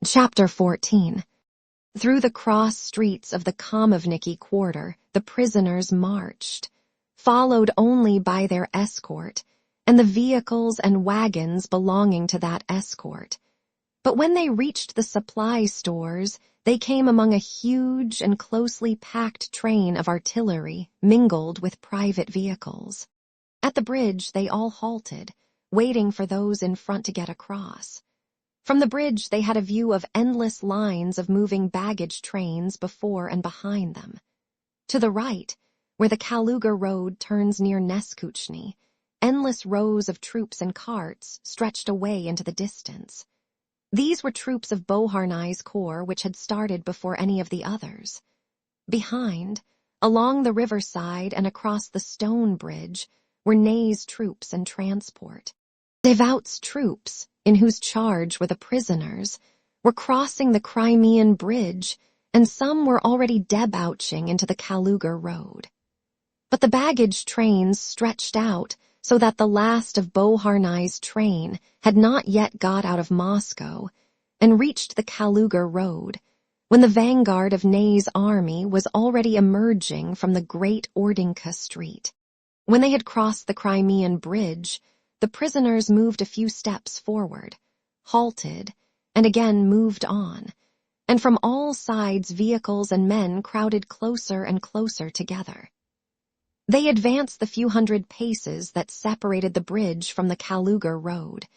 Chapter 14. Through the cross streets of the Komovniki quarter, the prisoners marched, followed only by their escort, and the vehicles and wagons belonging to that escort. But when they reached the supply stores, they came among a huge and closely packed train of artillery mingled with private vehicles. At the bridge they all halted, waiting for those in front to get across. From the bridge they had a view of endless lines of moving baggage trains before and behind them. To the right, where the Kaluga road turns near Neskuchny, endless rows of troops and carts stretched away into the distance. These were troops of Beauharnais' corps which had started before any of the others. Behind, along the riverside and across the stone bridge, were Ney's troops and transport. Devout's troops, in whose charge were the prisoners, were crossing the Crimean bridge, and some were already debouching into the Kaluga road. But the baggage trains stretched out so that the last of Beauharnais' train had not yet got out of Moscow and reached the Kaluga road, when the vanguard of Ney's army was already emerging from the great Ordinka street. When they had crossed the Crimean bridge, the prisoners moved a few steps forward, halted, and again moved on, and from all sides vehicles and men crowded closer and closer together. They advanced the few hundred paces that separated the bridge from the Kaluga road,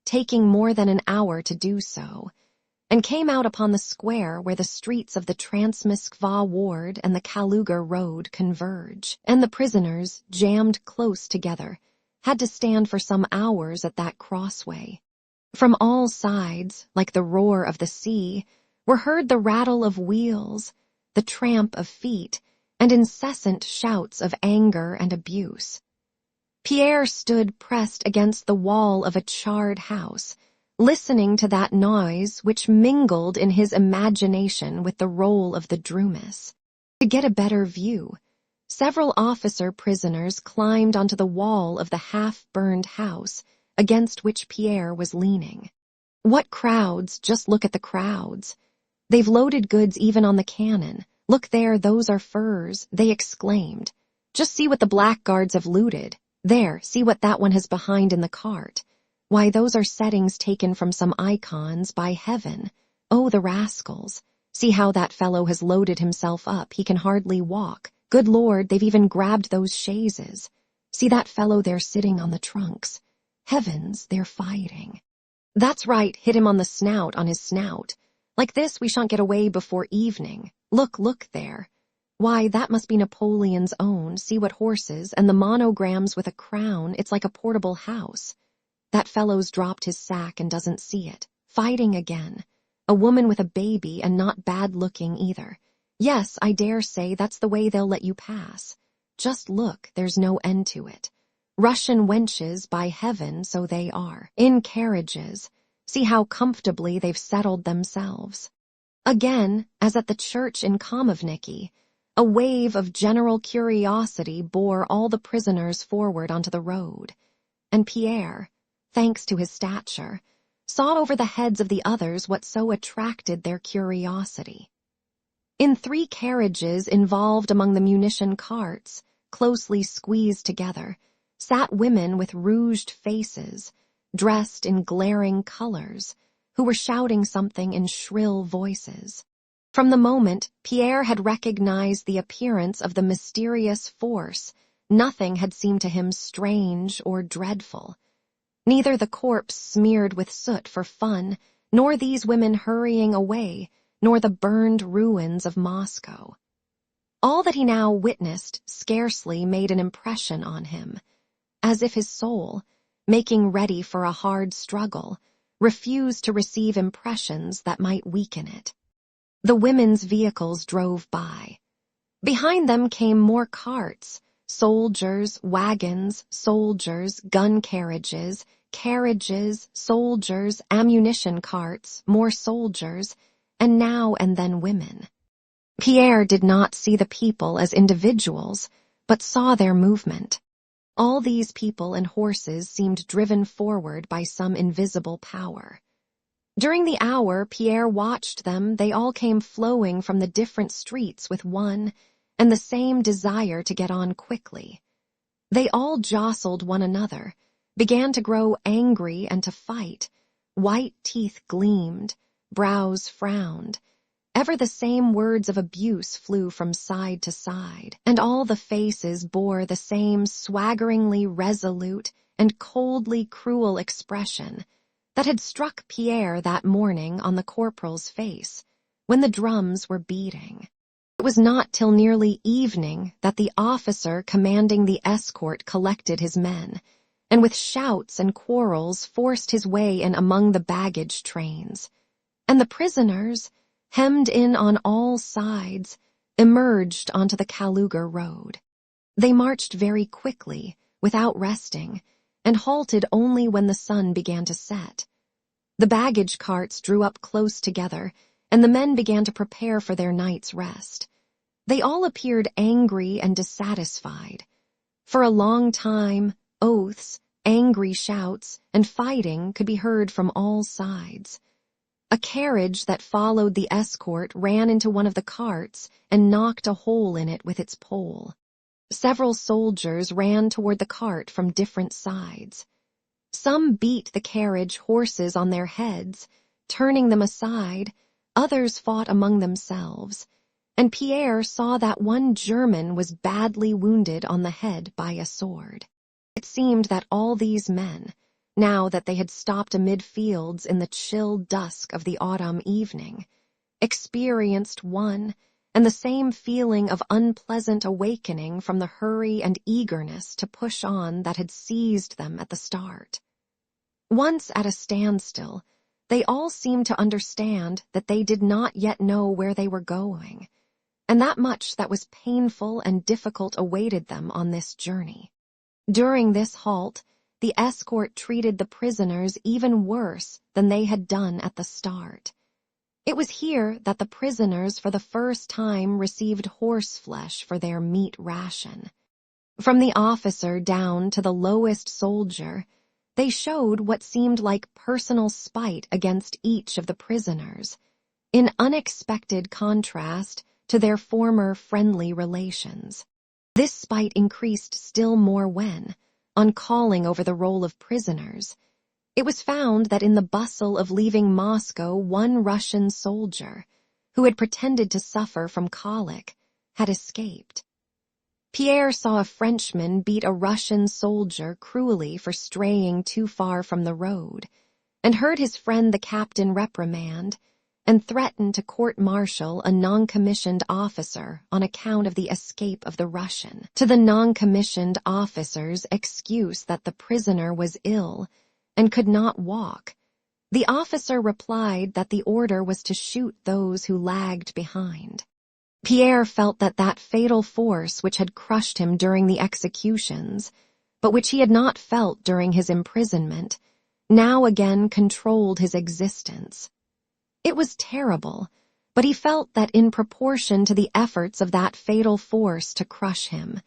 taking more than an hour to do so, and came out upon the square where the streets of the Transmoskva ward and the Kaluga road converge, and the prisoners, jammed close together, had to stand for some hours at that crossway. From all sides, like the roar of the sea, were heard the rattle of wheels, the tramp of feet, and incessant shouts of anger and abuse. Pierre stood pressed against the wall of a charred house, listening to that noise which mingled in his imagination with the roll of the drumis. To get a better view, several officer prisoners climbed onto the wall of the half-burned house against which Pierre was leaning. What crowds, just look at the crowds. They've loaded goods even on the cannon. Look there, those are furs, they exclaimed. Just see what the blackguards have looted. There, see what that one has behind in the cart. Why, those are settings taken from some icons, by heaven. Oh, the rascals. See how that fellow has loaded himself up, he can hardly walk. Good Lord, they've even grabbed those chaises. See that fellow there sitting on the trunks. Heavens, they're fighting. That's right, hit him on the snout, on his snout. Like this we shan't get away before evening. Look there. Why, that must be Napoleon's own, see what horses, and the monograms with a crown, it's like a portable house. That fellow's dropped his sack and doesn't see it. Fighting again. A woman with a baby and not bad-looking either. Yes, I dare say that's the way they'll let you pass. Just look, there's no end to it. Russian wenches, by heaven, so they are. In carriages. See how comfortably they've settled themselves. Again, as at the church in Komovniki, a wave of general curiosity bore all the prisoners forward onto the road, and Pierre, thanks to his stature, saw over the heads of the others what so attracted their curiosity. In 3 carriages involved among the munition carts, closely squeezed together, sat women with rouged faces, dressed in glaring colors, who were shouting something in shrill voices. From the moment Pierre had recognized the appearance of the mysterious force, nothing had seemed to him strange or dreadful. Neither the corpse smeared with soot for fun, nor these women hurrying away, nor the burned ruins of Moscow. All that he now witnessed scarcely made an impression on him, as if his soul, making ready for a hard struggle, refused to receive impressions that might weaken it. The women's vehicles drove by. Behind them came more carts, soldiers, wagons, soldiers, gun carriages, soldiers, ammunition carts, more soldiers, and now and then women. Pierre did not see the people as individuals, but saw their movement. All these people and horses seemed driven forward by some invisible power. During the hour Pierre watched them, they all came flowing from the different streets with one and the same desire to get on quickly. They all jostled one another, began to grow angry and to fight. White teeth gleamed, brows frowned. Ever the same words of abuse flew from side to side, and all the faces bore the same swaggeringly resolute and coldly cruel expression that had struck Pierre that morning on the corporal's face when the drums were beating. It was not till nearly evening that the officer commanding the escort collected his men, and with shouts and quarrels forced his way in among the baggage trains. And the prisoners, hemmed in on all sides, emerged onto the Kaluga road. They marched very quickly, without resting, and halted only when the sun began to set. The baggage carts drew up close together, and the men began to prepare for their night's rest. They all appeared angry and dissatisfied. For a long time, oaths, angry shouts, and fighting could be heard from all sides. A carriage that followed the escort ran into one of the carts and knocked a hole in it with its pole. Several soldiers ran toward the cart from different sides. Some beat the carriage horses on their heads, turning them aside. Others fought among themselves, and Pierre saw that one German was badly wounded on the head by a sword. It seemed that all these men, now that they had stopped amid fields in the chill dusk of the autumn evening, experienced one and the same feeling of unpleasant awakening from the hurry and eagerness to push on that had seized them at the start. Once at a standstill, they all seemed to understand that they did not yet know where they were going, and that much that was painful and difficult awaited them on this journey. During this halt, the escort treated the prisoners even worse than they had done at the start. It was here that the prisoners for the first time received horseflesh for their meat ration. From the officer down to the lowest soldier, they showed what seemed like personal spite against each of the prisoners, in unexpected contrast to their former friendly relations. This spite increased still more when, on calling over the roll of prisoners, it was found that in the bustle of leaving Moscow one Russian soldier, who had pretended to suffer from colic, had escaped. Pierre saw a Frenchman beat a Russian soldier cruelly for straying too far from the road, and heard his friend the captain reprimand and threaten to court-martial a non-commissioned officer on account of the escape of the Russian. To the non-commissioned officer's excuse that the prisoner was ill and could not walk, the officer replied that the order was to shoot those who lagged behind. Pierre felt that that fatal force which had crushed him during the executions, but which he had not felt during his imprisonment, now again controlled his existence. It was terrible, but he felt that in proportion to the efforts of that fatal force to crush him,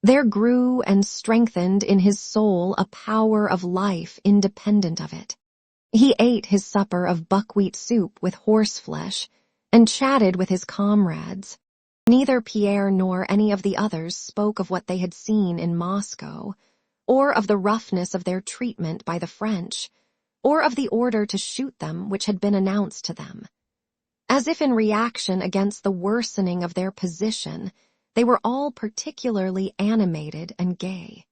there grew and strengthened in his soul a power of life independent of it. He ate his supper of buckwheat soup with horseflesh and chatted with his comrades. Neither Pierre nor any of the others spoke of what they had seen in Moscow, or of the roughness of their treatment by the French, or of the order to shoot them which had been announced to them. As if in reaction against the worsening of their position, they were all particularly animated and gay.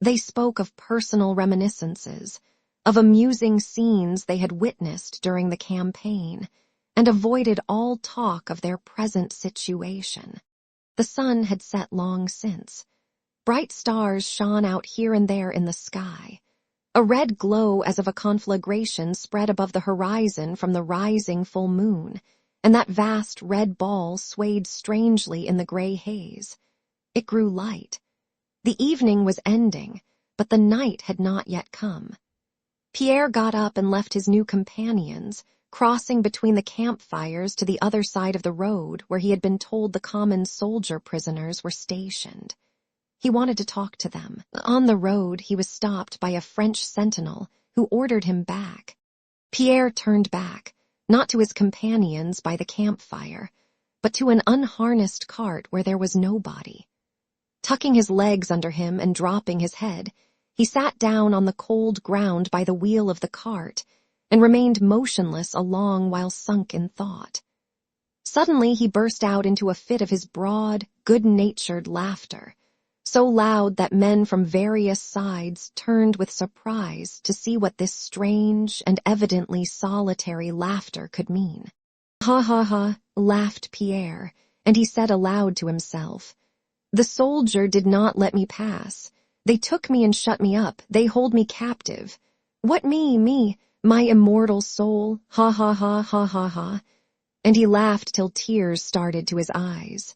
They spoke of personal reminiscences, of amusing scenes they had witnessed during the campaign, and avoided all talk of their present situation. The sun had set long since. Bright stars shone out here and there in the sky. A red glow as of a conflagration spread above the horizon from the rising full moon, and that vast red ball swayed strangely in the gray haze. It grew light. The evening was ending, but the night had not yet come. Pierre got up and left his new companions, crossing between the campfires to the other side of the road where he had been told the common soldier prisoners were stationed. He wanted to talk to them. On the road, he was stopped by a French sentinel who ordered him back. Pierre turned back, not to his companions by the campfire, but to an unharnessed cart where there was nobody. Tucking his legs under him and dropping his head, he sat down on the cold ground by the wheel of the cart and remained motionless a long while sunk in thought. Suddenly he burst out into a fit of his broad, good-natured laughter, so loud that men from various sides turned with surprise to see what this strange and evidently solitary laughter could mean. "Ha ha ha," laughed Pierre, and he said aloud to himself, "The soldier did not let me pass. They took me and shut me up. They hold me captive. What me, my immortal soul, ha ha ha ha ha ha." And he laughed till tears started to his eyes.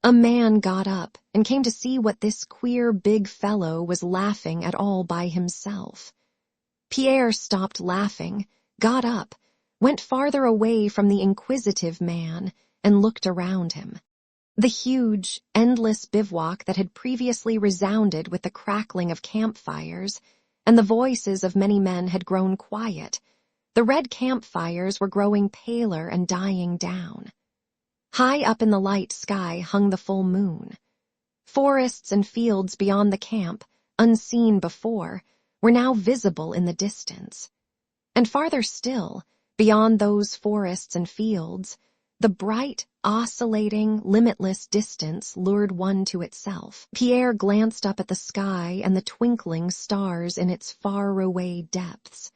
A man got up and came to see what this queer big fellow was laughing at all by himself. Pierre stopped laughing, got up, went farther away from the inquisitive man, and looked around him. The huge, endless bivouac that had previously resounded with the crackling of campfires, and the voices of many men had grown quiet. The red campfires were growing paler and dying down. High up in the light sky hung the full moon. Forests and fields beyond the camp, unseen before, were now visible in the distance. And farther still, beyond those forests and fields, the bright, oscillating, limitless distance lured one to itself. Pierre glanced up at the sky and the twinkling stars in its far-away depths.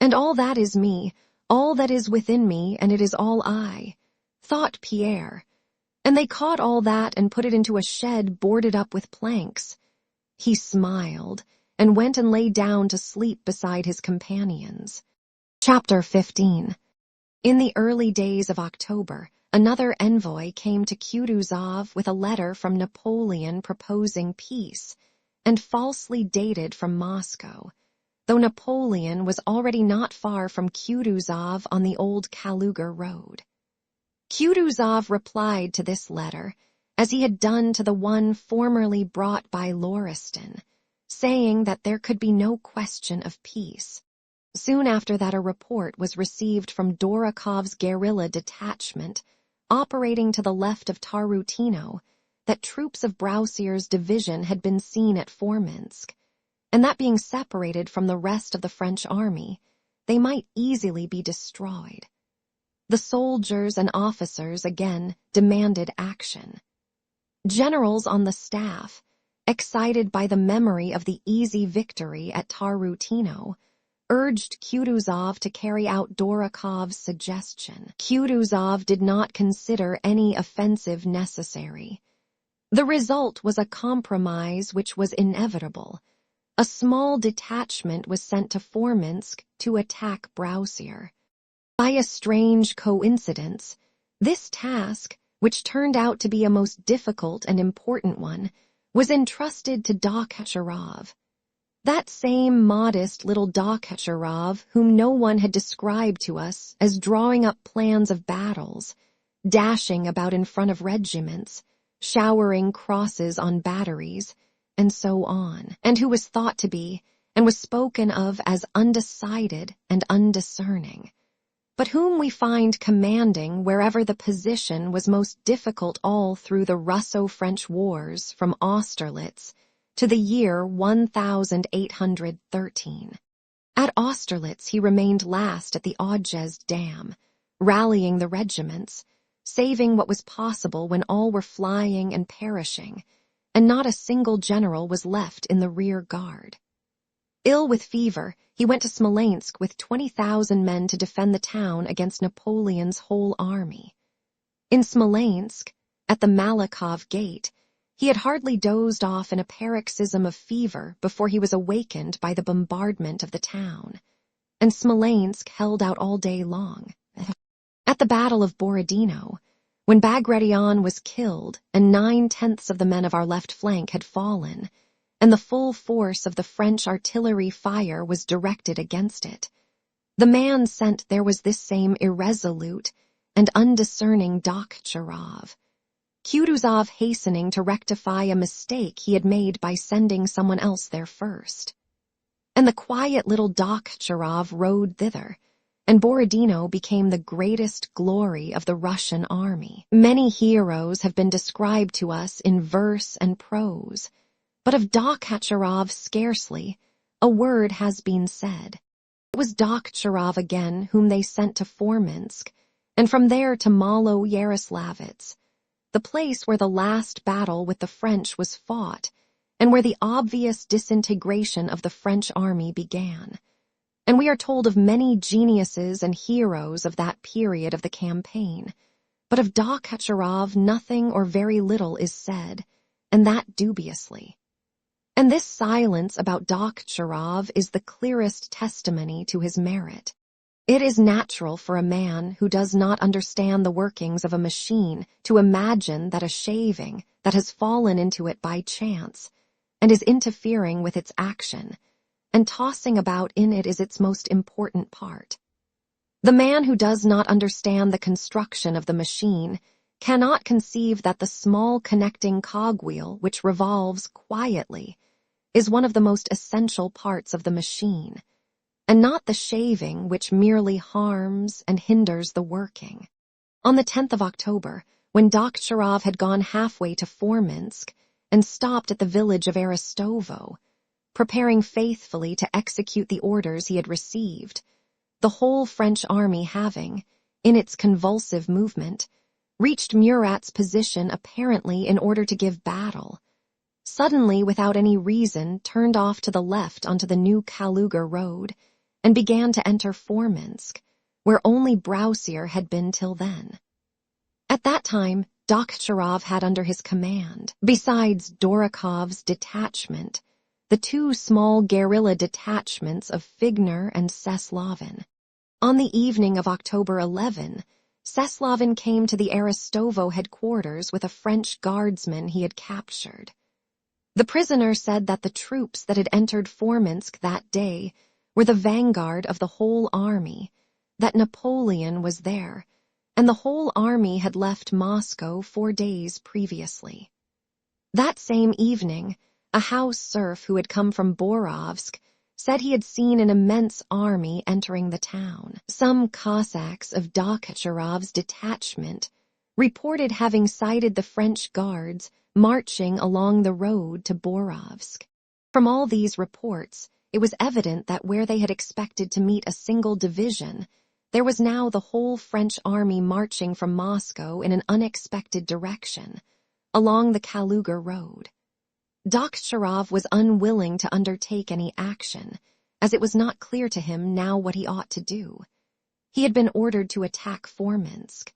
"And all that is me, all that is within me, and it is all I," thought Pierre. "And they caught all that and put it into a shed boarded up with planks." He smiled and went and lay down to sleep beside his companions. Chapter 15. In the early days of October, another envoy came to Kutuzov with a letter from Napoleon proposing peace, and falsely dated from Moscow, though Napoleon was already not far from Kutuzov on the old Kaluga road. Kutuzov replied to this letter, as he had done to the one formerly brought by Lauriston, saying that there could be no question of peace. Soon after that a report was received from Dorokov's guerrilla detachment, operating to the left of Tarutino, that troops of Brausier's division had been seen at Forminsk, and that being separated from the rest of the French army, they might easily be destroyed. The soldiers and officers again demanded action. Generals on the staff, excited by the memory of the easy victory at Tarutino, urged Kutuzov to carry out Dorokov's suggestion. Kutuzov did not consider any offensive necessary. The result was a compromise which was inevitable. A small detachment was sent to Forminsk to attack Brausier. By a strange coincidence, this task, which turned out to be a most difficult and important one, was entrusted to Dokhtcharov. That same modest little Dokhtcharov whom no one had described to us as drawing up plans of battles, dashing about in front of regiments, showering crosses on batteries, and so on, and who was thought to be, and was spoken of as undecided and undiscerning, but whom we find commanding wherever the position was most difficult all through the Russo-French wars from Austerlitz to the year 1813. At Austerlitz he remained last at the Odgez Dam, rallying the regiments, saving what was possible when all were flying and perishing, and not a single general was left in the rear guard. Ill with fever, he went to Smolensk with 20,000 men to defend the town against Napoleon's whole army. In Smolensk, at the Malakhov Gate, he had hardly dozed off in a paroxysm of fever before he was awakened by the bombardment of the town, and Smolensk held out all day long. At the Battle of Borodino, when Bagration was killed and 9/10 of the men of our left flank had fallen, and the full force of the French artillery fire was directed against it, the man sent there was this same irresolute and undiscerning Dokhtcharov, Kutuzov hastening to rectify a mistake he had made by sending someone else there first. And the quiet little Dokhtcharov rode thither, and Borodino became the greatest glory of the Russian army. Many heroes have been described to us in verse and prose, but of Dokhcharov scarcely a word has been said. It was Dokhcharov again whom they sent to Forminsk, and from there to Malo Yaroslavets, the place where the last battle with the French was fought, and where the obvious disintegration of the French army began. And we are told of many geniuses and heroes of that period of the campaign, but of Dokhcharov nothing or very little is said, and that dubiously. And this silence about Dokhcharov is the clearest testimony to his merit. It is natural for a man who does not understand the workings of a machine to imagine that a shaving that has fallen into it by chance and is interfering with its action, and tossing about in it is its most important part. The man who does not understand the construction of the machine cannot conceive that the small connecting cogwheel which revolves quietly is one of the most essential parts of the machine, and not the shaving which merely harms and hinders the working. On the 10th of October, when Dokhcharov had gone halfway to Forminsk and stopped at the village of Aristovo, preparing faithfully to execute the orders he had received, the whole French army having, in its convulsive movement, reached Murat's position apparently in order to give battle, suddenly without any reason turned off to the left onto the new Kaluga road, and began to enter Forminsk, where only Broussier had been till then. At that time, Dokhcharov had under his command, besides Dorokov's detachment, the two small guerrilla detachments of Figner and Seslavin. On the evening of October 11, Seslavin came to the Aristovo headquarters with a French guardsman he had captured. The prisoner said that the troops that had entered Forminsk that day were the vanguard of the whole army, that Napoleon was there, and the whole army had left Moscow 4 days previously. That same evening, a house serf who had come from Borovsk said he had seen an immense army entering the town. Some Cossacks of Dokhcharov's detachment reported having sighted the French guards marching along the road to Borovsk. From all these reports, it was evident that where they had expected to meet a single division, there was now the whole French army marching from Moscow in an unexpected direction, along the Kaluga road. Dokhcharov was unwilling to undertake any action, as it was not clear to him now what he ought to do. He had been ordered to attack Forminsk,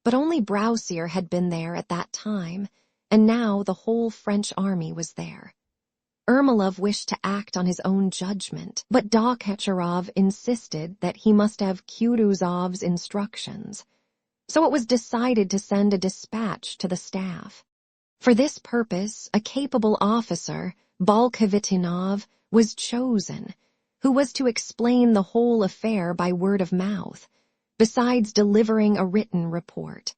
but only Broussier had been there at that time, and now the whole French army was there. Ermolov wished to act on his own judgment, but Dokhcharov insisted that he must have Kutuzov's instructions, so it was decided to send a dispatch to the staff. For this purpose, a capable officer, Balkhavitinov, was chosen, who was to explain the whole affair by word of mouth, besides delivering a written report.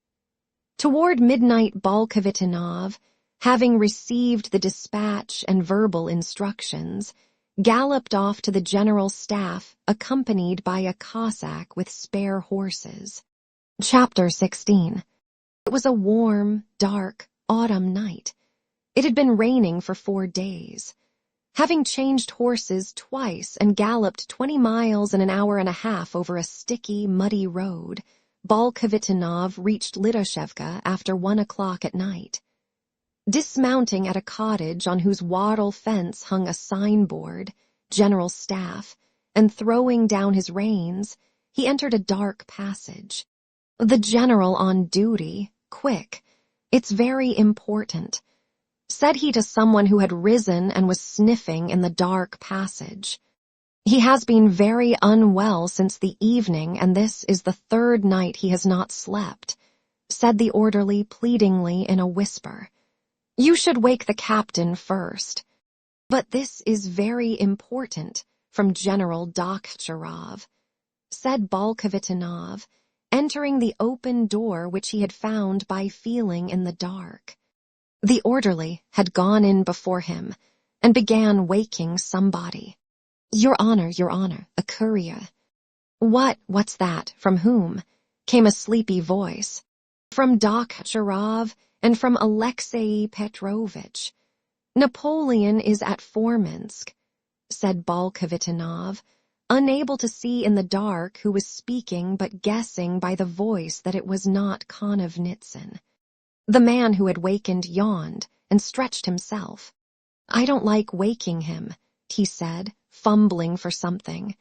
Toward midnight, Balkhavitinov, having received the dispatch and verbal instructions, galloped off to the general staff accompanied by a Cossack with spare horses. Chapter 16. It was a warm, dark, autumn night. It had been raining for 4 days. Having changed horses twice and galloped 20 miles in an hour and a half over a sticky, muddy road, Balkhavitinov reached Lidoshevka after 1 o'clock at night. Dismounting at a cottage on whose wattle fence hung a signboard, General Staff, and throwing down his reins, he entered a dark passage. The general on duty, quick, "It's very important," said he to someone who had risen and was sniffing in the dark passage. "He has been very unwell since the evening, and this is the 3rd night he has not slept," said the orderly pleadingly in a whisper. "You should wake the captain first." "But this is very important from General Dokhcharov," said Balkhavitinov, entering the open door which he had found by feeling in the dark. The orderly had gone in before him and began waking somebody. Your honor, a courier." What's that? From whom? Came a sleepy voice. From Dokhtcherov and from Alexei Petrovich. Napoleon is at Forminsk, said Bolkhovitinov, unable to see in the dark who was speaking but guessing by the voice that it was not Konovnitsyn. The man who had wakened yawned and stretched himself. I don't like waking him, he said, fumbling for something.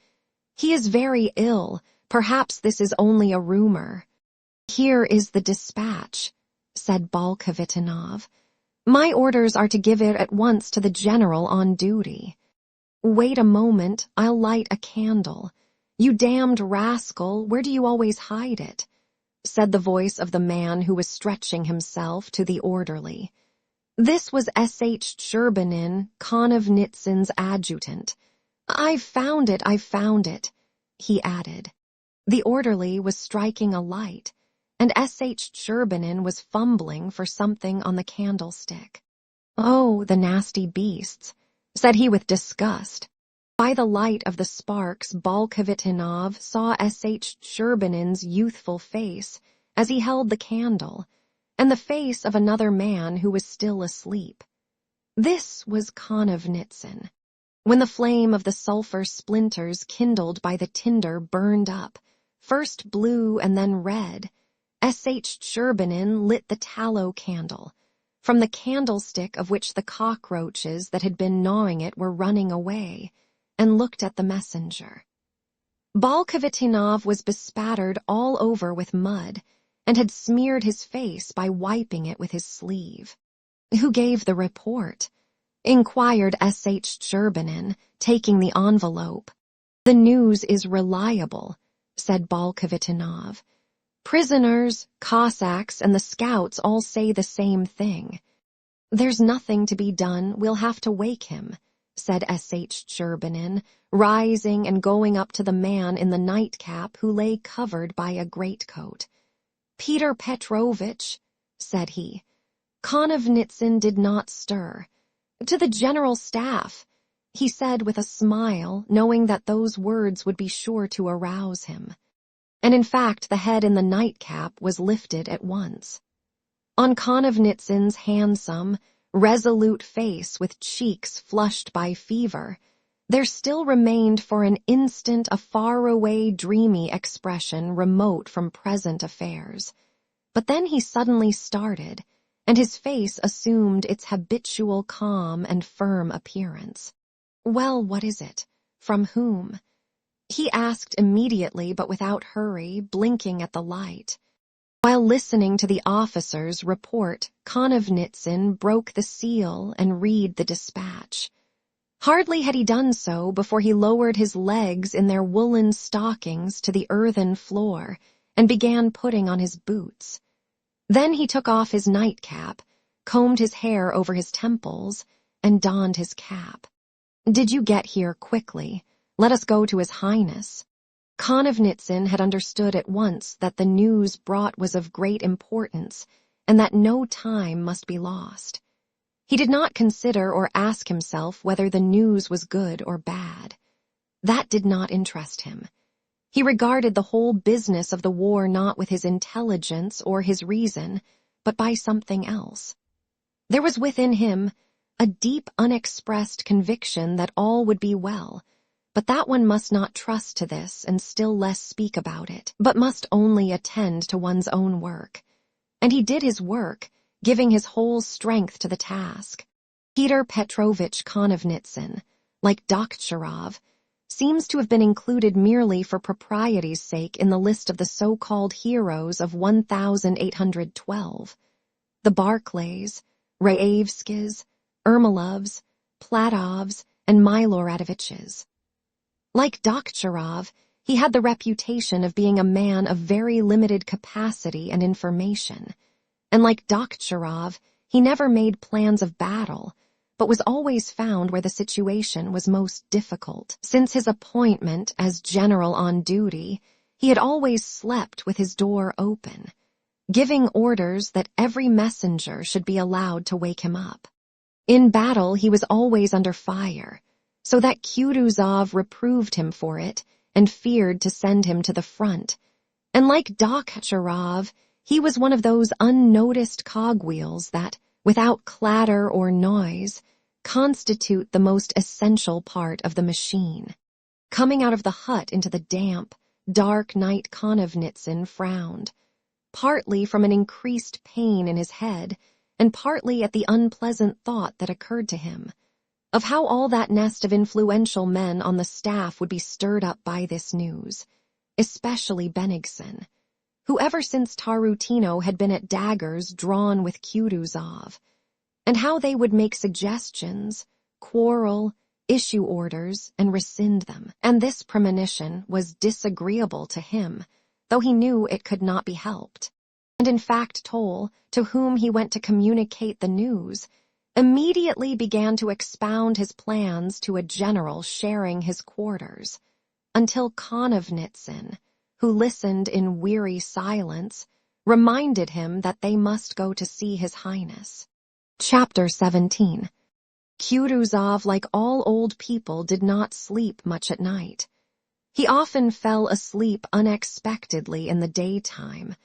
He is very ill. Perhaps this is only a rumor. Here is the dispatch, said Bolkhovitinov. My orders are to give it at once to the general on duty. Wait a moment, I'll light a candle. You damned rascal, where do you always hide it? Said the voice of the man who was stretching himself to the orderly. This was S.H. Cherbanin, Konovnitsyn's adjutant. I've found it, he added. The orderly was striking a light, and S.H. Cherbanin was fumbling for something on the candlestick. Oh, the nasty beasts, said he with disgust. By the light of the sparks, Bolkhovitinov saw S.H. Cherbanin's youthful face as he held the candle, and the face of another man who was still asleep. This was Konovnitsyn. When the flame of the sulfur splinters kindled by the tinder burned up, first blue and then red, S.H. Cherbanin lit the tallow candle, from the candlestick of which the cockroaches that had been gnawing it were running away, and looked at the messenger. Bolkhovitinov was bespattered all over with mud, and had smeared his face by wiping it with his sleeve. Who gave the report? Inquired S.H. Cherbanin, taking the envelope. The news is reliable, said Bolkhovitinov. Prisoners, Cossacks, and the scouts all say the same thing. There's nothing to be done, we'll have to wake him, said S.H. Cherbanin, rising and going up to the man in the nightcap who lay covered by a greatcoat. Peter Petrovitch, said he. Konovnitsyn did not stir. To the general staff, he said with a smile, knowing that those words would be sure to arouse him. And in fact the head in the nightcap was lifted at once. On Konovnitsyn's handsome, resolute face with cheeks flushed by fever, there still remained for an instant a far-away, dreamy expression remote from present affairs. But then he suddenly started, and his face assumed its habitual calm and firm appearance. Well, what is it? From whom? He asked immediately but without hurry, blinking at the light. While listening to the officer's report, Konovnitsyn broke the seal and read the dispatch. Hardly had he done so before he lowered his legs in their woolen stockings to the earthen floor and began putting on his boots. Then he took off his nightcap, combed his hair over his temples, and donned his cap. Did you get here quickly? Let us go to His Highness. Konovnitsyn had understood at once that the news brought was of great importance, and that no time must be lost. He did not consider or ask himself whether the news was good or bad. That did not interest him. He regarded the whole business of the war not with his intelligence or his reason, but by something else. There was within him a deep, unexpressed conviction that all would be well, but that one must not trust to this and still less speak about it, but must only attend to one's own work. And he did his work, giving his whole strength to the task. Peter Petrovitch Konovnitsyn, like Dokhtcherov, seems to have been included merely for propriety's sake in the list of the so-called heroes of 1812. The Barclays, Raevskis, Ermolovs, Platovs, and Miloradoviches. Like Dokhtcherov, he had the reputation of being a man of very limited capacity and information, and like Dokhtcherov, he never made plans of battle, but was always found where the situation was most difficult. Since his appointment as general on duty, he had always slept with his door open, giving orders that every messenger should be allowed to wake him up. In battle he was always under fire, so that Kutuzov reproved him for it and feared to send him to the front. And like Dokhtcharov, he was one of those unnoticed cogwheels that, without clatter or noise, constitute the most essential part of the machine. Coming out of the hut into the damp, dark night, Konevnitsin frowned, partly from an increased pain in his head, and partly at the unpleasant thought that occurred to him, of how all that nest of influential men on the staff would be stirred up by this news, especially Bennigsen, who ever since Tarutino had been at daggers drawn with Kutuzov, and how they would make suggestions, quarrel, issue orders, and rescind them. And this premonition was disagreeable to him, though he knew it could not be helped. And in fact Toll, to whom he went to communicate the news, immediately began to expound his plans to a general sharing his quarters, until Konevnitsin, who listened in weary silence, reminded him that they must go to see His Highness. Chapter 17. Kutuzov, like all old people, did not sleep much at night. He often fell asleep unexpectedly in the daytime,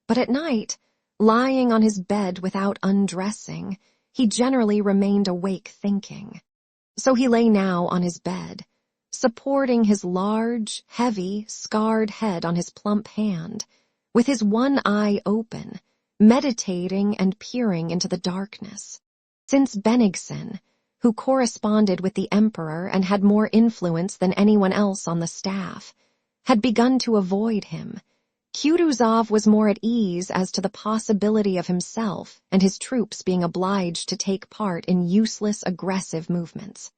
but at night, lying on his bed without undressing, he generally remained awake thinking. So he lay now on his bed, supporting his large, heavy, scarred head on his plump hand, with his one eye open, meditating and peering into the darkness. Since Bennigsen, who corresponded with the Emperor and had more influence than anyone else on the staff, had begun to avoid him, Kutuzov was more at ease as to the possibility of himself and his troops being obliged to take part in useless aggressive movements.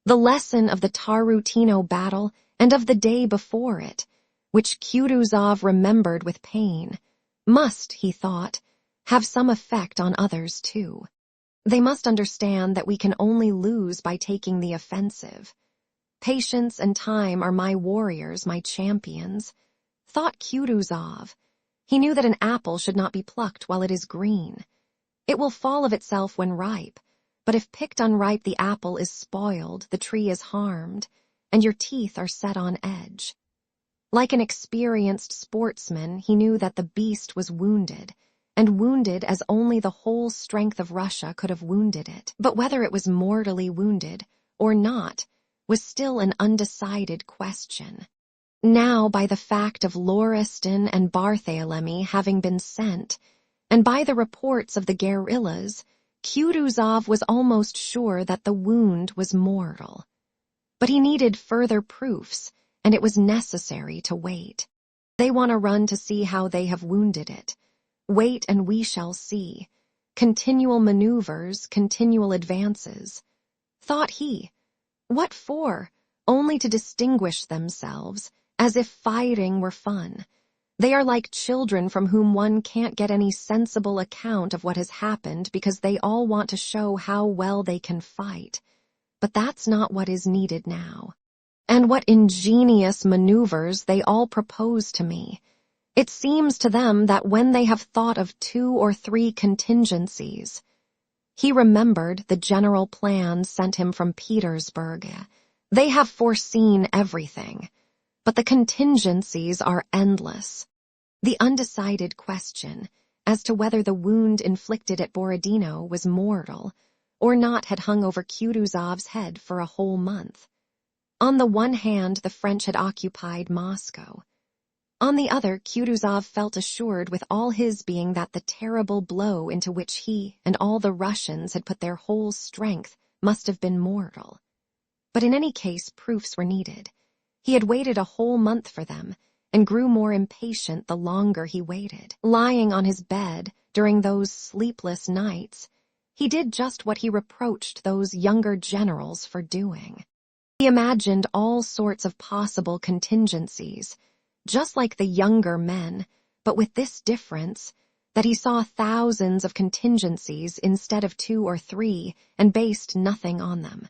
The lesson of the Tarutino battle and of the day before it, which Kutuzov remembered with pain, must, he thought, have some effect on others too. They must understand that we can only lose by taking the offensive. Patience and time are my warriors, my champions, thought Kutuzov. He knew that an apple should not be plucked while it is green. It will fall of itself when ripe, but if picked unripe the apple is spoiled, the tree is harmed, and your teeth are set on edge. Like an experienced sportsman, he knew that the beast was wounded, and wounded as only the whole strength of Russia could have wounded it. But whether it was mortally wounded or not was still an undecided question. Now, by the fact of Lauriston and Barthélemy having been sent, and by the reports of the guerrillas, Kutuzov was almost sure that the wound was mortal. But he needed further proofs, and it was necessary to wait. They want to run to see how they have wounded it. Wait and we shall see. Continual maneuvers, continual advances. Thought he. What for? Only to distinguish themselves, as if fighting were fun. They are like children from whom one can't get any sensible account of what has happened because they all want to show how well they can fight. But that's not what is needed now. And what ingenious maneuvers they all propose to me. It seems to them that when they have thought of 2 or 3 contingencies. He remembered the general plan sent him from Petersburg. They have foreseen everything. But the contingencies are endless. The undecided question as to whether the wound inflicted at Borodino was mortal or not had hung over Kutuzov's head for a whole month. On the one hand, the French had occupied Moscow. On the other, Kutuzov felt assured with all his being that the terrible blow into which he and all the Russians had put their whole strength must have been mortal. But in any case, proofs were needed. He had waited a whole month for them, and grew more impatient the longer he waited. Lying on his bed during those sleepless nights, he did just what he reproached those younger generals for doing. He imagined all sorts of possible contingencies, just like the younger men, but with this difference, that he saw thousands of contingencies instead of 2 or 3, and based nothing on them.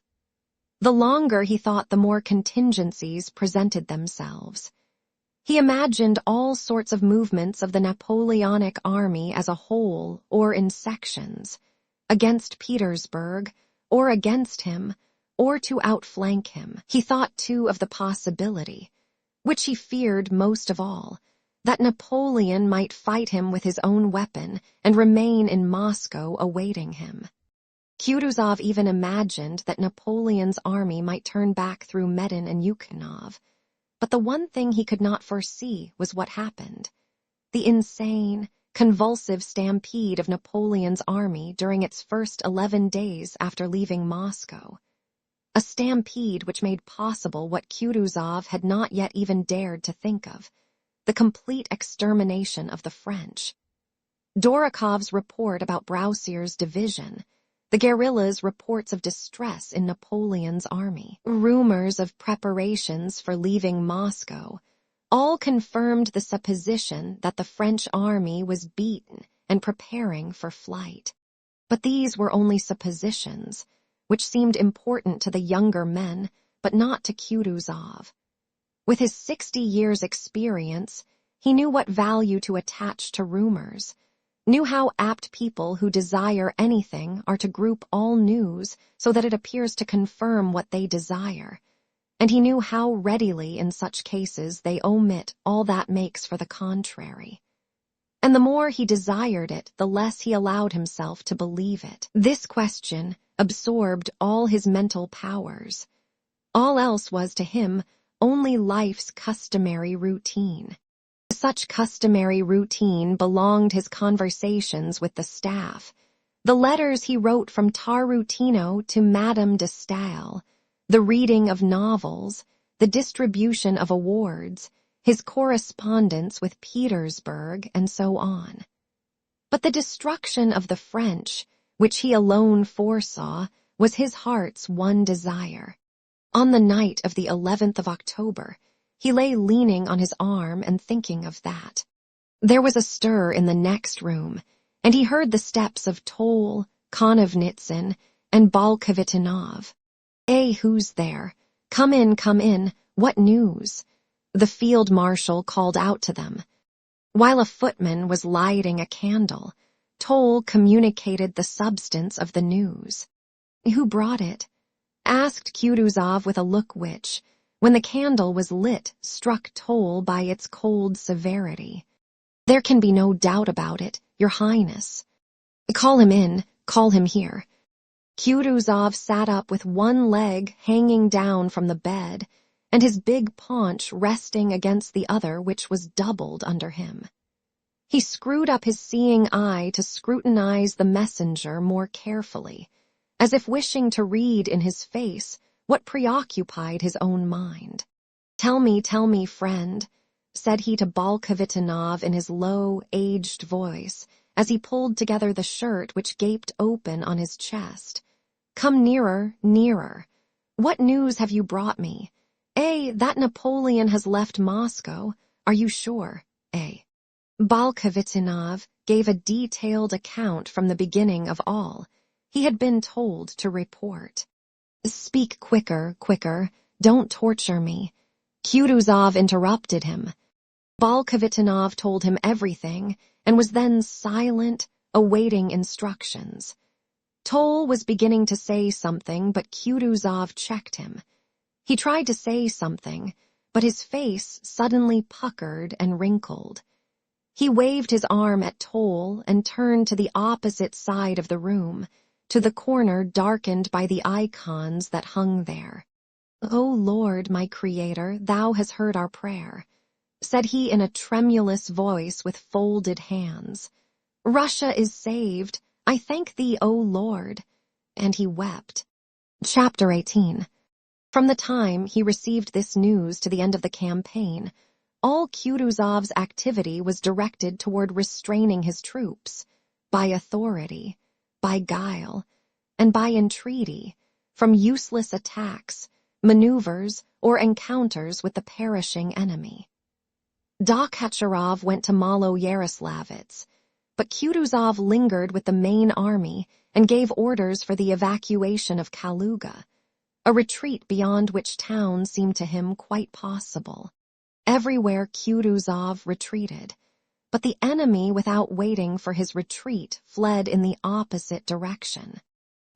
The longer he thought, the more contingencies presented themselves. He imagined all sorts of movements of the Napoleonic army as a whole or in sections, against Petersburg, or against him, or to outflank him. He thought, too, of the possibility, which he feared most of all, that Napoleon might fight him with his own weapon and remain in Moscow awaiting him. Kutuzov even imagined that Napoleon's army might turn back through Medin and Yukhanov, but the one thing he could not foresee was what happened: the insane, convulsive stampede of Napoleon's army during its first 11 days after leaving Moscow. A stampede which made possible what Kutuzov had not yet even dared to think of: the complete extermination of the French. Dorokov's report about Broussier's division, the guerrillas' reports of distress in Napoleon's army, rumors of preparations for leaving Moscow, all confirmed the supposition that the French army was beaten and preparing for flight. But these were only suppositions, which seemed important to the younger men, but not to Kutuzov. With his 60 years' experience, he knew what value to attach to rumors, knew how apt people who desire anything are to group all news so that it appears to confirm what they desire, and he knew how readily in such cases they omit all that makes for the contrary. And the more he desired it, the less he allowed himself to believe it. This question absorbed all his mental powers. All else was to him only life's customary routine. Such customary routine belonged his conversations with the staff, the letters he wrote from Tarutino to Madame de Stael, the reading of novels, the distribution of awards, his correspondence with Petersburg, and so on. But the destruction of the French, which he alone foresaw, was his heart's one desire. On the night of the 11th of October, he lay leaning on his arm and thinking of that. There was a stir in the next room, and he heard the steps of Toll, Konovnitsyn, and Balkavitinov. Who's there? Come in, what news? The field marshal called out to them. While a footman was lighting a candle, Toll communicated the substance of the news. Who brought it? Asked Kutuzov with a look which, when the candle was lit, struck Toll by its cold severity. There can be no doubt about it, Your Highness. Call him in, call him here. Kutuzov sat up with one leg hanging down from the bed, and his big paunch resting against the other, which was doubled under him. He screwed up his seeing eye to scrutinize the messenger more carefully, as if wishing to read in his face what preoccupied his own mind. Tell me, friend," said he to Balkavitinov in his low, aged voice, as he pulled together the shirt which gaped open on his chest. "Come nearer, nearer. What news have you brought me? That Napoleon has left Moscow. Are you sure? Balkavitinov gave a detailed account from the beginning of all he had been told to report. "Speak quicker, don't torture me." Kutuzov interrupted him. Balkavitinov told him everything and was then silent, awaiting instructions. Toll was beginning to say something, but Kutuzov checked him. He tried to say something, but his face suddenly puckered and wrinkled. He waved his arm at Toll and turned to the opposite side of the room, to the corner darkened by the icons that hung there. "O Lord, my Creator, thou hast heard our prayer," said he in a tremulous voice with folded hands. "Russia is saved. I thank thee, O Lord." And he wept. Chapter 18. From the time he received this news to the end of the campaign, all Kutuzov's activity was directed toward restraining his troops, by authority, by guile, and by entreaty, from useless attacks, maneuvers, or encounters with the perishing enemy. Dokhatcherov went to Malo-Yaroslavets, but Kutuzov lingered with the main army and gave orders for the evacuation of Kaluga, a retreat beyond which town seemed to him quite possible. Everywhere Kutuzov retreated, but the enemy, without waiting for his retreat, fled in the opposite direction.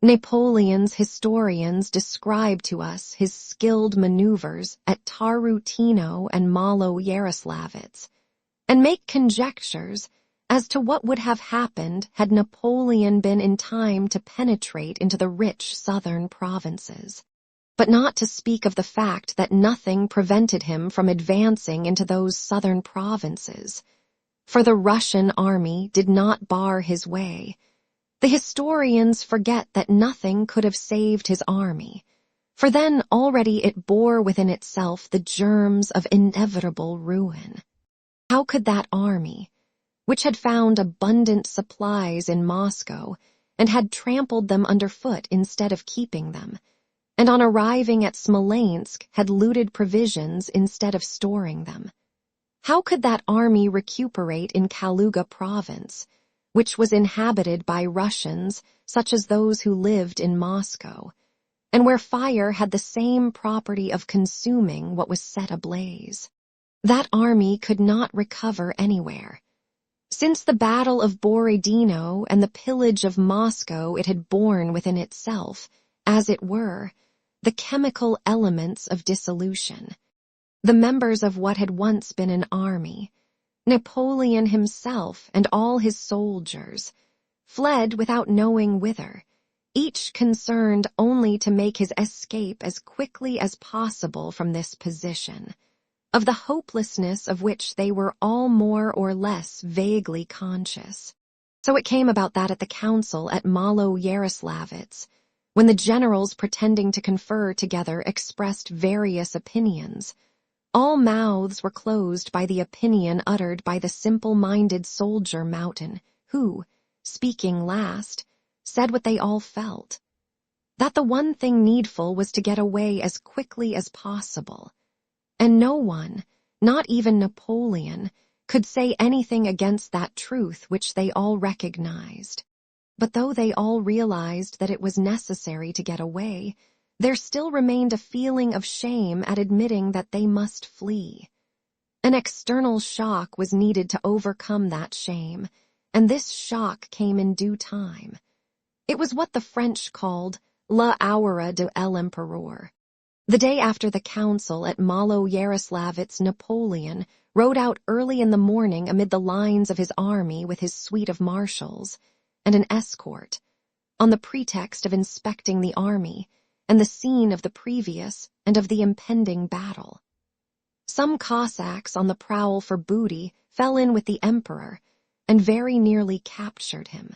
Napoleon's historians describe to us his skilled maneuvers at Tarutino and Malo Yaroslavets, and make conjectures as to what would have happened had Napoleon been in time to penetrate into the rich southern provinces, but not to speak of the fact that nothing prevented him from advancing into those southern provinces, for the Russian army did not bar his way. The historians forget that nothing could have saved his army, for then already it bore within itself the germs of inevitable ruin. How could that army, which had found abundant supplies in Moscow and had trampled them underfoot instead of keeping them, and on arriving at Smolensk had looted provisions instead of storing them, how could that army recuperate in Kaluga province, which was inhabited by Russians such as those who lived in Moscow, and where fire had the same property of consuming what was set ablaze? That army could not recover anywhere. Since the Battle of Borodino and the pillage of Moscow, it had borne within itself, as it were, the chemical elements of dissolution. The members of what had once been an army, Napoleon himself and all his soldiers, fled without knowing whither, each concerned only to make his escape as quickly as possible from this position, of the hopelessness of which they were all more or less vaguely conscious. So it came about that at the council at Malo Yaroslavets, when the generals pretending to confer together expressed various opinions, all mouths were closed by the opinion uttered by the simple-minded soldier Mountain, who, speaking last, said what they all felt, that the one thing needful was to get away as quickly as possible, and no one, not even Napoleon, could say anything against that truth which they all recognized. But though they all realized that it was necessary to get away, there still remained a feeling of shame at admitting that they must flee. An external shock was needed to overcome that shame, and this shock came in due time. It was what the French called la aura de l'empereur. The day after the council at Malo Yaroslavets, Napoleon rode out early in the morning amid the lines of his army with his suite of marshals and an escort, on the pretext of inspecting the army and the scene of the previous and of the impending battle. Some Cossacks on the prowl for booty fell in with the emperor and very nearly captured him.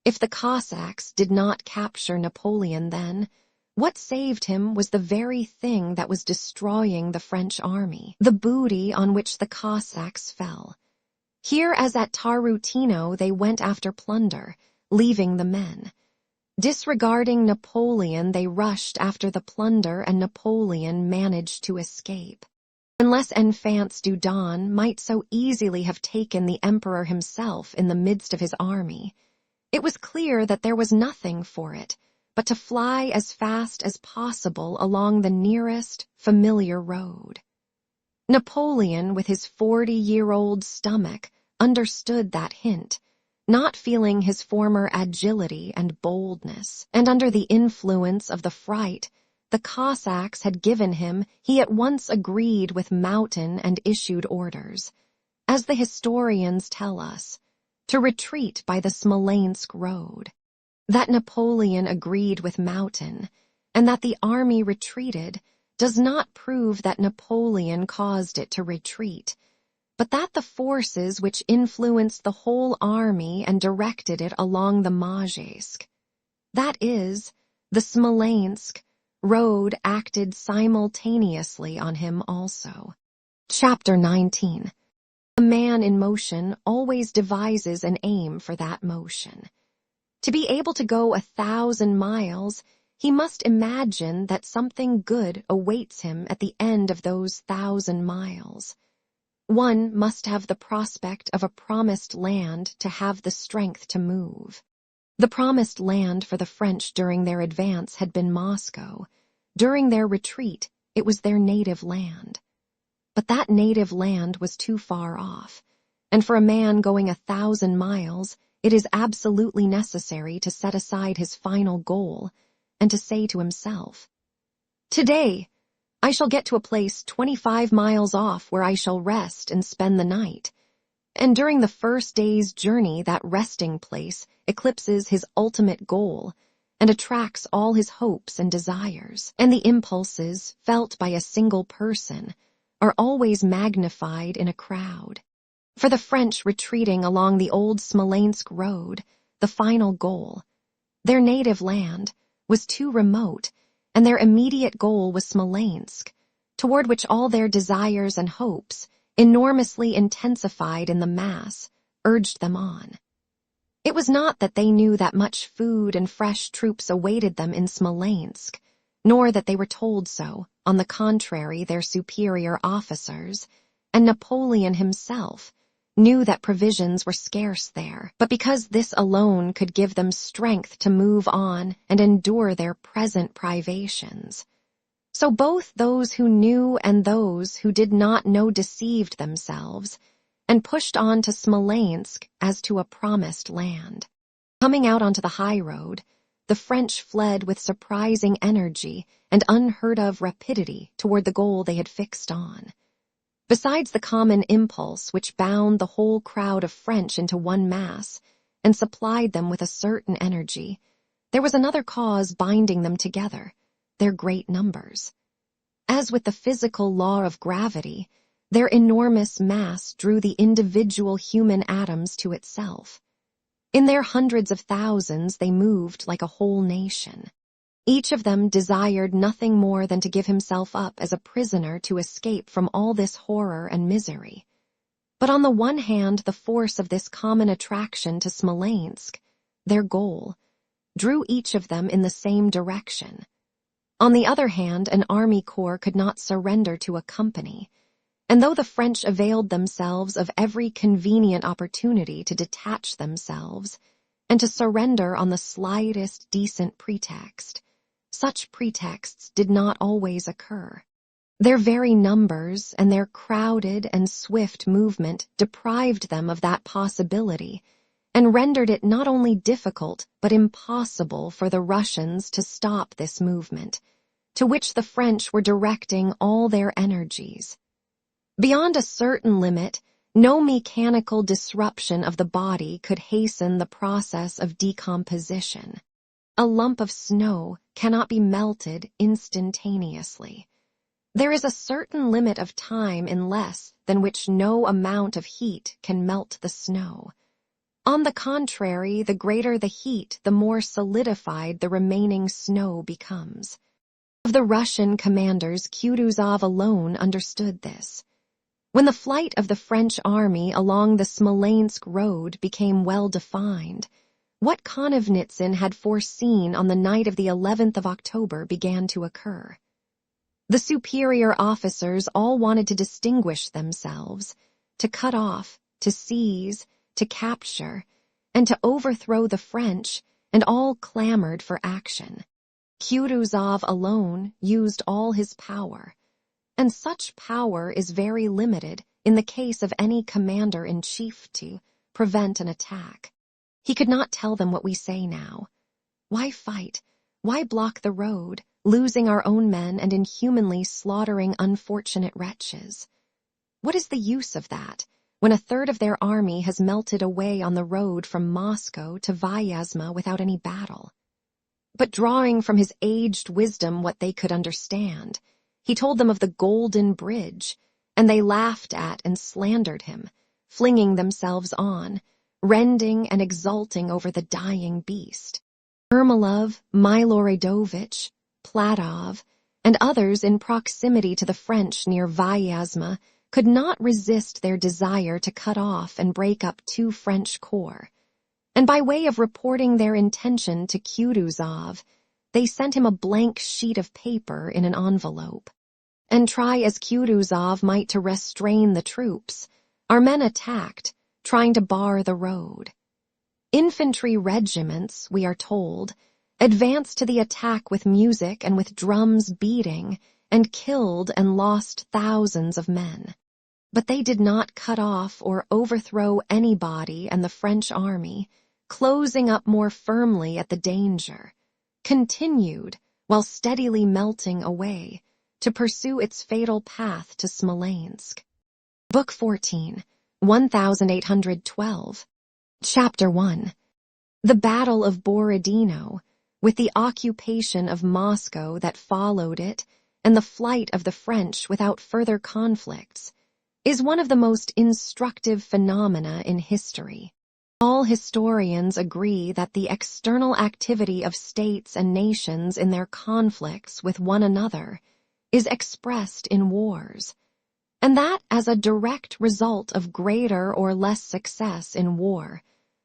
If the Cossacks did not capture Napoleon then, what saved him was the very thing that was destroying the French army, the booty on which the Cossacks fell. Here as at Tarutino they went after plunder, leaving the men. Disregarding Napoleon, they rushed after the plunder, and Napoleon managed to escape. Unless Enfants du Don might so easily have taken the emperor himself in the midst of his army, it was clear that there was nothing for it but to fly as fast as possible along the nearest, familiar road. Napoleon, with his 40-year-old stomach, understood that hint, not feeling his former agility and boldness, and under the influence of the fright the Cossacks had given him, he at once agreed with Mountain and issued orders, as the historians tell us, to retreat by the Smolensk road. That Napoleon agreed with Mountain, and that the army retreated, does not prove that Napoleon caused it to retreat, but that the forces which influenced the whole army and directed it along the Majesk, that is, the Smolensk, road, acted simultaneously on him also. Chapter 19. A man in motion always devises an aim for that motion. To be able to go 1,000 miles, he must imagine that something good awaits him at the end of those 1,000 miles. One must have the prospect of a promised land to have the strength to move. The promised land for the French during their advance had been Moscow. During their retreat, it was their native land. But that native land was too far off, and for a man going 1,000 miles, it is absolutely necessary to set aside his final goal and to say to himself, "Today, I shall get to a place 25 miles off where I shall rest and spend the night." And during the first day's journey, that resting place eclipses his ultimate goal and attracts all his hopes and desires. And the impulses felt by a single person are always magnified in a crowd. For the French retreating along the old Smolensk road, the final goal, their native land, was too remote, and their immediate goal was Smolensk, toward which all their desires and hopes, enormously intensified in the mass, urged them on. It was not that they knew that much food and fresh troops awaited them in Smolensk, nor that they were told so. On the contrary, their superior officers, and Napoleon himself, knew that provisions were scarce there, but because this alone could give them strength to move on and endure their present privations. So both those who knew and those who did not know deceived themselves and pushed on to Smolensk as to a promised land. Coming out onto the high road, the French fled with surprising energy and unheard-of rapidity toward the goal they had fixed on. Besides the common impulse which bound the whole crowd of French into one mass and supplied them with a certain energy, there was another cause binding them together, their great numbers. As with the physical law of gravity, their enormous mass drew the individual human atoms to itself. In their hundreds of thousands they moved like a whole nation. Each of them desired nothing more than to give himself up as a prisoner to escape from all this horror and misery. But on the one hand, the force of this common attraction to Smolensk, their goal, drew each of them in the same direction. On the other hand, an army corps could not surrender to a company, and though the French availed themselves of every convenient opportunity to detach themselves and to surrender on the slightest decent pretext, such pretexts did not always occur. Their very numbers and their crowded and swift movement deprived them of that possibility and rendered it not only difficult but impossible for the Russians to stop this movement, to which the French were directing all their energies. Beyond a certain limit, no mechanical disruption of the body could hasten the process of decomposition. A lump of snow cannot be melted instantaneously. There is a certain limit of time in less than which no amount of heat can melt the snow. On the contrary, the greater the heat, the more solidified the remaining snow becomes. Of the Russian commanders, Kutuzov alone understood this. When the flight of the French army along the Smolensk road became well defined, what Konovnitsyn had foreseen on the night of the 11th of October began to occur. The superior officers all wanted to distinguish themselves, to cut off, to seize, to capture, and to overthrow the French, and all clamored for action. Kutuzov alone used all his power, and such power is very limited in the case of any commander-in-chief to prevent an attack. He could not tell them what we say now. Why fight? Why block the road, losing our own men and inhumanly slaughtering unfortunate wretches? What is the use of that, when a third of their army has melted away on the road from Moscow to Vyazma without any battle? But drawing from his aged wisdom what they could understand, he told them of the Golden Bridge, and they laughed at and slandered him, flinging themselves on, rending and exulting over the dying beast. Ermolov, Miloradovich, Platov, and others in proximity to the French near Vyazma could not resist their desire to cut off and break up two French corps, and by way of reporting their intention to Kutuzov, they sent him a blank sheet of paper in an envelope. And try as Kutuzov might to restrain the troops, our men attacked, trying to bar the road. Infantry regiments, we are told, advanced to the attack with music and with drums beating, and killed and lost thousands of men. But they did not cut off or overthrow anybody, and the French army, closing up more firmly at the danger, continued while steadily melting away to pursue its fatal path to Smolensk. Book 14, 1812. Chapter 1. The Battle of Borodino, with the occupation of Moscow that followed it and the flight of the French without further conflicts, is one of the most instructive phenomena in history. All historians agree that the external activity of states and nations in their conflicts with one another is expressed in wars, and that as a direct result of greater or less success in war,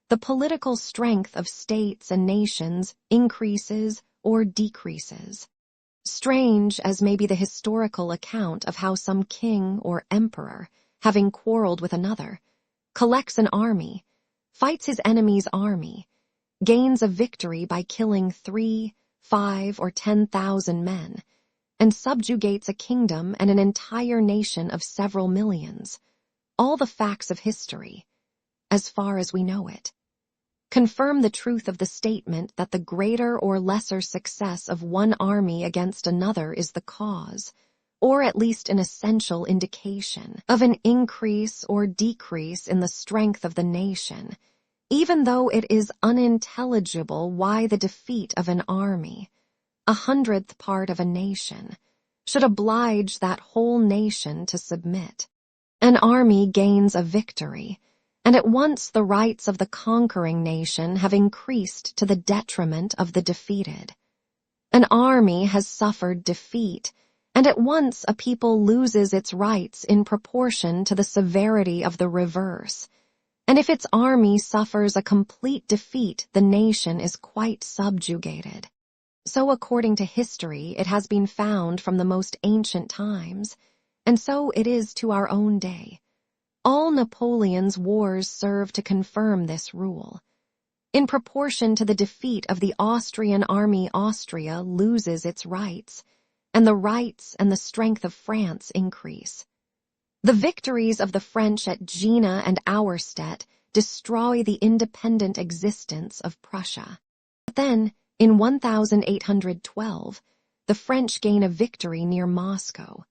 the political strength of states and nations increases or decreases. Strange as may be the historical account of how some king or emperor, having quarreled with another, collects an army, fights his enemy's army, gains a victory by killing 3, 5, or 10,000 men, and subjugates a kingdom and an entire nation of several millions, all the facts of history, as far as we know it, confirm the truth of the statement that the greater or lesser success of one army against another is the cause, or at least an essential indication, of an increase or decrease in the strength of the nation, even though it is unintelligible why the defeat of an army, 100th part of a nation, should oblige that whole nation to submit. An army gains a victory, and at once the rights of the conquering nation have increased to the detriment of the defeated. An army has suffered defeat, and at once a people loses its rights in proportion to the severity of the reverse. And if its army suffers a complete defeat, the nation is quite subjugated. So according to history, it has been found from the most ancient times, and so it is to our own day. All Napoleon's wars serve to confirm this rule. In proportion to the defeat of the Austrian army, Austria loses its rights, and the rights and the strength of France increase. The victories of the French at Jena and Auerstedt destroy the independent existence of Prussia. But then, in 1812, the French gain a victory near Moscow.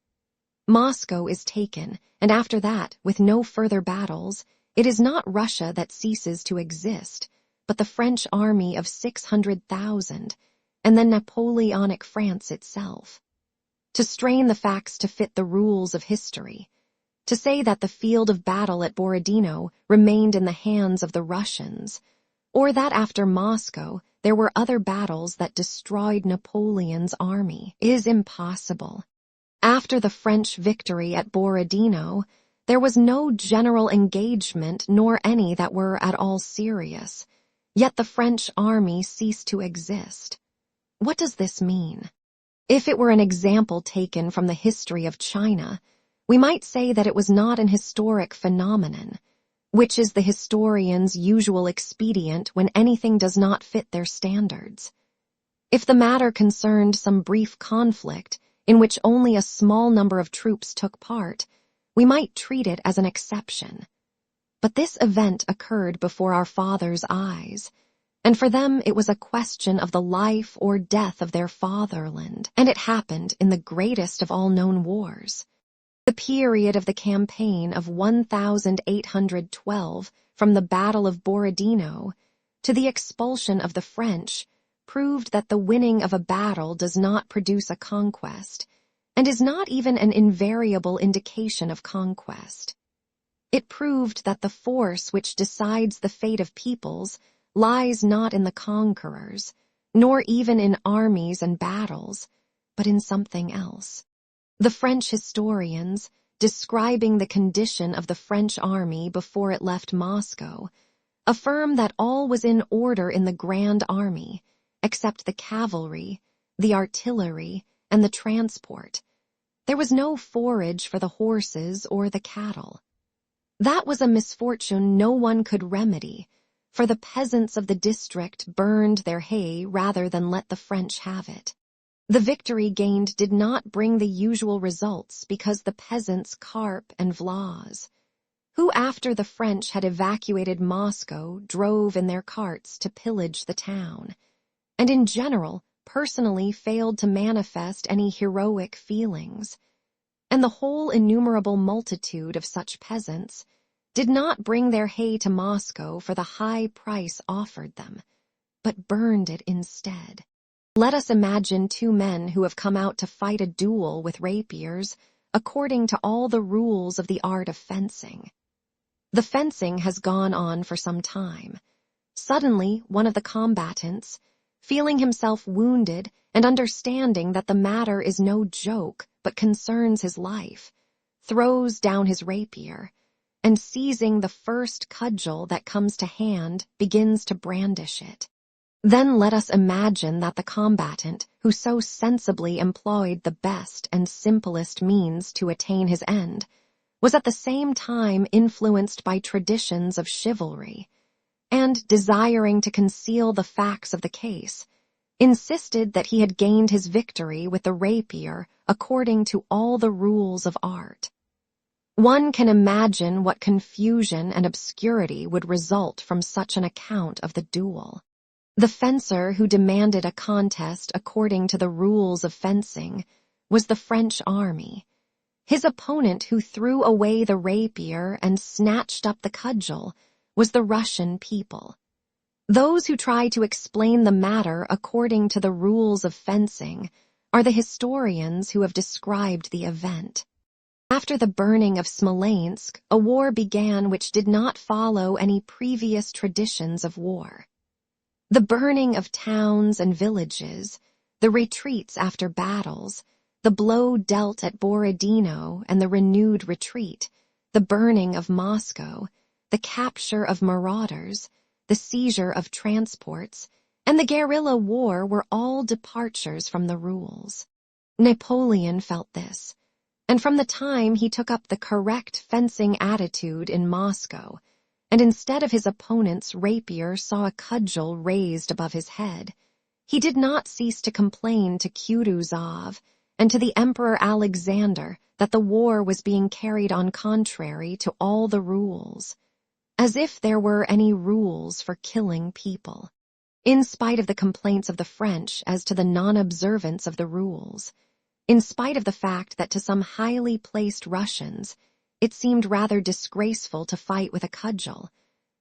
Moscow is taken, and after that, with no further battles, it is not Russia that ceases to exist, but the French army of 600,000, and then Napoleonic France itself. To strain the facts to fit the rules of history, to say that the field of battle at Borodino remained in the hands of the Russians, or that after Moscow there were other battles that destroyed Napoleon's army, is impossible. After the French victory at Borodino, there was no general engagement nor any that were at all serious, yet the French army ceased to exist. What does this mean? If it were an example taken from the history of China, we might say that it was not an historic phenomenon, which is the historian's usual expedient when anything does not fit their standards. If the matter concerned some brief conflict in which only a small number of troops took part, we might treat it as an exception. But this event occurred before our fathers' eyes, and for them it was a question of the life or death of their fatherland, and it happened in the greatest of all known wars. The period of the campaign of 1812, from the Battle of Borodino to the expulsion of the French, proved that the winning of a battle does not produce a conquest, and is not even an invariable indication of conquest. It proved that the force which decides the fate of peoples lies not in the conquerors, nor even in armies and battles, but in something else. The French historians, describing the condition of the French army before it left Moscow, affirm that all was in order in the Grand Army, except the cavalry, the artillery, and the transport. There was no forage for the horses or the cattle. That was a misfortune no one could remedy, for the peasants of the district burned their hay rather than let the French have it. The victory gained did not bring the usual results because the peasants carp and vlas. who after the French had evacuated Moscow drove in their carts to pillage the town, and in general personally failed to manifest any heroic feelings, and the whole innumerable multitude of such peasants did not bring their hay to Moscow for the high price offered them, but burned it instead. Let us imagine two men who have come out to fight a duel with rapiers according to all the rules of the art of fencing. The fencing has gone on for some time. Suddenly, one of the combatants, feeling himself wounded and understanding that the matter is no joke but concerns his life, throws down his rapier, and seizing the first cudgel that comes to hand, begins to brandish it. Then let us imagine that the combatant, who so sensibly employed the best and simplest means to attain his end, was at the same time influenced by traditions of chivalry, and, desiring to conceal the facts of the case, insisted that he had gained his victory with the rapier according to all the rules of art. One can imagine what confusion and obscurity would result from such an account of the duel. The fencer who demanded a contest according to the rules of fencing was the French army. His opponent who threw away the rapier and snatched up the cudgel was the Russian people. Those who try to explain the matter according to the rules of fencing are the historians who have described the event. After the burning of Smolensk, a war began which did not follow any previous traditions of war. The burning of towns and villages, the retreats after battles, the blow dealt at Borodino and the renewed retreat, the burning of Moscow, the capture of marauders, the seizure of transports, and the guerrilla war were all departures from the rules. Napoleon felt this, and from the time he took up the correct fencing attitude in Moscow, and instead of his opponent's rapier saw a cudgel raised above his head, he did not cease to complain to Kutuzov and to the Emperor Alexander that the war was being carried on contrary to all the rules, as if there were any rules for killing people. In spite of the complaints of the French as to the non-observance of the rules, in spite of the fact that to some highly placed Russians it seemed rather disgraceful to fight with a cudgel,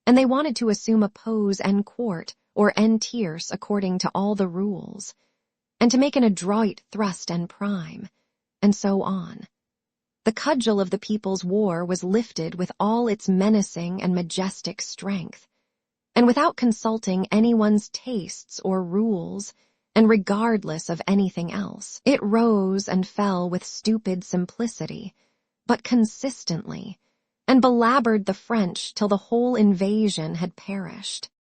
and they wanted to assume a pose en quarte or en tierce according to all the rules, and to make an adroit thrust en prime, and so on. The cudgel of the people's war was lifted with all its menacing and majestic strength, and without consulting anyone's tastes or rules, and regardless of anything else, it rose and fell with stupid simplicity, but consistently, and belaboured the French till the whole invasion had perished.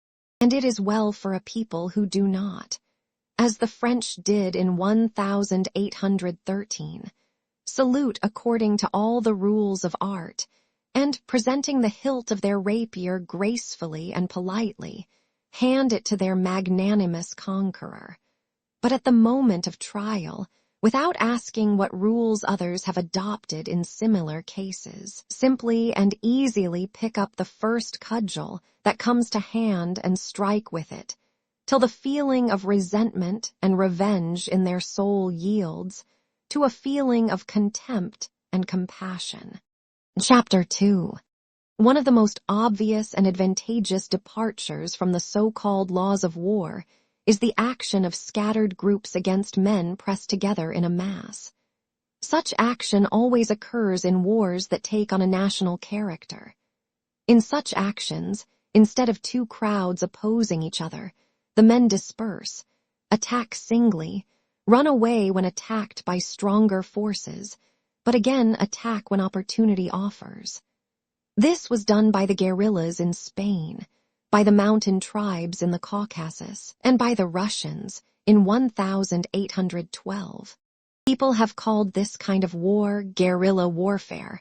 And it is well for a people who do not, as the French did in 1813, salute according to all the rules of art, and, presenting the hilt of their rapier gracefully and politely, hand it to their magnanimous conqueror. But at the moment of trial, without asking what rules others have adopted in similar cases, simply and easily pick up the first cudgel that comes to hand and strike with it, till the feeling of resentment and revenge in their soul yields to a feeling of contempt and compassion. Chapter 2. One of the most obvious and advantageous departures from the so-called laws of war is the action of scattered groups against men pressed together in a mass. Such action always occurs in wars that take on a national character. In such actions, instead of two crowds opposing each other, the men disperse, attack singly, run away when attacked by stronger forces, but again attack when opportunity offers. This was done by the guerrillas in Spain, by the mountain tribes in the Caucasus, and by the Russians in 1812. People have called this kind of war guerrilla warfare,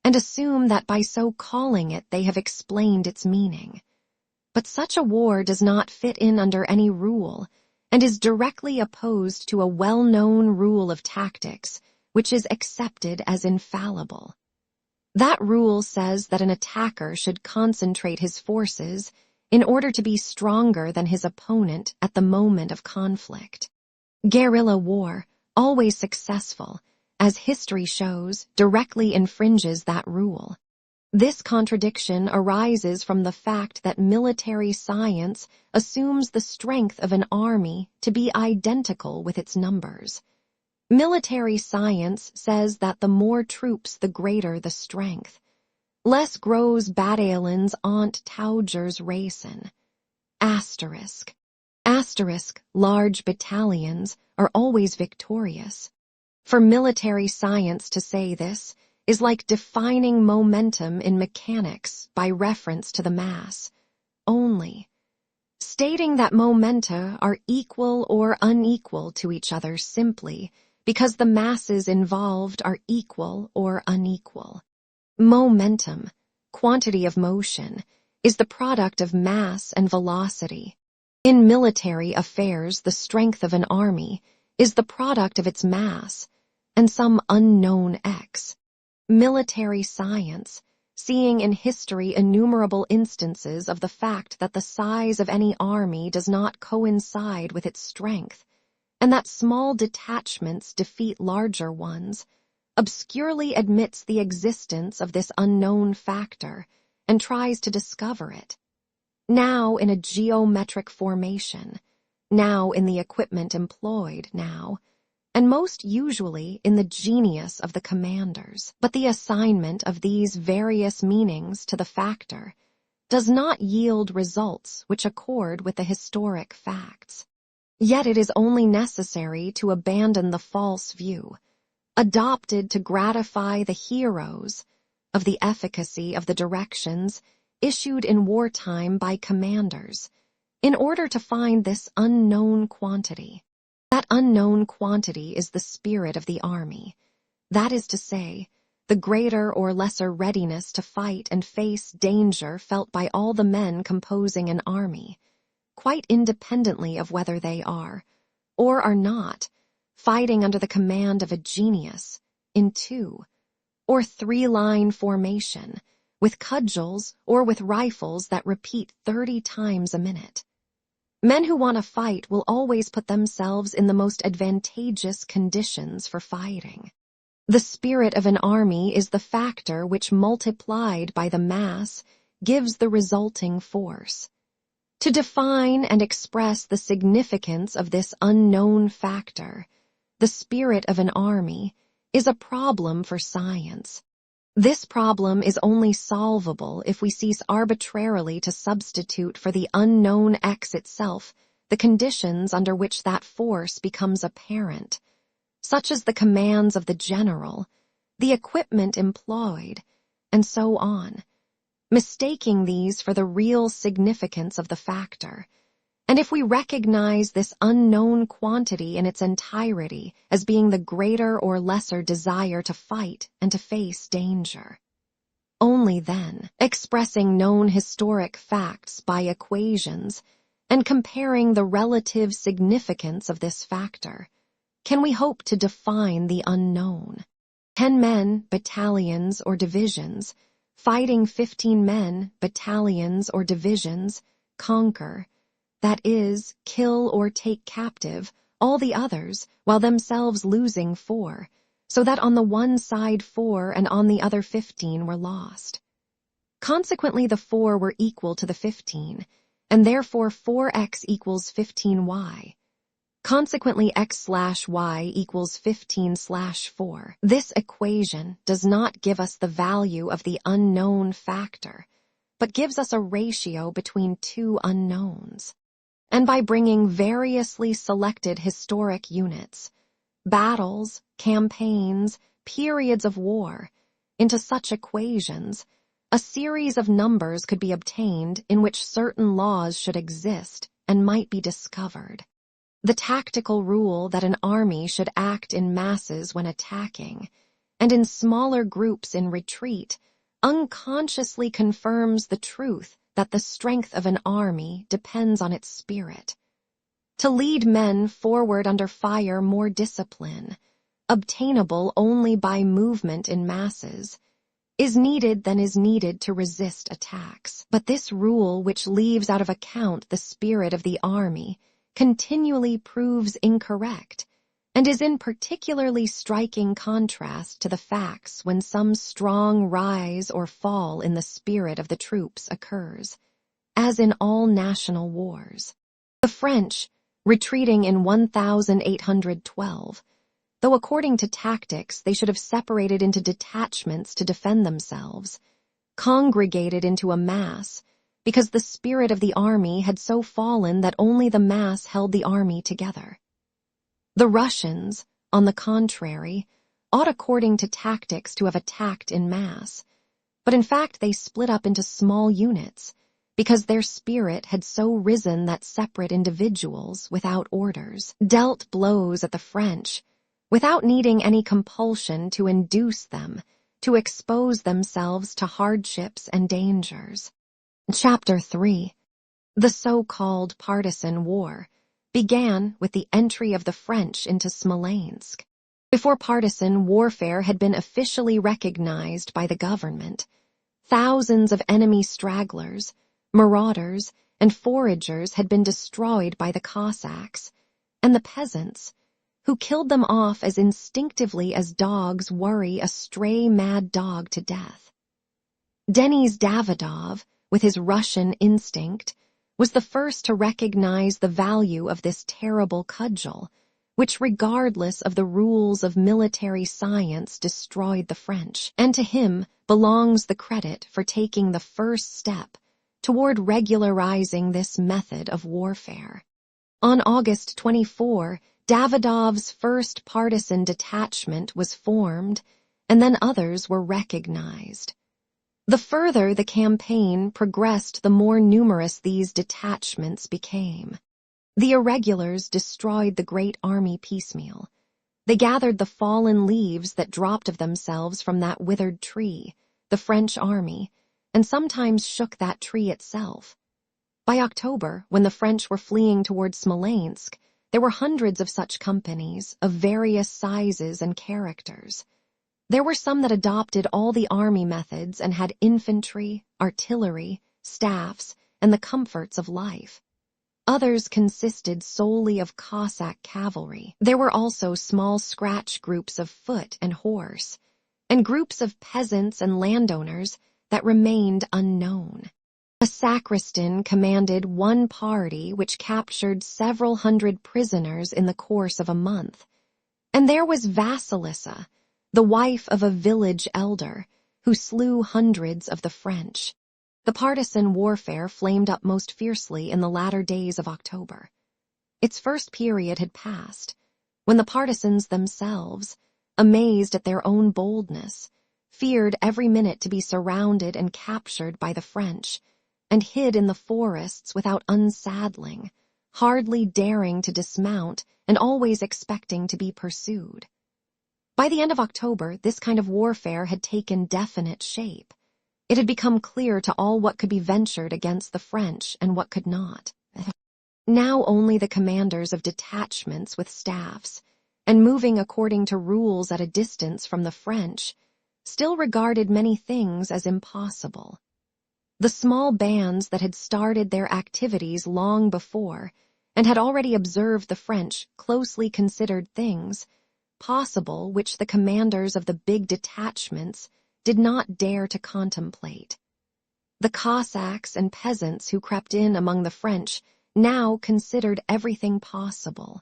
and assume that by so calling it they have explained its meaning. But such a war does not fit in under any rule, and is directly opposed to a well-known rule of tactics, which is accepted as infallible. That rule says that an attacker should concentrate his forces in order to be stronger than his opponent at the moment of conflict. Guerrilla war, always successful, as history shows, directly infringes that rule. This contradiction arises from the fact that military science assumes the strength of an army to be identical with its numbers. Military science says that the more troops, the greater the strength. Less grows battalions ont taugers racen. Asterisk. Asterisk, large battalions are always victorious. For military science to say this is like defining momentum in mechanics by reference to the mass only, stating that momenta are equal or unequal to each other simply because the masses involved are equal or unequal. Momentum, quantity of motion, is the product of mass and velocity. In military affairs, the strength of an army is the product of its mass and some unknown x. Military science, seeing in history innumerable instances of the fact that the size of any army does not coincide with its strength, and that small detachments defeat larger ones, obscurely admits the existence of this unknown factor and tries to discover it. Now in a geometric formation, now in the equipment employed now, and most usually in the genius of the commanders. But the assignment of these various meanings to the factor does not yield results which accord with the historic facts. Yet it is only necessary to abandon the false view, adopted to gratify the heroes, of the efficacy of the directions issued in wartime by commanders, in order to find this unknown quantity. That unknown quantity is the spirit of the army. That is to say, the greater or lesser readiness to fight and face danger felt by all the men composing an army, quite independently of whether they are, or are not, fighting under the command of a genius, in 2- or 3-line formation, with cudgels or with rifles that repeat 30 times a minute. Men who want to fight will always put themselves in the most advantageous conditions for fighting. The spirit of an army is the factor which, multiplied by the mass, gives the resulting force. To define and express the significance of this unknown factor, the spirit of an army, is a problem for science. This problem is only solvable if we cease arbitrarily to substitute for the unknown X itself the conditions under which that force becomes apparent, such as the commands of the general, the equipment employed, and so on, mistaking these for the real significance of the factor. And if we recognize this unknown quantity in its entirety as being the greater or lesser desire to fight and to face danger, only then, expressing known historic facts by equations and comparing the relative significance of this factor, can we hope to define the unknown. 10 men, battalions, or divisions, fighting 15 men, battalions, or divisions, conquer, that is, kill or take captive, all the others, while themselves losing 4, so that on the one side 4 and on the other 15 were lost. Consequently, the 4 were equal to the 15, and therefore 4x equals 15y. Consequently, x/y equals 15/4. This equation does not give us the value of the unknown factor, but gives us a ratio between 2 unknowns. And by bringing variously selected historic units, battles, campaigns, periods of war, into such equations, a series of numbers could be obtained in which certain laws should exist and might be discovered. The tactical rule that an army should act in masses when attacking, and in smaller groups in retreat, unconsciously confirms the truth that the strength of an army depends on its spirit. To lead men forward under fire more discipline, obtainable only by movement in masses, is needed than is needed to resist attacks. But this rule, which leaves out of account the spirit of the army, continually proves incorrect, and is in particularly striking contrast to the facts when some strong rise or fall in the spirit of the troops occurs, as in all national wars. The French, retreating in 1812, though according to tactics they should have separated into detachments to defend themselves, congregated into a mass because the spirit of the army had so fallen that only the mass held the army together. The Russians, on the contrary, ought according to tactics to have attacked in mass, but in fact they split up into small units because their spirit had so risen that separate individuals, without orders, dealt blows at the French, without needing any compulsion to induce them to expose themselves to hardships and dangers. Chapter 3. The so-called partisan war began with the entry of the French into Smolensk. Before partisan warfare had been officially recognized by the government, thousands of enemy stragglers, marauders, and foragers had been destroyed by the Cossacks, and the peasants, who killed them off as instinctively as dogs worry a stray mad dog to death. Denis Davidov, with his Russian instinct, was the first to recognize the value of this terrible cudgel, which regardless of the rules of military science destroyed the French, and to him belongs the credit for taking the first step toward regularizing this method of warfare. On August 24, Davidov's first partisan detachment was formed, and then others were recognized. The further the campaign progressed, the more numerous these detachments became. The irregulars destroyed the great army piecemeal. They gathered the fallen leaves that dropped of themselves from that withered tree, the French army, and sometimes shook that tree itself. By October, when the French were fleeing toward Smolensk, there were hundreds of such companies of various sizes and characters. There were some that adopted all the army methods and had infantry, artillery, staffs, and the comforts of life. Others consisted solely of Cossack cavalry. There were also small scratch groups of foot and horse, and groups of peasants and landowners that remained unknown. A sacristan commanded one party which captured several hundred prisoners in the course of a month. And there was Vasilissa, the wife of a village elder, who slew hundreds of the French. The partisan warfare flamed up most fiercely in the latter days of October. Its first period had passed, when the partisans themselves, amazed at their own boldness, feared every minute to be surrounded and captured by the French, and hid in the forests without unsaddling, hardly daring to dismount and always expecting to be pursued. By the end of October, this kind of warfare had taken definite shape. It had become clear to all what could be ventured against the French and what could not. Now only the commanders of detachments with staffs, and moving according to rules at a distance from the French, still regarded many things as impossible. The small bands that had started their activities long before and had already observed the French closely considered things possible which the commanders of the big detachments did not dare to contemplate. The Cossacks and peasants who crept in among the French now considered everything possible.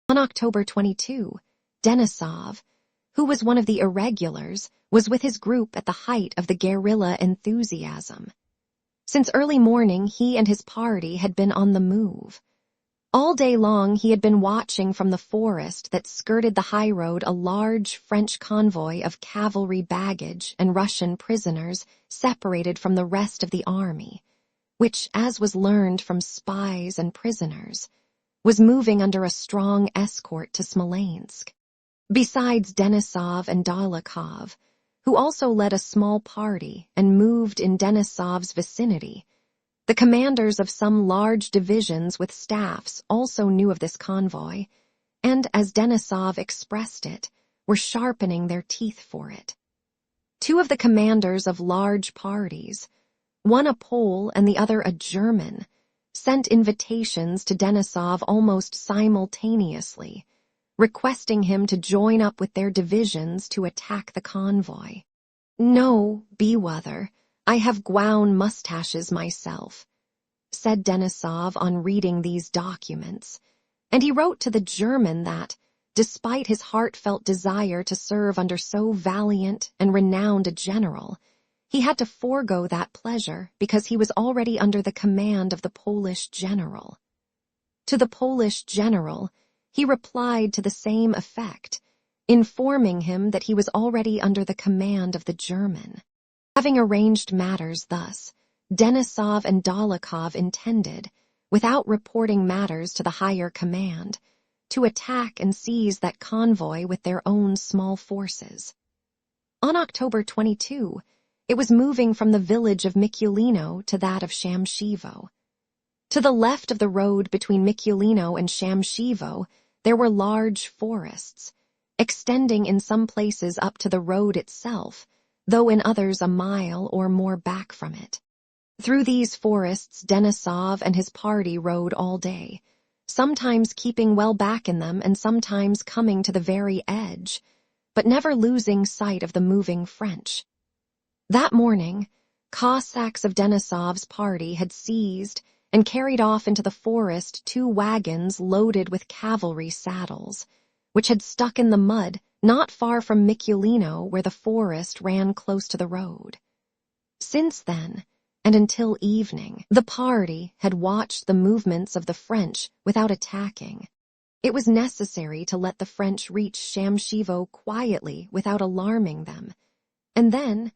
On October 22, Denisov, who was one of the irregulars, was with his group at the height of the guerrilla enthusiasm. Since early morning, he and his party had been on the move. All day long he had been watching from the forest that skirted the highroad a large French convoy of cavalry baggage and Russian prisoners separated from the rest of the army, which, as was learned from spies and prisoners, was moving under a strong escort to Smolensk. Besides Denisov and Dolokhov, who also led a small party and moved in Denisov's vicinity, the commanders of some large divisions with staffs also knew of this convoy, and, as Denisov expressed it, were sharpening their teeth for it. Two of the commanders of large parties, one a Pole and the other a German, sent invitations to Denisov almost simultaneously, requesting him to join up with their divisions to attack the convoy. "No, Bewether, I have gown mustaches myself," said Denisov on reading these documents, and he wrote to the German that, despite his heartfelt desire to serve under so valiant and renowned a general, he had to forego that pleasure because he was already under the command of the Polish general. To the Polish general, he replied to the same effect, informing him that he was already under the command of the German. Having arranged matters thus, Denisov and Dólokhov intended, without reporting matters to the higher command, to attack and seize that convoy with their own small forces. On October 22, it was moving from the village of Mikulino to that of Shamshevo. To the left of the road between Mikulino and Shamshevo, there were large forests, extending in some places up to the road itself, though in others a mile or more back from it. Through these forests Denisov and his party rode all day, sometimes keeping well back in them and sometimes coming to the very edge, but never losing sight of the moving French. That morning, Cossacks of Denisov's party had seized and carried off into the forest 2 wagons loaded with cavalry saddles, which had stuck in the mud not far from Mikulino where the forest ran close to the road. Since then, and until evening, the party had watched the movements of the French without attacking. It was necessary to let the French reach Shamshevo quietly without alarming them, and then,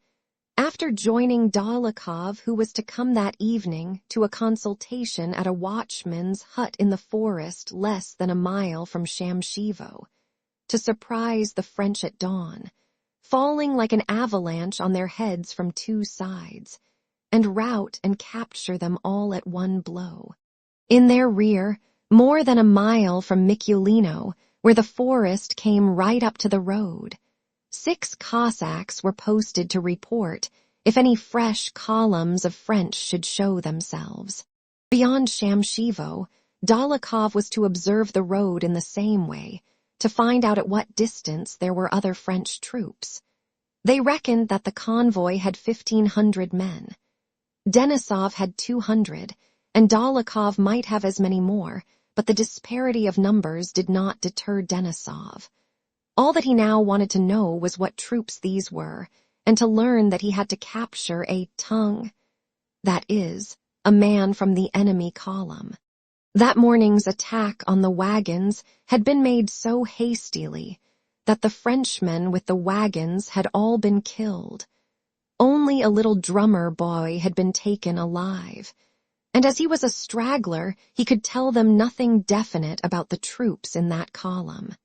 after joining Dólokhov, who was to come that evening to a consultation at a watchman's hut in the forest less than a mile from Shamshevo, to surprise the French at dawn, falling like an avalanche on their heads from 2 sides, and rout and capture them all at one blow. In their rear, more than a mile from Mikulino, where the forest came right up to the road, 6 Cossacks were posted to report if any fresh columns of French should show themselves. Beyond Shamshevo, Dólokhov was to observe the road in the same way, to find out at what distance there were other French troops. They reckoned that the convoy had 1,500 men. Denisov had 200, and Dólokhov might have as many more, but the disparity of numbers did not deter Denisov. All that he now wanted to know was what troops these were, and to learn that he had to capture a tongue, that is, a man from the enemy column. That morning's attack on the wagons had been made so hastily that the Frenchmen with the wagons had all been killed. Only a little drummer boy had been taken alive, and as he was a straggler, he could tell them nothing definite about the troops in that column.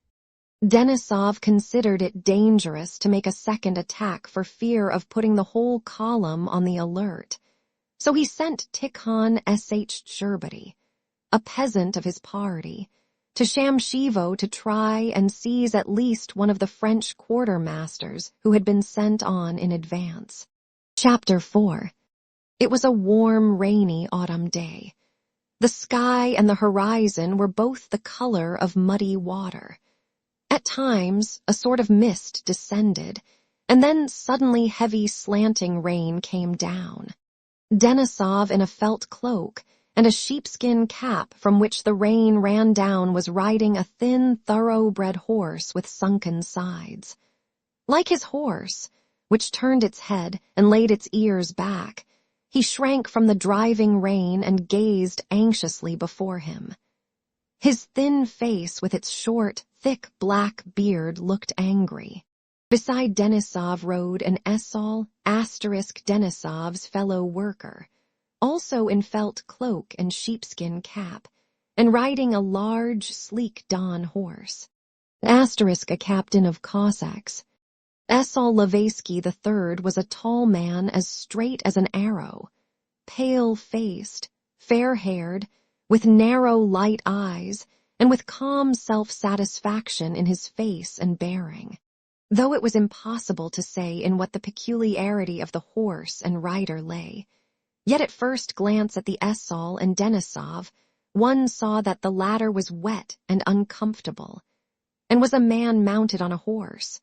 Denisov considered it dangerous to make a second attack for fear of putting the whole column on the alert, so he sent Tikhon Sherbety, a peasant of his party, to Shamshevo to try and seize at least one of the French quartermasters who had been sent on in advance. Chapter 4. It was a warm, rainy autumn day. The sky and the horizon were both the color of muddy water. At times, a sort of mist descended, and then suddenly heavy slanting rain came down. Denisov, in a felt cloak and a sheepskin cap from which the rain ran down, was riding a thin, thoroughbred horse with sunken sides. Like his horse, which turned its head and laid its ears back, he shrank from the driving rain and gazed anxiously before him. His thin face with its short, thick black beard looked angry. Beside Denisov rode an Esol * Denisov's fellow worker, also in felt cloak and sheepskin cap, and riding a large, sleek Don horse. A captain of Cossacks. Esol Levesky III was a tall man as straight as an arrow, pale-faced, fair-haired, with narrow, light eyes, and with calm self-satisfaction in his face and bearing. though it was impossible to say in what the peculiarity of the horse and rider lay. Yet at first glance at the Esaul and Denisov, one saw that the latter was wet and uncomfortable, and was a man mounted on a horse,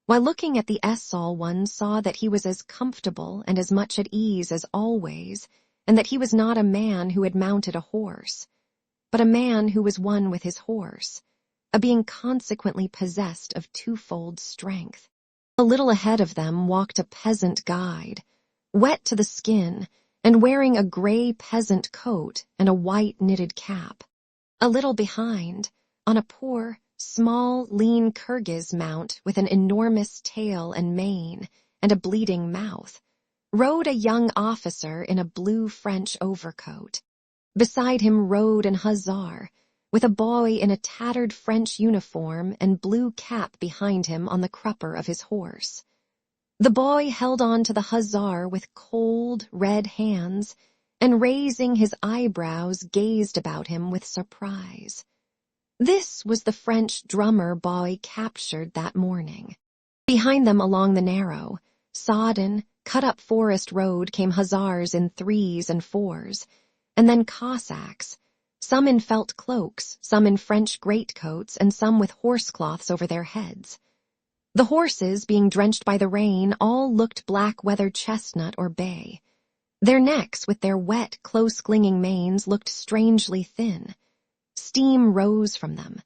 while looking at the Esaul one saw that he was as comfortable and as much at ease as always, and that he was not a man who had mounted a horse, but a man who was one with his horse, a being consequently possessed of twofold strength. A little ahead of them walked a peasant guide, wet to the skin, and wearing a gray peasant coat and a white knitted cap. A little behind, on a poor, small, lean Kirghiz mount with an enormous tail and mane and a bleeding mouth, rode a young officer in a blue French overcoat. Beside him rode an hussar, with a boy in a tattered French uniform and blue cap behind him on the crupper of his horse. The boy held on to the hussar with cold, red hands, and raising his eyebrows gazed about him with surprise. This was the French drummer boy captured that morning. Behind them along the narrow, sodden, cut-up forest road came hussars in 3s and 4s, and then Cossacks, some in felt cloaks, some in French greatcoats, and some with horsecloths over their heads. The horses, being drenched by the rain, all looked black-weathered chestnut or bay. Their necks, with their wet, close-clinging manes, looked strangely thin. Steam rose from them.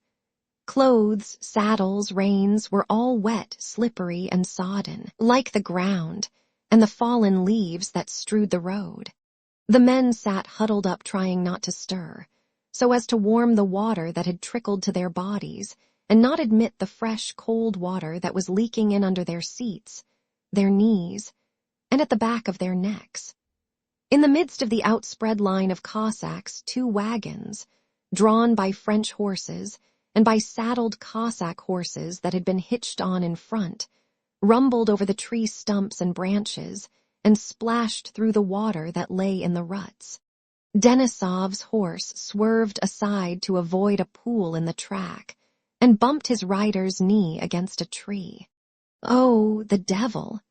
Clothes, saddles, reins were all wet, slippery, and sodden, like the ground, and the fallen leaves that strewed the road. The men sat huddled up trying not to stir, so as to warm the water that had trickled to their bodies, and not admit the fresh, cold water that was leaking in under their seats, their knees, and at the back of their necks. In the midst of the outspread line of Cossacks, 2 wagons, drawn by French horses and by saddled Cossack horses that had been hitched on in front, rumbled over the tree stumps and branches and splashed through the water that lay in the ruts. Denisov's horse swerved aside to avoid a pool in the track and bumped his rider's knee against a tree. "Oh, the devil!"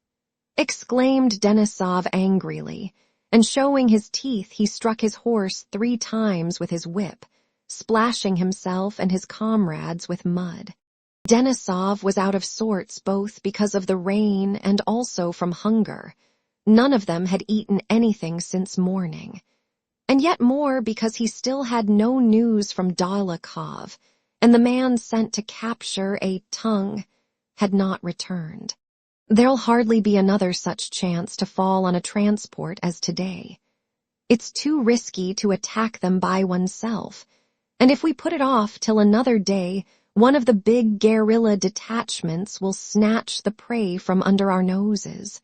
exclaimed Denisov angrily, and showing his teeth he struck his horse 3 times with his whip, splashing himself and his comrades with mud. Denisov was out of sorts both because of the rain and also from hunger. None of them had eaten anything since morning, and yet more because he still had no news from Dolokhov, and the man sent to capture a tongue had not returned. There'll hardly be another such chance to fall on a transport as today. It's too risky to attack them by oneself, and if we put it off till another day, one of the big guerrilla detachments will snatch the prey from under our noses,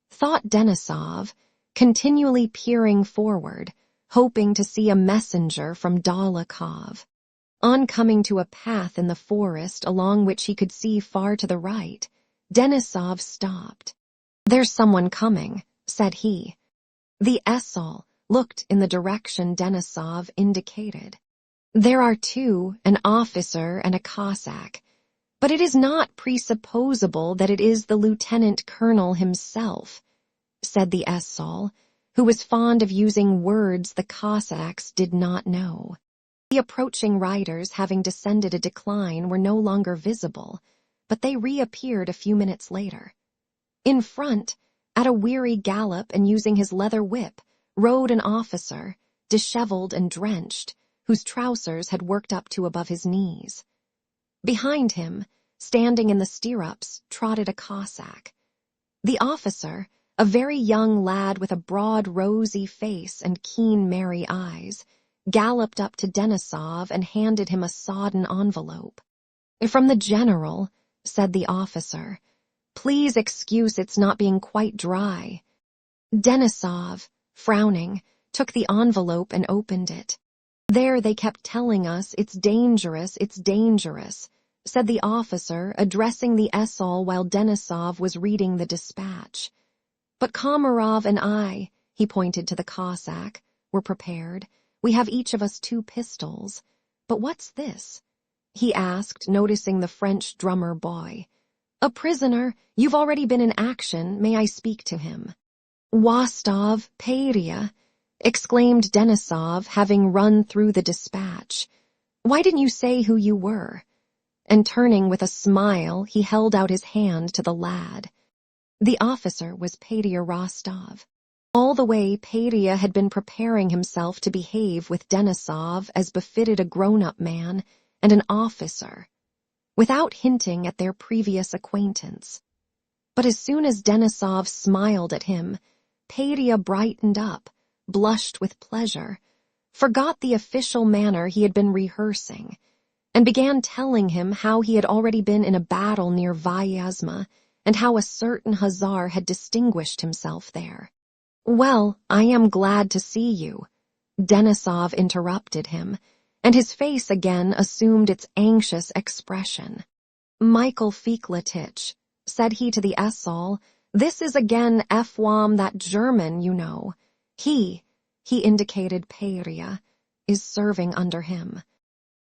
thought Denisov, continually peering forward, hoping to see a messenger from Dolokhov. On coming to a path in the forest along which he could see far to the right, Denisov stopped. "There's someone coming," said he. The Esaul looked in the direction Denisov indicated. "There are 2, an officer and a Cossack, but it is not presupposable that it is the lieutenant colonel himself," said the Esaul, who was fond of using words the Cossacks did not know. The approaching riders, having descended a decline, were no longer visible, but they reappeared a few minutes later. In front, at a weary gallop and using his leather whip, rode an officer, disheveled and drenched, whose trousers had worked up to above his knees. Behind him, standing in the stirrups, trotted a Cossack. The officer, a very young lad with a broad rosy face and keen merry eyes, galloped up to Denisov and handed him a sodden envelope. "From the general," said the officer. "Please excuse its not being quite dry." Denisov, frowning, took the envelope and opened it. "There they kept telling us, it's dangerous, said the officer, addressing the Esaul while Denisov was reading the dispatch. "But Komarov and I," he pointed to the Cossack, "were prepared. We have each of us 2 pistols. But what's this?" he asked, noticing the French drummer boy. "A prisoner, you've already been in action, may I speak to him?" "Wostov, Peria," exclaimed Denisov, having run through the dispatch. "Why didn't you say who you were?" And turning with a smile, he held out his hand to the lad. The officer was Peria Rostov. All the way, Peria had been preparing himself to behave with Denisov as befitted a grown-up man and an officer, without hinting at their previous acquaintance. But as soon as Denisov smiled at him, Peria brightened up, blushed with pleasure, forgot the official manner he had been rehearsing, and began telling him how he had already been in a battle near Vyazma and how a certain hussar had distinguished himself there. "Well, I am glad to see you," Denisov interrupted him, and his face again assumed its anxious expression. "Michael Fikletich," said he to the esaul, "this is again Efwam, that German, you know. He indicated Peria, is serving under him."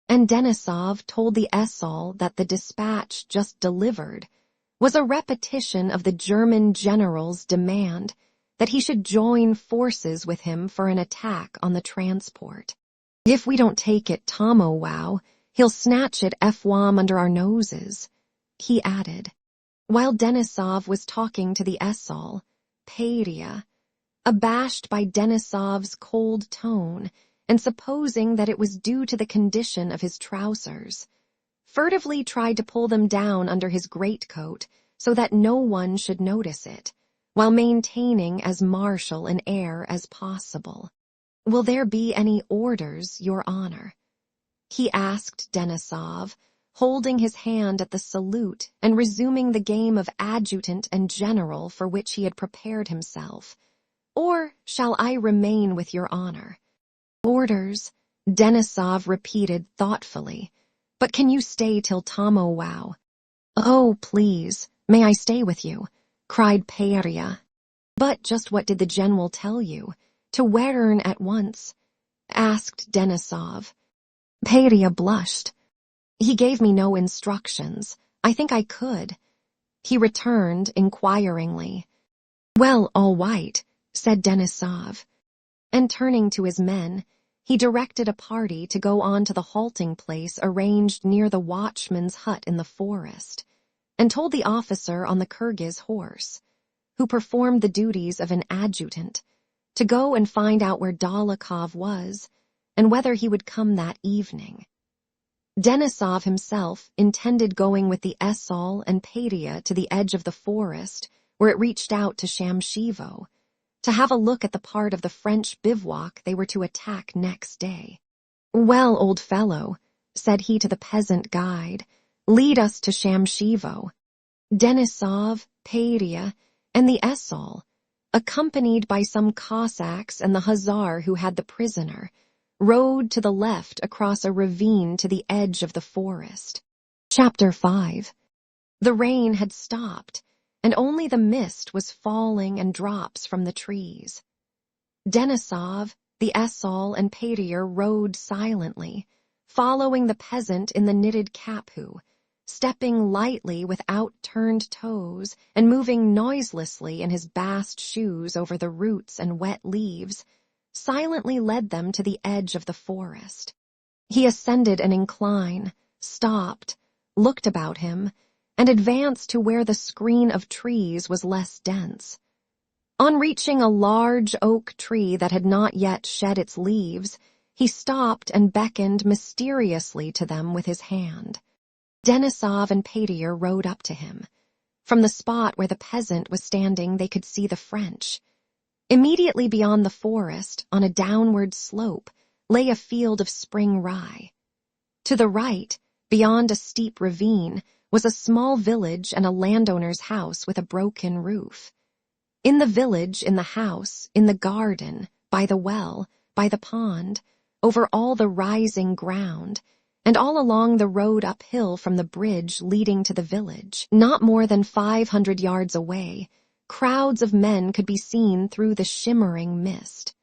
And Denisov told the esaul that the dispatch just delivered was a repetition of the German general's demand that he should join forces with him for an attack on the transport. "If we don't take it tomorrow, he'll snatch it Efwam under our noses," he added. While Denisov was talking to the esaul, Peria, abashed by Denisov's cold tone and supposing that it was due to the condition of his trousers, furtively tried to pull them down under his greatcoat so that no one should notice it, while maintaining as martial an air as possible. "Will there be any orders, Your Honor?" he asked Denisov, holding his hand at the salute and resuming the game of adjutant and general for which he had prepared himself. "Or shall I remain with Your Honor?" "Orders," Denisov repeated thoughtfully. "But can you stay till tomorrow?" "Oh, please, may I stay with you?" cried Peria. "But just what did the general tell you? To Wern at once?" asked Denisov. Peria blushed. "He gave me no instructions. I think I could," he returned inquiringly. "Well, all right," said Denisov. And turning to his men, he directed a party to go on to the halting place arranged near the watchman's hut in the forest, and told the officer on the Kyrgyz horse, who performed the duties of an adjutant, to go and find out where Dolokhov was and whether he would come that evening. Denisov himself intended going with the esaul and Peria to the edge of the forest where it reached out to Shamshivo, to have a look at the part of the French bivouac they were to attack next day. "Well, old fellow," said he to the peasant guide, "lead us to Shamshivo." Denisov, Peria, and the esaul, accompanied by some Cossacks and the hussar who had the prisoner, rode to the left across a ravine to the edge of the forest. Chapter 5. The rain had stopped, and only the mist was falling in drops from the trees. Denisov, the esaul, and Peria rode silently, following the peasant in the knitted kapu, stepping lightly with out-turned toes and moving noiselessly in his bast shoes over the roots and wet leaves, silently led them to the edge of the forest. He ascended an incline, stopped, looked about him, and advanced to where the screen of trees was less dense. On reaching a large oak tree that had not yet shed its leaves, he stopped and beckoned mysteriously to them with his hand. Denisov and Peria rode up to him. From the spot where the peasant was standing they could see the French. Immediately beyond the forest, on a downward slope, lay a field of spring rye. To the right, beyond a steep ravine, was a small village and a landowner's house with a broken roof. In the village, in the house, in the garden, by the well, by the pond, over all the rising ground, and all along the road uphill from the bridge leading to the village, not more than 500 yards away, crowds of men could be seen through the shimmering mist.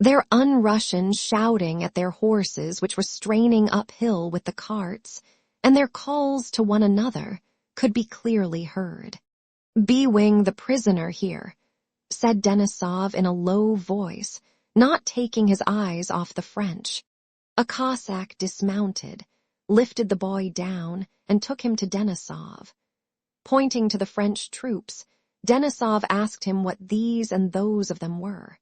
Their un-Russian shouting at their horses which were straining uphill with the carts, and their calls to one another, could be clearly heard. "Bewing the prisoner here," said Denisov in a low voice, not taking his eyes off the French. A Cossack dismounted, lifted the boy down, and took him to Denisov. Pointing to the French troops, Denisov asked him what these and those of them were.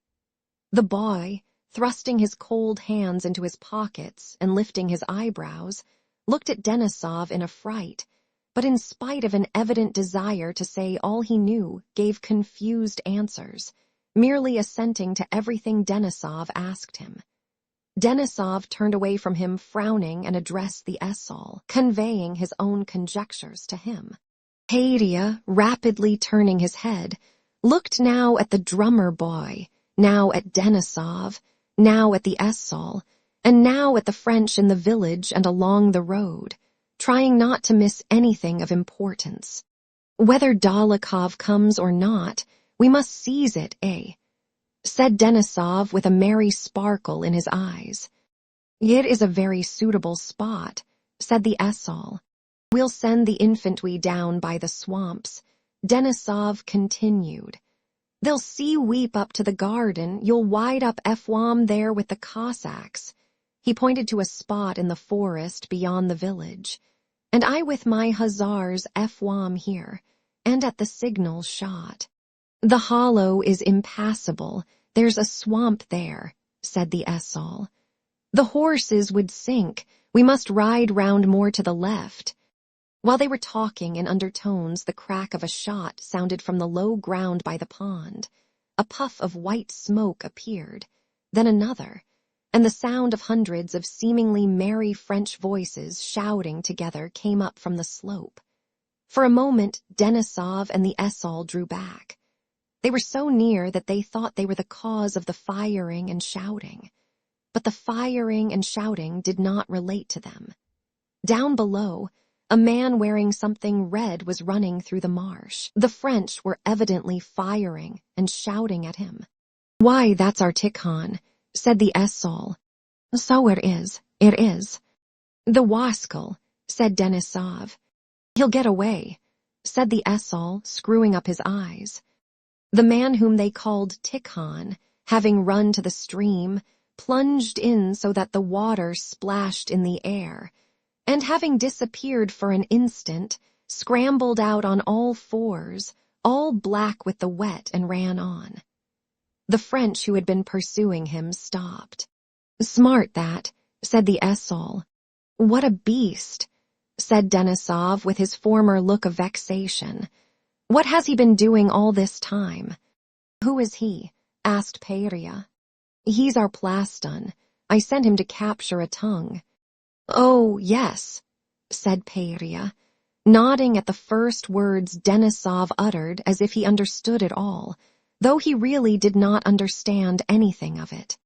The boy, thrusting his cold hands into his pockets and lifting his eyebrows, looked at Denisov in affright, but in spite of an evident desire to say all he knew, gave confused answers, merely assenting to everything Denisov asked him. Denisov turned away from him frowning and addressed the esaul, conveying his own conjectures to him. Peria, rapidly turning his head, looked now at the drummer boy, now at Denisov, now at the esaul, and now at the French in the village and along the road, trying not to miss anything of importance. "Whether Dolokhov comes or not, we must seize it, eh?" said Denisov with a merry sparkle in his eyes. "It is a very suitable spot," said the esaul. "We'll send the infantry down by the swamps," Denisov continued. "They'll see weep up to the garden, you'll wide up Efwam there with the Cossacks." He pointed to a spot in the forest beyond the village. "And I with my hussars Efwam here, and at the signal shot." "The hollow is impassable, there's a swamp there," said the esaul. "The horses would sink, we must ride round more to the left." While they were talking in undertones, the crack of a shot sounded from the low ground by the pond. A puff of white smoke appeared, then another, and the sound of hundreds of seemingly merry French voices shouting together came up from the slope. For a moment, Denisov and the esaul drew back. They were so near that they thought they were the cause of the firing and shouting. But the firing and shouting did not relate to them. Down below, a man wearing something red was running through the marsh. The French were evidently firing and shouting at him. "Why, that's our Tikhon," said the esaul. "So it is, it is." "The wascal," said Denisov. "He'll get away," said the esaul, screwing up his eyes. The man whom they called Tikhon, having run to the stream, plunged in so that the water splashed in the air, and having disappeared for an instant, scrambled out on all fours, all black with the wet, and ran on. The French who had been pursuing him stopped. "Smart that," said the esaul. "What a beast," said Denisov with his former look of vexation. "What has he been doing all this time?" "Who is he?" asked Peria. "He's our plastun. I sent him to capture a tongue." "Oh, yes," said Peria, nodding at the first words Denisov uttered as if he understood it all, though he really did not understand anything of it.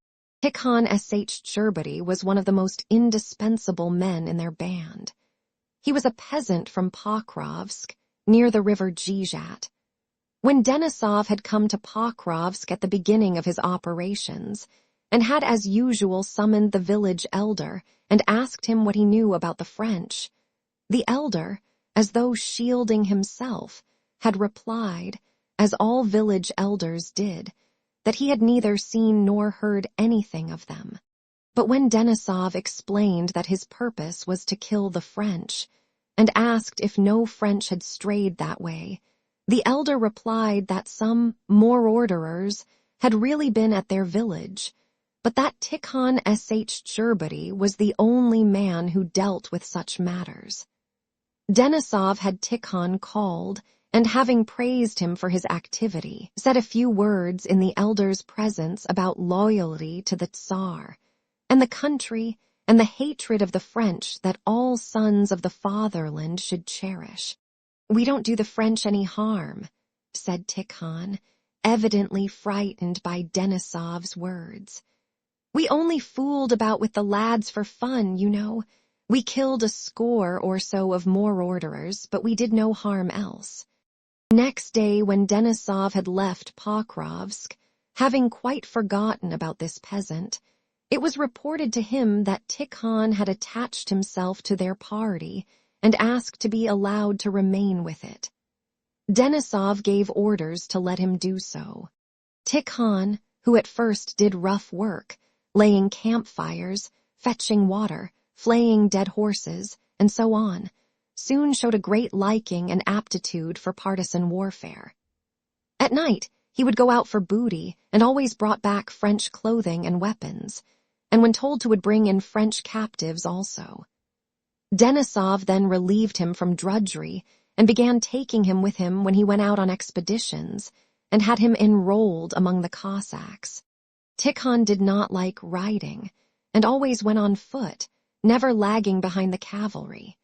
Tikhon Sh. was one of the most indispensable men in their band. He was a peasant from Pokrovsk, near the river Zhizhat. When Denisov had come to Pokrovsk at the beginning of his operations, and had as usual summoned the village elder and asked him what he knew about the French, the elder, as though shielding himself, had replied, as all village elders did, that he had neither seen nor heard anything of them. But when Denisov explained that his purpose was to kill the French, and asked if no French had strayed that way, the elder replied that some more orderers had really been at their village, but that Tikhon Sh. was the only man who dealt with such matters. Denisov had Tikhon called, and having praised him for his activity, said a few words in the elder's presence about loyalty to the Tsar, and the country, and the hatred of the French that all sons of the fatherland should cherish. "We don't do the French any harm," said Tikhon, evidently frightened by Denisov's words. "We only fooled about with the lads for fun, you know. We killed a score or so of more orderers, but we did no harm else." Next day, when Denisov had left Pokrovsk, having quite forgotten about this peasant, it was reported to him that Tikhon had attached himself to their party and asked to be allowed to remain with it. Denisov gave orders to let him do so. Tikhon, who at first did rough work, laying campfires, fetching water, flaying dead horses, and so on, soon showed a great liking and aptitude for partisan warfare. At night, he would go out for booty and always brought back French clothing and weapons, and when told to would bring in French captives also. Denisov then relieved him from drudgery and began taking him with him when he went out on expeditions and had him enrolled among the Cossacks. Tikhon did not like riding and always went on foot, never lagging behind the cavalry.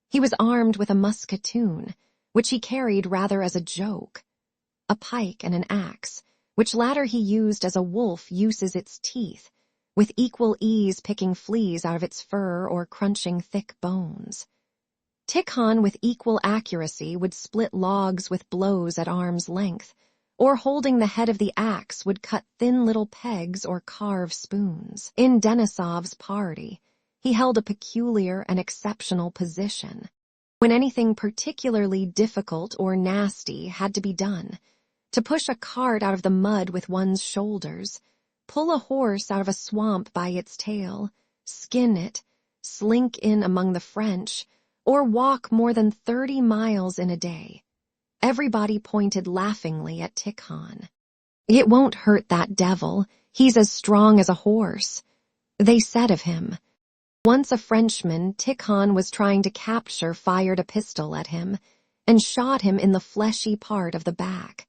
He was armed with a musketoon, which he carried rather as a joke, a pike and an axe, which latter he used as a wolf uses its teeth, with equal ease picking fleas out of its fur or crunching thick bones. Tikhon with equal accuracy would split logs with blows at arm's length, or holding the head of the axe would cut thin little pegs or carve spoons. In Denisov's party, he held a peculiar and exceptional position. When anything particularly difficult or nasty had to be done, to push a cart out of the mud with one's shoulders, pull a horse out of a swamp by its tail, skin it, slink in among the French, or walk more than 30 miles in a day, everybody pointed laughingly at Tikhon. "It won't hurt that devil, he's as strong as a horse," they said of him. Once a Frenchman Tikhon was trying to capture fired a pistol at him and shot him in the fleshy part of the back.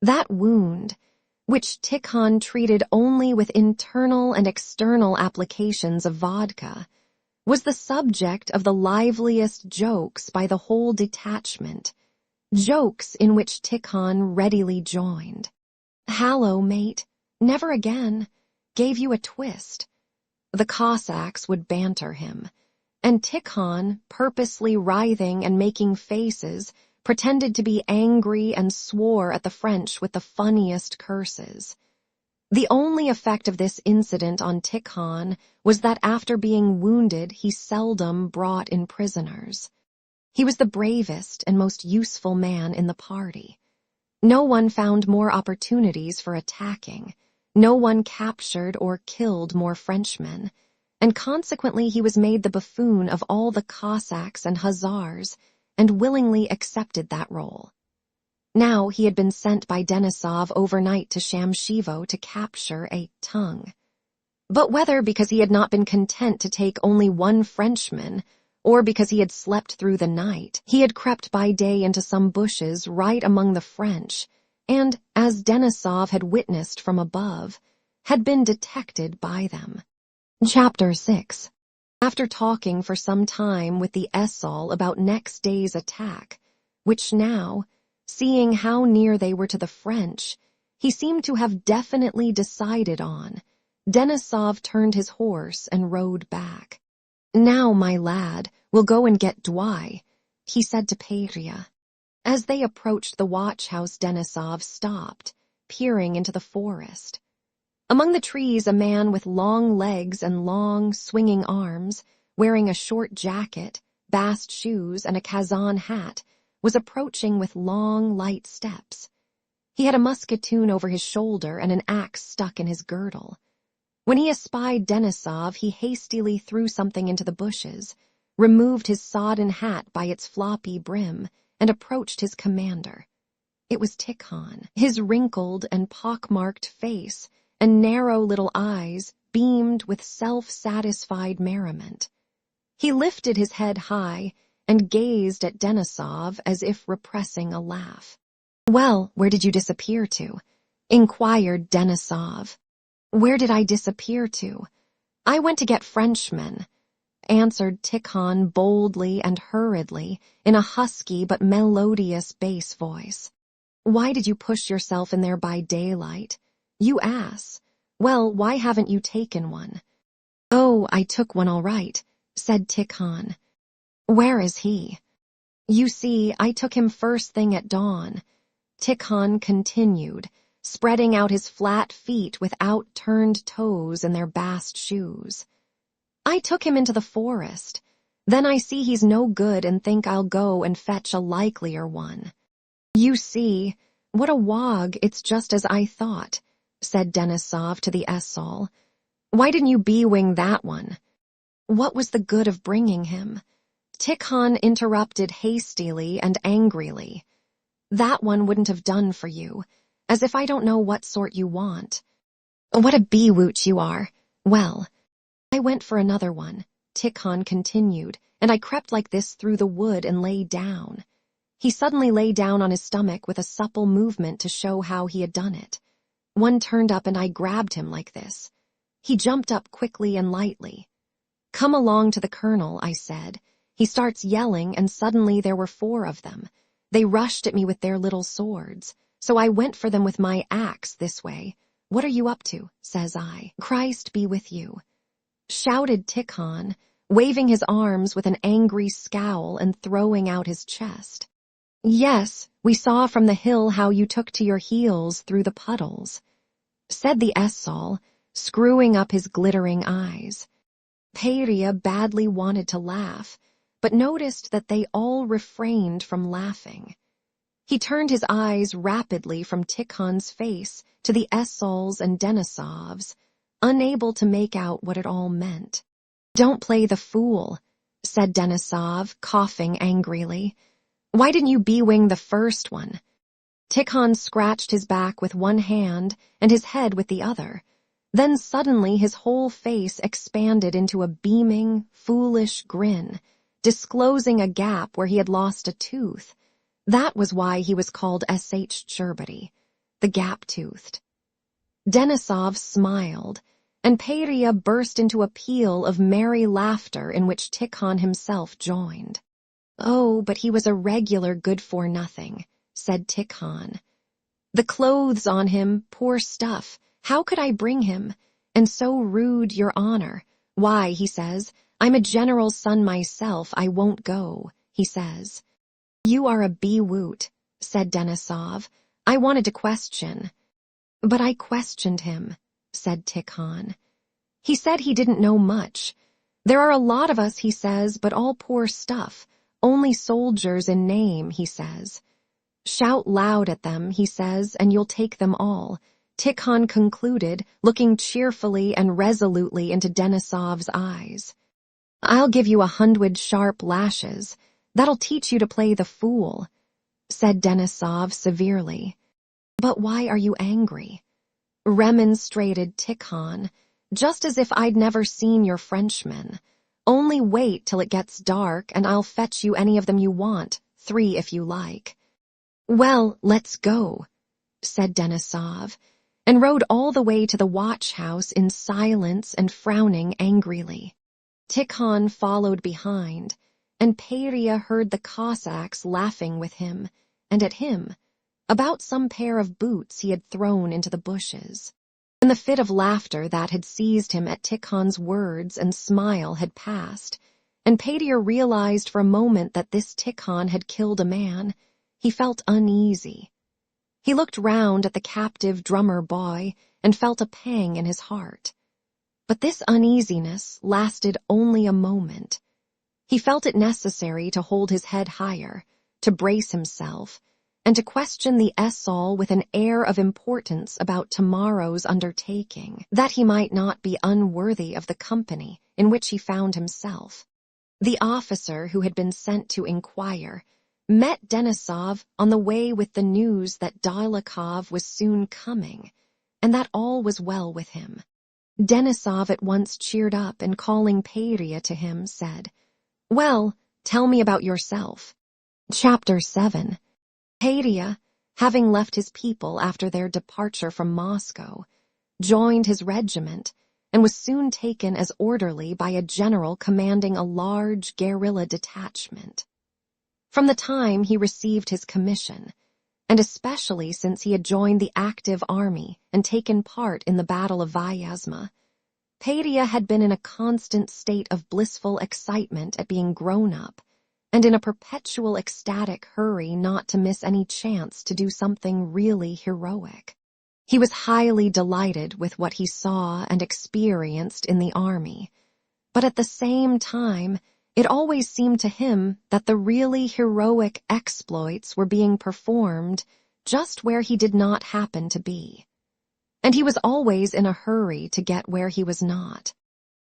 That wound, which Tikhon treated only with internal and external applications of vodka, was the subject of the liveliest jokes by the whole detachment, jokes in which Tikhon readily joined. "Hallo, mate, never again," gave you a twist. The Cossacks would banter him, and Tikhon, purposely writhing and making faces, pretended to be angry and swore at the French with the funniest curses. The only effect of this incident on Tikhon was that after being wounded he seldom brought in prisoners. He was the bravest and most useful man in the party. No one found more opportunities for attacking, no one captured or killed more Frenchmen, and consequently he was made the buffoon of all the Cossacks and Hussars, and willingly accepted that role. Now he had been sent by Denisov overnight to Shamshivo to capture a tongue. But whether because he had not been content to take only one Frenchman, or because he had slept through the night, he had crept by day into some bushes right among the French, and, as Denisov had witnessed from above, had been detected by them. Chapter 6. After talking for some time with the Esaul about next day's attack, which now, seeing how near they were to the French, he seemed to have definitely decided on, Denisov turned his horse and rode back. "Now, my lad, we'll go and get Dwy," he said to Peria. As they approached the watch-house, Denisov stopped, peering into the forest. Among the trees a man with long legs and long, swinging arms, wearing a short jacket, bast shoes, and a Kazan hat, was approaching with long, light steps. He had a musketoon over his shoulder and an axe stuck in his girdle. When he espied Denisov, he hastily threw something into the bushes, removed his sodden hat by its floppy brim, and approached his commander. It was Tikhon. His wrinkled and pock-marked face and narrow little eyes beamed with self-satisfied merriment. He lifted his head high and gazed at Denisov as if repressing a laugh. "Well, where did you disappear to?" inquired Denisov. "Where did I disappear to? I went to get Frenchmen," answered Tikhon boldly and hurriedly in a husky but melodious bass voice. "Why did you push yourself in there by daylight? You ass. Well, why haven't you taken one?" "Oh, I took one all right," said Tikhon. "Where is he?" "You see, I took him first thing at dawn," Tikhon continued, spreading out his flat feet with out-turned toes in their bast shoes. "I took him into the forest. Then I see he's no good and think I'll go and fetch a likelier one. You see, what a wog, it's just as I thought, said Denisov to the esaul. Why didn't you B-wing that one? What was the good of bringing him? Tikhon interrupted hastily and angrily. That one wouldn't have done for you, as if I don't know what sort you want. What a B-woot you are. Well, I went for another one, Tikhon continued, and I crept like this through the wood and lay down. He suddenly lay down on his stomach with a supple movement to show how he had done it. One turned up and I grabbed him like this. He jumped up quickly and lightly. Come along to the colonel, I said. He starts yelling and suddenly there were 4 of them. They rushed at me with their little swords, so I went for them with my axe this way. What are you up to, says I. Christ be with you, shouted Tikhon, waving his arms with an angry scowl and throwing out his chest. Yes, we saw from the hill how you took to your heels through the puddles, said the esaul, screwing up his glittering eyes. Peria badly wanted to laugh, but noticed that they all refrained from laughing. He turned his eyes rapidly from Tikhon's face to the esaul's and Denisov's, unable to make out what it all meant. Don't play the fool, said Denisov, coughing angrily. Why didn't you B-wing the first one? Tikhon scratched his back with one hand and his head with the other. Then suddenly his whole face expanded into a beaming, foolish grin, disclosing a gap where he had lost a tooth. That was why he was called S.H. Cherbety, the gap-toothed. Denisov smiled, and Peria burst into a peal of merry laughter in which Tikhon himself joined. Oh, but he was a regular good-for-nothing, said Tikhon. The clothes on him, poor stuff, how could I bring him? And so rude, your honor. Why, he says, I'm a general's son myself, I won't go, he says. You are a B-woot, said Denisov. I wanted to question. But I questioned him, said Tikhon. He said he didn't know much. There are a lot of us, he says, but all poor stuff, only soldiers in name, he says. Shout loud at them, he says, and you'll take them all. Tikhon concluded, looking cheerfully and resolutely into Denisov's eyes. I'll give you 100 sharp lashes. That'll teach you to play the fool, said Denisov severely. But why are you angry? Remonstrated Tikhon, just as if I'd never seen your Frenchmen. Only wait till it gets dark and I'll fetch you any of them you want, 3 if you like. Well, let's go, said Denisov, and rode all the way to the watch-house in silence and frowning angrily. Tikhon followed behind, and Peria heard the Cossacks laughing with him, and at him, about some pair of boots he had thrown into the bushes. When the fit of laughter that had seized him at Tikhon's words and smile had passed, and Peria realized for a moment that this Tikhon had killed a man, he felt uneasy. He looked round at the captive drummer boy and felt a pang in his heart. But this uneasiness lasted only a moment. He felt it necessary to hold his head higher, to brace himself, and to question the esaul with an air of importance about tomorrow's undertaking, that he might not be unworthy of the company in which he found himself. The officer who had been sent to inquire met Denisov on the way with the news that Dolokhov was soon coming, and that all was well with him. Denisov at once cheered up and calling Peria to him, said, Well, tell me about yourself. Chapter 7. Peria, having left his people after their departure from Moscow, joined his regiment and was soon taken as orderly by a general commanding a large guerrilla detachment. From the time he received his commission, and especially since he had joined the active army and taken part in the Battle of Vyazma, Peria had been in a constant state of blissful excitement at being grown up, and in a perpetual ecstatic hurry not to miss any chance to do something really heroic. He was highly delighted with what he saw and experienced in the army, but at the same time It always seemed to him that the really heroic exploits were being performed just where he did not happen to be. And he was always in a hurry to get where he was not.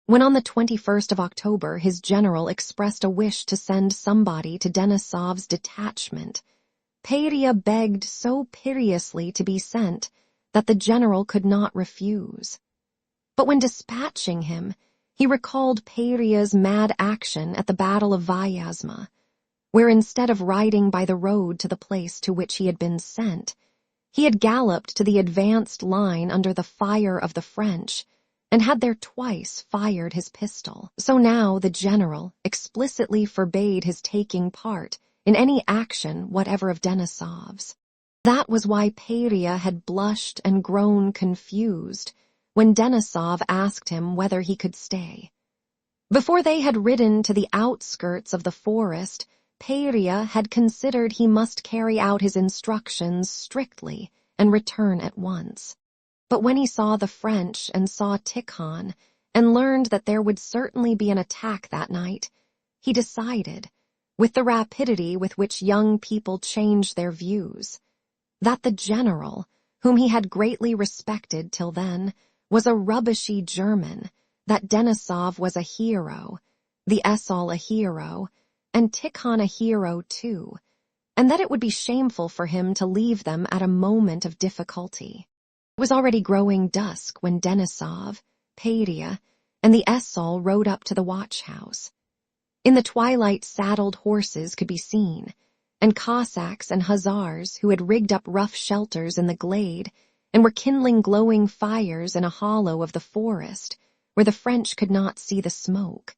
When on the 21st of October his general expressed a wish to send somebody to Denisov's detachment, Peria begged so piteously to be sent that the general could not refuse. But when dispatching him, he recalled Peria's mad action at the Battle of Vyazma, where instead of riding by the road to the place to which he had been sent, he had galloped to the advanced line under the fire of the French, and had there twice fired his pistol. So now the general explicitly forbade his taking part in any action whatever of Denisov's. That was why Peria had blushed and grown confused when Denisov asked him whether he could stay. Before they had ridden to the outskirts of the forest, Peria had considered he must carry out his instructions strictly and return at once. But when he saw the French and saw Tikhon, and learned that there would certainly be an attack that night, he decided, with the rapidity with which young people change their views, that the general, whom he had greatly respected till then, was a rubbishy German, that Denisov was a hero, the Essol a hero, and Tikhon a hero too, and that it would be shameful for him to leave them at a moment of difficulty. It was already growing dusk when Denisov, Peria, and the Essol rode up to the watch-house. In the twilight saddled horses could be seen, and Cossacks and Hussars who had rigged up rough shelters in the glade and were kindling glowing fires in a hollow of the forest where the French could not see the smoke.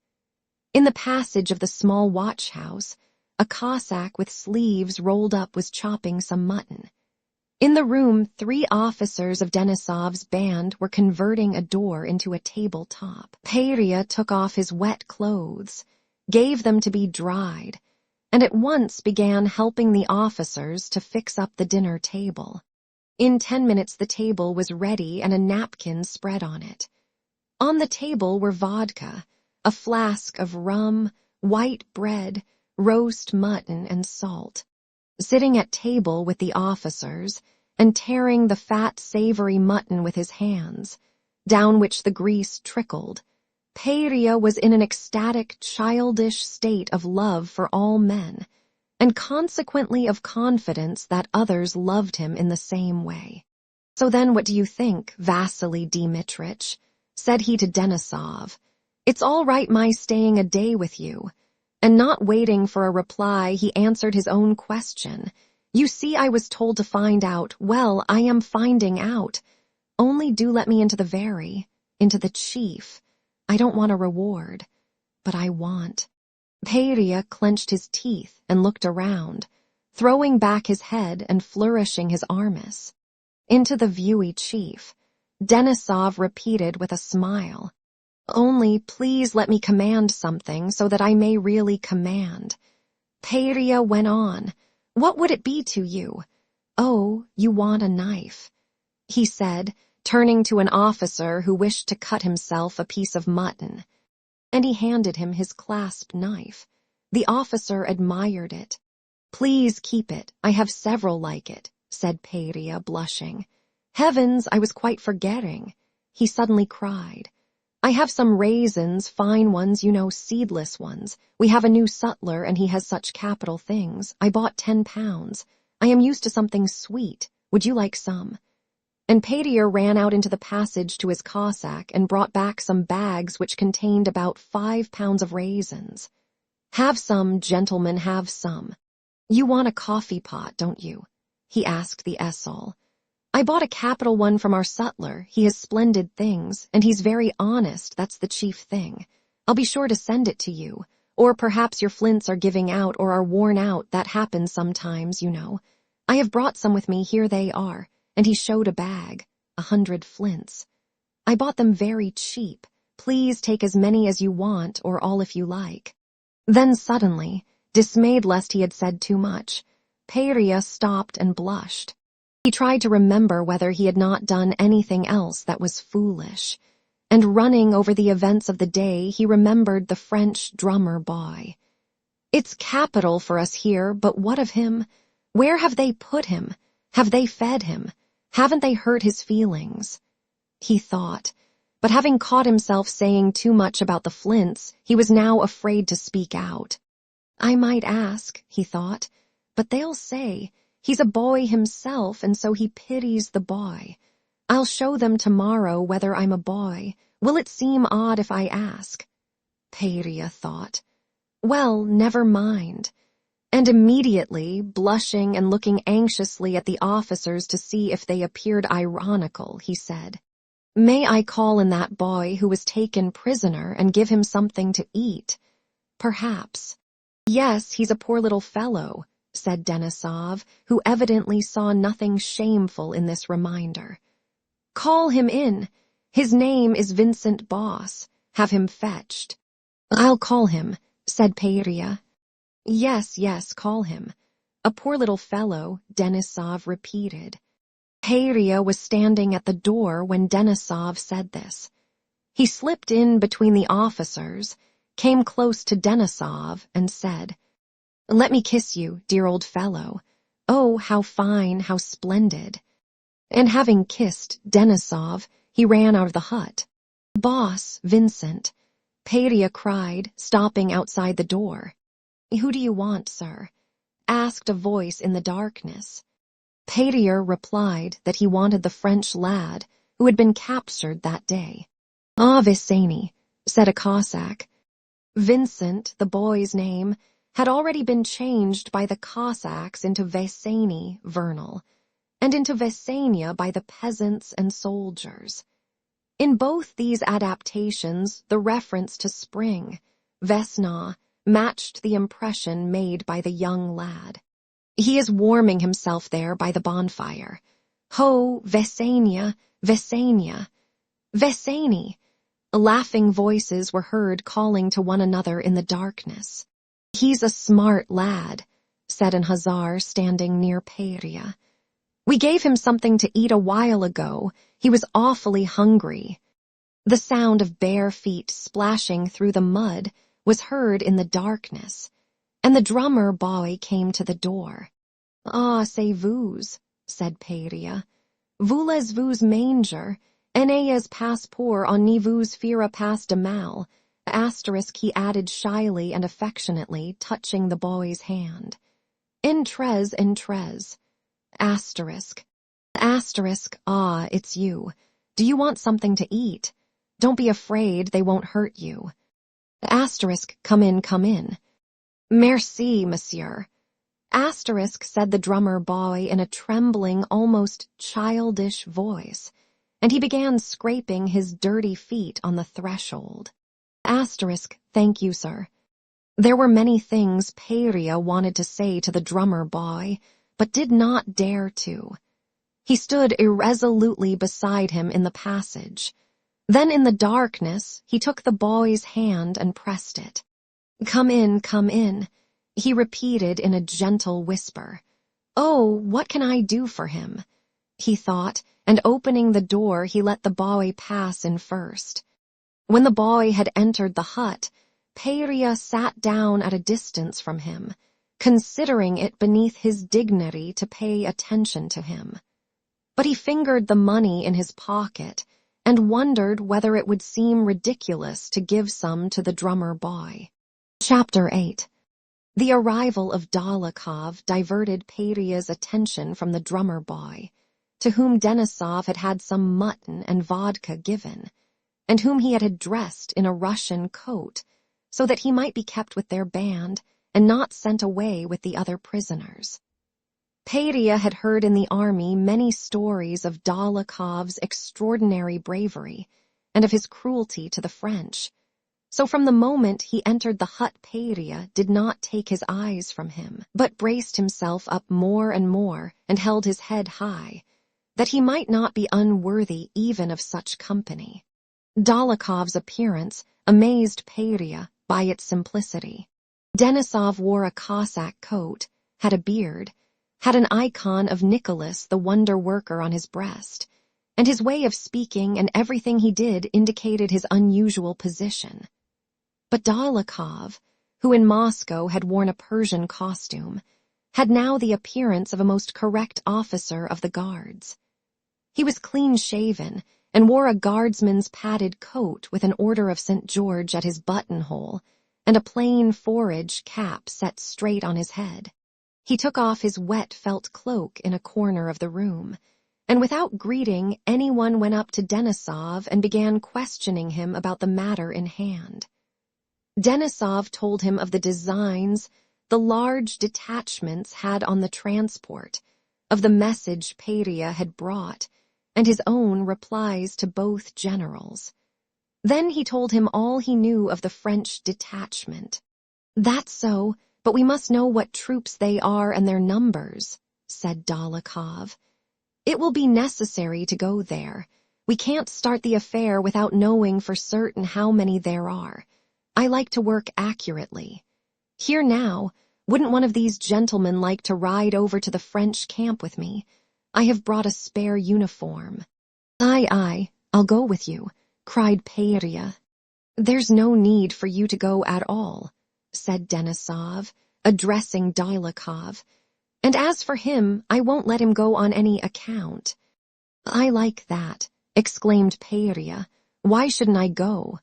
In the passage of the small watch-house, a Cossack with sleeves rolled up was chopping some mutton. In the room, 3 officers of Denisov's band were converting a door into a tabletop. Peria took off his wet clothes, gave them to be dried, and at once began helping the officers to fix up the dinner table. In 10 minutes the table was ready and a napkin spread on it. On the table were vodka, a flask of rum, white bread, roast mutton, and salt. Sitting at table with the officers, and tearing the fat, savory mutton with his hands, down which the grease trickled, Peria was in an ecstatic, childish state of love for all men, and consequently of confidence that others loved him in the same way. "So then what do you think, Vasily Dmitrich?" said he to Denisov. "It's all right my staying a day with you." And not waiting for a reply, he answered his own question. "You see, I was told to find out. Well, I am finding out. Only do let me into the chief. I don't want a reward, but I want." Peria clenched his teeth and looked around, throwing back his head and flourishing his armis. "Into the viewy chief," Denisov repeated with a smile. "Only please let me command something so that I may really command." Peria went on. "What would it be to you?" "Oh, you want a knife," he said, turning to an officer who wished to cut himself a piece of mutton. And he handed him his clasp knife. The officer admired it. "Please keep it. I have several like it," said Peria, blushing. "Heavens, I was quite forgetting," he suddenly cried. "I have some raisins, fine ones, seedless ones. We have a new sutler, and he has such capital things. I bought 10 pounds. I am used to something sweet. Would you like some?" And Peria ran out into the passage to his Cossack and brought back some bags which contained about 5 pounds of raisins. "Have some, gentlemen, have some. You want a coffee pot, don't you?" he asked the Essol. "I bought a capital one from our sutler. He has splendid things, and he's very honest, that's the chief thing. I'll be sure to send it to you. Or perhaps your flints are giving out or are worn out. That happens sometimes, I have brought some with me, here they are." And he showed a bag, 100 flints. "I bought them very cheap. Please take as many as you want, or all if you like." Then suddenly, dismayed lest he had said too much, Peria stopped and blushed. He tried to remember whether he had not done anything else that was foolish, and running over the events of the day, he remembered the French drummer boy. "It's capital for us here, but what of him? Where have they put him? Have they fed him? Haven't they hurt his feelings?" he thought, but having caught himself saying too much about the Flints, he was now afraid to speak out. "I might ask," he thought, "but they'll say, he's a boy himself, and so he pities the boy. I'll show them tomorrow whether I'm a boy. Will it seem odd if I ask?" Peria thought. Well, never mind. And immediately, blushing and looking anxiously at the officers to see if they appeared ironical, he said, "May I call in that boy who was taken prisoner and give him something to eat?" "Perhaps." "Yes, he's a poor little fellow," said Denisov, who evidently saw nothing shameful in this reminder. "Call him in. His name is Vincent Boss. Have him fetched." "I'll call him," said Peria. Yes, call him." "A poor little fellow," Denisov repeated. Peria was standing at the door when Denisov said this. He slipped in between the officers, came close to Denisov, and said, "Let me kiss you, dear old fellow. Oh, how fine, how splendid." And having kissed Denisov, he ran out of the hut. "Boss, Vincent," Peria cried, stopping outside the door. "Who do you want, sir?" asked a voice in the darkness. Peria replied that he wanted the French lad who had been captured that day. "Ah, Viseni," said a Cossack. Vincent, the boy's name, had already been changed by the Cossacks into Veseni, Vernal, and into Vesenia by the peasants and soldiers. In both these adaptations, the reference to spring, Vesna, matched the impression made by the young lad. He is warming himself there by the bonfire. "Ho, Vesenia, Vesenia, Veseni!" Laughing voices were heard calling to one another in the darkness. "He's a smart lad," said an hussar standing near Peria. "We gave him something to eat a while ago. He was awfully hungry." The sound of bare feet splashing through the mud was heard in the darkness, and the drummer boy came to the door. "Ah, c'est vous," said Peria. "Voulez-vous manger? N'ayez pas peur en ni vous faire pas de mal," asterisk he added shyly and affectionately, touching the boy's hand. "Entrez, entrez." Asterisk. Asterisk, "Ah, it's you. Do you want something to eat? Don't be afraid, they won't hurt you." Asterisk, "Come in, come in." "Merci, monsieur." Asterisk, said the drummer boy in a trembling, almost childish voice, and he began scraping his dirty feet on the threshold. Asterisk, "Thank you, sir." There were many things Peria wanted to say to the drummer boy, but did not dare to. He stood irresolutely beside him in the passage. Then in the darkness, he took the boy's hand and pressed it. Come in," he repeated in a gentle whisper. "Oh, what can I do for him?" he thought, and opening the door, he let the boy pass in first. When the boy had entered the hut, Peria sat down at a distance from him, considering it beneath his dignity to pay attention to him. But he fingered the money in his pocket and wondered whether it would seem ridiculous to give some to the drummer boy. Chapter 8. The arrival of Dolokhov diverted Peria's attention from the drummer boy, to whom Denisov had had some mutton and vodka given, and whom he had dressed in a Russian coat, so that he might be kept with their band and not sent away with the other prisoners. Peria had heard in the army many stories of Dolokhov's extraordinary bravery and of his cruelty to the French, so from the moment he entered the hut Peria did not take his eyes from him, but braced himself up more and more and held his head high, that he might not be unworthy even of such company. Dolokhov's appearance amazed Peria by its simplicity. Denisov wore a Cossack coat, had a beard, had an icon of Nicholas the Wonder Worker on his breast, and his way of speaking and everything he did indicated his unusual position. But Dolokhov, who in Moscow had worn a Persian costume, had now the appearance of a most correct officer of the guards. He was clean-shaven and wore a guardsman's padded coat with an Order of St. George at his buttonhole and a plain forage cap set straight on his head. He took off his wet felt cloak in a corner of the room, and without greeting, anyone went up to Denisov and began questioning him about the matter in hand. Denisov told him of the designs the large detachments had on the transport, of the message Peria had brought, and his own replies to both generals. Then he told him all he knew of the French detachment. "That's so, but we must know what troops they are and their numbers," said Dolokhov. "It will be necessary to go there. We can't start the affair without knowing for certain how many there are. I like to work accurately. Here now, wouldn't one of these gentlemen like to ride over to the French camp with me? I have brought a spare uniform." Aye, I'll go with you," cried Peria. "There's no need for you to go at all," said Denisov, addressing Dolokhov. "And as for him, I won't let him go on any account." "I like that," exclaimed Peria. "Why shouldn't I go?"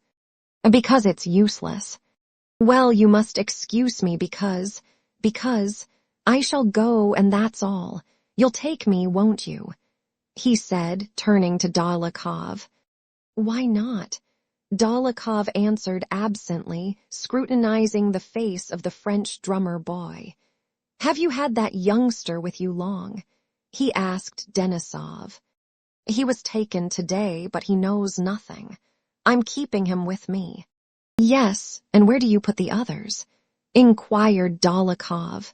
"Because it's useless." "Well, you must excuse me because I shall go and that's all. You'll take me, won't you?" he said, turning to Dolokhov. "Why not?" Dolokhov answered absently, scrutinizing the face of the French drummer boy. "Have you had that youngster with you long?" he asked Denisov. "He was taken today, but he knows nothing. I'm keeping him with me." "Yes, and where do you put the others?" inquired Dolokhov.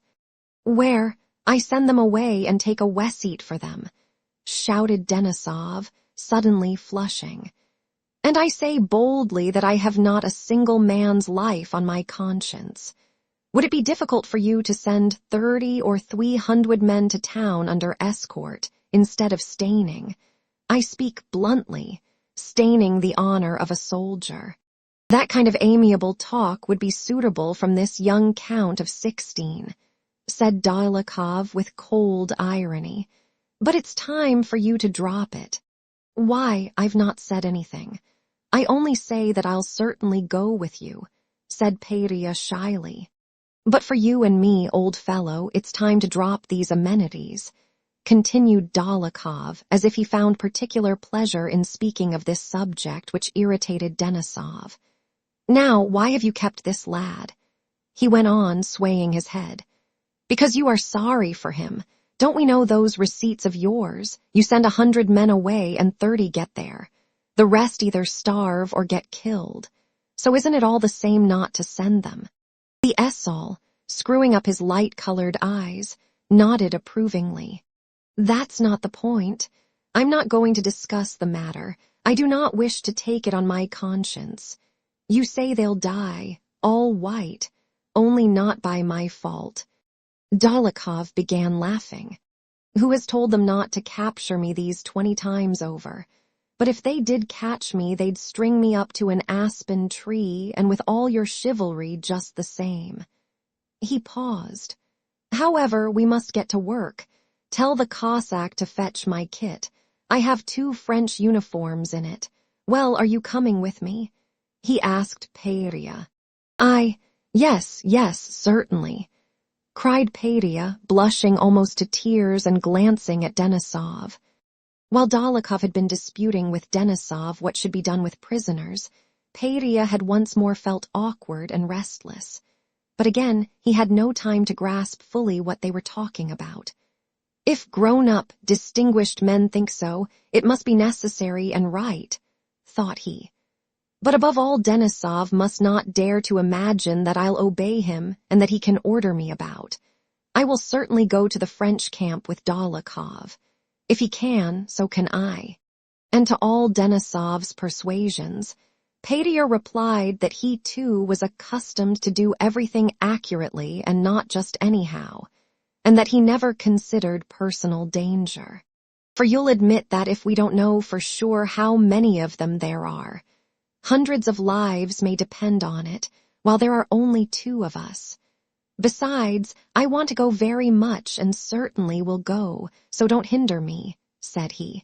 "Where? I send them away and take a weseat for them," shouted Denisov, suddenly flushing. "And I say boldly that I have not a single man's life on my conscience. Would it be difficult for you to send 30 or 300 men to town under escort instead of staining? I speak bluntly, staining the honor of a soldier. That kind of amiable talk would be suitable from this young count of 16, said Dolokhov with cold irony. But it's time for you to drop it. Why, I've not said anything. I only say that I'll certainly go with you, said Peria shyly. But for you and me, old fellow, it's time to drop these amenities, continued Dolokhov, as if he found particular pleasure in speaking of this subject which irritated Denisov. Now, why have you kept this lad? He went on, swaying his head. Because you are sorry for him. Don't we know those receipts of yours? You send 100 men away and 30 get there. The rest either starve or get killed. So isn't it all the same not to send them? The Essol, screwing up his light-colored eyes, nodded approvingly. That's not the point. I'm not going to discuss the matter. I do not wish to take it on my conscience. You say they'll die, all white, only not by my fault. Dolokhov began laughing. Who has told them not to capture me these 20 times over? But if they did catch me, they'd string me up to an aspen tree, and with all your chivalry just the same. He paused. However, we must get to work. Tell the Cossack to fetch my kit. I have 2 French uniforms in it. Well, are you coming with me? He asked Peria. Yes, certainly, cried Peria, blushing almost to tears and glancing at Denisov. While Dolokhov had been disputing with Denisov what should be done with prisoners, Peria had once more felt awkward and restless. But again, he had no time to grasp fully what they were talking about. If grown-up, distinguished men think so, it must be necessary and right, thought he. But above all, Denisov must not dare to imagine that I'll obey him and that he can order me about. I will certainly go to the French camp with Dolokhov. If he can, so can I. And to all Denisov's persuasions, Peria replied that he too was accustomed to do everything accurately and not just anyhow, and that he never considered personal danger. For you'll admit that if we don't know for sure how many of them there are, hundreds of lives may depend on it, while there are only 2 of us. Besides, I want to go very much and certainly will go, so don't hinder me, said he.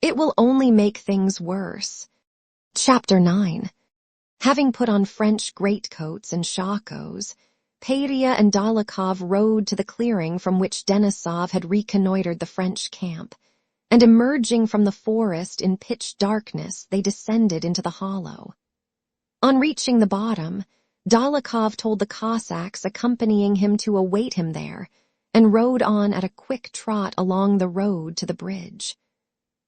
It will only make things worse. Chapter 9. Having put on French greatcoats and shakos, Péria and Dólokhov rode to the clearing from which Denisov had reconnoitered the French camp, and emerging from the forest in pitch darkness, they descended into the hollow. On reaching the bottom, Dólokhov told the Cossacks accompanying him to await him there, and rode on at a quick trot along the road to the bridge.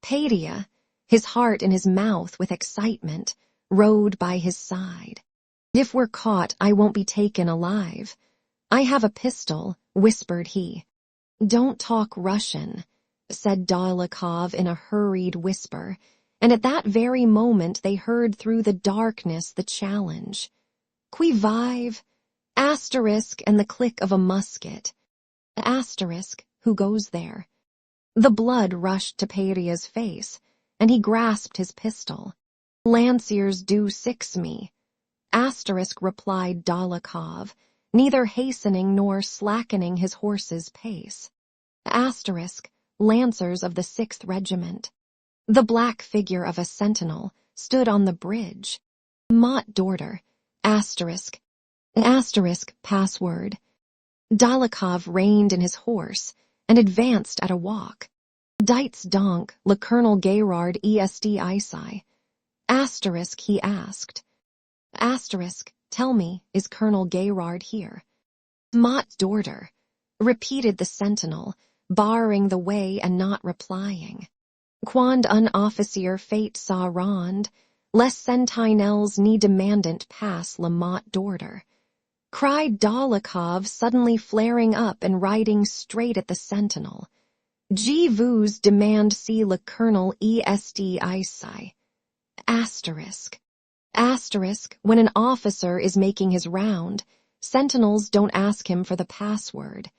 Péria, his heart in his mouth with excitement, rode by his side. If we're caught, I won't be taken alive. I have a pistol, whispered he. Don't talk Russian, said Dólokhov in a hurried whisper, and at that very moment they heard through the darkness the challenge. Qui vive? Asterisk and the click of a musket. Asterisk, who goes there? The blood rushed to Péria's face, and he grasped his pistol. Lanciers do 6 me. Asterisk, replied Dólokhov, neither hastening nor slackening his horse's pace. Asterisk, Lancers of the 6th Regiment. The black figure of a sentinel stood on the bridge. Mott Dorter, asterisk, password. Dólokhov reined in his horse and advanced at a walk. Dites donc, le Colonel Gayrard est ici. Asterisk, he asked. Asterisk, tell me, is Colonel Gayrard here? Mott Dorter, repeated the sentinel, barring the way and not replying. Quand un officier fait sa ronde, les sentinelles n'y demandent pas le Mott Dorter, cried Dólokhov, suddenly flaring up and riding straight at the sentinel. Je vous demande si le Colonel est ici. Asterisk. Asterisk, when an officer is making his round, sentinels don't ask him for the password.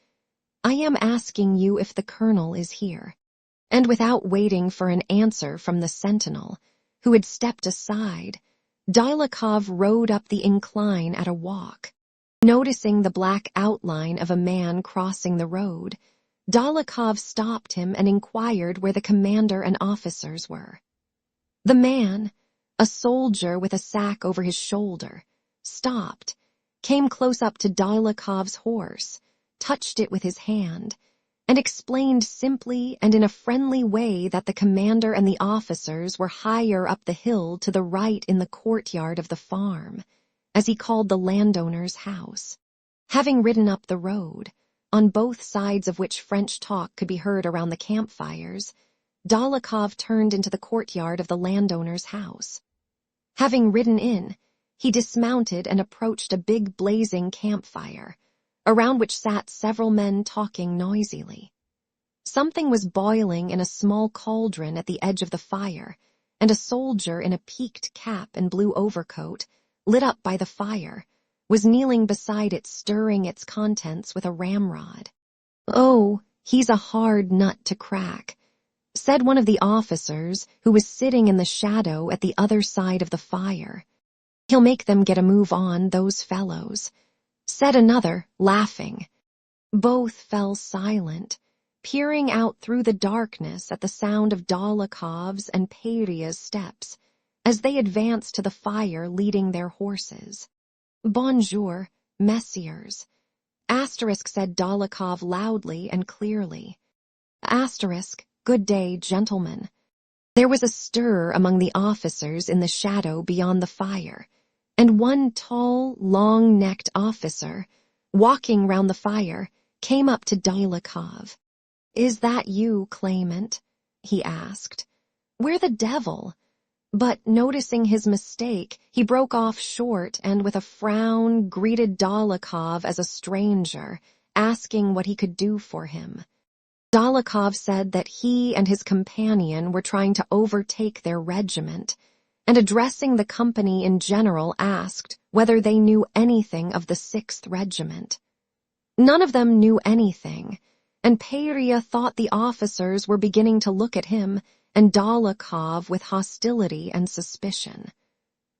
I am asking you if the colonel is here. And without waiting for an answer from the sentinel, who had stepped aside, Dólokhov rode up the incline at a walk. Noticing the black outline of a man crossing the road, Dólokhov stopped him and inquired where the commander and officers were. The man, a soldier with a sack over his shoulder, stopped, came close up to Dólokhov's horse, touched it with his hand, and explained simply and in a friendly way that the commander and the officers were higher up the hill to the right in the courtyard of the farm, as he called the landowner's house. Having ridden up the road, on both sides of which French talk could be heard around the campfires, Dólokhov turned into the courtyard of the landowner's house. Having ridden in, he dismounted and approached a big blazing campfire, around which sat several men talking noisily. Something was boiling in a small cauldron at the edge of the fire, and a soldier in a peaked cap and blue overcoat, lit up by the fire, was kneeling beside it stirring its contents with a ramrod. "Oh, he's a hard nut to crack," said one of the officers who was sitting in the shadow at the other side of the fire. "He'll make them get a move on, those fellows," said another, laughing. Both fell silent, peering out through the darkness at the sound of Dólokhov's and Péria's steps, as they advanced to the fire leading their horses. "Bonjour, messieurs," asterisk said Dólokhov loudly and clearly. Asterisk, good day, gentlemen. There was a stir among the officers in the shadow beyond the fire, and one tall, long-necked officer, walking round the fire, came up to Dólokhov. "Is that you, Claimant?" he asked. "Where the devil?" But noticing his mistake, he broke off short and with a frown greeted Dólokhov as a stranger, asking what he could do for him. Dólokhov said that he and his companion were trying to overtake their regiment, and addressing the company in general asked whether they knew anything of the 6th Regiment. None of them knew anything, and Peria thought the officers were beginning to look at him and Dólokhov with hostility and suspicion.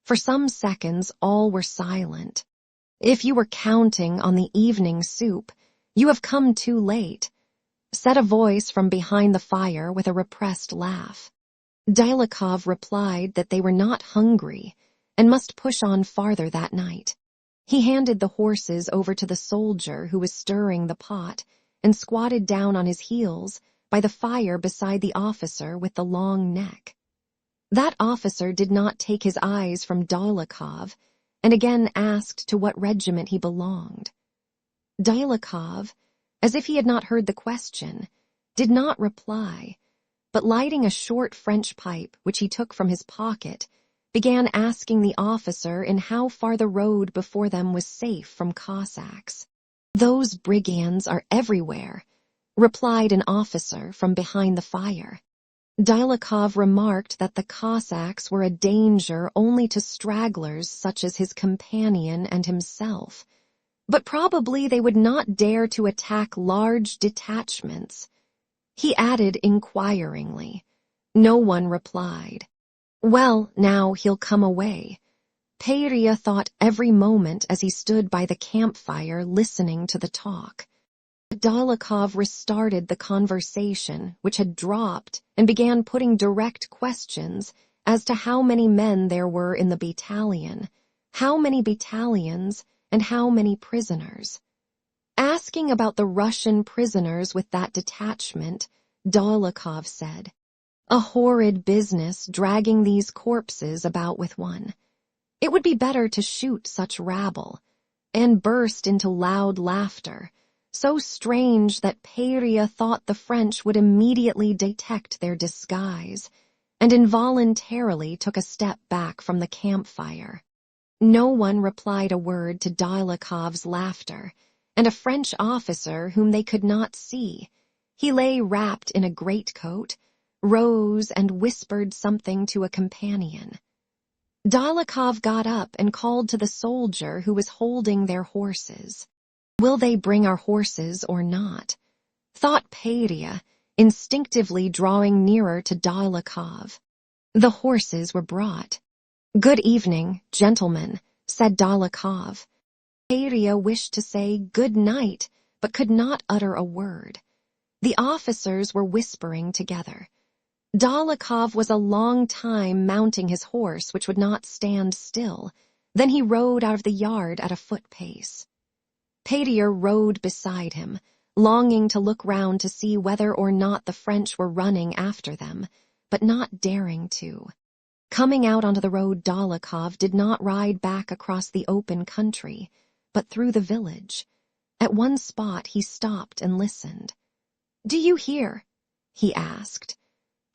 For some seconds all were silent. "If you were counting on the evening soup, you have come too late," said a voice from behind the fire with a repressed laugh. Dólokhov replied that they were not hungry and must push on farther that night. He handed the horses over to the soldier who was stirring the pot and squatted down on his heels by the fire beside the officer with the long neck. That officer did not take his eyes from Dólokhov and again asked to what regiment he belonged. Dólokhov, as if he had not heard the question, did not reply, but lighting a short French pipe which he took from his pocket, began asking the officer in how far the road before them was safe from Cossacks. "Those brigands are everywhere," replied an officer from behind the fire. Dólokhov remarked that the Cossacks were a danger only to stragglers such as his companion and himself, but probably they would not dare to attack large detachments. He added inquiringly. No one replied. "Well, now he'll come away," Peria thought every moment as he stood by the campfire listening to the talk. Dólokhov restarted the conversation, which had dropped, and began putting direct questions as to how many men there were in the battalion, how many battalions, and how many prisoners. Asking about the Russian prisoners with that detachment, Dólokhov said, "A horrid business dragging these corpses about with one. It would be better to shoot such rabble," and burst into loud laughter, so strange that Peria thought the French would immediately detect their disguise, and involuntarily took a step back from the campfire. No one replied a word to Dólokhov's laughter, and a French officer whom they could not see, he lay wrapped in a greatcoat, rose and whispered something to a companion. Dólokhov got up and called to the soldier who was holding their horses. "Will they bring our horses or not?" thought Peria, instinctively drawing nearer to Dólokhov. The horses were brought. "Good evening, gentlemen," said Dólokhov. Peria wished to say good night, but could not utter a word. The officers were whispering together. Dólokhov was a long time mounting his horse, which would not stand still. Then he rode out of the yard at a foot pace. Peria rode beside him, longing to look round to see whether or not the French were running after them, but not daring to. Coming out onto the road, Dólokhov did not ride back across the open country, but through the village. At one spot he stopped and listened. "Do you hear?" he asked.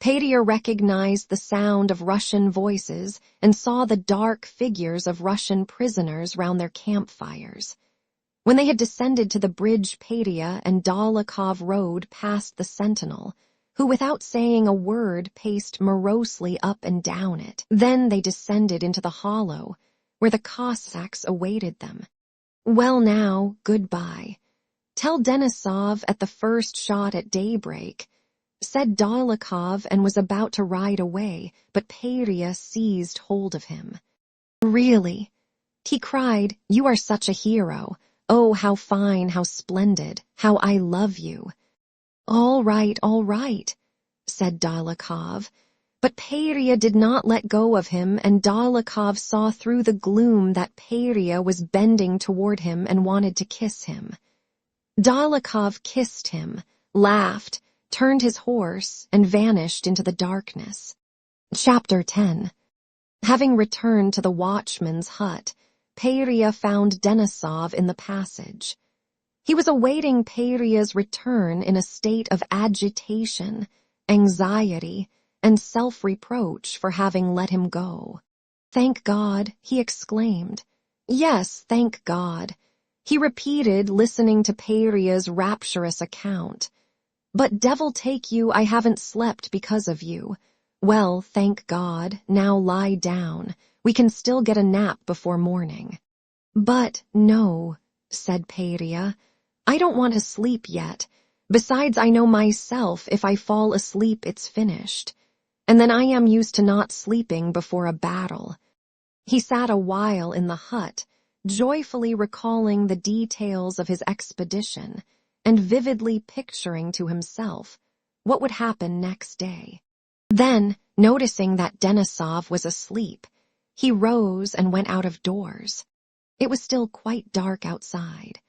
Peria recognized the sound of Russian voices and saw the dark figures of Russian prisoners round their campfires. When they had descended to the bridge, Peria and Dólokhov rode past the sentinel, who without saying a word paced morosely up and down it. Then they descended into the hollow, where the Cossacks awaited them. "Well now, goodbye. Tell Denisov at the first shot at daybreak," said Dólokhov, and was about to ride away, but Peria seized hold of him. "Really," he cried, "you are such a hero. Oh, how fine, how splendid, how I love you." All right," said Dólokhov, but Peria did not let go of him, and Dólokhov saw through the gloom that Peria was bending toward him and wanted to kiss him. Dólokhov kissed him, laughed, turned his horse, and vanished into the darkness. Chapter 10. Having returned to the watchman's hut, Peria found Denisov in the passage. He was awaiting Peria's return in a state of agitation, anxiety, and self-reproach for having let him go. "Thank God," he exclaimed. "Yes, thank God," he repeated, listening to Peria's rapturous account. "But devil take you, I haven't slept because of you. Well, thank God, now lie down. We can still get a nap before morning." "But no," said Peria, "I don't want to sleep yet. Besides, I know myself if I fall asleep it's finished, and then I am used to not sleeping before a battle." He sat a while in the hut, joyfully recalling the details of his expedition and vividly picturing to himself what would happen next day. Then, noticing that Denisov was asleep, he rose and went out of doors. It was still quite dark outside.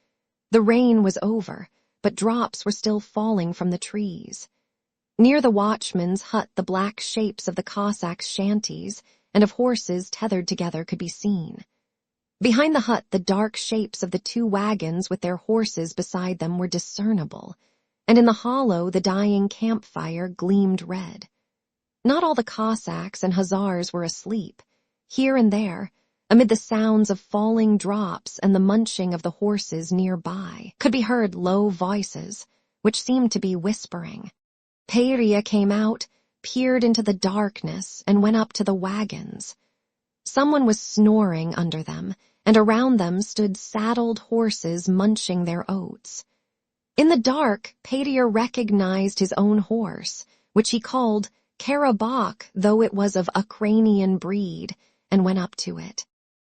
The rain was over, but drops were still falling from the trees. Near the watchman's hut, the black shapes of the Cossacks' shanties and of horses tethered together could be seen. Behind the hut, the dark shapes of the 2 wagons with their horses beside them were discernible, and in the hollow the dying campfire gleamed red. Not all the Cossacks and Hussars were asleep. Here and there, amid the sounds of falling drops and the munching of the horses nearby, could be heard low voices, which seemed to be whispering. Peria came out, peered into the darkness, and went up to the wagons. Someone was snoring under them, and around them stood saddled horses munching their oats. In the dark, Peria recognized his own horse, which he called Karabakh, though it was of Ukrainian breed, and went up to it.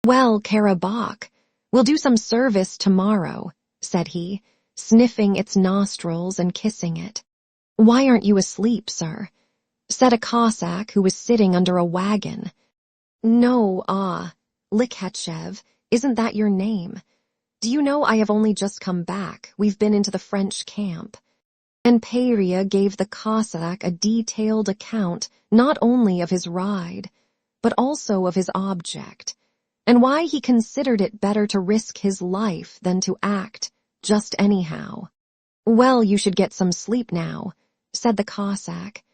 "Well, Karabakh, we'll do some service tomorrow," said he, sniffing its nostrils and kissing it. "Why aren't you asleep, sir?" said a Cossack who was sitting under a wagon. "No, Likhachev, isn't that your name? Do you know I have only just come back? We've been into the French camp." And Peria gave the Cossack a detailed account not only of his ride, but also of his object, and why he considered it better to risk his life than to act just anyhow. "Well, you should get some sleep now," said the Cossack.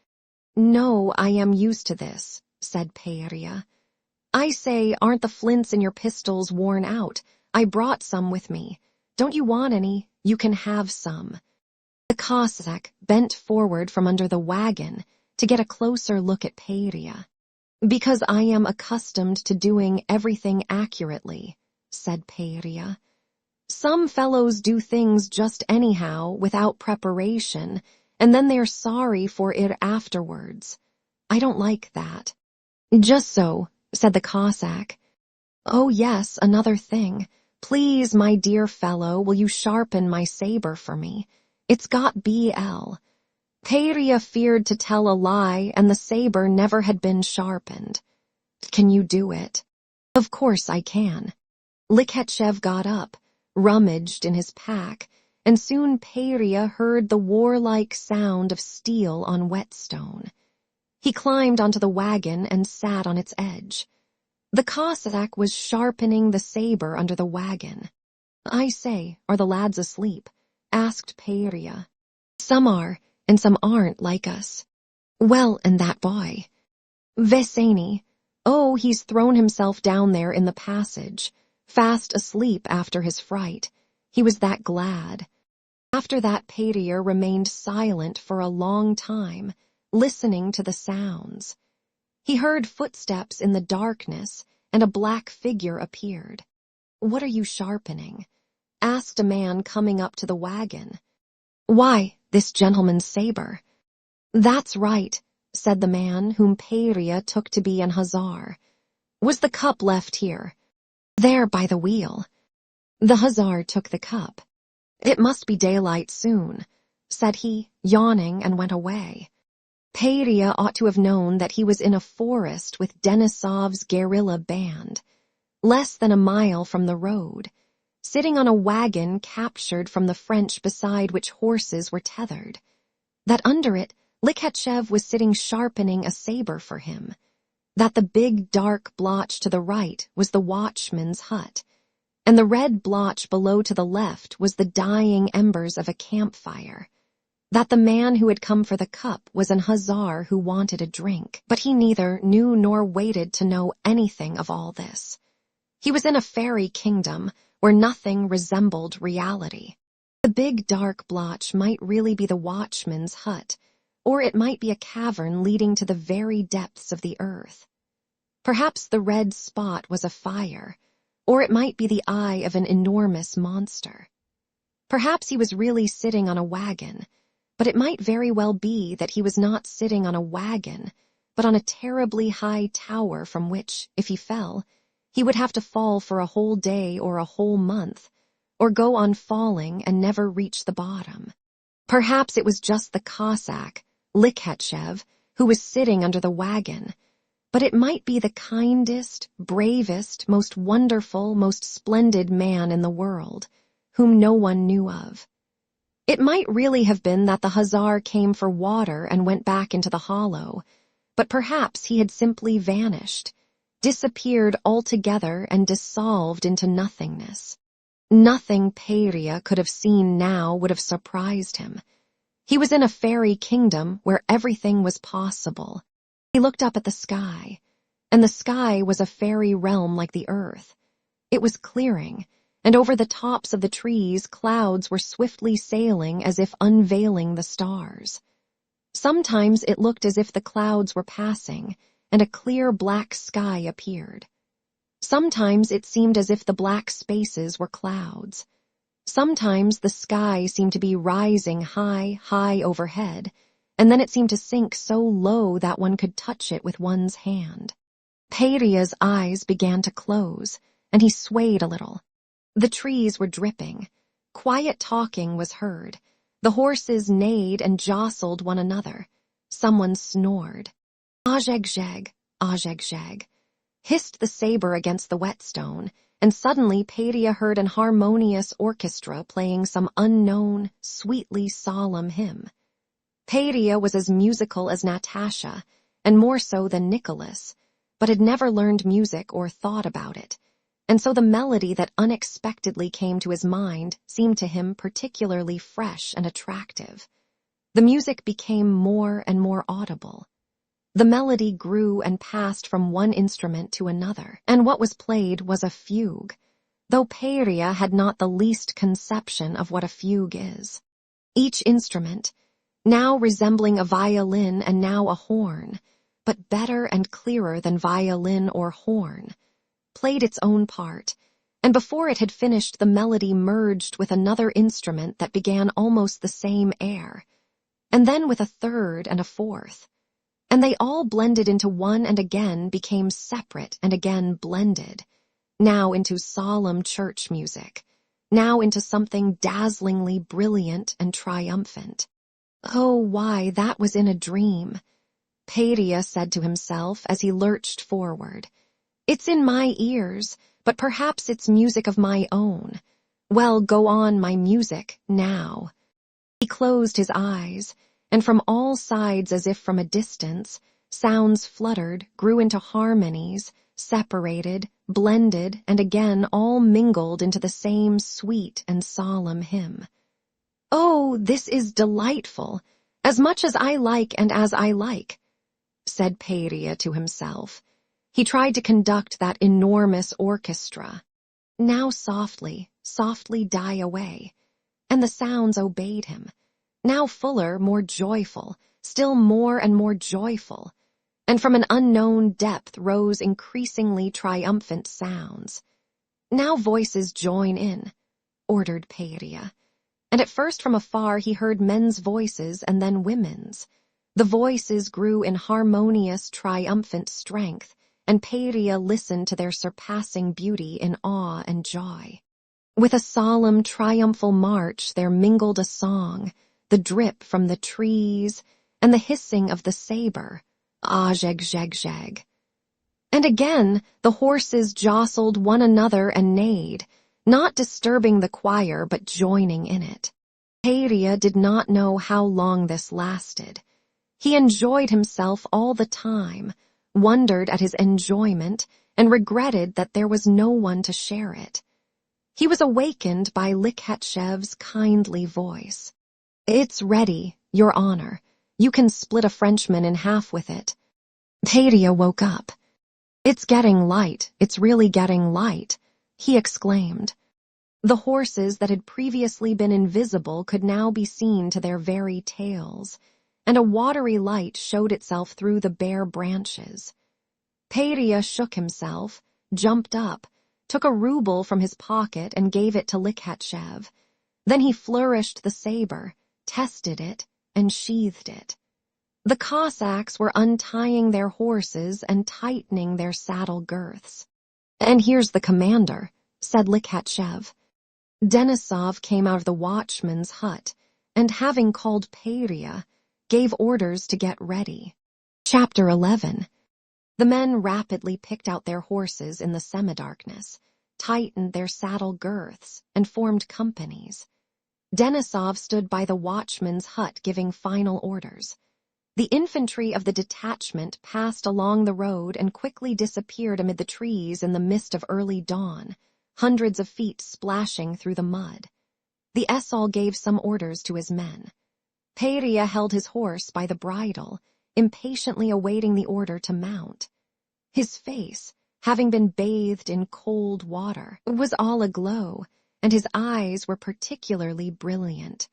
"No, I am used to this," said Peria. "I say, aren't the flints in your pistols worn out? I brought some with me. Don't you want any? You can have some." The Cossack bent forward from under the wagon to get a closer look at Peria. "Because I am accustomed to doing everything accurately," said Peria. "Some fellows do things just anyhow, without preparation, and then they're sorry for it afterwards. I don't like that." "Just so," said the Cossack. "Oh yes, another thing. Please, my dear fellow, will you sharpen my saber for me? It's got BL. Peria feared to tell a lie, and the saber never had been sharpened. "Can you do it?" "Of course I can." Likhachev got up, rummaged in his pack, and soon Peria heard the warlike sound of steel on whetstone. He climbed onto the wagon and sat on its edge. The Cossack was sharpening the saber under the wagon. "I say, are the lads asleep?" asked Peria. "Some are, and some aren't like us." "Well, and that boy?" "Veseni. Oh, he's thrown himself down there in the passage, fast asleep after his fright. He was that glad." After that, Peria remained silent for a long time, listening to the sounds. He heard footsteps in the darkness, and a black figure appeared. "What are you sharpening?" asked a man coming up to the wagon. "Why, this gentleman's saber." "That's right," said the man, whom Peria took to be an Hussar. "Was the cup left here?" "There, by the wheel." The Hussar took the cup. "It must be daylight soon," said he, yawning, and went away. Peria ought to have known that he was in a forest with Denisov's guerrilla band, less than a mile from the road, sitting on a wagon captured from the French beside which horses were tethered, that under it Likhachev was sitting sharpening a saber for him, that the big dark blotch to the right was the watchman's hut, and the red blotch below to the left was the dying embers of a campfire, that the man who had come for the cup was an Hussar who wanted a drink, but he neither knew nor waited to know anything of all this. He was in a fairy kingdom where nothing resembled reality. The big dark blotch might really be the watchman's hut, or it might be a cavern leading to the very depths of the earth. Perhaps the red spot was a fire, or it might be the eye of an enormous monster. Perhaps he was really sitting on a wagon, but it might very well be that he was not sitting on a wagon, but on a terribly high tower from which, if he fell, he would have to fall for a whole day or a whole month, or go on falling and never reach the bottom. Perhaps it was just the Cossack, Likhachev, who was sitting under the wagon, but it might be the kindest, bravest, most wonderful, most splendid man in the world, whom no one knew of. It might really have been that the Hussar came for water and went back into the hollow, but perhaps he had simply vanished, disappeared altogether and dissolved into nothingness. Nothing Peria could have seen now would have surprised him. He was in a fairy kingdom where everything was possible. He looked up at the sky, and the sky was a fairy realm like the earth. It was clearing, and over the tops of the trees clouds were swiftly sailing as if unveiling the stars. Sometimes it looked as if the clouds were passing, and a clear black sky appeared. Sometimes it seemed as if the black spaces were clouds. Sometimes the sky seemed to be rising high, high overhead, and then it seemed to sink so low that one could touch it with one's hand. Peria's eyes began to close, and he swayed a little. The trees were dripping. Quiet talking was heard. The horses neighed and jostled one another. Someone snored. Azheg-zheg, azheg-zheg, hissed the saber against the whetstone, and suddenly Peria heard an harmonious orchestra playing some unknown, sweetly solemn hymn. Peria was as musical as Natasha, and more so than Nicholas, but had never learned music or thought about it, and so the melody that unexpectedly came to his mind seemed to him particularly fresh and attractive. The music became more and more audible. The melody grew and passed from one instrument to another, and what was played was a fugue, though Peria had not the least conception of what a fugue is. Each instrument, now resembling a violin and now a horn, but better and clearer than violin or horn, played its own part, and before it had finished the melody merged with another instrument that began almost the same air, and then with a third and a fourth, and they all blended into one and again became separate and again blended, now into solemn church music, now into something dazzlingly brilliant and triumphant. Oh, why, that was in a dream, Peria said to himself as he lurched forward. It's in my ears, but perhaps it's music of my own. Well, go on, my music, now. He closed his eyes, and from all sides as if from a distance, sounds fluttered, grew into harmonies, separated, blended, and again all mingled into the same sweet and solemn hymn. Oh, this is delightful, as much as I like and as I like, said Peria to himself. He tried to conduct that enormous orchestra. Now softly, softly die away, and the sounds obeyed him. Now fuller, more joyful, still more and more joyful, and from an unknown depth rose increasingly triumphant sounds. Now voices join in, ordered Peria, and at first from afar he heard men's voices and then women's. The voices grew in harmonious, triumphant strength, and Peria listened to their surpassing beauty in awe and joy. With a solemn, triumphal march there mingled a song, the drip from the trees, and the hissing of the saber, azheg-zheg-zheg. And again the horses jostled one another and neighed, not disturbing the choir but joining in it. Peria did not know how long this lasted. He enjoyed himself all the time, wondered at his enjoyment, and regretted that there was no one to share it. He was awakened by Likhachev's kindly voice. It's ready, Your Honor. You can split a Frenchman in half with it. Peria woke up. It's getting light, it's really getting light, he exclaimed. The horses that had previously been invisible could now be seen to their very tails, and a watery light showed itself through the bare branches. Peria shook himself, jumped up, took a ruble from his pocket and gave it to Likhachev. Then he flourished the saber, tested it, and sheathed it. The Cossacks were untying their horses and tightening their saddle girths. "And here's the commander," said Likhachev. Denisov came out of the watchman's hut, and having called Peria, gave orders to get ready. Chapter 11. The men rapidly picked out their horses in the semi-darkness, tightened their saddle girths, and formed companies. Denisov stood by the watchman's hut giving final orders. The infantry of the detachment passed along the road and quickly disappeared amid the trees in the mist of early dawn, hundreds of feet splashing through the mud. The esaul gave some orders to his men. Peria held his horse by the bridle, impatiently awaiting the order to mount. His face, having been bathed in cold water, was all aglow, and his eyes were particularly brilliant.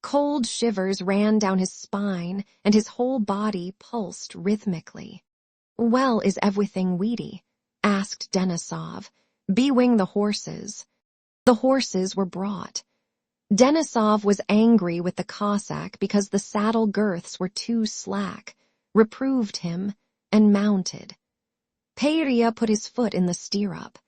Cold shivers ran down his spine, and his whole body pulsed rhythmically. "Well, is everything ready?" asked Denisov. "Bewing the horses." The horses were brought. Denisov was angry with the Cossack because the saddle girths were too slack, reproved him, and mounted. Peria put his foot in the stirrup.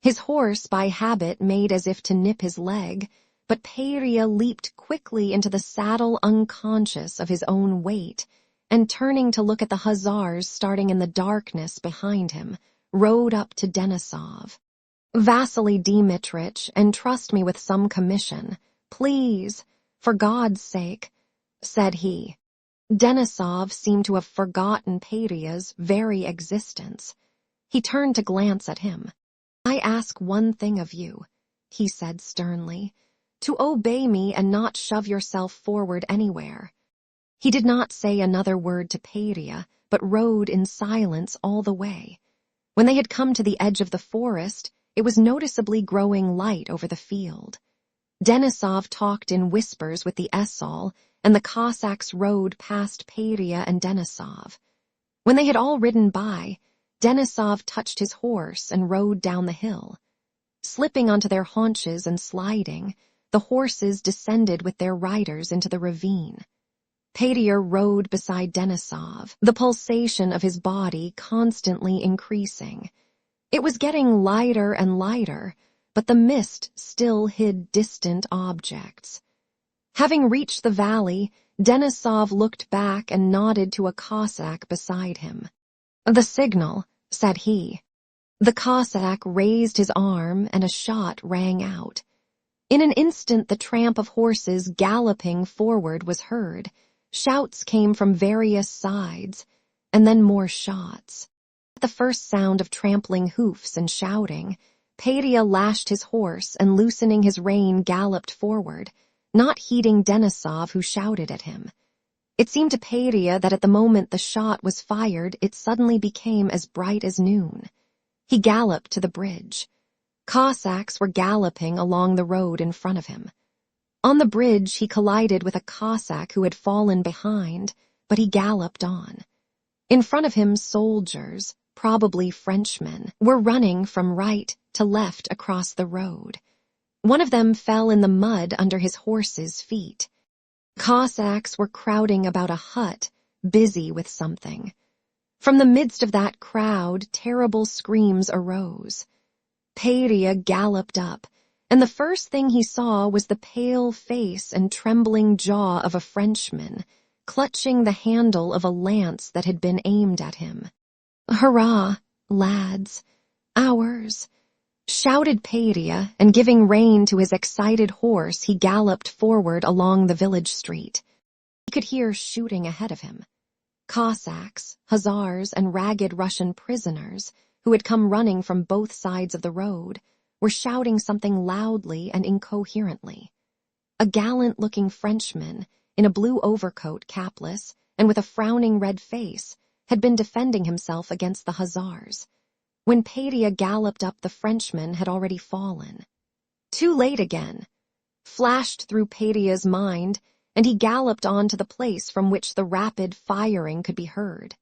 His horse by habit made as if to nip his leg, but Peria leaped quickly into the saddle unconscious of his own weight, and turning to look at the hussars starting in the darkness behind him, rode up to Denisov. "Vasily Dmitrich, entrust me with some commission, please, for God's sake," said he. Denisov seemed to have forgotten Peria's very existence. He turned to glance at him. "I ask one thing of you," he said sternly, "to obey me and not shove yourself forward anywhere." He did not say another word to Peria, but rode in silence all the way. When they had come to the edge of the forest, it was noticeably growing light over the field. Denisov talked in whispers with the esaul, and the Cossacks rode past Peria and Denisov. When they had all ridden by, Denisov touched his horse and rode down the hill. Slipping onto their haunches and sliding, the horses descended with their riders into the ravine. Peria rode beside Denisov, the pulsation of his body constantly increasing. It was getting lighter and lighter, but the mist still hid distant objects. Having reached the valley, Denisov looked back and nodded to a Cossack beside him. "The signal," said he. The Cossack raised his arm and a shot rang out. In an instant the tramp of horses galloping forward was heard. Shouts came from various sides, and then more shots. At the first sound of trampling hoofs and shouting, Peria lashed his horse and loosening his rein galloped forward, not heeding Denisov who shouted at him. It seemed to Peria that at the moment the shot was fired, it suddenly became as bright as noon. He galloped to the bridge. Cossacks were galloping along the road in front of him. On the bridge he collided with a Cossack who had fallen behind, but he galloped on. In front of him soldiers, probably Frenchmen, were running from right to left across the road. One of them fell in the mud under his horse's feet. Cossacks were crowding about a hut, busy with something. From the midst of that crowd, terrible screams arose. Peria galloped up, and the first thing he saw was the pale face and trembling jaw of a Frenchman, clutching the handle of a lance that had been aimed at him. "Hurrah, lads! Ours!" shouted Peria, and giving rein to his excited horse, he galloped forward along the village street. He could hear shooting ahead of him. Cossacks, hussars, and ragged Russian prisoners, who had come running from both sides of the road, were shouting something loudly and incoherently. A gallant-looking Frenchman, in a blue overcoat capless, and with a frowning red face, had been defending himself against the hussars. When Peria galloped up, the Frenchman had already fallen. "Too late again," flashed through Peria's mind, and he galloped on to the place from which the rapid firing could be heard.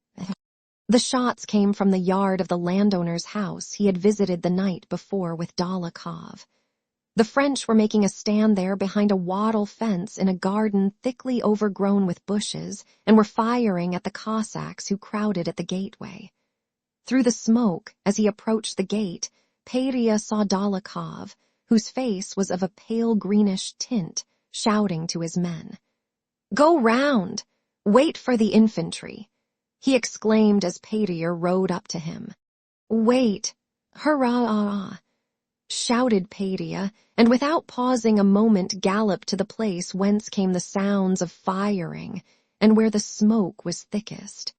The shots came from the yard of the landowner's house he had visited the night before with Dolokhov. The French were making a stand there behind a wattle fence in a garden thickly overgrown with bushes and were firing at the Cossacks who crowded at the gateway. Through the smoke, as he approached the gate, Peria saw Dólokhov, whose face was of a pale greenish tint, shouting to his men. "Go round! Wait for the infantry!" he exclaimed as Peria rode up to him. "Wait! Hurrah!" shouted Peria, and without pausing a moment galloped to the place whence came the sounds of firing and where the smoke was thickest.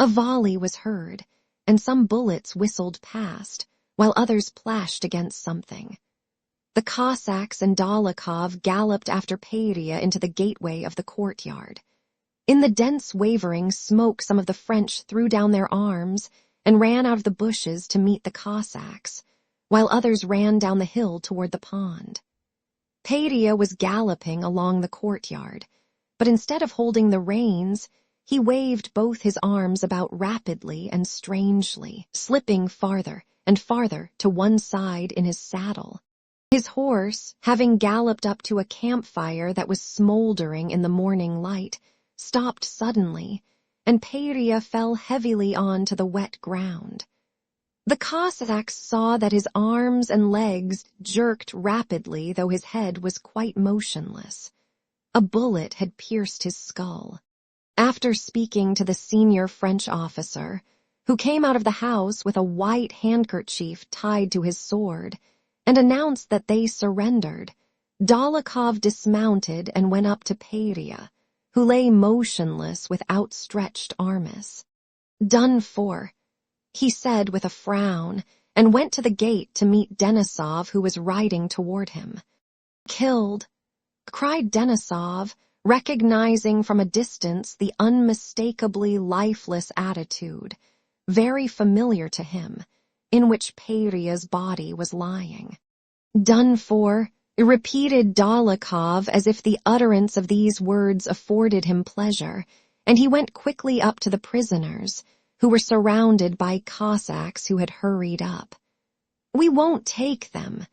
A volley was heard, and some bullets whistled past, while others plashed against something. The Cossacks and Dólokhov galloped after Peria into the gateway of the courtyard. In the dense wavering smoke some of the French threw down their arms and ran out of the bushes to meet the Cossacks, while others ran down the hill toward the pond. Peria was galloping along the courtyard, but instead of holding the reins, he waved both his arms about rapidly and strangely, slipping farther and farther to one side in his saddle. His horse, having galloped up to a campfire that was smoldering in the morning light, stopped suddenly, and Peria fell heavily on to the wet ground. The Cossacks saw that his arms and legs jerked rapidly, though his head was quite motionless. A bullet had pierced his skull. After speaking to the senior French officer, who came out of the house with a white handkerchief tied to his sword, and announced that they surrendered, Dólokhov dismounted and went up to Peria, who lay motionless with outstretched arms. "Done for," he said with a frown, and went to the gate to meet Denisov, who was riding toward him. "Killed," cried Denisov, recognizing from a distance the unmistakably lifeless attitude, very familiar to him, in which Peria's body was lying. "Done for," repeated Dólokhov as if the utterance of these words afforded him pleasure, and he went quickly up to the prisoners, who were surrounded by Cossacks who had hurried up. "We won't take them,"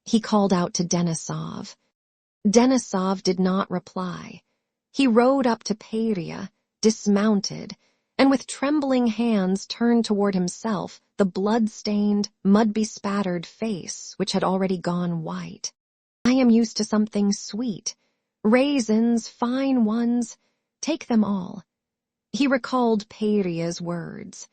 he called out to Denisov. Denisov did not reply. He rode up to Peria, dismounted, and with trembling hands turned toward himself the blood-stained, mud-bespattered face which had already gone white. "I am used to something sweet. Raisins, fine ones, take them all." He recalled Peria's words,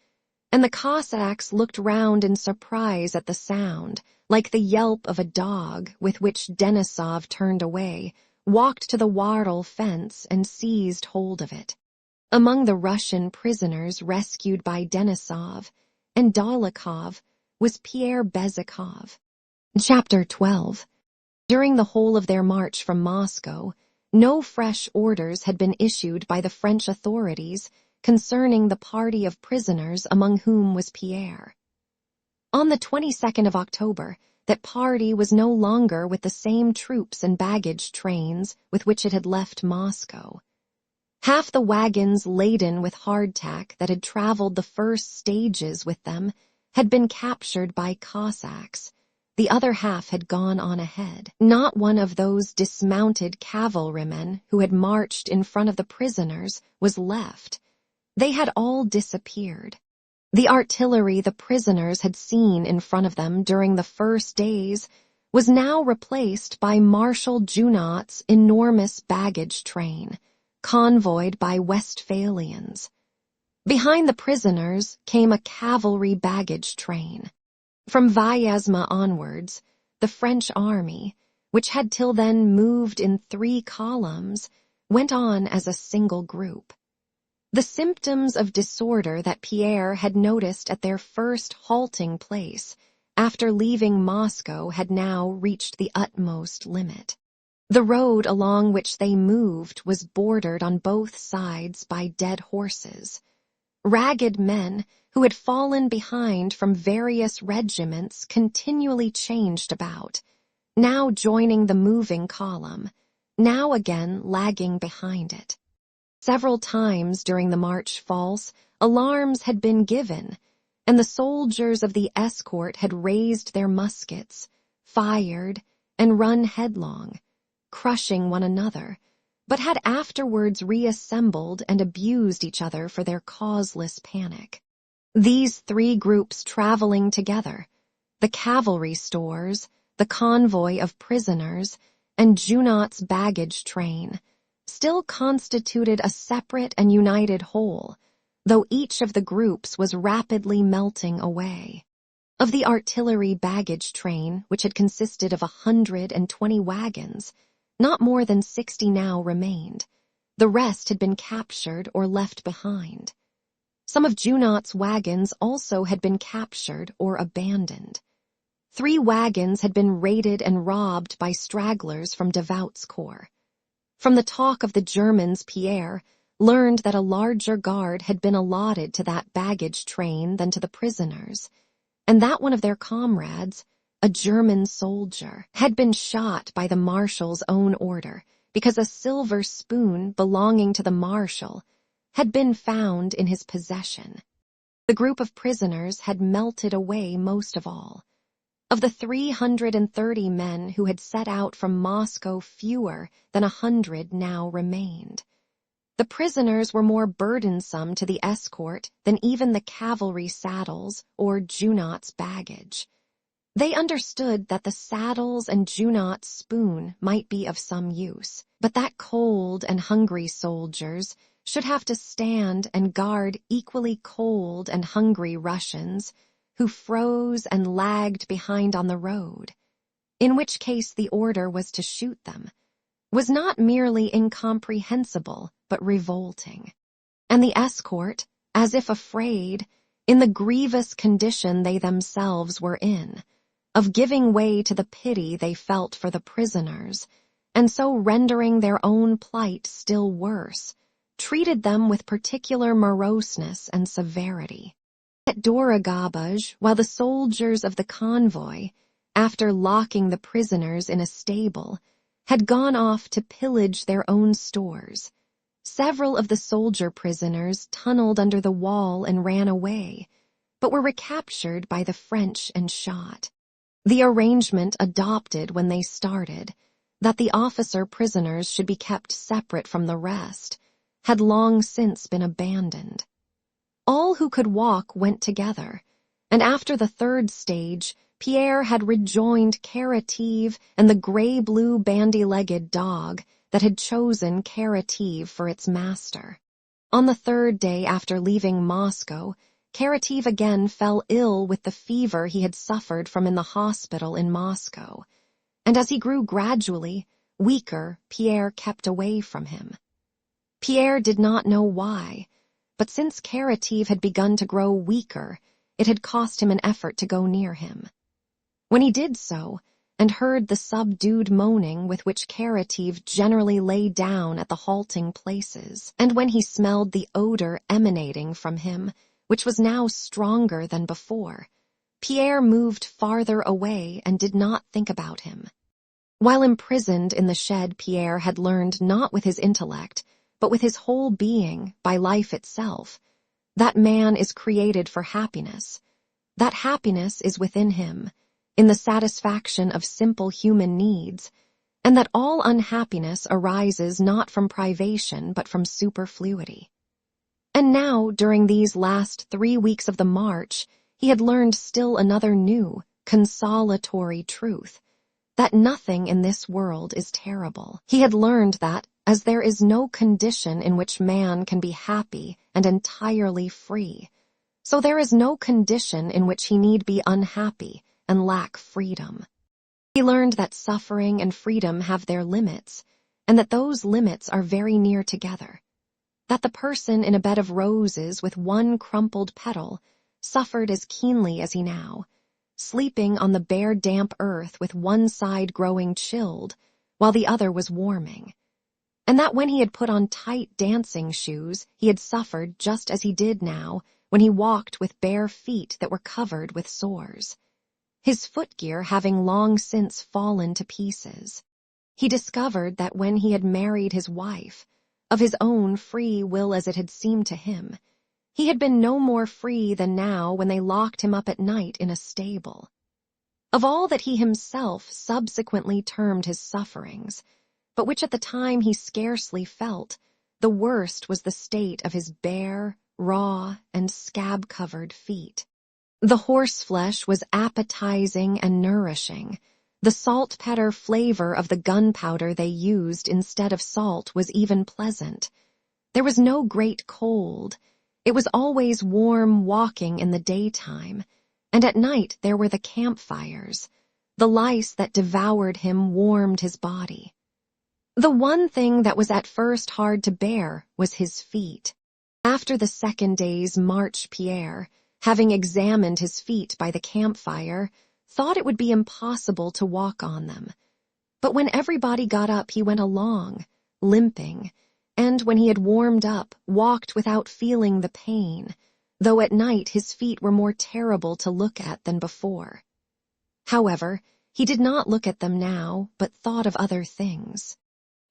and the Cossacks looked round in surprise at the sound, like the yelp of a dog, with which Denisov turned away, walked to the wattle fence and seized hold of it. Among the Russian prisoners rescued by Denisov and Dólokhov was Pierre Bezukhov. Chapter 12. During the whole of their march from Moscow, no fresh orders had been issued by the French authorities concerning the party of prisoners among whom was Pierre. On the 22nd of October, that party was no longer with the same troops and baggage trains with which it had left Moscow. Half the wagons laden with hardtack that had traveled the first stages with them had been captured by Cossacks. The other half had gone on ahead. Not one of those dismounted cavalrymen who had marched in front of the prisoners was left. They had all disappeared. The artillery the prisoners had seen in front of them during the first days was now replaced by Marshal Junot's enormous baggage train, convoyed by Westphalians. Behind the prisoners came a cavalry baggage train. From Vyazma onwards, the French army, which had till then moved in 3 columns, went on as a single group. The symptoms of disorder that Pierre had noticed at their first halting place after leaving Moscow had now reached the utmost limit. The road along which they moved was bordered on both sides by dead horses. Ragged men who had fallen behind from various regiments continually changed about, now joining the moving column, now again lagging behind it. Several times during the march false alarms had been given, and the soldiers of the escort had raised their muskets, fired, and run headlong, crushing one another, but had afterwards reassembled and abused each other for their causeless panic. These three groups traveling together, the cavalry stores, the convoy of prisoners, and Junot's baggage train, still constituted a separate and united whole, though each of the groups was rapidly melting away. Of the artillery baggage train, which had consisted of 120 wagons, not more than 60 now remained. The rest had been captured or left behind. Some of Junot's wagons also had been captured or abandoned. 3 wagons had been raided and robbed by stragglers from Devout's corps. From the talk of the Germans, Pierre learned that a larger guard had been allotted to that baggage train than to the prisoners, and that one of their comrades, a German soldier, had been shot by the marshal's own order because a silver spoon belonging to the marshal had been found in his possession. The group of prisoners had melted away most of all. Of the 330 men who had set out from Moscow, fewer than 100 now remained. The prisoners were more burdensome to the escort than even the cavalry saddles or Junot's baggage. They understood that the saddles and Junot's spoon might be of some use, but that cold and hungry soldiers should have to stand and guard equally cold and hungry Russians who froze and lagged behind on the road, in which case the order was to shoot them, was not merely incomprehensible but revolting. And the escort, as if afraid, in the grievous condition they themselves were in, of giving way to the pity they felt for the prisoners, and so rendering their own plight still worse, treated them with particular moroseness and severity. At Dorogobaj, while the soldiers of the convoy, after locking the prisoners in a stable, had gone off to pillage their own stores, several of the soldier prisoners tunneled under the wall and ran away, but were recaptured by the French and shot. The arrangement adopted when they started, that the officer prisoners should be kept separate from the rest, had long since been abandoned. All who could walk went together, and after the third stage, Pierre had rejoined Karative and the gray-blue bandy-legged dog that had chosen Karative for its master. On the third day after leaving Moscow, Karative again fell ill with the fever he had suffered from in the hospital in Moscow, and as he grew gradually weaker, Pierre kept away from him. Pierre did not know why, but since Karative had begun to grow weaker, it had cost him an effort to go near him. When he did so, and heard the subdued moaning with which Karative generally lay down at the halting places, and when he smelled the odor emanating from him, which was now stronger than before, Pierre moved farther away and did not think about him. While imprisoned in the shed, Pierre had learned not with his intellect, but with his whole being, by life itself, that man is created for happiness, that happiness is within him, in the satisfaction of simple human needs, and that all unhappiness arises not from privation but from superfluity. And now, during these last 3 weeks of the march, he had learned still another new, consolatory truth, that nothing in this world is terrible. He had learned that, as there is no condition in which man can be happy and entirely free, so there is no condition in which he need be unhappy and lack freedom. He learned that suffering and freedom have their limits, and that those limits are very near together, that the person in a bed of roses with one crumpled petal suffered as keenly as he now, sleeping on the bare damp earth with one side growing chilled while the other was warming, and that when he had put on tight dancing shoes he had suffered just as he did now when he walked with bare feet that were covered with sores, his footgear having long since fallen to pieces. He discovered that when he had married his wife, of his own free will as it had seemed to him, he had been no more free than now when they locked him up at night in a stable. of all that he himself subsequently termed his sufferings, but which at the time he scarcely felt, the worst was the state of his bare, raw, and scab-covered feet. The horseflesh was appetizing and nourishing. The saltpeter flavor of the gunpowder they used instead of salt was even pleasant. There was no great cold. It was always warm walking in the daytime, and at night there were the campfires. The lice that devoured him warmed his body. The one thing that was at first hard to bear was his feet. After the second day's march, Pierre, having examined his feet by the campfire, thought it would be impossible to walk on them. But when everybody got up, he went along, limping, and when he had warmed up, walked without feeling the pain, though at night his feet were more terrible to look at than before. However, he did not look at them now, but thought of other things.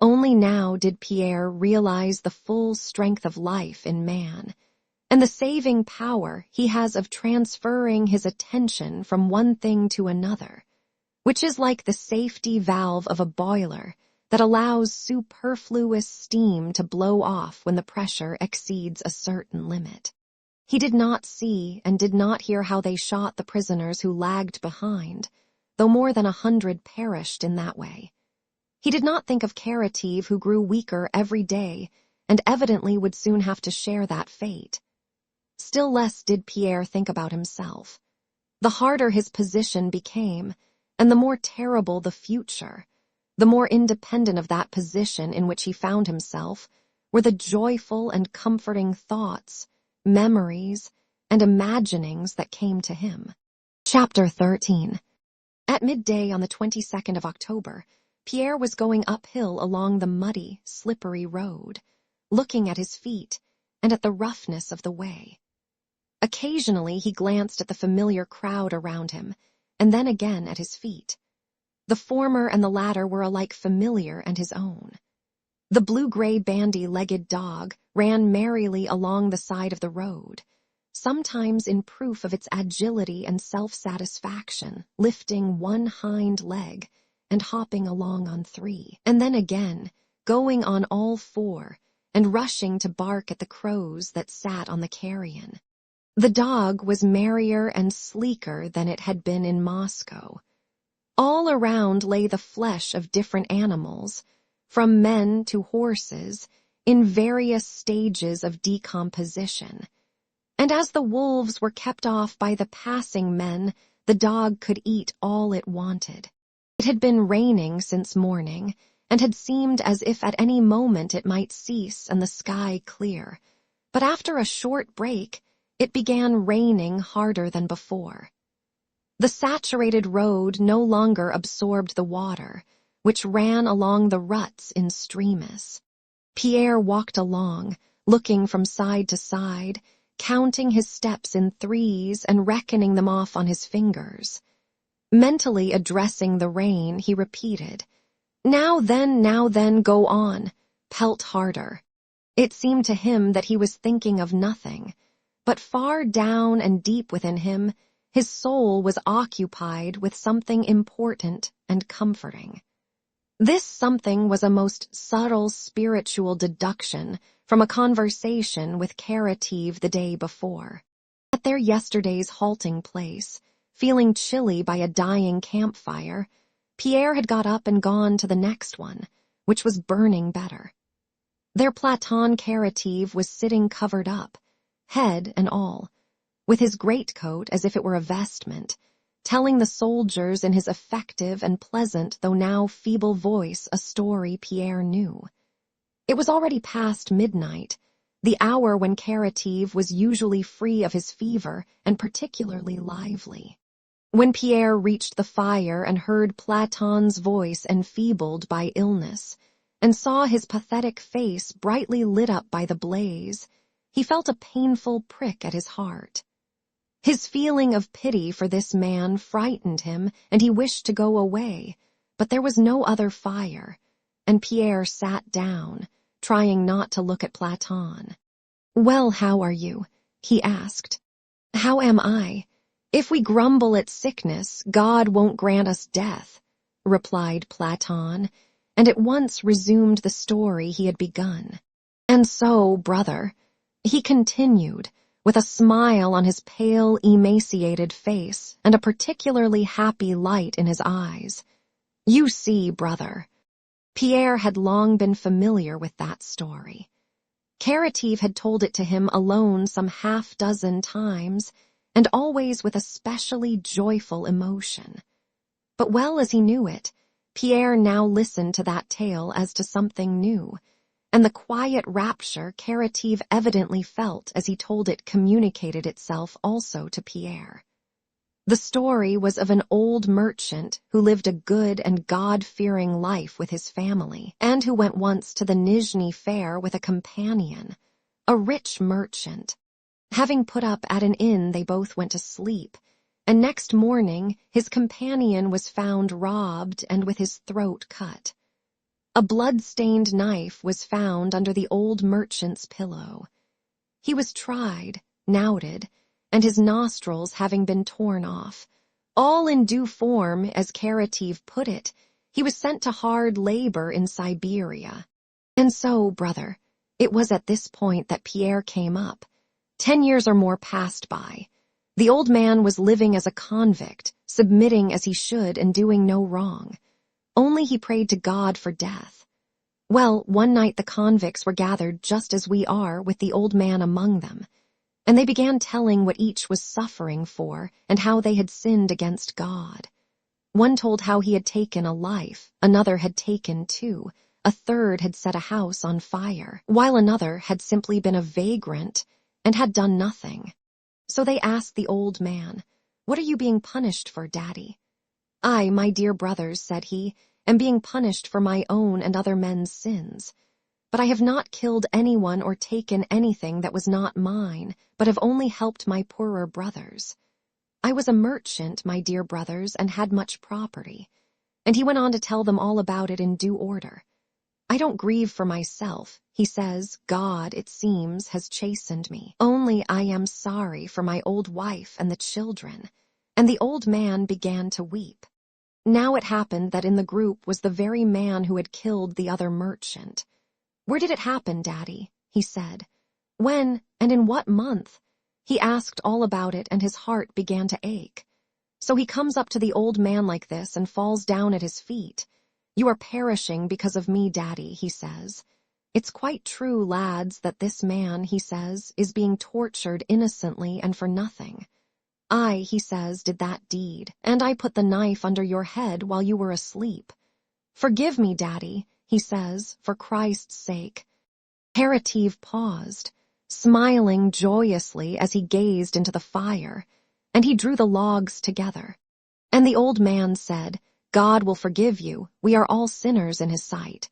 Only now did Pierre realize the full strength of life in man, and the saving power he has of transferring his attention from one thing to another, which is like the safety valve of a boiler that allows superfluous steam to blow off when the pressure exceeds a certain limit. He did not see and did not hear how they shot the prisoners who lagged behind, though more than 100 perished in that way. He did not think of Karative, who grew weaker every day and evidently would soon have to share that fate. Still less did Pierre think about himself. The harder his position became, and the more terrible the future, the more independent of that position in which he found himself were the joyful and comforting thoughts, memories, and imaginings that came to him. Chapter 13. At midday on the 22nd of October, Pierre was going uphill along the muddy, slippery road, looking at his feet and at the roughness of the way. Occasionally he glanced at the familiar crowd around him, and then again at his feet. The former and the latter were alike familiar and his own. The blue-gray bandy-legged dog ran merrily along the side of the road, sometimes in proof of its agility and self-satisfaction, lifting one hind leg and hopping along on 3, and then again going on all 4 and rushing to bark at the crows that sat on the carrion. The dog was merrier and sleeker than it had been in Moscow. All around lay the flesh of different animals, from men to horses, in various stages of decomposition. And as the wolves were kept off by the passing men, the dog could eat all it wanted. It had been raining since morning, and had seemed as if at any moment it might cease and the sky clear. But after a short break, it began raining harder than before. The saturated road no longer absorbed the water, which ran along the ruts in streams. Pierre walked along, looking from side to side, counting his steps in 3s and reckoning them off on his fingers. Mentally addressing the rain, he repeated, now then, go on, pelt harder." It seemed to him that he was thinking of nothing, but far down and deep within him, his soul was occupied with something important and comforting. This something was a most subtle spiritual deduction from a conversation with Karative the day before. At their yesterday's halting place, feeling chilly by a dying campfire, Pierre had got up and gone to the next one, which was burning better. Their Platon Karative was sitting covered up, head and all, with his greatcoat as if it were a vestment, telling the soldiers in his effective and pleasant though now feeble voice a story Pierre knew. It was already past midnight, the hour when Karative was usually free of his fever and particularly lively. When Pierre reached the fire and heard Platon's voice enfeebled by illness, and saw his pathetic face brightly lit up by the blaze, he felt a painful prick at his heart. His feeling of pity for this man frightened him, and he wished to go away, but there was no other fire, and Pierre sat down, trying not to look at Platon. "Well, how are you?" he asked. "How am I? "If we grumble at sickness, God won't grant us death," replied Platon, and at once resumed the story he had begun. "And so, brother," he continued, with a smile on his pale, emaciated face and a particularly happy light in his eyes, "you see, brother." Pierre had long been familiar with that story. Karateev had told it to him alone some half-dozen times, and always with a specially joyful emotion. But well as he knew it, Pierre now listened to that tale as to something new, and the quiet rapture Karateev evidently felt as he told it communicated itself also to Pierre. The story was of an old merchant who lived a good and God-fearing life with his family, and who went once to the Nizhny Fair with a companion, a rich merchant. Having put up at an inn, they both went to sleep, and next morning his companion was found robbed and with his throat cut. A blood-stained knife was found under the old merchant's pillow. He was tried, knouted, and his nostrils having been torn off, all in due form, as Karateev put it, he was sent to hard labor in Siberia. And so, brother, it was at this point that Pierre came up. 10 years or more passed by. The old man was living as a convict, submitting as he should and doing no wrong. Only he prayed to God for death. Well, one night the convicts were gathered just as we are, with the old man among them, and they began telling what each was suffering for and how they had sinned against God. One told how he had taken a life, another had taken 2, a third had set a house on fire, while another had simply been a vagrant and had done nothing. So they asked the old man, "What are you being punished for, Daddy?" "I, my dear brothers," said he, "am being punished for my own and other men's sins. But I have not killed anyone or taken anything that was not mine, but have only helped my poorer brothers. I was a merchant, my dear brothers, and had much property." And he went on to tell them all about it in due order. "I don't grieve for myself," he says, "God, it seems, has chastened me. Only I am sorry for my old wife and the children." And the old man began to weep. Now it happened that in the group was the very man who had killed the other merchant. "Where did it happen, Daddy?" he said. "When, and in what month?" He asked all about it, and his heart began to ache. So he comes up to the old man like this and falls down at his feet. "You are perishing because of me, Daddy," he says. "It's quite true, lads, that this man," he says, "is being tortured innocently and for nothing. I," he says, "did that deed, and I put the knife under your head while you were asleep. Forgive me, Daddy," he says, "for Christ's sake." Karateev paused, smiling joyously as he gazed into the fire, and he drew the logs together. And the old man said, "God will forgive you, we are all sinners in his sight.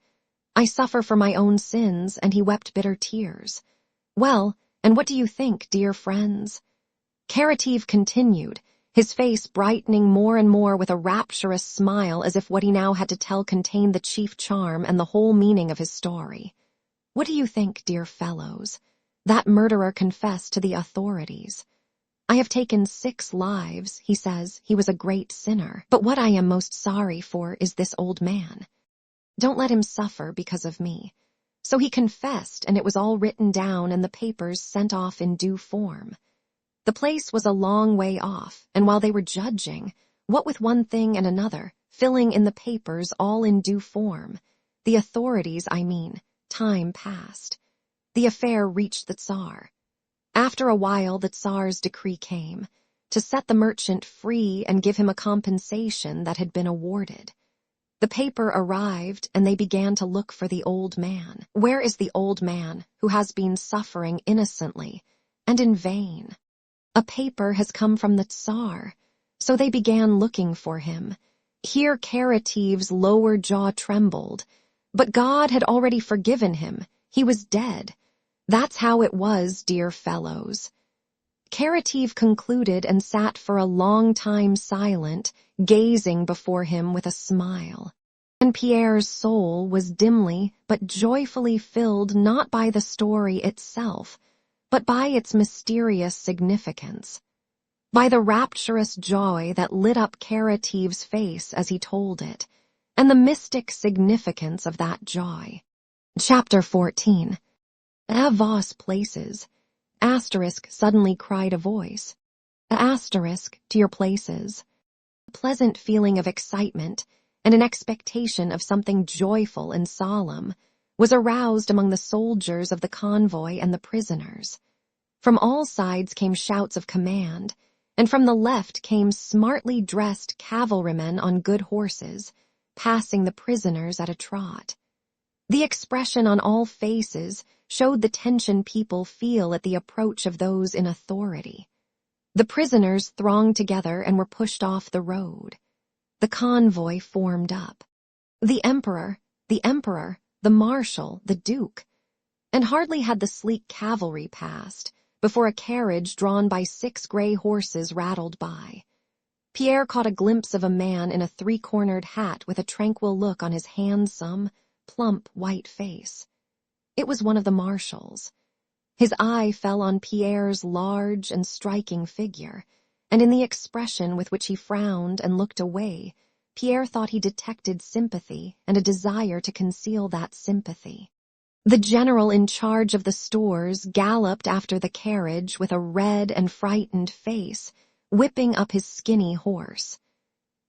I suffer for my own sins," and he wept bitter tears. "Well, and what do you think, dear friends?" Karateev continued, his face brightening more and more with a rapturous smile, as if what he now had to tell contained the chief charm and the whole meaning of his story. "What do you think, dear fellows? That murderer confessed to the authorities. I have taken 6 lives, he says. He was a great sinner. But what I am most sorry for is this old man. Don't let him suffer because of me." So he confessed, and it was all written down and the papers sent off in due form. The place was a long way off, and while they were judging, what with one thing and another, filling in the papers all in due form, the authorities, time passed. The affair reached the Tsar. After a while, the Tsar's decree came, to set the merchant free and give him a compensation that had been awarded. The paper arrived, and they began to look for the old man. Where is the old man who has been suffering innocently, and in vain? A paper has come from the Tsar, so they began looking for him. Here Karateev's lower jaw trembled, but God had already forgiven him. He was dead. That's how it was, dear fellows. Karateev concluded and sat for a long time silent, gazing before him with a smile. And Pierre's soul was dimly but joyfully filled not by the story itself, but by its mysterious significance. by the rapturous joy that lit up Karatiev's face as he told it, and the mystic significance of that joy. Chapter 14. Vos places. Asterisk suddenly cried a voice. Asterisk to your places. A pleasant feeling of excitement and an expectation of something joyful and solemn was aroused among the soldiers of the convoy and the prisoners. From all sides came shouts of command, and from the left came smartly dressed cavalrymen on good horses, passing the prisoners at a trot. The expression on all faces showed the tension people feel at the approach of those in authority. The prisoners thronged together and were pushed off the road. The convoy formed up. The emperor, the marshal, the duke. And hardly had the sleek cavalry passed before a carriage drawn by 6 gray horses rattled by. Pierre caught a glimpse of a man in a 3-cornered hat with a tranquil look on his handsome, plump, white face. It was one of the marshals. His eye fell on Pierre's large and striking figure, and in the expression with which he frowned and looked away, Pierre thought he detected sympathy and a desire to conceal that sympathy. The general in charge of the stores galloped after the carriage with a red and frightened face, whipping up his skinny horse.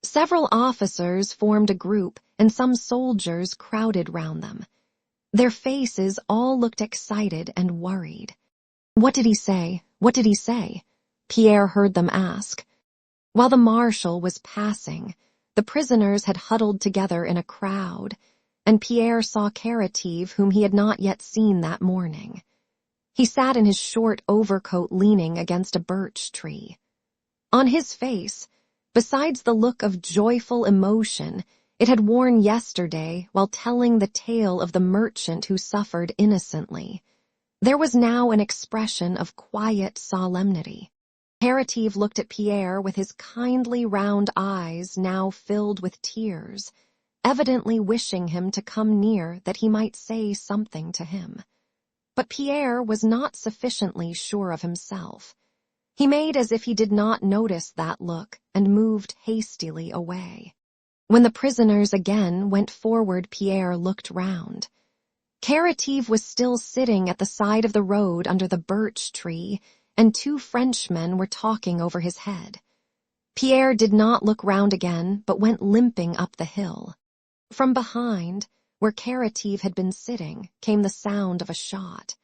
Several officers formed a group, and some soldiers crowded round them. Their faces all looked excited and worried. "What did he say? What did he say?" Pierre heard them ask. While the marshal was passing, the prisoners had huddled together in a crowd, and Pierre saw Karatiev, whom he had not yet seen that morning. He sat in his short overcoat leaning against a birch tree. On his face, besides the look of joyful emotion it had worn yesterday while telling the tale of the merchant who suffered innocently, there was now an expression of quiet solemnity. Karatiev looked at Pierre with his kindly round eyes now filled with tears, evidently wishing him to come near that he might say something to him. But Pierre was not sufficiently sure of himself. He made as if he did not notice that look and moved hastily away. When the prisoners again went forward, Pierre looked round. Karatiev was still sitting at the side of the road under the birch tree, and 2 Frenchmen were talking over his head. Pierre did not look round again, but went limping up the hill. From behind, where Karatiev had been sitting, came the sound of a shot.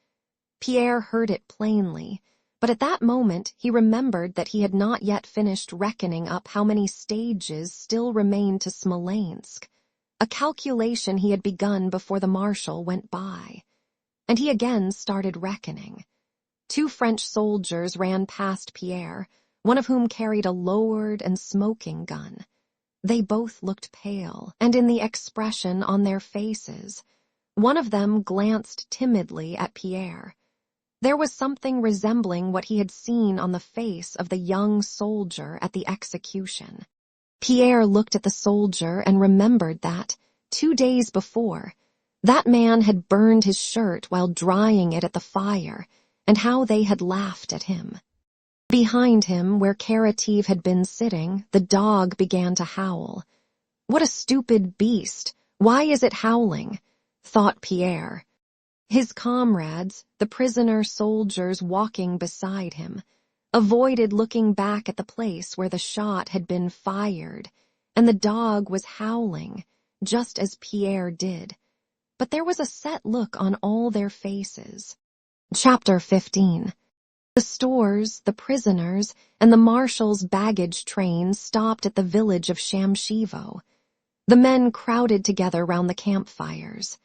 Pierre heard it plainly, but at that moment he remembered that he had not yet finished reckoning up how many stages still remained to Smolensk, a calculation he had begun before the marshal went by. And he again started reckoning. 2 French soldiers ran past Pierre, one of whom carried a lowered and smoking gun. They both looked pale, and in the expression on their faces, one of them glanced timidly at Pierre. There was something resembling what he had seen on the face of the young soldier at the execution. Pierre looked at the soldier and remembered that, 2 days before, that man had burned his shirt while drying it at the fire, and how they had laughed at him. Behind him, where Karatiev had been sitting, the dog began to howl. "What a stupid beast! Why is it howling?" thought Pierre. His comrades, the prisoner soldiers walking beside him, avoided looking back at the place where the shot had been fired, and the dog was howling, just as Pierre did. But there was a set look on all their faces. Chapter 15. The stores, the prisoners, and the marshal's baggage train stopped at the village of Shamshivo. The men crowded together round the campfires.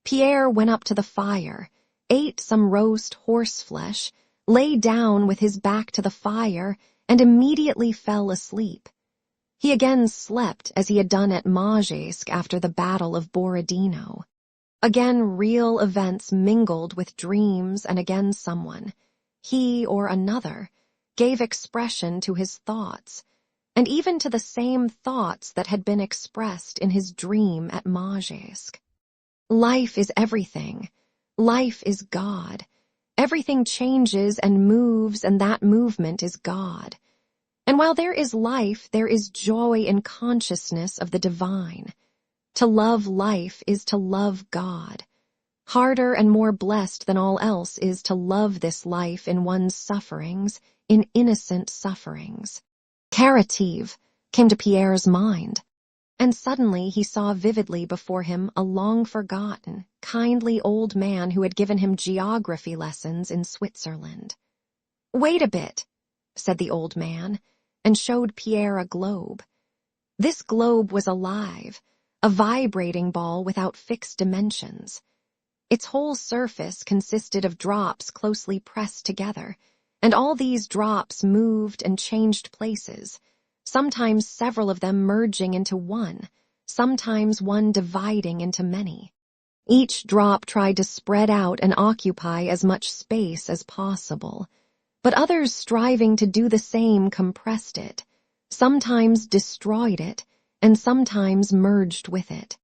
Pierre went up to the fire, ate some roast horseflesh, lay down with his back to the fire, and immediately fell asleep. He again slept as he had done at Majesk after the Battle of Borodino. Again real events mingled with dreams, and again someone, he or another, gave expression to his thoughts, and even to the same thoughts that had been expressed in his dream at Majesk. Life is everything. Life is God. Everything changes and moves, and that movement is God. And while there is life, there is joy in consciousness of the divine. To love life is to love God. Harder and more blessed than all else is to love this life in one's sufferings, in innocent sufferings. Carative came to Pierre's mind, and suddenly he saw vividly before him a long-forgotten, kindly old man who had given him geography lessons in Switzerland. "Wait a bit," said the old man, and showed Pierre a globe. This globe was alive, a vibrating ball without fixed dimensions. Its whole surface consisted of drops closely pressed together, and all these drops moved and changed places, sometimes several of them merging into one, sometimes one dividing into many. Each drop tried to spread out and occupy as much space as possible, but others striving to do the same compressed it, sometimes destroyed it, and sometimes merged with it.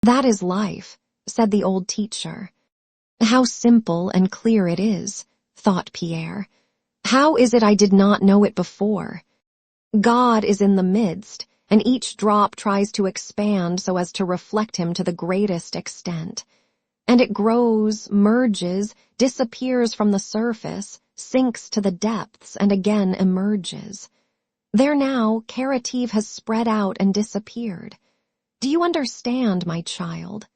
"That is life," said the old teacher. "How simple and clear it is," thought Pierre. "How is it I did not know it before? God is in the midst, and each drop tries to expand so as to reflect him to the greatest extent. And it grows, merges, disappears from the surface, sinks to the depths, and again emerges. There now, Carative has spread out and disappeared. Do you understand, my child?"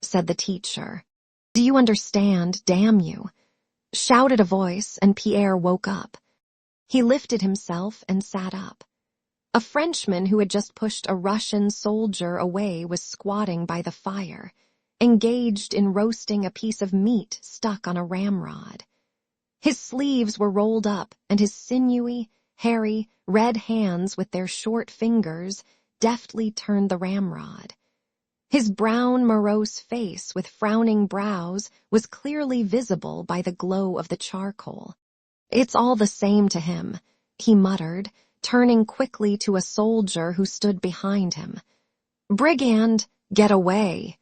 said the teacher. "Do you understand, damn you?" shouted a voice, and Pierre woke up. He lifted himself and sat up. A Frenchman who had just pushed a Russian soldier away was squatting by the fire, engaged in roasting a piece of meat stuck on a ramrod. His sleeves were rolled up, and his sinewy, hairy, red hands with their short fingers deftly turned the ramrod. His brown, morose face with frowning brows was clearly visible by the glow of the charcoal. "It's all the same to him," he muttered, turning quickly to a soldier who stood behind him. "Brigand, get away!"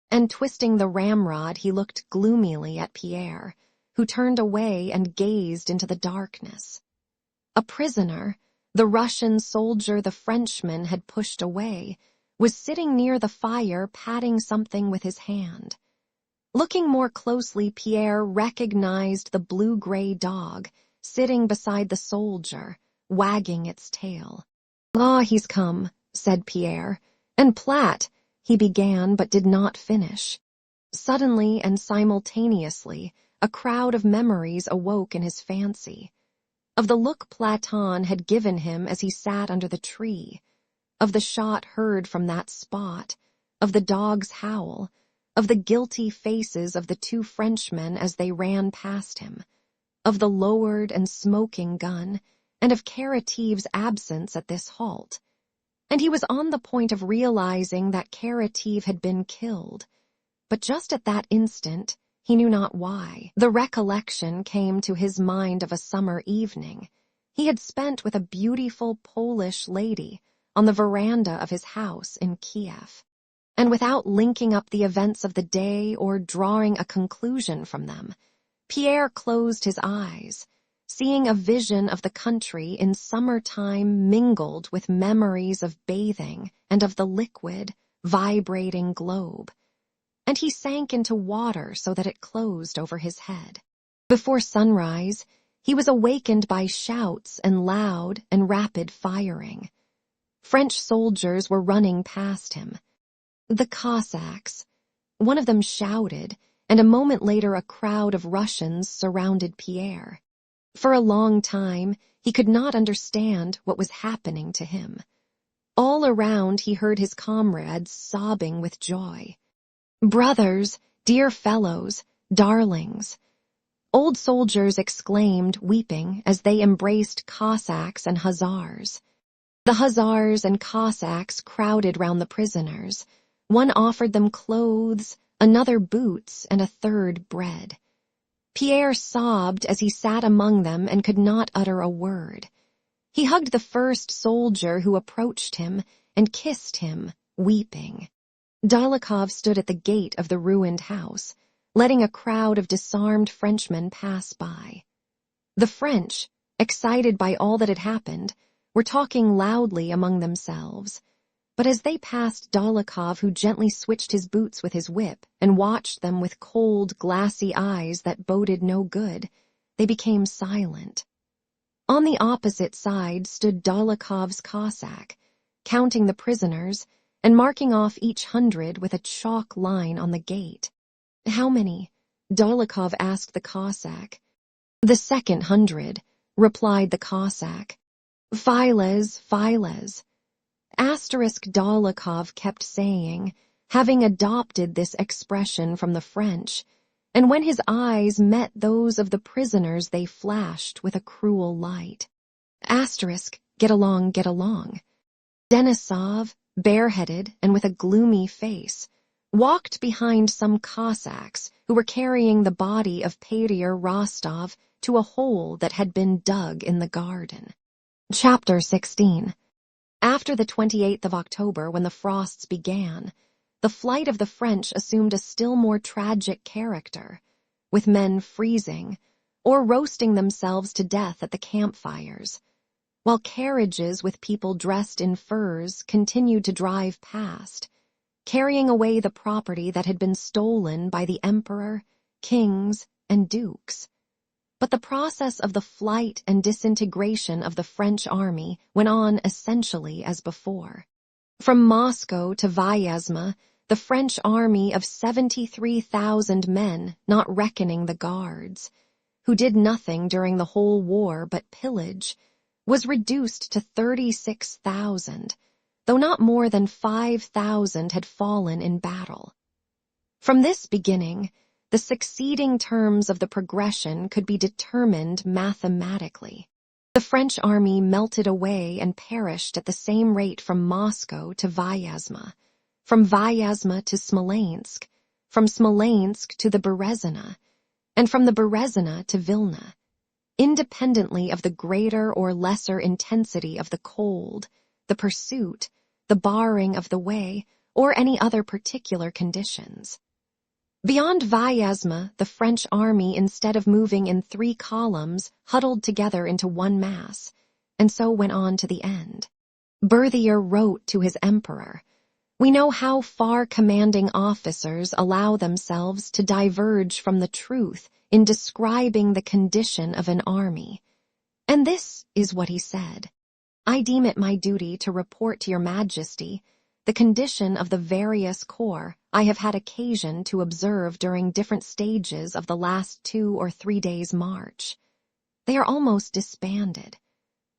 And twisting the ramrod, he looked gloomily at Pierre, who turned away and gazed into the darkness. A prisoner, the Russian soldier the Frenchman had pushed away, was sitting near the fire patting something with his hand. Looking more closely, Pierre recognized the blue-gray dog sitting beside the soldier, wagging its tail. "Ah, he's come," said Pierre, "and Platt," he began but did not finish. Suddenly and simultaneously, a crowd of memories awoke in his fancy. Of the look Platon had given him as he sat under the tree, of the shot heard from that spot, of the dog's howl, of the guilty faces of the two Frenchmen as they ran past him, of the lowered and smoking gun, and of Carative's absence at this halt. And he was on the point of realizing that Carative had been killed. But just at that instant, he knew not why, the recollection came to his mind of a summer evening he had spent with a beautiful Polish lady on the veranda of his house in Kiev. And without linking up the events of the day or drawing a conclusion from them, Pierre closed his eyes, seeing a vision of the country in summertime mingled with memories of bathing and of the liquid, vibrating globe. And he sank into water so that it closed over his head. Before sunrise, he was awakened by shouts and loud and rapid firing. French soldiers were running past him. "The Cossacks," one of them shouted, and a moment later a crowd of Russians surrounded Pierre. For a long time, he could not understand what was happening to him. All around he heard his comrades sobbing with joy. "Brothers, dear fellows, darlings," old soldiers exclaimed, weeping, as they embraced Cossacks and Hussars. The Hussars and Cossacks crowded round the prisoners. One offered them clothes, another boots, and a third bread. Pierre sobbed as he sat among them and could not utter a word. He hugged the first soldier who approached him and kissed him, weeping. Dolokhov stood at the gate of the ruined house, letting a crowd of disarmed Frenchmen pass by. The French, excited by all that had happened, were talking loudly among themselves. But as they passed Dólokhov, who gently switched his boots with his whip and watched them with cold, glassy eyes that boded no good, they became silent. On the opposite side stood Dólokhov's Cossack, counting the prisoners and marking off each 100 with a chalk line on the gate. "How many?" Dólokhov asked the Cossack. "The second 100, replied the Cossack. "Files, files." Dólokhov kept saying, having adopted this expression from the French, and when his eyes met those of the prisoners they flashed with a cruel light. Get along, get along. Denisov, bareheaded and with a gloomy face, walked behind some Cossacks who were carrying the body of Pyotr Rostov to a hole that had been dug in the garden. Chapter 16. After the 28th of October, when the frosts began, the flight of the French assumed a still more tragic character, with men freezing or roasting themselves to death at the campfires, while carriages with people dressed in furs continued to drive past, carrying away the property that had been stolen by the emperor, kings, and dukes. But the process of the flight and disintegration of the French army went on essentially as before. From Moscow to Vyazma, the French army of 73,000 men, not reckoning the guards, who did nothing during the whole war but pillage, was reduced to 36,000, though not more than 5,000 had fallen in battle. From this beginning, the succeeding terms of the progression could be determined mathematically. The French army melted away and perished at the same rate from Moscow to Vyazma, from Vyazma to Smolensk, from Smolensk to the Berezina, and from the Berezina to Vilna, independently of the greater or lesser intensity of the cold, the pursuit, the barring of the way, or any other particular conditions. Beyond Vyazma, the French army, instead of moving in 3 columns, huddled together into one mass, and so went on to the end. Berthier wrote to his emperor, "We know how far commanding officers allow themselves to diverge from the truth in describing the condition of an army." And this is what he said: "I deem it my duty to report to your Majesty the condition of the various corps I have had occasion to observe during different stages of the last 2 or 3 days' march. They are almost disbanded.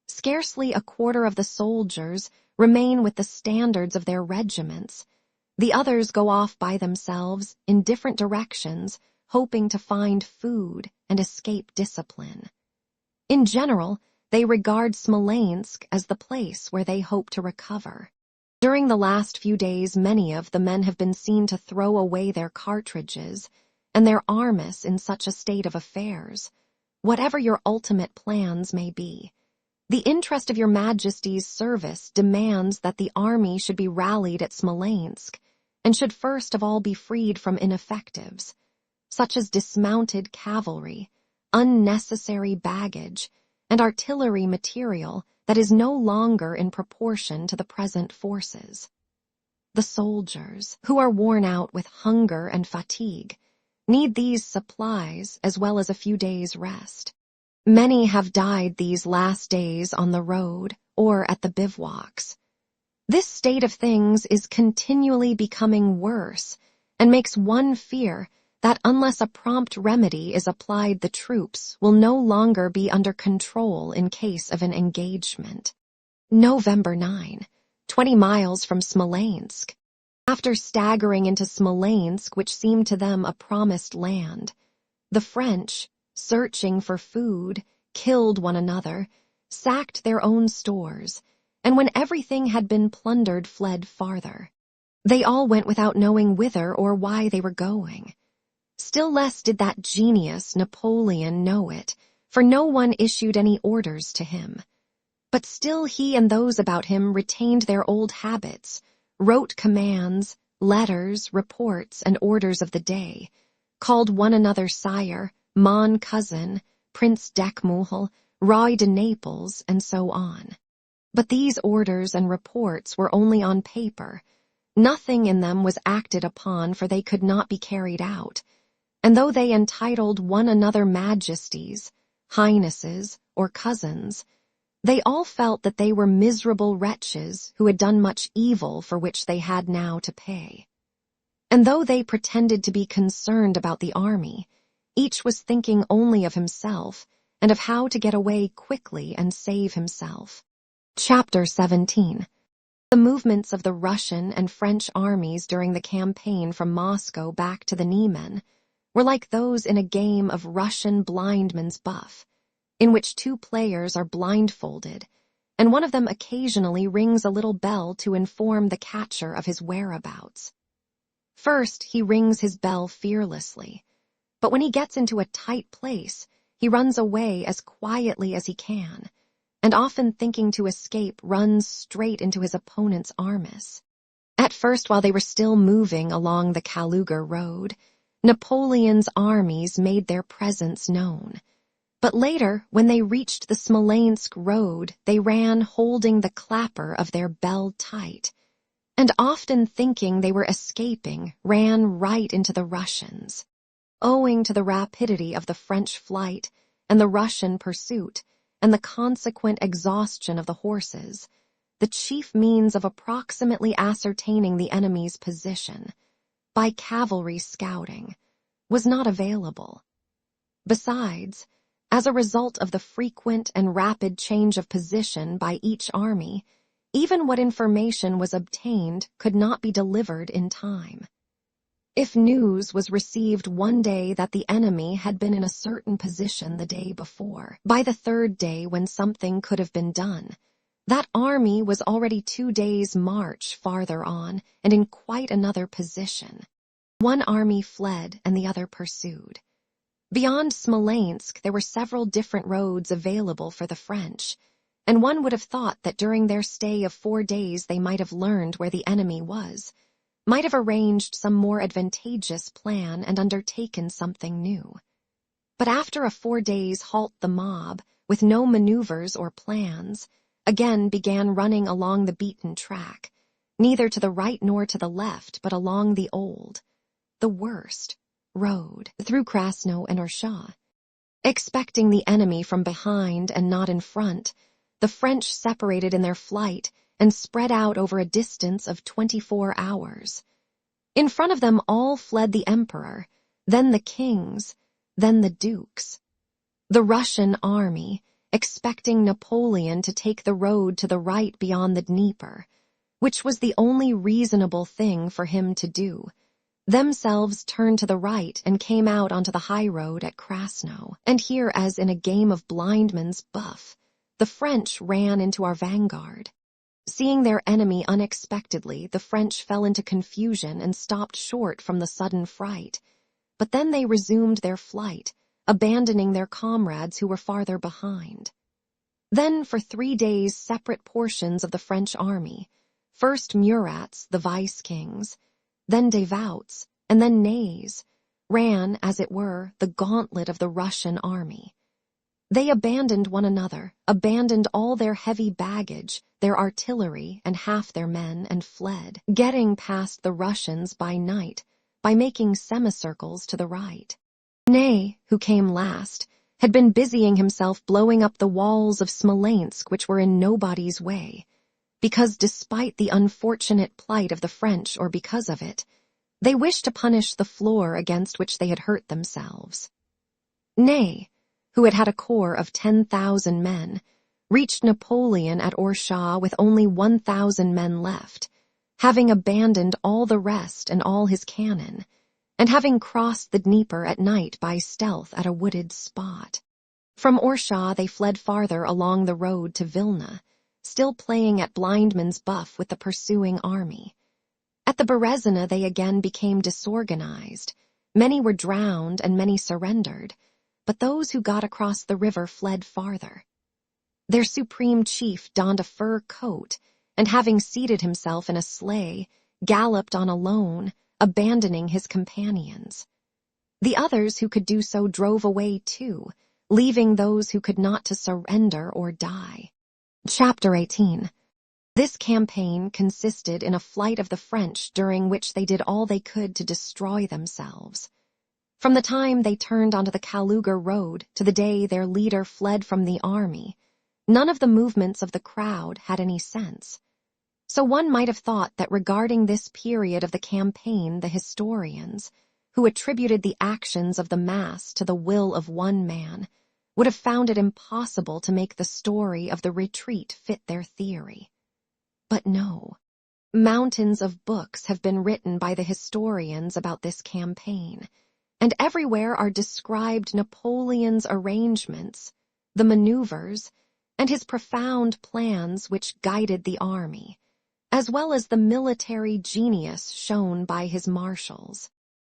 Scarcely a quarter of the soldiers remain with the standards of their regiments. The others go off by themselves in different directions, hoping to find food and escape discipline. In general, they regard Smolensk as the place where they hope to recover. During the last few days, many of the men have been seen to throw away their cartridges and their armas in such a state of affairs. Whatever your ultimate plans may be, the interest of your Majesty's service demands that the army should be rallied at Smolensk and should first of all be freed from ineffectives, such as dismounted cavalry, unnecessary baggage, and artillery material that is no longer in proportion to the present forces. The soldiers, who are worn out with hunger and fatigue, need these supplies as well as a few days' rest. Many have died these last days on the road or at the bivouacs. This state of things is continually becoming worse and makes one fear that unless a prompt remedy is applied, the troops will no longer be under control in case of an engagement. November 9, 20 miles from Smolensk. After staggering into Smolensk, which seemed to them a promised land, the French, searching for food, killed one another, sacked their own stores, and when everything had been plundered, fled farther. They all went without knowing whither or why they were going. Still less did that genius, Napoleon, know it, for no one issued any orders to him. But still he and those about him retained their old habits, wrote commands, letters, reports, and orders of the day, called one another sire, mon cousin, Prince d'Eckmühl, Roi de Naples, and so on. But these orders and reports were only on paper. Nothing in them was acted upon, for they could not be carried out. And though they entitled one another majesties, highnesses, or cousins, they all felt that they were miserable wretches who had done much evil for which they had now to pay. And though they pretended to be concerned about the army, each was thinking only of himself and of how to get away quickly and save himself. Chapter 17. The movements of the Russian and French armies during the campaign from Moscow back to the Niemen were like those in a game of Russian blindman's buff, in which two players are blindfolded, and one of them occasionally rings a little bell to inform the catcher of his whereabouts. First, he rings his bell fearlessly, but when he gets into a tight place, he runs away as quietly as he can, and often thinking to escape, runs straight into his opponent's armis. At first, while they were still moving along the Kaluga road, Napoleon's armies made their presence known. But later, when they reached the Smolensk road, they ran holding the clapper of their bell tight, and often thinking they were escaping, ran right into the Russians. Owing to the rapidity of the French flight and the Russian pursuit, and the consequent exhaustion of the horses, the chief means of approximately ascertaining the enemy's position, by cavalry scouting, was not available. Besides, as a result of the frequent and rapid change of position by each army, even what information was obtained could not be delivered in time. If news was received one day that the enemy had been in a certain position the day before, by the third day when something could have been done, that army was already 2 days' march farther on and in quite another position. One army fled and the other pursued. Beyond Smolensk, there were several different roads available for the French, and one would have thought that during their stay of 4 days they might have learned where the enemy was, might have arranged some more advantageous plan and undertaken something new. But after a 4 days' halt, the mob, with no maneuvers or plans, again began running along the beaten track, neither to the right nor to the left, but along the old, the worst, road, through Krasno and Orsha. Expecting the enemy from behind and not in front, the French separated in their flight and spread out over a distance of 24 hours. In front of them all fled the emperor, then the kings, then the dukes. The Russian army, expecting Napoleon to take the road to the right beyond the Dnieper, which was the only reasonable thing for him to do, themselves turned to the right and came out onto the high road at Krasno. And here, as in a game of blindman's buff, the French ran into our vanguard. Seeing their enemy unexpectedly, the French fell into confusion and stopped short from the sudden fright. But then they resumed their flight, abandoning their comrades who were farther behind. Then for 3 days separate portions of the French army, first Murats, the vice-kings, then Devouts, and then Nays, ran, as it were, the gauntlet of the Russian army. They abandoned one another, abandoned all their heavy baggage, their artillery, and half their men, and fled, getting past the Russians by night, by making semicircles to the right. Ney, who came last, had been busying himself blowing up the walls of Smolensk, which were in nobody's way, because despite the unfortunate plight of the French, or because of it, they wished to punish the floor against which they had hurt themselves. Ney, who had had a corps of 10,000 men, reached Napoleon at Orsha with only 1,000 men left, having abandoned all the rest and all his cannon, and having crossed the Dnieper at night by stealth at a wooded spot. From Orsha they fled farther along the road to Vilna, still playing at blindman's buff with the pursuing army. At the Berezina they again became disorganized. Many were drowned and many surrendered, but those who got across the river fled farther. Their supreme chief donned a fur coat, and having seated himself in a sleigh, galloped on alone, abandoning his companions. The others who could do so drove away too, leaving those who could not to surrender or die. Chapter 18. This campaign consisted in a flight of the French during which they did all they could to destroy themselves. From the time they turned onto the Kaluga road to the day their leader fled from the army, none of the movements of the crowd had any sense. So one might have thought that regarding this period of the campaign, the historians, who attributed the actions of the mass to the will of one man, would have found it impossible to make the story of the retreat fit their theory. But no. Mountains of books have been written by the historians about this campaign, and everywhere are described Napoleon's arrangements, the maneuvers, and his profound plans which guided the army, as well as the military genius shown by his marshals.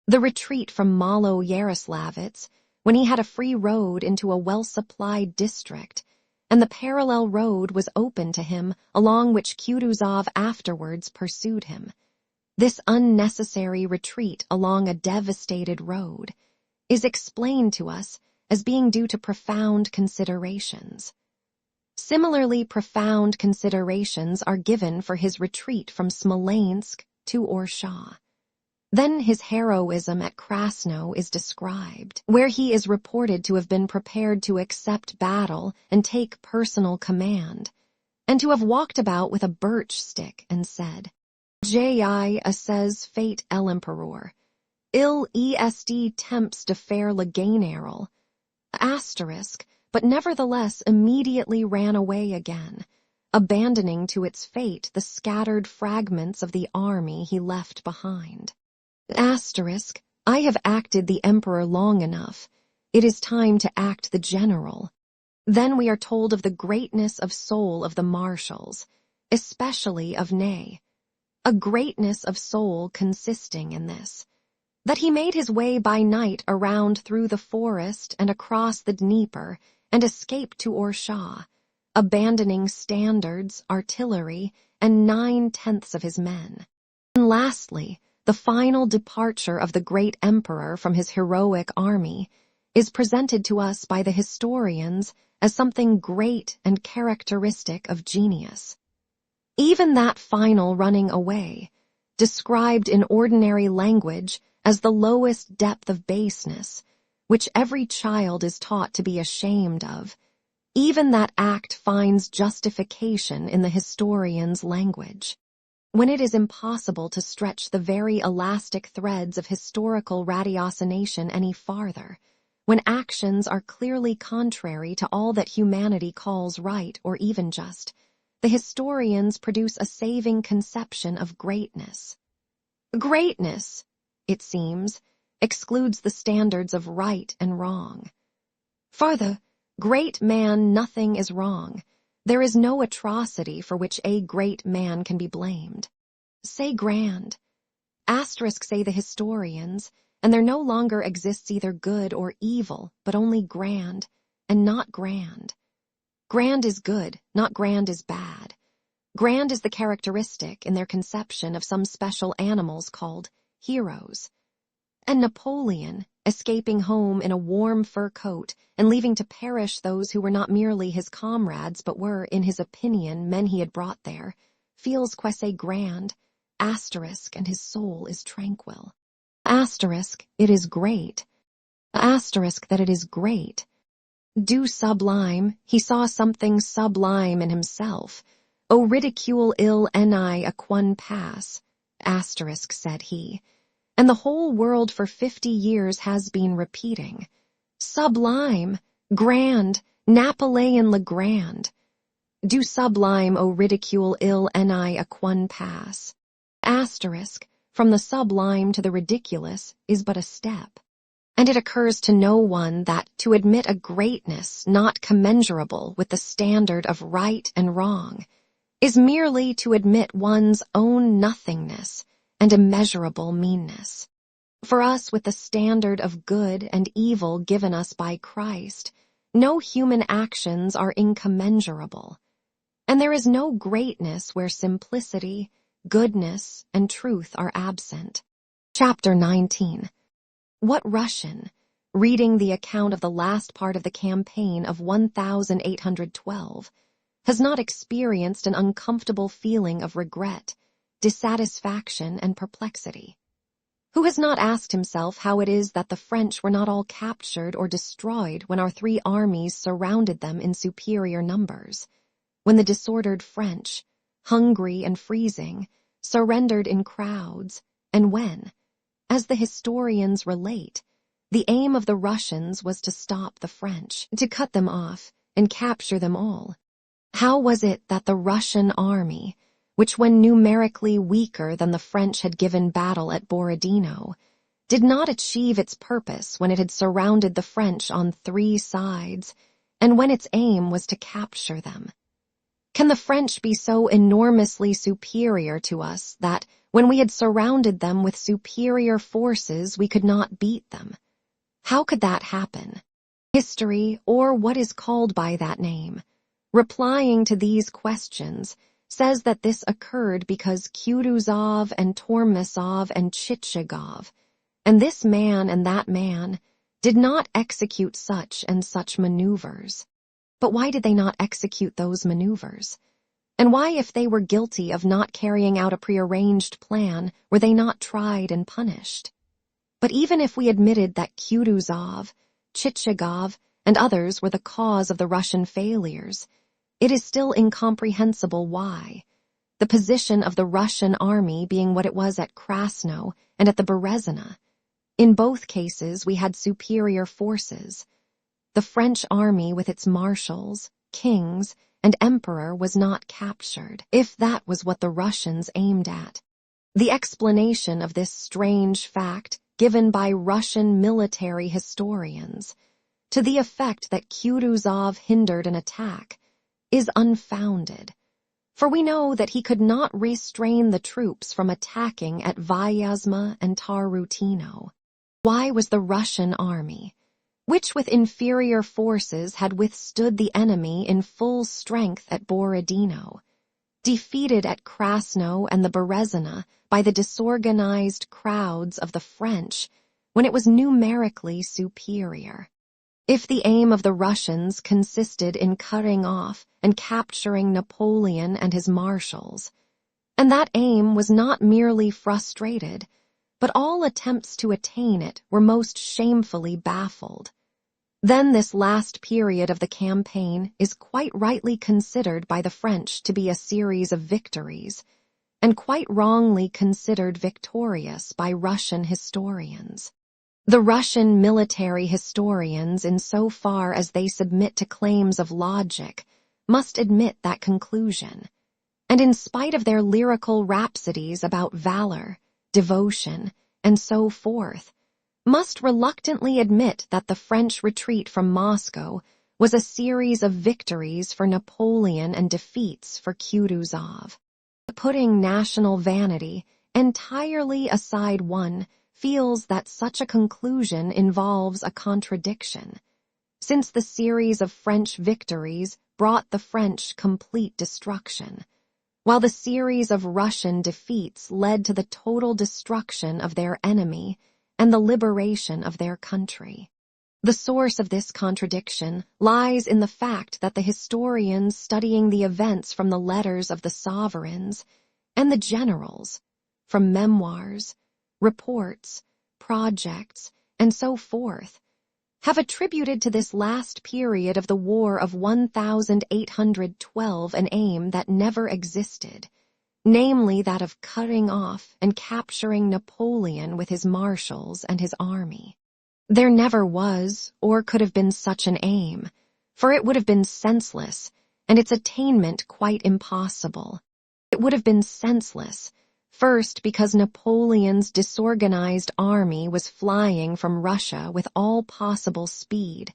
The retreat from Malo-Yaroslavets, when he had a free road into a well-supplied district, and the parallel road was open to him along which Kutuzov afterwards pursued him. This unnecessary retreat along a devastated road is explained to us as being due to profound considerations. Similarly, profound considerations are given for his retreat from Smolensk to Orsha. Then his heroism at Krasno is described, where he is reported to have been prepared to accept battle and take personal command, and to have walked about with a birch stick and said, J.I. assays fate l'empereur, il est temps de faire le général, asterisk, but nevertheless immediately ran away again, abandoning to its fate the scattered fragments of the army he left behind. Asterisk, I have acted the emperor long enough. It is time to act the general. Then we are told of the greatness of soul of the marshals, especially of Ney. A greatness of soul consisting in this, that he made his way by night around through the forest and across the Dnieper and escaped to Orsha, abandoning standards, artillery, and 9/10 of his men. And lastly, the final departure of the great emperor from his heroic army is presented to us by the historians as something great and characteristic of genius. Even that final running away, described in ordinary language as the lowest depth of baseness, which every child is taught to be ashamed of, even that act finds justification in the historian's language. When it is impossible to stretch the very elastic threads of historical ratiocination any farther, when actions are clearly contrary to all that humanity calls right or even just, the historians produce a saving conception of greatness. Greatness, it seems, excludes the standards of right and wrong. For the great man nothing is wrong. There is no atrocity for which a great man can be blamed. Say grand. Asterisk say the historians, and there no longer exists either good or evil, but only grand, and not grand. Grand is good, not grand is bad. Grand is the characteristic in their conception of some special animals called heroes. And Napoleon, escaping home in a warm fur coat and leaving to perish those who were not merely his comrades but were, in his opinion, men he had brought there, feels quasi grand, asterisk, and his soul is tranquil. Asterisk, it is great. Asterisk, that it is great. Du sublime, he saw something sublime in himself. O ridicule il ni a quan pass, asterisk, said he. And the whole world for 50 years has been repeating, sublime, grand, Napoleon le Grand. Du sublime au ridicule il ni a quan pass. Asterisk, from the sublime to the ridiculous is but a step. And it occurs to no one that to admit a greatness not commensurable with the standard of right and wrong is merely to admit one's own nothingness and immeasurable meanness. For us, with the standard of good and evil given us by Christ, no human actions are incommensurable, and there is no greatness where simplicity, goodness, and truth are absent. Chapter 19. What Russian, reading the account of the last part of the campaign of 1812, has not experienced an uncomfortable feeling of regret, dissatisfaction, and perplexity? Who has not asked himself how it is that the French were not all captured or destroyed when our 3 armies surrounded them in superior numbers? When the disordered French, hungry and freezing, surrendered in crowds, and when, as the historians relate, the aim of the Russians was to stop the French, to cut them off and capture them all. How was it that the Russian army, which when numerically weaker than the French had given battle at Borodino, did not achieve its purpose when it had surrounded the French on 3 sides, and when its aim was to capture them? Can the French be so enormously superior to us that, when we had surrounded them with superior forces, we could not beat them? How could that happen? History, or what is called by that name, replying to these questions, says that this occurred because Kutuzov and Tormasov and Chichagov, and this man and that man, did not execute such and such maneuvers. But why did they not execute those maneuvers? And why, if they were guilty of not carrying out a prearranged plan, were they not tried and punished? But even if we admitted that Kutuzov, Chichagov, and others were the cause of the Russian failures, it is still incomprehensible why, the position of the Russian army being what it was at Krasno and at the Berezina. In both cases we had superior forces. The French army with its marshals, kings, and emperor was not captured, if that was what the Russians aimed at. The explanation of this strange fact given by Russian military historians, to the effect that Kutuzov hindered an attack, is unfounded, for we know that he could not restrain the troops from attacking at Vyazma and Tarutino. Why was the Russian army, which with inferior forces had withstood the enemy in full strength at Borodino, defeated at Krasno and the Berezina by the disorganized crowds of the French when it was numerically superior? If the aim of the Russians consisted in cutting off and capturing Napoleon and his marshals, and that aim was not merely frustrated, but all attempts to attain it were most shamefully baffled, then this last period of the campaign is quite rightly considered by the French to be a series of victories, and quite wrongly considered victorious by Russian historians. The Russian military historians, in so far as they submit to claims of logic, must admit that conclusion, and in spite of their lyrical rhapsodies about valor, devotion, and so forth, must reluctantly admit that the French retreat from Moscow was a series of victories for Napoleon and defeats for Kutuzov. Putting national vanity entirely aside, one feels that such a conclusion involves a contradiction, since the series of French victories brought the French complete destruction, while the series of Russian defeats led to the total destruction of their enemy and the liberation of their country. The source of this contradiction lies in the fact that the historians studying the events from the letters of the sovereigns and the generals, from memoirs, reports, projects, and so forth, have attributed to this last period of the War of 1812 an aim that never existed, namely that of cutting off and capturing Napoleon with his marshals and his army. There never was or could have been such an aim, for it would have been senseless, and its attainment quite impossible. It would have been senseless, first because Napoleon's disorganized army was flying from Russia with all possible speed,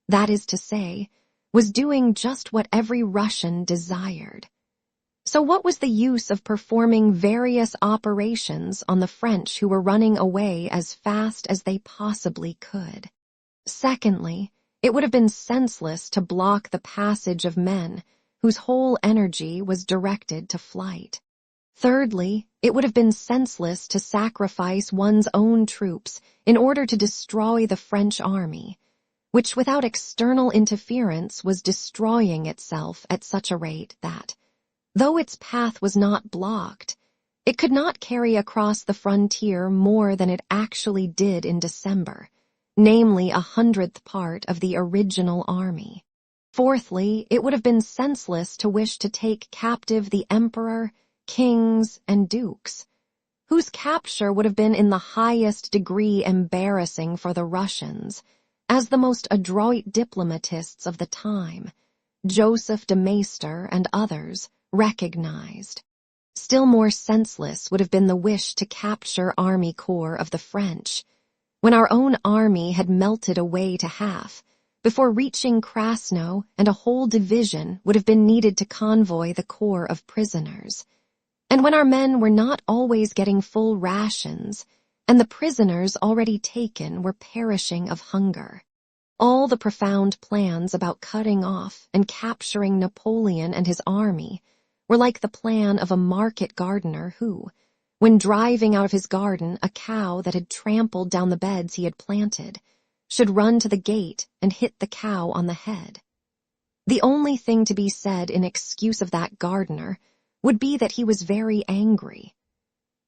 that is to say, was doing just what every Russian desired. So what was the use of performing various operations on the French who were running away as fast as they possibly could? Secondly, it would have been senseless to block the passage of men whose whole energy was directed to flight. Thirdly, it would have been senseless to sacrifice one's own troops in order to destroy the French army, which without external interference was destroying itself at such a rate that, though its path was not blocked, it could not carry across the frontier more than it actually did in December, namely 100th part of the original army. Fourthly, it would have been senseless to wish to take captive the emperor, kings, and dukes, whose capture would have been in the highest degree embarrassing for the Russians, as the most adroit diplomatists of the time, Joseph de Maistre and others, recognized. Still more senseless would have been the wish to capture army corps of the French, when our own army had melted away to half, before reaching Krasno, and a whole division would have been needed to convoy the corps of prisoners, and when our men were not always getting full rations, and the prisoners already taken were perishing of hunger. All the profound plans about cutting off and capturing Napoleon and his army were like the plan of a market gardener who, when driving out of his garden a cow that had trampled down the beds he had planted, should run to the gate and hit the cow on the head. The only thing to be said in excuse of that gardener would be that he was very angry.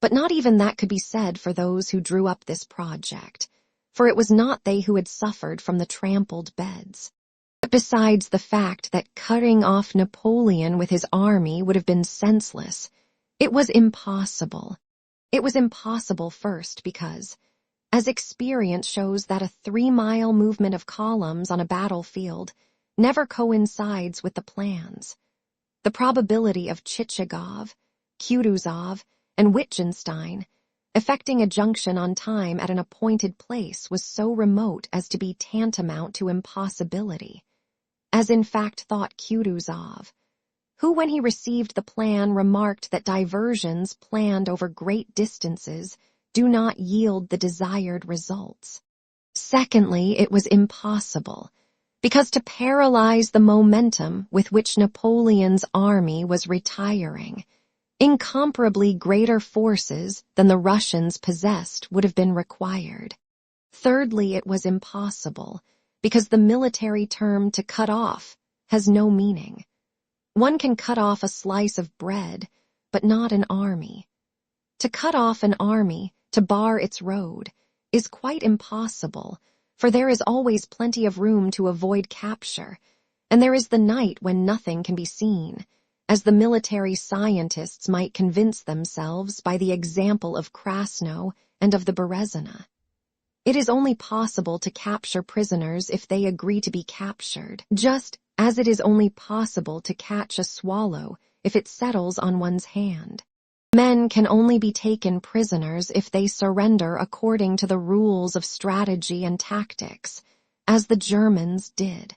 But not even that could be said for those who drew up this project, for it was not they who had suffered from the trampled beds. But besides the fact that cutting off Napoleon with his army would have been senseless, it was impossible. It was impossible first because, as experience shows that a 3-mile movement of columns on a battlefield never coincides with the plans. The probability of Chichagov, Kutuzov, and Wittgenstein effecting a junction on time at an appointed place was so remote as to be tantamount to impossibility, as in fact thought Kutuzov, who when he received the plan remarked that diversions planned over great distances do not yield the desired results. Secondly, it was impossible, because to paralyze the momentum with which Napoleon's army was retiring, incomparably greater forces than the Russians possessed would have been required. Thirdly, it was impossible, because the military term to cut off has no meaning. One can cut off a slice of bread, but not an army. To cut off an army, to bar its road, is quite impossible, for there is always plenty of room to avoid capture, and there is the night when nothing can be seen, as the military scientists might convince themselves by the example of Krasno and of the Berezina. It is only possible to capture prisoners if they agree to be captured, just as it is only possible to catch a swallow if it settles on one's hand. Men can only be taken prisoners if they surrender according to the rules of strategy and tactics, as the Germans did.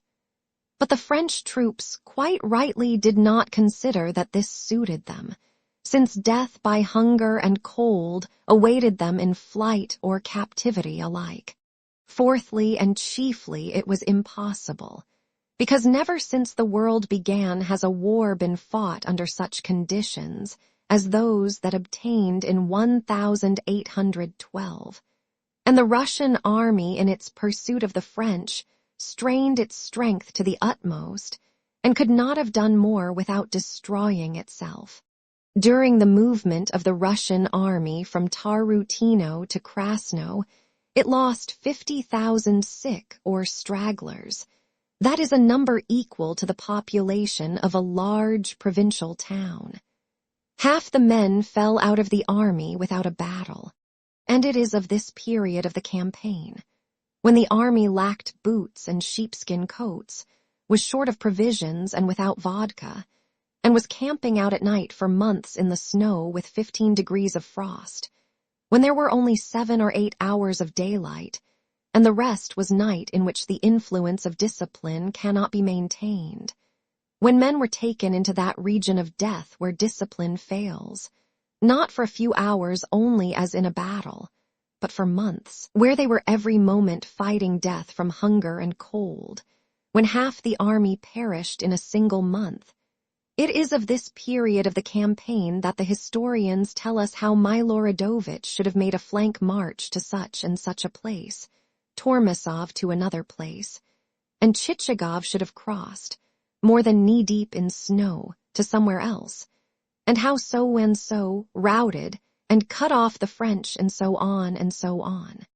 But the French troops quite rightly did not consider that this suited them, since death by hunger and cold awaited them in flight or captivity alike. Fourthly and chiefly, it was impossible, because never since the world began has a war been fought under such conditions as those that obtained in 1812, and the Russian army in its pursuit of the French strained its strength to the utmost and could not have done more without destroying itself. During the movement of the Russian army from Tarutino to Krasno, it lost 50,000 sick or stragglers. That is a number equal to the population of a large provincial town. Half the men fell out of the army without a battle, and it is of this period of the campaign, when the army lacked boots and sheepskin coats, was short of provisions and without vodka, and was camping out at night for months in the snow with 15 degrees of frost, when there were only 7 or 8 hours of daylight, and the rest was night in which the influence of discipline cannot be maintained. When men were taken into that region of death where discipline fails, not for a few hours only as in a battle, but for months, where they were every moment fighting death from hunger and cold, when half the army perished in a single month. It is of this period of the campaign that the historians tell us how Miloradovich should have made a flank march to such and such a place, Tormasov to another place, and Chichagov should have crossed, more than knee-deep in snow, to somewhere else, and how so-and-so routed and cut off the French, and so on and so on.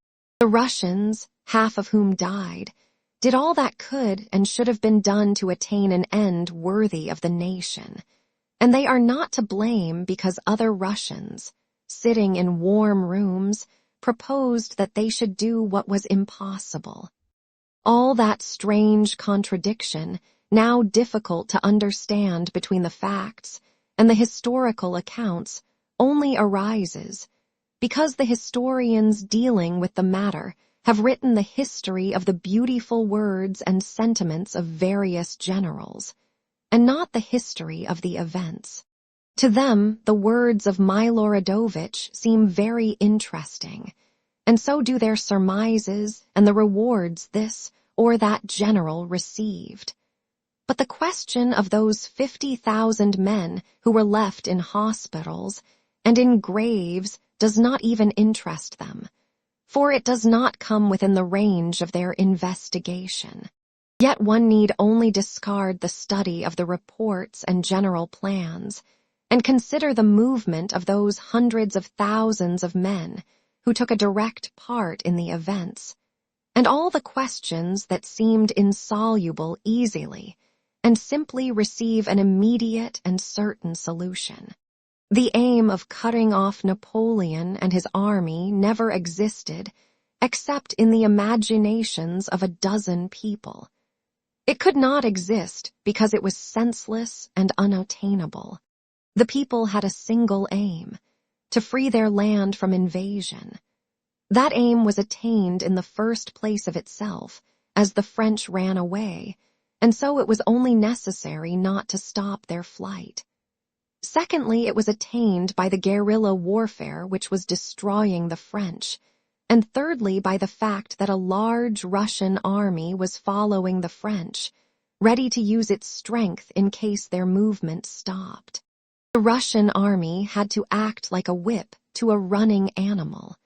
The Russians, half of whom died, did all that could and should have been done to attain an end worthy of the nation, and they are not to blame because other Russians, sitting in warm rooms, proposed that they should do what was impossible. All that strange contradiction, now difficult to understand between the facts and the historical accounts, only arises because the historians dealing with the matter have written the history of the beautiful words and sentiments of various generals, and not the history of the events. To them, the words of Miloradovich seem very interesting, and so do their surmises and the rewards this or that general received. But the question of those 50,000 men who were left in hospitals and in graves does not even interest them, for it does not come within the range of their investigation. Yet one need only discard the study of the reports and general plans, and consider the movement of those hundreds of thousands of men who took a direct part in the events, and all the questions that seemed insoluble easily, and simply receive an immediate and certain solution. The aim of cutting off Napoleon and his army never existed except in the imaginations of a dozen people. It could not exist because it was senseless and unattainable. The people had a single aim, to free their land from invasion. That aim was attained in the first place of itself, as the French ran away, and so it was only necessary not to stop their flight. Secondly, it was attained by the guerrilla warfare which was destroying the French, and thirdly by the fact that a large Russian army was following the French, ready to use its strength in case their movement stopped. The Russian army had to act like a whip to a running animal,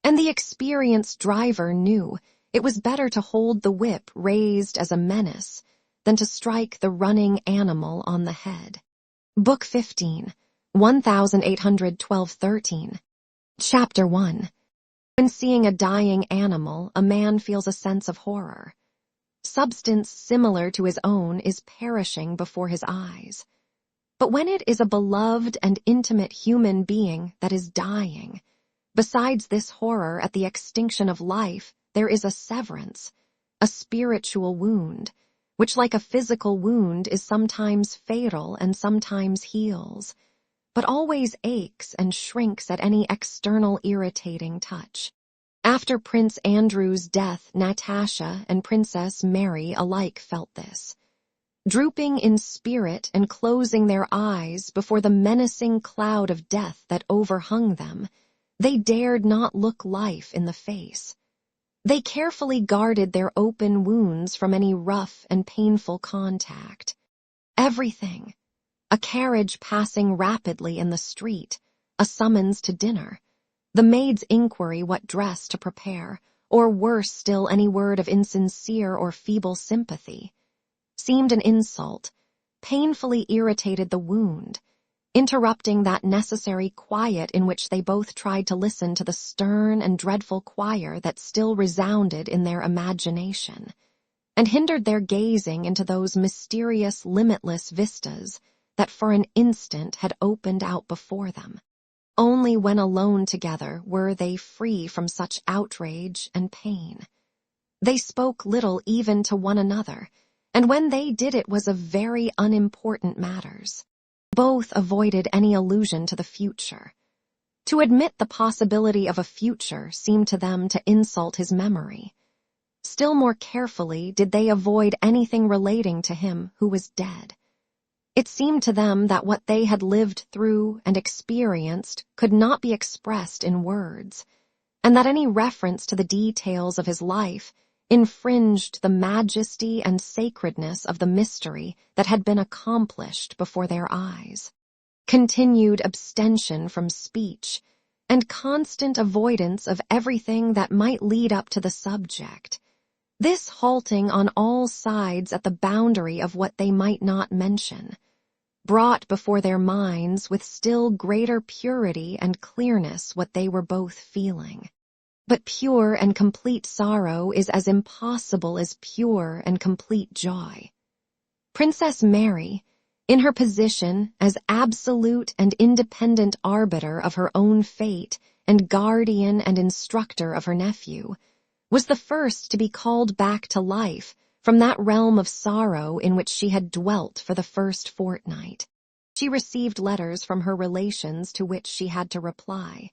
and the experienced driver knew it was better to hold the whip raised as a menace than to strike the running animal on the head. Book 15, 1812-13. Chapter 1. When seeing a dying animal, a man feels a sense of horror. Substance similar to his own is perishing before his eyes. But when it is a beloved and intimate human being that is dying, besides this horror at the extinction of life, there is a severance, a spiritual wound, which like a physical wound is sometimes fatal and sometimes heals, but always aches and shrinks at any external irritating touch. After Prince Andrew's death, Natasha and Princess Mary alike felt this. Drooping in spirit and closing their eyes before the menacing cloud of death that overhung them, they dared not look life in the face. They carefully guarded their open wounds from any rough and painful contact. Everything, a carriage passing rapidly in the street, a summons to dinner, the maid's inquiry what dress to prepare, or worse still any word of insincere or feeble sympathy, seemed an insult, painfully irritated the wound, interrupting that necessary quiet in which they both tried to listen to the stern and dreadful choir that still resounded in their imagination, and hindered their gazing into those mysterious, limitless vistas that for an instant had opened out before them. Only when alone together were they free from such outrage and pain. They spoke little even to one another, and when they did it was of very unimportant matters. Both avoided any allusion to the future. To admit the possibility of a future seemed to them to insult his memory. Still more carefully did they avoid anything relating to him who was dead. It seemed to them that what they had lived through and experienced could not be expressed in words, and that any reference to the details of his life infringed the majesty and sacredness of the mystery that had been accomplished before their eyes. Continued abstention from speech, and constant avoidance of everything that might lead up to the subject, This halting on all sides at the boundary of what they might not mention, brought before their minds with still greater purity and clearness what they were both feeling. But pure and complete sorrow is as impossible as pure and complete joy. Princess Mary, in her position as absolute and independent arbiter of her own fate and guardian and instructor of her nephew, was the first to be called back to life from that realm of sorrow in which she had dwelt for the first fortnight. She received letters from her relations to which she had to reply.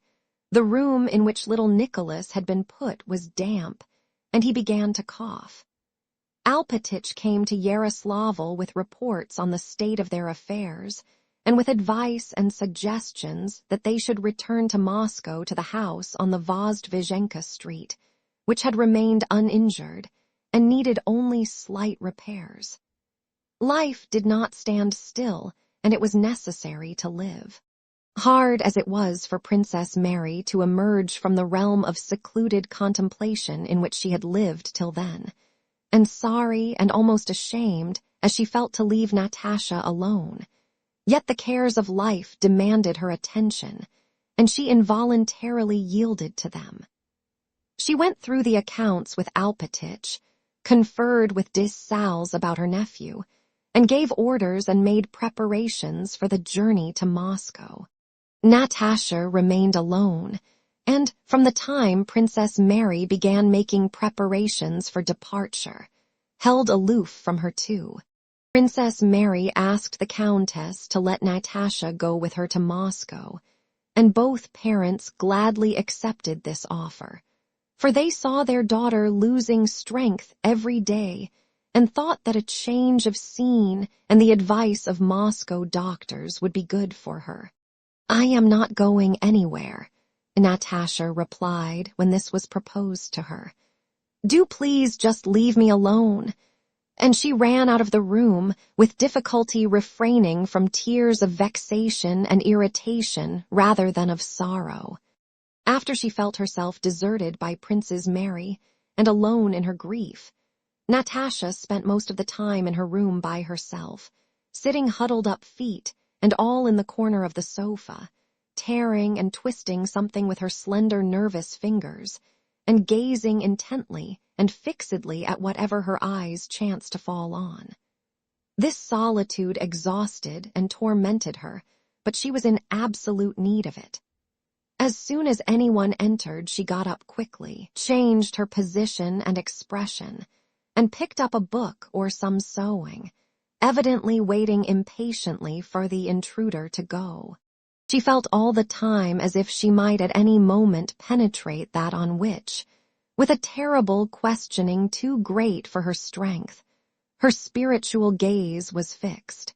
The room in which little Nicholas had been put was damp, and he began to cough. Alpatich came to Yaroslavl with reports on the state of their affairs, and with advice and suggestions that they should return to Moscow to the house on the Vozdvizhenka Street, which had remained uninjured and needed only slight repairs. Life did not stand still, and it was necessary to live. Hard as it was for Princess Mary to emerge from the realm of secluded contemplation in which she had lived till then, and sorry and almost ashamed as she felt to leave Natasha alone, yet the cares of life demanded her attention, and she involuntarily yielded to them. She went through the accounts with Alpatich, conferred with Dessalles about her nephew, and gave orders and made preparations for the journey to Moscow. Natasha remained alone, and from the time Princess Mary began making preparations for departure, held aloof from her too. Princess Mary asked the Countess to let Natasha go with her to Moscow, and both parents gladly accepted this offer, for they saw their daughter losing strength every day and thought that a change of scene and the advice of Moscow doctors would be good for her. "I am not going anywhere," Natasha replied when this was proposed to her. "Do please just leave me alone." And she ran out of the room, with difficulty refraining from tears of vexation and irritation rather than of sorrow. After she felt herself deserted by Princess Mary and alone in her grief, Natasha spent most of the time in her room by herself, sitting huddled up feet and all in the corner of the sofa, tearing and twisting something with her slender nervous fingers, and gazing intently and fixedly at whatever her eyes chanced to fall on. This solitude exhausted and tormented her, but she was in absolute need of it. As soon as anyone entered, she got up quickly, changed her position and expression, and picked up a book or some sewing, evidently waiting impatiently for the intruder to go. She felt all the time as if she might at any moment penetrate that on which, with a terrible questioning too great for her strength, her spiritual gaze was fixed.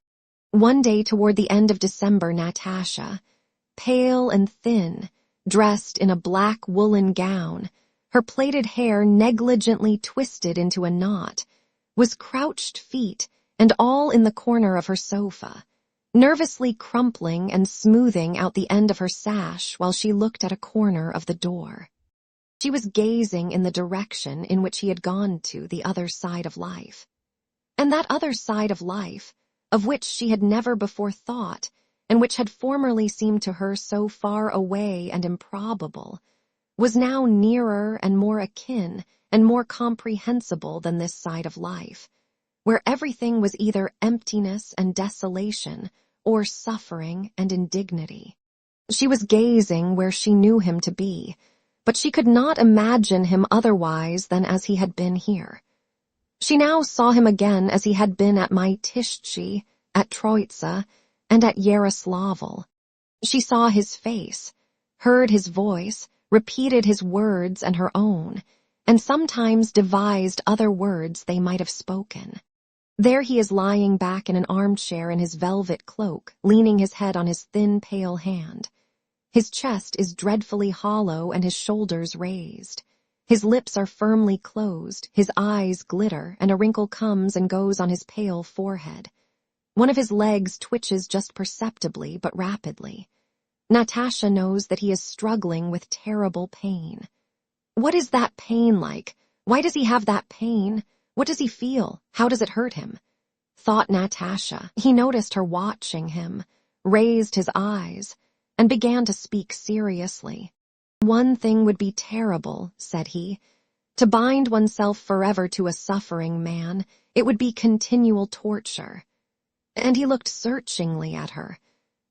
One day toward the end of December, Natasha, pale and thin, dressed in a black woolen gown, her plaited hair negligently twisted into a knot, was crouched feet and all in the corner of her sofa, nervously crumpling and smoothing out the end of her sash while she looked at a corner of the door. She was gazing in the direction in which he had gone to, the other side of life. And that other side of life, of which she had never before thought, and which had formerly seemed to her so far away and improbable, was now nearer and more akin and more comprehensible than this side of life, where everything was either emptiness and desolation or suffering and indignity. She was gazing where she knew him to be, but she could not imagine him otherwise than as he had been here. She now saw him again as he had been at Mytishchi, at Troitsa, and at Yaroslavl. She saw his face, heard his voice, repeated his words and her own, and sometimes devised other words they might have spoken. There he is lying back in an armchair in his velvet cloak, leaning his head on his thin, pale hand. His chest is dreadfully hollow and his shoulders raised. His lips are firmly closed, his eyes glitter, and a wrinkle comes and goes on his pale forehead. One of his legs twitches just perceptibly but rapidly. Natasha knows that he is struggling with terrible pain. What is that pain like, Why does he have that pain? What does he feel? How does it hurt him? Thought Natasha. He noticed her watching him, raised his eyes, and began to speak seriously. One thing would be terrible, said he. To bind oneself forever to a suffering man, it would be continual torture. And he looked searchingly at her.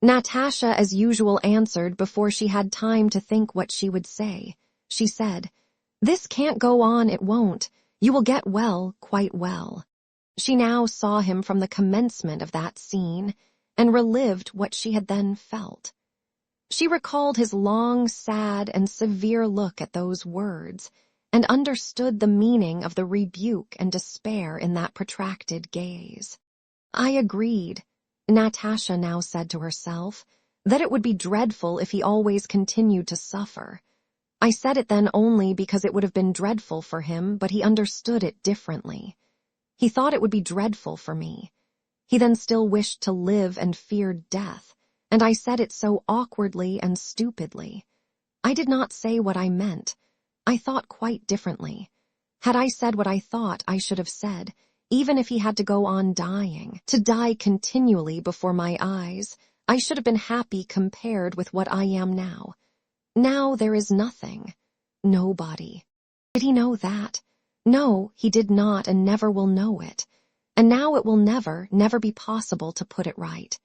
Natasha, as usual, answered before she had time to think what she would say. She said, "This can't go on, it won't. You will get well, quite well." She now saw him from the commencement of that scene, and relived what she had then felt. She recalled his long, sad, and severe look at those words, and understood the meaning of the rebuke and despair in that protracted gaze. I agreed, Natasha now said to herself, that it would be dreadful if he always continued to suffer. I said it then only because it would have been dreadful for him, but he understood it differently. He thought it would be dreadful for me. He then still wished to live and feared death, and I said it so awkwardly and stupidly. I did not say what I meant. I thought quite differently. Had I said what I thought I should have said, even if he had to go on dying, to die continually before my eyes, I should have been happy compared with what I am now. Now there is nothing. Nobody. Did he know that? No, he did not and never will know it. And now it will never, never be possible to put it right.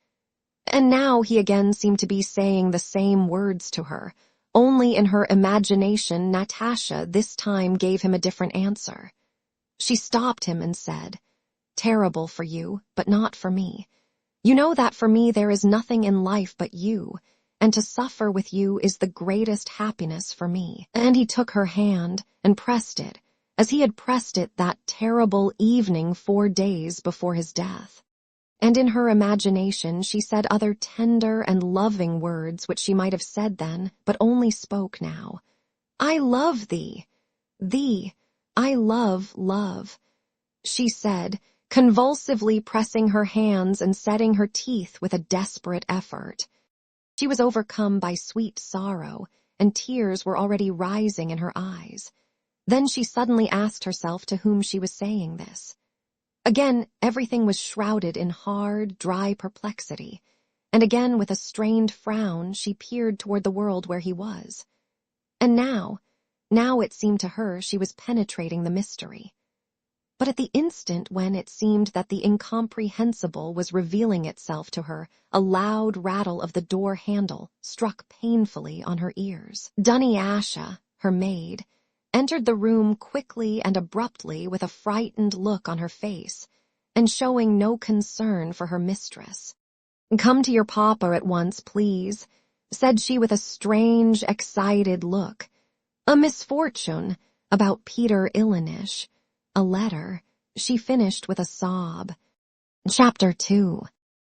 And now he again seemed to be saying the same words to her. Only in her imagination, Natasha this time gave him a different answer. She stopped him and said, "Terrible for you, but not for me. You know that for me there is nothing in life but you, and to suffer with you is the greatest happiness for me." And he took her hand and pressed it, as he had pressed it that terrible evening 4 days before his death. And in her imagination she said other tender and loving words which she might have said then, but only spoke now. "I love thee. Thee. I love, love," she said, convulsively pressing her hands and setting her teeth with a desperate effort. She was overcome by sweet sorrow, and tears were already rising in her eyes. Then she suddenly asked herself to whom she was saying this. Again, everything was shrouded in hard, dry perplexity, and again with a strained frown she peered toward the world where he was. And now it seemed to her she was penetrating the mystery. But at the instant when it seemed that the incomprehensible was revealing itself to her, a loud rattle of the door handle struck painfully on her ears. Dunyasha, her maid, entered the room quickly and abruptly with a frightened look on her face, and showing no concern for her mistress. "Come to your papa at once, please," said she with a strange, excited look. "A misfortune about Peter Ilyich. A letter," she finished with a sob. Chapter 2.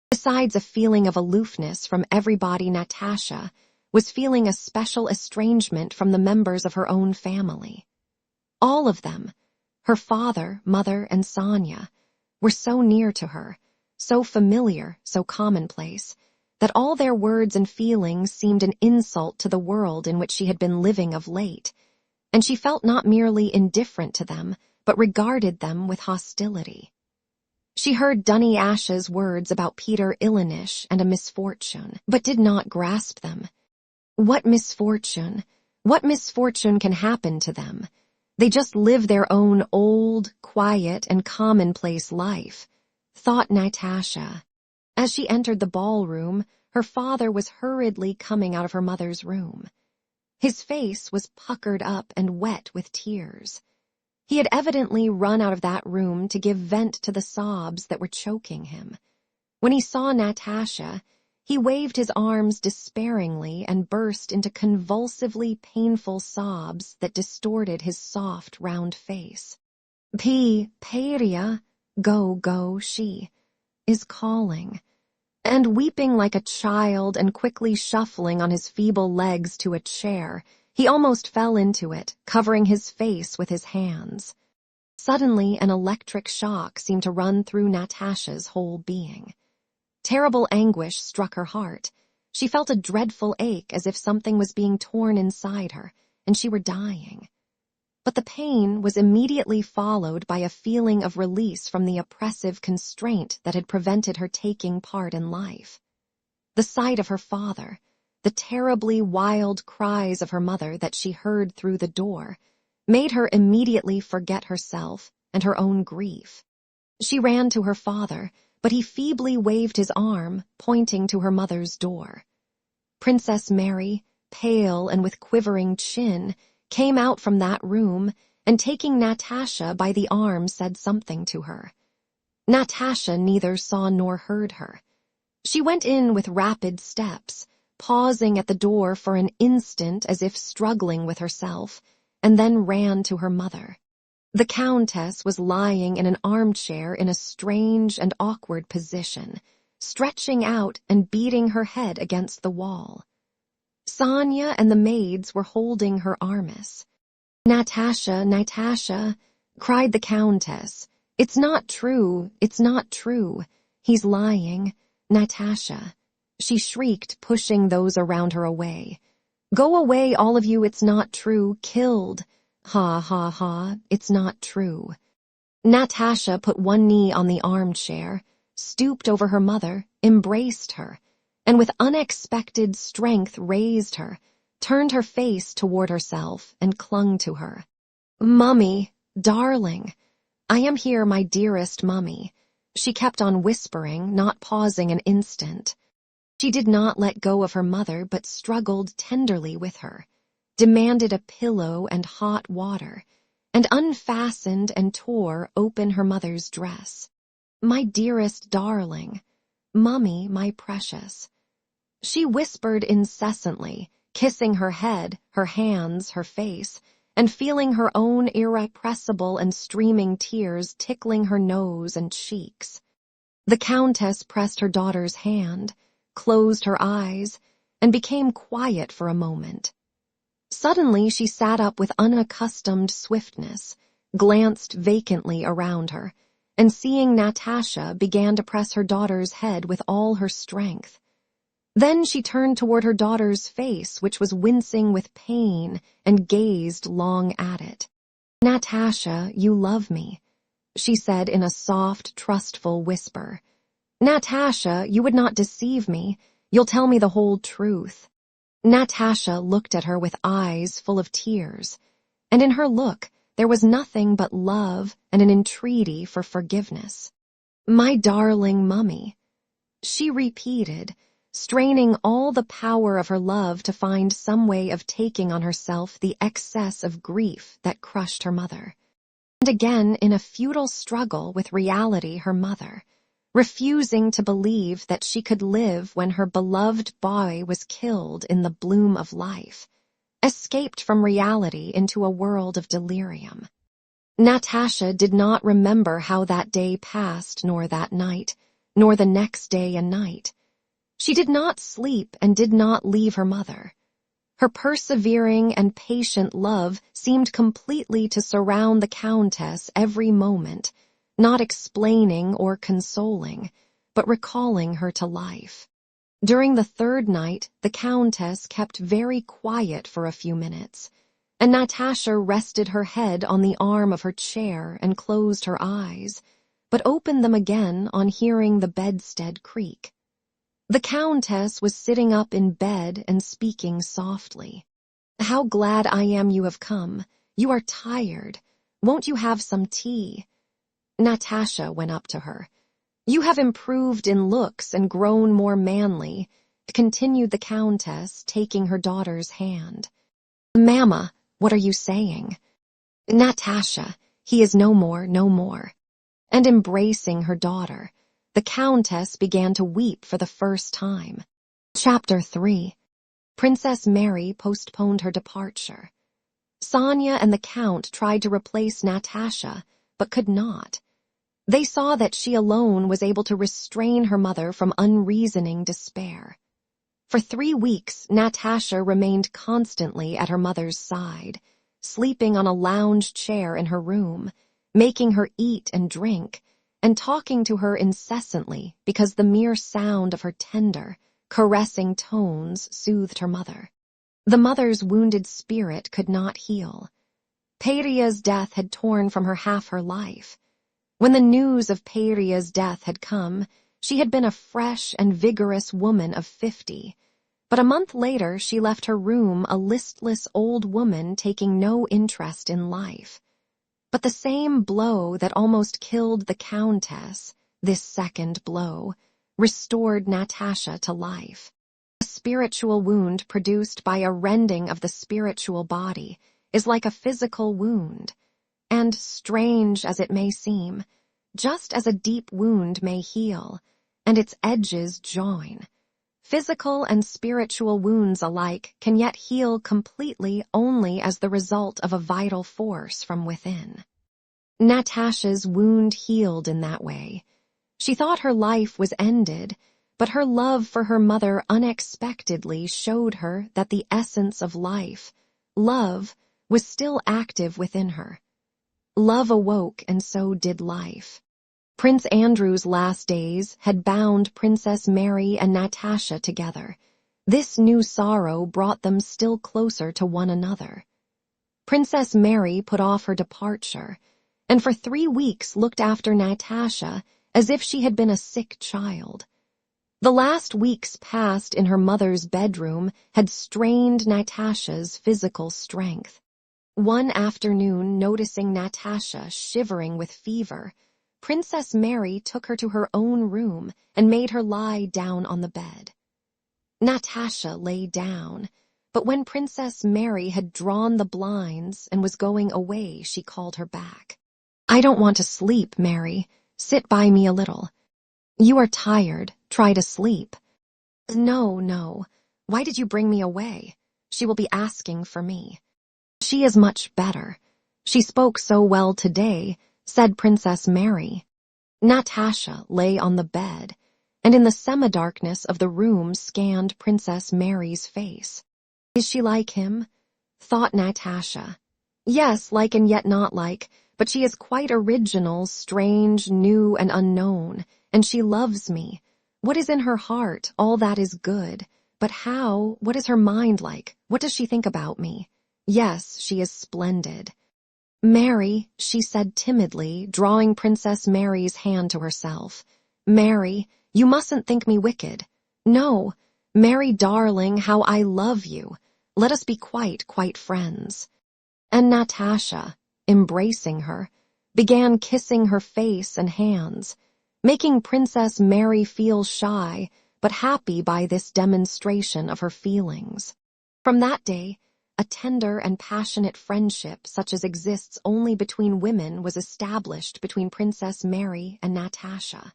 Besides a feeling of aloofness from everybody, Natasha was feeling a special estrangement from the members of her own family. All of them, her father, mother, and Sonia, were so near to her, so familiar, so commonplace, that all their words and feelings seemed an insult to the world in which she had been living of late, and she felt not merely indifferent to them, but regarded them with hostility. She heard Dunyasha's words about Peter Ilyich and a misfortune, but did not grasp them. What misfortune? What misfortune can happen to them? They just live their own old, quiet, and commonplace life, thought Natasha. As she entered the ballroom, her father was hurriedly coming out of her mother's room. His face was puckered up and wet with tears. He had evidently run out of that room to give vent to the sobs that were choking him. When he saw Natasha, he waved his arms despairingly and burst into convulsively painful sobs that distorted his soft, round face. Peria, go, she is calling. And weeping like a child and quickly shuffling on his feeble legs to a chair, he almost fell into it, covering his face with his hands. Suddenly, an electric shock seemed to run through Natasha's whole being. Terrible anguish struck her heart. She felt a dreadful ache as if something was being torn inside her, and she were dying. but the pain was immediately followed by a feeling of release from the oppressive constraint that had prevented her taking part in life. The sight of her father, the terribly wild cries of her mother that she heard through the door, made her immediately forget herself and her own grief. She ran to her father, but he feebly waved his arm, pointing to her mother's door. Princess Mary, pale and with quivering chin, came out from that room and, taking Natasha by the arm, said something to her. Natasha neither saw nor heard her. She went in with rapid steps, pausing at the door for an instant as if struggling with herself, and then ran to her mother. The Countess was lying in an armchair in a strange and awkward position, stretching out and beating her head against the wall. Sonia and the maids were holding her armis. "Natasha, Natasha," cried the Countess. "It's not true, it's not true. He's lying. Natasha," she shrieked, pushing those around her away. "Go away, all of you, it's not true. Killed. Ha, ha, ha, it's not true." Natasha put one knee on the armchair, stooped over her mother, embraced her, and with unexpected strength raised her, turned her face toward herself, and clung to her. "Mummy, darling, I am here, my dearest mummy," she kept on whispering, not pausing an instant. She did not let go of her mother, but struggled tenderly with her, demanded a pillow and hot water, and unfastened and tore open her mother's dress. "My dearest darling, Mummy, my precious," she whispered incessantly, kissing her head, her hands, her face, and feeling her own irrepressible and streaming tears tickling her nose and cheeks. The Countess pressed her daughter's hand, closed her eyes, and became quiet for a moment. Suddenly she sat up with unaccustomed swiftness, glanced vacantly around her, and seeing Natasha, began to press her daughter's head with all her strength. Then she turned toward her daughter's face, which was wincing with pain, and gazed long at it. "Natasha, you love me," she said in a soft, trustful whisper. "Natasha, you would not deceive me. You'll tell me the whole truth." Natasha looked at her with eyes full of tears, and in her look there was nothing but love and an entreaty for forgiveness. "My darling mummy," she repeated, straining all the power of her love to find some way of taking on herself the excess of grief that crushed her mother. And again, in a futile struggle with reality, her mother, refusing to believe that she could live when her beloved boy was killed in the bloom of life, escaped from reality into a world of delirium. Natasha did not remember how that day passed, nor that night, nor the next day and night. She did not sleep and did not leave her mother. Her persevering and patient love seemed completely to surround the Countess every moment, not explaining or consoling, but recalling her to life. During the third night, the Countess kept very quiet for a few minutes, and Natasha rested her head on the arm of her chair and closed her eyes, but opened them again on hearing the bedstead creak. The Countess was sitting up in bed and speaking softly. "How glad I am you have come. You are tired. Won't you have some tea?" Natasha went up to her. "You have improved in looks and grown more manly," continued the Countess, taking her daughter's hand. "Mamma, what are you saying?" "Natasha, he is no more, no more." And embracing her daughter, the Countess began to weep for the first time. Chapter 3. Princess Mary postponed her departure. Sonia and the Count tried to replace Natasha, but could not. They saw that she alone was able to restrain her mother from unreasoning despair. For 3 weeks, Natasha remained constantly at her mother's side, sleeping on a lounge chair in her room, making her eat and drink, and talking to her incessantly because the mere sound of her tender, caressing tones soothed her mother. The mother's wounded spirit could not heal. Peria's death had torn from her half her life. When the news of Peria's death had come, she had been a fresh and vigorous woman of 50. But a month later she left her room a listless old woman taking no interest in life. But the same blow that almost killed the Countess, this second blow, restored Natasha to life. A spiritual wound produced by a rending of the spiritual body is like a physical wound, and, strange as it may seem, just as a deep wound may heal, and its edges join, physical and spiritual wounds alike can yet heal completely only as the result of a vital force from within. Natasha's wound healed in that way. She thought her life was ended, but her love for her mother unexpectedly showed her that the essence of life, love, was still active within her. Love awoke, and so did life. Prince Andrew's last days had bound Princess Mary and Natasha together. This new sorrow brought them still closer to one another. Princess Mary put off her departure, and for 3 weeks looked after Natasha as if she had been a sick child. The last weeks passed in her mother's bedroom had strained Natasha's physical strength. One afternoon, noticing Natasha shivering with fever, Princess Mary took her to her own room and made her lie down on the bed. Natasha lay down, but when Princess Mary had drawn the blinds and was going away, she called her back. "I don't want to sleep, Mary. Sit by me a little." "You are tired. Try to sleep." No. Why did you bring me away? She will be asking for me." "She is much better. She spoke so well today," said Princess Mary. Natasha lay on the bed, and in the semi-darkness of the room scanned Princess Mary's face. "Is she like him?" thought Natasha. "Yes, like and yet not like, but she is quite original, strange, new, and unknown, and she loves me. What is in her heart, all that is good. But how, what is her mind like? What does she think about me? Yes, she is splendid." "Mary," she said timidly, drawing Princess Mary's hand to herself. "Mary, you mustn't think me wicked. No, Mary darling, how I love you. Let us be quite friends." And Natasha, embracing her, began kissing her face and hands, making Princess Mary feel shy but happy by this demonstration of her feelings. From that day, a tender and passionate friendship such as exists only between women was established between Princess Mary and Natasha.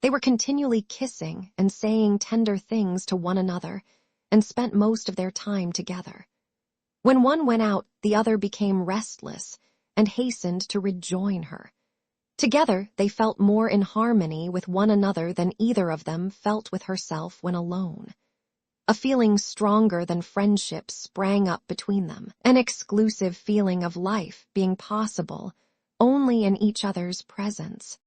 They were continually kissing and saying tender things to one another and spent most of their time together. When one went out, the other became restless and hastened to rejoin her. Together, they felt more in harmony with one another than either of them felt with herself when alone. A feeling stronger than friendship sprang up between them, an exclusive feeling of life being possible only in each other's presence.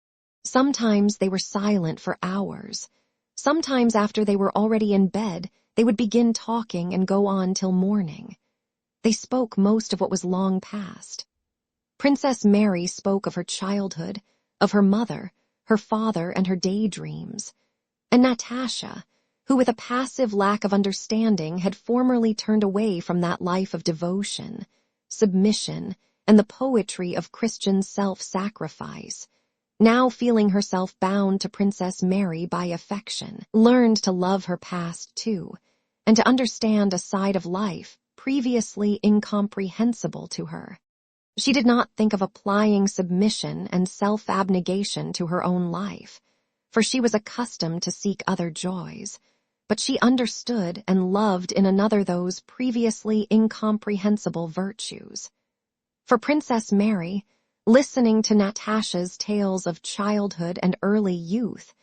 Sometimes they were silent for hours. Sometimes after they were already in bed, they would begin talking and go on till morning. They spoke most of what was long past. Princess Mary spoke of her childhood, of her mother, her father, and her daydreams. And Natasha, who with a passive lack of understanding had formerly turned away from that life of devotion, submission, and the poetry of Christian self-sacrifice, now feeling herself bound to Princess Mary by affection, learned to love her past too, and to understand a side of life previously incomprehensible to her. She did not think of applying submission and self-abnegation to her own life, for she was accustomed to seek other joys, but she understood and loved in another those previously incomprehensible virtues. For Princess Mary, listening to Natasha's tales of childhood and early youth,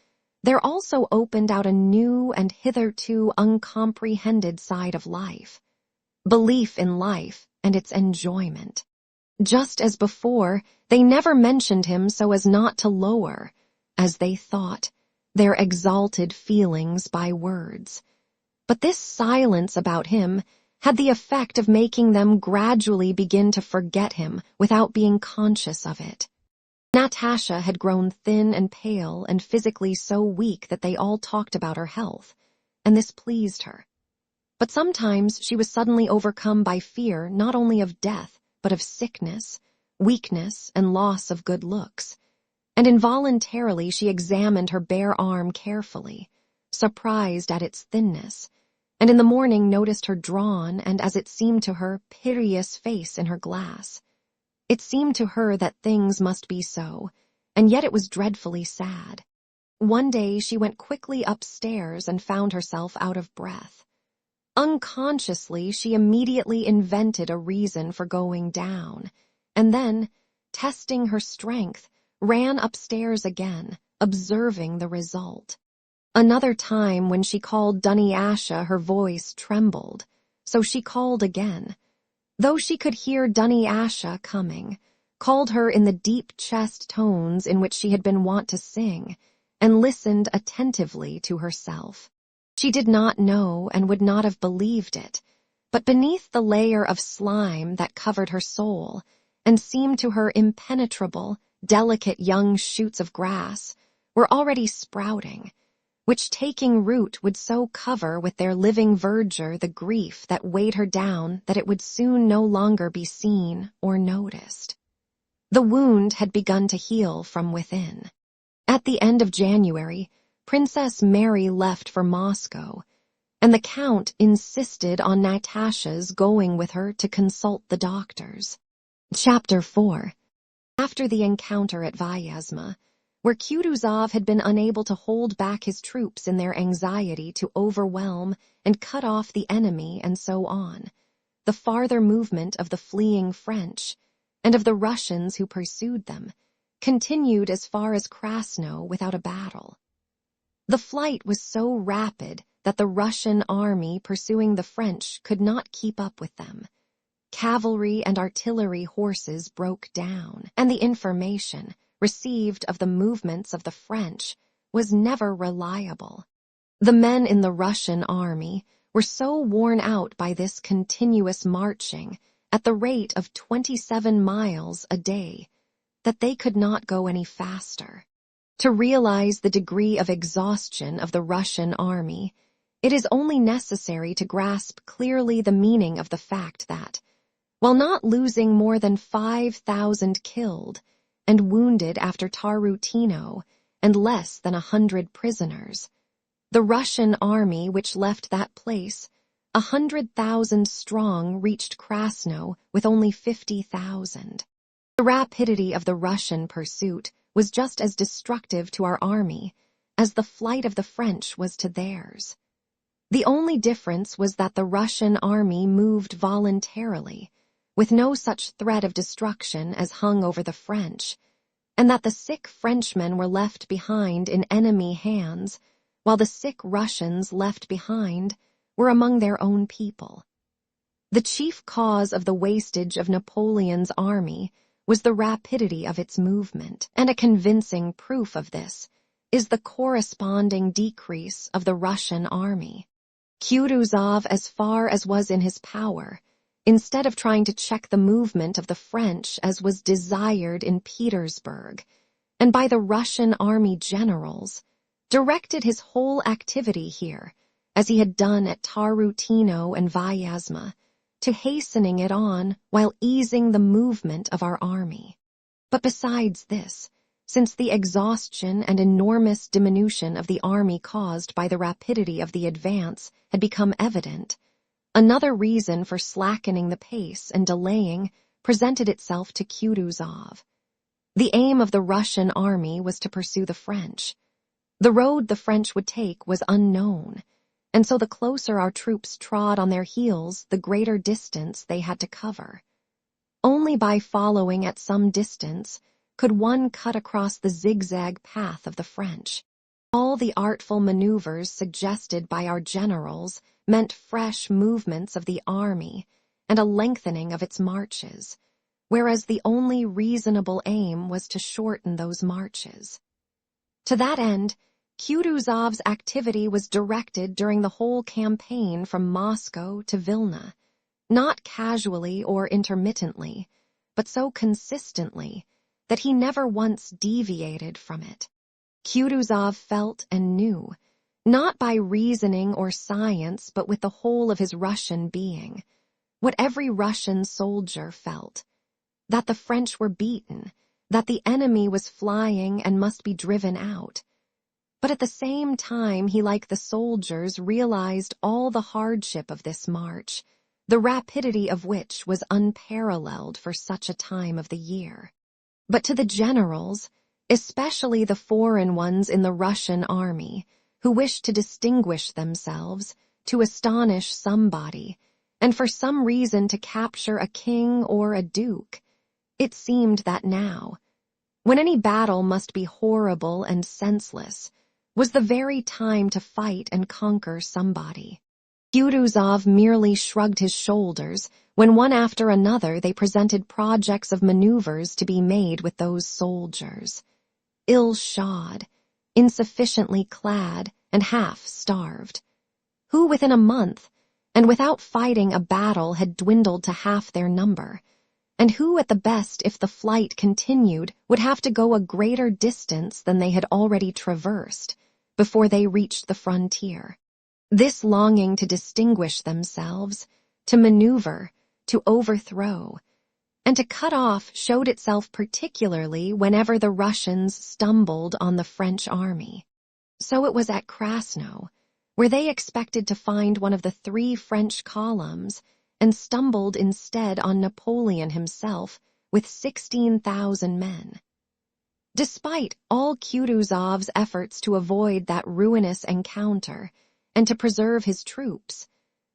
there also opened out a new and hitherto uncomprehended side of life, belief in life and its enjoyment. Just as before, they never mentioned him so as not to lower, as they thought, their exalted feelings by words. But this silence about him had the effect of making them gradually begin to forget him without being conscious of it. Natasha had grown thin and pale and physically so weak that they all talked about her health, and this pleased her. But sometimes she was suddenly overcome by fear not only of death, but of sickness, weakness, and loss of good looks, and involuntarily she examined her bare arm carefully, surprised at its thinness, and in the morning noticed her drawn and, as it seemed to her, piteous face in her glass. It seemed to her that things must be so, and yet it was dreadfully sad. One day she went quickly upstairs and found herself out of breath. Unconsciously, she immediately invented a reason for going down, and then, testing her strength, ran upstairs again, observing the result. Another time when she called Dunyasha, her voice trembled, so she called again. Though she could hear Dunyasha coming, called her in the deep chest tones in which she had been wont to sing, and listened attentively to herself. She did not know and would not have believed it, but beneath the layer of slime that covered her soul and seemed to her impenetrable, delicate young shoots of grass were already sprouting, which taking root would so cover with their living verdure the grief that weighed her down that it would soon no longer be seen or noticed. The wound had begun to heal from within. At the end of January, Princess Mary left for Moscow, and the Count insisted on Natasha's going with her to consult the doctors. Chapter 4. After the encounter at Vyazma, where Kutuzov had been unable to hold back his troops in their anxiety to overwhelm and cut off the enemy and so on, the farther movement of the fleeing French, and of the Russians who pursued them, continued as far as Krasno without a battle. The flight was so rapid that the Russian army pursuing the French could not keep up with them. Cavalry and artillery horses broke down, and the information received of the movements of the French was never reliable. The men in the Russian army were so worn out by this continuous marching at the rate of 27 miles a day that they could not go any faster. To realize the degree of exhaustion of the Russian army, it is only necessary to grasp clearly the meaning of the fact that, while not losing more than 5,000 killed and wounded after Tarutino and less than 100 prisoners, the Russian army which left that place, 100,000 strong, reached Krasno with only 50,000. The rapidity of the Russian pursuit was just as destructive to our army as the flight of the French was to theirs. The only difference was that the Russian army moved voluntarily, with no such threat of destruction as hung over the French, and that the sick Frenchmen were left behind in enemy hands, while the sick Russians left behind were among their own people. The chief cause of the wastage of Napoleon's army was the rapidity of its movement, and a convincing proof of this is the corresponding decrease of the Russian army. Kutuzov, as far as was in his power, instead of trying to check the movement of the French as was desired in Petersburg, and by the Russian army generals, directed his whole activity here, as he had done at Tarutino and Vyazma, to hastening it on while easing the movement of our army. But besides this, since the exhaustion and enormous diminution of the army caused by the rapidity of the advance had become evident, another reason for slackening the pace and delaying presented itself to Kutuzov. The aim of the Russian army was to pursue the French. The road the French would take was unknown, and so the closer our troops trod on their heels, the greater distance they had to cover. Only by following at some distance could one cut across the zigzag path of the French. All the artful maneuvers suggested by our generals meant fresh movements of the army and a lengthening of its marches, whereas the only reasonable aim was to shorten those marches. To that end, Kutuzov's activity was directed during the whole campaign from Moscow to Vilna, not casually or intermittently, but so consistently that he never once deviated from it. Kutuzov felt and knew, not by reasoning or science, but with the whole of his Russian being, what every Russian soldier felt, that the French were beaten, that the enemy was flying and must be driven out. But at the same time, he, like the soldiers, realized all the hardship of this march, the rapidity of which was unparalleled for such a time of the year. But to the generals, especially the foreign ones in the Russian army, who wished to distinguish themselves, to astonish somebody, and for some reason to capture a king or a duke, it seemed that now, when any battle must be horrible and senseless, was the very time to fight and conquer somebody. Kutuzov merely shrugged his shoulders when one after another they presented projects of maneuvers to be made with those soldiers. Ill-shod, insufficiently clad, and half-starved, who within a month, and without fighting a battle, had dwindled to half their number, and who at the best, if the flight continued, would have to go a greater distance than they had already traversed before they reached the frontier. This longing to distinguish themselves, to maneuver, to overthrow, and to cut off showed itself particularly whenever the Russians stumbled on the French army. So it was at Krasno, where they expected to find one of the 3 French columns, and stumbled instead on Napoleon himself with 16,000 men. Despite all Kutuzov's efforts to avoid that ruinous encounter and to preserve his troops,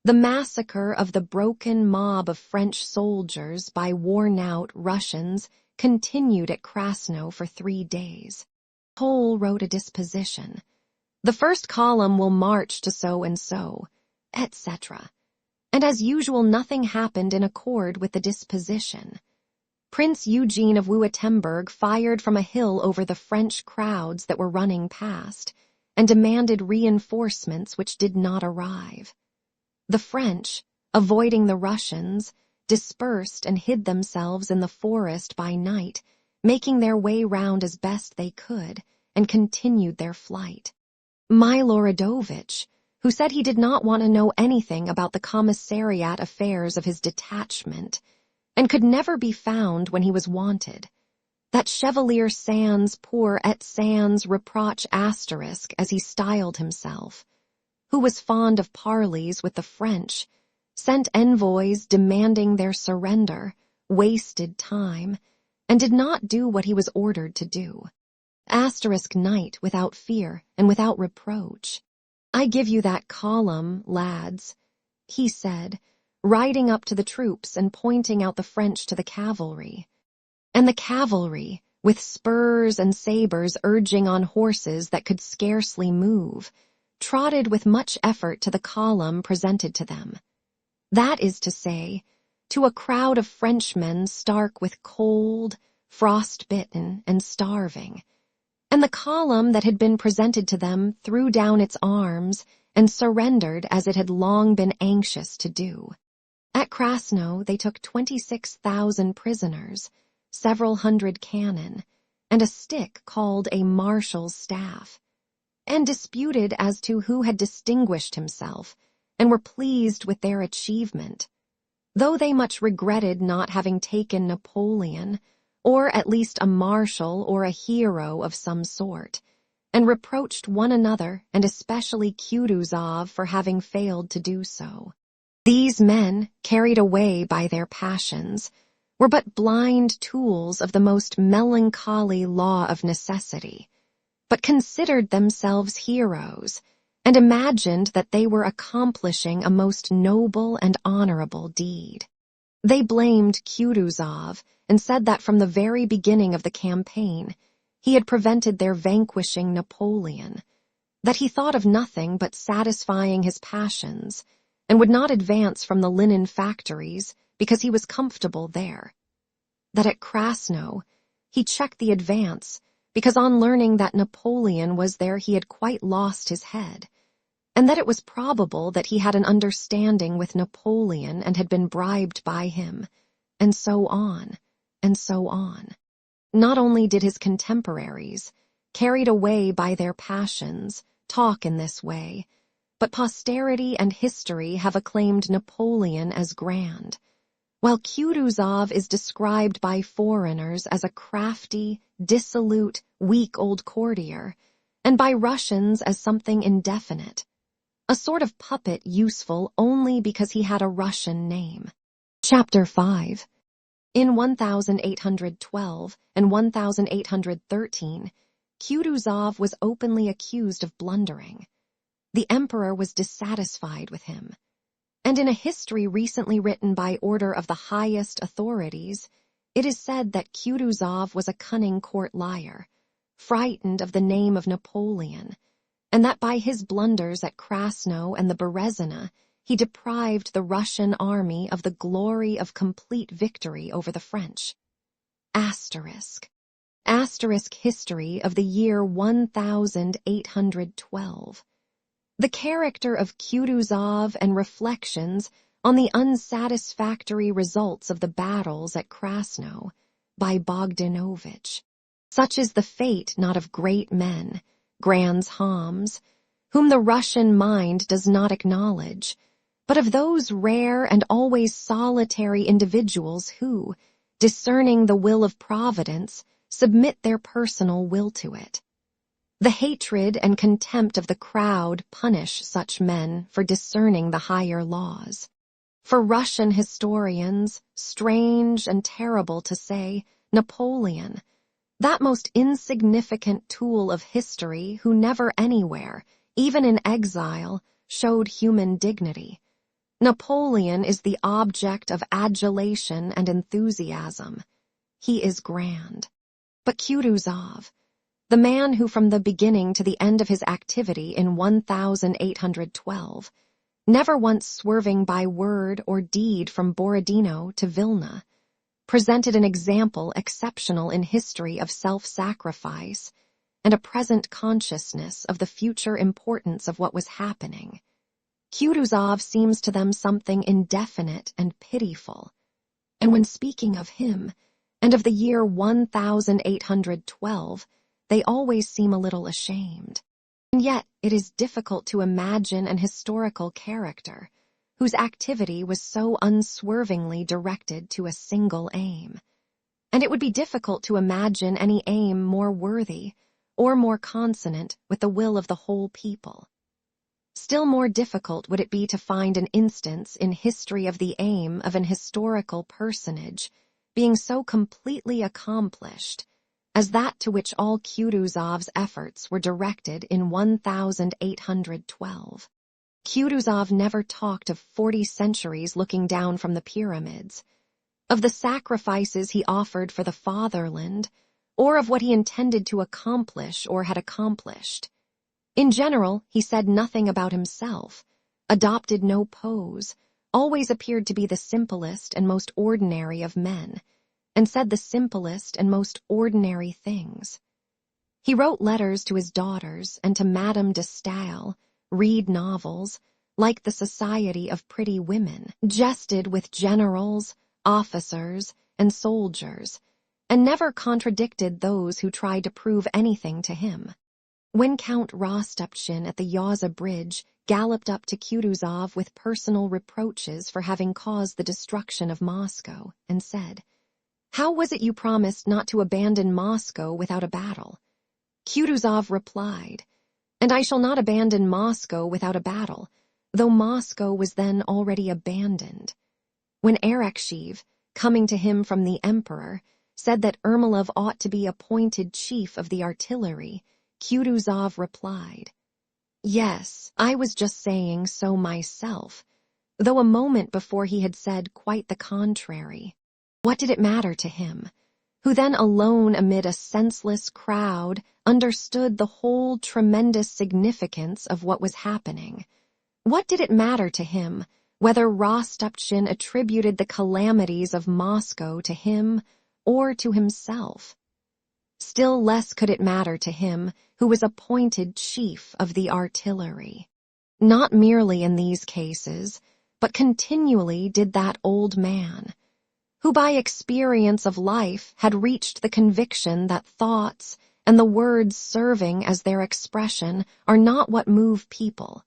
the massacre of the broken mob of French soldiers by worn-out Russians continued at Krasno for 3 days. Cole wrote a disposition. The first column will march to so-and-so, etc. And as usual, nothing happened in accord with the disposition. Prince Eugene of Württemberg fired from a hill over the French crowds that were running past, and demanded reinforcements which did not arrive. The French, avoiding the Russians, dispersed and hid themselves in the forest by night, making their way round as best they could, and continued their flight. Miloradovich, who said he did not want to know anything about the commissariat affairs of his detachment, and could never be found when he was wanted, that Chevalier Sans pour et sans reproche asterisk, as he styled himself, who was fond of parleys with the French, sent envoys demanding their surrender, wasted time, and did not do what he was ordered to do. Night without fear and without reproach. I give you that column, lads, he said, riding up to the troops and pointing out the French to the cavalry. And the cavalry, with spurs and sabers urging on horses that could scarcely move, trotted with much effort to the column presented to them. That is to say, to a crowd of Frenchmen stark with cold, frost-bitten, and starving. And the column that had been presented to them threw down its arms and surrendered as it had long been anxious to do. At Krasno they took 26,000 prisoners, several hundred cannon, and a stick called a marshal's staff, and disputed as to who had distinguished himself, and were pleased with their achievement, though they much regretted not having taken Napoleon, or at least a marshal or a hero of some sort, and reproached one another and especially Kutuzov for having failed to do so. These men, carried away by their passions, were but blind tools of the most melancholy law of necessity, but considered themselves heroes, and imagined that they were accomplishing a most noble and honorable deed. They blamed Kutuzov and said that from the very beginning of the campaign he had prevented their vanquishing Napoleon, that he thought of nothing but satisfying his passions, and would not advance from the linen factories because he was comfortable there, that at Krasno he checked the advance because on learning that Napoleon was there he had quite lost his head, and that it was probable that he had an understanding with Napoleon and had been bribed by him, and so on, and so on. Not only did his contemporaries, carried away by their passions, talk in this way, but posterity and history have acclaimed Napoleon as grand, while Kutuzov is described by foreigners as a crafty, dissolute, weak old courtier, and by Russians as something indefinite, a sort of puppet useful only because he had a Russian name. Chapter 5. In 1812 and 1813, Kutuzov was openly accused of blundering. The emperor was dissatisfied with him, and in a history recently written by order of the highest authorities, it is said that Kutuzov was a cunning court liar, frightened of the name of Napoleon, and that by his blunders at Krasno and the Berezina, he deprived the Russian army of the glory of complete victory over the French. Asterisk. Asterisk history of the year 1812. The character of Kutuzov and reflections on the unsatisfactory results of the battles at Krasno by Bogdanovich. Such is the fate not of great men, grands hommes, whom the Russian mind does not acknowledge, but of those rare and always solitary individuals who, discerning the will of Providence, submit their personal will to it. The hatred and contempt of the crowd punish such men for discerning the higher laws. For Russian historians, strange and terrible to say, Napoleon, that most insignificant tool of history who never anywhere, even in exile, showed human dignity. Napoleon is the object of adulation and enthusiasm. He is grand. But Kutuzov, the man who from the beginning to the end of his activity in 1812, never once swerving by word or deed from Borodino to Vilna, presented an example exceptional in history of self-sacrifice and a present consciousness of the future importance of what was happening. Kutuzov seems to them something indefinite and pitiful, and when speaking of him and of the year 1812, they always seem a little ashamed. And yet it is difficult to imagine an historical character whose activity was so unswervingly directed to a single aim. And it would be difficult to imagine any aim more worthy or more consonant with the will of the whole people. Still more difficult would it be to find an instance in history of the aim of an historical personage being so completely accomplished as that to which all Kutuzov's efforts were directed in 1812. Kutuzov never talked of 40 centuries looking down from the pyramids, of the sacrifices he offered for the fatherland, or of what he intended to accomplish or had accomplished. In general, he said nothing about himself, adopted no pose, always appeared to be the simplest and most ordinary of men, and said the simplest and most ordinary things. He wrote letters to his daughters and to Madame de Staël, read novels, liked the society of pretty women, jested with generals, officers, and soldiers, and never contradicted those who tried to prove anything to him. When Count Rostopchin at the Yaza Bridge galloped up to Kutuzov with personal reproaches for having caused the destruction of Moscow, and said, "How was it you promised not to abandon Moscow without a battle?" Kutuzov replied, "And I shall not abandon Moscow without a battle, though Moscow was then already abandoned." When Arakchev, coming to him from the emperor, said that Ermolov ought to be appointed chief of the artillery, Kutuzov replied, "Yes, I was just saying so myself," though a moment before he had said quite the contrary. What did it matter to him, who then alone amid a senseless crowd understood the whole tremendous significance of what was happening? What did it matter to him whether Rostopchin attributed the calamities of Moscow to him or to himself? Still less could it matter to him who was appointed chief of the artillery. Not merely in these cases, but continually did that old man, who by experience of life had reached the conviction that thoughts and the words serving as their expression are not what move people,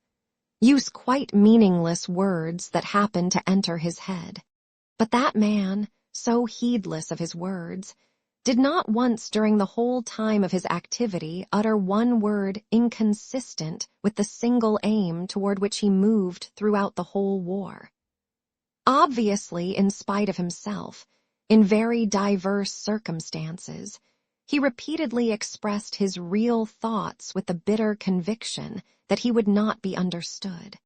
use quite meaningless words that happen to enter his head. But that man, so heedless of his words, did not once during the whole time of his activity utter one word inconsistent with the single aim toward which he moved throughout the whole war. Obviously, in spite of himself, in very diverse circumstances, he repeatedly expressed his real thoughts with the bitter conviction that he would not be understood.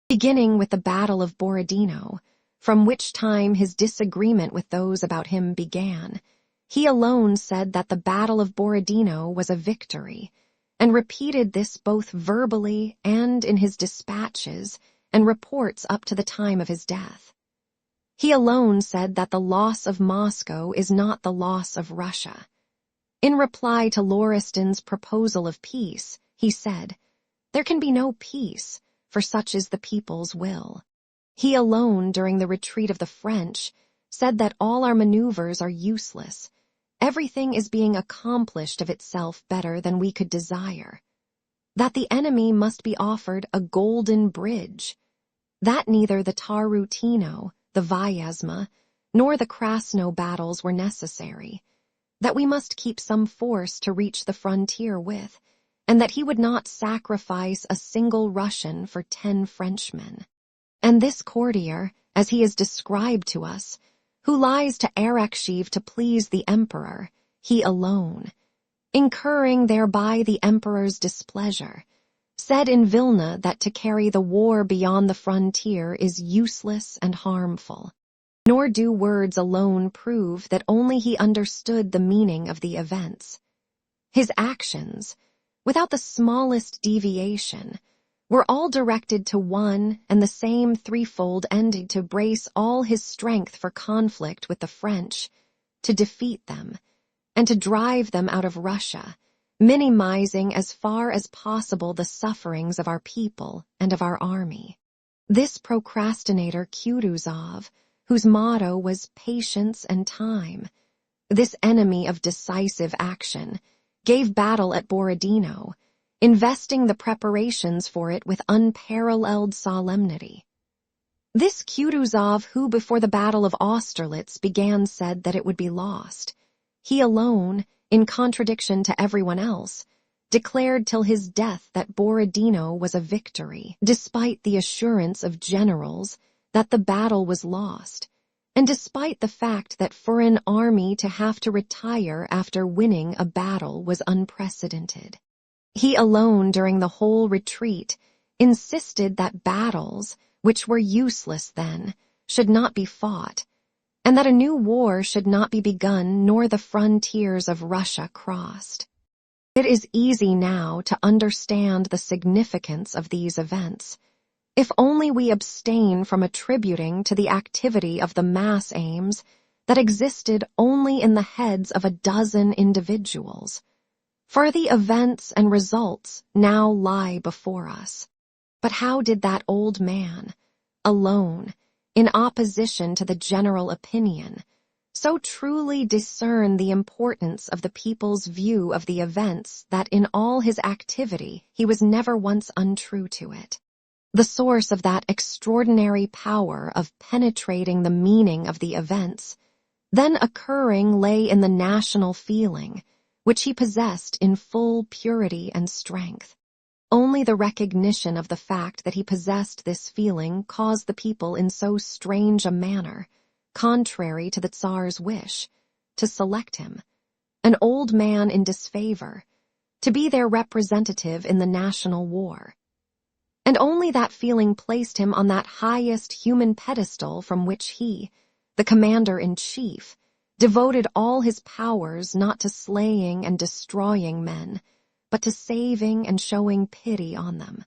Beginning with the Battle of Borodino, from which time his disagreement with those about him began, he alone said that the Battle of Borodino was a victory, and repeated this both verbally and in his dispatches and reports up to the time of his death. He alone said that the loss of Moscow is not the loss of Russia. In reply to Lauriston's proposal of peace, he said, "There can be no peace, for such is the people's will." He alone, during the retreat of the French, said that all our maneuvers are useless. Everything is being accomplished of itself better than we could desire. That the enemy must be offered a golden bridge. That neither the Tarutino, the Vyazma, nor the Krasno battles were necessary. That we must keep some force to reach the frontier with, and that he would not sacrifice a single Russian for 10 Frenchmen. And this courtier, as he is described to us, who lies to Arakshiv to please the emperor, he alone, incurring thereby the emperor's displeasure, said in Vilna that to carry the war beyond the frontier is useless and harmful. Nor do words alone prove that only he understood the meaning of the events. His actions, without the smallest deviation, were all directed to one and the same threefold ending: to brace all his strength for conflict with the French, to defeat them, and to drive them out of Russia, minimizing as far as possible the sufferings of our people and of our army. This procrastinator Kutuzov, whose motto was patience and time, this enemy of decisive action, gave battle at Borodino, investing the preparations for it with unparalleled solemnity. This Kutuzov, who before the Battle of Austerlitz began, said that it would be lost, he alone, in contradiction to everyone else, declared till his death that Borodino was a victory, despite the assurance of generals that the battle was lost, and despite the fact that for an army to have to retire after winning a battle was unprecedented. He alone, during the whole retreat, insisted that battles, which were useless then, should not be fought, and that a new war should not be begun nor the frontiers of Russia crossed. It is easy now to understand the significance of these events, if only we abstain from attributing to the activity of the mass aims that existed only in the heads of a dozen individuals. For the events and results now lie before us. But how did that old man, alone, in opposition to the general opinion, so truly discern the importance of the people's view of the events that in all his activity he was never once untrue to it? The source of that extraordinary power of penetrating the meaning of the events then occurring lay in the national feeling, which he possessed in full purity and strength. Only the recognition of the fact that he possessed this feeling caused the people in so strange a manner, contrary to the Tsar's wish, to select him, an old man in disfavor, to be their representative in the national war. And only that feeling placed him on that highest human pedestal from which he, the commander-in-chief, devoted all his powers not to slaying and destroying men, but to saving and showing pity on them.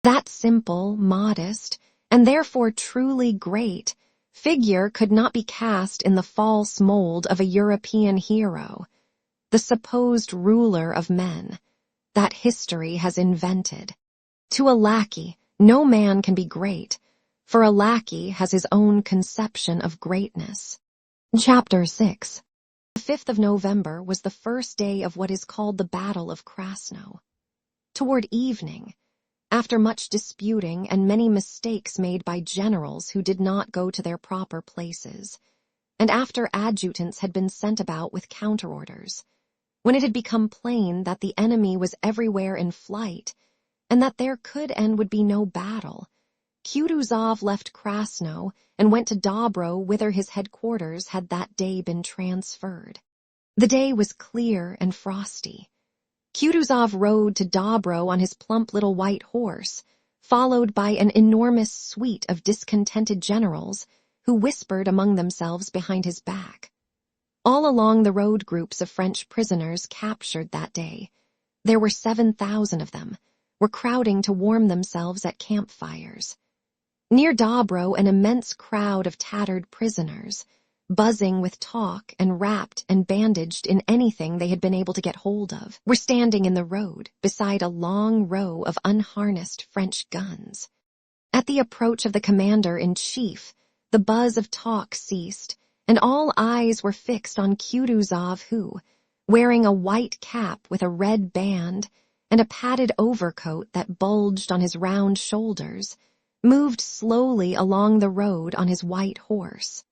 That simple, modest, and therefore truly great figure could not be cast in the false mold of a European hero, the supposed ruler of men, that history has invented. To a lackey, No man can be great, for a lackey has his own conception of greatness. Chapter 6. The 5th of November was the first day of what is called the Battle of Krasno. Toward evening, after much disputing and many mistakes made by generals who did not go to their proper places, and after adjutants had been sent about with counterorders, when it had become plain that the enemy was everywhere in flight, and that there could and would be no battle, Kutuzov left Krasno and went to Dobro, whither his headquarters had that day been transferred. The day was clear and frosty. Kutuzov rode to Dobro on his plump little white horse, followed by an enormous suite of discontented generals who whispered among themselves behind his back. All along the road groups of French prisoners captured that day, there were 7,000 of them, were crowding to warm themselves at campfires. Near Dobro, an immense crowd of tattered prisoners, buzzing with talk and wrapped and bandaged in anything they had been able to get hold of, were standing in the road beside a long row of unharnessed French guns. At the approach of the commander-in-chief, the buzz of talk ceased, and all eyes were fixed on Kutuzov who, wearing a white cap with a red band and a padded overcoat that bulged on his round shoulders, moved slowly along the road on his white horse.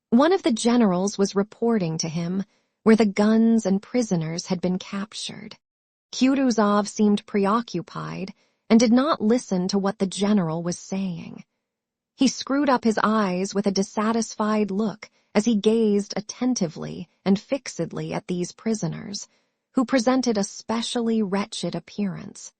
One of the generals was reporting to him where the guns and prisoners had been captured. Kutuzov seemed preoccupied and did not listen to what the general was saying. He screwed up his eyes with a dissatisfied look as he gazed attentively and fixedly at these prisoners, who presented a specially wretched appearance.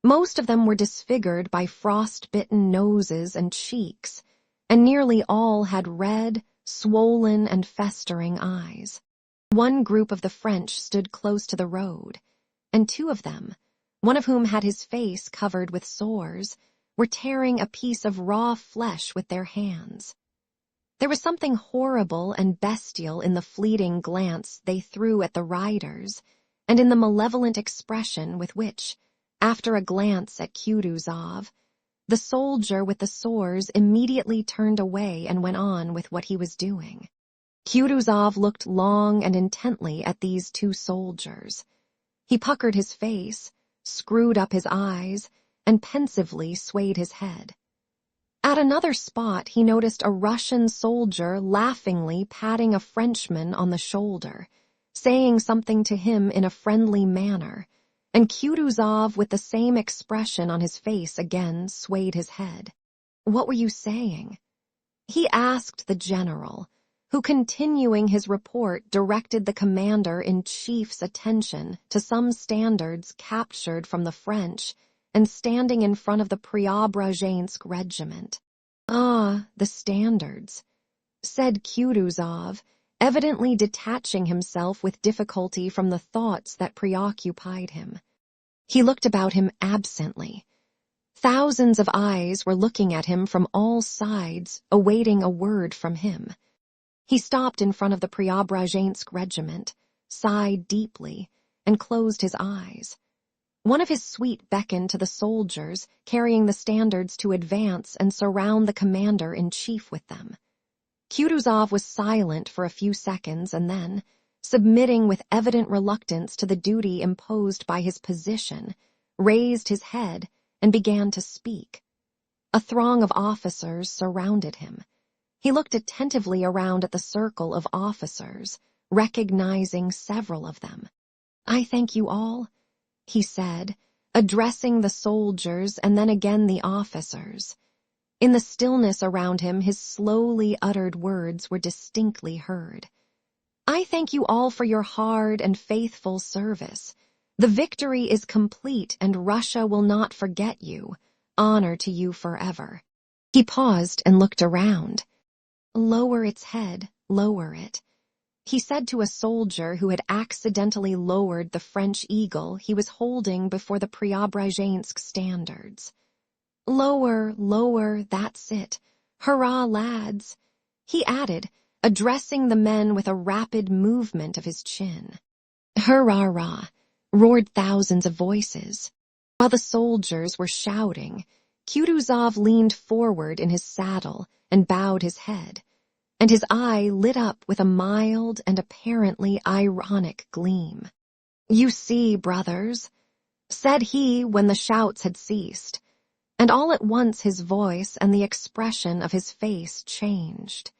Most of them were disfigured by frost-bitten noses and cheeks, and nearly all had red, swollen and festering eyes. One group of the French stood close to the road, and two of them, one of whom had his face covered with sores, were tearing a piece of raw flesh with their hands. There was something horrible and bestial in the fleeting glance they threw at the riders, and in the malevolent expression with which, after a glance at Kutuzov, the soldier with the sores immediately turned away and went on with what he was doing. Kutuzov looked long and intently at these two soldiers. He puckered his face, screwed up his eyes, and pensively swayed his head. At another spot he noticed a Russian soldier laughingly patting a Frenchman on the shoulder, saying something to him in a friendly manner, and Kutuzov, with the same expression on his face, again swayed his head. "What were you saying?" he asked the general, who, continuing his report, directed the commander-in-chief's attention to some standards captured from the French and standing in front of the Preobrazhensk regiment. "Ah, the standards," said Kutuzov, evidently detaching himself with difficulty from the thoughts that preoccupied him. He looked about him absently. Thousands of eyes were looking at him from all sides, awaiting a word from him. He stopped in front of the Preobrazhensk regiment, sighed deeply, and closed his eyes. One of his suite beckoned to the soldiers carrying the standards to advance and surround the commander-in-chief with them. Kutuzov was silent for a few seconds and then, submitting with evident reluctance to the duty imposed by his position, raised his head and began to speak. A throng of officers surrounded him. He looked attentively around at the circle of officers, recognizing several of them. "I thank you all," he said, addressing the soldiers and then again the officers. In the stillness around him, his slowly uttered words were distinctly heard. "I thank you all for your hard and faithful service. The victory is complete and Russia will not forget you. Honor to you forever." He paused and looked around. "Lower its head, lower it," he said to a soldier who had accidentally lowered the French eagle he was holding before the Preobrazhensk standards. "Lower, lower, that's it. Hurrah, lads," he added, addressing the men with a rapid movement of his chin. "Hurrah-rah," roared thousands of voices. While the soldiers were shouting, Kutuzov leaned forward in his saddle and bowed his head, and his eye lit up with a mild and apparently ironic gleam. "You see, brothers," said he when the shouts had ceased, and all at once his voice and the expression of his face changed.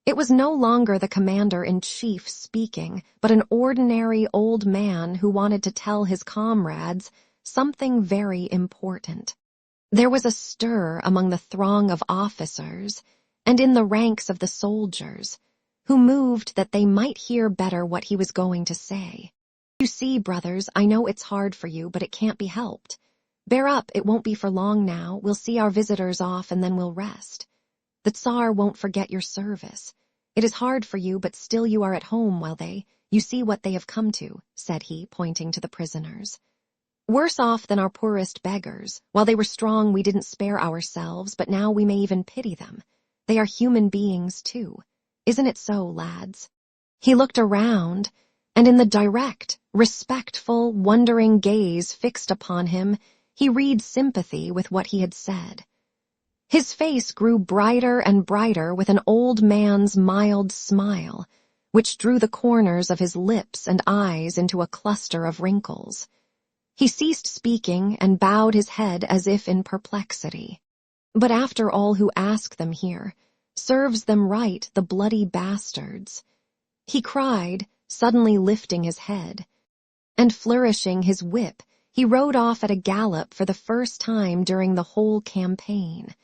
It was no longer the commander-in-chief speaking, but an ordinary old man who wanted to tell his comrades something very important. There was a stir among the throng of officers and in the ranks of the soldiers, who moved that they might hear better what he was going to say. "You see, brothers, I know it's hard for you, but it can't be helped. Bear up, it won't be for long now. We'll see our visitors off and then we'll rest. The Tsar won't forget your service. It is hard for you, but still you are at home while you see what they have come to," said he, pointing to the prisoners. "Worse off than our poorest beggars. While they were strong, we didn't spare ourselves, but now we may even pity them. They are human beings, too. Isn't it so, lads?" He looked around, and in the direct, respectful, wondering gaze fixed upon him, he read sympathy with what he had said. His face grew brighter and brighter with an old man's mild smile, which drew the corners of his lips and eyes into a cluster of wrinkles. He ceased speaking and bowed his head as if in perplexity. "But after all, who ask them here? Serves them right, the bloody bastards," he cried, suddenly lifting his head. And flourishing his whip, he rode off at a gallop for the first time during the whole campaign,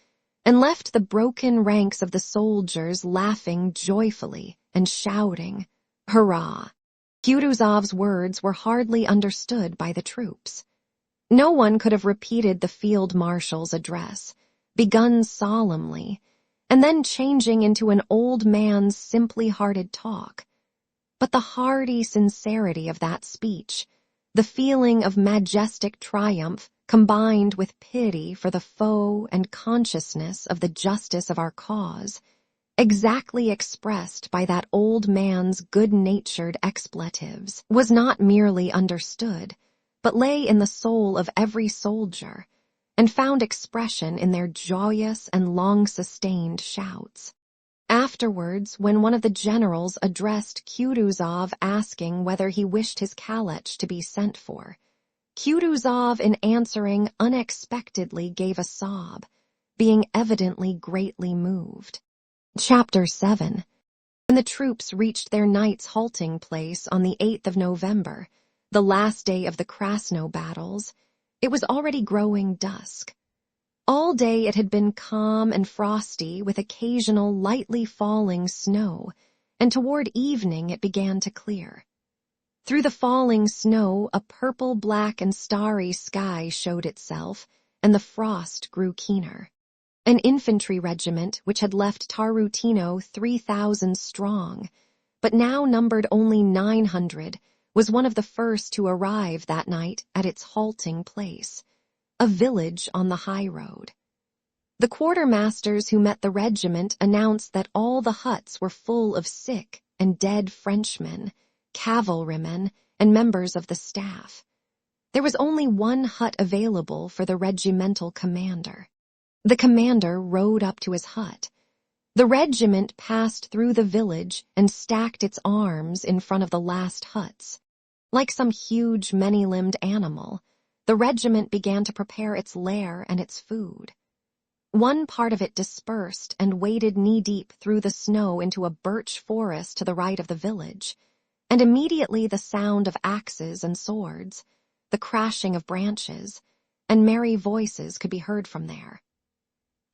and left the broken ranks of the soldiers laughing joyfully and shouting, "Hurrah!" Kutuzov's words were hardly understood by the troops. No one could have repeated the field marshal's address, begun solemnly, and then changing into an old man's simply-hearted talk. But the hearty sincerity of that speech, the feeling of majestic triumph combined with pity for the foe and consciousness of the justice of our cause, exactly expressed by that old man's good-natured expletives, was not merely understood, but lay in the soul of every soldier, and found expression in their joyous and long-sustained shouts. Afterwards, when one of the generals addressed Kutuzov asking whether he wished his kalech to be sent for, Kutuzov in answering unexpectedly gave a sob, being evidently greatly moved. Chapter 7. When the troops reached their night's halting place on the 8th of November, the last day of the Krasno battles, it was already growing dusk. All day it had been calm and frosty with occasional lightly falling snow, and toward evening it began to clear. Through the falling snow a purple, black, and starry sky showed itself, and the frost grew keener. An infantry regiment which had left Tarutino 3,000 strong, but now numbered only 900, was one of the first to arrive that night at its halting place, a village on the high road. The quartermasters who met the regiment announced that all the huts were full of sick and dead Frenchmen, cavalrymen, and members of the staff. There was only one hut available for the regimental commander. The commander rode up to his hut. The regiment passed through the village and stacked its arms in front of the last huts. Like some huge, many-limbed animal, the regiment began to prepare its lair and its food. One part of it dispersed and waded knee-deep through the snow into a birch forest to the right of the village, and immediately the sound of axes and swords, the crashing of branches, and merry voices could be heard from there.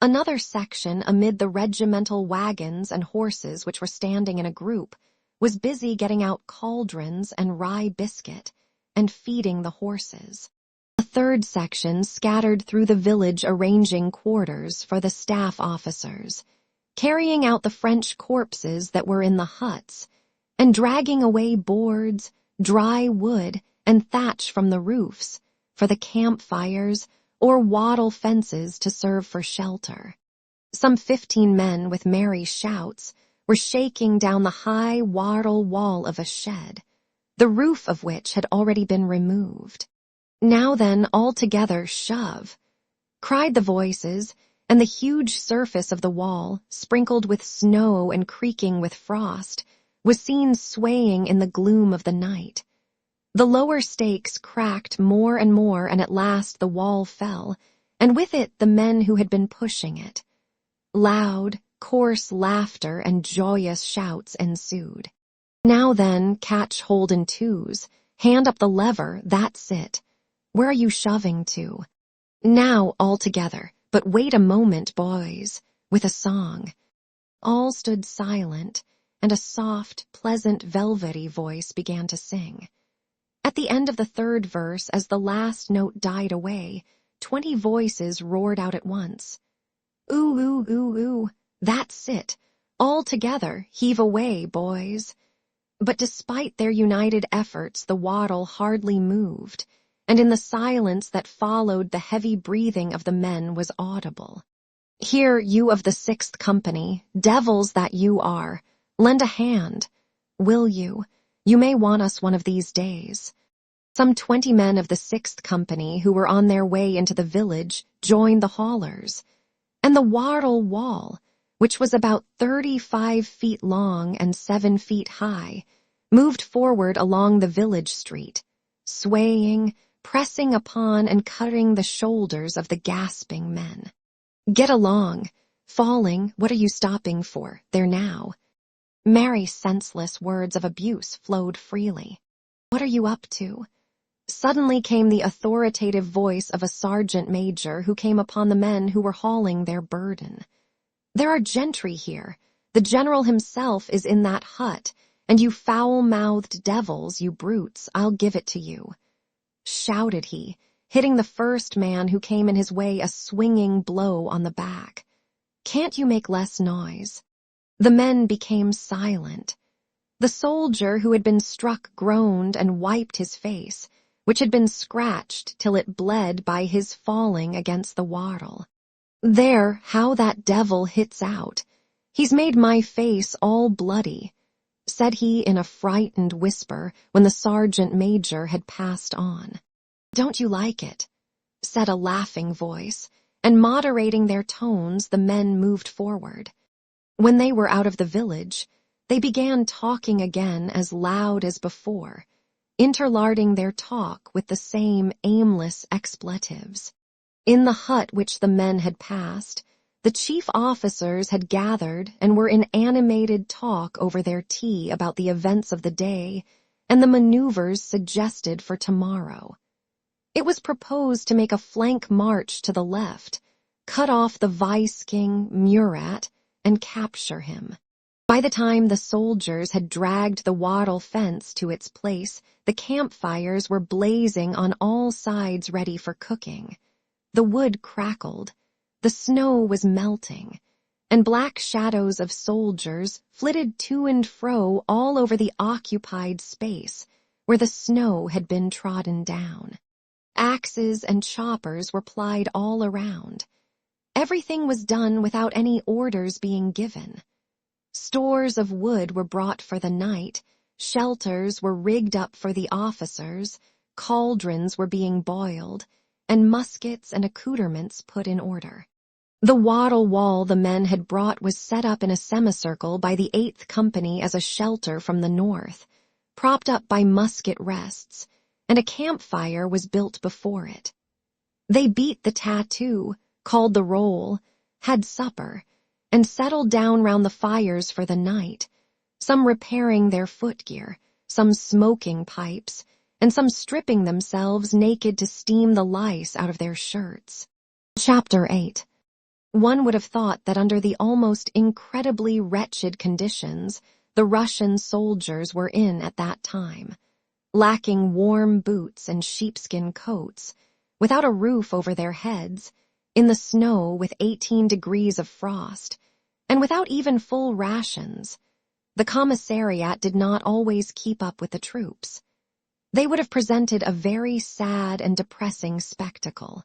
Another section amid the regimental wagons and horses which were standing in a group was busy getting out cauldrons and rye biscuit and feeding the horses. A third section scattered through the village arranging quarters for the staff officers, carrying out the French corpses that were in the huts, and dragging away boards, dry wood, and thatch from the roofs for the campfires or wattle fences to serve for shelter. Some 15 men with merry shouts were shaking down the high wattle wall of a shed, the roof of which had already been removed. "Now then, all together, shove." cried the voices, and the huge surface of the wall, sprinkled with snow and creaking with frost, was seen swaying in the gloom of the night. The lower stakes cracked more and more, and at last the wall fell, and with it the men who had been pushing it. Loud, coarse laughter and joyous shouts ensued. "Now then, catch hold in twos. Hand up the lever, that's it. Where are you shoving to? Now, all together, but wait a moment, boys," with a song. All stood silent, and a soft, pleasant, velvety voice began to sing. At the end of the third verse, as the last note died away, 20 voices roared out at once. "Ooh, ooh, ooh, ooh, that's it. All together, heave away, boys." But despite their united efforts, the waddle hardly moved, and in the silence that followed, the heavy breathing of the men was audible. "Here, you of the 6th Company, devils that you are, lend a hand. Will you? You may want us one of these days." Some 20 men of the 6th Company who were on their way into the village joined the haulers, and the wattle wall, which was about 35 feet long and 7 feet high, moved forward along the village street, swaying, pressing upon and cutting the shoulders of the gasping men. "Get along. Falling, what are you stopping for? There now." Merry, senseless words of abuse flowed freely. "What are you up to?" Suddenly came the authoritative voice of a sergeant major who came upon the men who were hauling their burden. "There are gentry here. The general himself is in that hut, and you foul-mouthed devils, you brutes, I'll give it to you," shouted he, hitting the first man who came in his way a swinging blow on the back. "Can't you make less noise?" The men became silent. The soldier who had been struck groaned and wiped his face, which had been scratched till it bled by his falling against the wattle. "There, how that devil hits out. He's made my face all bloody," said he in a frightened whisper when the sergeant major had passed on. "Don't you like it?" said a laughing voice, and moderating their tones, the men moved forward. When they were out of the village, they began talking again as loud as before, interlarding their talk with the same aimless expletives. In the hut which the men had passed, the chief officers had gathered and were in animated talk over their tea about the events of the day and the maneuvers suggested for tomorrow. It was proposed to make a flank march to the left, cut off the vice-king Murat, and capture him. By the time the soldiers had dragged the wattle fence to its place, the campfires were blazing on all sides ready for cooking. The wood crackled, the snow was melting, and black shadows of soldiers flitted to and fro all over the occupied space where the snow had been trodden down. Axes and choppers were plied all around. Everything was done without any orders being given. Stores of wood were brought for the night, shelters were rigged up for the officers, cauldrons were being boiled, and muskets and accoutrements put in order. The wattle wall the men had brought was set up in a semicircle by the 8th Company as a shelter from the north, propped up by musket rests, and a campfire was built before it. They beat the tattoo, called the roll, had supper, and settled down round the fires for the night, some repairing their footgear, some smoking pipes, and some stripping themselves naked to steam the lice out of their shirts. Chapter 8. One would have thought that under the almost incredibly wretched conditions the Russian soldiers were in at that time, lacking warm boots and sheepskin coats, without a roof over their heads, in the snow with 18 degrees of frost, and without even full rations, the commissariat did not always keep up with the troops. They would have presented a very sad and depressing spectacle.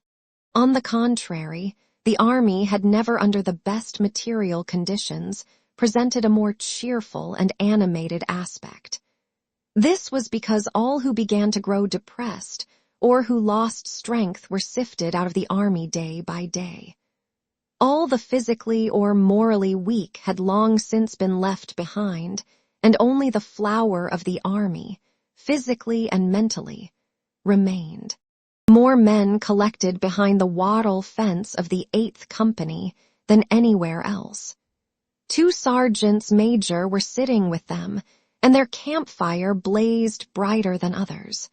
On the contrary, the army had never under the best material conditions presented a more cheerful and animated aspect. This was because all who began to grow depressed or who lost strength were sifted out of the army day by day. All the physically or morally weak had long since been left behind, and only the flower of the army, physically and mentally, remained. More men collected behind the wattle fence of the 8th Company than anywhere else. 2 sergeants major were sitting with them, and their campfire blazed brighter than others.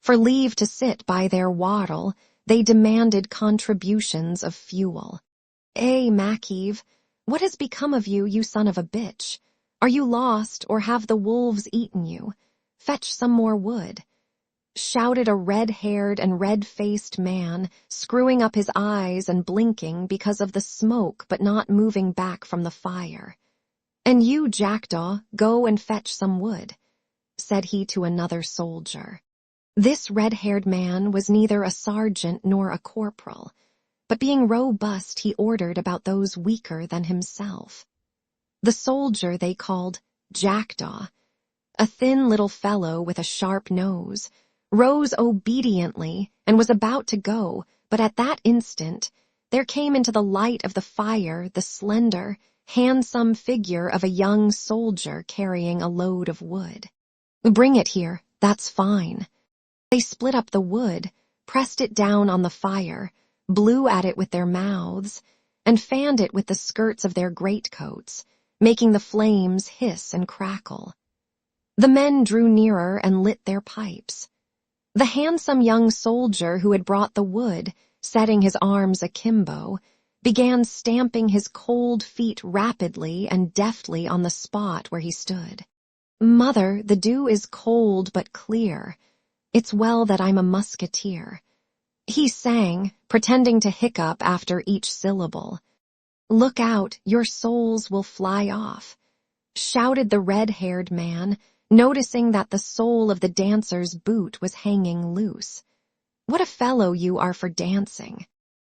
For leave to sit by their wattle, they demanded contributions of fuel. Macheeve, what has become of you, you son of a bitch? Are you lost, or have the wolves eaten you? Fetch some more wood," shouted a red-haired and red-faced man, screwing up his eyes and blinking because of the smoke but not moving back from the fire. "And you, jackdaw, go and fetch some wood," said he to another soldier. This red-haired man was neither a sergeant nor a corporal, but being robust he ordered about those weaker than himself. The soldier they called Jackdaw, a thin little fellow with a sharp nose, rose obediently and was about to go, but at that instant there came into the light of the fire the slender, handsome figure of a young soldier carrying a load of wood. "Bring it here, that's fine." They split up the wood, pressed it down on the fire, blew at it with their mouths, and fanned it with the skirts of their greatcoats, making the flames hiss and crackle. The men drew nearer and lit their pipes. The handsome young soldier who had brought the wood, setting his arms akimbo, began stamping his cold feet rapidly and deftly on the spot where he stood. "Mother, the dew is cold but clear. It's well that I'm a musketeer," he sang, pretending to hiccup after each syllable. "Look out, your souls will fly off," shouted the red-haired man, noticing that the sole of the dancer's boot was hanging loose. "What a fellow you are for dancing."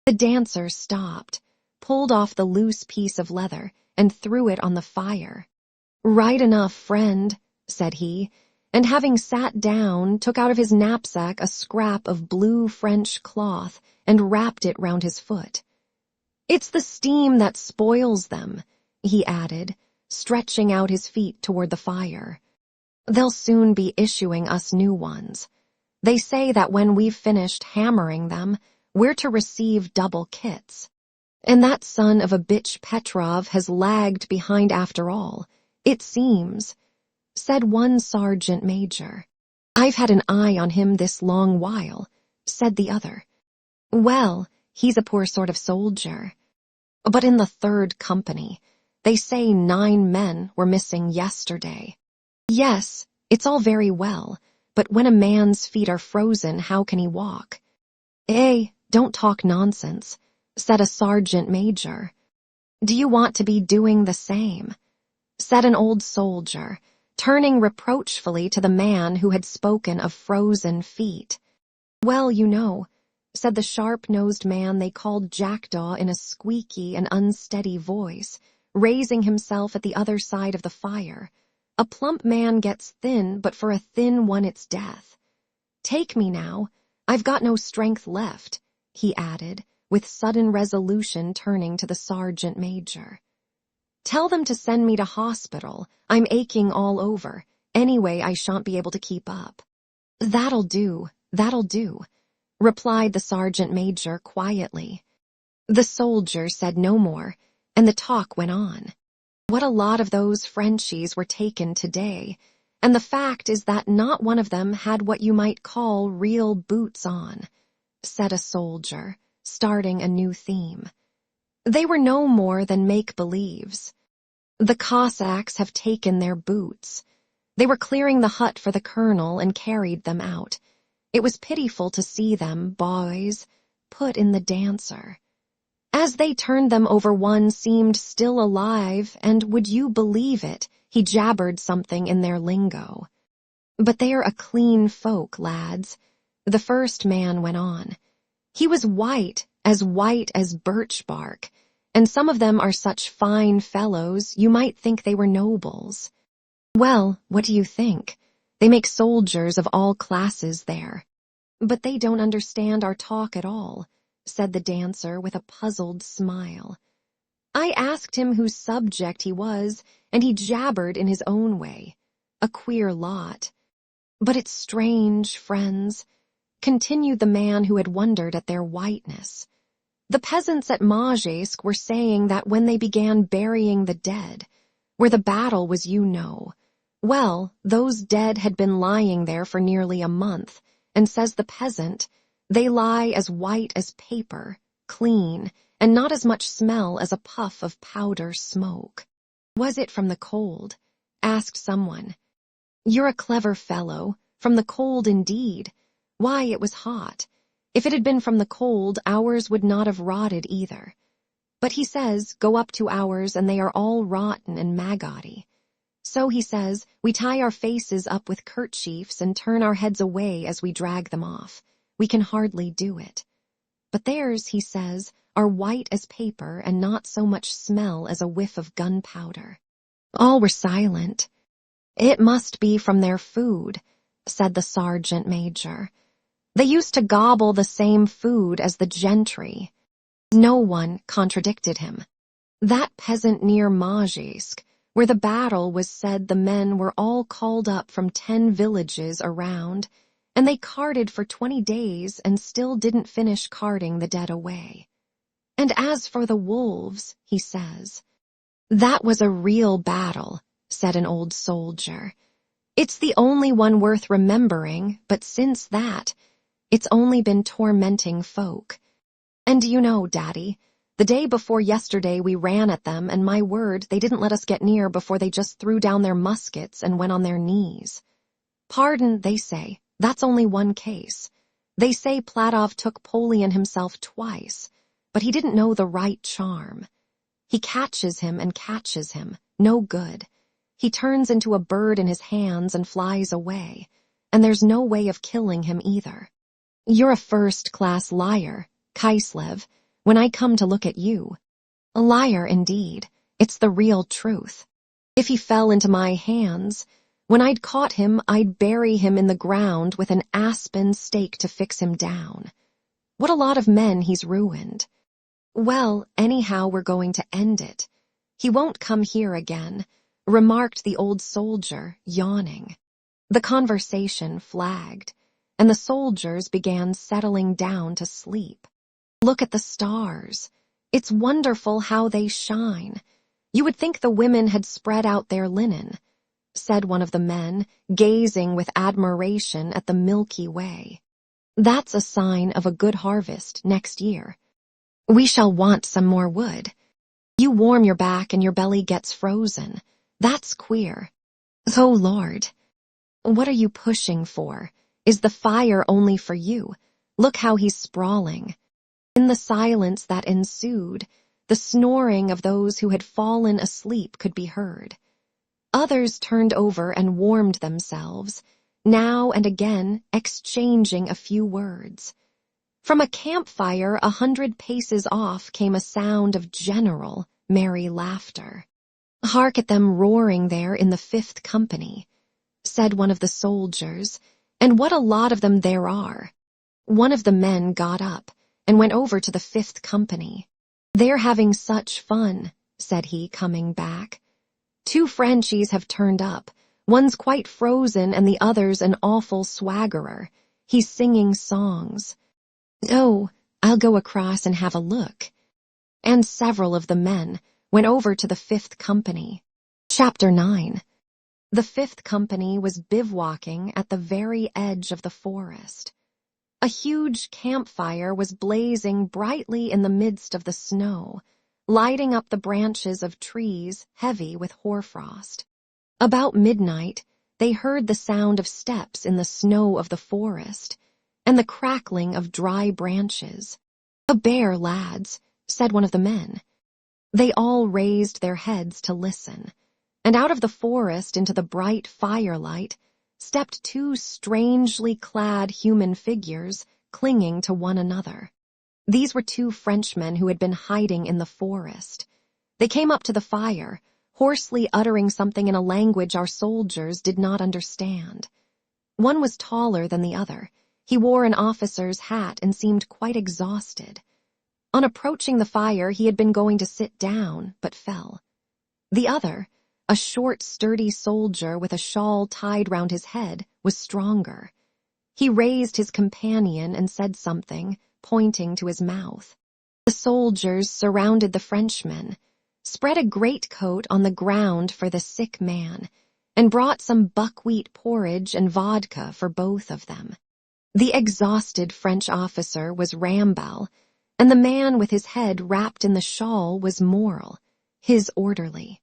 The dancer stopped, pulled off the loose piece of leather, and threw it on the fire. "Right enough, friend," said he, and having sat down, took out of his knapsack a scrap of blue French cloth and wrapped it round his foot. "It's the steam that spoils them," he added, stretching out his feet toward the fire. "They'll soon be issuing us new ones. They say that when we've finished hammering them, we're to receive double kits. And that son of a bitch Petrov has lagged behind after all, it seems," said one sergeant major. "I've had an eye on him this long while," said the other. "Well, he's a poor sort of soldier. But in the 3rd Company, they say 9 men were missing yesterday." "Yes, it's all very well, but when a man's feet are frozen, how can he walk?" Don't talk nonsense," said a sergeant major. "Do you want to be doing the same?" said an old soldier, turning reproachfully to the man who had spoken of frozen feet. "Well, you know," said the sharp-nosed man they called Jackdaw in a squeaky and unsteady voice, raising himself at the other side of the fire, "a plump man gets thin, but for a thin one it's death. Take me now, I've got no strength left," he added, with sudden resolution turning to the sergeant major. "Tell them to send me to hospital. I'm aching all over. Anyway, I shan't be able to keep up." That'll do," replied the sergeant major quietly. The soldier said no more, and the talk went on. What a lot of those Frenchies were taken today, and the fact is that not one of them had what you might call real boots on, said a soldier, starting a new theme. They were no more than make-believes. The Cossacks have taken their boots. They were clearing the hut for the colonel and carried them out. It was pitiful to see them, boys, put in the dancer. As they turned them over, one seemed still alive, and would you believe it, he jabbered something in their lingo. "But they're a clean folk, lads," the first man went on. "He was white as birch bark, and some of them are such fine fellows you might think they were nobles. Well, what do you think? They make soldiers of all classes there. "But they don't understand our talk at all," said the dancer with a puzzled smile. "I asked him whose subject he was, and he jabbered in his own way. A queer lot. But it's strange, friends," continued the man who had wondered at their whiteness. "The peasants at Majesk were saying that when they began burying the dead, where the battle was, well, those dead had been lying there for nearly a month, and says the peasant, they lie as white as paper, clean, and not as much smell as a puff of powder smoke." "Was it from the cold?" asked someone. "You're a clever fellow. From the cold indeed. Why, it was hot. If it had been from the cold, ours would not have rotted either. But he says, go up to ours and they are all rotten and maggoty. So he says, we tie our faces up with kerchiefs and turn our heads away as we drag them off. We can hardly do it. But theirs, he says, are white as paper and not so much smell as a whiff of gunpowder." All were silent. "It must be from their food," said the sergeant major. "They used to gobble the same food as the gentry." No one contradicted him. That peasant near Majesk, where the battle was said, the men were all called up from 10 villages around, and they carted for 20 days and still didn't finish carting the dead away. "And as for the wolves," he says, "that was a real battle," said an old soldier. "It's the only one worth remembering, but since that, it's only been tormenting folk. And Daddy, the day before yesterday we ran at them, and my word, they didn't let us get near before they just threw down their muskets and went on their knees. Pardon, they say, that's only one case. They say Platov took Polion himself twice, but he didn't know the right charm. He catches him and catches him, no good. He turns into a bird in his hands and flies away, and there's no way of killing him either. You're a first-class liar, Kislev, when I come to look at you. A liar indeed, it's the real truth. If he fell into my hands, when I'd caught him, I'd bury him in the ground with an aspen stake to fix him down. What a lot of men he's ruined. Well, anyhow, we're going to end it. He won't come here again," remarked the old soldier, yawning. The conversation flagged, and the soldiers began settling down to sleep. "Look at the stars. It's wonderful how they shine. You would think the women had spread out their linen," said one of the men, gazing with admiration at the Milky Way. "That's a sign of a good harvest next year. We shall want some more wood. You warm your back and your belly gets frozen. That's queer. Oh, Lord. What are you pushing for? Is the fire only for you? Look how he's sprawling." In the silence that ensued, the snoring of those who had fallen asleep could be heard. Others turned over and warmed themselves, now and again exchanging a few words. From a campfire 100 paces off came a sound of general, merry laughter. "Hark at them roaring there in the 5th Company," said one of the soldiers, "and what a lot of them there are." One of the men got up and went over to the 5th Company. "They're having such fun," said he, coming back. "2 Frenchies have turned up. One's quite frozen and the other's an awful swaggerer. He's singing songs. Oh, I'll go across and have a look." And several of the men went over to the 5th Company. Chapter 9. The 5th Company was bivouacking at the very edge of the forest. A huge campfire was blazing brightly in the midst of the snow, lighting up the branches of trees heavy with hoarfrost. About midnight, they heard the sound of steps in the snow of the forest, and the crackling of dry branches. "A bear, lads," said one of the men. They all raised their heads to listen, and out of the forest into the bright firelight stepped 2 strangely clad human figures clinging to one another. These were 2 Frenchmen who had been hiding in the forest. They came up to the fire, hoarsely uttering something in a language our soldiers did not understand. One was taller than the other. He wore an officer's hat and seemed quite exhausted. On approaching the fire, he had been going to sit down, but fell. The other, a short, sturdy soldier with a shawl tied round his head, was stronger. He raised his companion and said something, pointing to his mouth. The soldiers surrounded the Frenchman, spread a greatcoat on the ground for the sick man, and brought some buckwheat porridge and vodka for both of them. The exhausted French officer was Rambal, and the man with his head wrapped in the shawl was Morel, his orderly.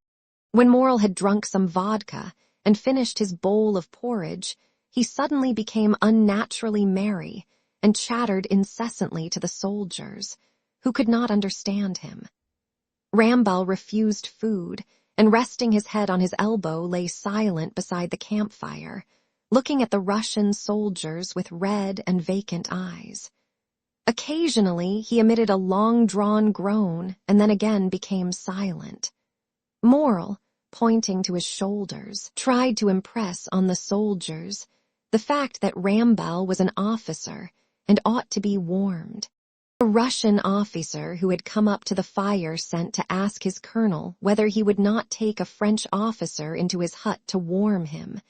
When Morel had drunk some vodka and finished his bowl of porridge, he suddenly became unnaturally merry and chattered incessantly to the soldiers, who could not understand him. Rambal refused food, and resting his head on his elbow lay silent beside the campfire, looking at the Russian soldiers with red and vacant eyes. Occasionally he emitted a long-drawn groan and then again became silent. Morel, pointing to his shoulders, tried to impress on the soldiers the fact that Rambal was an officer and ought to be warmed. A Russian officer who had come up to the fire sent to ask his colonel whether he would not take a French officer into his hut to warm him,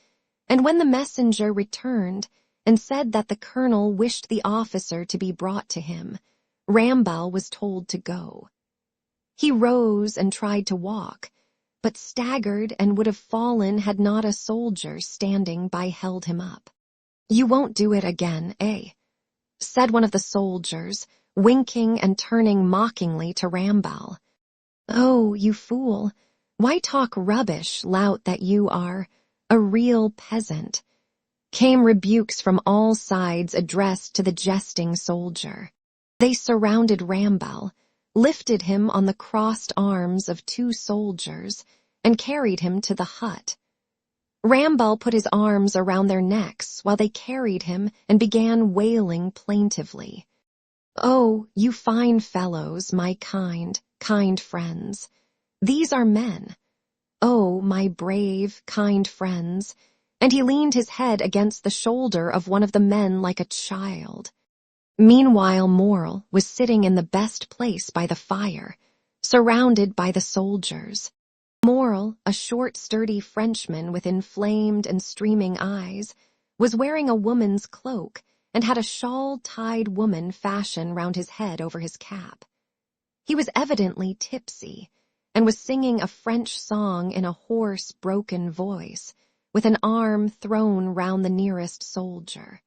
and when the messenger returned and said that the colonel wished the officer to be brought to him, Rambal was told to go. He rose and tried to walk, but staggered and would have fallen had not a soldier standing by held him up. "You won't do it again, eh?" said one of the soldiers, winking and turning mockingly to Rambal. "Oh, you fool, why talk rubbish, lout that you are, a real peasant?" came rebukes from all sides addressed to the jesting soldier. They surrounded Rambal, lifted him on the crossed arms of two soldiers, and carried him to the hut. Rambal put his arms around their necks while they carried him and began wailing plaintively. "Oh, you fine fellows, my kind, kind friends. These are men. Oh, my brave, kind friends." And he leaned his head against the shoulder of one of the men like a child. Meanwhile, Morel was sitting in the best place by the fire, surrounded by the soldiers. Morel, a short, sturdy Frenchman with inflamed and streaming eyes, was wearing a woman's cloak and had a shawl-tied woman fashion round his head over his cap. He was evidently tipsy, and was singing a French song in a hoarse, broken voice, with an arm thrown round the nearest soldier.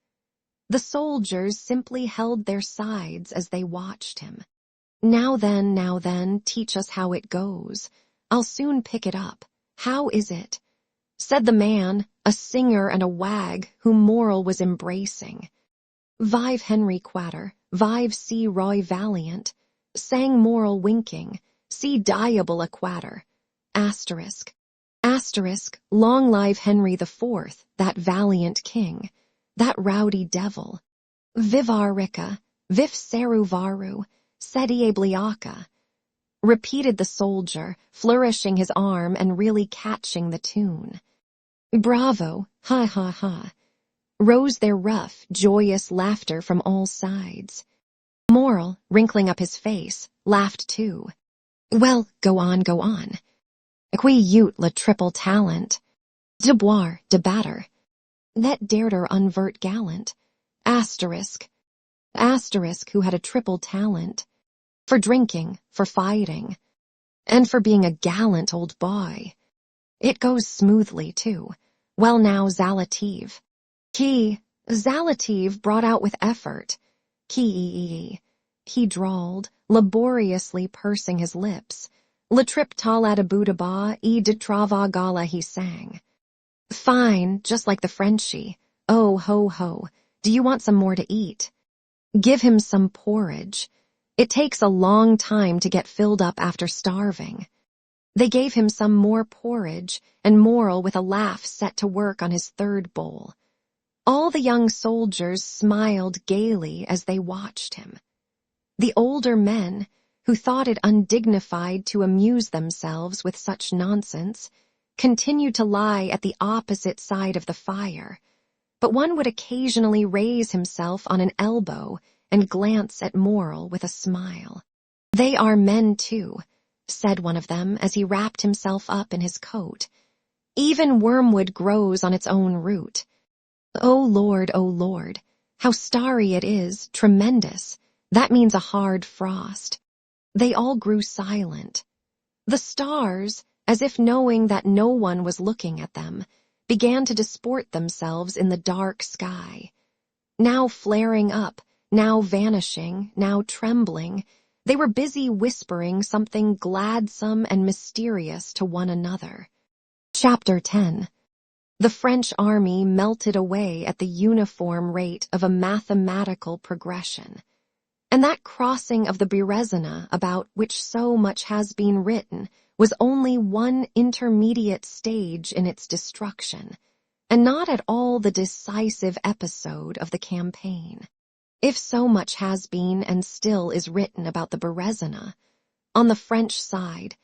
The soldiers simply held their sides as they watched him. Now then, teach us how it goes. I'll soon pick it up. How is it?" said the man, a singer and a wag, whom Morel was embracing. "Vive Henry Quatter, vive C. Roy Valiant," sang Morel winking, "see diable a Quatter. Asterisk. Asterisk, long live Henry IV, that valiant king, that rowdy devil. Vivar Ricca, vif seru varu, sedi ebliaka," repeated the soldier, flourishing his arm and really catching the tune. "Bravo, ha ha ha," rose their rough, joyous laughter from all sides. Morel, wrinkling up his face, laughed too. "Well, go on. Qui eut le triple talent, de boire, de batter, net dareder unvert gallant, asterisk, who had a triple talent, for drinking, for fighting, and for being a gallant old boy. It goes smoothly, too. Well now, Zalative." Zalative brought out with effort. He drawled, laboriously pursing his lips. Le trip tal adabudaba e de trava gala he sang. "Fine, just like the Frenchie. Oh, ho, ho, do you want some more to eat? Give him some porridge. It takes a long time to get filled up after starving." They gave him some more porridge, and Morel with a laugh set to work on his third bowl. All the young soldiers smiled gaily as they watched him. The older men, who thought it undignified to amuse themselves with such nonsense, continued to lie at the opposite side of the fire, but one would occasionally raise himself on an elbow and glance at Morel with a smile. "They are men too," said one of them as he wrapped himself up in his coat. "Even wormwood grows on its own root. Oh Lord, how starry it is, tremendous. That means a hard frost." They all grew silent. The stars, as if knowing that no one was looking at them, began to disport themselves in the dark sky. Now flaring up, now vanishing, now trembling, they were busy whispering something gladsome and mysterious to one another. Chapter 10. The French army melted away at the uniform rate of a mathematical progression. And that crossing of the Berezina, about which so much has been written, was only one intermediate stage in its destruction, and not at all the decisive episode of the campaign. If so much has been and still is written about the Berezina, on the French side,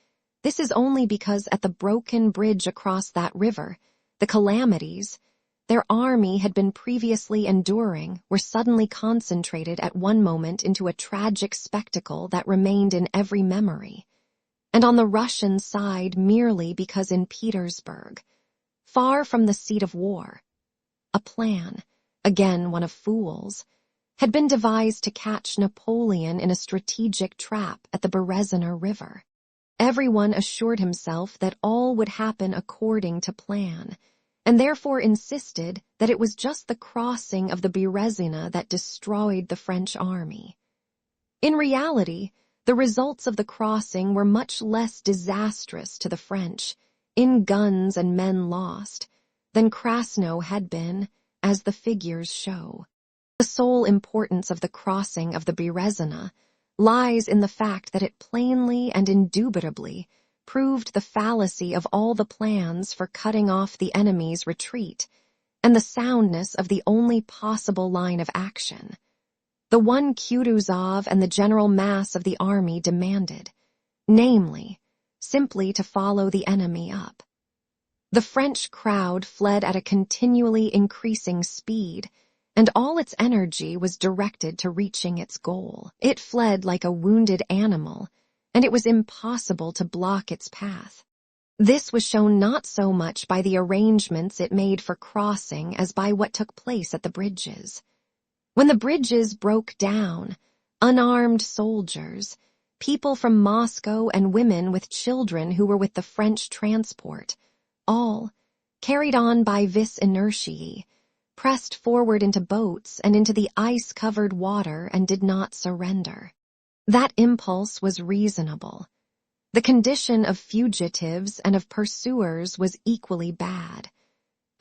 this is only because at the broken bridge across that river, the calamities their army had been previously enduring were suddenly concentrated at one moment into a tragic spectacle that remained in every memory. And on the Russian side merely because in Petersburg, far from the seat of war, a plan, again one of fools, had been devised to catch Napoleon in a strategic trap at the Berezina River. Everyone assured himself that all would happen according to plan, and therefore insisted that it was just the crossing of the Berezina that destroyed the French army. In reality, the results of the crossing were much less disastrous to the French, in guns and men lost, than Krasno had been, as the figures show. The sole importance of the crossing of the Berezina lies in the fact that it plainly and indubitably proved the fallacy of all the plans for cutting off the enemy's retreat, and the soundness of the only possible line of action, the one Kutuzov and the general mass of the army demanded, namely, simply to follow the enemy up. The French crowd fled at a continually increasing speed, and all its energy was directed to reaching its goal. It fled like a wounded animal, and it was impossible to block its path. This was shown not so much by the arrangements it made for crossing as by what took place at the bridges. When the bridges broke down, unarmed soldiers, people from Moscow and women with children who were with the French transport, all, carried on by vis inertiae, pressed forward into boats and into the ice-covered water and did not surrender. That impulse was reasonable. The condition of fugitives and of pursuers was equally bad.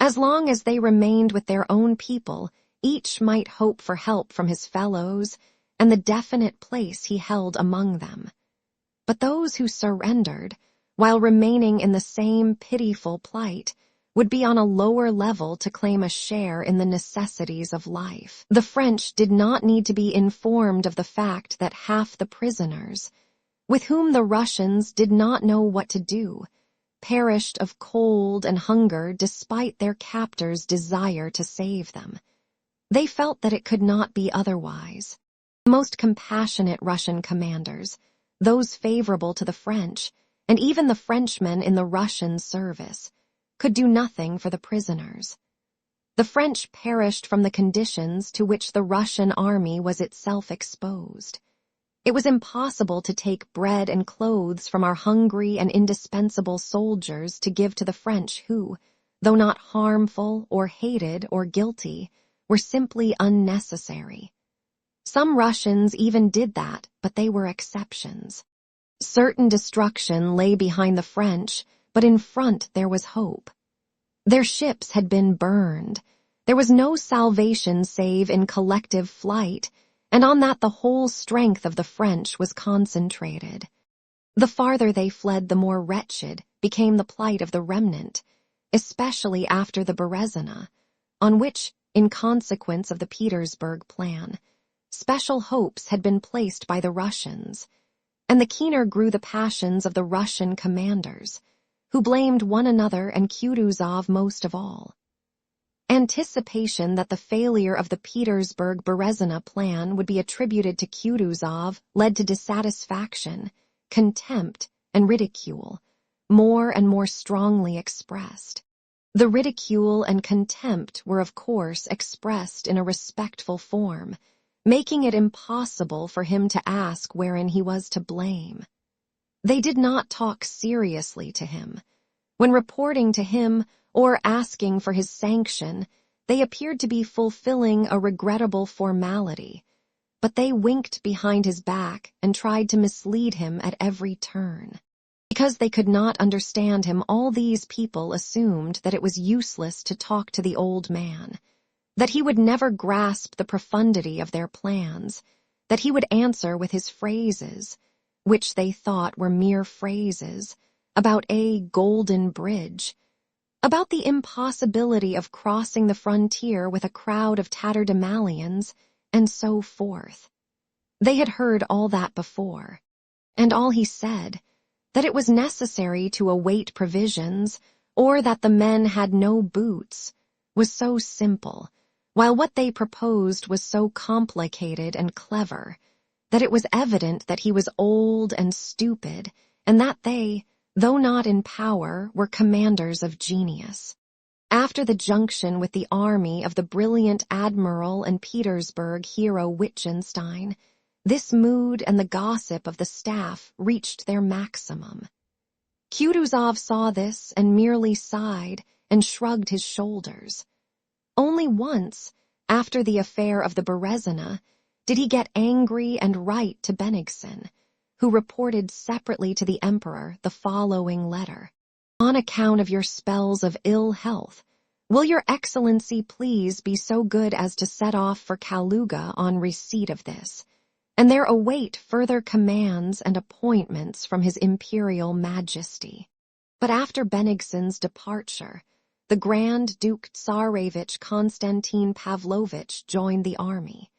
As long as they remained with their own people, each might hope for help from his fellows and the definite place he held among them. But those who surrendered, while remaining in the same pitiful plight, would be on a lower level to claim a share in the necessities of life. The French did not need to be informed of the fact that half the prisoners, with whom the Russians did not know what to do, perished of cold and hunger despite their captors' desire to save them. They felt that it could not be otherwise. The most compassionate Russian commanders, those favorable to the French, and even the Frenchmen in the Russian service, could do nothing for the prisoners. The French perished from the conditions to which the Russian army was itself exposed. It was impossible to take bread and clothes from our hungry and indispensable soldiers to give to the French who, though not harmful or hated or guilty, were simply unnecessary. Some Russians even did that, but they were exceptions. Certain destruction lay behind the French, but in front there was hope. Their ships had been burned. There was no salvation save in collective flight, and on that the whole strength of the French was concentrated. The farther they fled, the more wretched became the plight of the remnant, especially after the Berezina, on which, in consequence of the Petersburg plan, special hopes had been placed by the Russians, and the keener grew the passions of the Russian commanders, who blamed one another and Kutuzov most of all. Anticipation that the failure of the Petersburg-Berezina plan would be attributed to Kutuzov led to dissatisfaction, contempt, and ridicule, more and more strongly expressed. The ridicule and contempt were, of course, expressed in a respectful form, making it impossible for him to ask wherein he was to blame. They did not talk seriously to him. When reporting to him or asking for his sanction, they appeared to be fulfilling a regrettable formality, but they winked behind his back and tried to mislead him at every turn. Because they could not understand him, all these people assumed that it was useless to talk to the old man, that he would never grasp the profundity of their plans, that he would answer with his phrases, which they thought were mere phrases, about a golden bridge, about the impossibility of crossing the frontier with a crowd of tatterdemalions, and so forth. They had heard all that before, and all he said, that it was necessary to await provisions, or that the men had no boots, was so simple, while what they proposed was so complicated and clever, that it was evident that he was old and stupid, and that they, though not in power, were commanders of genius. After the junction with the army of the brilliant admiral and Petersburg hero Wittgenstein, this mood and the gossip of the staff reached their maximum. Kutuzov saw this and merely sighed and shrugged his shoulders. Only once, after the affair of the Berezina, did he get angry and write to Bennigsen, who reported separately to the emperor the following letter. On account of your spells of ill health, will your excellency please be so good as to set off for Kaluga on receipt of this, and there await further commands and appointments from his imperial majesty. But after Bennigsen's departure, the Grand Duke Tsarevich Konstantin Pavlovich joined the army.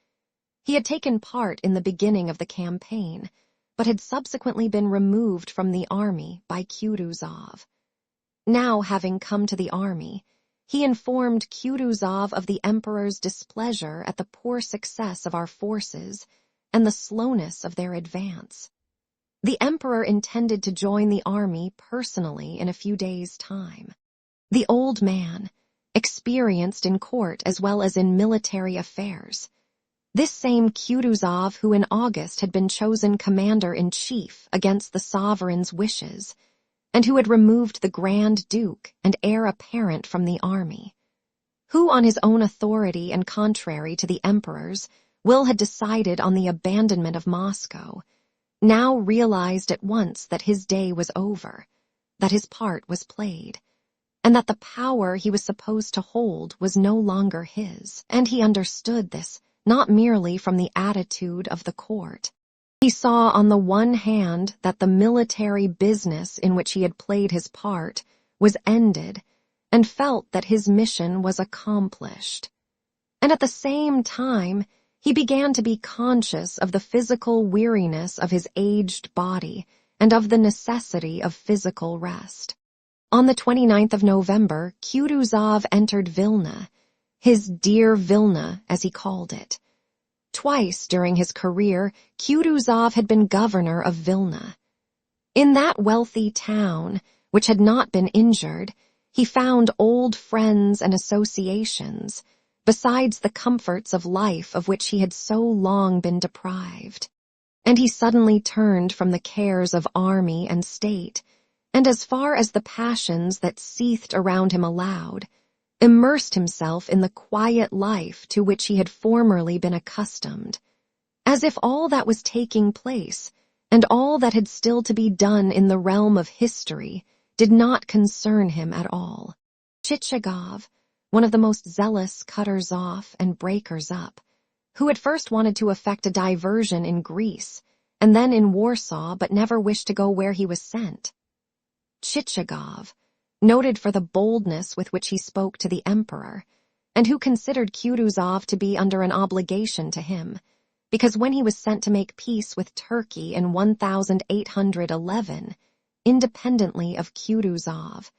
He had taken part in the beginning of the campaign, but had subsequently been removed from the army by Kutuzov. Now, having come to the army, he informed Kutuzov of the emperor's displeasure at the poor success of our forces and the slowness of their advance. The emperor intended to join the army personally in a few days' time. The old man, experienced in court as well as in military affairs, this same Kutuzov who in August had been chosen commander-in-chief against the sovereign's wishes, and who had removed the Grand Duke and heir apparent from the army, who on his own authority and contrary to the emperor's, Will had decided on the abandonment of Moscow, now realized at once that his day was over, that his part was played, and that the power he was supposed to hold was no longer his. And he understood this not merely from the attitude of the court. He saw on the one hand that the military business in which he had played his part was ended, and felt that his mission was accomplished. And at the same time, he began to be conscious of the physical weariness of his aged body and of the necessity of physical rest. On the 29th of November, Kutuzov entered Vilna, his dear Vilna, as he called it. Twice during his career, Kutuzov had been governor of Vilna. In that wealthy town, which had not been injured, he found old friends and associations, besides the comforts of life of which he had so long been deprived. And he suddenly turned from the cares of army and state, and as far as the passions that seethed around him allowed, immersed himself in the quiet life to which he had formerly been accustomed, as if all that was taking place, and all that had still to be done in the realm of history, did not concern him at all. Chichagov, one of the most zealous cutters off and breakers up, who had first wanted to effect a diversion in Greece, and then in Warsaw, but never wished to go where he was sent. Chichagov, noted for the boldness with which he spoke to the emperor, and who considered Kutuzov to be under an obligation to him, because when he was sent to make peace with Turkey in 1811, independently of Kutuzov,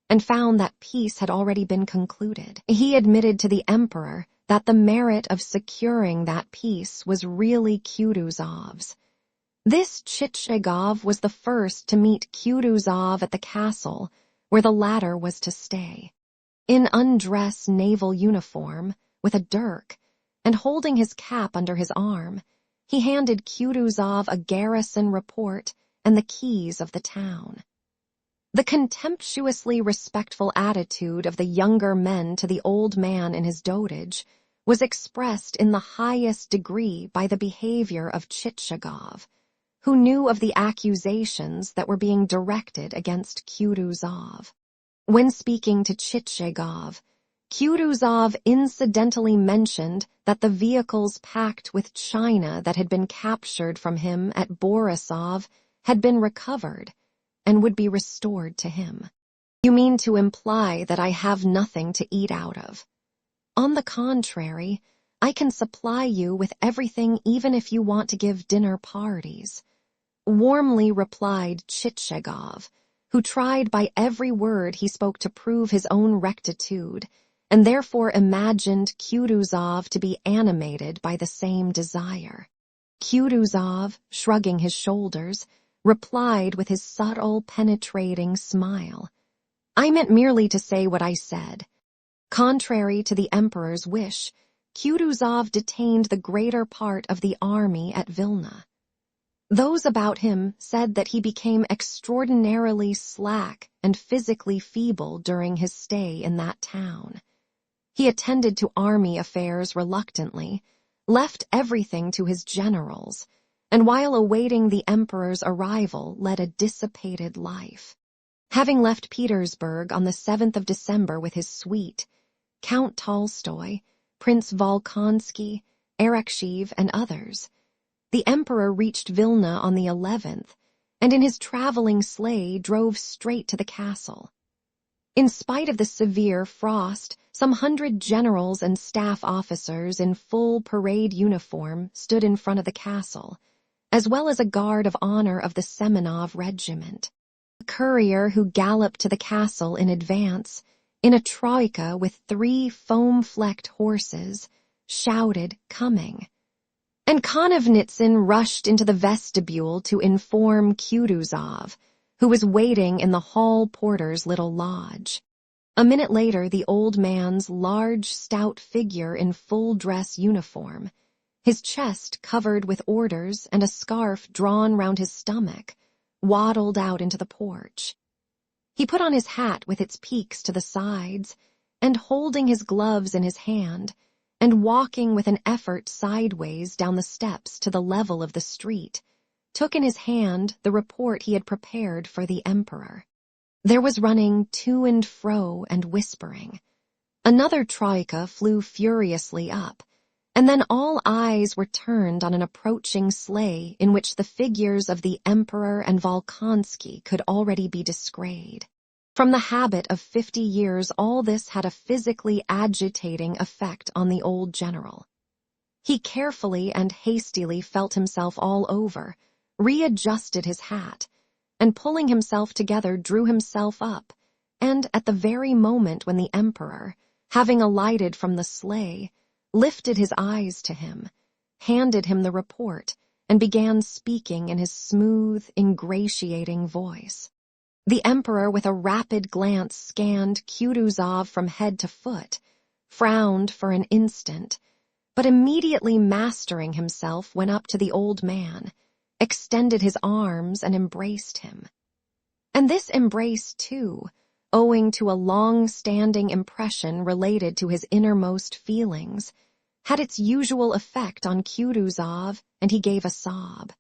and found that peace had already been concluded. He admitted to the emperor that the merit of securing that peace was really Kutuzov's. This Chichagov was the first to meet Kutuzov at the castle, where the latter was to stay. In undress naval uniform, with a dirk, and holding his cap under his arm, he handed Kutuzov a garrison report and the keys of the town. The contemptuously respectful attitude of the younger men to the old man in his dotage was expressed in the highest degree by the behavior of Chichagov, who knew of the accusations that were being directed against Kutuzov. When speaking to Chichagov, Kutuzov incidentally mentioned that the vehicles packed with china that had been captured from him at Borisov had been recovered and would be restored to him. "You mean to imply that I have nothing to eat out of? On the contrary, I can supply you with everything even if you want to give dinner parties," warmly replied Chichagov, who tried by every word he spoke to prove his own rectitude, and therefore imagined Kutuzov to be animated by the same desire. Kutuzov, shrugging his shoulders, replied with his subtle, penetrating smile, "I meant merely to say what I said." Contrary to the emperor's wish, Kutuzov detained the greater part of the army at Vilna. Those about him said that he became extraordinarily slack and physically feeble during his stay in that town. He attended to army affairs reluctantly, left everything to his generals, and while awaiting the emperor's arrival led a dissipated life. Having left Petersburg on the 7th of December with his suite, Count Tolstoy, Prince Volkonsky, Arakcheev, and others, the emperor reached Vilna on the 11th, and in his traveling sleigh drove straight to the castle. In spite of the severe frost, some 100 generals and staff officers in full parade uniform stood in front of the castle, as well as a guard of honor of the Semenov regiment. A courier who galloped to the castle in advance, in a troika with 3 foam-flecked horses, shouted, "Coming." And Konovnitsyn rushed into the vestibule to inform Kutuzov, who was waiting in the hall porter's little lodge. A minute later, the old man's large, stout figure in full-dress uniform, his chest covered with orders and a scarf drawn round his stomach, waddled out into the porch. He put on his hat with its peaks to the sides, and holding his gloves in his hand, and walking with an effort sideways down the steps to the level of the street, took in his hand the report he had prepared for the emperor. There was running to and fro and whispering. Another troika flew furiously up, and then all eyes were turned on an approaching sleigh in which the figures of the emperor and Volkonsky could already be descried. From the habit of 50 years, all this had a physically agitating effect on the old general. He carefully and hastily felt himself all over, readjusted his hat, and pulling himself together drew himself up, and at the very moment when the emperor, having alighted from the sleigh, lifted his eyes to him, handed him the report, and began speaking in his smooth, ingratiating voice. The emperor, with a rapid glance, scanned Kutuzov from head to foot, frowned for an instant, but immediately mastering himself went up to the old man, extended his arms and embraced him. And this embrace, too, owing to a long-standing impression related to his innermost feelings, had its usual effect on Kutuzov, and he gave a sob.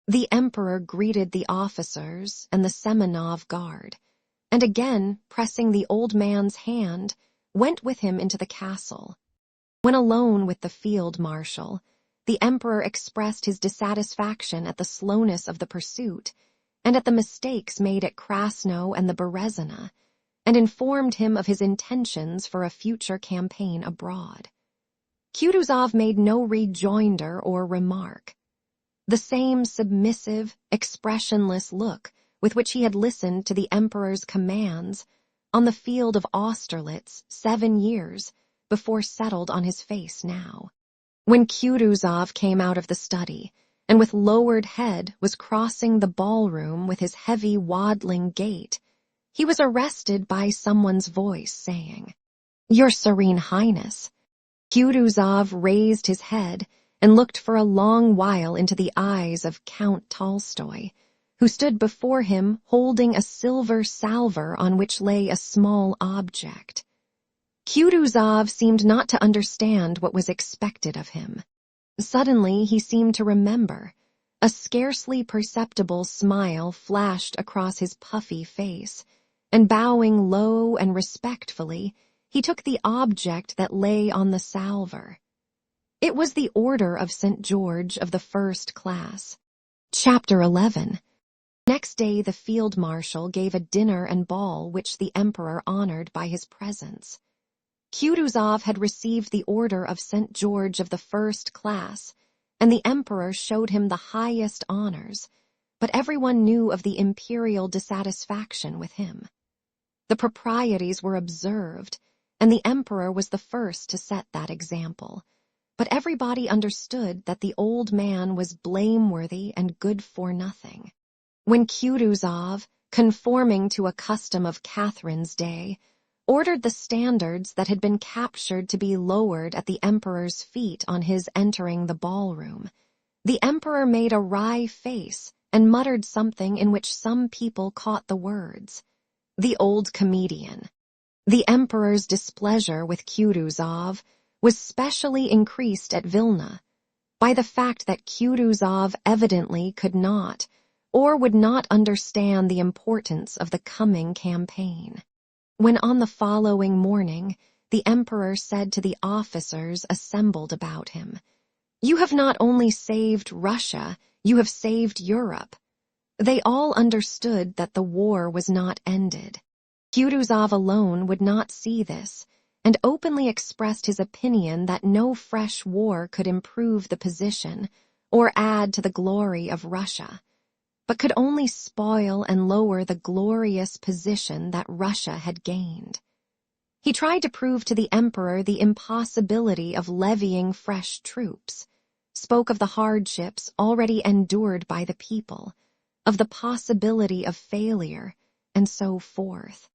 The emperor greeted the officers and the Semenov guard, and again, pressing the old man's hand, went with him into the castle. When alone with the field marshal, the emperor expressed his dissatisfaction at the slowness of the pursuit, and at the mistakes made at Krasno and the Berezina, and informed him of his intentions for a future campaign abroad. Kutuzov made no rejoinder or remark. The same submissive, expressionless look with which he had listened to the emperor's commands on the field of Austerlitz 7 years before settled on his face now. When Kutuzov came out of the study, and with lowered head was crossing the ballroom with his heavy waddling gait, he was arrested by someone's voice saying, "Your Serene Highness." Kutuzov raised his head and looked for a long while into the eyes of Count Tolstoy, who stood before him holding a silver salver on which lay a small object. Kutuzov seemed not to understand what was expected of him. Suddenly he seemed to remember. A scarcely perceptible smile flashed across his puffy face, and bowing low and respectfully, he took the object that lay on the salver. It was the Order of St. George of the First Class. Chapter 11. Next day the field marshal gave a dinner and ball which the emperor honored by his presence. Kutuzov had received the Order of St. George of the First Class, and the emperor showed him the highest honors, but everyone knew of the imperial dissatisfaction with him. The proprieties were observed, and the emperor was the first to set that example, but everybody understood that the old man was blameworthy and good for nothing. When Kutuzov, conforming to a custom of Catherine's day, ordered the standards that had been captured to be lowered at the emperor's feet on his entering the ballroom, the emperor made a wry face and muttered something in which some people caught the words, "The old comedian." The emperor's displeasure with Kutuzov was specially increased at Vilna by the fact that Kutuzov evidently could not or would not understand the importance of the coming campaign. When on the following morning the emperor said to the officers assembled about him, "You have not only saved Russia, you have saved Europe," they all understood that the war was not ended. Kutuzov alone would not see this, and openly expressed his opinion that no fresh war could improve the position or add to the glory of Russia, but could only spoil and lower the glorious position that Russia had gained. He tried to prove to the emperor the impossibility of levying fresh troops, spoke of the hardships already endured by the people, of the possibility of failure, and so forth.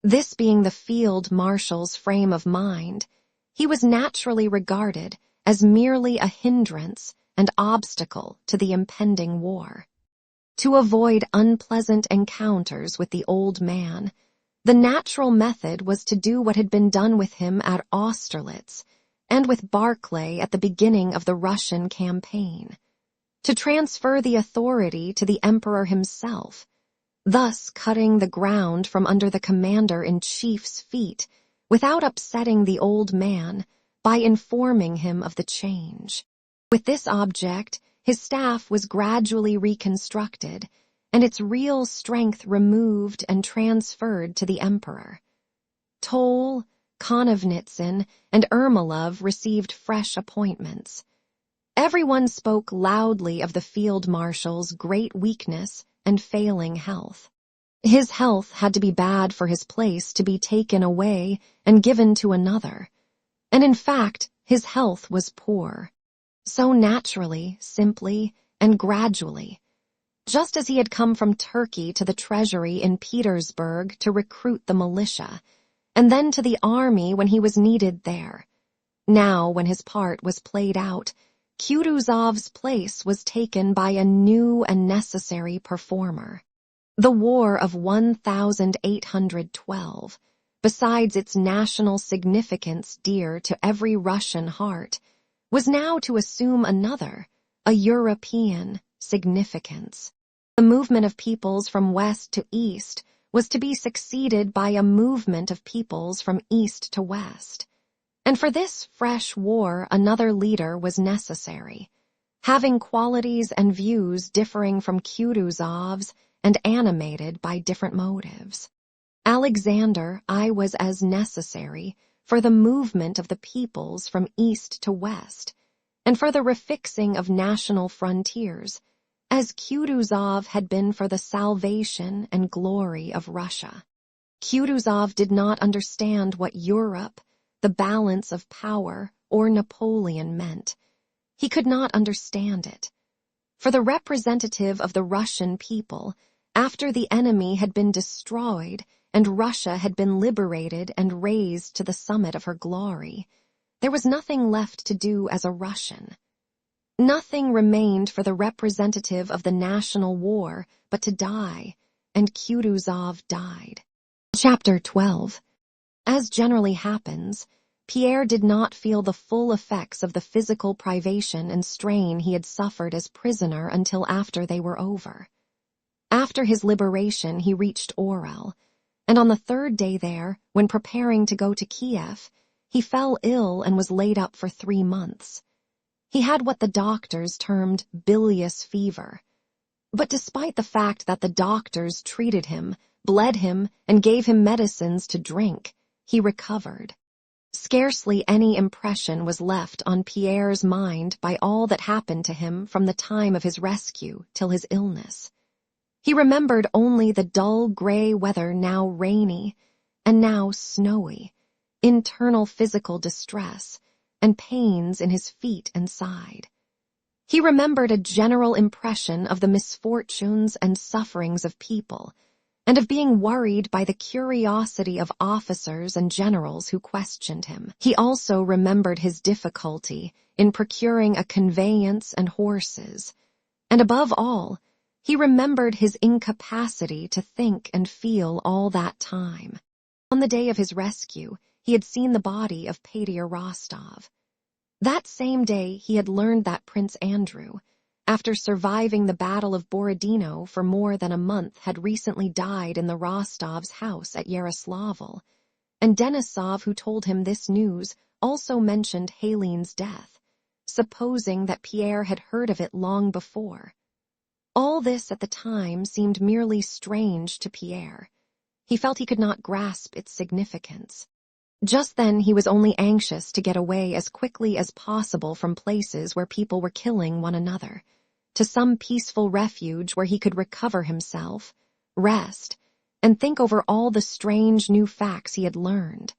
This being the field marshal's frame of mind, he was naturally regarded as merely a hindrance and obstacle to the impending war. To avoid unpleasant encounters with the old man, the natural method was to do what had been done with him at Austerlitz and with Barclay at the beginning of the Russian campaign, to transfer the authority to the emperor himself, thus cutting the ground from under the commander-in-chief's feet without upsetting the old man by informing him of the change. With this object, his staff was gradually reconstructed and its real strength removed and transferred to the emperor. Toll, Konovnitsyn, and Ermolov received fresh appointments. Everyone spoke loudly of the field marshal's great weakness and failing health. His health had to be bad for his place to be taken away and given to another, and in fact his health was poor. So naturally, simply, and gradually, just as he had come from Turkey to the treasury in Petersburg to recruit the militia, and then to the army when he was needed there. Now, when his part was played out, Kutuzov's place was taken by a new and necessary performer. The War of 1812, besides its national significance dear to every Russian heart, was now to assume another, a European, significance. The movement of peoples from west to east was to be succeeded by a movement of peoples from east to west. And for this fresh war another leader was necessary, having qualities and views differing from Kutuzov's and animated by different motives. Alexander I was as necessary for the movement of the peoples from east to west, and for the refixing of national frontiers, as Kutuzov had been for the salvation and glory of Russia. Kutuzov did not understand what Europe, the balance of power, or Napoleon meant. He could not understand it. For the representative of the Russian people, after the enemy had been destroyed and Russia had been liberated and raised to the summit of her glory, there was nothing left to do as a Russian. Nothing remained for the representative of the national war but to die, and Kutuzov died. Chapter 12. As generally happens, Pierre did not feel the full effects of the physical privation and strain he had suffered as prisoner until after they were over. After his liberation, he reached Orel, and on the third day there, when preparing to go to Kiev, he fell ill and was laid up for 3 months. He had what the doctors termed bilious fever. But despite the fact that the doctors treated him, bled him, and gave him medicines to drink, he recovered. Scarcely any impression was left on Pierre's mind by all that happened to him from the time of his rescue till his illness. He remembered only the dull gray weather, now rainy and now snowy, internal physical distress, and pains in his feet and side. He remembered a general impression of the misfortunes and sufferings of people, and of being worried by the curiosity of officers and generals who questioned him. He also remembered his difficulty in procuring a conveyance and horses, and above all, he remembered his incapacity to think and feel all that time. On the day of his rescue, he had seen the body of Peter Rostov. That same day he had learned that Prince Andrew, after surviving the Battle of Borodino for more than a month, had recently died in the Rostovs' house at Yaroslavl, and Denisov, who told him this news, also mentioned Helene's death, supposing that Pierre had heard of it long before. All this at the time seemed merely strange to Pierre. He felt he could not grasp its significance. Just then he was only anxious to get away as quickly as possible from places where people were killing one another, to some peaceful refuge where he could recover himself, rest, and think over all the strange new facts he had learned.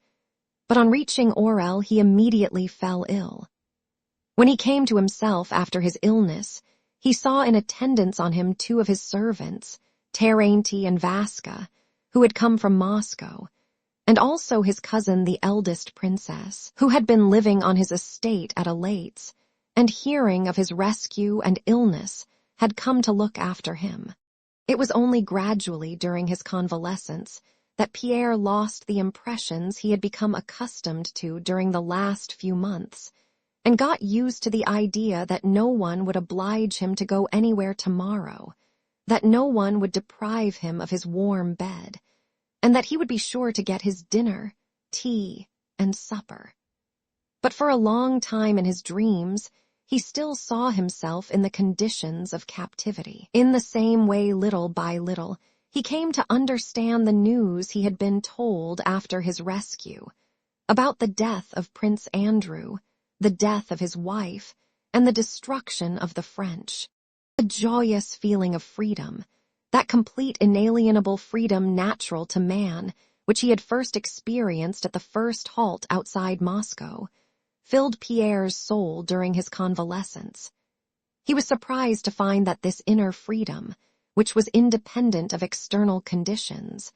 But on reaching Orel, he immediately fell ill. When he came to himself after his illness, he saw in attendance on him 2 of his servants, Terenty and Vaska, who had come from Moscow, and also his cousin, the eldest princess, who had been living on his estate at Elates, and hearing of his rescue and illness, had come to look after him. It was only gradually during his convalescence that Pierre lost the impressions he had become accustomed to during the last few months, and got used to the idea that no one would oblige him to go anywhere tomorrow, that no one would deprive him of his warm bed, and that he would be sure to get his dinner, tea, and supper. But for a long time in his dreams, he still saw himself in the conditions of captivity. In the same way, little by little, he came to understand the news he had been told after his rescue, about the death of Prince Andrew, the death of his wife, and the destruction of the French. A joyous feeling of freedom, that complete inalienable freedom natural to man, which he had first experienced at the first halt outside Moscow, filled Pierre's soul during his convalescence. He was surprised to find that this inner freedom, which was independent of external conditions,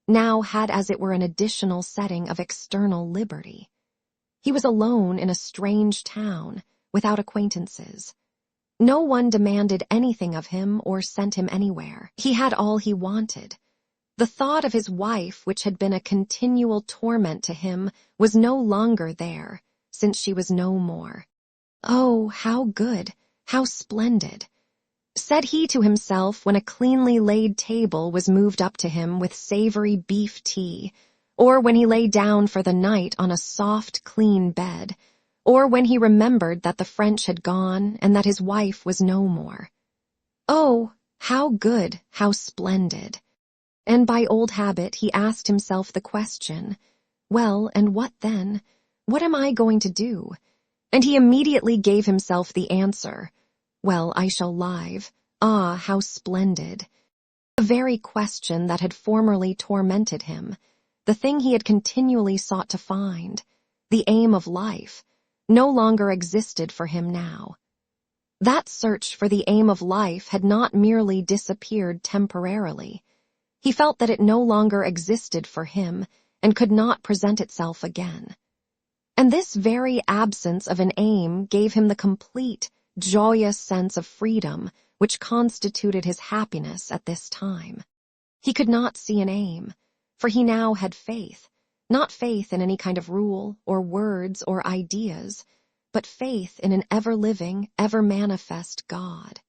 now had as it were an additional setting of external liberty. He was alone in a strange town, without acquaintances. No one demanded anything of him or sent him anywhere. He had all he wanted. The thought of his wife, which had been a continual torment to him, was no longer there, since she was no more. Oh, how good, how splendid, said he to himself when a cleanly laid table was moved up to him with savory beef tea, or when he lay down for the night on a soft, clean bed, or when he remembered that the French had gone and that his wife was no more. Oh, how good, how splendid. And by old habit he asked himself the question, well, and what then? What am I going to do? And he immediately gave himself the answer, well, I shall live. Ah, how splendid. The very question that had formerly tormented him, the thing he had continually sought to find, the aim of life, no longer existed for him now. That search for the aim of life had not merely disappeared temporarily. He felt that it no longer existed for him and could not present itself again. And this very absence of an aim gave him the complete, joyous sense of freedom which constituted his happiness at this time. He could not see an aim, for he now had faith, not faith in any kind of rule or words or ideas, but faith in an ever-living, ever-manifest God.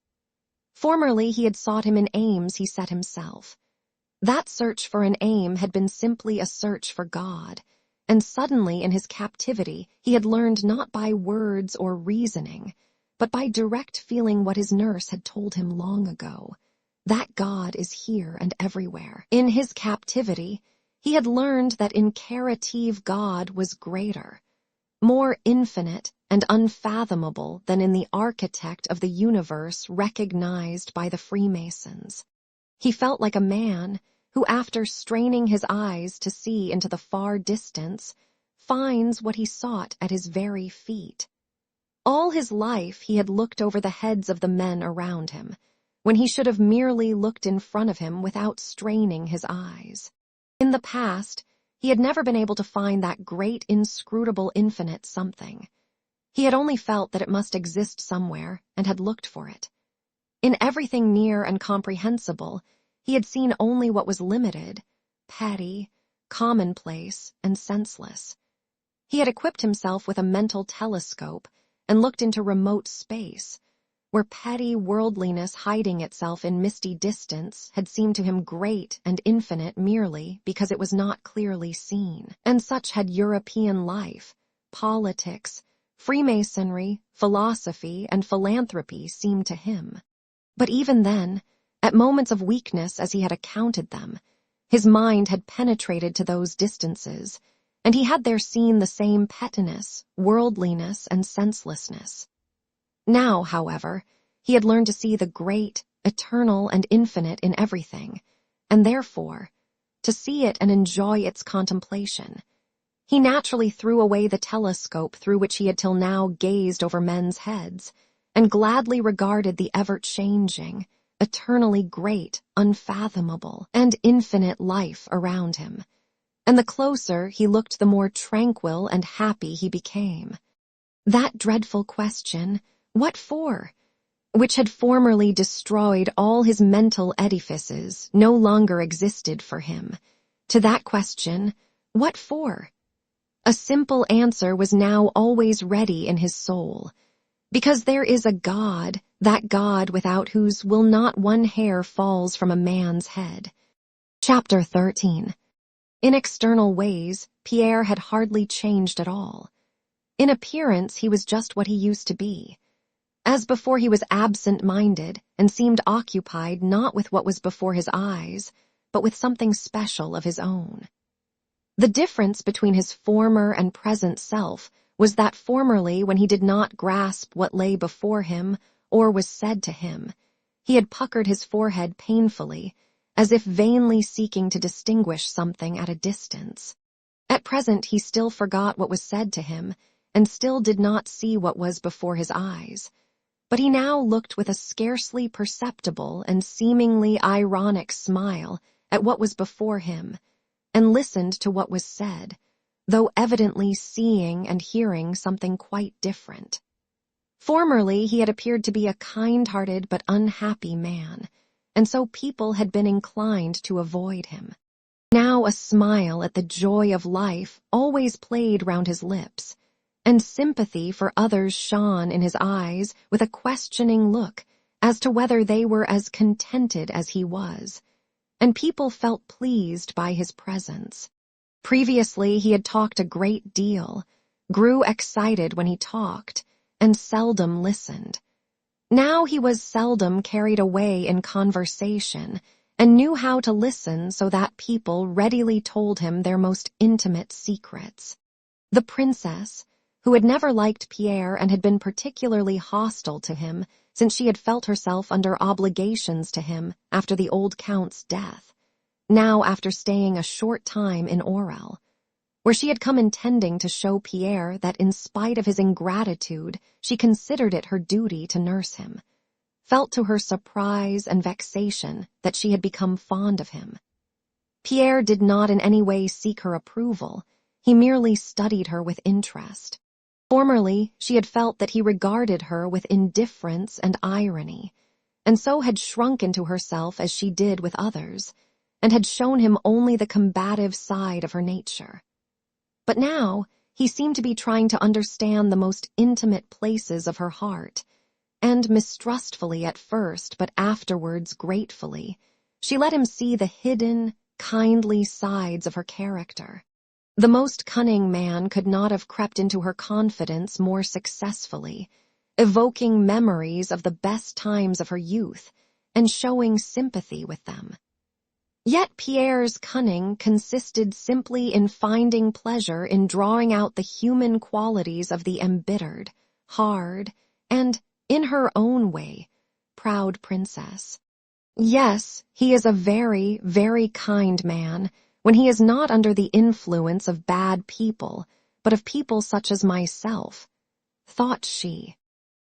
Formerly he had sought him in aims he set himself. That search for an aim had been simply a search for God, and suddenly in his captivity he had learned not by words or reasoning, but by direct feeling what his nurse had told him long ago, that God is here and everywhere. In his captivity, he had learned that incarative God was greater, more infinite and unfathomable than in the architect of the universe recognized by the Freemasons. He felt like a man who, after straining his eyes to see into the far distance, finds what he sought at his very feet. All his life he had looked over the heads of the men around him, when he should have merely looked in front of him without straining his eyes. In the past, he had never been able to find that great, inscrutable, infinite something. He had only felt that it must exist somewhere and had looked for it. In everything near and comprehensible, he had seen only what was limited, petty, commonplace, and senseless. He had equipped himself with a mental telescope and looked into remote space, where petty worldliness hiding itself in misty distance had seemed to him great and infinite merely because it was not clearly seen. And such had European life, politics, Freemasonry, philosophy, and philanthropy seemed to him. But even then, at moments of weakness as he had accounted them, his mind had penetrated to those distances, and he had there seen the same pettiness, worldliness, and senselessness. Now, however, he had learned to see the great, eternal, and infinite in everything, and therefore, to see it and enjoy its contemplation. He naturally threw away the telescope through which he had till now gazed over men's heads, and gladly regarded the ever-changing, eternally great, unfathomable, and infinite life around him. And the closer he looked, the more tranquil and happy he became. That dreadful question, "What for?" which had formerly destroyed all his mental edifices, no longer existed for him. To that question, "What for?" a simple answer was now always ready in his soul. Because there is a God, that God without whose will not one hair falls from a man's head. Chapter 13. In external ways, Pierre had hardly changed at all. In appearance, he was just what he used to be. As before, he was absent-minded and seemed occupied not with what was before his eyes, but with something special of his own. The difference between his former and present self was that formerly, when he did not grasp what lay before him or was said to him, he had puckered his forehead painfully, as if vainly seeking to distinguish something at a distance. At present he still forgot what was said to him, and still did not see what was before his eyes. But he now looked with a scarcely perceptible and seemingly ironic smile at what was before him, and listened to what was said, though evidently seeing and hearing something quite different. Formerly he had appeared to be a kind-hearted but unhappy man, and so people had been inclined to avoid him. Now a smile at the joy of life always played round his lips, and sympathy for others shone in his eyes with a questioning look as to whether they were as contented as he was, and people felt pleased by his presence. Previously he had talked a great deal, grew excited when he talked, and seldom listened. Now he was seldom carried away in conversation, and knew how to listen so that people readily told him their most intimate secrets. The princess, who had never liked Pierre and had been particularly hostile to him since she had felt herself under obligations to him after the old count's death, now after staying a short time in Orel, where she had come intending to show Pierre that in spite of his ingratitude, she considered it her duty to nurse him, felt to her surprise and vexation that she had become fond of him. Pierre did not in any way seek her approval. He merely studied her with interest. Formerly, she had felt that he regarded her with indifference and irony, and so had shrunk into herself as she did with others, and had shown him only the combative side of her nature. But now, he seemed to be trying to understand the most intimate places of her heart, and mistrustfully at first, but afterwards gratefully, she let him see the hidden, kindly sides of her character. The most cunning man could not have crept into her confidence more successfully, evoking memories of the best times of her youth and showing sympathy with them. Yet Pierre's cunning consisted simply in finding pleasure in drawing out the human qualities of the embittered, hard, and, in her own way, proud princess. Yes, he is a very, very kind man when he is not under the influence of bad people, but of people such as myself, thought she.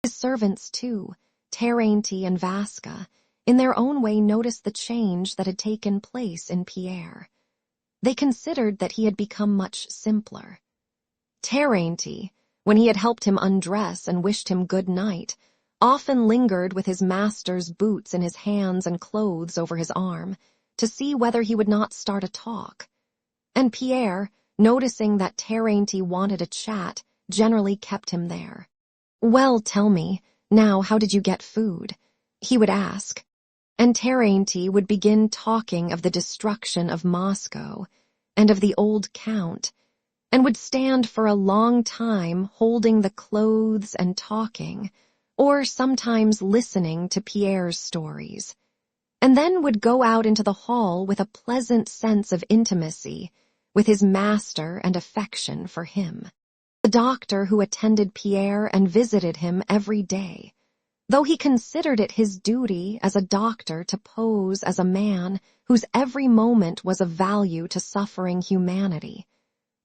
His servants, too, Terenti and Vasca, in their own way noticed the change that had taken place in Pierre. They considered that he had become much simpler. Terenti, when he had helped him undress and wished him good night, often lingered with his master's boots in his hands and clothes over his arm, to see whether he would not start a talk. And Pierre, noticing that Terenti wanted a chat, generally kept him there. "Well, tell me, now how did you get food?" he would ask. And Terenti would begin talking of the destruction of Moscow and of the old count, and would stand for a long time holding the clothes and talking, or sometimes listening to Pierre's stories, and then would go out into the hall with a pleasant sense of intimacy with his master and affection for him. The doctor who attended Pierre and visited him every day, though he considered it his duty as a doctor to pose as a man whose every moment was of value to suffering humanity,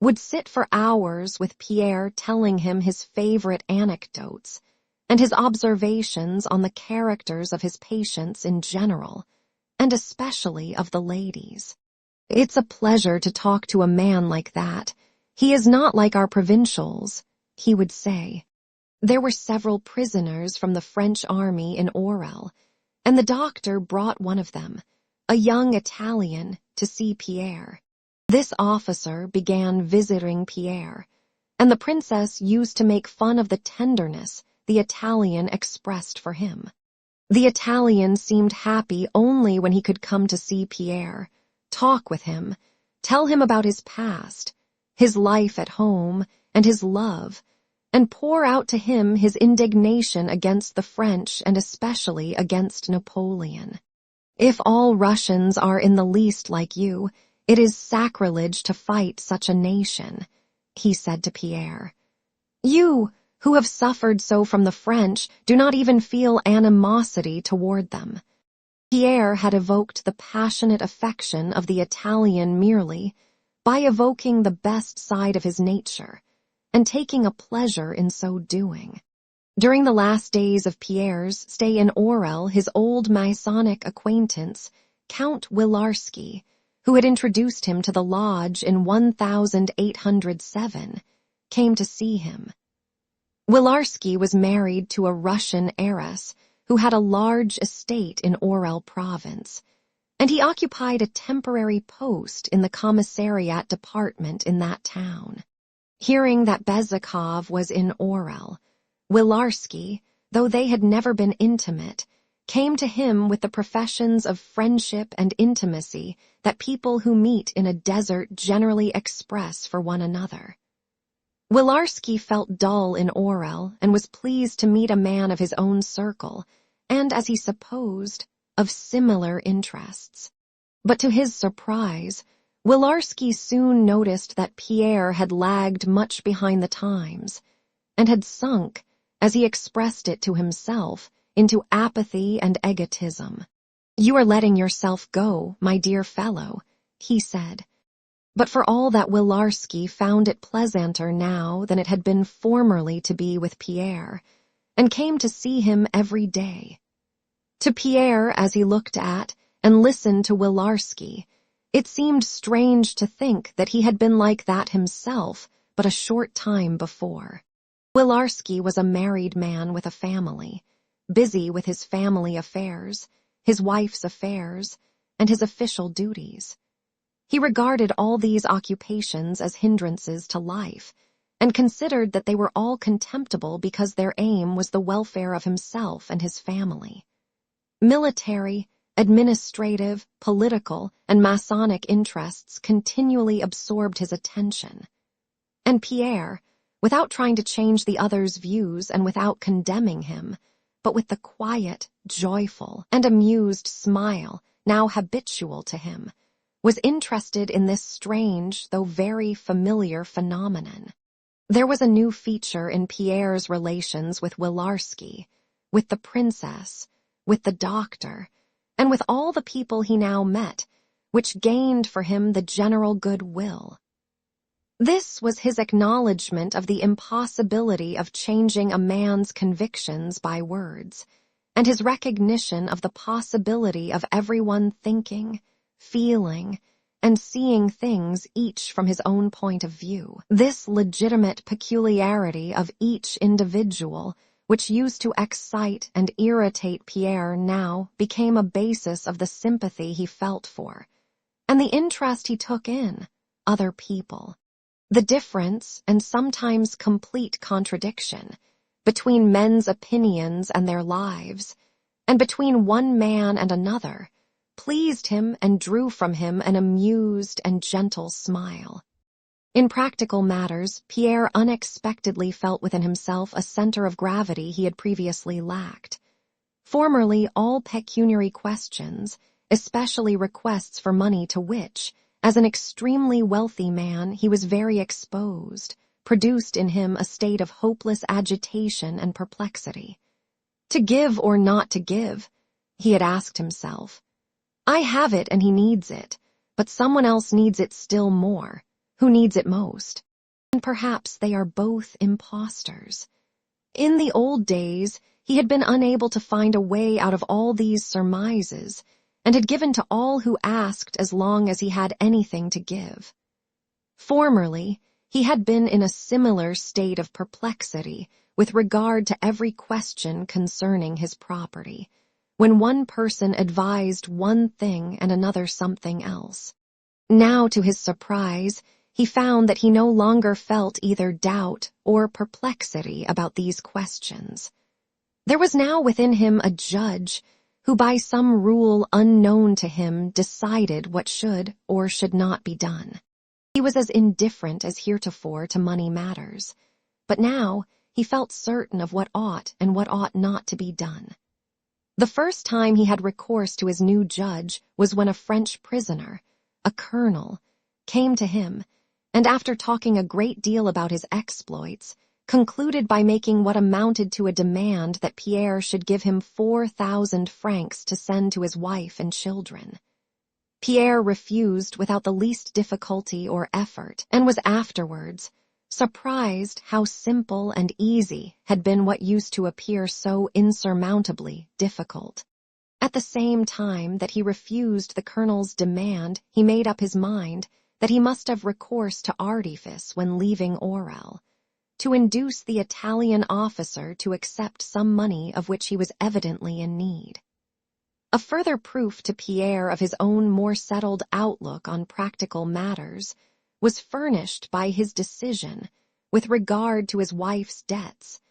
would sit for hours with Pierre telling him his favorite anecdotes and his observations on the characters of his patients in general, and especially of the ladies. "It's a pleasure to talk to a man like that. He is not like our provincials," he would say. There were several prisoners from the French army in Orel, and the doctor brought one of them, a young Italian, to see Pierre. This officer began visiting Pierre, and the princess used to make fun of the tenderness the Italian expressed for him. The Italian seemed happy only when he could come to see Pierre, talk with him, tell him about his past, his life at home, and his love, and pour out to him his indignation against the French and especially against Napoleon. "If all Russians are in the least like you, it is sacrilege to fight such a nation," he said to Pierre. "You, who have suffered so from the French, do not even feel animosity toward them." Pierre had evoked the passionate affection of the Italian merely by evoking the best side of his nature, and taking a pleasure in so doing. During the last days of Pierre's stay in Orel, his old Masonic acquaintance, Count Wilarski, who had introduced him to the lodge in 1807, came to see him. Wilarski was married to a Russian heiress who had a large estate in Orel province, and he occupied a temporary post in the commissariat department in that town. Hearing that Bezikov was in Orel, Wilarski, though they had never been intimate, came to him with the professions of friendship and intimacy that people who meet in a desert generally express for one another. Wilarski felt dull in Orel and was pleased to meet a man of his own circle, and, as he supposed, of similar interests. But to his surprise, Wilarski soon noticed that Pierre had lagged much behind the times, and had sunk, as he expressed it to himself, into apathy and egotism. "You are letting yourself go, my dear fellow," he said. But for all that Wilarski found it pleasanter now than it had been formerly to be with Pierre, and came to see him every day. To Pierre, as he looked at and listened to Wilarski, it seemed strange to think that he had been like that himself but a short time before. Wilarski was a married man with a family, busy with his family affairs, his wife's affairs, and his official duties. He regarded all these occupations as hindrances to life, and considered that they were all contemptible because their aim was the welfare of himself and his family. Military, administrative, political, and Masonic interests continually absorbed his attention. And Pierre, without trying to change the other's views and without condemning him, but with the quiet, joyful, and amused smile now habitual to him, was interested in this strange, though very familiar phenomenon. There was a new feature in Pierre's relations with Wilarski, with the princess, with the doctor, and with all the people he now met, which gained for him the general goodwill. This was his acknowledgment of the impossibility of changing a man's convictions by words, and his recognition of the possibility of everyone thinking, feeling, and seeing things each from his own point of view. This legitimate peculiarity of each individual, which used to excite and irritate Pierre, now became a basis of the sympathy he felt for, and the interest he took in other people. The difference, and sometimes complete contradiction, between men's opinions and their lives, and between one man and another, pleased him and drew from him an amused and gentle smile. In practical matters, Pierre unexpectedly felt within himself a center of gravity he had previously lacked. Formerly, all pecuniary questions, especially requests for money to which, as an extremely wealthy man, he was very exposed, produced in him a state of hopeless agitation and perplexity. To give or not to give, he had asked himself. I have it and he needs it, but someone else needs it still more. Who needs it most? And perhaps they are both impostors. In the old days, he had been unable to find a way out of all these surmises, and had given to all who asked as long as he had anything to give. Formerly, he had been in a similar state of perplexity with regard to every question concerning his property, when one person advised one thing and another something else. Now, to his surprise, he found that he no longer felt either doubt or perplexity about these questions. There was now within him a judge who by some rule unknown to him decided what should or should not be done. He was as indifferent as heretofore to money matters, but now he felt certain of what ought and what ought not to be done. The first time he had recourse to his new judge was when a French prisoner, a colonel, came to him, and after talking a great deal about his exploits, concluded by making what amounted to a demand that Pierre should give him 4,000 francs to send to his wife and children. Pierre refused without the least difficulty or effort, and was afterwards surprised how simple and easy had been what used to appear so insurmountably difficult. At the same time that he refused the colonel's demand, he made up his mind that he must have recourse to artifice when leaving Orel, to induce the Italian officer to accept some money of which he was evidently in need. A further proof to Pierre of his own more settled outlook on practical matters was furnished by his decision with regard to his wife's debts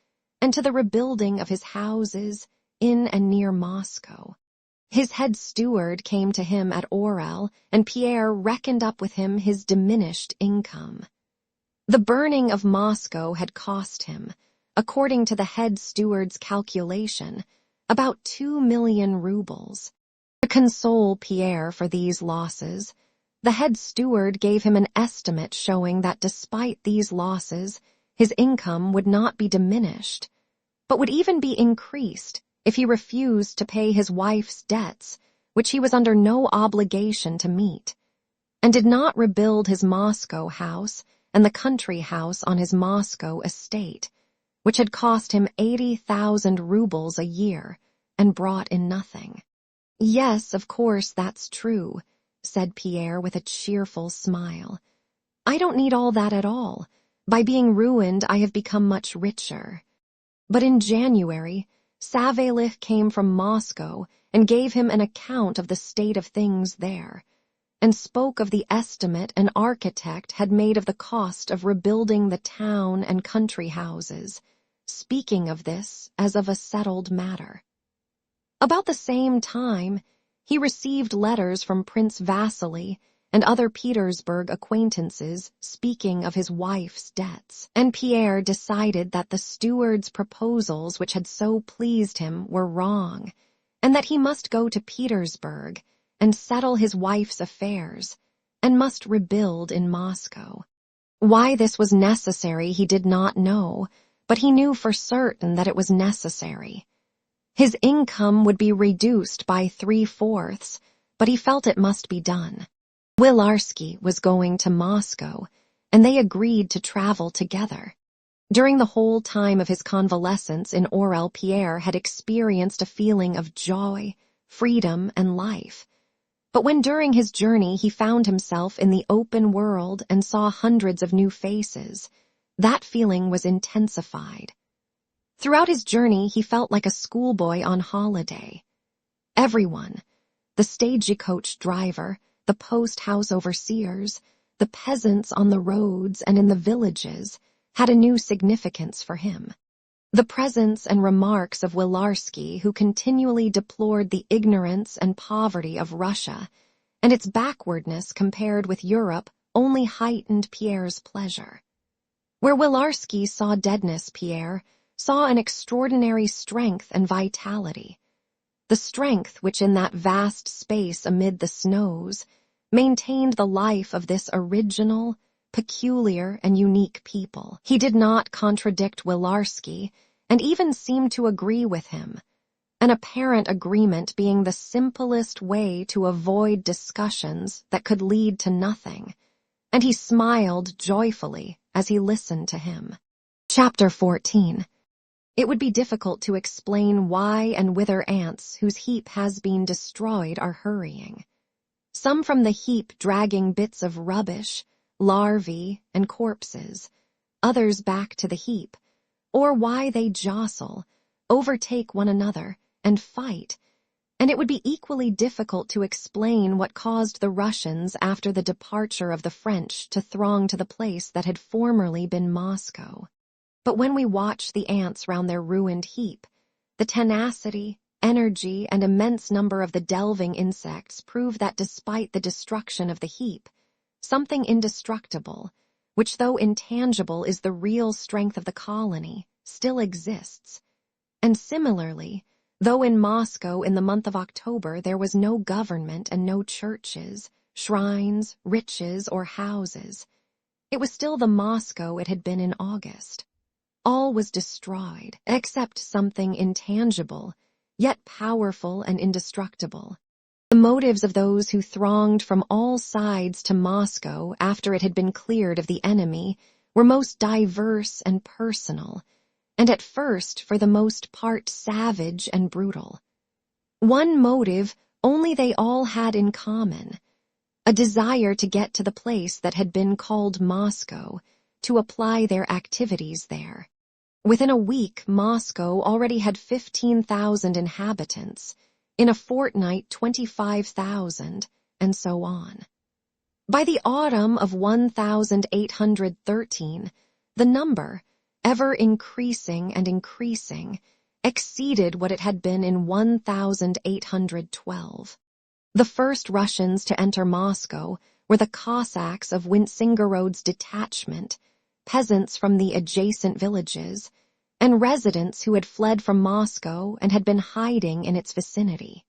and to the rebuilding of his houses in and near Moscow. His head steward came to him at Orel, and Pierre reckoned up with him his diminished income. The burning of Moscow had cost him, according to the head steward's calculation, about 2 million rubles. To console Pierre for these losses, the head steward gave him an estimate showing that despite these losses, his income would not be diminished, but would even be increased if he refused to pay his wife's debts which he was under no obligation to meet, and did not rebuild his Moscow house and the country house on his Moscow estate, which had cost him 80,000 rubles a year and brought in nothing. "Yes, of course, that's true," said Pierre with a cheerful smile. "I don't need all that at all. By being ruined, I have become much richer." But in January, Savelich came from Moscow and gave him an account of the state of things there, and spoke of the estimate an architect had made of the cost of rebuilding the town and country houses, speaking of this as of a settled matter. About the same time, he received letters from Prince Vasily and other Petersburg acquaintances speaking of his wife's debts, and Pierre decided that the steward's proposals which had so pleased him were wrong, and that he must go to Petersburg and settle his wife's affairs, and must rebuild in Moscow. Why this was necessary he did not know, but he knew for certain that it was necessary. His income would be reduced by 3/4, but he felt it must be done. Wilarski was going to Moscow, and they agreed to travel together. During the whole time of his convalescence in Orel, Pierre had experienced a feeling of joy, freedom, and life. But when during his journey he found himself in the open world and saw hundreds of new faces, that feeling was intensified. Throughout his journey he felt like a schoolboy on holiday. Everyone, the stagecoach driver, the post-house overseers, the peasants on the roads and in the villages, had a new significance for him. The presence and remarks of Wilarski, who continually deplored the ignorance and poverty of Russia, and its backwardness compared with Europe, only heightened Pierre's pleasure. Where Wilarski saw deadness, Pierre saw an extraordinary strength and vitality. The strength which in that vast space amid the snows maintained the life of this original, peculiar, and unique people. He did not contradict Wilarski, and even seemed to agree with him, an apparent agreement being the simplest way to avoid discussions that could lead to nothing, and he smiled joyfully as he listened to him. Chapter 14. It would be difficult to explain why and whither ants whose heap has been destroyed are hurrying. Some from the heap dragging bits of rubbish, larvae, and corpses, others back to the heap, or why they jostle, overtake one another, and fight, and it would be equally difficult to explain what caused the Russians after the departure of the French to throng to the place that had formerly been Moscow. But when we watch the ants round their ruined heap, the tenacity, energy, and immense number of the delving insects prove that despite the destruction of the heap, something indestructible, which though intangible is the real strength of the colony, still exists. And similarly, though in Moscow in the month of October there was no government and no churches, shrines, riches, or houses, it was still the Moscow it had been in August. All was destroyed, except something intangible, yet powerful and indestructible. The motives of those who thronged from all sides to Moscow after it had been cleared of the enemy were most diverse and personal, and at first for the most part savage and brutal. One motive only they all had in common, a desire to get to the place that had been called Moscow, to apply their activities there. Within a week, Moscow already had 15,000 inhabitants, in a fortnight 25,000, and so on. By the autumn of 1813, the number, ever increasing and increasing, exceeded what it had been in 1812. The first Russians to enter Moscow were the Cossacks of Winsingorod's detachment, peasants from the adjacent villages, and residents who had fled from Moscow and had been hiding in its vicinity.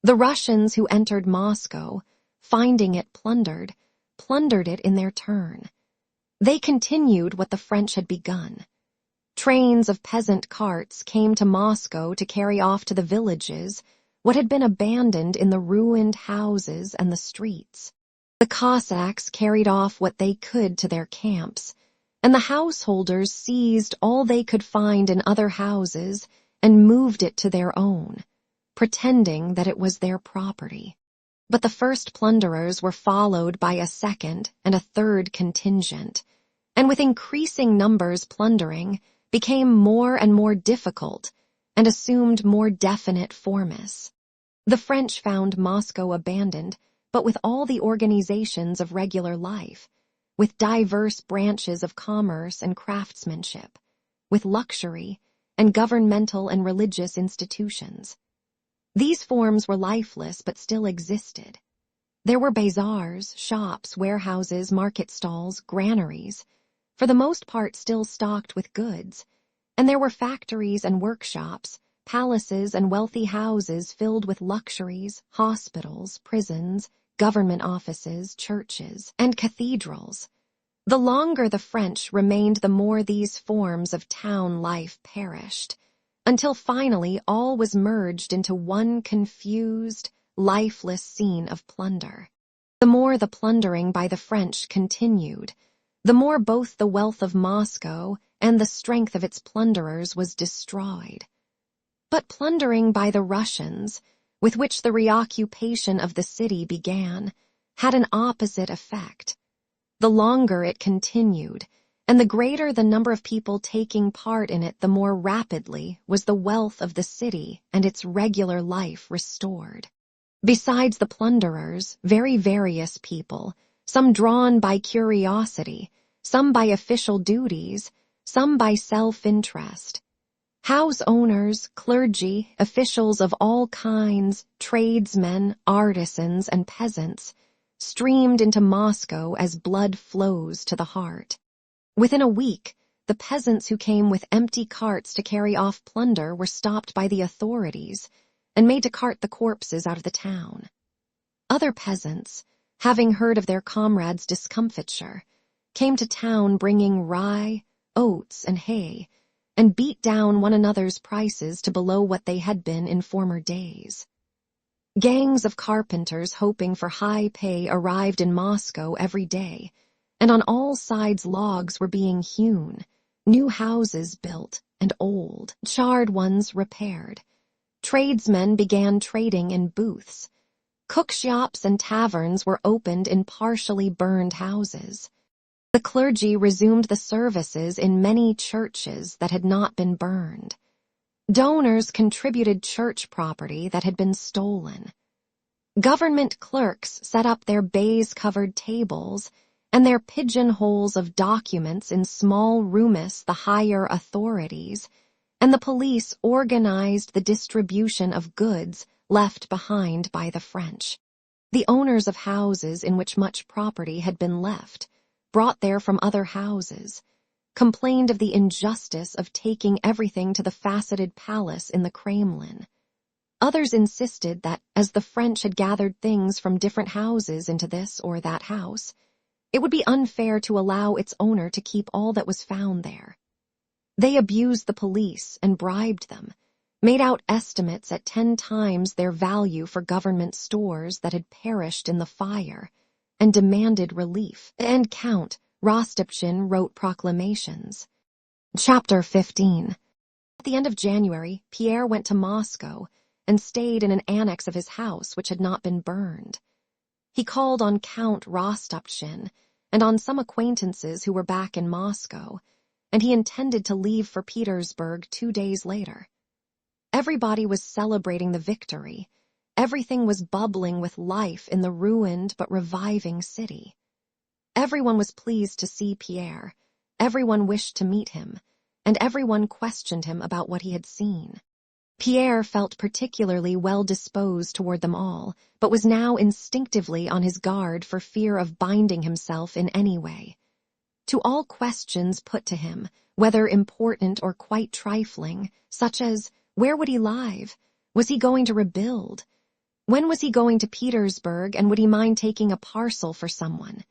The Russians who entered Moscow, finding it plundered it in their turn. They continued what the French had begun. Trains of peasant carts came to Moscow to carry off to the villages what had been abandoned in the ruined houses and the streets. The Cossacks carried off what they could to their camps, and the householders seized all they could find in other houses and moved it to their own, pretending that it was their property. But the first plunderers were followed by a second and a third contingent, and with increasing numbers plundering became more and more difficult and assumed more definite forms. The French found Moscow abandoned, but with all the organizations of regular life, with diverse branches of commerce and craftsmanship, with luxury and governmental and religious institutions. These forms were lifeless but still existed. There were bazaars, shops, warehouses, market stalls, granaries, for the most part still stocked with goods, and there were factories and workshops, palaces and wealthy houses filled with luxuries, hospitals, prisons, government offices, churches, and cathedrals. The longer the French remained, the more these forms of town life perished, until finally all was merged into one confused, lifeless scene of plunder. The more the plundering by the French continued, the more both the wealth of Moscow and the strength of its plunderers was destroyed. But plundering by the Russians, with which the reoccupation of the city began, had an opposite effect. The longer it continued, and the greater the number of people taking part in it, the more rapidly was the wealth of the city and its regular life restored. Besides the plunderers, very various people, some drawn by curiosity, some by official duties, some by self-interest, house owners, clergy, officials of all kinds, tradesmen, artisans, and peasants, streamed into Moscow as blood flows to the heart. Within a week, the peasants who came with empty carts to carry off plunder were stopped by the authorities and made to cart the corpses out of the town. Other peasants, having heard of their comrades' discomfiture, came to town bringing rye, oats, and hay, and beat down one another's prices to below what they had been in former days. Gangs of carpenters hoping for high pay arrived in Moscow every day, and on all sides logs were being hewn, new houses built, and old, charred ones repaired. Tradesmen began trading in booths. Cookshops and taverns were opened in partially burned houses. The clergy resumed the services in many churches that had not been burned. Donors contributed church property that had been stolen. Government clerks set up their baize-covered tables and their pigeonholes of documents in small rooms the higher authorities, and the police organized the distribution of goods left behind by the French. The owners of houses in which much property had been left, brought there from other houses, complained of the injustice of taking everything to the faceted palace in the Kremlin. Others insisted that, as the French had gathered things from different houses into this or that house, it would be unfair to allow its owner to keep all that was found there. They abused the police and bribed them, made out estimates at 10 times their value for government stores that had perished in the fire, and demanded relief. And Count Rostopchin wrote proclamations. Chapter 15. At the end of January, Pierre went to Moscow and stayed in an annex of his house which had not been burned. He called on Count Rostopchin and on some acquaintances who were back in Moscow, and he intended to leave for Petersburg 2 days later. Everybody was celebrating the victory. Everything was bubbling with life in the ruined but reviving city. Everyone was pleased to see Pierre, everyone wished to meet him, and everyone questioned him about what he had seen. Pierre felt particularly well disposed toward them all, but was now instinctively on his guard for fear of binding himself in any way. To all questions put to him, whether important or quite trifling, such as, where would he live? Was he going to rebuild? When was he going to Petersburg, and would he mind taking a parcel for someone?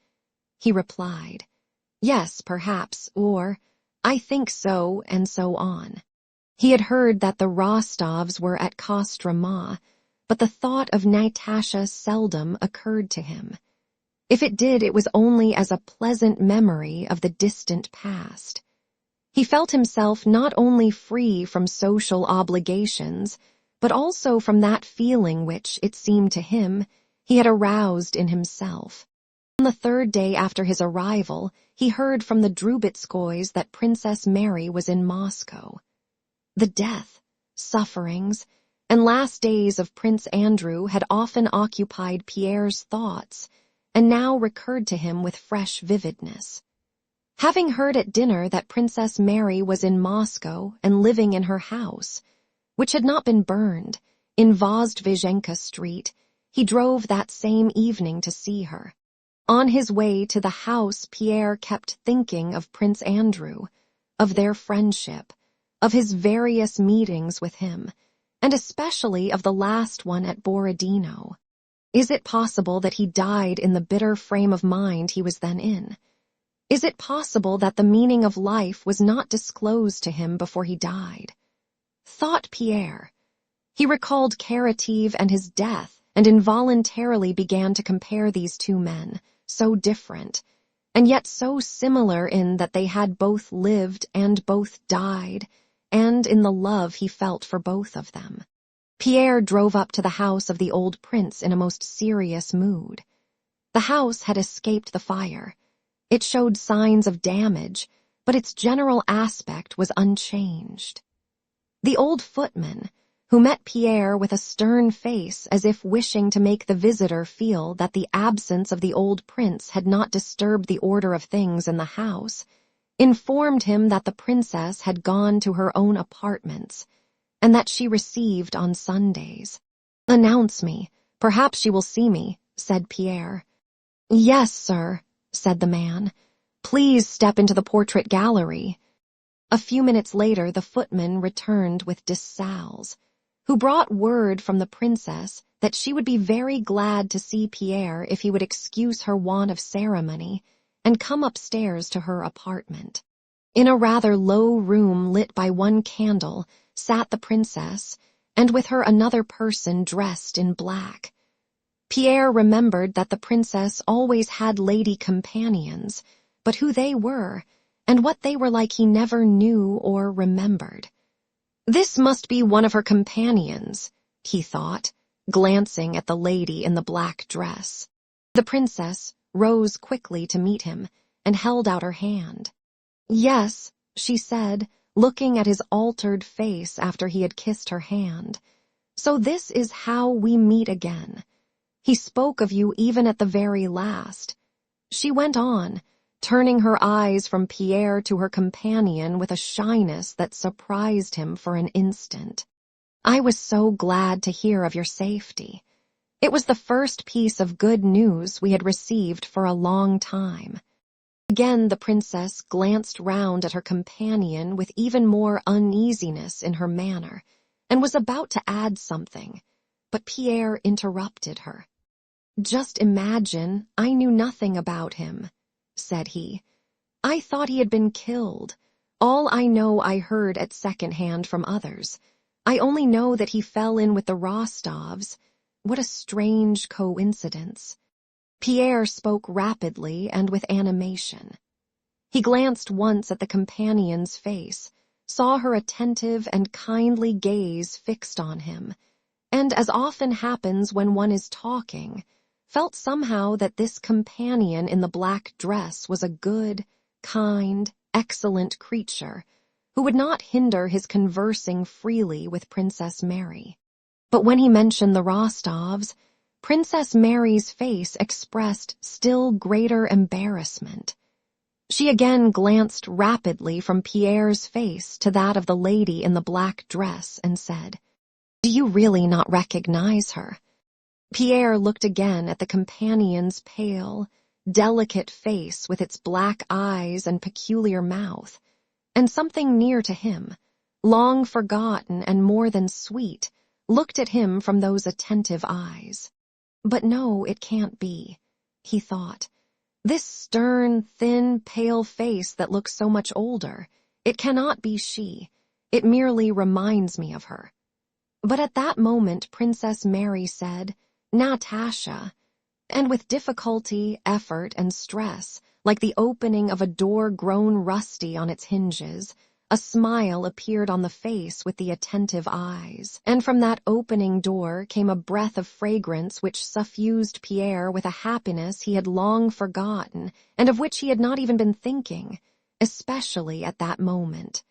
He replied, yes, perhaps, or, I think so, and so on. He had heard that the Rostovs were at Kostroma, but the thought of Natasha seldom occurred to him. If it did, it was only as a pleasant memory of the distant past. He felt himself not only free from social obligations, but also from that feeling which, it seemed to him, he had aroused in himself. On the third day after his arrival, he heard from the Drubetskoys that Princess Mary was in Moscow. The death, sufferings, and last days of Prince Andrew had often occupied Pierre's thoughts, and now recurred to him with fresh vividness. Having heard at dinner that Princess Mary was in Moscow and living in her house, which had not been burned, in Vozdvizhenka Street, he drove that same evening to see her. On his way to the house, Pierre kept thinking of Prince Andrew, of their friendship, of his various meetings with him, and especially of the last one at Borodino. Is it possible that he died in the bitter frame of mind he was then in? Is it possible that the meaning of life was not disclosed to him before he died? Thought Pierre. He recalled Karateev and his death, and involuntarily began to compare these two men, so different, and yet so similar in that they had both lived and both died, and in the love he felt for both of them. Pierre drove up to the house of the old prince in a most serious mood. The house had escaped the fire. It showed signs of damage, but its general aspect was unchanged. The old footman, who met Pierre with a stern face as if wishing to make the visitor feel that the absence of the old prince had not disturbed the order of things in the house, informed him that the princess had gone to her own apartments, and that she received on Sundays. "Announce me. Perhaps she will see me," said Pierre. "Yes, sir," said the man. "Please step into the portrait gallery." A few minutes later the footman returned with Dessalles, who brought word from the princess that she would be very glad to see Pierre if he would excuse her want of ceremony and come upstairs to her apartment. In a rather low room lit by one candle sat the princess, and with her another person dressed in black. Pierre remembered that the princess always had lady companions, but who they were, and what they were like he never knew or remembered. This must be one of her companions, he thought, glancing at the lady in the black dress. The princess rose quickly to meet him and held out her hand. "Yes," she said, looking at his altered face after he had kissed her hand. "So this is how we meet again. He spoke of you even at the very last." She went on, turning her eyes from Pierre to her companion with a shyness that surprised him for an instant. "I was so glad to hear of your safety. It was the first piece of good news we had received for a long time." Again the princess glanced round at her companion with even more uneasiness in her manner, and was about to add something, but Pierre interrupted her. "Just imagine I knew nothing about him," said he. "I thought he had been killed. All I know I heard at second-hand from others. I only know that he fell in with the Rostovs. What a strange coincidence." Pierre spoke rapidly and with animation. He glanced once at the companion's face, saw her attentive and kindly gaze fixed on him, and, as often happens when one is talking, felt somehow that this companion in the black dress was a good, kind, excellent creature, who would not hinder his conversing freely with Princess Mary. But when he mentioned the Rostovs, Princess Mary's face expressed still greater embarrassment. She again glanced rapidly from Pierre's face to that of the lady in the black dress and said, "Do you really not recognize her?" Pierre looked again at the companion's pale, delicate face with its black eyes and peculiar mouth, and something near to him, long forgotten and more than sweet, looked at him from those attentive eyes. "But no, it can't be," he thought. "This stern, thin, pale face that looks so much older, it cannot be she. It merely reminds me of her." But at that moment Princess Mary said, "Natasha," and with difficulty, effort, and stress, like the opening of a door grown rusty on its hinges, a smile appeared on the face with the attentive eyes, and from that opening door came a breath of fragrance which suffused Pierre with a happiness he had long forgotten and of which he had not even been thinking, especially at that moment.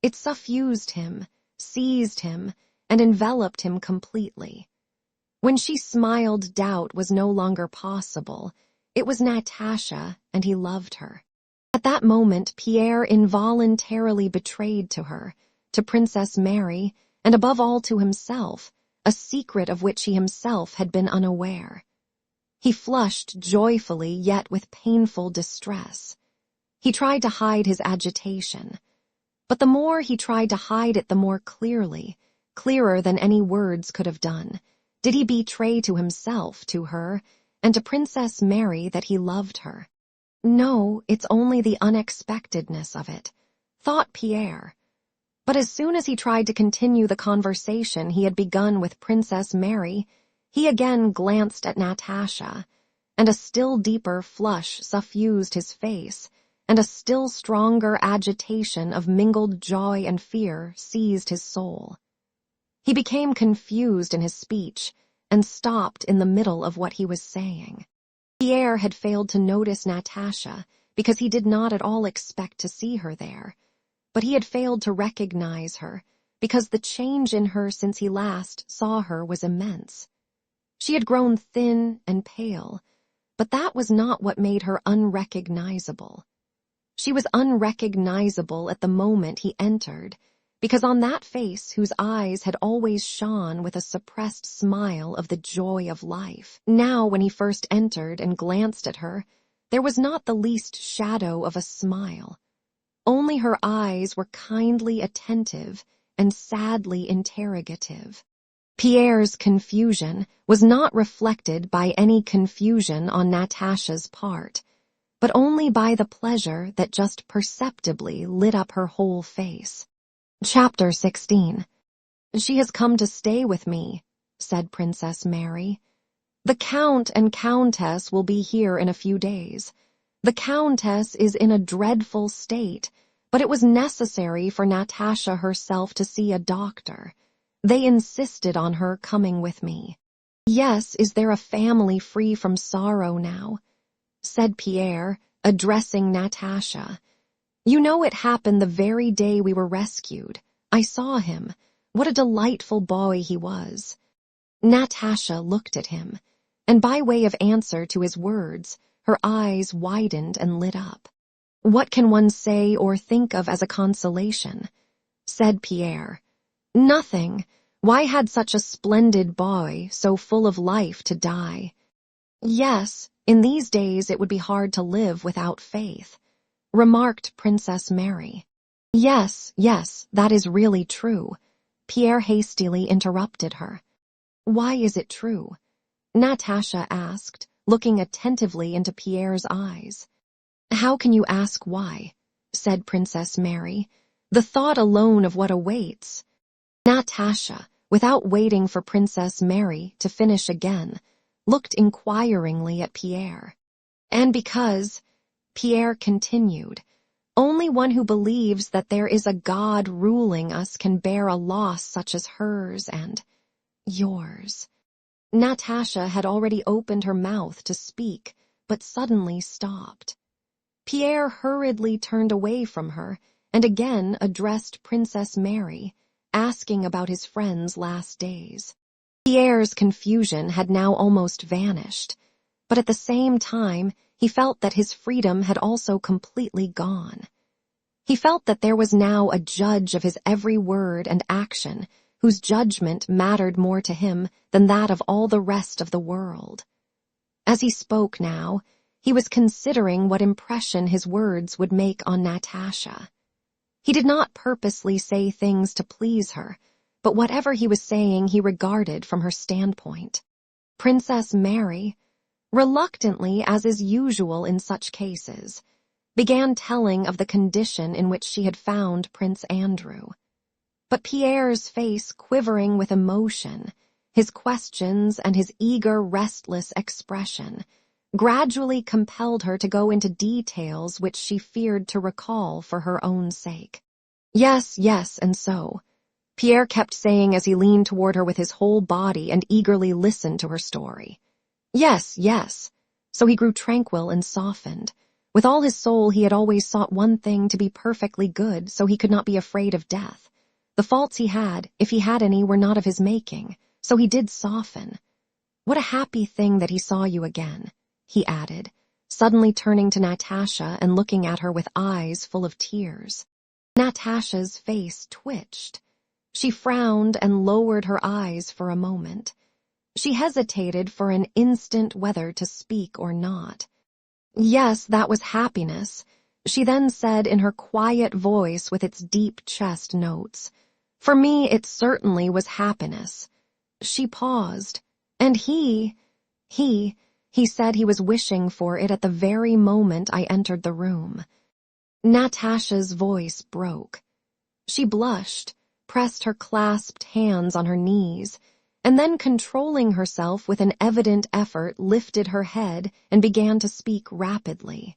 It suffused him, seized him, and enveloped him completely. When she smiled, doubt was no longer possible. It was Natasha, and he loved her. At that moment, Pierre involuntarily betrayed to her, to Princess Mary, and above all to himself, a secret of which he himself had been unaware. He flushed joyfully, yet with painful distress. He tried to hide his agitation. But the more he tried to hide it, the more clearly, clearer than any words could have done, did he betray to himself, to her, and to Princess Mary that he loved her. "No, it's only the unexpectedness of it," thought Pierre. But as soon as he tried to continue the conversation he had begun with Princess Mary, he again glanced at Natasha, and a still deeper flush suffused his face, and a still stronger agitation of mingled joy and fear seized his soul. He became confused in his speech, and stopped in the middle of what he was saying. Pierre had failed to notice Natasha because he did not at all expect to see her there, but he had failed to recognize her because the change in her since he last saw her was immense. She had grown thin and pale, but that was not what made her unrecognizable. She was unrecognizable at the moment he entered, because on that face whose eyes had always shone with a suppressed smile of the joy of life, now when he first entered and glanced at her, there was not the least shadow of a smile. Only her eyes were kindly attentive and sadly interrogative. Pierre's confusion was not reflected by any confusion on Natasha's part, but only by the pleasure that just perceptibly lit up her whole face. Chapter 16. "She has come to stay with me," said Princess Mary. "The Count and Countess will be here in a few days. The Countess is in a dreadful state, but it was necessary for Natasha herself to see a doctor. They insisted on her coming with me." "Yes, is there a family free from sorrow now?" said Pierre, addressing Natasha. "You know it happened the very day we were rescued. I saw him. What a delightful boy he was." Natasha looked at him, and by way of answer to his words, her eyes widened and lit up. "What can one say or think of as a consolation?" said Pierre. "Nothing. Why had such a splendid boy, so full of life, to die?" "Yes, in these days it would be hard to live without faith," remarked Princess Mary. Yes, that is really true," Pierre hastily interrupted her. "Why is it true?" Natasha asked, looking attentively into Pierre's eyes. "How can you ask why?" said Princess Mary. "The thought alone of what awaits." Natasha, without waiting for Princess Mary to finish again, looked inquiringly at Pierre. "And because," Pierre continued, "only one who believes that there is a God ruling us can bear a loss such as hers and yours." Natasha had already opened her mouth to speak, but suddenly stopped. Pierre hurriedly turned away from her and again addressed Princess Mary, asking about his friend's last days. Pierre's confusion had now almost vanished, but at the same time he felt that his freedom had also completely gone. He felt that there was now a judge of his every word and action, whose judgment mattered more to him than that of all the rest of the world. As he spoke now, he was considering what impression his words would make on Natasha. He did not purposely say things to please her, but whatever he was saying he regarded from her standpoint. Princess Mary, reluctantly as is usual in such cases, began telling of the condition in which she had found Prince Andrew. But Pierre's face quivering with emotion, his questions and his eager, restless expression, gradually compelled her to go into details which she feared to recall for her own sake. Yes, yes, and so. Pierre kept saying as he leaned toward her with his whole body and eagerly listened to her story. Yes, yes. So he grew tranquil and softened. With all his soul he had always sought one thing, to be perfectly good, so he could not be afraid of death. The faults he had, if he had any, were not of his making, so he did soften. What a happy thing that he saw you again, he added, suddenly turning to Natasha and looking at her with eyes full of tears. Natasha's face twitched. She frowned and lowered her eyes for a moment. She hesitated for an instant whether to speak or not. Yes, that was happiness, she then said in her quiet voice with its deep chest notes. For me, it certainly was happiness. She paused, and he said he was wishing for it at the very moment I entered the room. Natasha's voice broke. She blushed, pressed her clasped hands on her knees, and then, controlling herself with an evident effort, lifted her head and began to speak rapidly.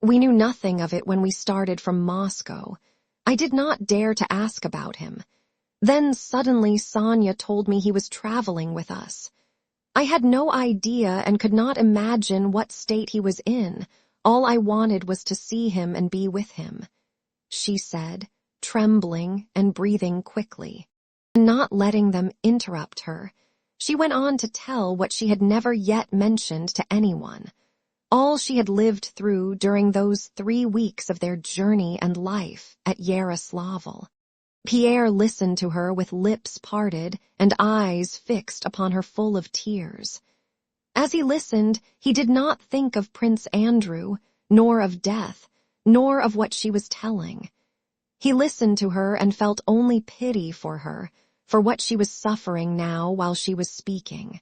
We knew nothing of it when we started from Moscow. I did not dare to ask about him. Then suddenly Sonia told me he was traveling with us. I had no idea and could not imagine what state he was in. All I wanted was to see him and be with him, she said, trembling and breathing quickly. Not letting them interrupt her, she went on to tell what she had never yet mentioned to anyone, all she had lived through during those 3 weeks of their journey and life at Yaroslavl. Pierre listened to her with lips parted and eyes fixed upon her full of tears. As he listened, he did not think of Prince Andrew, nor of death, nor of what she was telling. He listened to her and felt only pity for her, for what she was suffering now while she was speaking.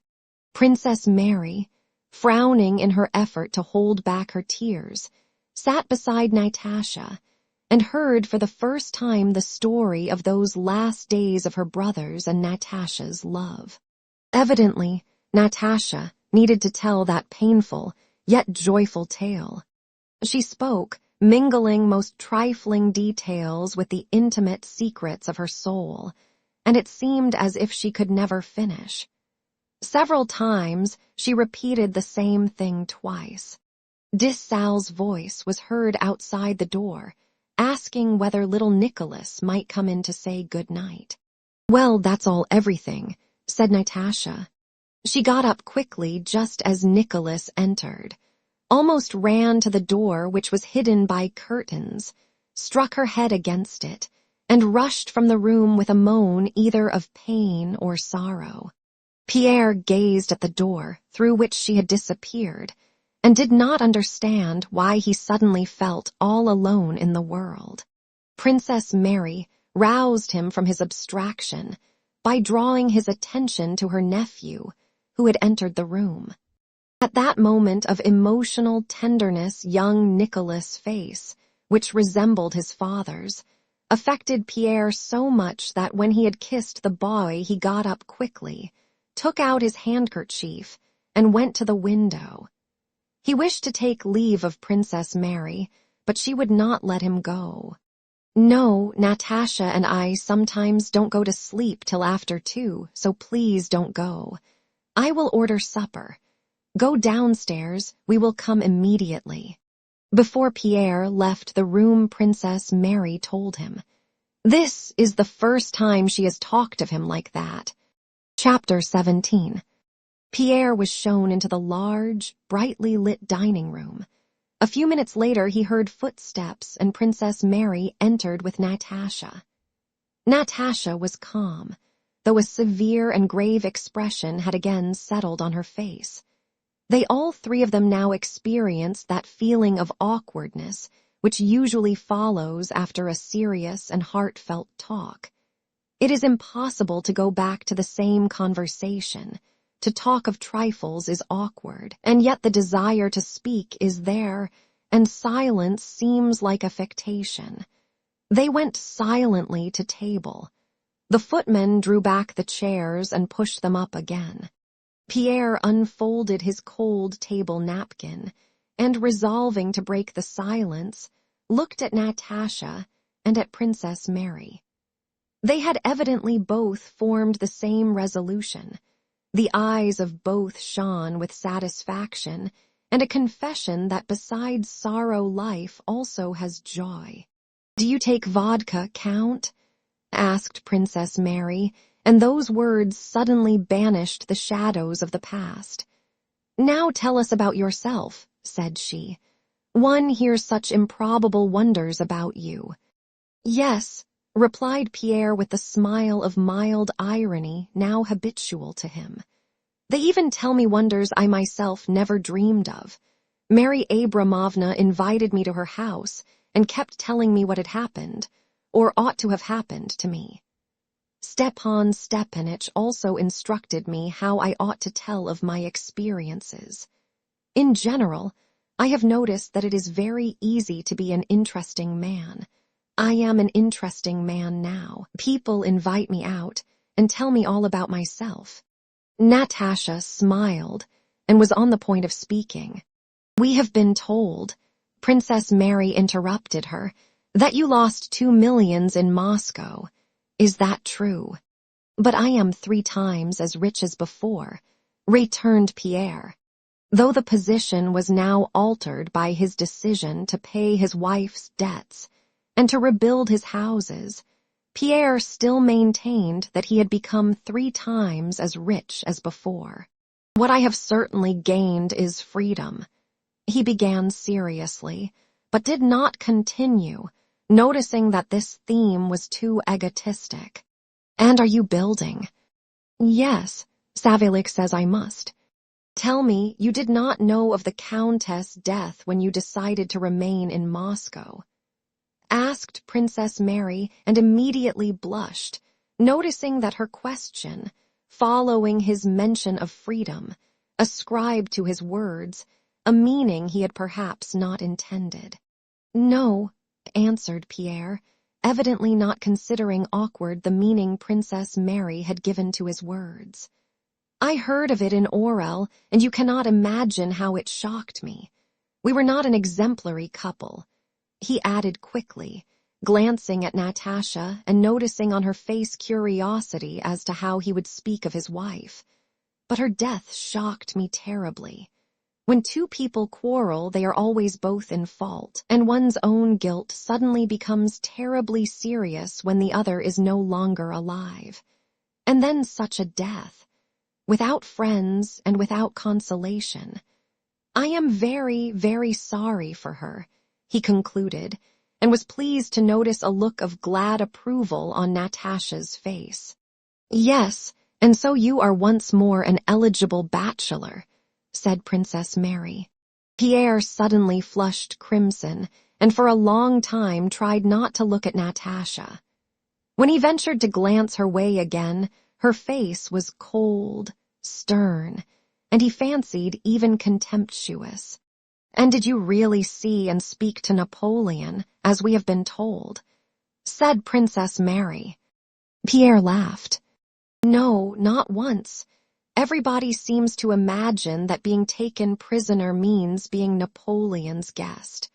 Princess Mary, frowning in her effort to hold back her tears, sat beside Natasha and heard for the first time the story of those last days of her brother's and Natasha's love. Evidently, Natasha needed to tell that painful, yet joyful tale. She spoke, mingling most trifling details with the intimate secrets of her soul, and it seemed as if she could never finish. Several times she repeated the same thing twice. Dissal's voice was heard outside the door, asking whether little Nicholas might come in to say good night. Well, that's all, everything, said Natasha. She got up quickly just as Nicholas entered, almost ran to the door which was hidden by curtains, struck her head against it, and rushed from the room with a moan either of pain or sorrow. Pierre gazed at the door through which she had disappeared, and did not understand why he suddenly felt all alone in the world. Princess Mary roused him from his abstraction by drawing his attention to her nephew, who had entered the room. At that moment of emotional tenderness, young Nicholas' face, which resembled his father's, affected Pierre so much that when he had kissed the boy he got up quickly, took out his handkerchief, and went to the window. He wished to take leave of Princess Mary, but she would not let him go. No, Natasha and I sometimes don't go to sleep till after 2, so please don't go. I will order supper. Go downstairs, we will come immediately. Before Pierre left the room, Princess Mary told him. This is the first time she has talked of him like that. Chapter 17. Pierre was shown into the large, brightly lit dining room. A few minutes later he heard footsteps and Princess Mary entered with Natasha. Natasha was calm, though a severe and grave expression had again settled on her face. They all 3 of them now experienced that feeling of awkwardness which usually follows after a serious and heartfelt talk. It is impossible to go back to the same conversation. To talk of trifles is awkward, and yet the desire to speak is there, and silence seems like affectation. They went silently to table. The footman drew back the chairs and pushed them up again. Pierre unfolded his cold table napkin and, resolving to break the silence, looked at Natasha and at Princess Mary. They had evidently both formed the same resolution. The eyes of both shone with satisfaction and a confession that besides sorrow, life also has joy. "Do you take vodka, Count?" asked Princess Mary, and those words suddenly banished the shadows of the past. "Now tell us about yourself," said she. "One hears such improbable wonders about you." "Yes," replied Pierre with the smile of mild irony now habitual to him. "They even tell me wonders I myself never dreamed of. Mary Abramovna invited me to her house and kept telling me what had happened, or ought to have happened to me. Stepan Stepanich also instructed me how I ought to tell of my experiences. In general, I have noticed that it is very easy to be an interesting man. I am an interesting man now. People invite me out and tell me all about myself." Natasha smiled and was on the point of speaking. "We have been told," Princess Mary interrupted her, "that you lost 2 millions in Moscow. Is that true?" "But I am 3 times as rich as before," returned Pierre. Though the position was now altered by his decision to pay his wife's debts and to rebuild his houses, Pierre still maintained that he had become 3 times as rich as before. "What I have certainly gained is freedom," he began seriously, but did not continue, noticing that this theme was too egotistic. "And are you building?" "Yes, Savilik says I must." "Tell me, you did not know of the Countess' death when you decided to remain in Moscow?" asked Princess Mary, and immediately blushed, noticing that her question, following his mention of freedom, ascribed to his words a meaning he had perhaps not intended. "No," answered Pierre, evidently not considering awkward the meaning Princess Mary had given to his words. "I heard of it in Orel, and you cannot imagine how it shocked me. We were not an exemplary couple," he added quickly, glancing at Natasha and noticing on her face curiosity as to how he would speak of his wife. "But her death shocked me terribly. When 2 people quarrel, they are always both in fault, and one's own guilt suddenly becomes terribly serious when the other is no longer alive. And then such a death, without friends and without consolation. I am very, very sorry for her," he concluded, and was pleased to notice a look of glad approval on Natasha's face. "Yes, and so you are once more an eligible bachelor," said Princess Mary. Pierre suddenly flushed crimson, and for a long time tried not to look at Natasha. When he ventured to glance her way again, her face was cold, stern, and he fancied even contemptuous. "And did you really see and speak to Napoleon, as we have been told?" said Princess Mary. Pierre laughed. "No, not once. Everybody seems to imagine that being taken prisoner means being Napoleon's guest.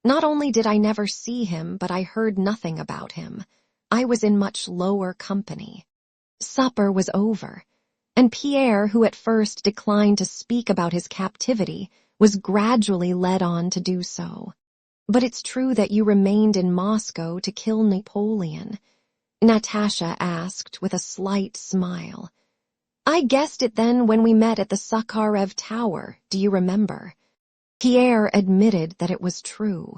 Not only did I never see him, but I heard nothing about him. I was in much lower company." Supper was over, and Pierre, who at first declined to speak about his captivity, was gradually led on to do so. "But it's true that you remained in Moscow to kill Napoleon?" Natasha asked with a slight smile. "I guessed it then when we met at the Sakharev Tower, do you remember?" Pierre admitted that it was true,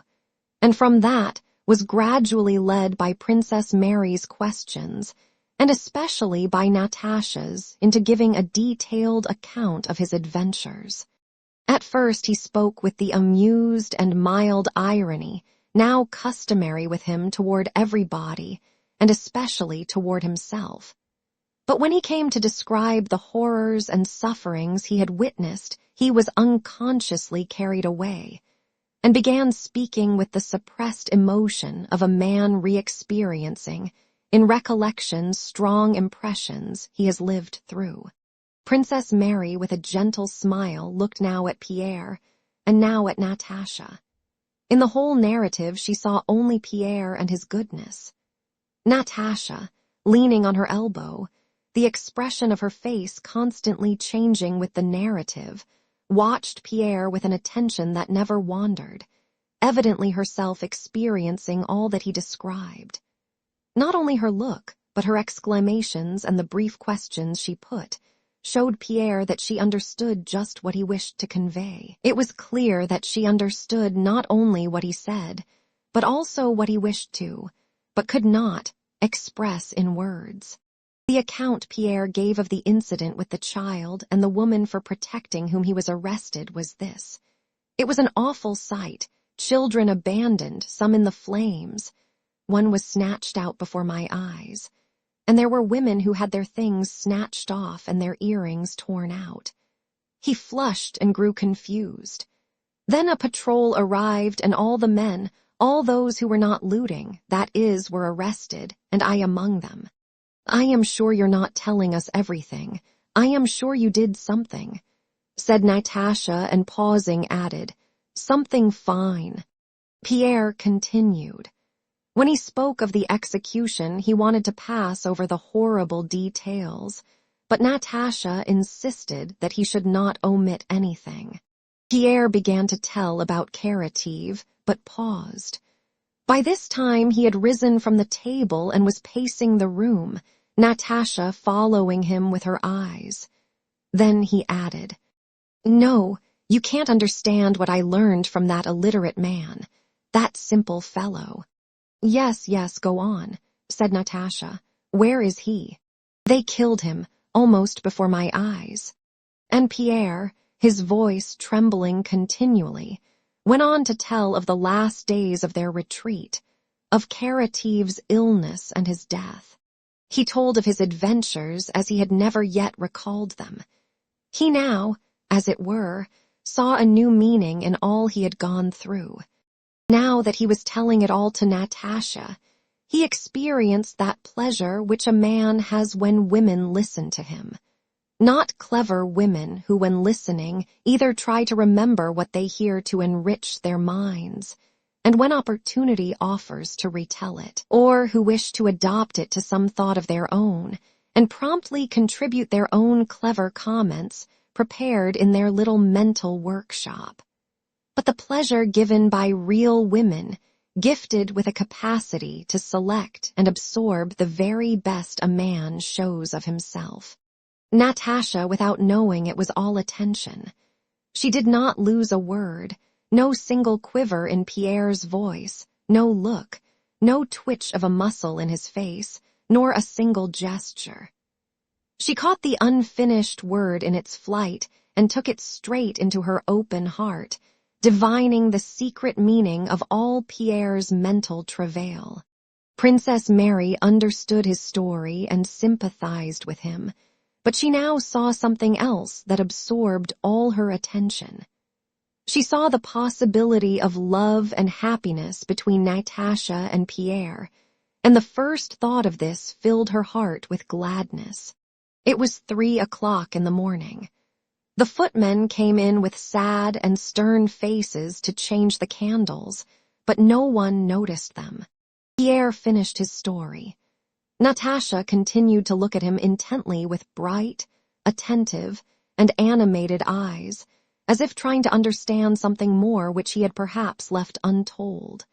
and from that was gradually led by Princess Mary's questions, and especially by Natasha's, into giving a detailed account of his adventures. At first he spoke with the amused and mild irony now customary with him toward everybody, and especially toward himself. But when he came to describe the horrors and sufferings he had witnessed, he was unconsciously carried away, and began speaking with the suppressed emotion of a man re-experiencing, in recollections, strong impressions he has lived through. Princess Mary, with a gentle smile, looked now at Pierre and now at Natasha. In the whole narrative, she saw only Pierre and his goodness. Natasha, leaning on her elbow, the expression of her face constantly changing with the narrative, watched Pierre with an attention that never wandered, evidently herself experiencing all that he described. Not only her look, but her exclamations and the brief questions she put showed Pierre that she understood just what he wished to convey. It was clear that she understood not only what he said, but also what he wished to, but could not, express in words. The account Pierre gave of the incident with the child and the woman for protecting whom he was arrested was this. It was an awful sight, children abandoned, some in the flames. One was snatched out before my eyes. And there were women who had their things snatched off and their earrings torn out. He flushed and grew confused. Then a patrol arrived and all the men, all those who were not looting, that is, were arrested, and I among them. I am sure you're not telling us everything. I am sure you did something, said Natasha, and pausing added, something fine. Pierre continued. When he spoke of the execution, he wanted to pass over the horrible details, but Natasha insisted that he should not omit anything. Pierre began to tell about Karative, but paused. By this time he had risen from the table and was pacing the room, Natasha following him with her eyes. Then he added, "No, you can't understand what I learned from that illiterate man, that simple fellow." Yes, go on, said Natasha. Where is he? They killed him, almost before my eyes. And Pierre, his voice trembling continually, went on to tell of the last days of their retreat, of Karative's illness and his death. He told of his adventures as he had never yet recalled them. He now, as it were, saw a new meaning in all he had gone through. Now that he was telling it all to Natasha, he experienced that pleasure which a man has when women listen to him. Not clever women who, when listening, either try to remember what they hear to enrich their minds, and when opportunity offers to retell it, or who wish to adopt it to some thought of their own, and promptly contribute their own clever comments prepared in their little mental workshop. But the pleasure given by real women, gifted with a capacity to select and absorb the very best a man shows of himself. Natasha, without knowing it, was all attention. She did not lose a word, no single quiver in Pierre's voice, no look, no twitch of a muscle in his face, nor a single gesture. She caught the unfinished word in its flight and took it straight into her open heart, divining the secret meaning of all Pierre's mental travail. Princess Mary understood his story and sympathized with him, but she now saw something else that absorbed all her attention. She saw the possibility of love and happiness between Natasha and Pierre, and the first thought of this filled her heart with gladness. It was 3 o'clock in the morning. The footmen came in with sad and stern faces to change the candles, but no one noticed them. Pierre finished his story. Natasha continued to look at him intently with bright, attentive, and animated eyes, as if trying to understand something more which he had perhaps left untold.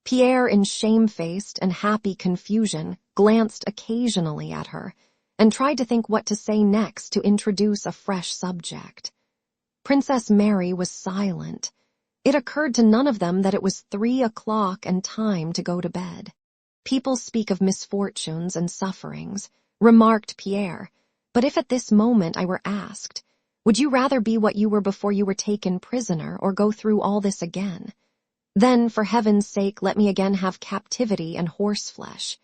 Pierre, in shamefaced and happy confusion, glanced occasionally at her, and tried to think what to say next to introduce a fresh subject. Princess Mary was silent. It occurred to none of them that it was 3 o'clock and time to go to bed. People speak of misfortunes and sufferings, remarked Pierre, but if at this moment I were asked, would you rather be what you were before you were taken prisoner or go through all this again? Then, for heaven's sake, let me again have captivity and horseflesh.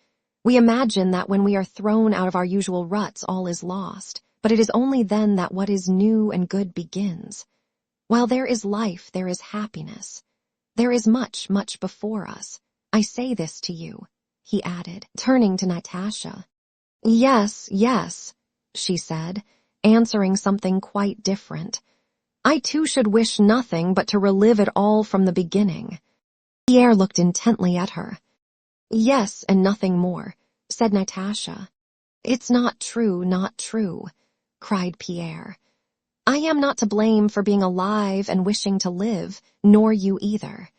We imagine that when we are thrown out of our usual ruts all is lost, but it is only then that what is new and good begins. While there is life, there is happiness. There is much, much before us. I say this to you, he added, turning to Natasha. Yes, yes, she said, answering something quite different. I too should wish nothing but to relive it all from the beginning. Pierre looked intently at her. Yes, and nothing more, said Natasha. It's not true, cried Pierre. I am not to blame for being alive and wishing to live, nor you either.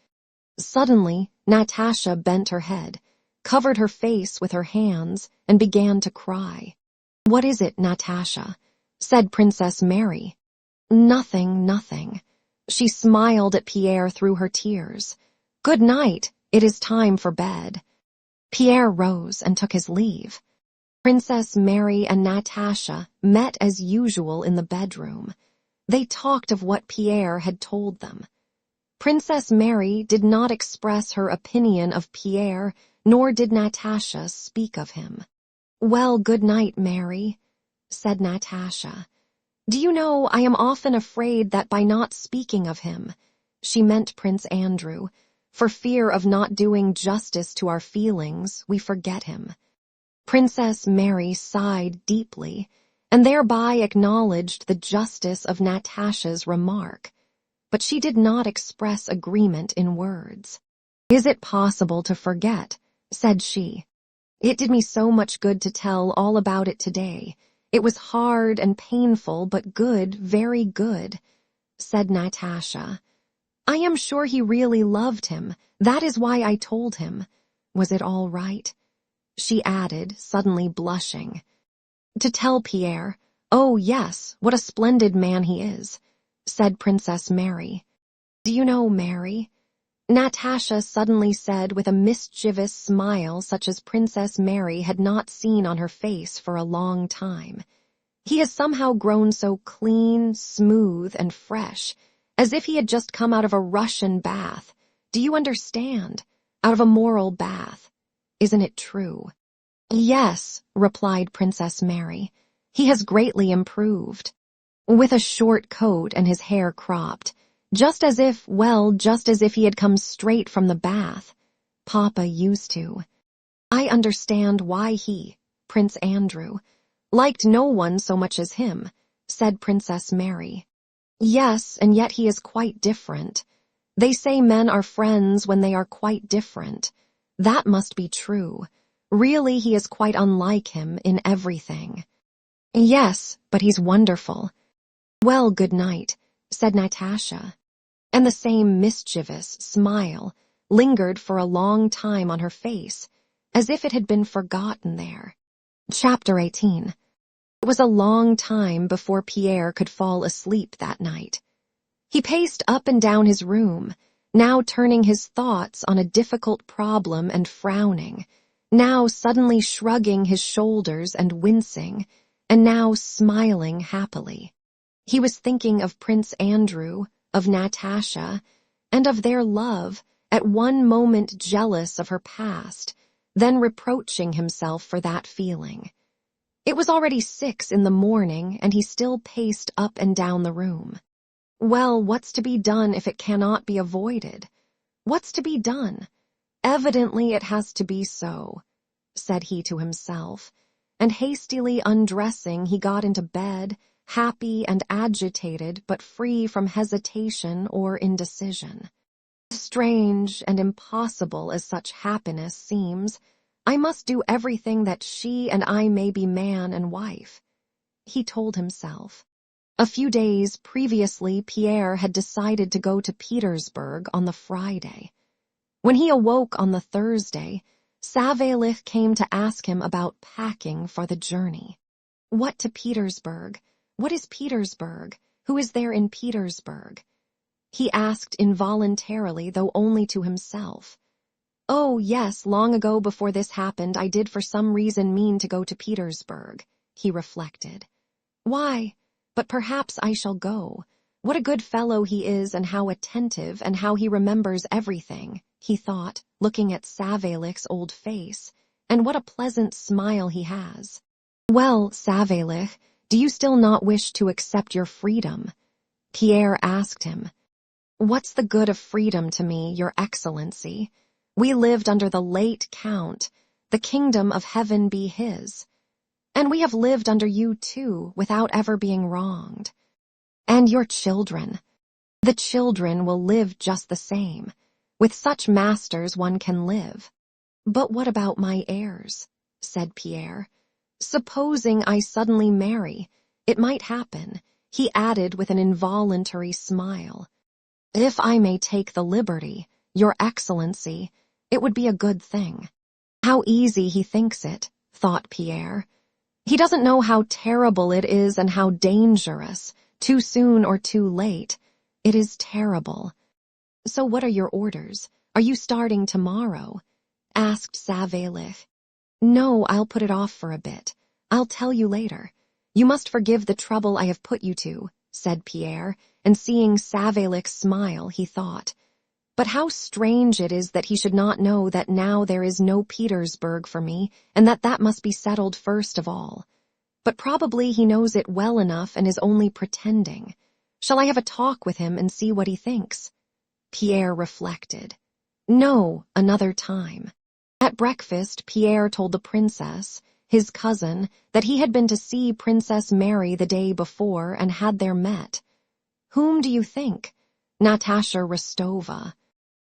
Suddenly, Natasha bent her head, covered her face with her hands, and began to cry. What is it, Natasha? Said Princess Mary. Nothing. She smiled at Pierre through her tears. Good night, it is time for bed. Pierre rose and took his leave. Princess Mary and Natasha met as usual in the bedroom. They talked of what Pierre had told them. Princess Mary did not express her opinion of Pierre, nor did Natasha speak of him. Well, good night, Mary, said Natasha. Do you know, I am often afraid that by not speaking of him, she meant Prince Andrew, for fear of not doing justice to our feelings, we forget him. Princess Mary sighed deeply, and thereby acknowledged the justice of Natasha's remark, but she did not express agreement in words. Is it possible to forget? Said she. It did me so much good to tell all about it today. It was hard and painful, but good, very good, said Natasha. I am sure he really loved him. That is why I told him. Was it all right? She added, suddenly blushing. To tell Pierre, oh yes, what a splendid man he is, said Princess Mary. Do you know, Mary? Natasha suddenly said with a mischievous smile such as Princess Mary had not seen on her face for a long time. He has somehow grown so clean, smooth, and fresh, as if he had just come out of a Russian bath. Do you understand? Out of a moral bath. Isn't it true? Yes, replied Princess Mary. He has greatly improved. With a short coat and his hair cropped, just as if he had come straight from the bath. Papa used to. I understand why he, Prince Andrew, liked no one so much as him, said Princess Mary. Yes, and yet he is quite different. They say men are friends when they are quite different. That must be true. Really, he is quite unlike him in everything. Yes, but he's wonderful. Well, good night, said Natasha. And the same mischievous smile lingered for a long time on her face, as if it had been forgotten there. Chapter 18. It was a long time before Pierre could fall asleep that night. He paced up and down his room, now turning his thoughts on a difficult problem and frowning, now suddenly shrugging his shoulders and wincing, and now smiling happily. He was thinking of Prince Andrew, of Natasha, and of their love, at one moment jealous of her past, then reproaching himself for that feeling. It was already 6 in the morning, and he still paced up and down the room. Well, what's to be done if it cannot be avoided? What's to be done? Evidently it has to be so, said he to himself, and hastily undressing he got into bed, happy and agitated, but free from hesitation or indecision. Strange and impossible as such happiness seems, I must do everything that she and I may be man and wife, he told himself. A few days previously, Pierre had decided to go to Petersburg on the Friday. When he awoke on the Thursday, Savélich came to ask him about packing for the journey. What to Petersburg? What is Petersburg? Who is there in Petersburg? He asked involuntarily, though only to himself. Oh, yes, long ago before this happened, I did for some reason mean to go to Petersburg, he reflected. Why? But perhaps I shall go. What a good fellow he is, and how attentive, and how he remembers everything, he thought, looking at Savélich's old face, and what a pleasant smile he has. Well, Savélich, do you still not wish to accept your freedom? Pierre asked him. What's the good of freedom to me, your excellency? We lived under the late Count. the kingdom of heaven be his. And we have lived under you too, without ever being wronged. And your children. The children will live just the same. With such masters one can live. But what about my heirs? Said Pierre. Supposing I suddenly marry, it might happen, he added with an involuntary smile. If I may take the liberty, Your Excellency, it would be a good thing. How easy he thinks it, thought Pierre. He doesn't know how terrible it is and how dangerous, too soon or too late. It is terrible. So what are your orders? Are you starting tomorrow? Asked Savélich. No, I'll put it off for a bit. I'll tell you later. You must forgive the trouble I have put you to, said Pierre, and seeing Savélich smile, he thought. But how strange it is that he should not know that now there is no Petersburg for me, and that must be settled first of all. But probably he knows it well enough and is only pretending. Shall I have a talk with him and see what he thinks? Pierre reflected. No, another time. At breakfast, Pierre told the princess, his cousin, that he had been to see Princess Mary the day before and had there met. Whom do you think? Natasha Rostova.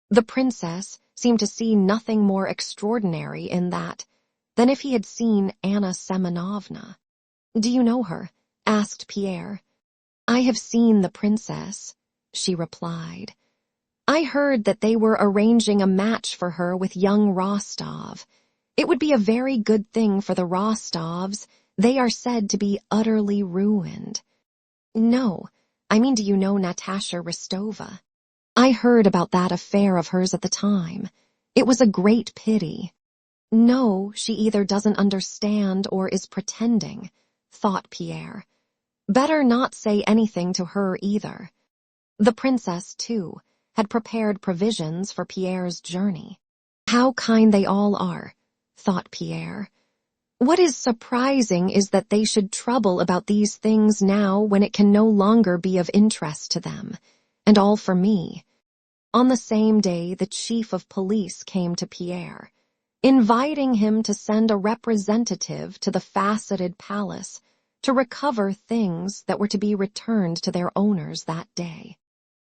The princess seemed to see nothing more extraordinary in that than if he had seen Anna Semenovna. Do you know her? Asked Pierre. I have seen the princess, she replied. I heard that they were arranging a match for her with young Rostov. It would be a very good thing for the Rostovs. They are said to be utterly ruined. No, I mean, do you know Natasha Rostova? I heard about that affair of hers at the time. It was a great pity. No, she either doesn't understand or is pretending, thought Pierre. Better not say anything to her either. The princess, too, had prepared provisions for Pierre's journey. How kind they all are, thought Pierre. What is surprising is that they should trouble about these things now when it can no longer be of interest to them, and all for me. On the same day, the chief of police came to Pierre, inviting him to send a representative to the faceted palace to recover things that were to be returned to their owners that day.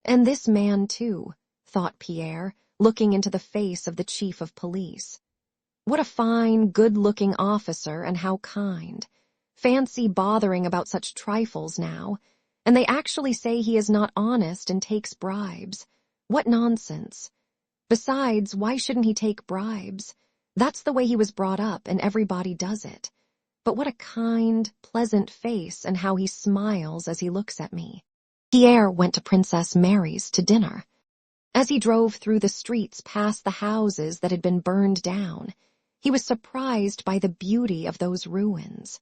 And this man, too, thought Pierre, looking into the face of the chief of police. What a fine, good-looking officer, and how kind. Fancy bothering about such trifles now, and they actually say he is not honest and takes bribes. What nonsense. Besides, why shouldn't he take bribes? That's the way he was brought up, and everybody does it. But what a kind, pleasant face, and how he smiles as he looks at me. Pierre went to Princess Mary's to dinner. As he drove through the streets past the houses that had been burned down, he was surprised by the beauty of those ruins.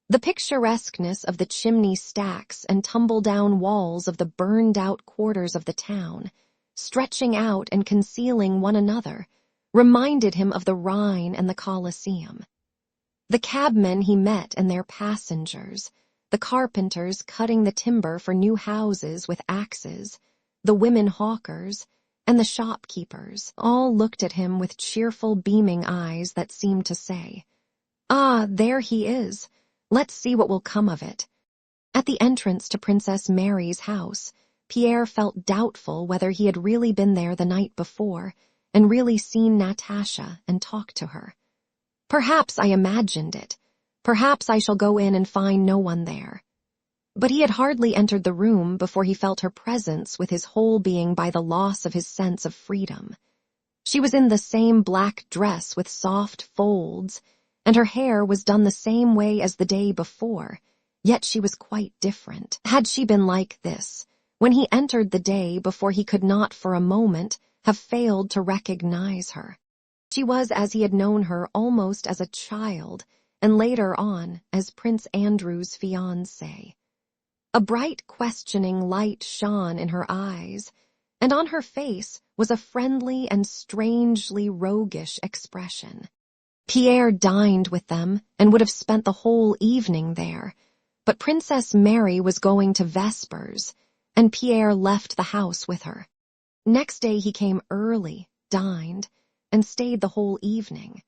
The picturesqueness of the chimney stacks and tumble-down walls of the burned-out quarters of the town, stretching out and concealing one another, reminded him of the Rhine and the Colosseum. The cabmen he met and their passengers, the carpenters cutting the timber for new houses with axes, the women hawkers, and the shopkeepers all looked at him with cheerful, beaming eyes that seemed to say, "Ah, there he is. Let's see what will come of it." At the entrance to Princess Mary's house, Pierre felt doubtful whether he had really been there the night before and really seen Natasha and talked to her. Perhaps I imagined it. Perhaps I shall go in and find no one there. But he had hardly entered the room before he felt her presence with his whole being by the loss of his sense of freedom. She was in the same black dress with soft folds, and her hair was done the same way as the day before, yet she was quite different. Had she been like this, when he entered the day before he could not for a moment have failed to recognize her? She was as he had known her almost as a child, and later on as Prince Andrew's fiancée. A bright, questioning light shone in her eyes, and on her face was a friendly and strangely roguish expression. Pierre dined with them and would have spent the whole evening there, but Princess Mary was going to vespers, and Pierre left the house with her. Next day he came early, dined, and stayed the whole evening.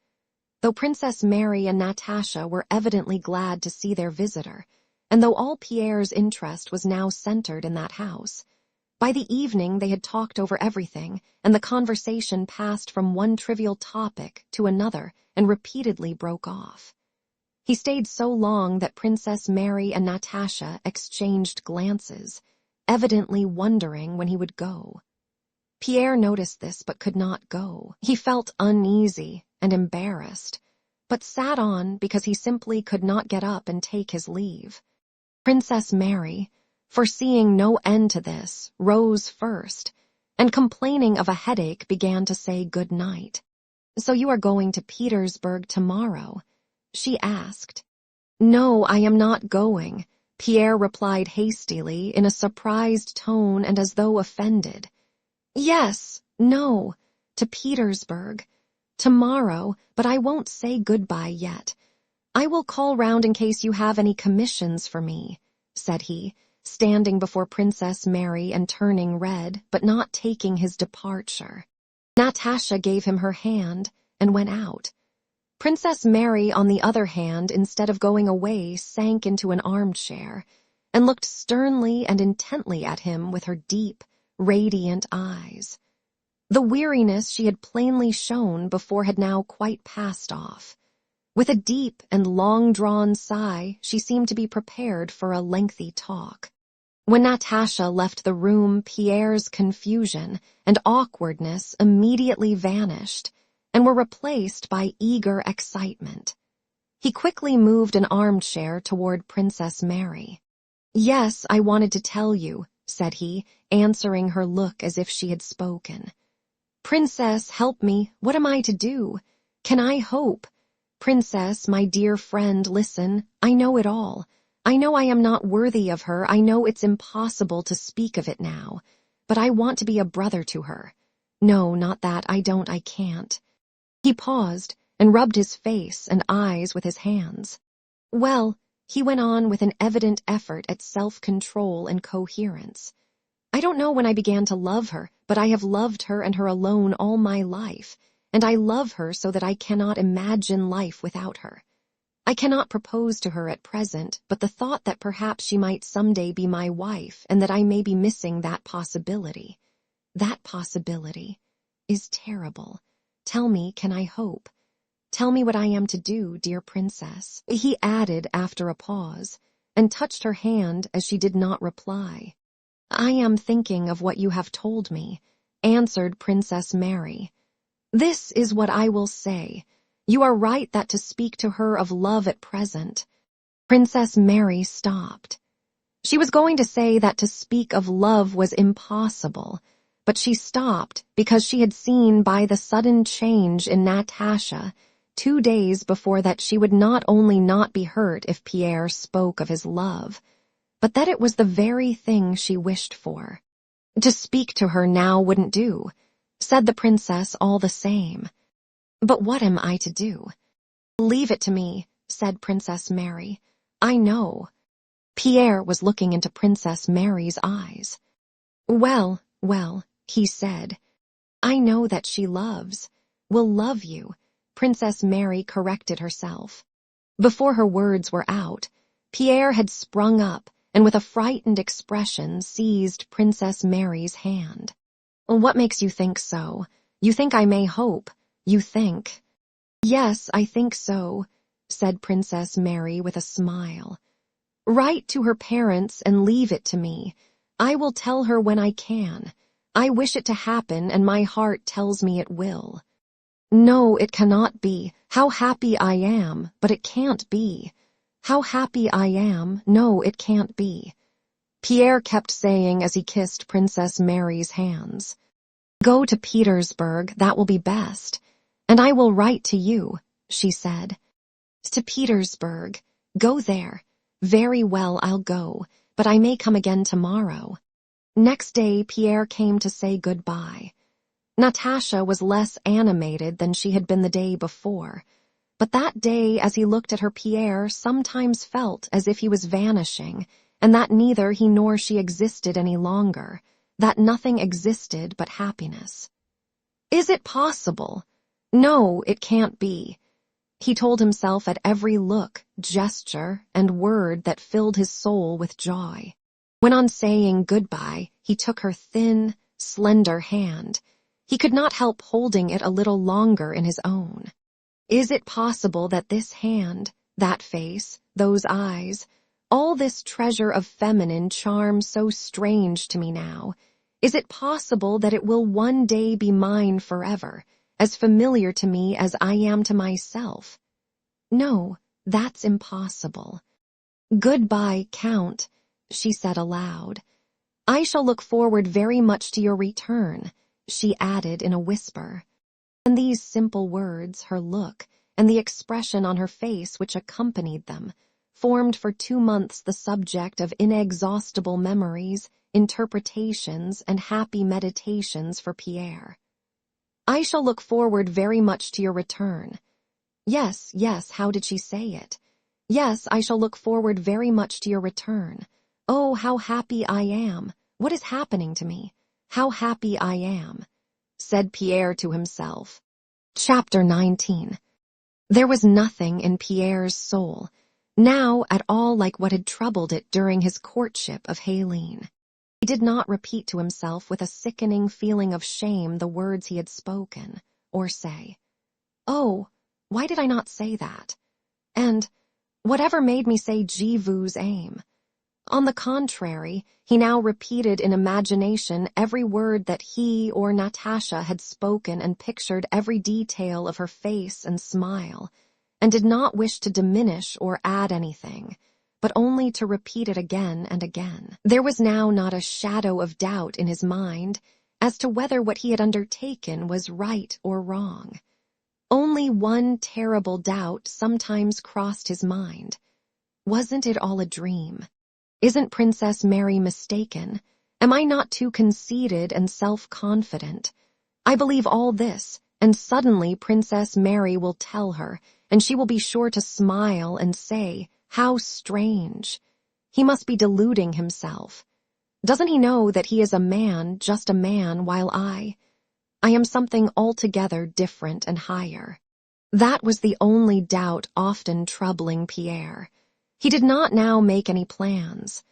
though Princess Mary and Natasha were evidently glad to see their visitor, and though all Pierre's interest was now centered in that house. By the evening they had talked over everything, and the conversation passed from one trivial topic to another and repeatedly broke off. He stayed so long that Princess Mary and Natasha exchanged glances, evidently wondering when he would go. Pierre noticed this but could not go. He felt uneasy and embarrassed, but sat on because he simply could not get up and take his leave. Princess Mary, foreseeing no end to this, rose first, and complaining of a headache began to say good night. "So you are going to Petersburg tomorrow?" she asked. "No, I am not going," Pierre replied hastily in a surprised tone and as though offended. "Yes, no, to Petersburg. Tomorrow, but I won't say goodbye yet. I will call round in case you have any commissions for me," said he, standing before Princess Mary and turning red, but not taking his departure. Natasha gave him her hand and went out. Princess Mary, on the other hand, instead of going away, sank into an armchair and looked sternly and intently at him with her deep, radiant eyes. The weariness she had plainly shown before had now quite passed off. With a deep and long-drawn sigh, she seemed to be prepared for a lengthy talk. When Natasha left the room, Pierre's confusion and awkwardness immediately vanished and were replaced by eager excitement. He quickly moved an armchair toward Princess Mary. "Yes, I wanted to tell you," said he, answering her look as if she had spoken. "Princess, help me. What am I to do? Can I hope? Princess, my dear friend, listen. I know it all. I know I am not worthy of her. I know it's impossible to speak of it now. But I want to be a brother to her. No, not that. I can't." He paused and rubbed his face and eyes with his hands. "Well," he went on with an evident effort at self-control and coherence, "I don't know when I began to love her, but I have loved her and her alone all my life, and I love her so that I cannot imagine life without her. I cannot propose to her at present, but the thought that perhaps she might someday be my wife and that I may be missing that possibility is terrible. Tell me, can I hope? Tell me what I am to do, dear princess," he added after a pause, and touched her hand as she did not reply. "I am thinking of what you have told me," answered Princess Mary. "This is what I will say. You are right that to speak to her of love at present—" Princess Mary stopped. She was going to say that to speak of love was impossible, but she stopped because she had seen by the sudden change in Natasha 2 days before that she would not only not be hurt if Pierre spoke of his love, but that it was the very thing she wished for. To speak to her now wouldn't do, said the princess all the same. "But what am I to do?" "Leave it to me," said Princess Mary. "I know." Pierre was looking into Princess Mary's eyes. Well, he said. "I know that she will love you," Princess Mary corrected herself. Before her words were out, Pierre had sprung up and with a frightened expression seized Princess Mary's hand. "What makes you think so? You think I may hope? You think—" "Yes, I think so," said Princess Mary with a smile. "Write to her parents and leave it to me. I will tell her when I can. I wish it to happen, and my heart tells me it will. No, it cannot be. How happy I am, but it can't be. How happy I am, no, it can't be," Pierre kept saying as he kissed Princess Mary's hands. "Go to Petersburg, that will be best. And I will write to you," she said. "To Petersburg. Go there. Very well, I'll go, but I may come again tomorrow." Next day, Pierre came to say goodbye. Natasha was less animated than she had been the day before, but that day, as he looked at her, Pierre sometimes felt as if he was vanishing, and that neither he nor she existed any longer, that nothing existed but happiness. "Is it possible? No, it can't be. he told himself at every look, gesture, and word that filled his soul with joy. When on saying goodbye, he took her thin, slender hand, he could not help holding it a little longer in his own. Is it possible that this hand, that face, those eyes, all this treasure of feminine charm so strange to me now, is it possible that it will one day be mine forever, as familiar to me as I am to myself? No, that's impossible. Goodbye, Count, she said aloud. I shall look forward very much to your return, she added in a whisper. And these simple words, her look, and the expression on her face which accompanied them, formed for 2 months the subject of inexhaustible memories, interpretations, and happy meditations for Pierre. I shall look forward very much to your return. Yes, yes, how did she say it? Yes, I shall look forward very much to your return. Oh, how happy I am! What is happening to me? How happy I am, said Pierre to himself. Chapter 19. There was nothing in Pierre's soul now at all like what had troubled it during his courtship of Helene. He did not repeat to himself with a sickening feeling of shame the words he had spoken, or say, "Oh, why did I not say that?" And, "Whatever made me say Je vous aime?" On the contrary, he now repeated in imagination every word that he or Natasha had spoken and pictured every detail of her face and smile, and did not wish to diminish or add anything, but only to repeat it again and again. There was now not a shadow of doubt in his mind as to whether what he had undertaken was right or wrong. Only one terrible doubt sometimes crossed his mind. Wasn't it all a dream? Isn't Princess Mary mistaken? Am I not too conceited and self-confident? I believe all this, and suddenly Princess Mary will tell her, and she will be sure to smile and say, "How strange." He must be deluding himself. Doesn't he know that he is a man, just a man, while I am something altogether different and higher? That was the only doubt often troubling Pierre. He did not now make any plans.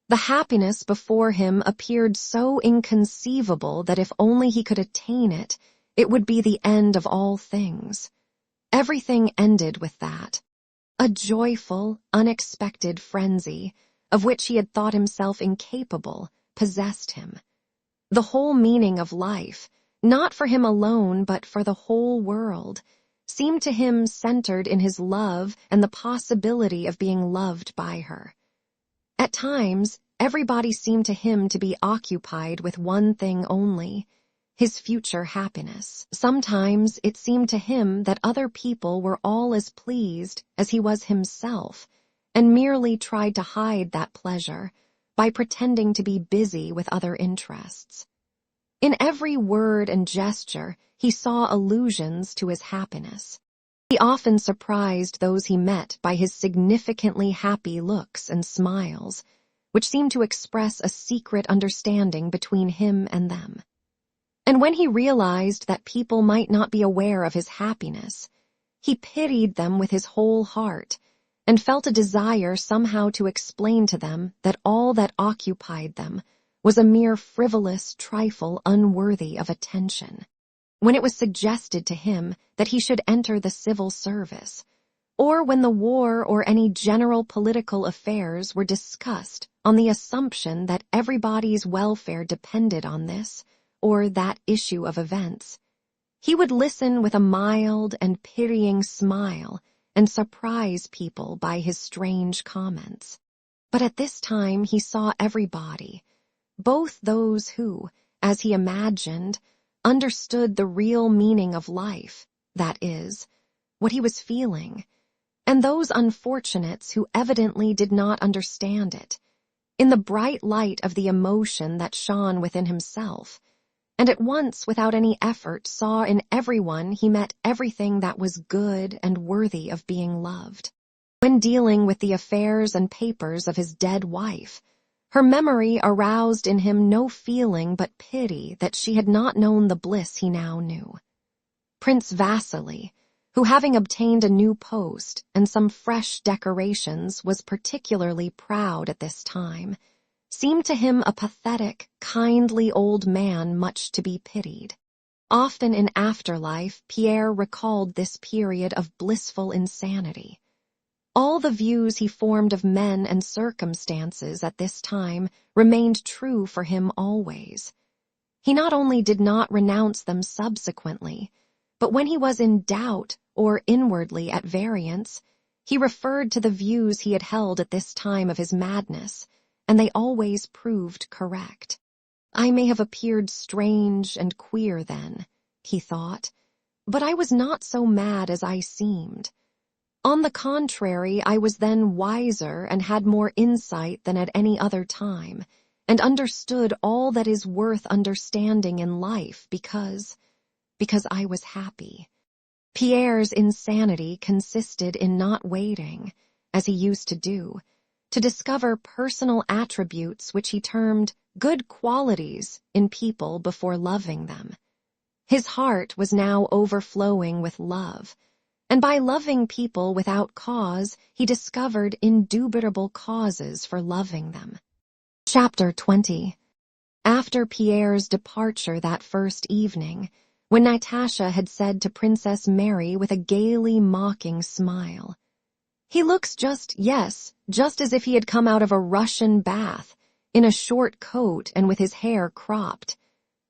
The happiness before him appeared so inconceivable that if only he could attain it, it would be the end of all things. Everything ended with that. A joyful, unexpected frenzy, of which he had thought himself incapable, possessed him. The whole meaning of life, not for him alone but for the whole world, seemed to him centered in his love and the possibility of being loved by her. At times, everybody seemed to him to be occupied with one thing only, his future happiness. Sometimes it seemed to him that other people were all as pleased as he was himself, and merely tried to hide that pleasure by pretending to be busy with other interests. In every word and gesture, he saw allusions to his happiness. He often surprised those he met by his significantly happy looks and smiles, which seemed to express a secret understanding between him and them. And when he realized that people might not be aware of his happiness, he pitied them with his whole heart, and felt a desire somehow to explain to them that all that occupied them was a mere frivolous trifle unworthy of attention. When it was suggested to him that he should enter the civil service, or when the war or any general political affairs were discussed on the assumption that everybody's welfare depended on this or that issue of events, he would listen with a mild and pitying smile and surprise people by his strange comments. But at this time he saw everybody, both those who, as he imagined, understood the real meaning of life, that is, what he was feeling, and those unfortunates who evidently did not understand it, in the bright light of the emotion that shone within himself, and at once without any effort saw in everyone he met everything that was good and worthy of being loved. When dealing with the affairs and papers of his dead wife, her memory aroused in him no feeling but pity that she had not known the bliss he now knew. Prince Vasily, who, having obtained a new post and some fresh decorations, was particularly proud at this time, seemed to him a pathetic, kindly old man much to be pitied. Often in afterlife, Pierre recalled this period of blissful insanity. All the views he formed of men and circumstances at this time remained true for him always. He not only did not renounce them subsequently, but when he was in doubt or inwardly at variance, he referred to the views he had held at this time of his madness, and they always proved correct. I may have appeared strange and queer then, he thought, but I was not so mad as I seemed. On the contrary, I was then wiser and had more insight than at any other time, and understood all that is worth understanding in life because I was happy. Pierre's insanity consisted in not waiting, as he used to do, to discover personal attributes which he termed good qualities in people before loving them. His heart was now overflowing with love, and by loving people without cause, he discovered indubitable causes for loving them. Chapter 20. After Pierre's departure that first evening, when Natasha had said to Princess Mary with a gaily mocking smile, "He looks just as if he had come out of a Russian bath, in a short coat and with his hair cropped,"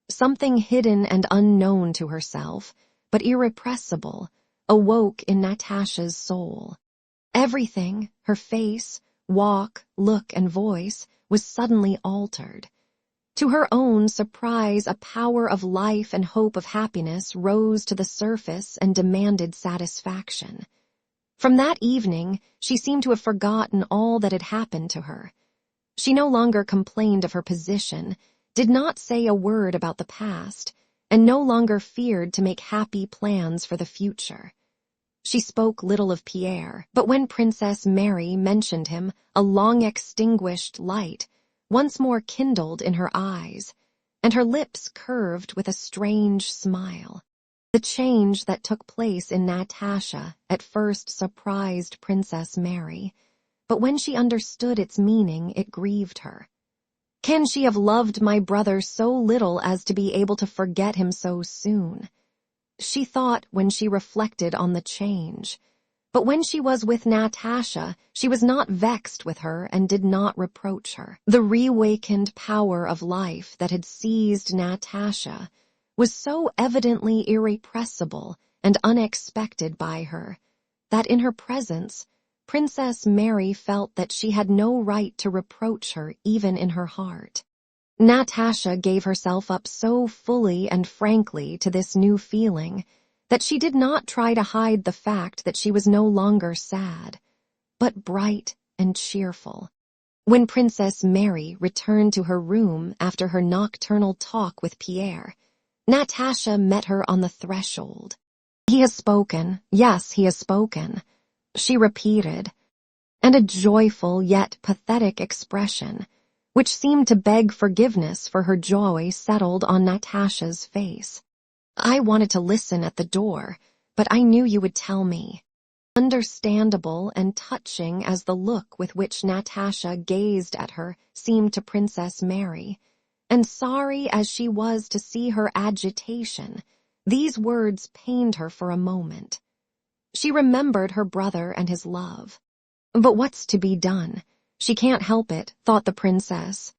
something hidden and unknown to herself, but irrepressible, awoke in Natasha's soul. Everything, her face, walk, look, and voice, was suddenly altered. To her own surprise, a power of life and hope of happiness rose to the surface and demanded satisfaction. From that evening, she seemed to have forgotten all that had happened to her. She no longer complained of her position, did not say a word about the past, and no longer feared to make happy plans for the future. She spoke little of Pierre, but when Princess Mary mentioned him, a long-extinguished light once more kindled in her eyes, and her lips curved with a strange smile. The change that took place in Natasha at first surprised Princess Mary, but when she understood its meaning, it grieved her. Can she have loved my brother so little as to be able to forget him so soon? She thought when she reflected on the change. But when she was with Natasha, she was not vexed with her and did not reproach her. The reawakened power of life that had seized Natasha was so evidently irrepressible and unexpected by her, that in her presence, Princess Mary felt that she had no right to reproach her even in her heart. Natasha gave herself up so fully and frankly to this new feeling that she did not try to hide the fact that she was no longer sad, but bright and cheerful. When Princess Mary returned to her room after her nocturnal talk with Pierre, Natasha met her on the threshold. "He has spoken, yes, he has spoken," she repeated, and a joyful yet pathetic expression, which seemed to beg forgiveness for her joy, settled on Natasha's face. "I wanted to listen at the door, but I knew you would tell me." Understandable and touching as the look with which Natasha gazed at her seemed to Princess Mary, and sorry as she was to see her agitation, these words pained her for a moment. She remembered her brother and his love. But what's to be done? She can't help it, thought the princess.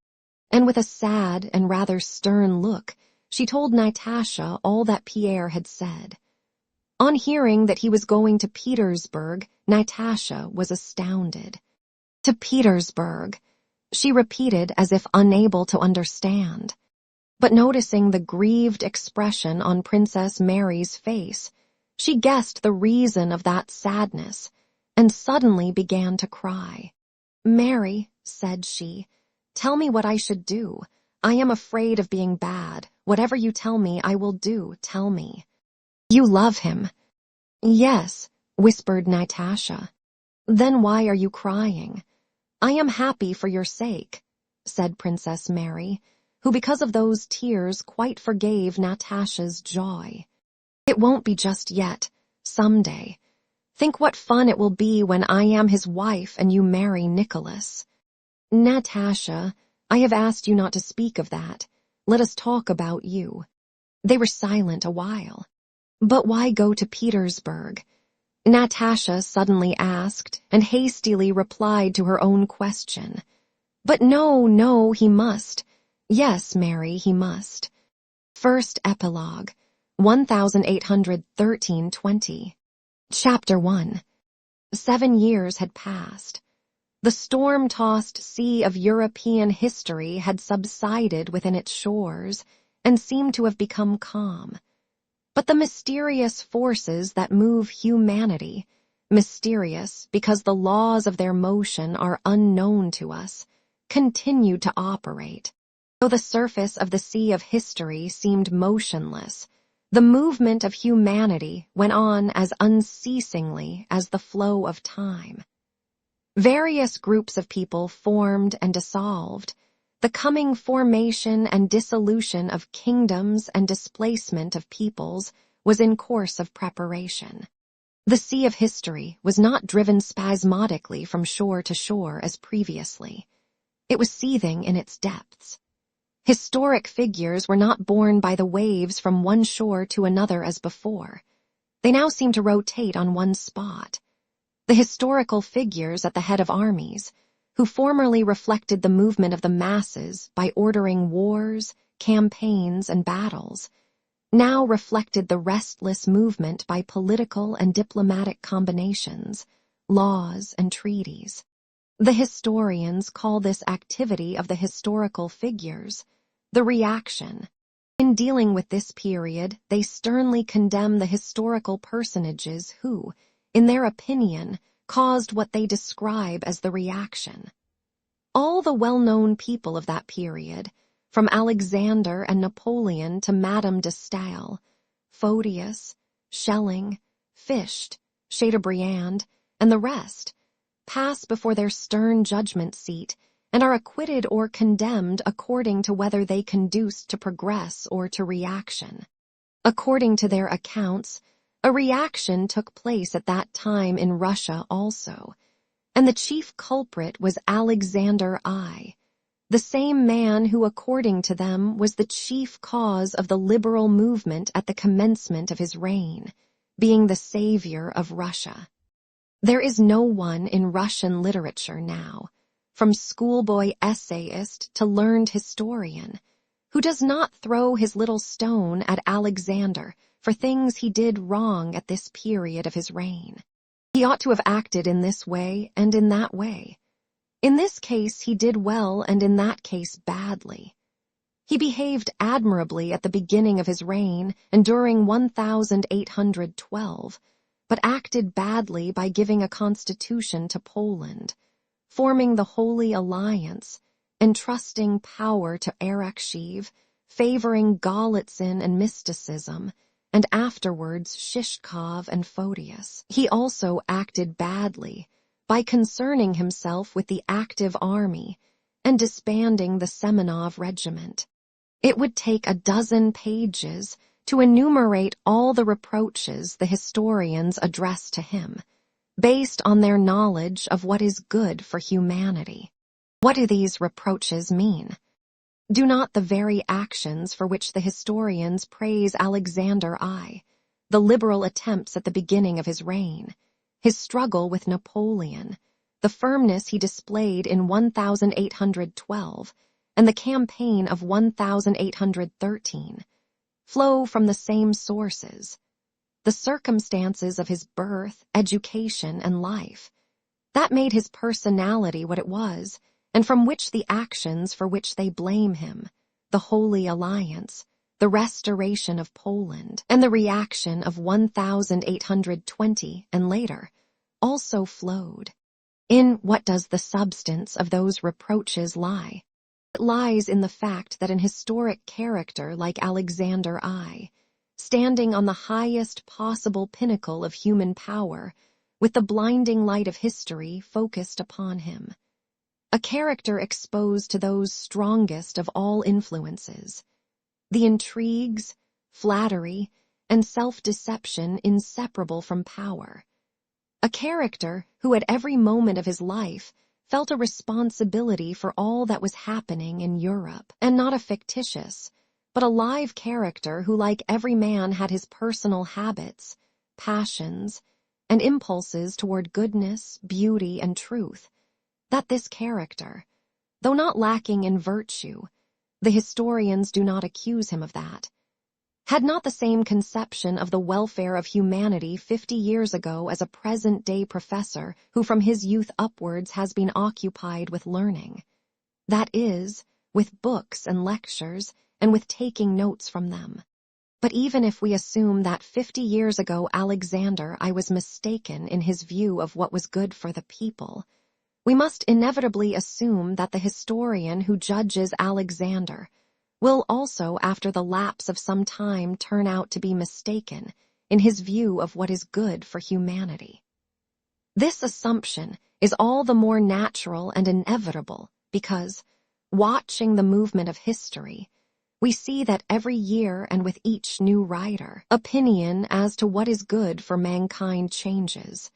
And with a sad and rather stern look, she told Natasha all that Pierre had said. On hearing that he was going to Petersburg, Natasha was astounded. "To Petersburg," she repeated as if unable to understand. But noticing the grieved expression on Princess Mary's face, she guessed the reason of that sadness, and suddenly began to cry. "Mary," said she, "tell me what I should do. I am afraid of being bad. Whatever you tell me, I will do. Tell me." "You love him." "Yes," whispered Natasha. "Then why are you crying?" "I am happy for your sake," said Princess Mary, who because of those tears quite forgave Natasha's joy. "It won't be just yet. someday. Think what fun it will be when I am his wife and you marry Nicholas. Natasha, I have asked you not to speak of that. Let us talk about you. They were silent a while. But why go to Petersburg? Natasha suddenly asked, and hastily replied to her own question. But no, he must. Yes, Mary, he must. First Epilogue, 1813-20. Chapter 1. 7 years had passed. The storm-tossed sea of European history had subsided within its shores and seemed to have become calm. But the mysterious forces that move humanity, mysterious because the laws of their motion are unknown to us, continued to operate. Though the surface of the sea of history seemed motionless, the movement of humanity went on as unceasingly as the flow of time. Various groups of people formed and dissolved. The coming formation and dissolution of kingdoms and displacement of peoples was in course of preparation. The sea of history was not driven spasmodically from shore to shore as previously. It was seething in its depths. Historic figures were not borne by the waves from one shore to another as before. They now seemed to rotate on one spot. The historical figures at the head of armies, who formerly reflected the movement of the masses by ordering wars, campaigns, and battles, now reflected the restless movement by political and diplomatic combinations, laws, and treaties. The historians call this activity of the historical figures the reaction. In dealing with this period, they sternly condemn the historical personages who, in their opinion, caused what they describe as the reaction. All the well-known people of that period, from Alexander and Napoleon to Madame de Staël, Photius, Schelling, Fichte, Chateaubriand, and the rest, pass before their stern judgment seat and are acquitted or condemned according to whether they conduced to progress or to reaction. According to their accounts, a reaction took place at that time in Russia also, and the chief culprit was Alexander I, the same man who, according to them, was the chief cause of the liberal movement at the commencement of his reign, being the savior of Russia. There is no one in Russian literature now, from schoolboy essayist to learned historian, who does not throw his little stone at Alexander for things he did wrong at this period of his reign. He ought to have acted in this way and in that way. In this case he did well and in that case badly. He behaved admirably at the beginning of his reign and during 1812, but acted badly by giving a constitution to Poland, forming the Holy Alliance, entrusting power to Arakchev, favoring Galitzin and mysticism, and afterwards Shishkov and Photius. He also acted badly by concerning himself with the active army and disbanding the Semenov regiment. It would take a dozen pages to enumerate all the reproaches the historians address to him, based on their knowledge of what is good for humanity. What do these reproaches mean? Do not the very actions for which the historians praise Alexander I, the liberal attempts at the beginning of his reign, his struggle with Napoleon, the firmness he displayed in 1812, and the campaign of 1813, flow from the same sources? The circumstances of his birth, education, and life, that made his personality what it was, and from which the actions for which they blame him, the Holy Alliance, the restoration of Poland, and the reaction of 1820 and later, also flowed. In what does the substance of those reproaches lie? It lies in the fact that an historic character like Alexander I, standing on the highest possible pinnacle of human power, with the blinding light of history focused upon him, a character exposed to those strongest of all influences, the intrigues, flattery, and self-deception inseparable from power. A character who at every moment of his life felt a responsibility for all that was happening in Europe, and not a fictitious, but a live character who, like every man, had his personal habits, passions, and impulses toward goodness, beauty, and truth. That this character, though not lacking in virtue, the historians do not accuse him of that, had not the same conception of the welfare of humanity 50 years ago as a present-day professor who from his youth upwards has been occupied with learning. That is, with books and lectures, and with taking notes from them. But even if we assume that 50 years ago I was mistaken in his view of what was good for the people, we must inevitably assume that the historian who judges Alexander will also, after the lapse of some time, turn out to be mistaken in his view of what is good for humanity. This assumption is all the more natural and inevitable because, watching the movement of history, we see that every year and with each new writer, opinion as to what is good for mankind changes,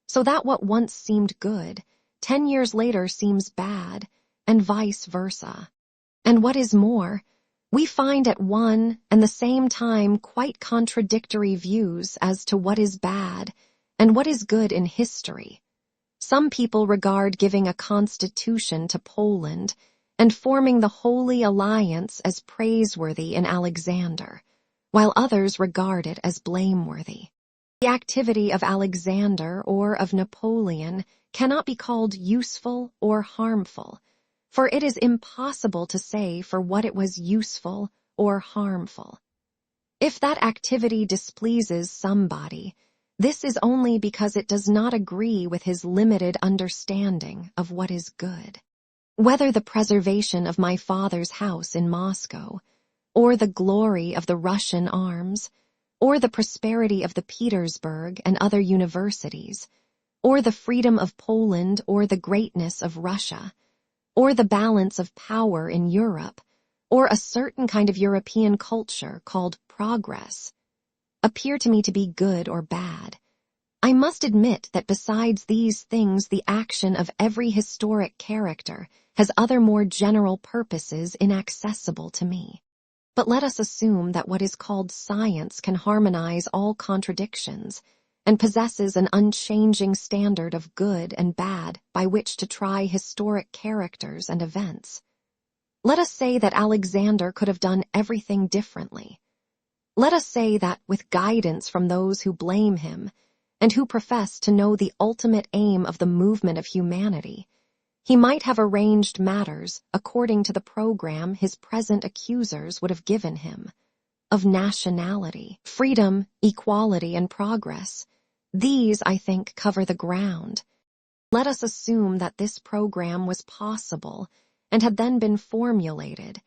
so that what once seemed good, 10 years later seems bad, and vice versa. And what is more, we find at one and the same time quite contradictory views as to what is bad and what is good in history. Some people regard giving a constitution to Poland and forming the Holy Alliance as praiseworthy in Alexander, while others regard it as blameworthy. The activity of Alexander or of Napoleon cannot be called useful or harmful, for it is impossible to say for what it was useful or harmful. If that activity displeases somebody, this is only because it does not agree with his limited understanding of what is good. Whether the preservation of my father's house in Moscow, or the glory of the Russian arms, or the prosperity of the Petersburg and other universities, or the freedom of Poland or the greatness of Russia, or the balance of power in Europe, or a certain kind of European culture called progress, appear to me to be good or bad, I must admit that besides these things the action of every historic character has other more general purposes inaccessible to me. But let us assume that what is called science can harmonize all contradictions, and possesses an unchanging standard of good and bad by which to try historic characters and events. Let us say that Alexander could have done everything differently. Let us say that, with guidance from those who blame him, and who profess to know the ultimate aim of the movement of humanity, he might have arranged matters according to the program his present accusers would have given him, of nationality, freedom, equality, and progress. These, I think, cover the ground. Let us assume that this program was possible and had then been formulated,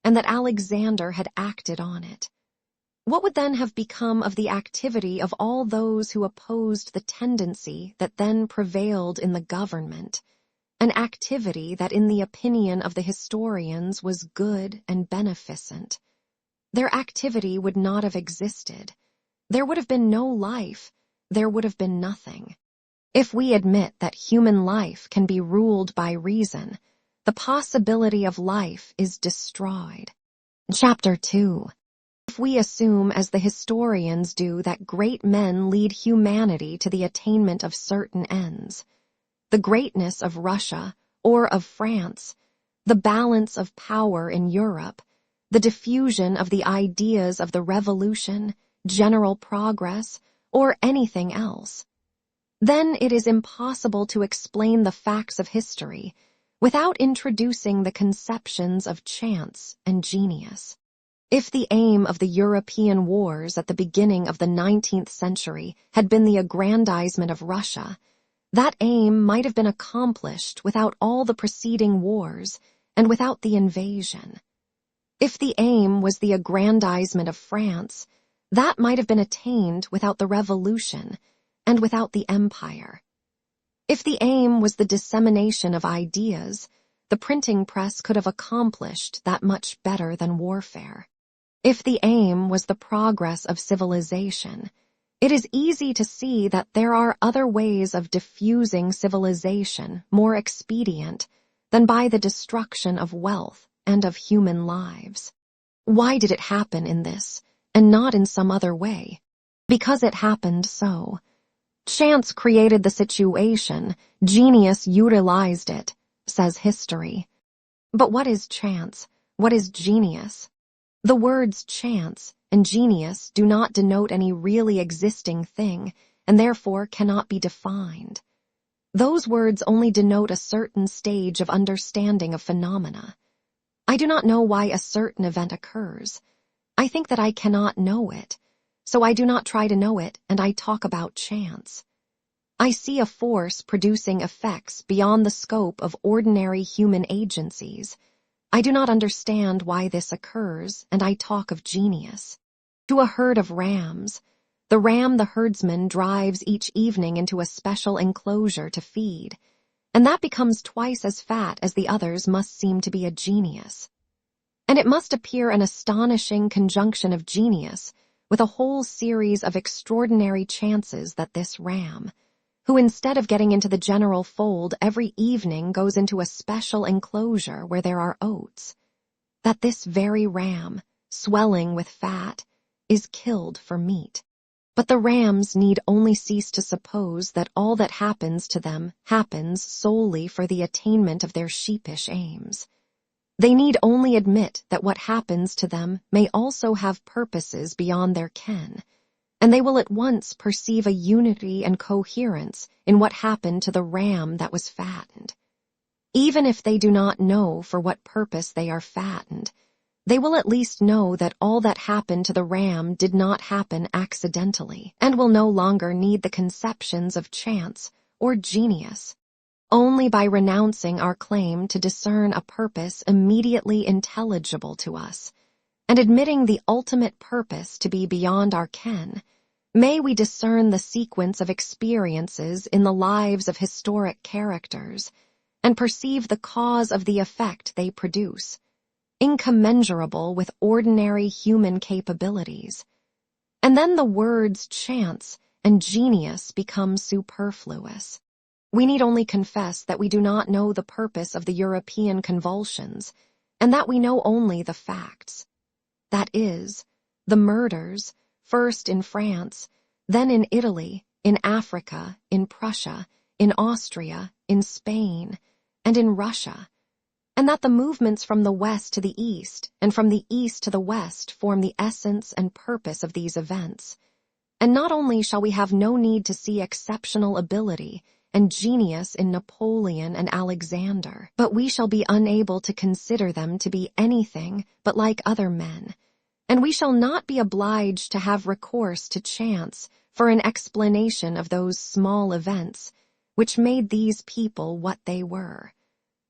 and that Alexander had acted on it. What would then have become of the activity of all those who opposed the tendency that then prevailed in the government, an activity that in the opinion of the historians was good and beneficent? Their activity would not have existed. There would have been no life. There would have been nothing. If we admit that human life can be ruled by reason, the possibility of life is destroyed. Chapter 2. If we assume, as the historians do, that great men lead humanity to the attainment of certain ends, the greatness of Russia or of France, the balance of power in Europe, the diffusion of the ideas of the revolution, general progress, or anything else, then it is impossible to explain the facts of history without introducing the conceptions of chance and genius. If the aim of the European wars at the beginning of the 19th century had been the aggrandizement of Russia, that aim might have been accomplished without all the preceding wars and without the invasion. If the aim was the aggrandizement of France, that might have been attained without the revolution and without the empire. If the aim was the dissemination of ideas, the printing press could have accomplished that much better than warfare. If the aim was the progress of civilization, it is easy to see that there are other ways of diffusing civilization more expedient than by the destruction of wealth and of human lives. Why did it happen in this, and not in some other way? Because it happened so. Chance created the situation, genius utilized it, says history. But what is chance? What is genius? The words chance and genius do not denote any really existing thing, and therefore cannot be defined. Those words only denote a certain stage of understanding of phenomena. I do not know why a certain event occurs. I think that I cannot know it, so I do not try to know it, and I talk about chance. I see a force producing effects beyond the scope of ordinary human agencies. I do not understand why this occurs, and I talk of genius. To a herd of rams, the ram the herdsman drives each evening into a special enclosure to feed, and that becomes twice as fat as the others must seem to be a genius. And it must appear an astonishing conjunction of genius with a whole series of extraordinary chances that this ram, who instead of getting into the general fold every evening goes into a special enclosure where there are oats, that this very ram, swelling with fat, is killed for meat. But the rams need only cease to suppose that all that happens to them happens solely for the attainment of their sheepish aims. They need only admit that what happens to them may also have purposes beyond their ken, and they will at once perceive a unity and coherence in what happened to the ram that was fattened. Even if they do not know for what purpose they are fattened, they will at least know that all that happened to the ram did not happen accidentally, and will no longer need the conceptions of chance or genius. Only by renouncing our claim to discern a purpose immediately intelligible to us, and admitting the ultimate purpose to be beyond our ken, may we discern the sequence of experiences in the lives of historic characters, and perceive the cause of the effect they produce, incommensurable with ordinary human capabilities. And then the words chance and genius become superfluous. We need only confess that we do not know the purpose of the European convulsions, and that we know only the facts. That is, the murders, first in France, then in Italy, in Africa, in Prussia, in Austria, in Spain, and in Russia, and that the movements from the west to the east and from the east to the west form the essence and purpose of these events. And not only shall we have no need to see exceptional ability and genius in Napoleon and Alexander, but we shall be unable to consider them to be anything but like other men, and we shall not be obliged to have recourse to chance for an explanation of those small events which made these people what they were.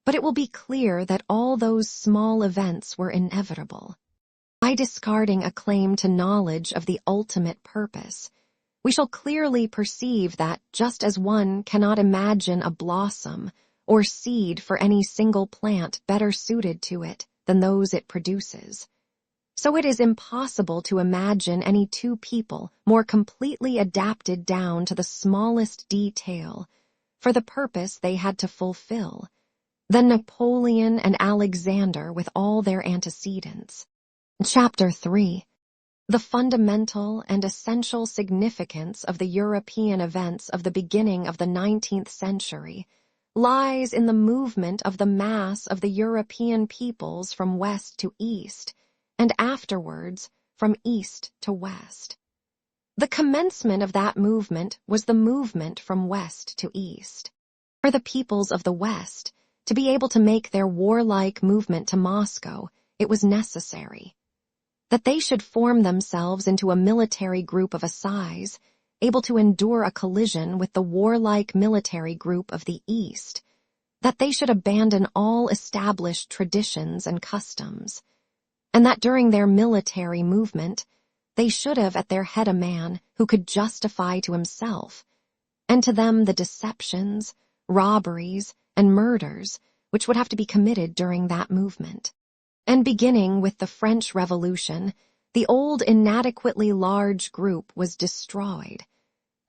But it will be clear that all those small events were inevitable. By discarding a claim to knowledge of the ultimate purpose, we shall clearly perceive that just as one cannot imagine a blossom or seed for any single plant better suited to it than those it produces, so it is impossible to imagine any two people more completely adapted down to the smallest detail for the purpose they had to fulfill than Napoleon and Alexander with all their antecedents. Chapter 3. The fundamental and essential significance of the European events of the beginning of the 19th century lies in the movement of the mass of the European peoples from west to east, and afterwards from east to west. The commencement of that movement was the movement from west to east. For the peoples of the west to be able to make their warlike movement to Moscow, it was necessary that they should form themselves into a military group of a size able to endure a collision with the warlike military group of the East, that they should abandon all established traditions and customs, and that during their military movement they should have at their head a man who could justify to himself, and to them the deceptions, robberies, and murders which would have to be committed during that movement. And beginning with the French Revolution, the old inadequately large group was destroyed,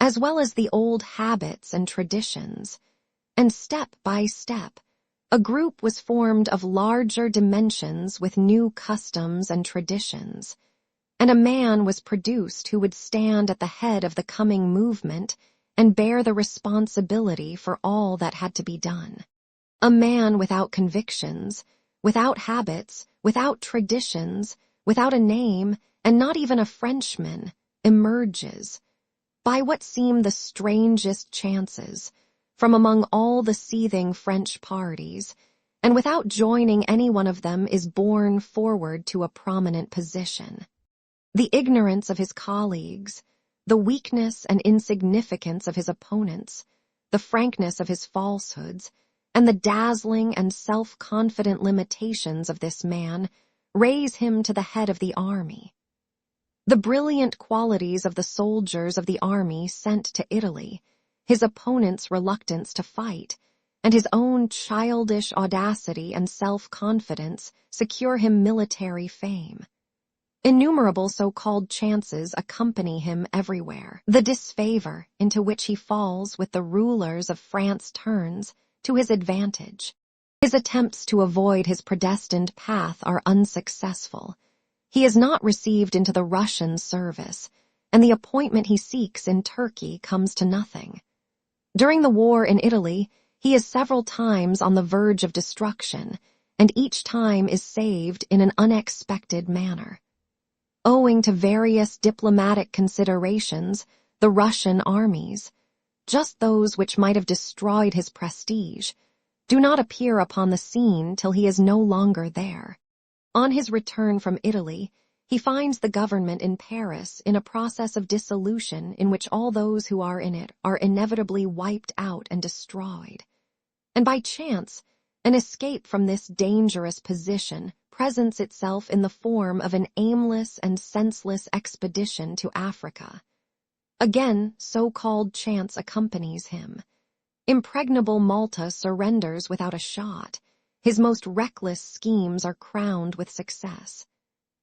as well as the old habits and traditions, and step by step, a group was formed of larger dimensions with new customs and traditions, and a man was produced who would stand at the head of the coming movement and bear the responsibility for all that had to be done. A man without convictions, without habits, without traditions, without a name, and not even a Frenchman, emerges, by what seem the strangest chances, from among all the seething French parties, and without joining any one of them is borne forward to a prominent position. The ignorance of his colleagues, the weakness and insignificance of his opponents, the frankness of his falsehoods, and the dazzling and self-confident limitations of this man raise him to the head of the army. The brilliant qualities of the soldiers of the army sent to Italy, his opponent's reluctance to fight, and his own childish audacity and self-confidence secure him military fame. Innumerable so-called chances accompany him everywhere. The disfavor into which he falls with the rulers of France turns to his advantage. His attempts to avoid his predestined path are unsuccessful. He is not received into the Russian service, and the appointment he seeks in Turkey comes to nothing. During the war in Italy, he is several times on the verge of destruction, and each time is saved in an unexpected manner. Owing to various diplomatic considerations, the Russian armies, just those which might have destroyed his prestige, do not appear upon the scene till he is no longer there. On his return from Italy, he finds the government in Paris in a process of dissolution in which all those who are in it are inevitably wiped out and destroyed. And by chance, an escape from this dangerous position presents itself in the form of an aimless and senseless expedition to Africa. Again, so-called chance accompanies him. Impregnable Malta surrenders without a shot. His most reckless schemes are crowned with success.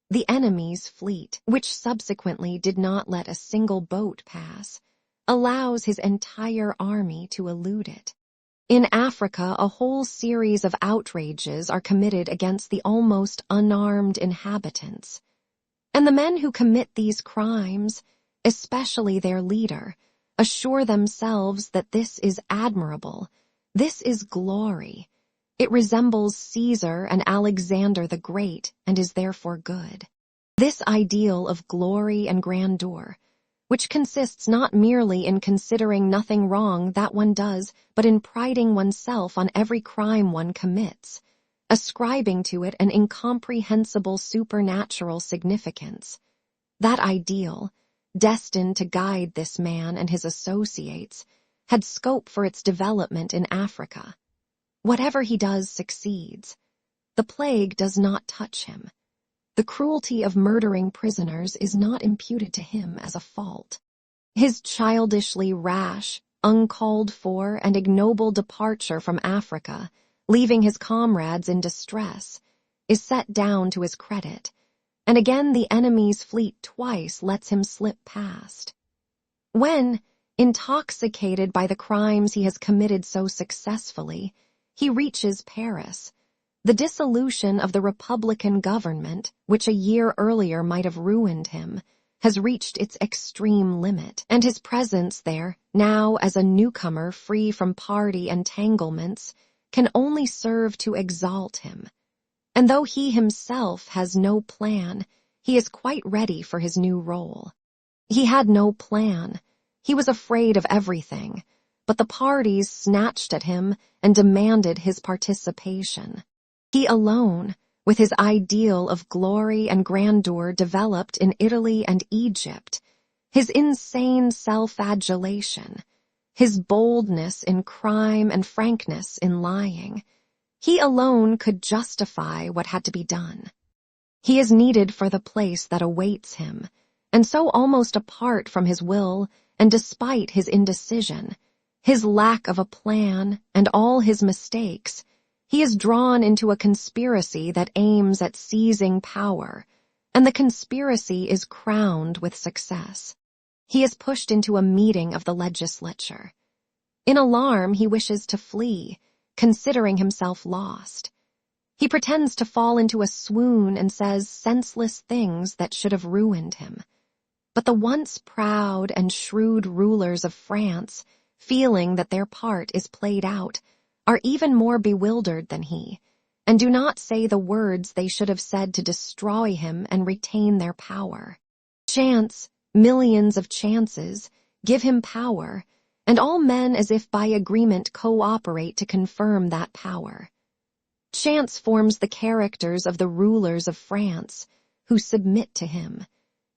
The enemy's fleet, which subsequently did not let a single boat pass, allows his entire army to elude it. In Africa, a whole series of outrages are committed against the almost unarmed inhabitants. And the men who commit these crimes, especially their leader, assure themselves that this is admirable, this is glory. It resembles Caesar and Alexander the Great and is therefore good. This ideal of glory and grandeur, which consists not merely in considering nothing wrong that one does, but in priding oneself on every crime one commits, ascribing to it an incomprehensible supernatural significance. That ideal, destined to guide this man and his associates, had scope for its development in Africa. Whatever he does succeeds. The plague does not touch him. The cruelty of murdering prisoners is not imputed to him as a fault. His childishly rash, uncalled for, and ignoble departure from Africa, leaving his comrades in distress, is set down to his credit, and again the enemy's fleet twice lets him slip past. When, intoxicated by the crimes he has committed so successfully, he reaches Paris, the dissolution of the Republican government, which a year earlier might have ruined him, has reached its extreme limit, and his presence there, now as a newcomer free from party entanglements, can only serve to exalt him. And though he himself has no plan, he is quite ready for his new role. He had no plan. He was afraid of everything, but the parties snatched at him and demanded his participation. He alone, with his ideal of glory and grandeur developed in Italy and Egypt, his insane self-adulation, his boldness in crime and frankness in lying, he alone could justify what had to be done. He is needed for the place that awaits him, and so almost apart from his will and despite his indecision, his lack of a plan, and all his mistakes, he is drawn into a conspiracy that aims at seizing power, and the conspiracy is crowned with success. He is pushed into a meeting of the legislature. In alarm, he wishes to flee, considering himself lost. He pretends to fall into a swoon and says senseless things that should have ruined him. But the once proud and shrewd rulers of France, feeling that their part is played out, are even more bewildered than he, and do not say the words they should have said to destroy him and retain their power. Chance, millions of chances, give him power, and all men as if by agreement cooperate to confirm that power. Chance forms the characters of the rulers of France, who submit to him.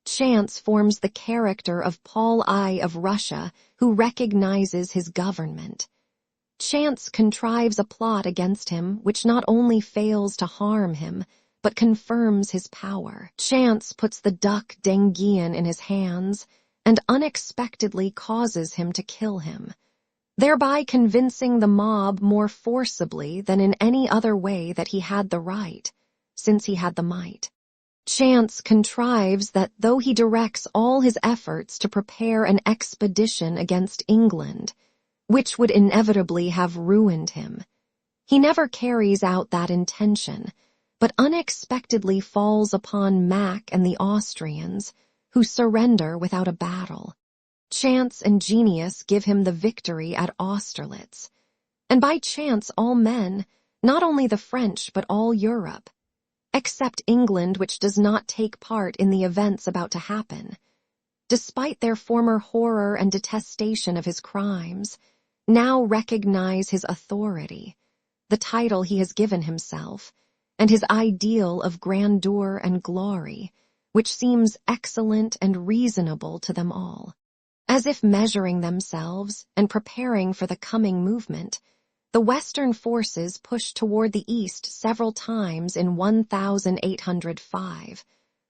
Chance forms the character of Paul I of Russia, who recognizes his government. Chance contrives a plot against him which not only fails to harm him, but confirms his power. Chance puts the duc d'Enghien in his hands and unexpectedly causes him to kill him, thereby convincing the mob more forcibly than in any other way that he had the right, since he had the might. Chance contrives that though he directs all his efforts to prepare an expedition against England, which would inevitably have ruined him, he never carries out that intention, but unexpectedly falls upon Mack and the Austrians, who surrender without a battle. Chance and genius give him the victory at Austerlitz, and by chance all men, not only the French but all Europe, except England, which does not take part in the events about to happen, despite their former horror and detestation of his crimes, now recognize his authority, the title he has given himself, and his ideal of grandeur and glory, which seems excellent and reasonable to them all. As if measuring themselves and preparing for the coming movement, the Western forces pushed toward the east several times in 1805,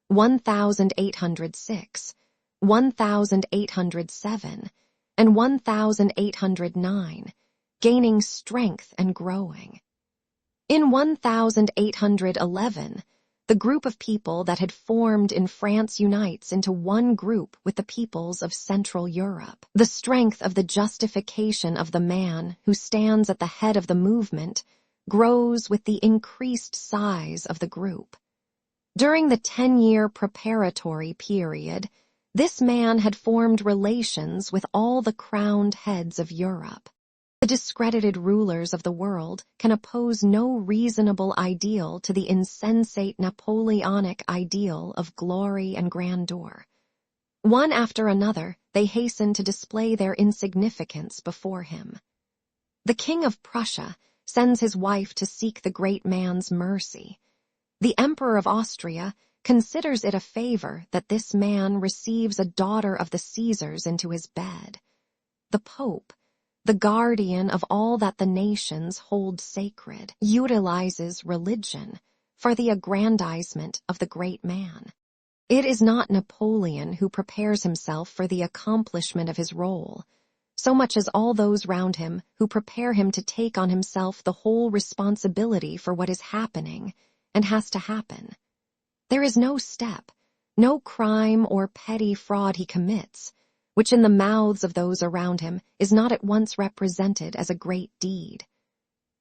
1806, 1807, and 1809, gaining strength and growing. In 1811, the group of people that had formed in France unites into one group with the peoples of Central Europe. The strength of the justification of the man who stands at the head of the movement grows with the increased size of the group. During the 10-year preparatory period, this man had formed relations with all the crowned heads of Europe. The discredited rulers of the world can oppose no reasonable ideal to the insensate Napoleonic ideal of glory and grandeur. One after another, they hasten to display their insignificance before him. The King of Prussia sends his wife to seek the great man's mercy. The Emperor of Austria considers it a favor that this man receives a daughter of the Caesars into his bed. The Pope, the guardian of all that the nations hold sacred, utilizes religion for the aggrandizement of the great man. It is not Napoleon who prepares himself for the accomplishment of his role, so much as all those round him who prepare him to take on himself the whole responsibility for what is happening and has to happen. There is no step, no crime or petty fraud he commits, which in the mouths of those around him is not at once represented as a great deed.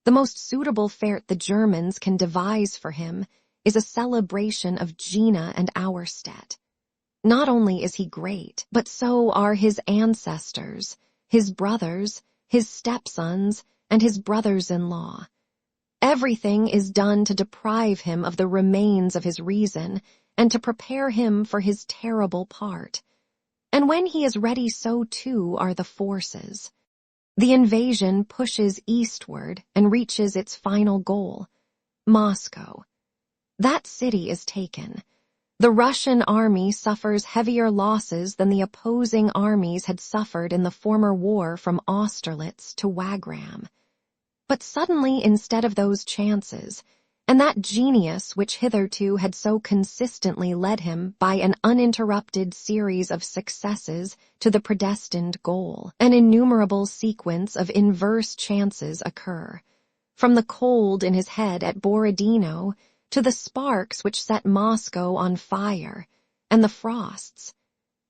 The most suitable fete the Germans can devise for him is a celebration of Jena and Auerstedt. Not only is he great, but so are his ancestors, his brothers, his stepsons, and his brothers-in-law. Everything is done to deprive him of the remains of his reason and to prepare him for his terrible part. And when he is ready, so too are the forces. The invasion pushes eastward and reaches its final goal, Moscow. That city is taken. The Russian army suffers heavier losses than the opposing armies had suffered in the former war from Austerlitz to Wagram. But suddenly, instead of those chances, and that genius which hitherto had so consistently led him by an uninterrupted series of successes to the predestined goal, an innumerable sequence of inverse chances occur. From the cold in his head at Borodino to the sparks which set Moscow on fire, and the frosts.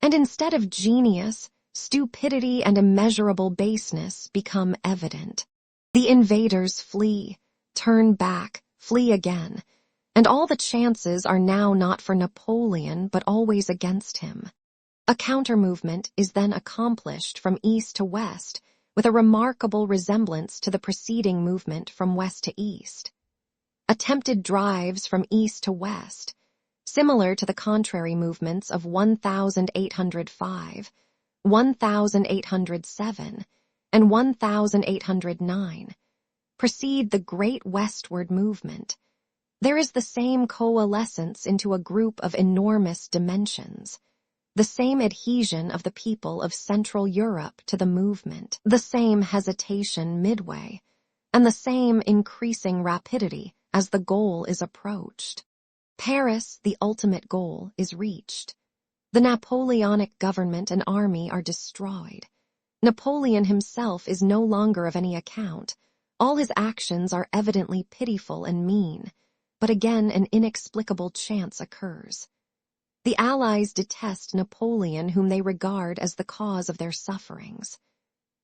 And instead of genius, stupidity and immeasurable baseness become evident. The invaders flee, turn back, flee again, and all the chances are now not for Napoleon but always against him. A counter-movement is then accomplished from east to west with a remarkable resemblance to the preceding movement from west to east. Attempted drives from east to west, similar to the contrary movements of 1805, 1807, and 1809, precede the great westward movement. There is the same coalescence into a group of enormous dimensions, the same adhesion of the people of Central Europe to the movement, the same hesitation midway, and the same increasing rapidity as the goal is approached. Paris, the ultimate goal, is reached. The Napoleonic government and army are destroyed. Napoleon himself is no longer of any account. All his actions are evidently pitiful and mean, but again an inexplicable chance occurs. The Allies detest Napoleon, whom they regard as the cause of their sufferings.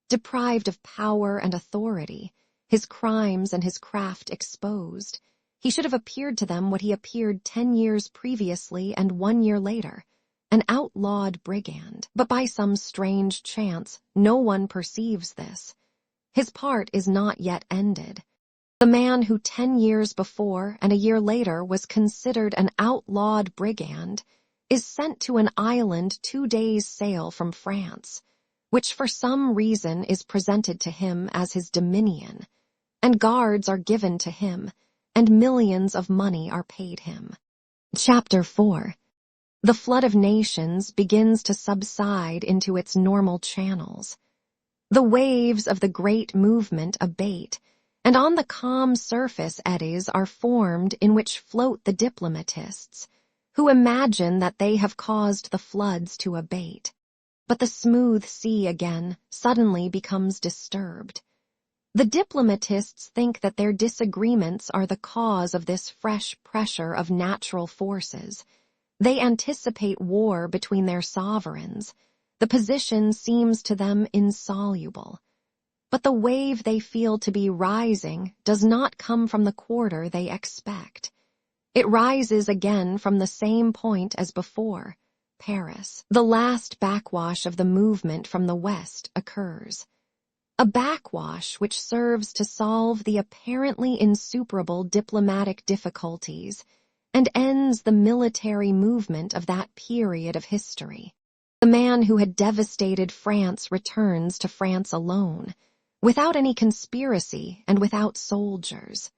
Deprived of power and authority, his crimes and his craft exposed, he should have appeared to them what he appeared 10 years previously and 1 year later, an outlawed brigand. But by some strange chance, no one perceives this. His part is not yet ended. The man who 10 years before and a year later was considered an outlawed brigand is sent to an island 2 days' sail from France, which for some reason is presented to him as his dominion, and guards are given to him, and millions of money are paid him. Chapter 4. The flood of nations begins to subside into its normal channels. The waves of the great movement abate, and on the calm surface eddies are formed in which float the diplomatists, who imagine that they have caused the floods to abate. But the smooth sea again suddenly becomes disturbed. The diplomatists think that their disagreements are the cause of this fresh pressure of natural forces. They anticipate war between their sovereigns. The position seems to them insoluble. But the wave they feel to be rising does not come from the quarter they expect. It rises again from the same point as before, Paris. The last backwash of the movement from the west occurs. A backwash which serves to solve the apparently insuperable diplomatic difficulties and ends the military movement of that period of history. The man who had devastated France returns to France alone, without any conspiracy and without soldiers.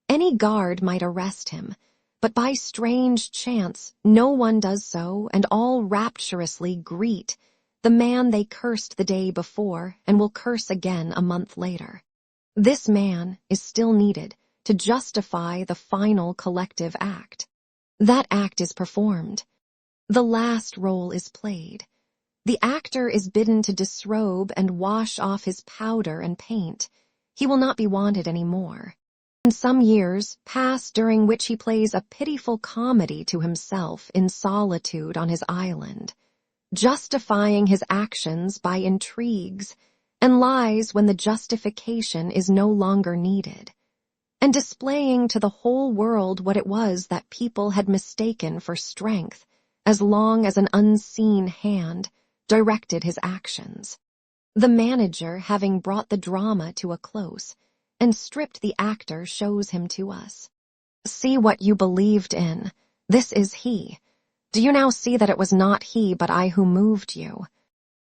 Any guard might arrest him, but by strange chance no one does so, and all rapturously greet the man they cursed the day before and will curse again a month later. This man is still needed to justify the final collective act. That act is performed. The last role is played. The actor is bidden to disrobe and wash off his powder and paint. He will not be wanted any more. And some years pass during which he plays a pitiful comedy to himself in solitude on his island, justifying his actions by intrigues and lies when the justification is no longer needed, and displaying to the whole world what it was that people had mistaken for strength as long as an unseen hand directed his actions. The manager, having brought the drama to a close and stripped the actor, shows him to us. See what you believed in. This is he. Do you now see that it was not he but I who moved you?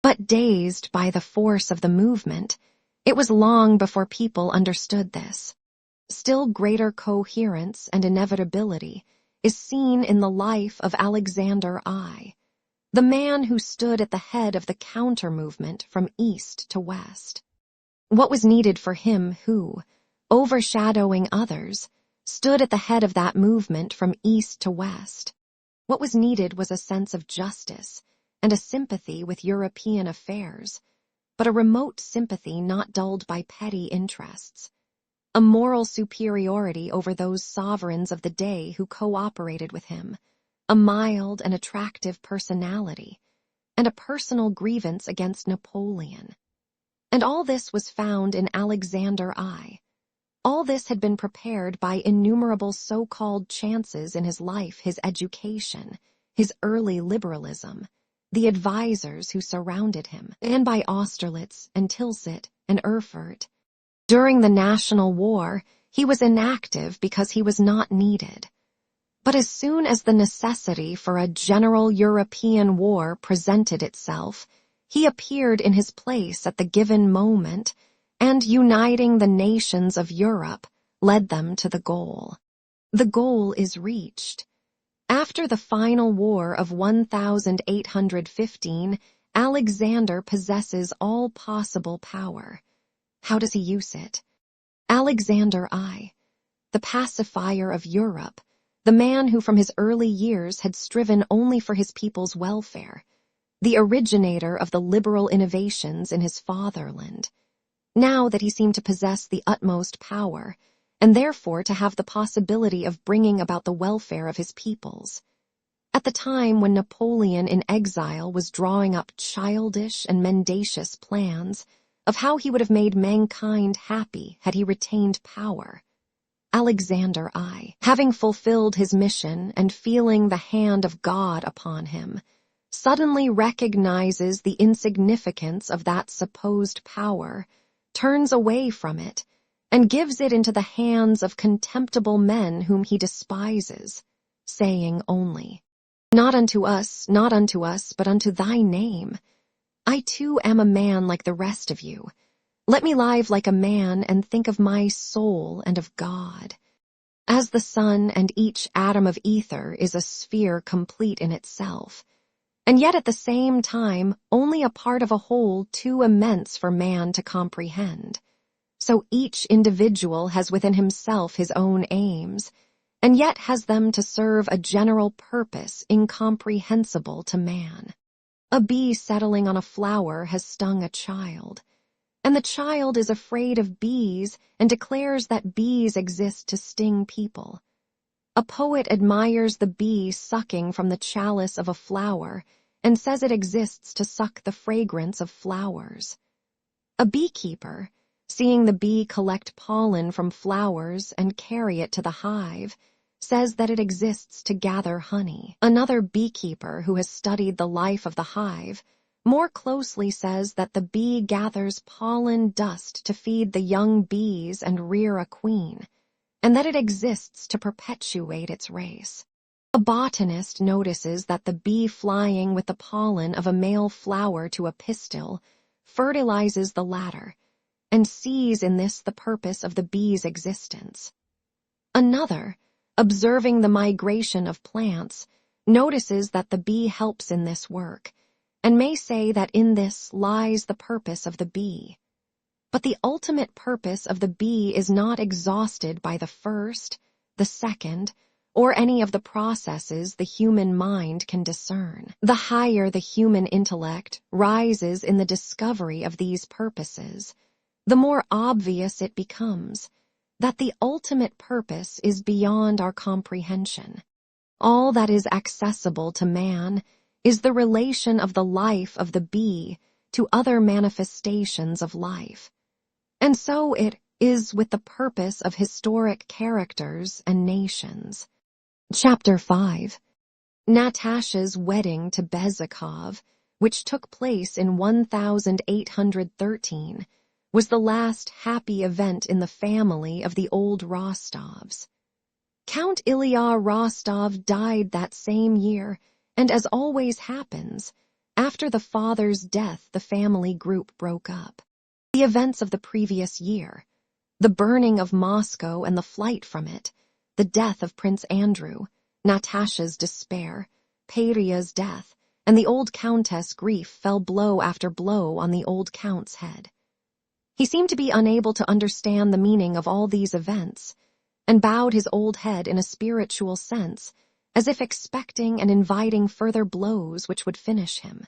But dazed by the force of the movement, it was long before people understood this. Still greater coherence and inevitability is seen in the life of Alexander I, the man who stood at the head of the counter-movement from east to west. What was needed for him who, overshadowing others, stood at the head of that movement from east to west? What was needed was a sense of justice and a sympathy with European affairs, but a remote sympathy not dulled by petty interests. a moral superiority over those sovereigns of the day who cooperated with him, a mild and attractive personality, and a personal grievance against Napoleon. And all this was found in Alexander I. All this had been prepared by innumerable so-called chances in his life, his education, his early liberalism, the advisers who surrounded him, and by Austerlitz and Tilsit and Erfurt. During the national war, he was inactive because he was not needed. But as soon as the necessity for a general European war presented itself, he appeared in his place at the given moment, and uniting the nations of Europe, led them to the goal. The goal is reached. After the final war of 1815, Alexander possesses all possible power. How does he use it? Alexander I, the pacifier of Europe, the man who from his early years had striven only for his people's welfare, the originator of the liberal innovations in his fatherland, now that he seemed to possess the utmost power, and therefore to have the possibility of bringing about the welfare of his peoples. At the time when Napoleon in exile was drawing up childish and mendacious plans of how he would have made mankind happy had he retained power, Alexander I, having fulfilled his mission and feeling the hand of God upon him, suddenly recognizes the insignificance of that supposed power, turns away from it, and gives it into the hands of contemptible men whom he despises, saying only, not unto us, but unto thy name. I too am a man like the rest of you. Let me live like a man and think of my soul and of God. As the sun and each atom of ether is a sphere complete in itself, and yet at the same time only a part of a whole too immense for man to comprehend. So each individual has within himself his own aims, and yet has them to serve a general purpose incomprehensible to man. A bee settling on a flower has stung a child, and the child is afraid of bees and declares that bees exist to sting people. A poet admires the bee sucking from the chalice of a flower and says it exists to suck the fragrance of flowers. A beekeeper, seeing the bee collect pollen from flowers and carry it to the hive, says that it exists to gather honey. Another beekeeper who has studied the life of the hive more closely says that the bee gathers pollen dust to feed the young bees and rear a queen, and that it exists to perpetuate its race. A botanist notices that the bee flying with the pollen of a male flower to a pistil fertilizes the latter, and sees in this the purpose of the bee's existence. Another, observing the migration of plants, notices that the bee helps in this work, and may say that in this lies the purpose of the bee. But the ultimate purpose of the bee is not exhausted by the first, the second, or any of the processes the human mind can discern. The higher the human intellect rises in the discovery of these purposes, the more obvious it becomes that the ultimate purpose is beyond our comprehension. All that is accessible to man is the relation of the life of the bee to other manifestations of life. And so it is with the purpose of historic characters and nations. Chapter 5. Natasha's wedding to Bezikov, which took place in 1813, was the last happy event in the family of the old Rostovs. Count Ilya Rostov died that same year, and as always happens, after the father's death the family group broke up. The events of the previous year, the burning of Moscow and the flight from it, the death of Prince Andrew, Natasha's despair, Peria's death, and the old countess' grief fell blow after blow on the old count's head. He seemed to be unable to understand the meaning of all these events, and bowed his old head in a spiritual sense, as if expecting and inviting further blows which would finish him.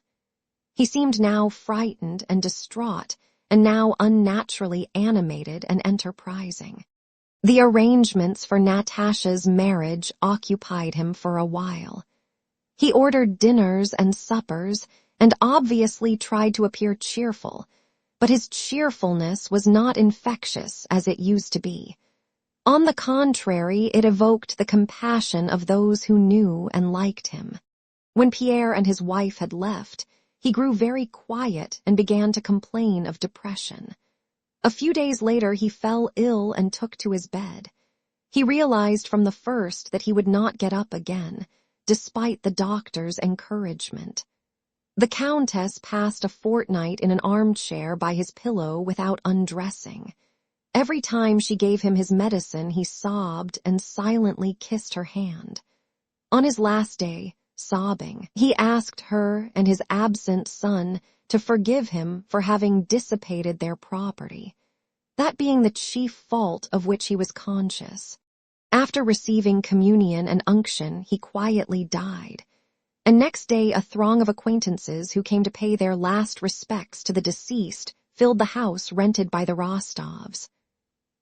He seemed now frightened and distraught, and now unnaturally animated and enterprising. The arrangements for Natasha's marriage occupied him for a while. He ordered dinners and suppers and obviously tried to appear cheerful, but his cheerfulness was not infectious as it used to be. On the contrary, it evoked the compassion of those who knew and liked him. When Pierre and his wife had left, he grew very quiet and began to complain of depression. A few days later, he fell ill and took to his bed. He realized from the first that he would not get up again, despite the doctor's encouragement. The Countess passed a fortnight in an armchair by his pillow without undressing. Every time she gave him his medicine, he sobbed and silently kissed her hand. On his last day, sobbing, he asked her and his absent son to forgive him for having dissipated their property, that being the chief fault of which he was conscious. After receiving communion and unction, he quietly died, and next day a throng of acquaintances who came to pay their last respects to the deceased filled the house rented by the Rostovs.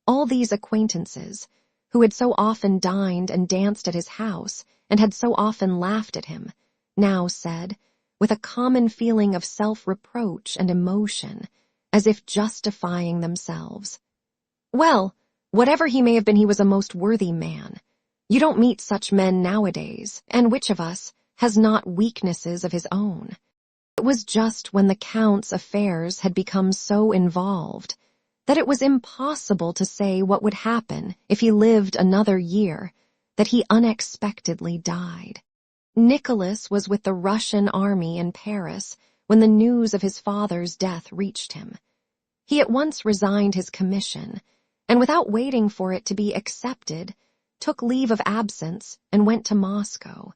All these acquaintances, who had so often dined and danced at his house and had so often laughed at him, now said, with a common feeling of self-reproach and emotion, as if justifying themselves, "Well, whatever he may have been, he was a most worthy man. You don't meet such men nowadays, and which of us has not weaknesses of his own?" It was just when the Count's affairs had become so involved that it was impossible to say what would happen if he lived another year, that he unexpectedly died. Nicholas was with the Russian army in Paris when the news of his father's death reached him. He at once resigned his commission, and without waiting for it to be accepted, took leave of absence and went to Moscow.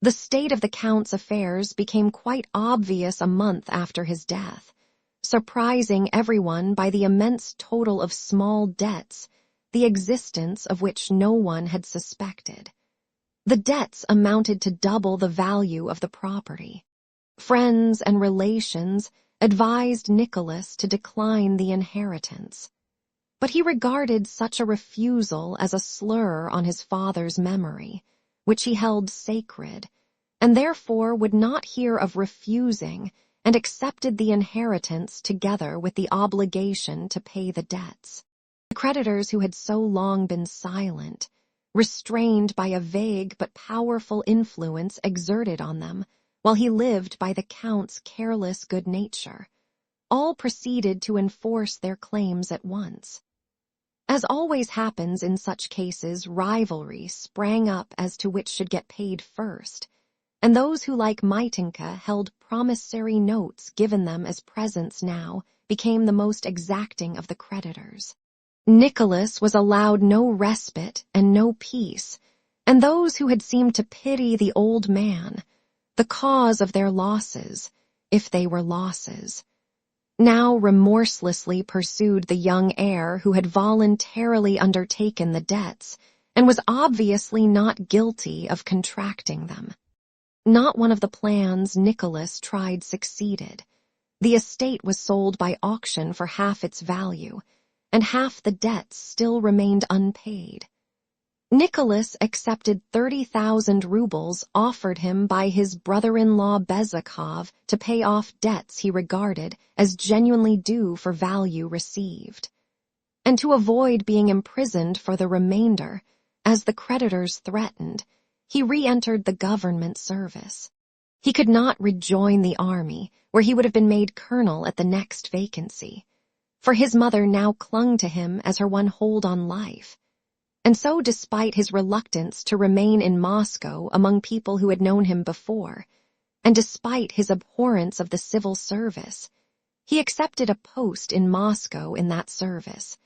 The state of the Count's affairs became quite obvious a month after his death, surprising everyone by the immense total of small debts, the existence of which no one had suspected. The debts amounted to double the value of the property. Friends and relations advised Nicholas to decline the inheritance, but he regarded such a refusal as a slur on his father's memory, which he held sacred, and therefore would not hear of refusing and accepted the inheritance together with the obligation to pay the debts. The creditors who had so long been silent, restrained by a vague but powerful influence exerted on them, while he lived by the Count's careless good nature, all proceeded to enforce their claims at once. As always happens in such cases, rivalry sprang up as to which should get paid first, and those who, like Mitenka, held promissory notes given them as presents now became the most exacting of the creditors. Nicholas was allowed no respite and no peace, and those who had seemed to pity the old man, the cause of their losses, if they were losses, now remorselessly pursued the young heir who had voluntarily undertaken the debts and was obviously not guilty of contracting them. Not one of the plans Nicholas tried succeeded. The estate was sold by auction for half its value, and half the debts still remained unpaid. Nicholas accepted 30,000 rubles offered him by his brother-in-law Bezakov to pay off debts he regarded as genuinely due for value received. And to avoid being imprisoned for the remainder, as the creditors threatened, he re-entered the government service. He could not rejoin the army, where he would have been made colonel at the next vacancy, for his mother now clung to him as her one hold on life. And so, despite his reluctance to remain in Moscow among people who had known him before, and despite his abhorrence of the civil service, he accepted a post in Moscow in that service,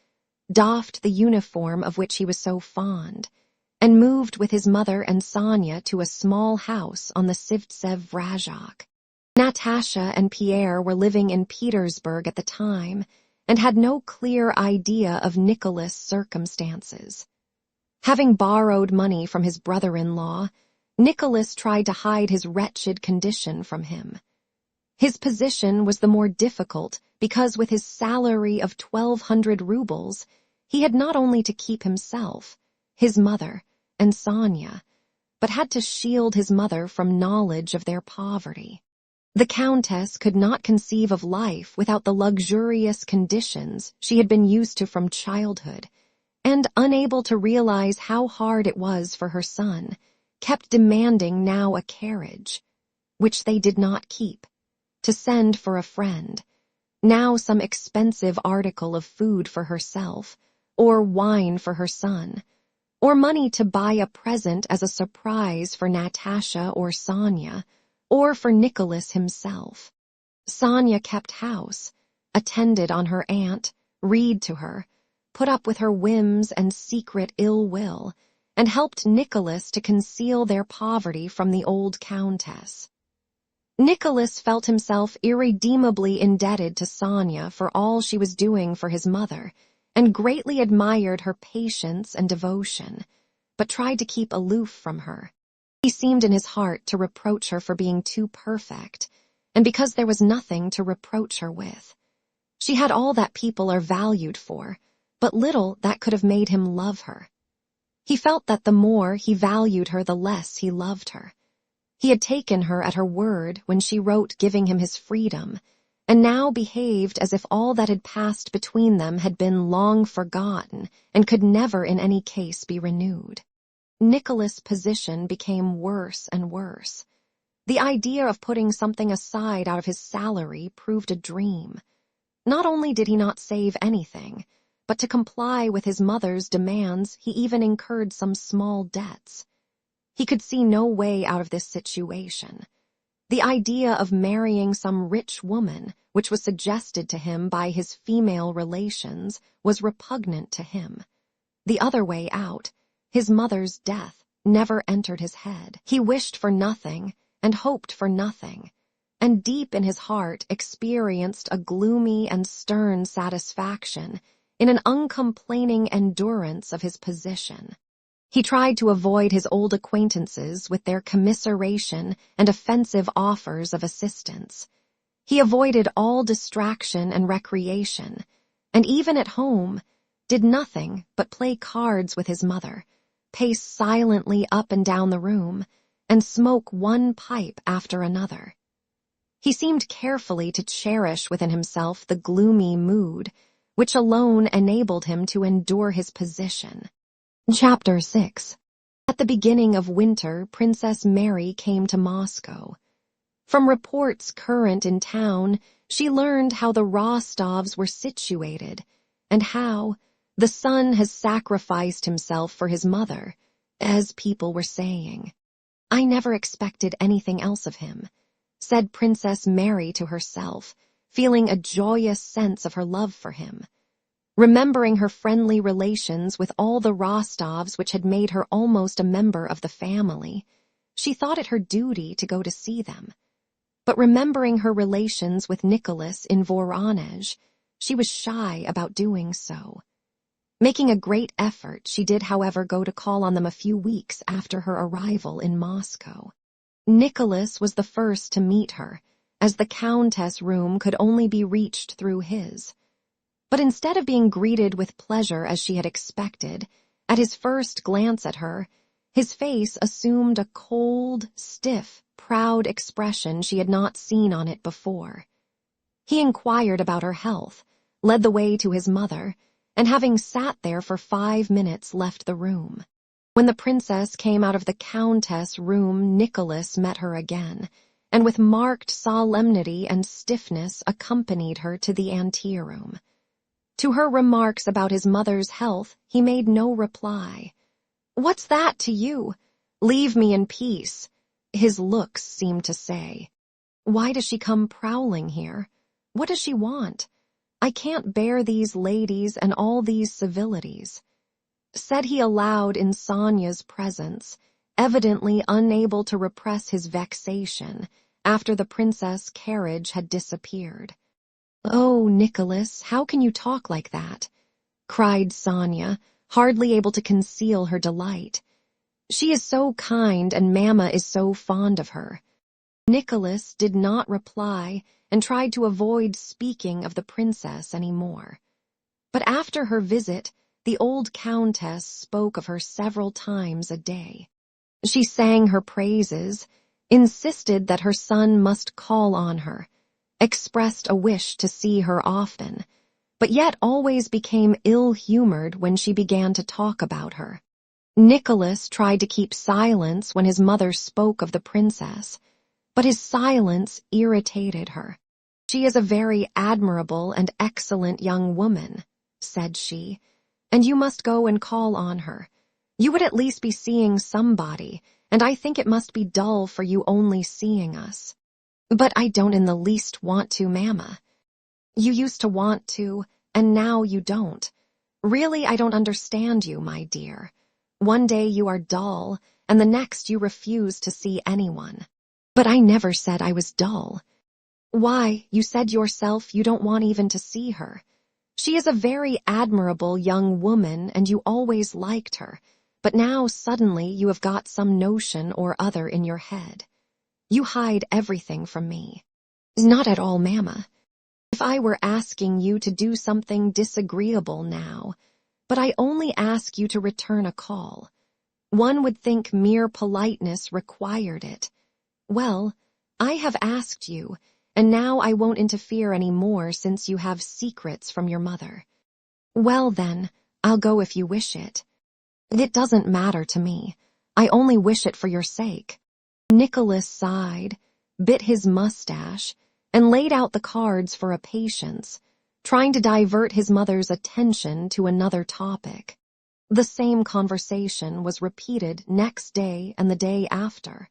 doffed the uniform of which he was so fond, and moved with his mother and Sonia to a small house on the Sivtsev Vrajok. Natasha and Pierre were living in Petersburg at the time and had no clear idea of Nicholas' circumstances. Having borrowed money from his brother-in-law, Nicholas tried to hide his wretched condition from him. His position was the more difficult because with his salary of 1,200 rubles, He had not only to keep himself, his mother, and Sonia, but had to shield his mother from knowledge of their poverty. The Countess could not conceive of life without the luxurious conditions she had been used to from childhood, and, unable to realize how hard it was for her son, kept demanding now a carriage, which they did not keep, to send for a friend, now some expensive article of food for herself, or wine for her son, or money to buy a present as a surprise for Natasha or Sonia, or for Nicholas himself. Sonia kept house, attended on her aunt, read to her, put up with her whims and secret ill will, and helped Nicholas to conceal their poverty from the old Countess. Nicholas felt himself irredeemably indebted to Sonia for all she was doing for his mother, and greatly admired her patience and devotion, but tried to keep aloof from her. He seemed in his heart to reproach her for being too perfect, and because there was nothing to reproach her with. She had all that people are valued for, but little that could have made him love her. He felt that the more he valued her, the less he loved her. He had taken her at her word when she wrote giving him his freedom, and now behaved as if all that had passed between them had been long forgotten and could never in any case be renewed. Nicholas' position became worse and worse. The idea of putting something aside out of his salary proved a dream. Not only did he not save anything, but to comply with his mother's demands, he even incurred some small debts. He could see no way out of this situation. The idea of marrying some rich woman, which was suggested to him by his female relations, was repugnant to him. The other way out, his mother's death, never entered his head. He wished for nothing and hoped for nothing, and deep in his heart experienced a gloomy and stern satisfaction in an uncomplaining endurance of his position. He tried to avoid his old acquaintances with their commiseration and offensive offers of assistance. He avoided all distraction and recreation, and even at home, did nothing but play cards with his mother, pace silently up and down the room, and smoke one pipe after another. He seemed carefully to cherish within himself the gloomy mood, which alone enabled him to endure his position. Chapter 6. At the beginning of winter, Princess Mary came to Moscow. From reports current in town, she learned how the Rostovs were situated, and how the son has sacrificed himself for his mother, as people were saying. "I never expected anything else of him," said Princess Mary to herself, feeling a joyous sense of her love for him. Remembering her friendly relations with all the Rostovs, which had made her almost a member of the family, she thought it her duty to go to see them. But remembering her relations with Nicholas in Voronezh, she was shy about doing so. Making a great effort, she did, however, go to call on them a few weeks after her arrival in Moscow. Nicholas was the first to meet her, as the Countess' room could only be reached through his. But instead of being greeted with pleasure as she had expected, at his first glance at her, his face assumed a cold, stiff, proud expression she had not seen on it before. He inquired about her health, led the way to his mother, and having sat there for 5 minutes left the room. When the princess came out of the Countess' room, Nicholas met her again, and with marked solemnity and stiffness accompanied her to the anteroom. To her remarks about his mother's health, he made no reply. "What's that to you? Leave me in peace," his looks seemed to say. "Why does she come prowling here? What does she want? I can't bear these ladies and all these civilities," said he aloud in Sonia's presence, evidently unable to repress his vexation after the princess' carriage had disappeared. "Oh, Nicholas, how can you talk like that?" cried Sonia, hardly able to conceal her delight. "She is so kind and Mamma is so fond of her." Nicholas did not reply and tried to avoid speaking of the princess any more. But after her visit, the old countess spoke of her several times a day. She sang her praises, insisted that her son must call on her, expressed a wish to see her often, but yet always became ill-humored when she began to talk about her. Nicholas tried to keep silence when his mother spoke of the princess, but his silence irritated her. "She is a very admirable and excellent young woman," said she, "and you must go and call on her. You would at least be seeing somebody, and I think it must be dull for you only seeing us." "But I don't in the least want to, Mama." "You used to want to, and now you don't. Really, I don't understand you, my dear. One day you are dull, and the next you refuse to see anyone." "But I never said I was dull." "Why, you said yourself you don't want even to see her. She is a very admirable young woman, and you always liked her, but now suddenly you have got some notion or other in your head. You hide everything from me." "Not at all, Mama. If I were asking you to do something disagreeable now, but I only ask you to return a call. One would think mere politeness required it. Well, I have asked you, and now I won't interfere any more since you have secrets from your mother." "Well then, I'll go if you wish it." "It doesn't matter to me. I only wish it for your sake." Nicholas sighed, bit his mustache, and laid out the cards for a patience, trying to divert his mother's attention to another topic. The same conversation was repeated next day and the day after,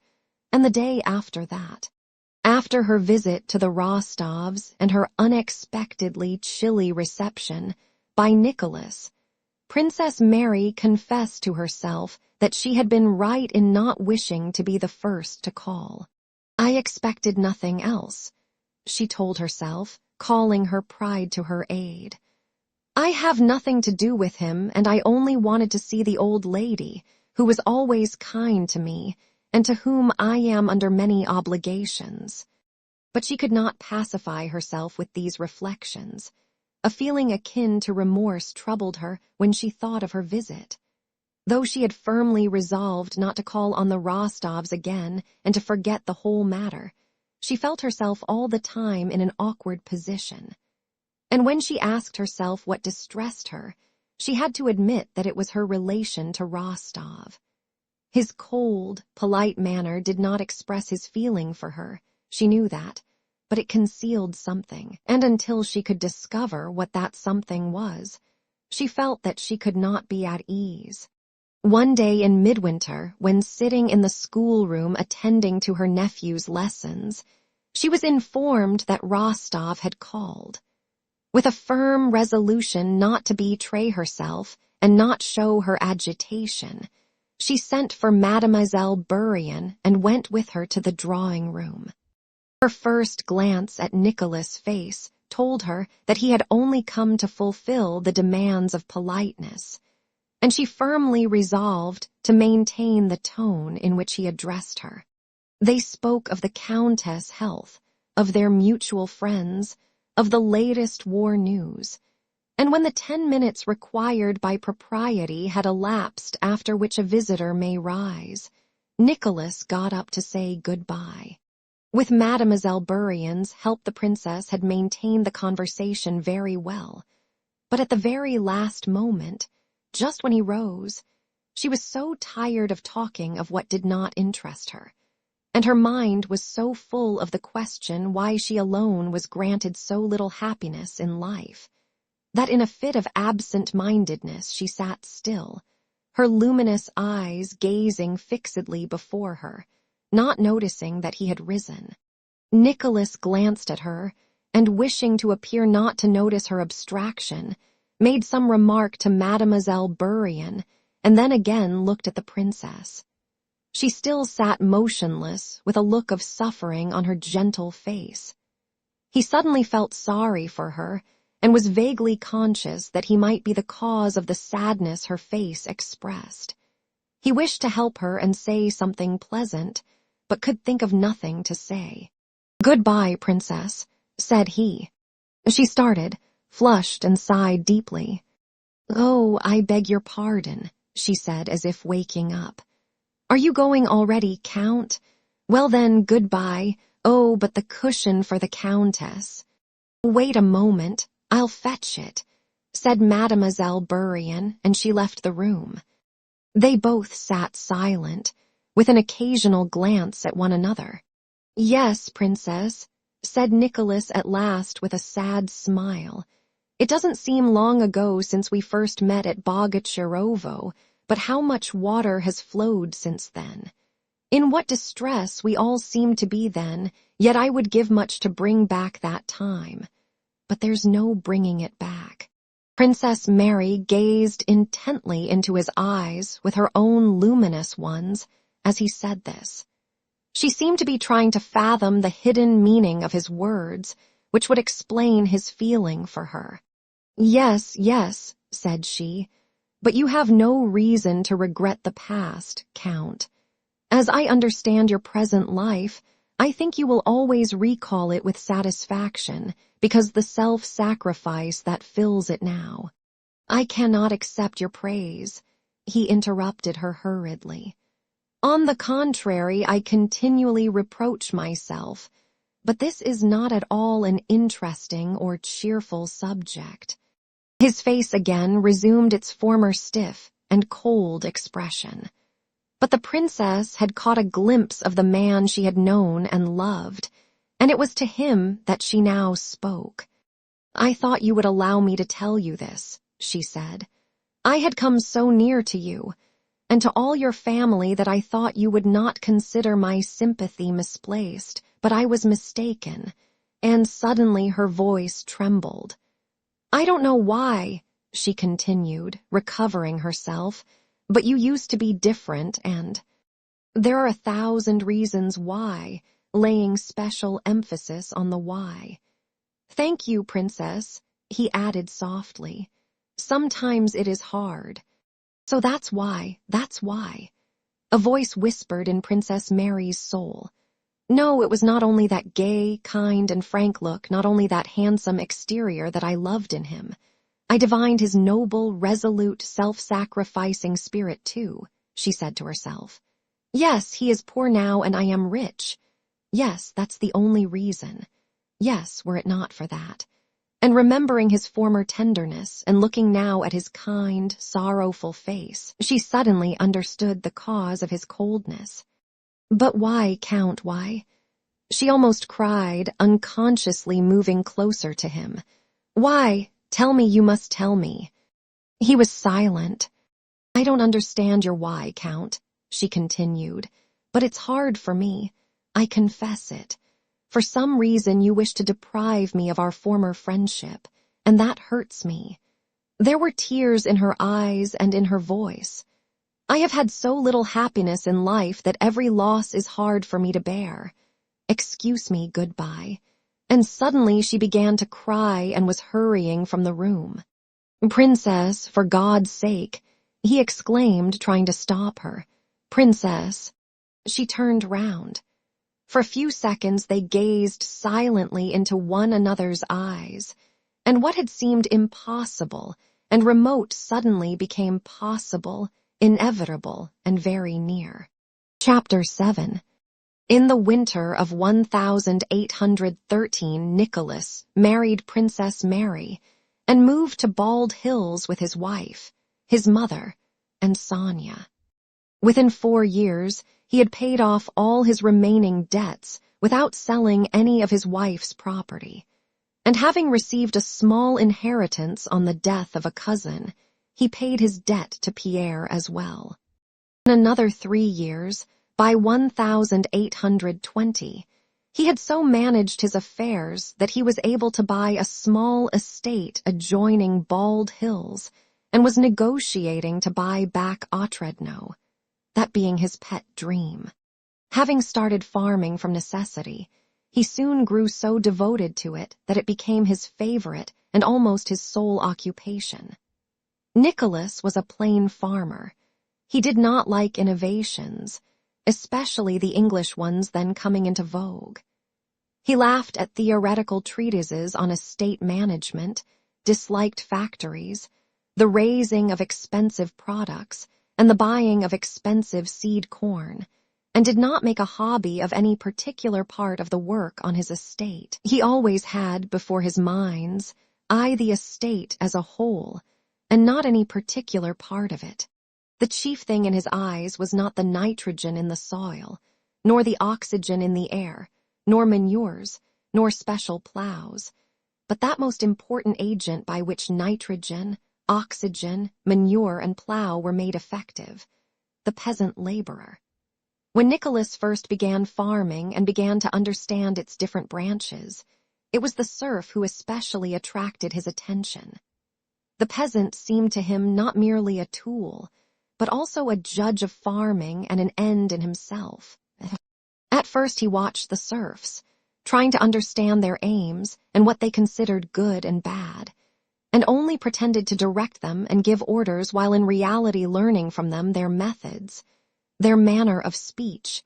and the day after that. After her visit to the Rostovs and her unexpectedly chilly reception by Nicholas, Princess Mary confessed to herself that she had been right in not wishing to be the first to call. "I expected nothing else," she told herself, calling her pride to her aid. "I have nothing to do with him, and I only wanted to see the old lady, who was always kind to me, and to whom I am under many obligations." But she could not pacify herself with these reflections. A feeling akin to remorse troubled her when she thought of her visit. Though she had firmly resolved not to call on the Rostovs again and to forget the whole matter, she felt herself all the time in an awkward position. And when she asked herself what distressed her, she had to admit that it was her relation to Rostov. His cold, polite manner did not express his feeling for her, she knew that, but it concealed something, and until she could discover what that something was, she felt that she could not be at ease. One day in midwinter, when sitting in the schoolroom attending to her nephew's lessons, she was informed that Rostov had called. With a firm resolution not to betray herself and not show her agitation, she sent for Mademoiselle Bourienne and went with her to the drawing-room. Her first glance at Nicholas' face told her that he had only come to fulfill the demands of politeness, and she firmly resolved to maintain the tone in which he addressed her. They spoke of the Countess' health, of their mutual friends, of the latest war news, and when the 10 minutes required by propriety had elapsed after which a visitor may rise, Nicholas got up to say goodbye. With Mademoiselle Bourienne's help, the princess had maintained the conversation very well, but at the very last moment, just when he rose, she was so tired of talking of what did not interest her, and her mind was so full of the question why she alone was granted so little happiness in life, that in a fit of absent-mindedness she sat still, her luminous eyes gazing fixedly before her, not noticing that he had risen. Nicholas glanced at her, and wishing to appear not to notice her abstraction, made some remark to Mademoiselle Bourienne, and then again looked at the princess. She still sat motionless, with a look of suffering on her gentle face. He suddenly felt sorry for her, and was vaguely conscious that he might be the cause of the sadness her face expressed. He wished to help her and say something pleasant, but could think of nothing to say. "Goodbye, Princess," said he. She started, flushed and sighed deeply. "Oh, I beg your pardon," she said as if waking up. "Are you going already, Count? Well then, goodbye. Oh, but the cushion for the Countess." "Wait a moment, I'll fetch it," said Mademoiselle Bourrienne, and she left the room. They both sat silent, with an occasional glance at one another. "Yes, Princess," said Nicholas at last with a sad smile. "It doesn't seem long ago since we first met at Bogocharovo, but how much water has flowed since then. In what distress we all seemed to be then, yet I would give much to bring back that time. But there's no bringing it back." Princess Mary gazed intently into his eyes with her own luminous ones as he said this. She seemed to be trying to fathom the hidden meaning of his words, which would explain his feeling for her. "Yes, yes," said she, "but you have no reason to regret the past, Count. As I understand your present life, I think you will always recall it with satisfaction, because the self-sacrifice that fills it now." "I cannot accept your praise," he interrupted her hurriedly. "On the contrary, I continually reproach myself, but this is not at all an interesting or cheerful subject." His face again resumed its former stiff and cold expression. But the princess had caught a glimpse of the man she had known and loved, and it was to him that she now spoke. "I thought you would allow me to tell you this," she said. "I had come so near to you, and to all your family, that I thought you would not consider my sympathy misplaced, but I was mistaken." And suddenly her voice trembled. "I don't know why," she continued, recovering herself, "but you used to be different, and there are 1,000 reasons why," laying special emphasis on the why. "Thank you, Princess," he added softly. "Sometimes it is hard. So that's why, that's why." A voice whispered in Princess Mary's soul. "No, it was not only that gay, kind, and frank look, not only that handsome exterior that I loved in him. I divined his noble, resolute, self-sacrificing spirit too," she said to herself. "Yes, he is poor now and I am rich. Yes, that's the only reason. Yes, were it not for that." And remembering his former tenderness and looking now at his kind, sorrowful face, she suddenly understood the cause of his coldness. "But why, Count, why?" she almost cried, unconsciously moving closer to him. "Why? Tell me, you must tell me." He was silent. "I don't understand your why, Count," she continued, "but it's hard for me. I confess it. For some reason you wish to deprive me of our former friendship, and that hurts me." There were tears in her eyes and in her voice. "I have had so little happiness in life that every loss is hard for me to bear. Excuse me, goodbye." And suddenly she began to cry and was hurrying from the room. "Princess, for God's sake," he exclaimed, trying to stop her. "Princess." She turned round. For a few seconds they gazed silently into one another's eyes, and what had seemed impossible and remote suddenly became possible, inevitable, and very near. Chapter 7. In the winter of 1813, Nicholas married Princess Mary and moved to Bald Hills with his wife, his mother, and Sonia. Within 4 years, he had paid off all his remaining debts without selling any of his wife's property, and having received a small inheritance on the death of a cousin, he paid his debt to Pierre as well. In another 3 years, by 1820, he had so managed his affairs that he was able to buy a small estate adjoining Bald Hills and was negotiating to buy back Otrádnoe, that being his pet dream. Having started farming from necessity, he soon grew so devoted to it that it became his favorite and almost his sole occupation. Nicholas was a plain farmer. He did not like innovations, especially the English ones then coming into vogue. He laughed at theoretical treatises on estate management, disliked factories, the raising of expensive products, and the buying of expensive seed corn, and did not make a hobby of any particular part of the work on his estate. He always had before his mind's eye the estate as a whole, and not any particular part of it. The chief thing in his eyes was not the nitrogen in the soil, nor the oxygen in the air, nor manures, nor special plows, but that most important agent by which nitrogen, oxygen, manure, and plow were made effective, the peasant laborer. When Nicholas first began farming and began to understand its different branches, it was the serf who especially attracted his attention. The peasant seemed to him not merely a tool, but also a judge of farming and an end in himself. At first he watched the serfs, trying to understand their aims and what they considered good and bad, and only pretended to direct them and give orders while in reality learning from them their methods, their manner of speech,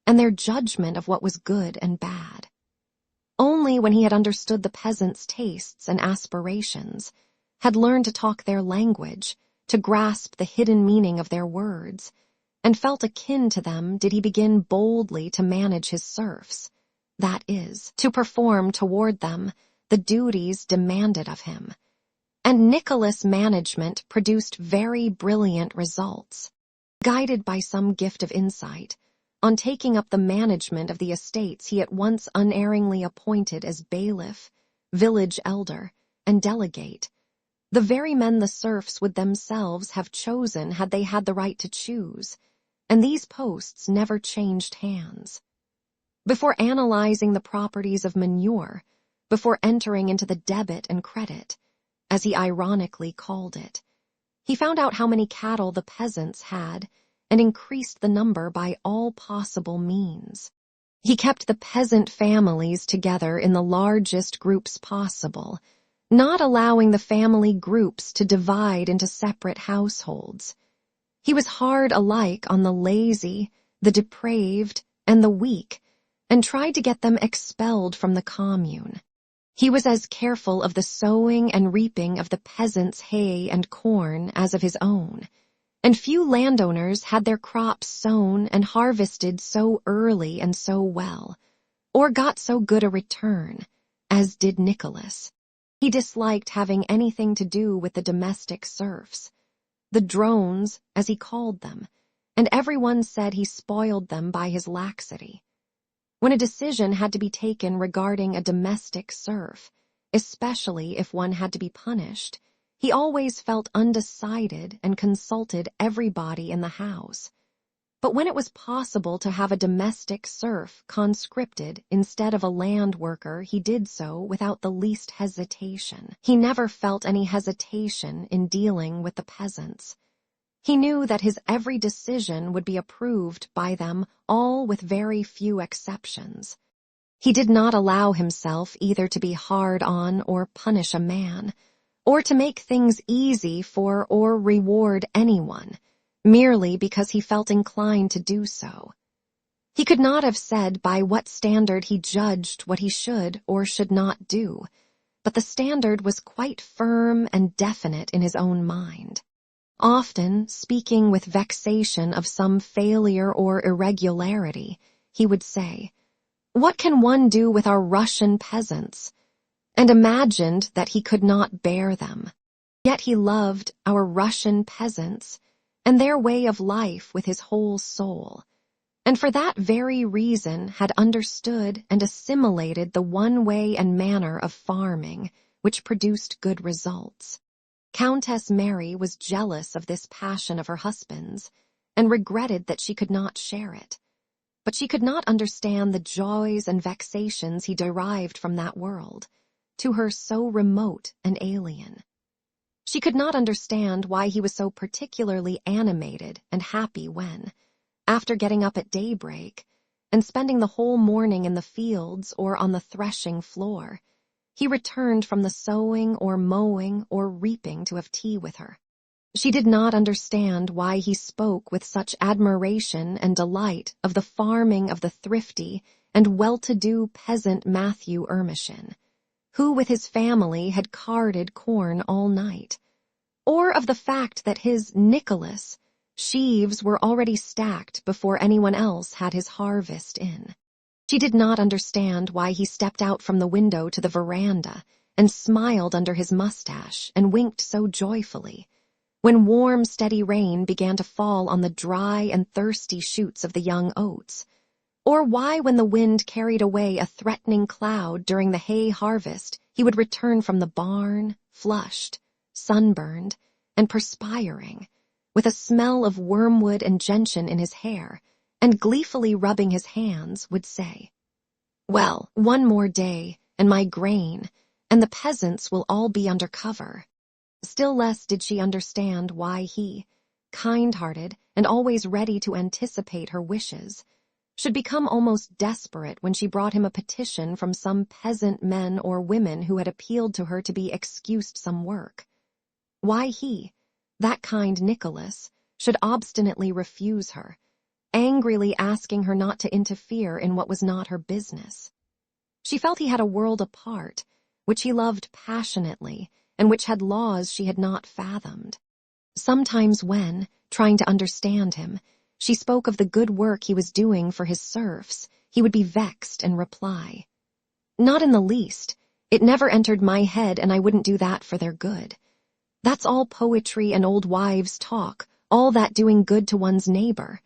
and their judgment of what was good and bad. Only when he had understood the peasants' tastes and aspirations, had learned to talk their language, to grasp the hidden meaning of their words, and felt akin to them did he begin boldly to manage his serfs, that is, to perform toward them the duties demanded of him. And Nicholas' management produced very brilliant results. Guided by some gift of insight, on taking up the management of the estates he at once unerringly appointed as bailiff, village elder, and delegate, the very men the serfs would themselves have chosen had they had the right to choose, and these posts never changed hands. Before analyzing the properties of manure, before entering into the debit and credit, as he ironically called it, he found out how many cattle the peasants had and increased the number by all possible means. He kept the peasant families together in the largest groups possible, not allowing the family groups to divide into separate households. He was hard alike on the lazy, the depraved, and the weak, and tried to get them expelled from the commune. He was as careful of the sowing and reaping of the peasants' hay and corn as of his own, and few landowners had their crops sown and harvested so early and so well, or got so good a return, as did Nicholas. He disliked having anything to do with the domestic serfs, the drones, as he called them, and everyone said he spoiled them by his laxity. When a decision had to be taken regarding a domestic serf, especially if one had to be punished, he always felt undecided and consulted everybody in the house. But when it was possible to have a domestic serf conscripted instead of a land worker, he did so without the least hesitation. He never felt any hesitation in dealing with the peasants. He knew that his every decision would be approved by them all with very few exceptions. He did not allow himself either to be hard on or punish a man, or to make things easy for or reward anyone, merely because he felt inclined to do so. He could not have said by what standard he judged what he should or should not do, but the standard was quite firm and definite in his own mind. Often, speaking with vexation of some failure or irregularity, he would say, "What can one do with our Russian peasants?" and imagined that he could not bear them. Yet he loved our Russian peasants and their way of life with his whole soul, and for that very reason had understood and assimilated the one way and manner of farming which produced good results. Countess Mary was jealous of this passion of her husband's, and regretted that she could not share it. But she could not understand the joys and vexations he derived from that world, to her so remote and alien. She could not understand why he was so particularly animated and happy when, after getting up at daybreak, and spending the whole morning in the fields or on the threshing floor, he returned from the sowing or mowing or reaping to have tea with her. She did not understand why he spoke with such admiration and delight of the farming of the thrifty and well-to-do peasant Matthew Ermishin, who with his family had carded corn all night, or of the fact that his Nicholas sheaves were already stacked before anyone else had his harvest in. She did not understand why he stepped out from the window to the veranda and smiled under his mustache and winked so joyfully when warm, steady rain began to fall on the dry and thirsty shoots of the young oats, or why when the wind carried away a threatening cloud during the hay harvest he would return from the barn, flushed, sunburned, and perspiring, with a smell of wormwood and gentian in his hair, and gleefully rubbing his hands, would say, "Well, one more day, and my grain, and the peasants will all be under cover." Still less did she understand why he, kind-hearted and always ready to anticipate her wishes, should become almost desperate when she brought him a petition from some peasant men or women who had appealed to her to be excused some work. Why he, that kind Nicholas, should obstinately refuse her, angrily asking her not to interfere in what was not her business. She felt he had a world apart, which he loved passionately, and which had laws she had not fathomed. Sometimes when, trying to understand him, she spoke of the good work he was doing for his serfs, he would be vexed and reply, "Not in the least. It never entered my head, and I wouldn't do that for their good. That's all poetry and old wives' talk, all that doing good to one's neighbor.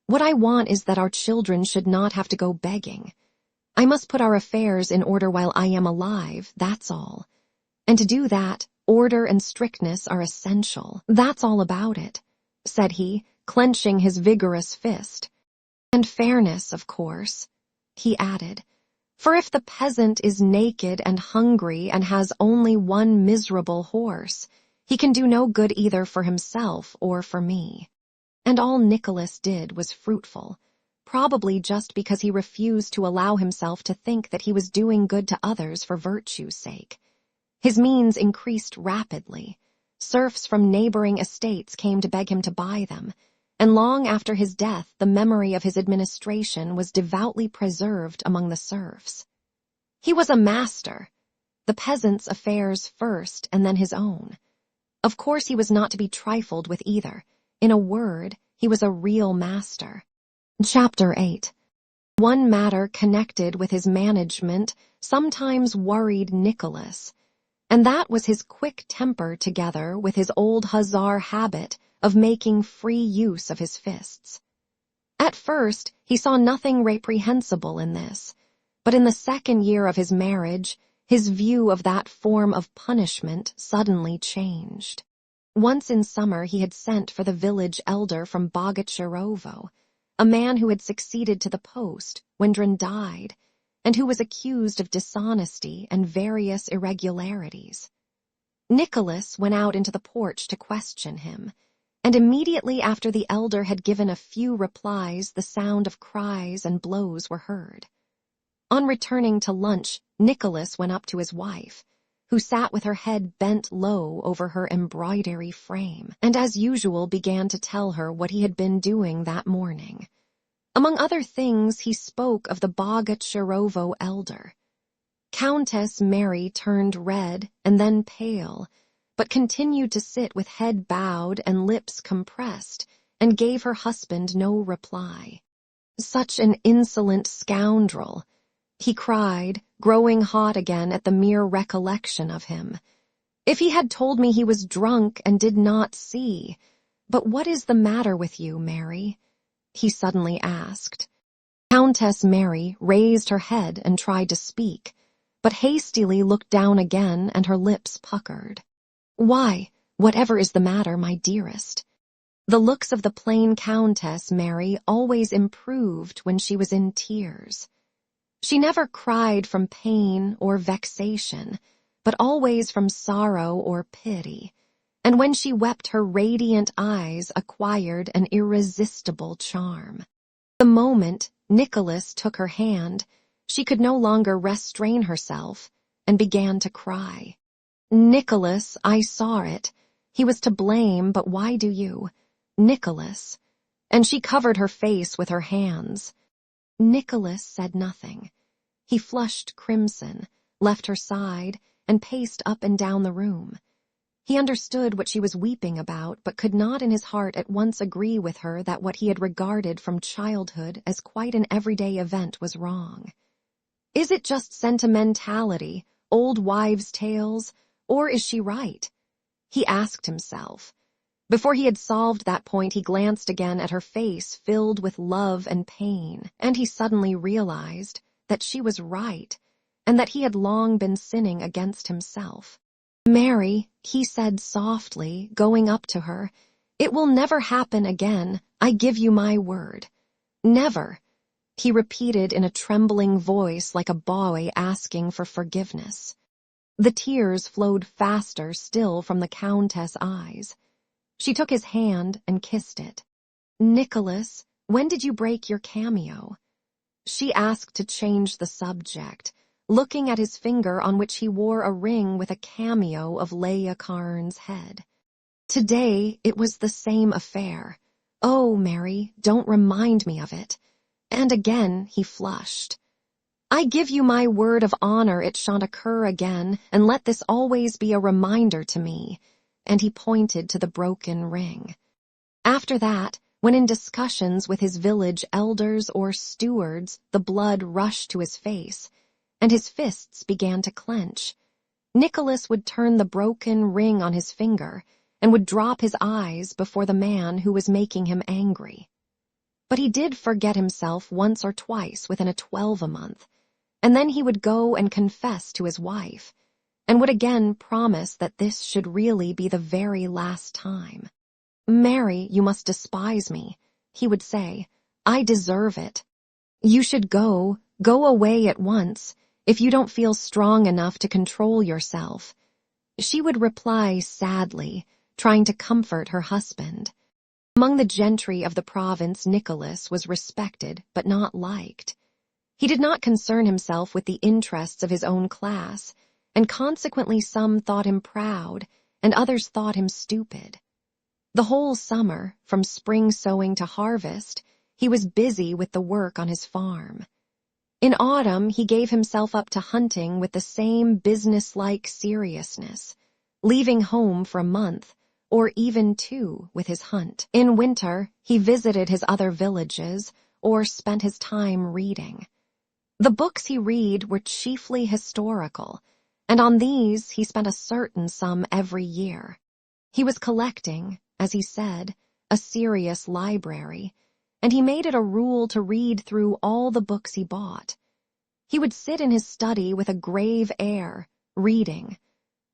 What I want is that our children should not have to go begging. I must put our affairs in order while I am alive, that's all. And to do that, order and strictness are essential. That's all about it," said he, clenching his vigorous fist. "And fairness, of course," he added, "for if the peasant is naked and hungry and has only one miserable horse, he can do no good either for himself or for me." And all Nicholas did was fruitful, probably just because he refused to allow himself to think that he was doing good to others for virtue's sake. His means increased rapidly. Serfs from neighboring estates came to beg him to buy them, and long after his death the memory of his administration was devoutly preserved among the serfs. He was a master, the peasants' affairs first and then his own. Of course he was not to be trifled with either. In a word, he was a real master. Chapter 8. One matter connected with his management sometimes worried Nicholas, and that was his quick temper together with his old hussar habit of making free use of his fists. At first, he saw nothing reprehensible in this, but in the second year of his marriage, his view of that form of punishment suddenly changed. Once in summer he had sent for the village elder from Bogacharovo, a man who had succeeded to the post when Drin died, and who was accused of dishonesty and various irregularities. Nicholas went out into the porch to question him, and immediately after the elder had given a few replies the sound of cries and blows were heard. On returning to lunch, Nicholas went up to his wife, who sat with her head bent low over her embroidery frame, and as usual began to tell her what he had been doing that morning. Among other things, he spoke of the Bogacharovo elder. Countess Mary turned red and then pale, but continued to sit with head bowed and lips compressed, and gave her husband no reply. "Such an insolent scoundrel!" he cried, growing hot again at the mere recollection of him. "If he had told me he was drunk and did not see. But what is the matter with you, Mary?" he suddenly asked. Countess Mary raised her head and tried to speak, but hastily looked down again and her lips puckered. "Why, whatever is the matter, my dearest?" The looks of the plain Countess Mary always improved when she was in tears. She never cried from pain or vexation, but always from sorrow or pity, and when she wept her radiant eyes acquired an irresistible charm. The moment Nicholas took her hand, she could no longer restrain herself, and began to cry. "Nicholas, I saw it. He was to blame, but why do you? Nicholas." And she covered her face with her hands. Nicholas said nothing. He flushed crimson, left her side, and paced up and down the room. He understood what she was weeping about, but could not in his heart at once agree with her that what he had regarded from childhood as quite an everyday event was wrong. Is it just sentimentality, old wives' tales, or is she right? He asked himself. Before he had solved that point, he glanced again at her face filled with love and pain, and he suddenly realized that she was right, and that he had long been sinning against himself. "Mary," he said softly, going up to her, "it will never happen again, I give you my word." "Never," he repeated in a trembling voice like a boy asking for forgiveness. The tears flowed faster still from the Countess' eyes. She took his hand and kissed it. "Nicholas, when did you break your cameo?" She asked to change the subject, looking at his finger on which he wore a ring with a cameo of Leah Carn's head. "Today it was the same affair. Oh, Mary, don't remind me of it." And again he flushed. "I give you my word of honor it shan't occur again, and let this always be a reminder to me." And he pointed to the broken ring. After that, when in discussions with his village elders or stewards, the blood rushed to his face, and his fists began to clench, Nicholas would turn the broken ring on his finger and would drop his eyes before the man who was making him angry. But he did forget himself once or twice within a 12-month, and then he would go and confess to his wife, and would again promise that this should really be the very last time. "Mary, you must despise me," he would say. "I deserve it. You should go away at once, if you don't feel strong enough to control yourself." She would reply sadly, trying to comfort her husband. Among the gentry of the province, Nicholas was respected but not liked. He did not concern himself with the interests of his own class, and consequently some thought him proud, and others thought him stupid. The whole summer, from spring sowing to harvest, he was busy with the work on his farm. In autumn, he gave himself up to hunting with the same business-like seriousness, leaving home for a month, or even 2, with his hunt. In winter, he visited his other villages, or spent his time reading. The books he read were chiefly historical, and on these he spent a certain sum every year. He was collecting, as he said, a serious library, and he made it a rule to read through all the books he bought. He would sit in his study with a grave air, reading,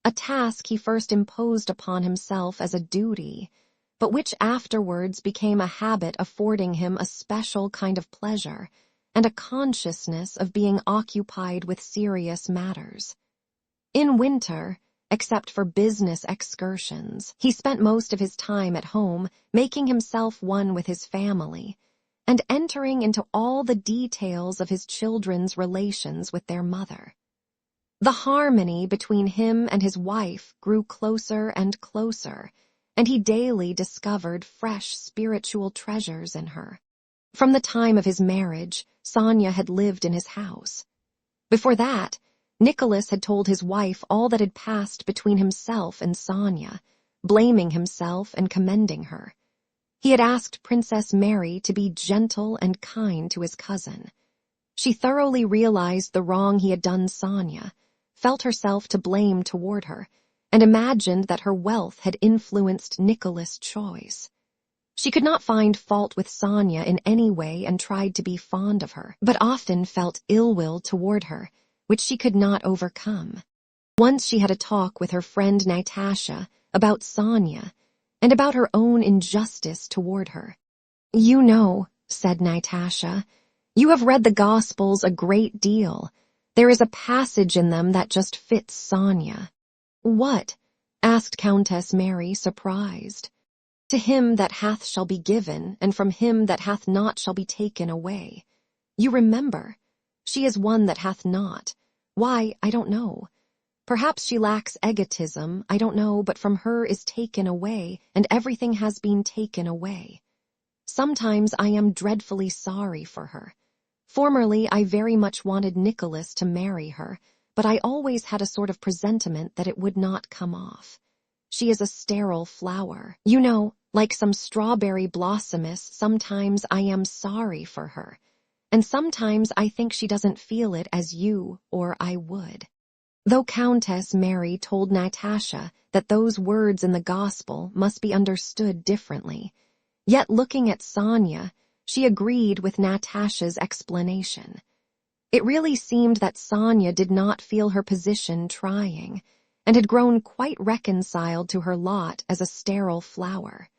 a task he first imposed upon himself as a duty, but which afterwards became a habit affording him a special kind of pleasure and a consciousness of being occupied with serious matters. In winter, except for business excursions, he spent most of his time at home, making himself one with his family, and entering into all the details of his children's relations with their mother. The harmony between him and his wife grew closer and closer, and he daily discovered fresh spiritual treasures in her. From the time of his marriage, Sonia had lived in his house. Before that, Nicholas had told his wife all that had passed between himself and Sonia, blaming himself and commending her. He had asked Princess Mary to be gentle and kind to his cousin. She thoroughly realized the wrong he had done Sonia, felt herself to blame toward her, and imagined that her wealth had influenced Nicholas' choice. She could not find fault with Sonia in any way and tried to be fond of her, but often felt ill will toward her, which she could not overcome. Once she had a talk with her friend Natasha about Sonia and about her own injustice toward her. "You know," said Natasha, "you have read the Gospels a great deal. There is a passage in them that just fits Sonia." "What?" asked Countess Mary, surprised. "To him that hath shall be given, and from him that hath not shall be taken away. You remember, she is one that hath not. Why, I don't know. Perhaps she lacks egotism, I don't know, but from her is taken away, and everything has been taken away. Sometimes I am dreadfully sorry for her. Formerly I very much wanted Nicholas to marry her, but I always had a sort of presentiment that it would not come off. she is a sterile flower. You know, like some strawberry blossomess, sometimes I am sorry for her, and sometimes I think she doesn't feel it as you or I would." Though Countess Mary told Natasha that those words in the Gospel must be understood differently, yet looking at Sonia, she agreed with Natasha's explanation. It really seemed that Sonia did not feel her position trying, and had grown quite reconciled to her lot as a sterile flower.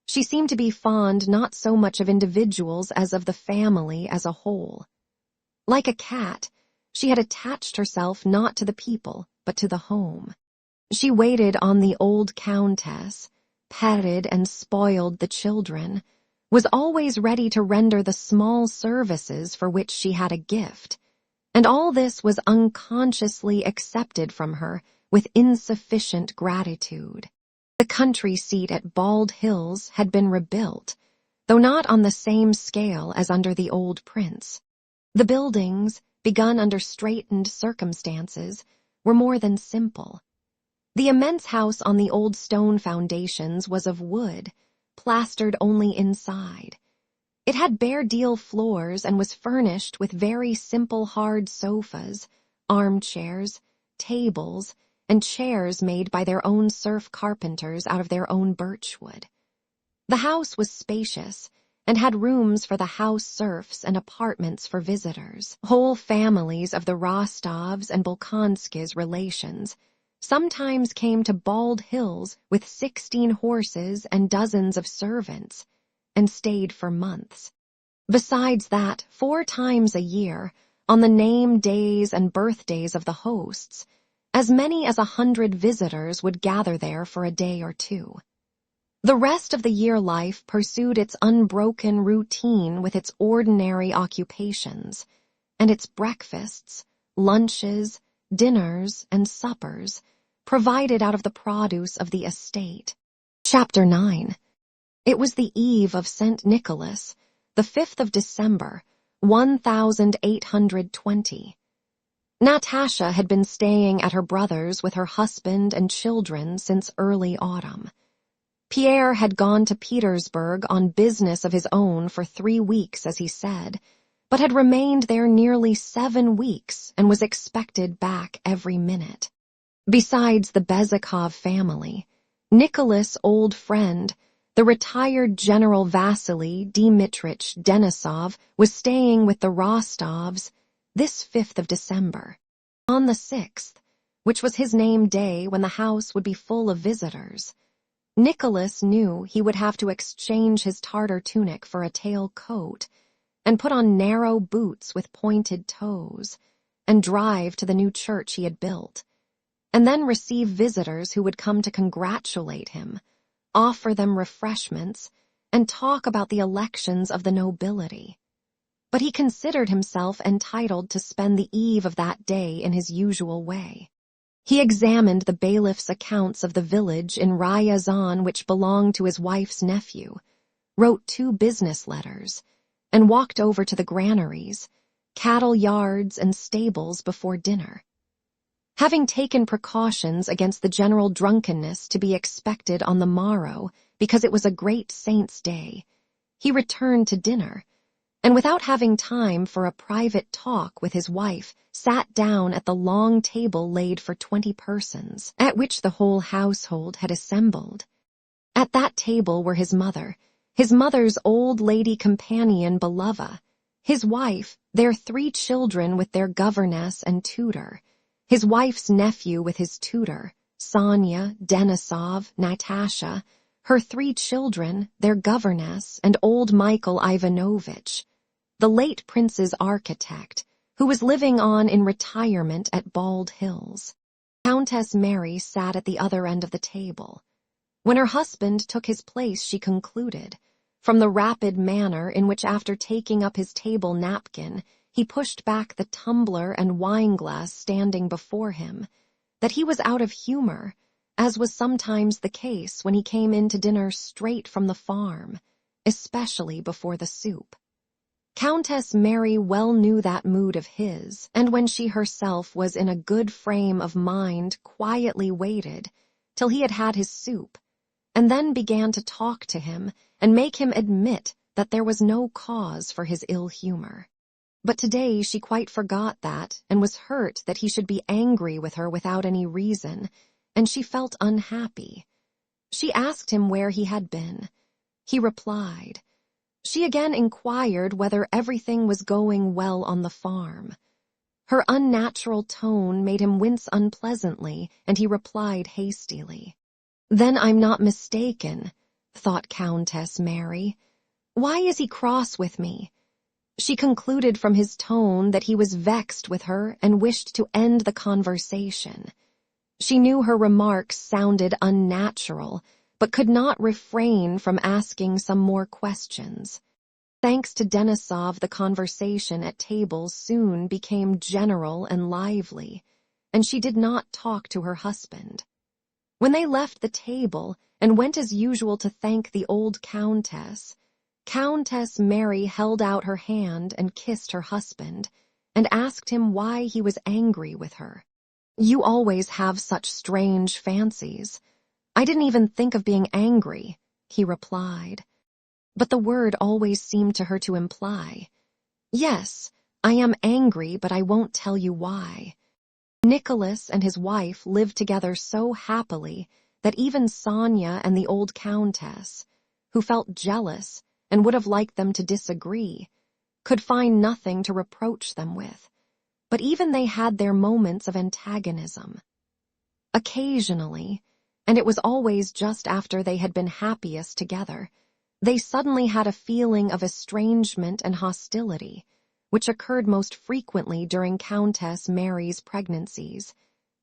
She seemed to be fond not so much of individuals as of the family as a whole. Like a cat, she had attached herself not to the people, but to the home. She waited on the old countess, petted and spoiled the children, was always ready to render the small services for which she had a gift, and all this was unconsciously accepted from her with insufficient gratitude. The country seat at Bald Hills had been rebuilt, though not on the same scale as under the old prince. The buildings, begun under straitened circumstances, were more than simple. The immense house on the old stone foundations was of wood, plastered only inside. It had bare deal floors and was furnished with very simple hard sofas, armchairs, tables, and chairs made by their own serf carpenters out of their own birchwood. The house was spacious, and had rooms for the house serfs and apartments for visitors. Whole families of the Rostovs and Bolkonskys relations sometimes came to Bald Hills with 16 horses and dozens of servants, and stayed for months. Besides that, 4 times a year, on the name days and birthdays of the hosts, as many as 100 visitors would gather there for a day or two. The rest of the year life pursued its unbroken routine with its ordinary occupations, and its breakfasts, lunches, dinners, and suppers, provided out of the produce of the estate. Chapter 9. It was the eve of St. Nicholas, the 5th of December, 1820. Natasha had been staying at her brother's with her husband and children since early autumn. Pierre had gone to Petersburg on business of his own for 3 weeks, as he said, but had remained there nearly 7 weeks and was expected back every minute. Besides the Bezykhov family, Nicholas' old friend, the retired General Vasily Dmitrich Denisov, was staying with the Rostovs this 5th of December. On the 6th, which was his name day when the house would be full of visitors, Nicholas knew he would have to exchange his Tartar tunic for a tail coat and put on narrow boots with pointed toes and drive to the new church he had built, and then receive visitors who would come to congratulate him, offer them refreshments, and talk about the elections of the nobility. But he considered himself entitled to spend the eve of that day in his usual way. He examined the bailiff's accounts of the village in Ryazan which belonged to his wife's nephew, wrote 2 business letters, and walked over to the granaries, cattle yards, and stables before dinner. Having taken precautions against the general drunkenness to be expected on the morrow because it was a great saint's day, he returned to dinner, and without having time for a private talk with his wife, sat down at the long table laid for 20 persons, at which the whole household had assembled. At that table were his mother's old lady companion Belova, his wife, their 3 children with their governess and tutor, his wife's nephew with his tutor, Sonia, Denisov, Natasha, her 3 children, their governess, and old Michael Ivanovich, the late prince's architect, who was living on in retirement at Bald Hills. Countess Mary sat at the other end of the table. When her husband took his place, she concluded, from the rapid manner in which after taking up his table napkin, he pushed back the tumbler and wine-glass standing before him, that he was out of humor, as was sometimes the case when he came in to dinner straight from the farm, especially before the soup. Countess Mary well knew that mood of his, and when she herself was in a good frame of mind quietly waited till he had had his soup, and then began to talk to him and make him admit that there was no cause for his ill humor. But today she quite forgot that and was hurt that he should be angry with her without any reason, and she felt unhappy. She asked him where he had been. He replied. She again inquired whether everything was going well on the farm. Her unnatural tone made him wince unpleasantly, and he replied hastily. "Then I'm not mistaken," thought Countess Mary. "Why is he cross with me?" She concluded from his tone that he was vexed with her and wished to end the conversation. She knew her remarks sounded unnatural, but could not refrain from asking some more questions. Thanks to Denisov, the conversation at table soon became general and lively, and she did not talk to her husband. When they left the table and went as usual to thank the old Countess, Countess Mary held out her hand and kissed her husband, and asked him why he was angry with her. "You always have such strange fancies. I didn't even think of being angry," he replied. But the word always seemed to her to imply, "Yes, I am angry, but I won't tell you why." Nicholas and his wife lived together so happily that even Sonia and the old Countess, who felt jealous and would have liked them to disagree, could find nothing to reproach them with. But even they had their moments of antagonism. Occasionally, and it was always just after they had been happiest together, they suddenly had a feeling of estrangement and hostility, which occurred most frequently during Countess Mary's pregnancies,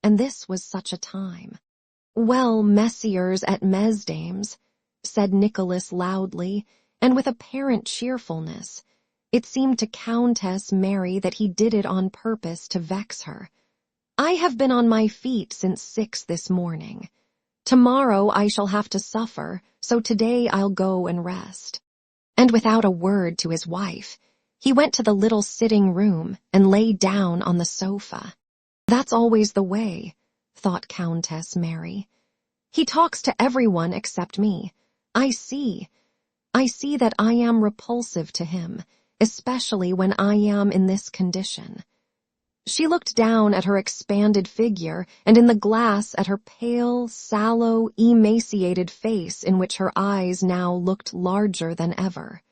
and this was such a time. "Well, Messieurs at Mesdames," said Nicholas loudly, and with apparent cheerfulness. It seemed to Countess Mary that he did it on purpose to vex her. "I have been on my feet since 6 this morning. Tomorrow I shall have to suffer, so today I'll go and rest." And without a word to his wife, he went to the little sitting room and lay down on the sofa. "That's always the way," thought Countess Mary. "He talks to everyone except me. I see that I am repulsive to him, especially when I am in this condition." She looked down at her expanded figure and in the glass at her pale, sallow, emaciated face in which her eyes now looked larger than ever.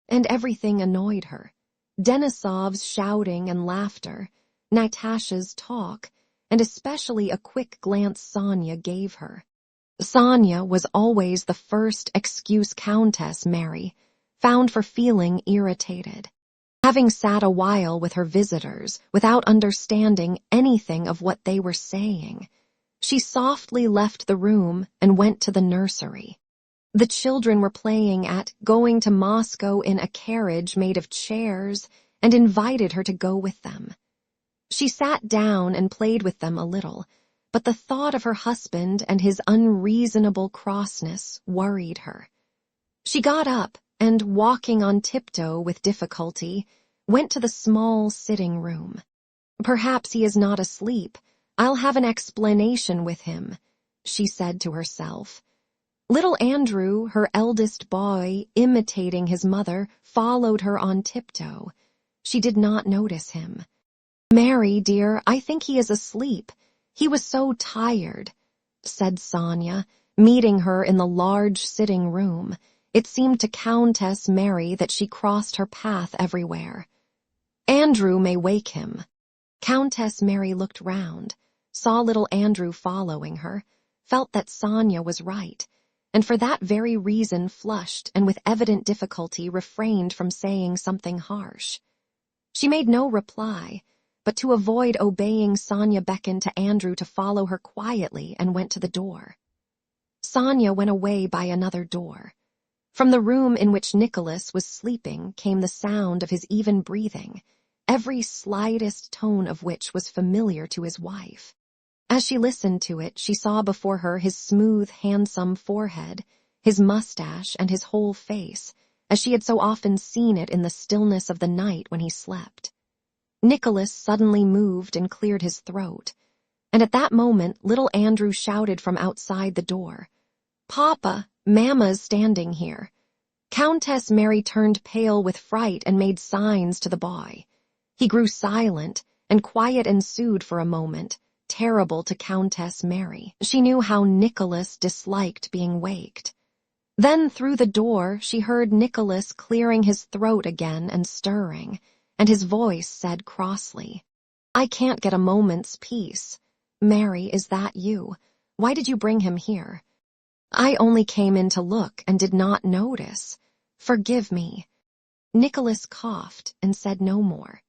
And everything annoyed her. Denisov's shouting and laughter, Natasha's talk, and especially a quick glance Sonia gave her. Sonia was always the first excuse Countess Mary found for feeling irritated. Having sat a while with her visitors without understanding anything of what they were saying, she softly left the room and went to the nursery. The children were playing at going to Moscow in a carriage made of chairs and invited her to go with them. She sat down and played with them a little, but the thought of her husband and his unreasonable crossness worried her. She got up and, walking on tiptoe with difficulty, went to the small sitting room. "Perhaps he is not asleep. I'll have an explanation with him," she said to herself. Little Andrew, her eldest boy, imitating his mother, followed her on tiptoe. She did not notice him. "Mary, dear, I think he is asleep. He was so tired," said Sonia, meeting her in the large sitting room. It seemed to Countess Mary that she crossed her path everywhere. "Andrew may wake him." Countess Mary looked round, saw little Andrew following her, felt that Sonia was right, and for that very reason flushed and with evident difficulty refrained from saying something harsh. She made no reply, but to avoid obeying Sonia beckoned to Andrew to follow her quietly and went to the door. Sonia went away by another door. From the room in which Nicholas was sleeping came the sound of his even breathing, every slightest tone of which was familiar to his wife. As she listened to it, she saw before her his smooth, handsome forehead, his mustache, and his whole face, as she had so often seen it in the stillness of the night when he slept. Nicholas suddenly moved and cleared his throat. and at that moment little Andrew shouted from outside the door, "Papa, Mama's standing here." Countess Mary turned pale with fright and made signs to the boy. He grew silent, and quiet ensued for a moment, terrible to Countess Mary. She knew how Nicholas disliked being waked. Then through the door she heard Nicholas clearing his throat again and stirring, and his voice said crossly, "I can't get a moment's peace. Mary, is that you? Why did you bring him here?" "I only came in to look and did not notice. Forgive me." Nicholas coughed and said no more.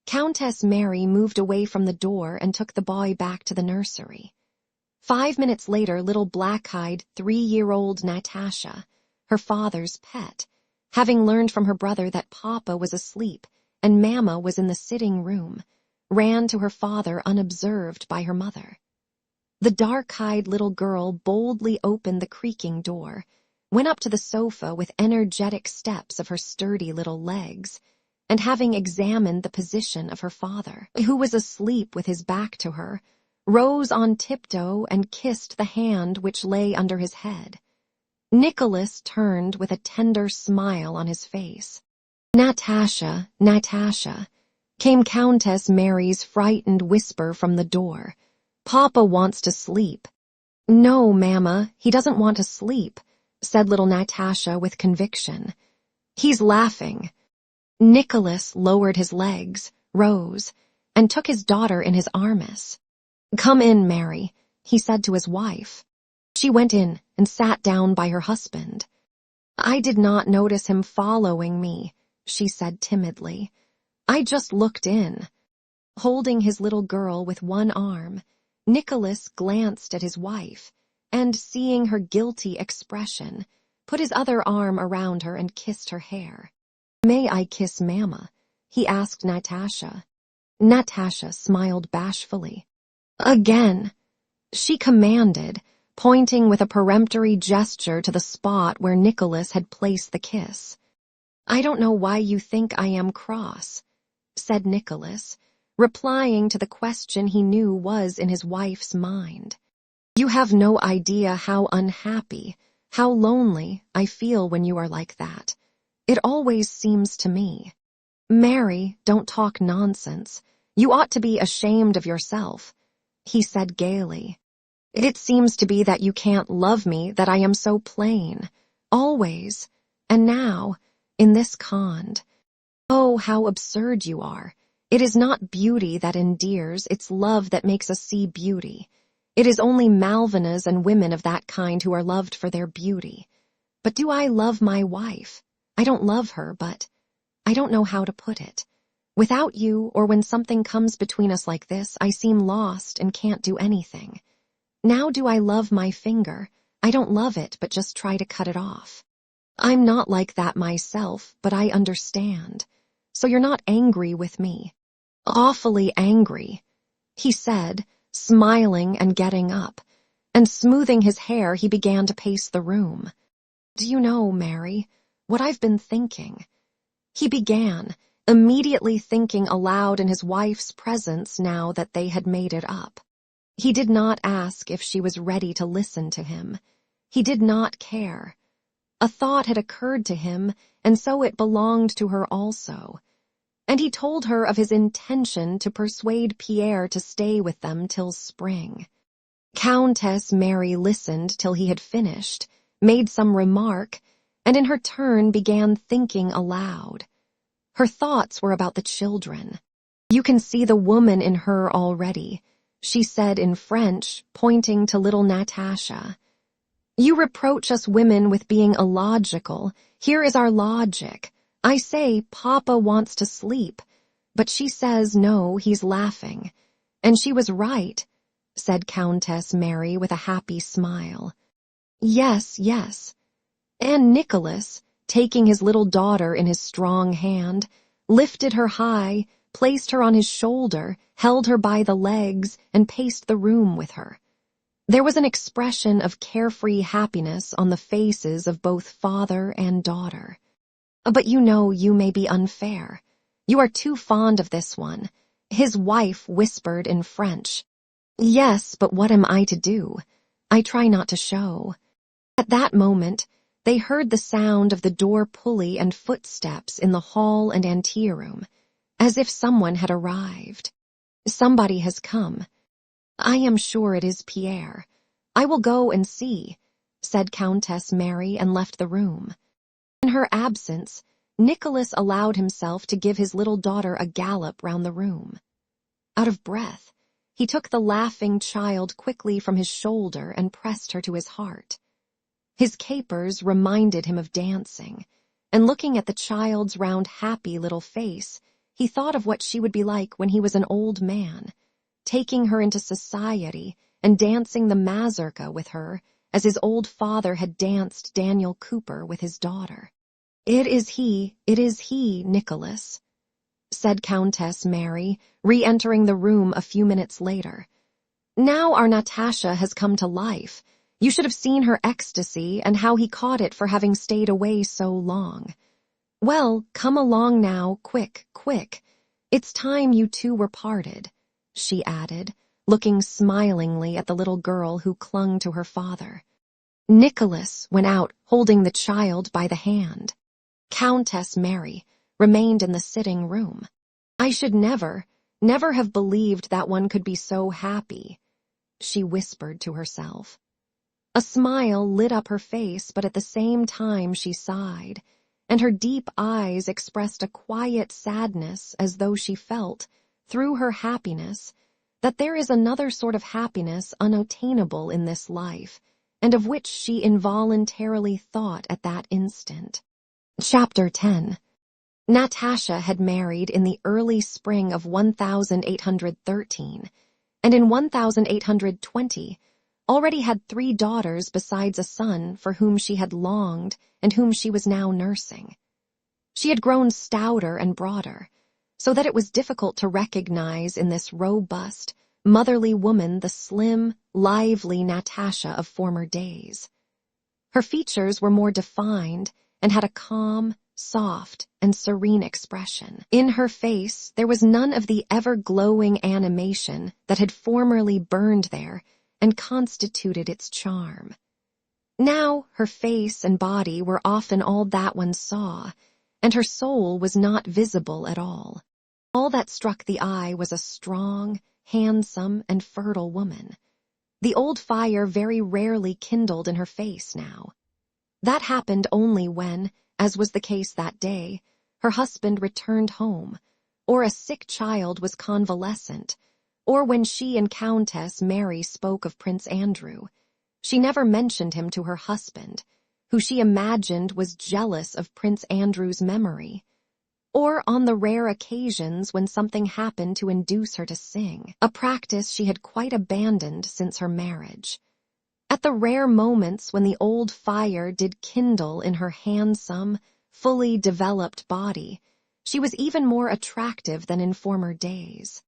Countess Mary moved away from the door and took the boy back to the nursery. 5 minutes later, little black-eyed 3-year-old Natasha, her father's pet, having learned from her brother that Papa was asleep and Mama was in the sitting room, ran to her father unobserved by her mother. The dark-eyed little girl boldly opened the creaking door, went up to the sofa with energetic steps of her sturdy little legs, and having examined the position of her father, who was asleep with his back to her, rose on tiptoe and kissed the hand which lay under his head. Nicholas turned with a tender smile on his face. "Natasha, Natasha," came Countess Mary's frightened whisper from the door. "Papa wants to sleep." "No, Mama, he doesn't want to sleep," said little Natasha with conviction. "He's laughing." Nicholas lowered his legs, rose, and took his daughter in his arms. "Come in, Mary," he said to his wife. She went in and sat down by her husband. "I did not notice him following me," she said timidly. "I just looked in." Holding his little girl with one arm, Nicholas glanced at his wife, and seeing her guilty expression, put his other arm around her and kissed her hair. "May I kiss Mama?" he asked Natasha. Natasha smiled bashfully. "Again," she commanded, pointing with a peremptory gesture to the spot where Nicholas had placed the kiss. "I don't know why you think I am cross," said Nicholas, replying to the question he knew was in his wife's mind. "You have no idea how unhappy, how lonely I feel when you are like that. It always seems to me." "Mary, don't talk nonsense. You ought to be ashamed of yourself," he said gaily. "It seems to be that you can't love me, that I am so plain, always, and now, in this kind. Oh, how absurd you are. It is not beauty that endears, it's love that makes us see beauty. It is only Malvinas and women of that kind who are loved for their beauty. But do I love my wife? I don't love her, but I don't know how to put it. Without you, or when something comes between us like this, I seem lost and can't do anything. Now do I love my finger? I don't love it, but just try to cut it off. I'm not like that myself, but I understand. So you're not angry with me." "Awfully angry," he said, smiling and getting up, and smoothing his hair he began to pace the room. "Do you know, Mary, what I've been thinking?" He began, immediately thinking aloud in his wife's presence now that they had made it up. He did not ask if she was ready to listen to him. He did not care. A thought had occurred to him, and so it belonged to her also. And he told her of his intention to persuade Pierre to stay with them till spring. Countess Mary listened till he had finished, made some remark, and in her turn began thinking aloud. Her thoughts were about the children. "You can see the woman in her already," she said in French, pointing to little Natasha. "You reproach us women with being illogical. Here is our logic. I say, Papa wants to sleep, but she says no, he's laughing. And she was right," said Countess Mary with a happy smile. "Yes, yes." And Nicholas, taking his little daughter in his strong hand, lifted her high, placed her on his shoulder, held her by the legs, and paced the room with her. There was an expression of carefree happiness on the faces of both father and daughter. "But you know you may be unfair. You are too fond of this one," his wife whispered in French. Yes, but what am I to do? I try not to show. At that moment, they heard the sound of the door pulley and footsteps in the hall and anteroom, as if someone had arrived. Somebody has come. I am sure it is Pierre. I will go and see, said Countess Mary and left the room. In her absence, Nicholas allowed himself to give his little daughter a gallop round the room. Out of breath, he took the laughing child quickly from his shoulder and pressed her to his heart. His capers reminded him of dancing, and looking at the child's round happy little face, he thought of what she would be like when he was an old man, taking her into society and dancing the mazurka with her as his old father had danced Daniel Cooper with his daughter. It is he, Nicholas, said Countess Mary, re-entering the room a few minutes later. Now our Natasha has come to life. You should have seen her ecstasy and how he caught it for having stayed away so long. Well, come along now, quick, quick. It's time you two were parted, she added, looking smilingly at the little girl who clung to her father. Nicholas went out, holding the child by the hand. Countess Mary remained in the sitting room. I should never have believed that one could be so happy, she whispered to herself. A smile lit up her face, but at the same time she sighed, and her deep eyes expressed a quiet sadness as though she felt, through her happiness, that there is another sort of happiness unattainable in this life, and of which she involuntarily thought at that instant. Chapter 10. Natasha had married in the early spring of 1813, and in 1820 already had 3 daughters besides a son for whom she had longed and whom she was now nursing. She had grown stouter and broader, so that it was difficult to recognize in this robust, motherly woman the slim, lively Natasha of former days. Her features were more defined and had a calm, soft, and serene expression. In her face there was none of the ever-glowing animation that had formerly burned there and constituted its charm. Now her face and body were often all that one saw, and her soul was not visible at all. All that struck the eye was a strong, handsome, and fertile woman. The old fire very rarely kindled in her face now. That happened only when, as was the case that day, her husband returned home, or a sick child was convalescent, or when she and Countess Mary spoke of Prince Andrew. She never mentioned him to her husband, who she imagined was jealous of Prince Andrew's memory, or on the rare occasions when something happened to induce her to sing, a practice she had quite abandoned since her marriage. At the rare moments when the old fire did kindle in her handsome, fully developed body, she was even more attractive than in former days.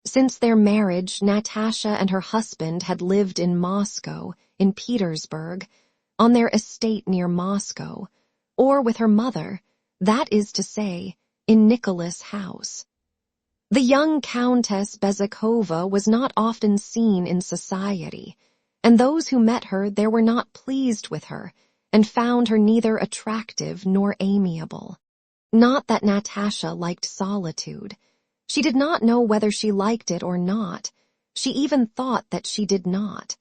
Since their marriage, Natasha and her husband had lived in Moscow, in Petersburg, on their estate near Moscow, or with her mother, that is to say, in Nicholas' house. The young Countess Bezikova was not often seen in society, and those who met her there were not pleased with her, and found her neither attractive nor amiable. Not that Natasha liked solitude. She did not know whether she liked it or not. She even thought that she did not.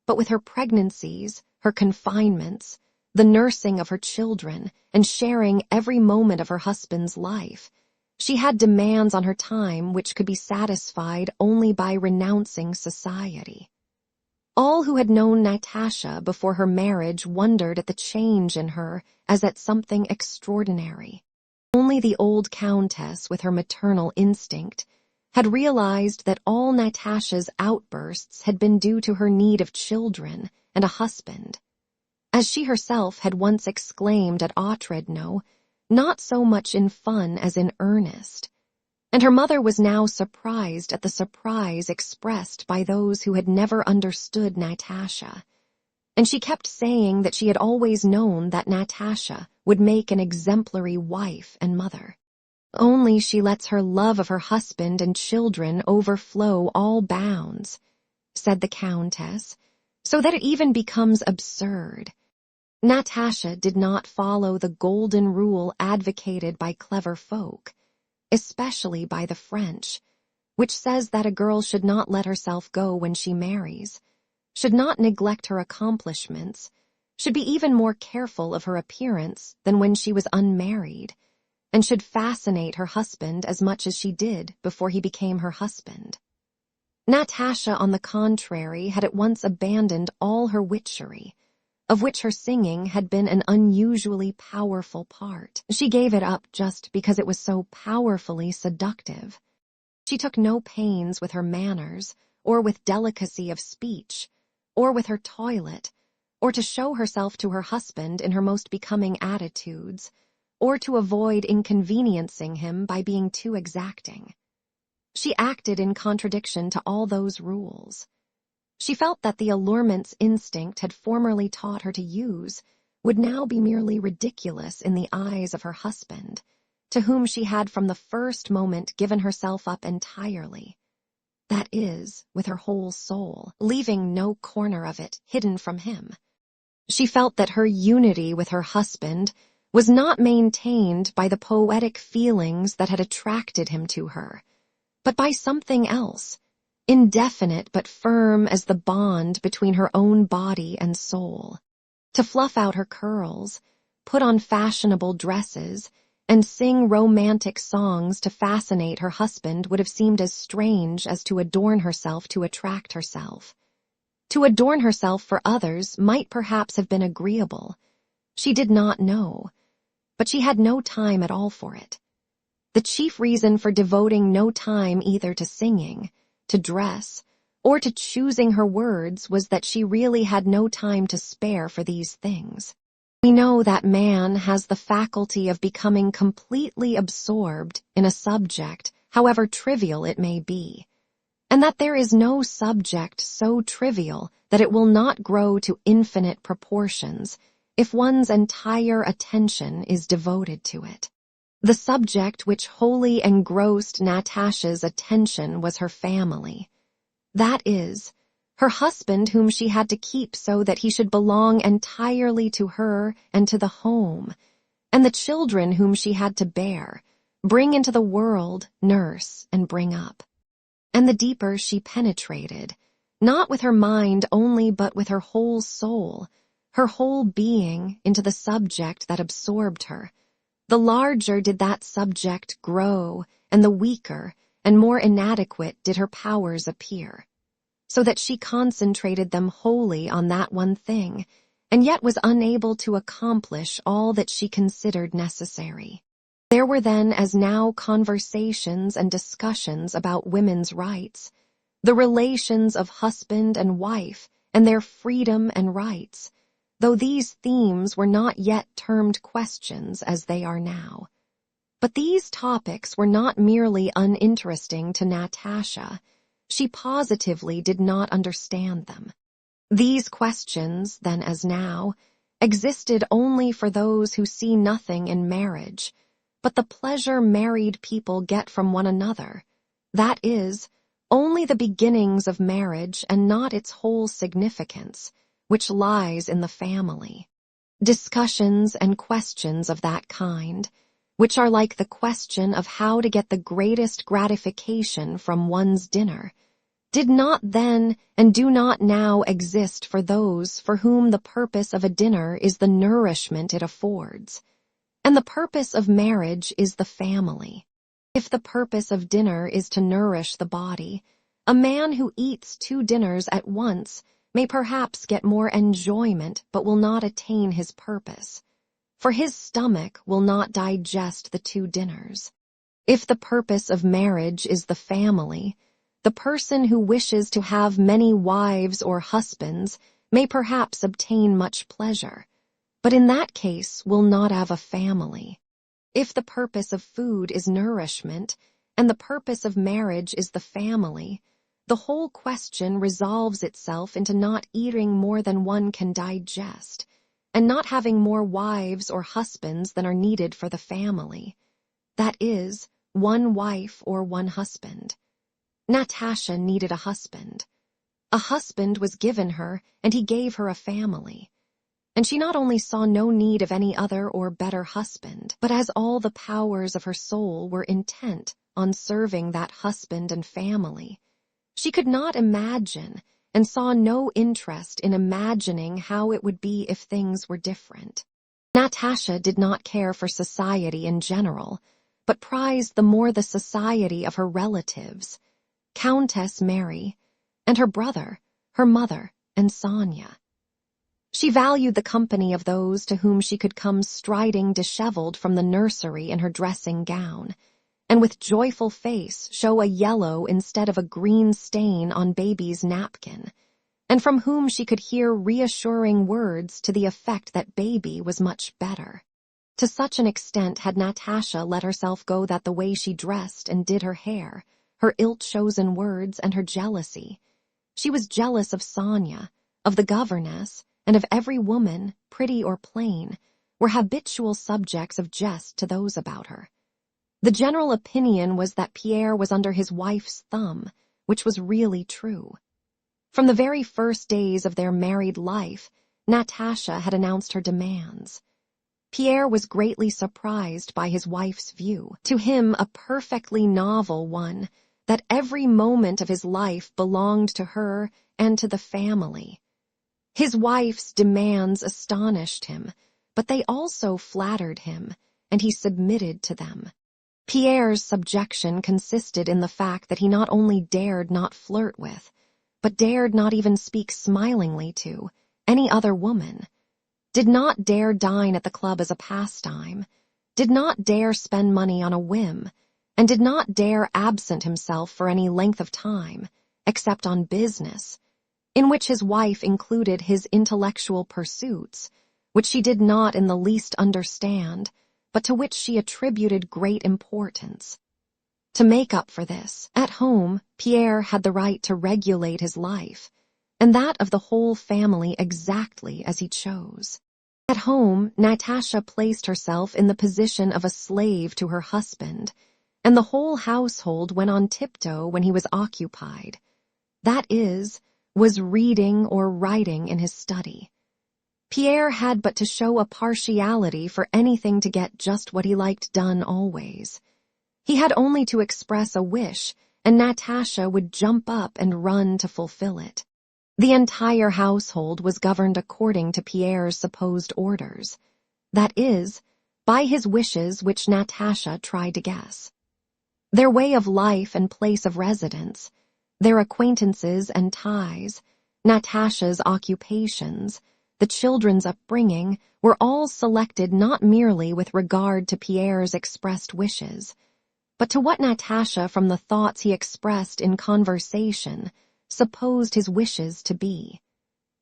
But with her pregnancies, her confinements, the nursing of her children, and sharing every moment of her husband's life, she had demands on her time which could be satisfied only by renouncing society. All who had known Natasha before her marriage wondered at the change in her as at something extraordinary. Only the old countess, with her maternal instinct, had realized that all Natasha's outbursts had been due to her need of children and a husband. As she herself had once exclaimed at Otradno, not so much in fun as in earnest, and her mother was now surprised at the surprise expressed by those who had never understood Natasha, and she kept saying that she had always known that Natasha would make an exemplary wife and mother. Only she lets her love of her husband and children overflow all bounds. said the Countess, so that it even becomes absurd. Natasha did not follow the golden rule advocated by clever folk, especially by the French, which says that a girl should not let herself go when she marries, should not neglect her accomplishments, should be even more careful of her appearance than when she was unmarried, and should fascinate her husband as much as she did before he became her husband. Natasha, on the contrary, had at once abandoned all her witchery, of which her singing had been an unusually powerful part. She gave it up just because it was so powerfully seductive. She took no pains with her manners, or with delicacy of speech, or with her toilet, or to show herself to her husband in her most becoming attitudes, or to avoid inconveniencing him by being too exacting. She acted in contradiction to all those rules. She felt that the allurements instinct had formerly taught her to use would now be merely ridiculous in the eyes of her husband, to whom she had from the first moment given herself up entirely. That is, with her whole soul, leaving no corner of it hidden from him. She felt that her unity with her husband was not maintained by the poetic feelings that had attracted him to her, but by something else, indefinite but firm as the bond between her own body and soul. To fluff out her curls, put on fashionable dresses, and sing romantic songs to fascinate her husband would have seemed as strange as to adorn herself to attract herself. To adorn herself for others might perhaps have been agreeable. She did not know, but she had no time at all for it. The chief reason for devoting no time either to singing, to dress, or to choosing her words was that she really had no time to spare for these things. We know that man has the faculty of becoming completely absorbed in a subject, however trivial it may be, and that there is no subject so trivial that it will not grow to infinite proportions if one's entire attention is devoted to it. The subject which wholly engrossed Natasha's attention was her family. That is, her husband whom she had to keep so that he should belong entirely to her and to the home, and the children whom she had to bear, bring into the world, nurse, and bring up. And the deeper she penetrated, not with her mind only but with her whole soul, her whole being, into the subject that absorbed her, the larger did that subject grow, and the weaker and more inadequate did her powers appear, so that she concentrated them wholly on that one thing, and yet was unable to accomplish all that she considered necessary. There were then as now conversations and discussions about women's rights, the relations of husband and wife, and their freedom and rights, though these themes were not yet termed questions as they are now. But these topics were not merely uninteresting to Natasha. She positively did not understand them. These questions, then as now, existed only for those who see nothing in marriage, but the pleasure married people get from one another, that is, only the beginnings of marriage and not its whole significance, which lies in the family. Discussions and questions of that kind, which are like the question of how to get the greatest gratification from one's dinner, did not then and do not now exist for those for whom the purpose of a dinner is the nourishment it affords, and the purpose of marriage is the family. If the purpose of dinner is to nourish the body, a man who eats 2 dinners at once may perhaps get more enjoyment but will not attain his purpose, for his stomach will not digest the 2 dinners. If the purpose of marriage is the family, the person who wishes to have many wives or husbands may perhaps obtain much pleasure, but in that case will not have a family. If the purpose of food is nourishment, and the purpose of marriage is the family, the whole question resolves itself into not eating more than one can digest, and not having more wives or husbands than are needed for the family. That is, 1 wife or 1 husband. Natasha needed a husband. A husband was given her, and he gave her a family. And she not only saw no need of any other or better husband, but as all the powers of her soul were intent on serving that husband and family, she could not imagine and saw no interest in imagining how it would be if things were different. Natasha did not care for society in general, but prized the more the society of her relatives, Countess Mary, and her brother, her mother, and Sonia. She valued the company of those to whom she could come striding disheveled from the nursery in her dressing gown, and with joyful face show a yellow instead of a green stain on baby's napkin, and from whom she could hear reassuring words to the effect that baby was much better. To such an extent had Natasha let herself go that the way she dressed and did her hair, her ill-chosen words, and her jealousy. She was jealous of Sonia, of the governess, and of every woman, pretty or plain, were habitual subjects of jest to those about her. The general opinion was that Pierre was under his wife's thumb, which was really true. From the very first days of their married life, Natasha had announced her demands. Pierre was greatly surprised by his wife's view, to him a perfectly novel one, that every moment of his life belonged to her and to the family. His wife's demands astonished him, but they also flattered him, and he submitted to them. Pierre's subjection consisted in the fact that he not only dared not flirt with, but dared not even speak smilingly to, any other woman, did not dare dine at the club as a pastime, did not dare spend money on a whim, and did not dare absent himself for any length of time, except on business, in which his wife included his intellectual pursuits, which she did not in the least understand, but to which she attributed great importance. To make up for this, at home, Pierre had the right to regulate his life, and that of the whole family exactly as he chose. At home, Natasha placed herself in the position of a slave to her husband, and the whole household went on tiptoe when he was occupied. That is, was reading or writing in his study. Pierre had but to show a partiality for anything to get just what he liked done always. He had only to express a wish, and Natasha would jump up and run to fulfill it. The entire household was governed according to Pierre's supposed orders, that is, by his wishes which Natasha tried to guess. Their way of life and place of residence, their acquaintances and ties, Natasha's occupations, the children's upbringing, were all selected not merely with regard to Pierre's expressed wishes, but to what Natasha, from the thoughts he expressed in conversation, supposed his wishes to be.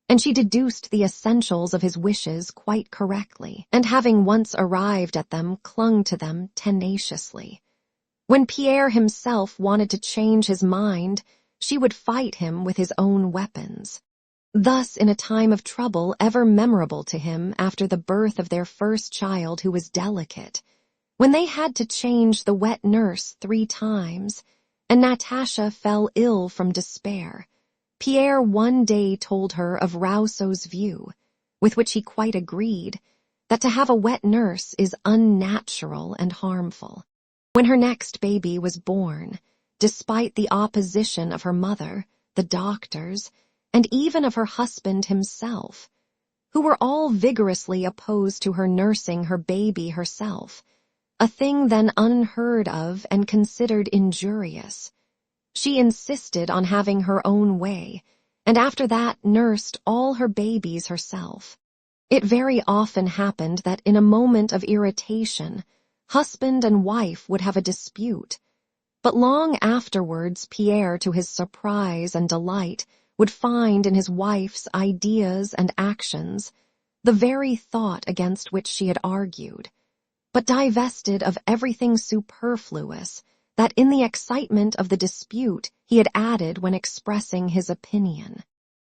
And she deduced the essentials of his wishes quite correctly, and having once arrived at them, clung to them tenaciously. When Pierre himself wanted to change his mind, she would fight him with his own weapons. Thus, in a time of trouble ever memorable to him after the birth of their first child who was delicate, when they had to change the wet nurse 3 times, and Natasha fell ill from despair, Pierre one day told her of Rousseau's view, with which he quite agreed, that to have a wet nurse is unnatural and harmful. When her next baby was born, despite the opposition of her mother, the doctors, and even of her husband himself, who were all vigorously opposed to her nursing her baby herself, a thing then unheard of and considered injurious, she insisted on having her own way, and after that nursed all her babies herself. It very often happened that in a moment of irritation, husband and wife would have a dispute, but long afterwards Pierre, to his surprise and delight, would find in his wife's ideas and actions the very thought against which she had argued, but divested of everything superfluous that in the excitement of the dispute he had added when expressing his opinion.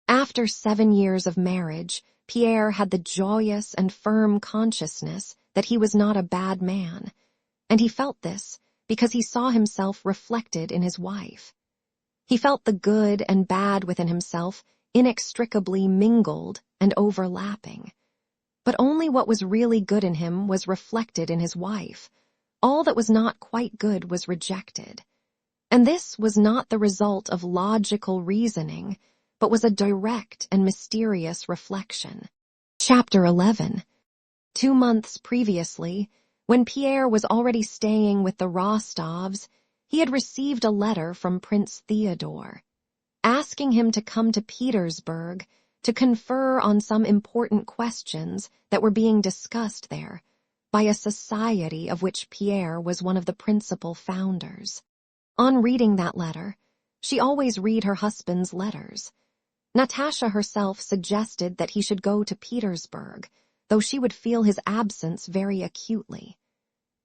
After 7 years of marriage, Pierre had the joyous and firm consciousness that he was not a bad man, and he felt this because he saw himself reflected in his wife. He felt the good and bad within himself inextricably mingled and overlapping. But only what was really good in him was reflected in his wife. All that was not quite good was rejected. And this was not the result of logical reasoning, but was a direct and mysterious reflection. Chapter 11. 2 months previously, when Pierre was already staying with the Rostovs, he had received a letter from Prince Theodore, asking him to come to Petersburg to confer on some important questions that were being discussed there by a society of which Pierre was one of the principal founders. On reading that letter, she always read her husband's letters. Natasha herself suggested that he should go to Petersburg, though she would feel his absence very acutely.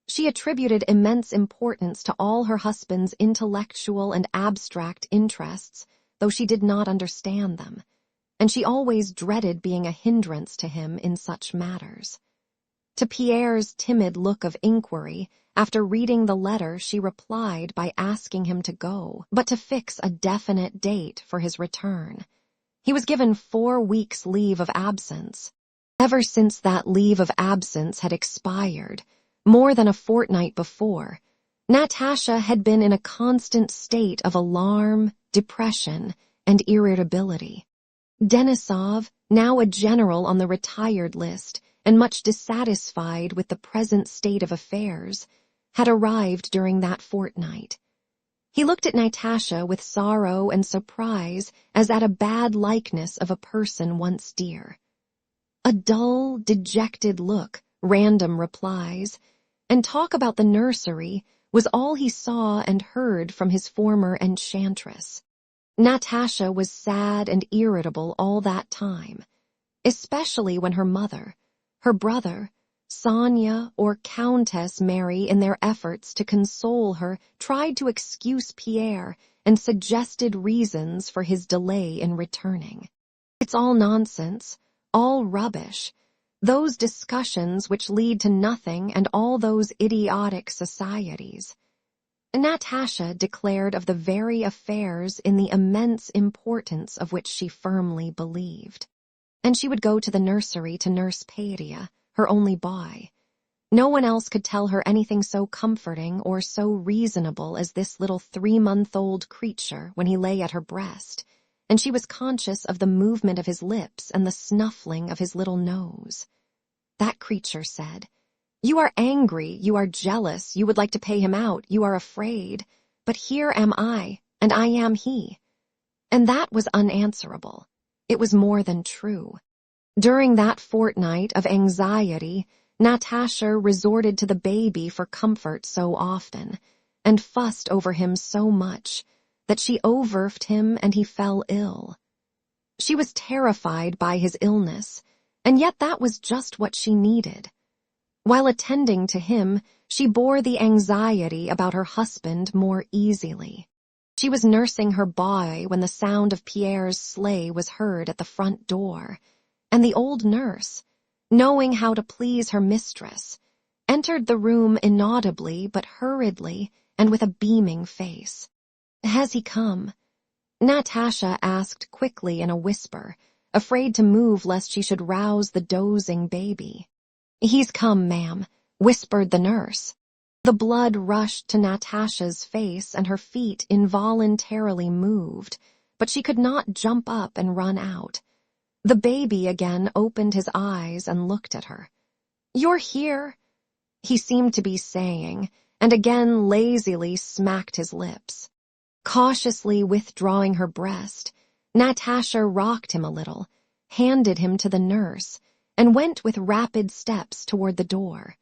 She attributed immense importance to all her husband's intellectual and abstract interests, though she did not understand them, and she always dreaded being a hindrance to him in such matters. To Pierre's timid look of inquiry, after reading the letter, she replied by asking him to go, but to fix a definite date for his return. He was given 4 weeks' leave of absence. Ever since that leave of absence had expired, more than a fortnight before, Natasha had been in a constant state of alarm, depression, and irritability. Denisov, now a general on the retired list and much dissatisfied with the present state of affairs, had arrived during that fortnight. He looked at Natasha with sorrow and surprise as at a bad likeness of a person once dear. A dull, dejected look, random replies, and talk about the nursery was all he saw and heard from his former enchantress. Natasha was sad and irritable all that time, especially when her mother, her brother, Sonia or Countess Mary, in their efforts to console her, tried to excuse Pierre and suggested reasons for his delay in returning. "It's all nonsense, all rubbish. Those discussions which lead to nothing and all those idiotic societies." Natasha declared of the very affairs in the immense importance of which she firmly believed. And she would go to the nursery to nurse Padia, her only boy. No one else could tell her anything so comforting or so reasonable as this little 3-month-old creature when he lay at her breast, and she was conscious of the movement of his lips and the snuffling of his little nose. That creature said, "You are angry, you are jealous, you would like to pay him out, you are afraid, but here am I, and I am he." And that was unanswerable. It was more than true. During that fortnight of anxiety, Natasha resorted to the baby for comfort so often, and fussed over him so much, that she overworked him and he fell ill. She was terrified by his illness, and yet that was just what she needed. While attending to him, she bore the anxiety about her husband more easily. She was nursing her boy when the sound of Pierre's sleigh was heard at the front door, and the old nurse, knowing how to please her mistress, entered the room inaudibly but hurriedly and with a beaming face. "Has he come?" Natasha asked quickly in a whisper, afraid to move lest she should rouse the dozing baby. "He's come, ma'am," whispered the nurse. The blood rushed to Natasha's face and her feet involuntarily moved, but she could not jump up and run out. The baby again opened his eyes and looked at her. "You're here," he seemed to be saying, and again lazily smacked his lips. Cautiously withdrawing her breast, Natasha rocked him a little, handed him to the nurse, and went with rapid steps toward the door.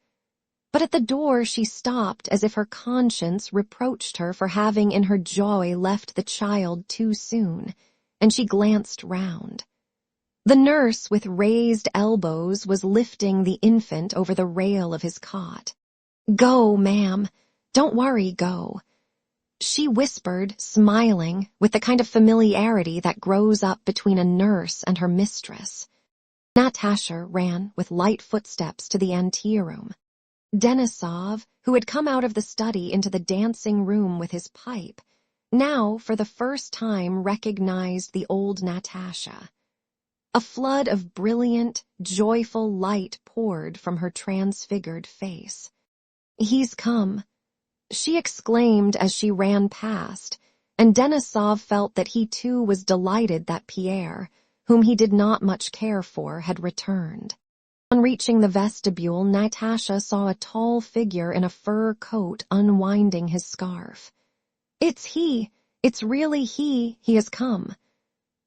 But at the door she stopped as if her conscience reproached her for having in her joy left the child too soon, and she glanced round. The nurse with raised elbows was lifting the infant over the rail of his cot. "Go, ma'am. Don't worry, go," she whispered, smiling, with the kind of familiarity that grows up between a nurse and her mistress. Natasha ran with light footsteps to the anteroom. Denisov, who had come out of the study into the dancing room with his pipe, now for the first time recognized the old Natasha. A flood of brilliant, joyful light poured from her transfigured face. "He's come," she exclaimed as she ran past, and Denisov felt that he too was delighted that Pierre, whom he did not much care for, had returned. On reaching the vestibule, Natasha saw a tall figure in a fur coat unwinding his scarf. "It's he! It's really he has come,"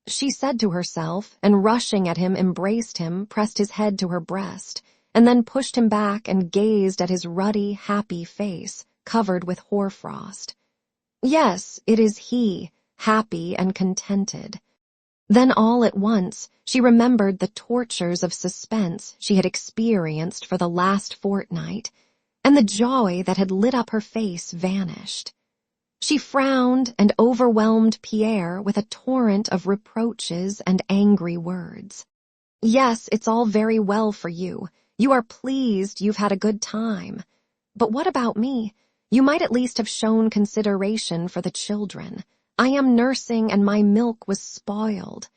she said to herself, and rushing at him embraced him, pressed his head to her breast, and then pushed him back and gazed at his ruddy, happy face, covered with hoarfrost. Yes, it is he, happy and contented. Then all at once she remembered the tortures of suspense she had experienced for the last fortnight, and the joy that had lit up her face vanished. She frowned and overwhelmed Pierre with a torrent of reproaches and angry words. "Yes, it's all very well for you. You are pleased you've had a good time. But what about me? You might at least have shown consideration for the children. I am nursing and my milk was spoiled.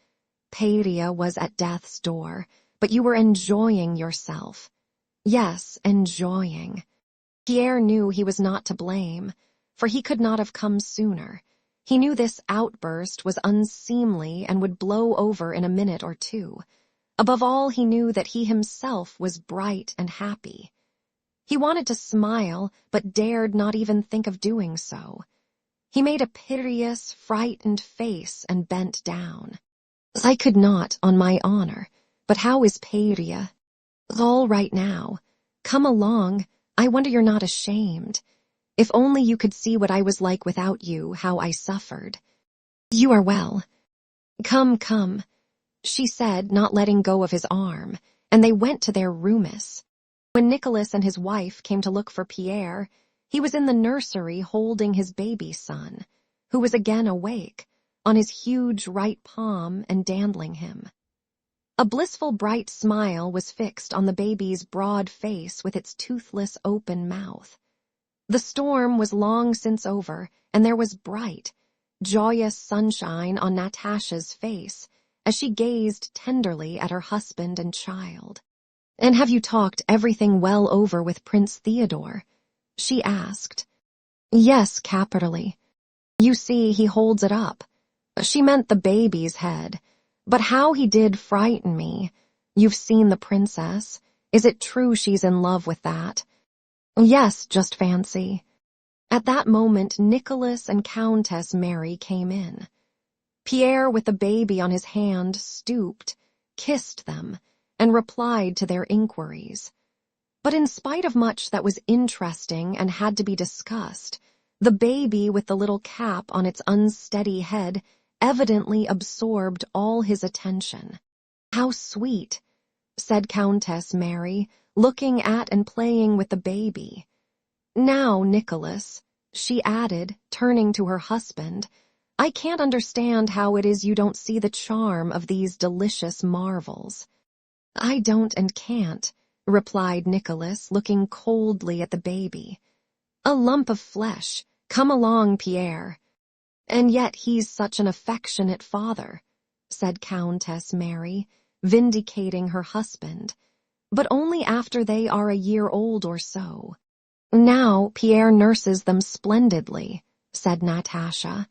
Peria was at death's door, but you were enjoying yourself." Yes, enjoying. Pierre knew he was not to blame, for he could not have come sooner. He knew this outburst was unseemly and would blow over in a minute or two. Above all, he knew that he himself was bright and happy. He wanted to smile, but dared not even think of doing so. He made a piteous, frightened face and bent down. "I could not, on my honor. But how is Peria?" "All right now. Come along. I wonder you're not ashamed. If only you could see what I was like without you, how I suffered." "You are well." Come," she said, not letting go of his arm, and they went to their roomis. When Nicholas and his wife came to look for Pierre, he was in the nursery holding his baby son, who was again awake, on his huge right palm and dandling him. A blissful bright smile was fixed on the baby's broad face with its toothless open mouth. The storm was long since over, and there was bright, joyous sunshine on Natasha's face as she gazed tenderly at her husband and child. "And have you talked everything well over with Prince Theodore?" she asked. "Yes, capitally. You see, he holds it up." She meant the baby's head. "But how he did frighten me. You've seen the princess. Is it true she's in love with that?" "Yes, just fancy." At that moment, Nicholas and Countess Mary came in. Pierre, with the baby on his hand, stooped, kissed them, and replied to their inquiries. But in spite of much that was interesting and had to be discussed, the baby with the little cap on its unsteady head evidently absorbed all his attention. "How sweet," said Countess Mary, looking at and playing with the baby. "Now, Nicholas," she added, turning to her husband, "I can't understand how it is you don't see the charm of these delicious marvels." "I don't and can't," replied Nicholas, looking coldly at the baby. "A lump of flesh. Come along, Pierre." "And yet he's such an affectionate father," said Countess Mary, vindicating her husband, "but only after they are a year old or so." "Now Pierre nurses them splendidly," said Natasha.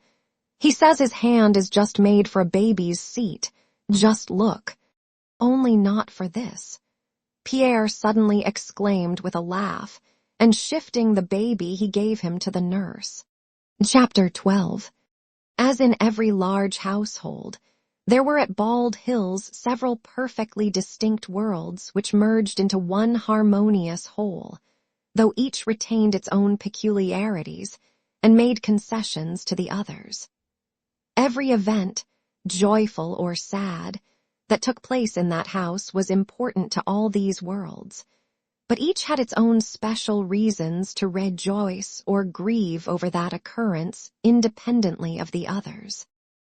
"He says his hand is just made for a baby's seat. Just look. Only not for this," Pierre suddenly exclaimed with a laugh, and shifting the baby he gave him to the nurse. Chapter 12. As in every large household, there were at Bald Hills several perfectly distinct worlds which merged into one harmonious whole, though each retained its own peculiarities and made concessions to the others. Every event, joyful or sad, that took place in that house was important to all these worlds, but each had its own special reasons to rejoice or grieve over that occurrence independently of the others.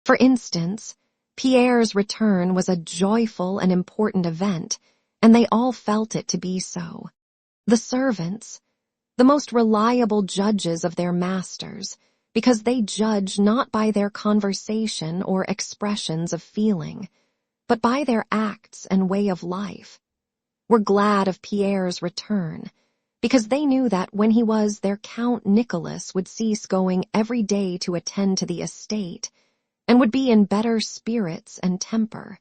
For instance, Pierre's return was a joyful and important event, and they all felt it to be so. The servants, the most reliable judges of their masters, because they judge not by their conversation or expressions of feeling, but by their acts and way of life, were glad of Pierre's return, because they knew that when he was there, Count Nicholas would cease going every day to attend to the estate, and would be in better spirits and temper,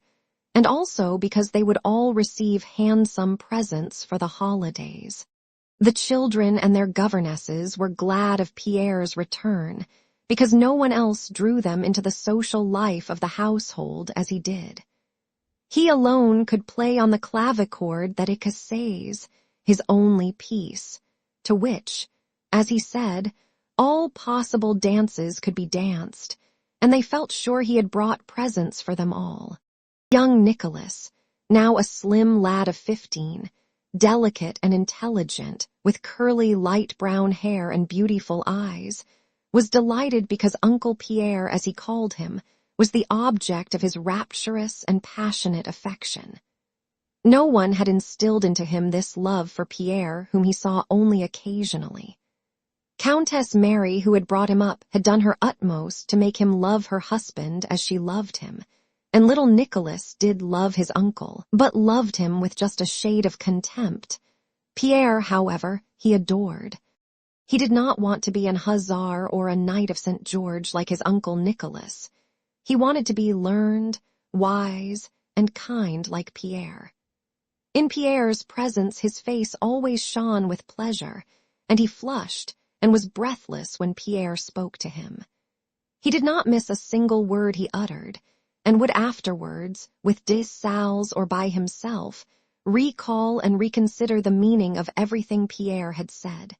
and also because they would all receive handsome presents for the holidays. The children and their governesses were glad of Pierre's return, because no one else drew them into the social life of the household as he did. He alone could play on the clavichord that écossaise, his only piece, to which, as he said, all possible dances could be danced, and they felt sure he had brought presents for them all. Young Nicholas, now a slim lad of 15, delicate and intelligent, with curly light brown hair and beautiful eyes, was delighted because Uncle Pierre, as he called him, was the object of his rapturous and passionate affection. No one had instilled into him this love for Pierre, whom he saw only occasionally. Countess Mary, who had brought him up, had done her utmost to make him love her husband as she loved him, and little Nicholas did love his uncle, but loved him with just a shade of contempt. Pierre, however, he adored. He did not want to be an hussar or a knight of St. George like his uncle Nicholas. He wanted to be learned, wise, and kind like Pierre. In Pierre's presence his face always shone with pleasure, and he flushed and was breathless when Pierre spoke to him. He did not miss a single word he uttered, and would afterwards, with des Salles or by himself, recall and reconsider the meaning of everything Pierre had said.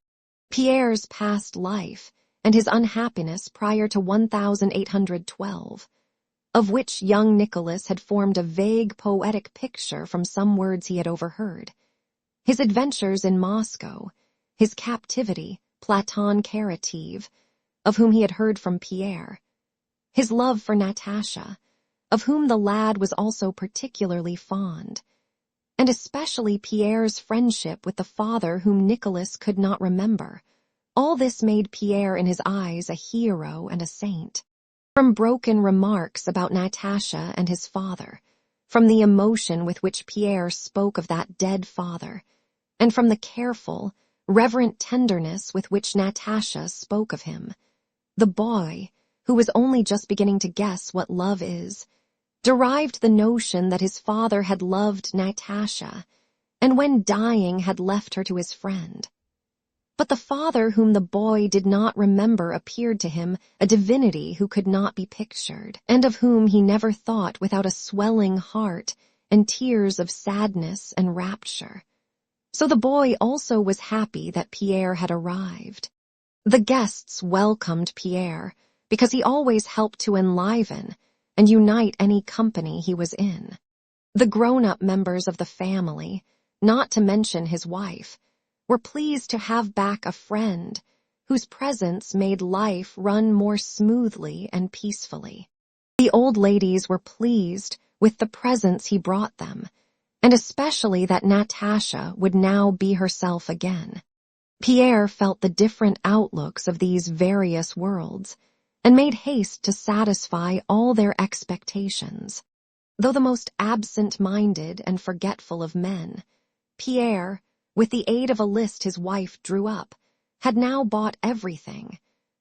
Pierre's past life, and his unhappiness prior to 1812, of which young Nicholas had formed a vague poetic picture from some words he had overheard. His adventures in Moscow, his captivity, Platon Karatev, of whom he had heard from Pierre, his love for Natasha, of whom the lad was also particularly fond, and especially Pierre's friendship with the father whom Nicholas could not remember. All this made Pierre in his eyes a hero and a saint. From broken remarks about Natasha and his father, from the emotion with which Pierre spoke of that dead father, and from the careful, reverent tenderness with which Natasha spoke of him, the boy, who was only just beginning to guess what love is, derived the notion that his father had loved Natasha, and when dying had left her to his friend. But the father whom the boy did not remember appeared to him a divinity who could not be pictured, and of whom he never thought without a swelling heart and tears of sadness and rapture. So the boy also was happy that Pierre had arrived. The guests welcomed Pierre, because he always helped to enliven and unite any company he was in. The grown-up members of the family, not to mention his wife, were pleased to have back a friend whose presence made life run more smoothly and peacefully. The old ladies were pleased with the presents he brought them, and especially that Natasha would now be herself again. Pierre felt the different outlooks of these various worlds, and made haste to satisfy all their expectations. Though the most absent-minded and forgetful of men, Pierre, with the aid of a list his wife drew up, had now bought everything,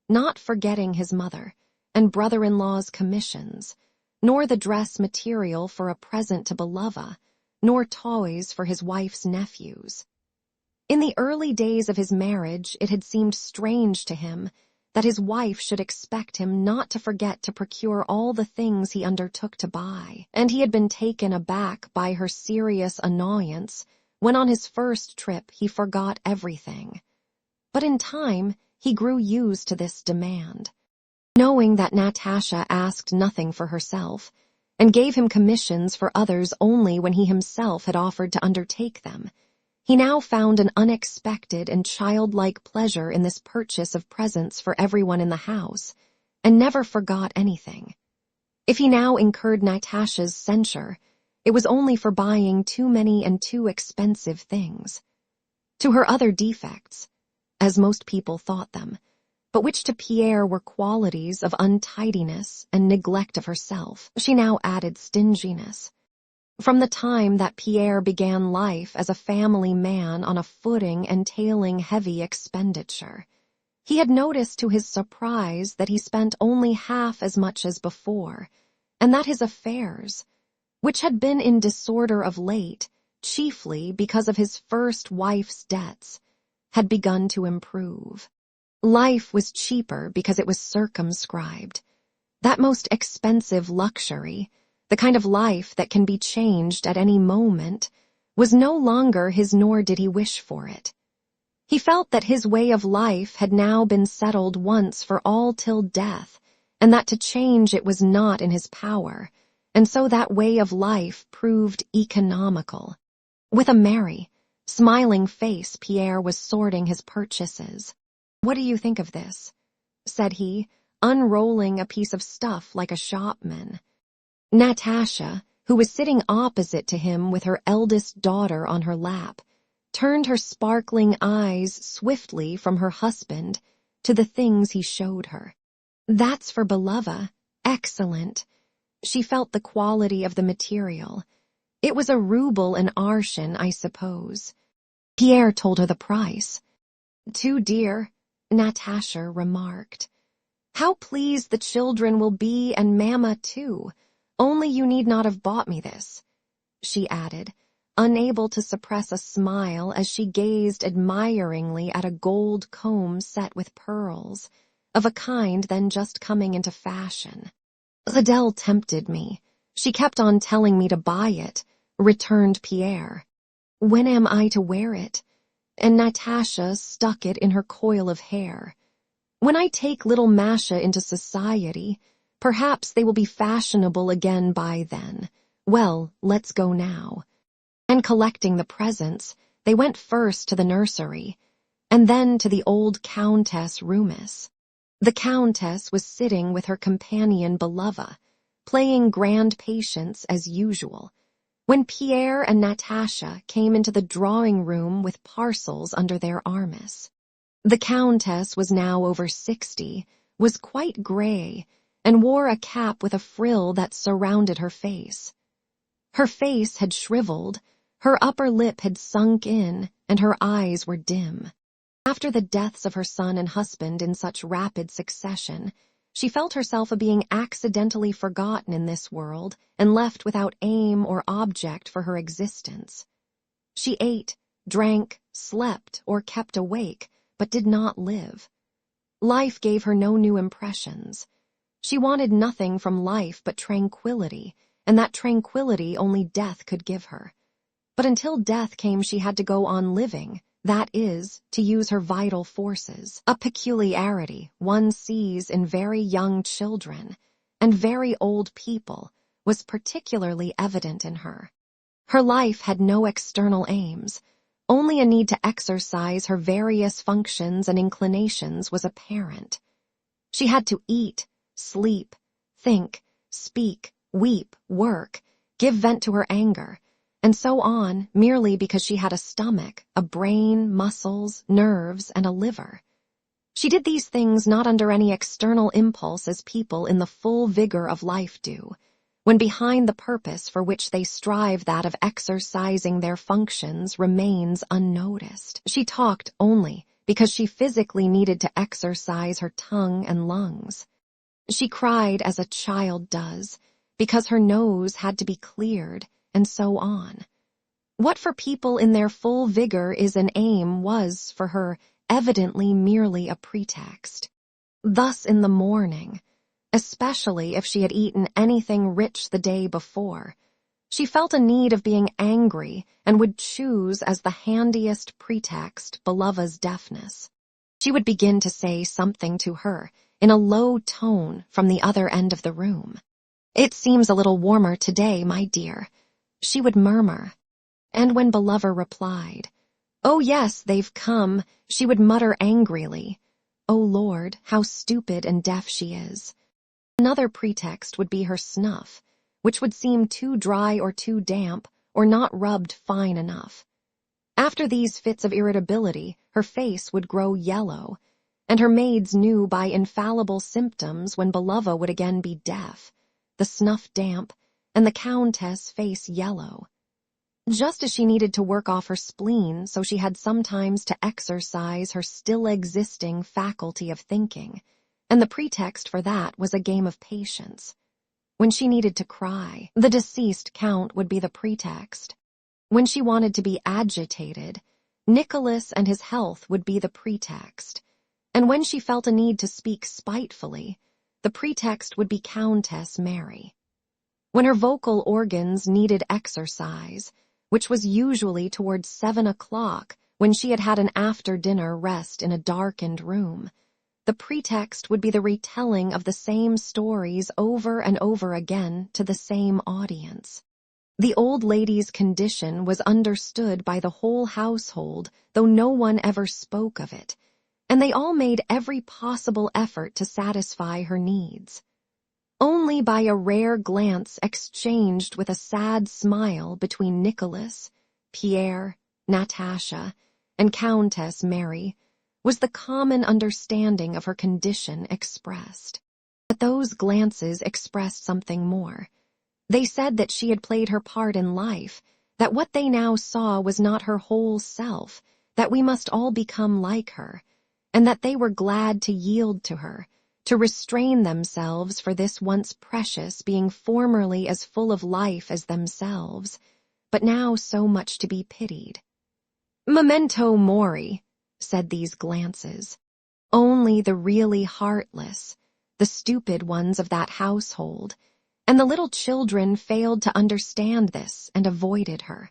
not forgetting his mother and brother-in-law's commissions, nor the dress material for a present to Belova, nor toys for his wife's nephews. In the early days of his marriage it had seemed strange to him that his wife should expect him not to forget to procure all the things he undertook to buy, and he had been taken aback by her serious annoyance when on his first trip he forgot everything. But in time he grew used to this demand. Knowing that Natasha asked nothing for herself, and gave him commissions for others only when he himself had offered to undertake them, he now found an unexpected and childlike pleasure in this purchase of presents for everyone in the house, and never forgot anything. If he now incurred Natasha's censure, it was only for buying too many and too expensive things. To her other defects, as most people thought them, but which to Pierre were qualities of untidiness and neglect of herself. She now added stinginess. From the time that Pierre began life as a family man on a footing entailing heavy expenditure, he had noticed to his surprise that he spent only half as much as before, and that his affairs, which had been in disorder of late, chiefly because of his first wife's debts, had begun to improve. Life was cheaper because it was circumscribed. That most expensive luxury, the kind of life that can be changed at any moment, was no longer his, nor did he wish for it. He felt that his way of life had now been settled once for all till death, and that to change it was not in his power, and so that way of life proved economical. With a merry, smiling face, Pierre was sorting his purchases. "What do you think of this?" said he, unrolling a piece of stuff like a shopman. Natasha, who was sitting opposite to him with her eldest daughter on her lap, turned her sparkling eyes swiftly from her husband to the things he showed her. "That's for Belova. Excellent." She felt the quality of the material. It was a ruble an arshin, I suppose. Pierre told her the price. "Too dear," Natasha remarked. "How pleased the children will be, and Mamma too. Only you need not have bought me this," she added, unable to suppress a smile as she gazed admiringly at a gold comb set with pearls, of a kind then just coming into fashion. "Adele tempted me. She kept on telling me to buy it," returned Pierre. "When am I to wear it?" And Natasha stuck it in her coil of hair. "When I take little Masha into society, perhaps they will be fashionable again by then. Well, let's go now." And collecting the presents, they went first to the nursery, and then to the old Countess Rumis. The Countess was sitting with her companion Belova, playing grand patience as usual, when Pierre and Natasha came into the drawing-room with parcels under their arms. The Countess was now over 60, was quite grey, and wore a cap with a frill that surrounded her face. Her face had shriveled, her upper lip had sunk in, and her eyes were dim. After the deaths of her son and husband in such rapid succession, she felt herself a being accidentally forgotten in this world and left without aim or object for her existence. She ate, drank, slept, or kept awake, but did not live. Life gave her no new impressions. She wanted nothing from life but tranquility, and that tranquility only death could give her. But until death came, she had to go on living, that is, to use her vital forces, a peculiarity one sees in very young children, and very old people, was particularly evident in her. Her life had no external aims. Only a need to exercise her various functions and inclinations was apparent. She had to eat, sleep, think, speak, weep, work, give vent to her anger, and so on, merely because she had a stomach, a brain, muscles, nerves, and a liver. She did these things not under any external impulse as people in the full vigor of life do, when behind the purpose for which they strive, that of exercising their functions, remains unnoticed. She talked only because she physically needed to exercise her tongue and lungs. She cried as a child does, because her nose had to be cleared, and so on. What for people in their full vigor is an aim was, for her, evidently merely a pretext. Thus in the morning, especially if she had eaten anything rich the day before, she felt a need of being angry and would choose as the handiest pretext Belova's deafness. She would begin to say something to her in a low tone from the other end of the room. "It seems a little warmer today, my dear," she would murmur. And when Belova replied, "Oh yes, they've come," she would mutter angrily, "Oh Lord, how stupid and deaf she is." Another pretext would be her snuff, which would seem too dry or too damp, or not rubbed fine enough. After these fits of irritability, her face would grow yellow, and her maids knew by infallible symptoms when Belova would again be deaf, the snuff damp, and the Countess' face yellow. Just as she needed to work off her spleen, so she had sometimes to exercise her still-existing faculty of thinking, and the pretext for that was a game of patience. When she needed to cry, the deceased Count would be the pretext. When she wanted to be agitated, Nicholas and his health would be the pretext. And when she felt a need to speak spitefully, the pretext would be Countess Mary. When her vocal organs needed exercise, which was usually towards 7 o'clock when she had had an after-dinner rest in a darkened room, the pretext would be the retelling of the same stories over and over again to the same audience. The old lady's condition was understood by the whole household, though no one ever spoke of it, and they all made every possible effort to satisfy her needs. Only by a rare glance exchanged with a sad smile between Nicholas, Pierre, Natasha, and Countess Mary was the common understanding of her condition expressed. But those glances expressed something more. They said that she had played her part in life, that what they now saw was not her whole self, that we must all become like her, and that they were glad to yield to her, to restrain themselves for this once precious being formerly as full of life as themselves, but now so much to be pitied. Memento mori, said these glances. Only the really heartless, the stupid ones of that household, and the little children failed to understand this and avoided her.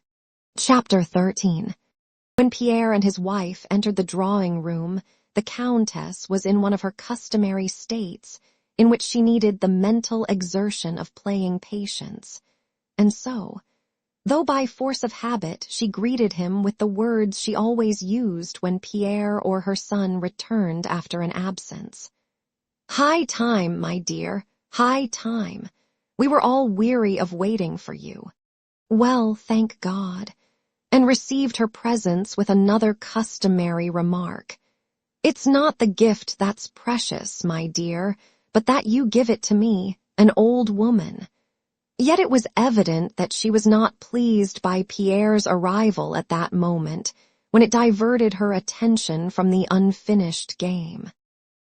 Chapter 13. When Pierre and his wife entered the drawing-room, the Countess was in one of her customary states in which she needed the mental exertion of playing patience, and so, though by force of habit she greeted him with the words she always used when Pierre or her son returned after an absence. "High time, my dear, high time. We were all weary of waiting for you." "Well, thank God," and received her presence with another customary remark. "It's not the gift that's precious, my dear, but that you give it to me, an old woman." Yet it was evident that she was not pleased by Pierre's arrival at that moment, when it diverted her attention from the unfinished game.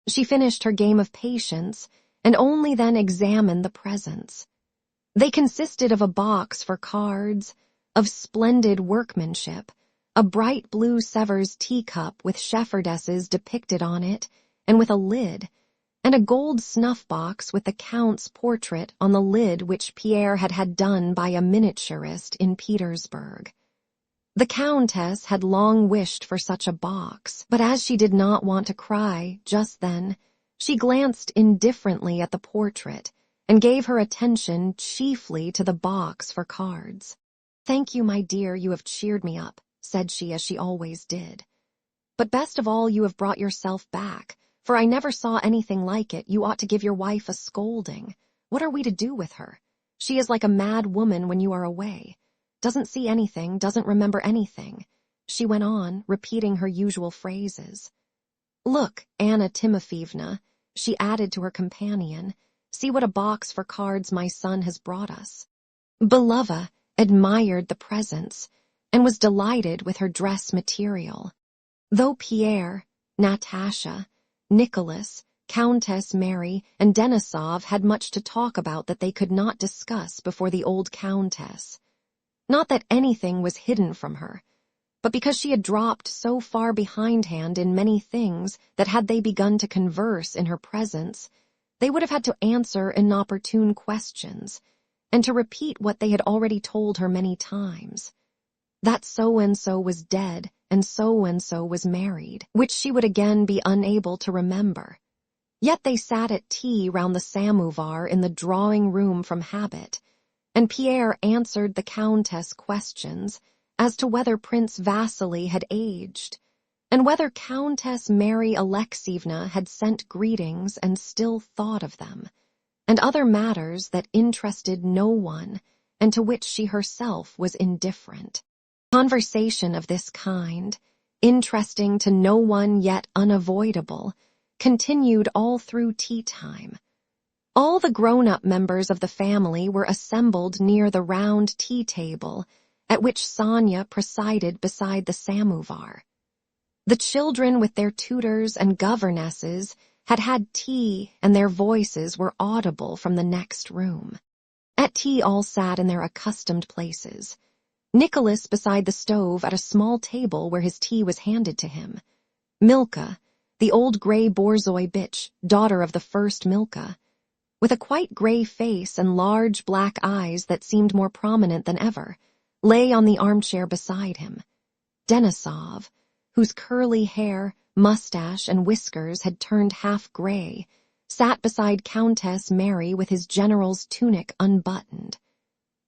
She finished her game of patience, and only then examined the presents. They consisted of a box for cards, of splendid workmanship, a bright blue Sevres teacup with shepherdesses depicted on it, and with a lid, and a gold snuff-box with the Count's portrait on the lid which Pierre had had done by a miniaturist in Petersburg. The Countess had long wished for such a box, but as she did not want to cry just then, she glanced indifferently at the portrait and gave her attention chiefly to the box for cards. "Thank you, my dear, you have cheered me up," said she as she always did. "But best of all, you have brought yourself back, for I never saw anything like it. You ought to give your wife a scolding. What are we to do with her? She is like a mad woman when you are away. Doesn't see anything, doesn't remember anything," she went on, repeating her usual phrases. "Look, Anna Timofeevna," she added to her companion, "see what a box for cards my son has brought us." Belova admired the presents, and was delighted with her dress material. Though Pierre, Natasha, Nicholas, Countess Mary, and Denisov had much to talk about that they could not discuss before the old Countess. Not that anything was hidden from her, but because she had dropped so far behindhand in many things that had they begun to converse in her presence, they would have had to answer inopportune questions, and to repeat what they had already told her many times. That so-and-so was dead and so-and-so was married, which she would again be unable to remember. Yet they sat at tea round the samovar in the drawing-room from habit, and Pierre answered the Countess questions as to whether Prince Vasily had aged, and whether Countess Mary Alexievna had sent greetings and still thought of them, and other matters that interested no one and to which she herself was indifferent. Conversation of this kind, interesting to no one yet unavoidable, continued all through tea time. All the grown-up members of the family were assembled near the round tea table, at which Sonia presided beside the samovar. The children with their tutors and governesses had had tea, and their voices were audible from the next room. At tea all sat in their accustomed places. Nicholas beside the stove at a small table where his tea was handed to him. Milka, the old grey Borzoi bitch, daughter of the first Milka, with a quite grey face and large black eyes that seemed more prominent than ever, lay on the armchair beside him. Denisov, whose curly hair, mustache, and whiskers had turned half grey, sat beside Countess Mary with his general's tunic unbuttoned.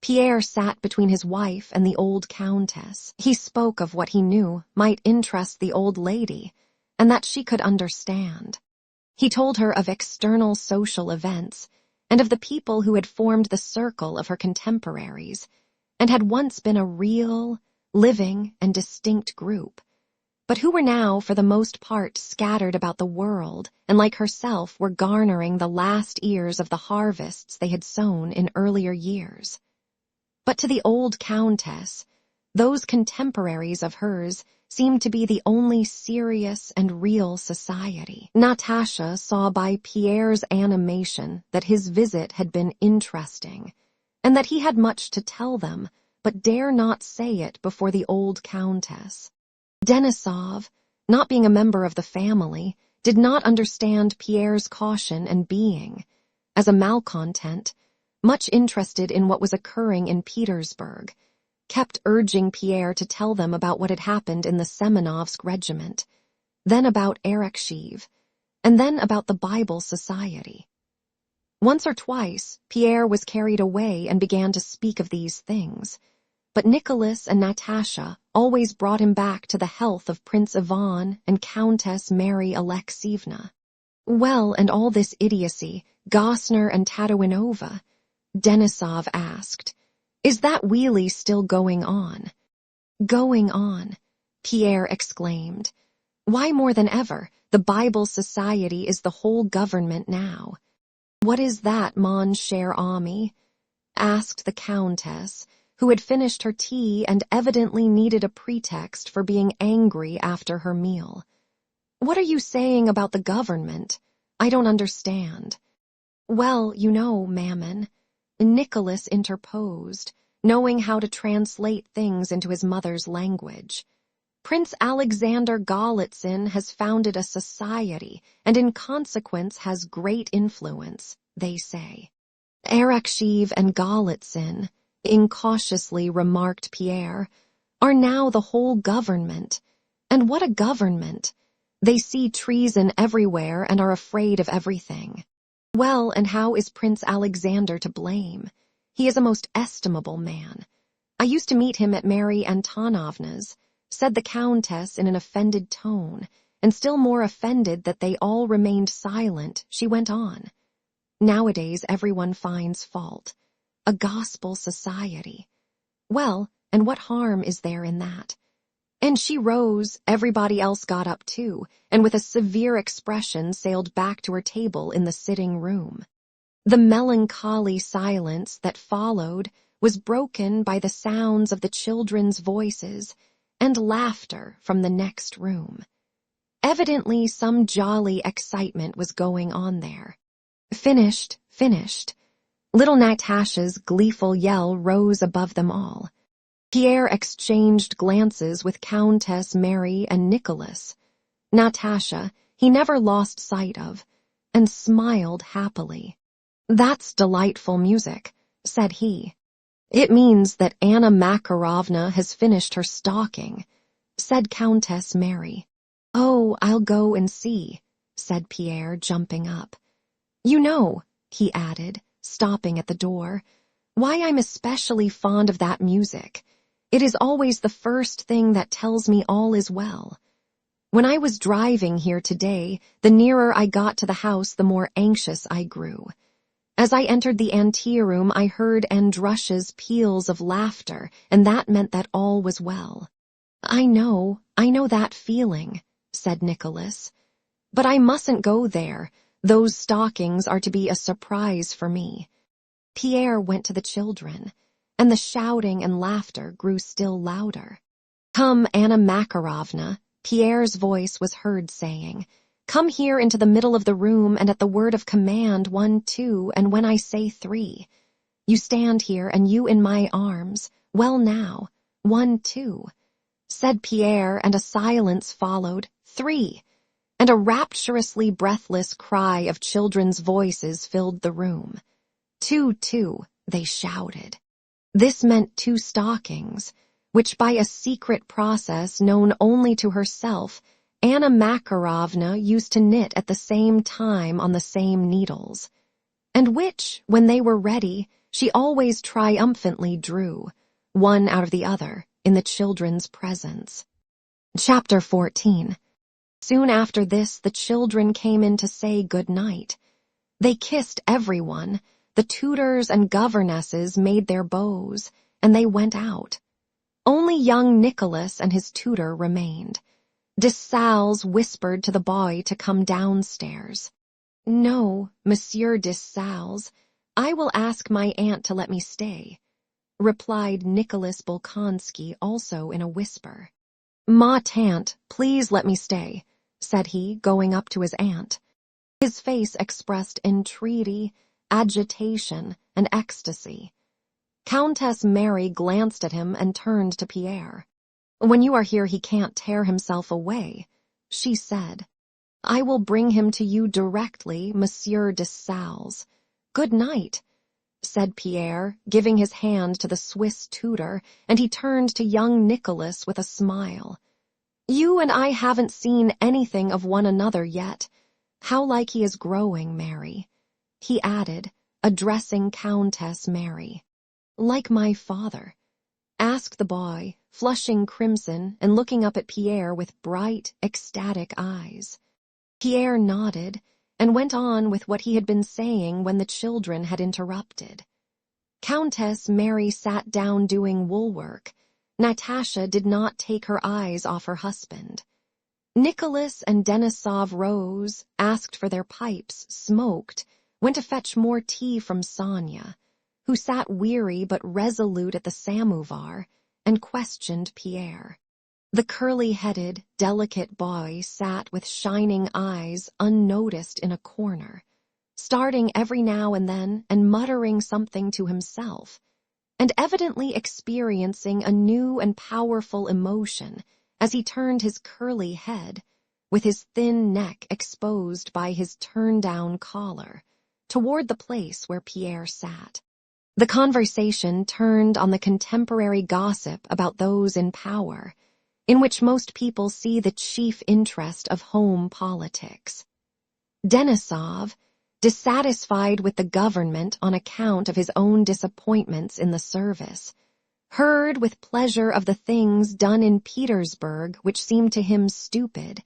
Pierre sat between his wife and the old countess. He spoke of what he knew might interest the old lady, and that she could understand. He told her of external social events, and of the people who had formed the circle of her contemporaries, and had once been a real, living, and distinct group, but who were now for the most part scattered about the world, and like herself were garnering the last ears of the harvests they had sown in earlier years. But to the old countess, those contemporaries of hers seemed to be the only serious and real society. Natasha saw by Pierre's animation that his visit had been interesting, and that he had much to tell them, but dare not say it before the old countess. Denisov, not being a member of the family, did not understand Pierre's caution and being, as a malcontent, much interested in what was occurring in Petersburg, kept urging Pierre to tell them about what had happened in the Semenovsk regiment, then about Arakchev, and then about the Bible Society. Once or twice, Pierre was carried away and began to speak of these things, but Nicholas and Natasha always brought him back to the health of Prince Ivan and Countess Mary Alexeyevna. Well, and all this idiocy, Gosner and Tadouinova? Denisov asked. Is that wheelie still going on? Going on, Pierre exclaimed. Why more than ever, the Bible Society is the whole government now. What is that, mon cher ami? Asked the Countess, who had finished her tea and evidently needed a pretext for being angry after her meal. What are you saying about the government? I don't understand. Well, you know, Mammon, Nicholas interposed, knowing how to translate things into his mother's language. Prince Alexander Golitsyn has founded a society and in consequence has great influence, they say. Arakchev and Golitsyn, incautiously remarked Pierre, are now the whole government. And what a government! They see treason everywhere and are afraid of everything. Well, and how is Prince Alexander to blame? He is a most estimable man. I used to meet him at Mary Antonovna's, said the Countess in an offended tone, and still more offended that they all remained silent, she went on. Nowadays everyone finds fault. A gospel society. Well, and what harm is there in that? And she rose, everybody else got up too, and with a severe expression sailed back to her table in the sitting room. The melancholy silence that followed was broken by the sounds of the children's voices and laughter from the next room. Evidently some jolly excitement was going on there. Finished, finished. Little Natasha's gleeful yell rose above them all. Pierre exchanged glances with Countess Mary and Nicholas. Natasha he never lost sight of, and smiled happily. That's delightful music, said he. It means that Anna Makarovna has finished her stocking, said Countess Mary. Oh, I'll go and see, said Pierre, jumping up. You know, he added, stopping at the door, why I'm especially fond of that music. It is always the first thing that tells me all is well. When I was driving here today, the nearer I got to the house, the more anxious I grew. As I entered the anteroom, I heard Andrusha's peals of laughter, and that meant that all was well. I know that feeling, said Nicholas. But I mustn't go there. Those stockings are to be a surprise for me. Pierre went to the children, and the shouting and laughter grew still louder. Come, Anna Makarovna, Pierre's voice was heard saying. Come here into the middle of the room, and at the word of command 1, 2, and when I say 3. You stand here, and you in my arms. Well now, 1, 2, said Pierre, and a silence followed. 3, and a rapturously breathless cry of children's voices filled the room. 2, 2, they shouted. This meant 2 stockings, which by a secret process known only to herself, Anna Makarovna used to knit at the same time on the same needles, and which, when they were ready, she always triumphantly drew, one out of the other, in the children's presence. Chapter 14. Soon after this, the children came in to say good night. They kissed everyone, the tutors and governesses made their bows, and they went out. Only young Nicholas and his tutor remained. Dessalles whispered to the boy to come downstairs. No, Monsieur Dessalles, I will ask my aunt to let me stay, replied Nicholas Bolkonsky also in a whisper. Ma tante, please let me stay, said he, going up to his aunt. His face expressed entreaty, agitation, and ecstasy. Countess Mary glanced at him and turned to Pierre. When you are here he can't tear himself away, she said. I will bring him to you directly, Monsieur Dessalles. Good night, said Pierre, giving his hand to the Swiss tutor, and he turned to young Nicholas with a smile. You and I haven't seen anything of one another yet. How like he is growing, Mary, he added, addressing Countess Mary. Like my father, asked the boy, flushing crimson and looking up at Pierre with bright, ecstatic eyes. Pierre nodded and went on with what he had been saying when the children had interrupted. Countess Mary sat down doing woolwork. Natasha did not take her eyes off her husband. Nicholas and Denisov rose, asked for their pipes, smoked, went to fetch more tea from Sonia, who sat weary but resolute at the samovar, and questioned Pierre. The curly-headed, delicate boy sat with shining eyes unnoticed in a corner, starting every now and then and muttering something to himself, and evidently experiencing a new and powerful emotion as he turned his curly head, with his thin neck exposed by his turn-down collar, toward the place where Pierre sat. The conversation turned on the contemporary gossip about those in power, in which most people see the chief interest of home politics. Denisov, dissatisfied with the government on account of his own disappointments in the service, heard with pleasure of the things done in Petersburg which seemed to him stupid,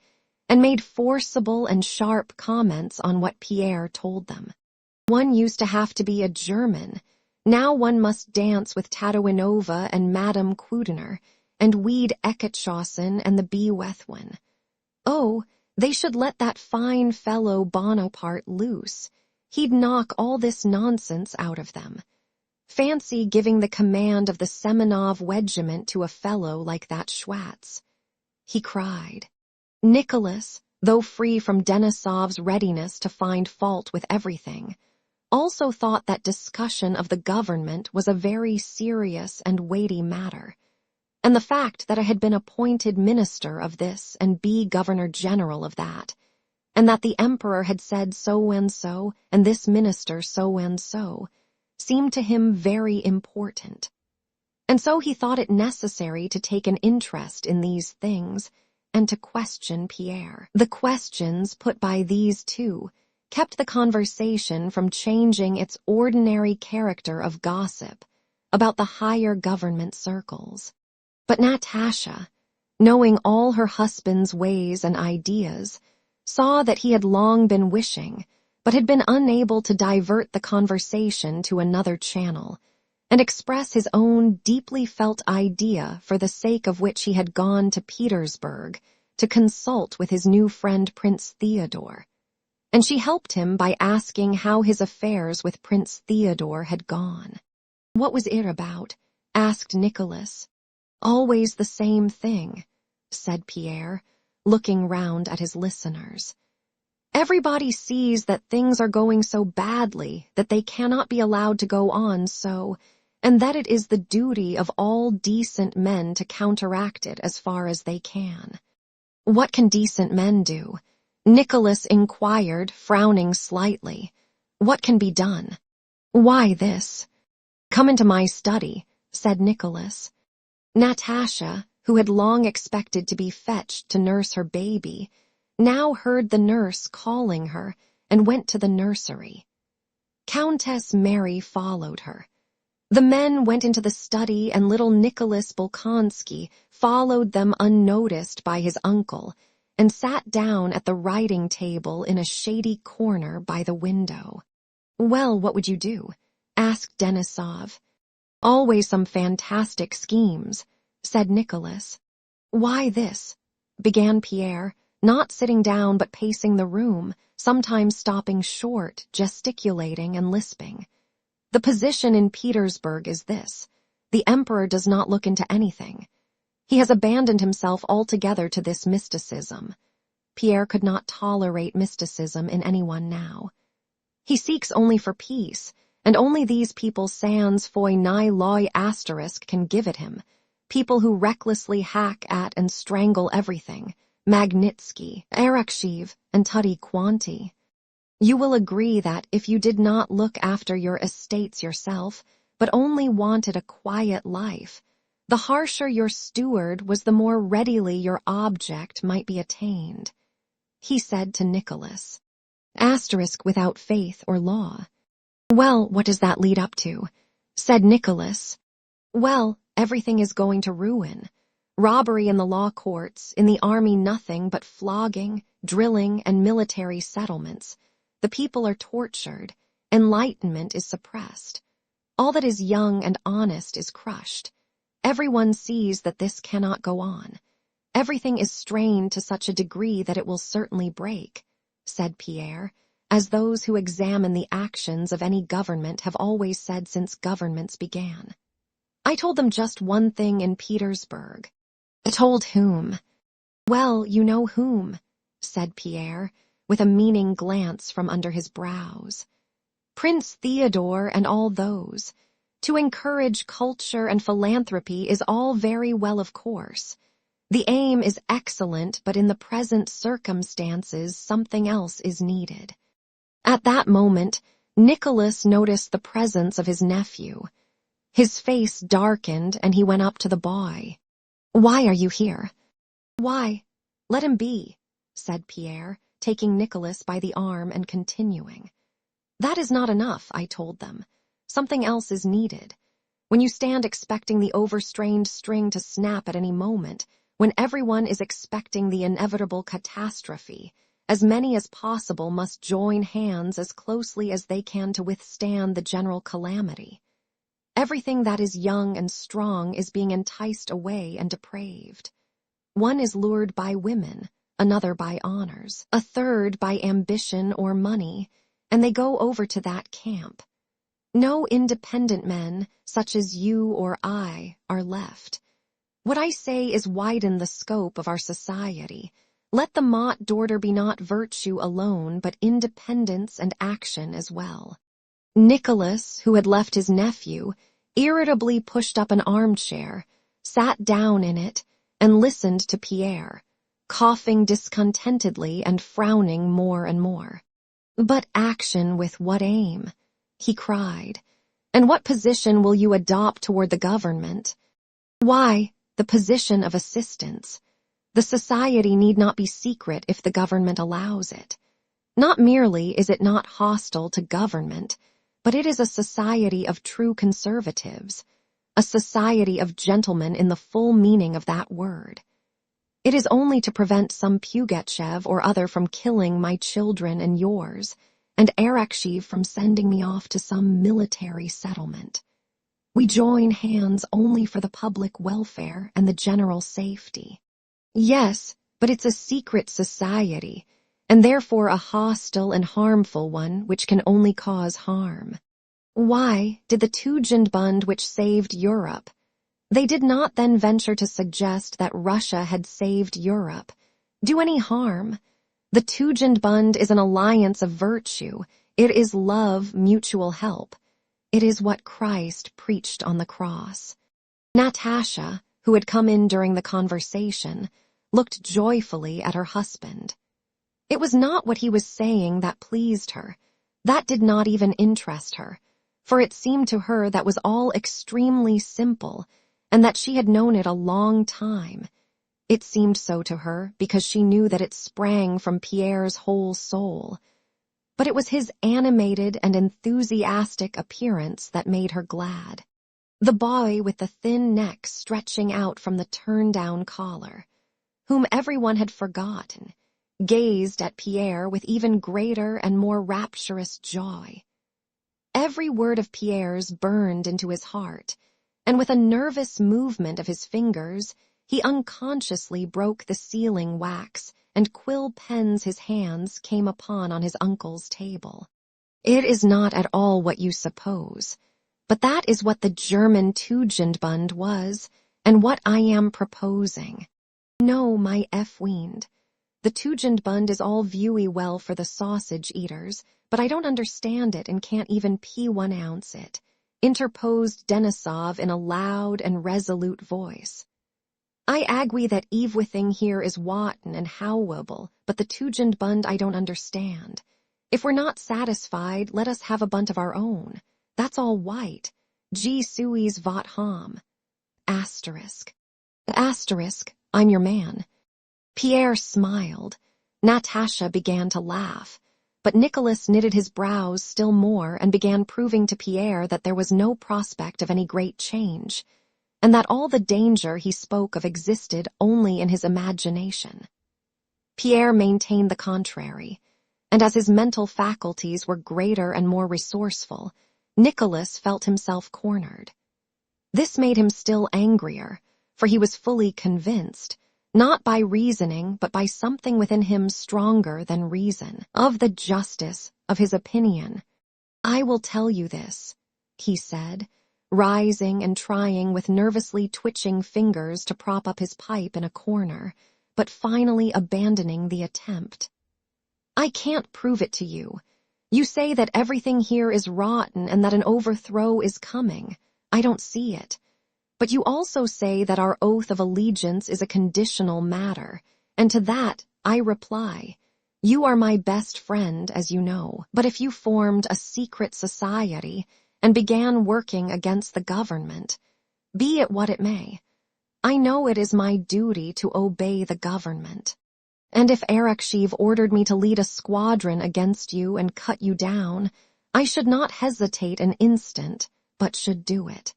and made forcible and sharp comments on what Pierre told them. One used to have to be a German. Now one must dance with Tadouinova and Madame Krudener, and weed Ekatchausen and the Bewethwin. Oh, they should let that fine fellow Bonaparte loose. He'd knock all this nonsense out of them. Fancy giving the command of the Semenov regiment to a fellow like that Schwartz, he cried. Nicholas, though free from Denisov's readiness to find fault with everything, also thought that discussion of the government was a very serious and weighty matter, and the fact that I had been appointed minister of this and be governor-general of that, and that the emperor had said so and so, and this minister so and so, seemed to him very important. And so he thought it necessary to take an interest in these things and to question Pierre. The questions put by these two kept the conversation from changing its ordinary character of gossip about the higher government circles. But Natasha, knowing all her husband's ways and ideas, saw that he had long been wishing, but had been unable to divert the conversation to another channel, and express his own deeply felt idea for the sake of which he had gone to Petersburg, to consult with his new friend Prince Theodore, and she helped him by asking how his affairs with Prince Theodore had gone. "What was it about?" asked Nicholas. "Always the same thing," said Pierre, looking round at his listeners. "Everybody sees that things are going so badly that they cannot be allowed to go on so, and that it is the duty of all decent men to counteract it as far as they can." "What can decent men do?" Nicholas inquired, frowning slightly. "What can be done?" "Why, this." "Come into my study," said Nicholas. Natasha, who had long expected to be fetched to nurse her baby, now heard the nurse calling her and went to the nursery. Countess Mary followed her. The men went into the study, and little Nicholas Bolkonsky followed them unnoticed by his uncle and sat down at the writing table in a shady corner by the window. "Well, what would you do?" asked Denisov. "Always some fantastic schemes," said Nicholas. "Why this?" began Pierre, not sitting down but pacing the room, sometimes stopping short, gesticulating and lisping. "The position in Petersburg is this. The emperor does not look into anything. He has abandoned himself altogether to this mysticism." Pierre could not tolerate mysticism in anyone now. "He seeks only for peace, and only these people sans foi ni loi asterisk can give it him, people who recklessly hack at and strangle everything, Magnitsky, Arakchev, and Tutti Quanti. You will agree that if you did not look after your estates yourself, but only wanted a quiet life, the harsher your steward was, the more readily your object might be attained," he said to Nicholas. Asterisk without faith or law. "Well, what does that lead up to?" said Nicholas. "Well, everything is going to ruin. Robbery in the law courts, in the army nothing but flogging, drilling, and military settlements. The people are tortured. Enlightenment is suppressed. All that is young and honest is crushed. Everyone sees that this cannot go on. Everything is strained to such a degree that it will certainly break," said Pierre, as those who examine the actions of any government have always said since governments began. "I told them just one thing in Petersburg." "Told whom?" "Well, you know whom," said Pierre, with a meaning glance from under his brows. "Prince Theodore and all those. To encourage culture and philanthropy is all very well, of course. The aim is excellent, but in the present circumstances something else is needed." At that moment, Nicholas noticed the presence of his nephew. His face darkened, and he went up to the boy. "Why are you here?" "Why? Let him be," said Pierre, taking Nicholas by the arm and continuing. "That is not enough, I told them. Something else is needed. When you stand expecting the overstrained string to snap at any moment, when everyone is expecting the inevitable catastrophe, as many as possible must join hands as closely as they can to withstand the general calamity. Everything that is young and strong is being enticed away and depraved. One is lured by women, another by honors, a third by ambition or money, and they go over to that camp. No independent men, such as you or I, are left. What I say is widen the scope of our society. Let the mot d'ordre be not virtue alone, but independence and action as well." Nicholas, who had left his nephew, irritably pushed up an armchair, sat down in it, and listened to Pierre, coughing discontentedly and frowning more and more. "But action with what aim?" he cried. "And what position will you adopt toward the government?" "Why, the position of assistance. The society need not be secret if the government allows it. Not merely is it not hostile to government, but it is a society of true conservatives, a society of gentlemen in the full meaning of that word. It is only to prevent some Pugachev or other from killing my children and yours, and Arakchev from sending me off to some military settlement. We join hands only for the public welfare and the general safety." "Yes, but it's a secret society, and therefore a hostile and harmful one which can only cause harm. Why did the Tugendbund which saved Europe? They did not then venture to suggest that Russia had saved Europe. Do any harm? The Tugendbund is an alliance of virtue. It is love, mutual help. It is what Christ preached on the cross. Natasha, who had come in during the conversation, looked joyfully at her husband. It was not what he was saying that pleased her. That did not even interest her, for it seemed to her that was all extremely simple, and that she had known it a long time. It seemed so to her because she knew that it sprang from Pierre's whole soul. But it was his animated and enthusiastic appearance that made her glad. The boy with the thin neck stretching out from the turn-down collar, whom everyone had forgotten, gazed at Pierre with even greater and more rapturous joy. Every word of Pierre's burned into his heart, and with a nervous movement of his fingers, he unconsciously broke the sealing wax, and quill pens his hands came upon on his uncle's table. It is not at all what you suppose, but that is what the German Tugendbund was, and what I am proposing. No, my F-Wiend. The Tugendbund is all viewy well for the sausage-eaters, but I don't understand it and can't even P1 it, interposed Denisov in a loud and resolute voice. I agree that everything here is rotten and horrible, but the Tugendbund I don't understand. If we're not satisfied, let us have a bunt of our own. That's all white. G. Suis vot ham. Asterisk. Asterisk, I'm your man. Pierre smiled. Natasha began to laugh, but Nicholas knitted his brows still more and began proving to Pierre that there was no prospect of any great change, and that all the danger he spoke of existed only in his imagination. Pierre maintained the contrary, and as his mental faculties were greater and more resourceful, Nicholas felt himself cornered. This made him still angrier, for he was fully convinced, not by reasoning but by something within him stronger than reason, of the justice of his opinion. I will tell you this, he said, rising and trying with nervously twitching fingers to prop up his pipe in a corner, but finally abandoning the attempt. I can't prove it to you. You say that everything here is rotten and that an overthrow is coming. I don't see it. But you also say that our oath of allegiance is a conditional matter, and to that I reply, you are my best friend, as you know, but if you formed a secret society and began working against the government, be it what it may, I know it is my duty to obey the government. And if Arakshiv ordered me to lead a squadron against you and cut you down, I should not hesitate an instant, but should do it.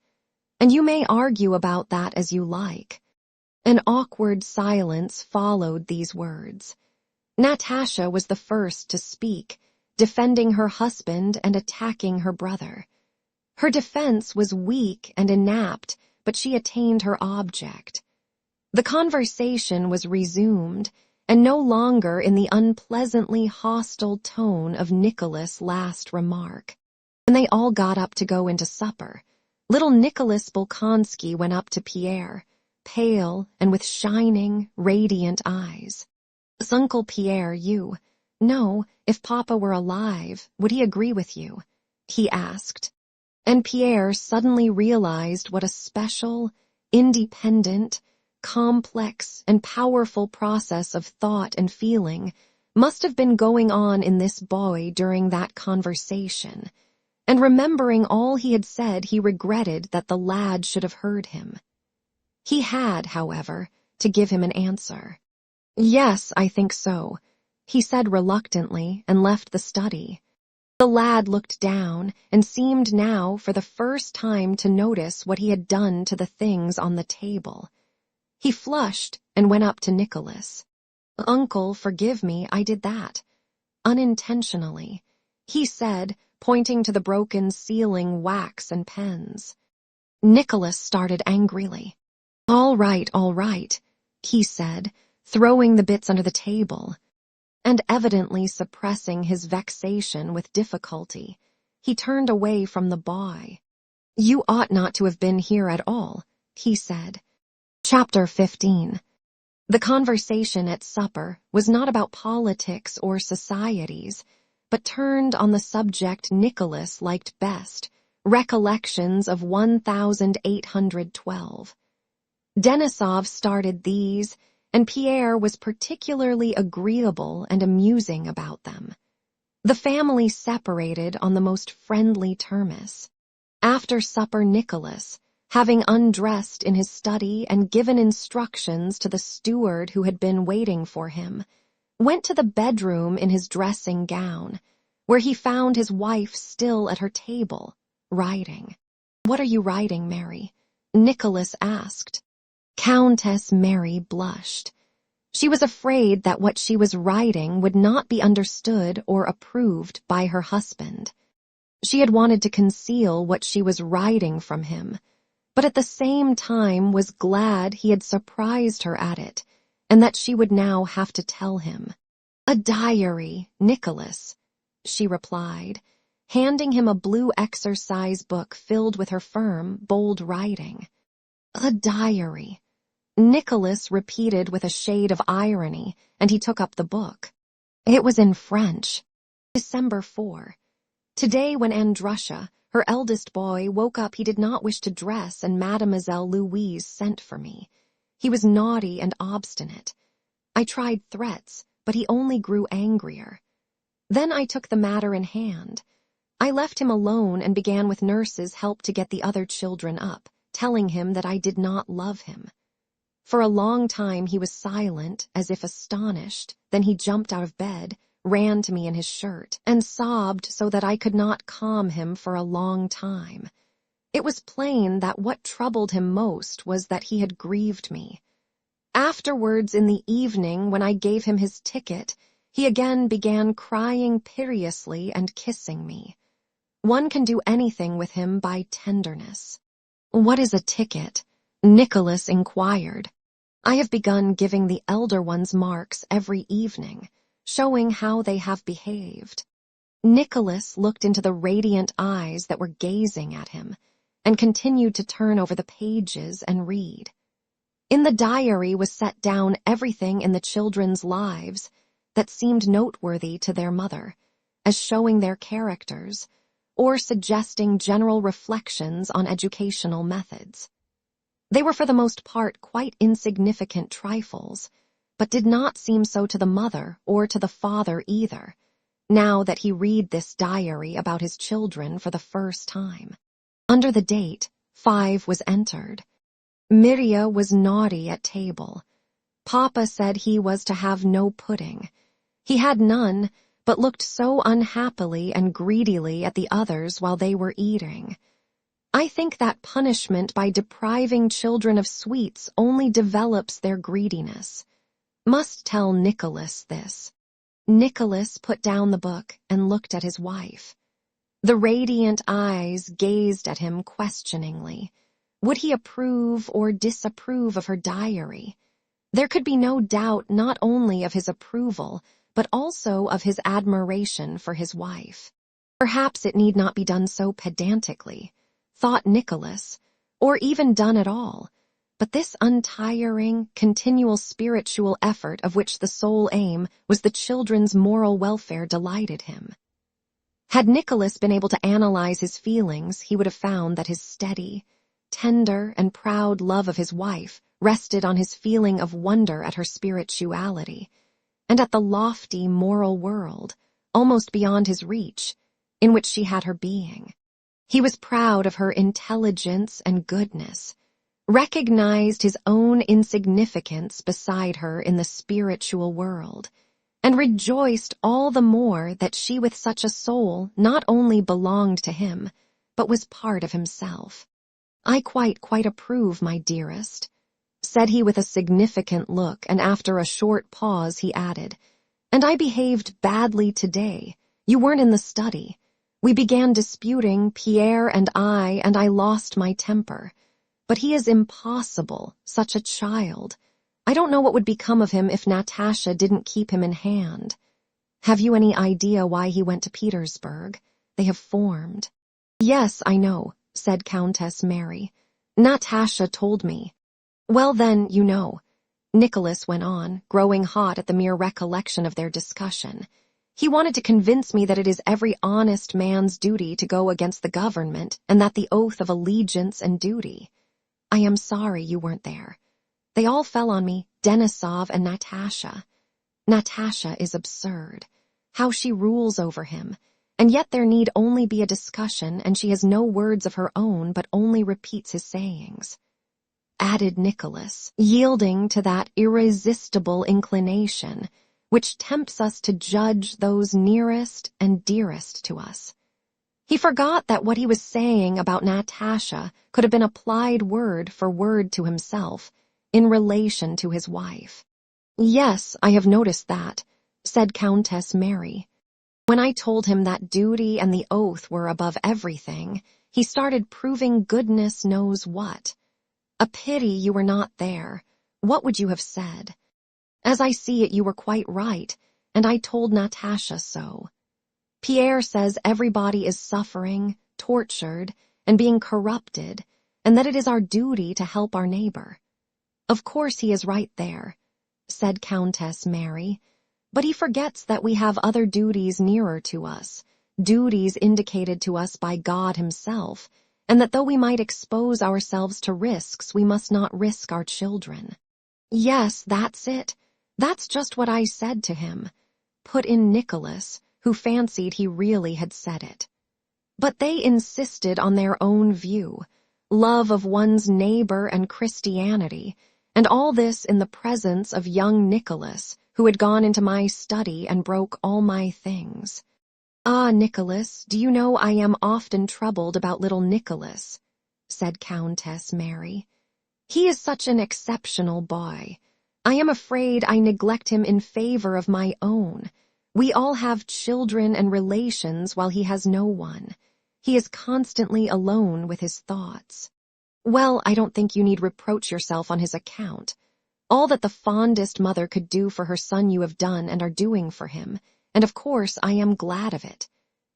And you may argue about that as you like. An awkward silence followed these words. Natasha was the first to speak, defending her husband and attacking her brother. Her defense was weak and inept, but she attained her object. The conversation was resumed, and no longer in the unpleasantly hostile tone of Nicholas' last remark. When they all got up to go into supper, little Nicholas Bolkonsky went up to Pierre, pale and with shining, radiant eyes. Uncle Pierre, you, no, if Papa were alive, would he agree with you? He asked. And Pierre suddenly realized what a special, independent, complex and powerful process of thought and feeling must have been going on in this boy during that conversation, and remembering all he had said, he regretted that the lad should have heard him. He had, however, to give him an answer. Yes, I think so, he said reluctantly and left the study. The lad looked down and seemed now for the first time to notice what he had done to the things on the table. He flushed and went up to Nicholas. Uncle, forgive me, I did that. Unintentionally, he said, pointing to the broken sealing wax and pens. Nicholas started angrily. All right, he said, throwing the bits under the table, and evidently suppressing his vexation with difficulty. He turned away from the boy. "You ought not to have been here at all," he said. Chapter 15. The conversation at supper was not about politics or societies, but turned on the subject Nicholas liked best, recollections of 1812. Denisov started these, and Pierre was particularly agreeable and amusing about them. The family separated on the most friendly terms. After supper, Nicholas, having undressed in his study and given instructions to the steward who had been waiting for him, went to the bedroom in his dressing gown, where he found his wife still at her table, writing. "What are you writing, Mary?" Nicholas asked. Countess Mary blushed. She was afraid that what she was writing would not be understood or approved by her husband. She had wanted to conceal what she was writing from him, but at the same time was glad he had surprised her at it, and that she would now have to tell him. "A diary, Nicholas," she replied, handing him a blue exercise book filled with her firm, bold writing. "A diary," Nicholas repeated with a shade of irony, and he took up the book. It was in French. December 4. Today, when Andrusha, her eldest boy, woke up, he did not wish to dress, and Mademoiselle Louise sent for me. He was naughty and obstinate. I tried threats, but he only grew angrier. Then I took the matter in hand. I left him alone and began with nurse's help to get the other children up, telling him that I did not love him. For a long time he was silent, as if astonished. Then he jumped out of bed, ran to me in his shirt, and sobbed so that I could not calm him for a long time. It was plain that what troubled him most was that he had grieved me. Afterwards, in the evening, when I gave him his ticket, he again began crying piteously and kissing me. One can do anything with him by tenderness. "What is a ticket?" Nicholas inquired. "I have begun giving the elder ones marks every evening, showing how they have behaved." Nicholas looked into the radiant eyes that were gazing at him, and continued to turn over the pages and read. In the diary was set down everything in the children's lives that seemed noteworthy to their mother, as showing their characters, or suggesting general reflections on educational methods. They were for the most part quite insignificant trifles, but did not seem so to the mother or to the father either, now that he read this diary about his children for the first time. Under the date, 5 was entered. Mirya was naughty at table. Papa said he was to have no pudding. He had none, but looked so unhappily and greedily at the others while they were eating. I think that punishment by depriving children of sweets only develops their greediness. Must tell Nicholas this. Nicholas put down the book and looked at his wife. The radiant eyes gazed at him questioningly. Would he approve or disapprove of her diary? There could be no doubt not only of his approval, but also of his admiration for his wife. Perhaps it need not be done so pedantically, thought Nicholas, or even done at all, but this untiring, continual spiritual effort of which the sole aim was the children's moral welfare delighted him. Had Nicholas been able to analyze his feelings, he would have found that his steady, tender, and proud love of his wife rested on his feeling of wonder at her spirituality, and at the lofty moral world, almost beyond his reach, in which she had her being. He was proud of her intelligence and goodness, recognized his own insignificance beside her in the spiritual world, and rejoiced all the more that she with such a soul not only belonged to him, but was part of himself. "I quite approve, my dearest," said he with a significant look, and after a short pause he added, "And I behaved badly today. You weren't in the study. We began disputing, Pierre and I lost my temper. But he is impossible, such a child. I don't know what would become of him if Natasha didn't keep him in hand. Have you any idea why he went to Petersburg? They have formed. Yes, I know, said Countess Mary. Natasha told me. Well then, you know, Nicholas went on, growing hot at the mere recollection of their discussion. He wanted to convince me that it is every honest man's duty to go against the government and that the oath of allegiance and duty. I am sorry you weren't there. They all fell on me, Denisov and Natasha. Natasha is absurd. How she rules over him. And yet there need only be a discussion and she has no words of her own but only repeats his sayings. Added Nicholas, yielding to that irresistible inclination which tempts us to judge those nearest and dearest to us. He forgot that what he was saying about Natasha could have been applied word for word to himself in relation to his wife. Yes, I have noticed that, said Countess Mary. When I told him that duty and the oath were above everything, he started proving goodness knows what. A pity you were not there. What would you have said? As I see it, you were quite right, and I told Natasha so. Pierre says everybody is suffering, tortured, and being corrupted, and that it is our duty to help our neighbor. Of course he is right there, said Countess Mary, but he forgets that we have other duties nearer to us, duties indicated to us by God himself, and that though we might expose ourselves to risks, we must not risk our children. Yes, that's it. That's just what I said to him, put in Nicholas, who fancied he really had said it. But they insisted on their own view, love of one's neighbor and Christianity, and all this in the presence of young Nicholas, who had gone into my study and broke all my things. Ah, Nicholas, do you know I am often troubled about little Nicholas, said Countess Mary. He is such an exceptional boy. I am afraid I neglect him in favor of my own. We all have children and relations while he has no one. He is constantly alone with his thoughts. Well, I don't think you need reproach yourself on his account. All that the fondest mother could do for her son you have done and are doing for him, and of course I am glad of it.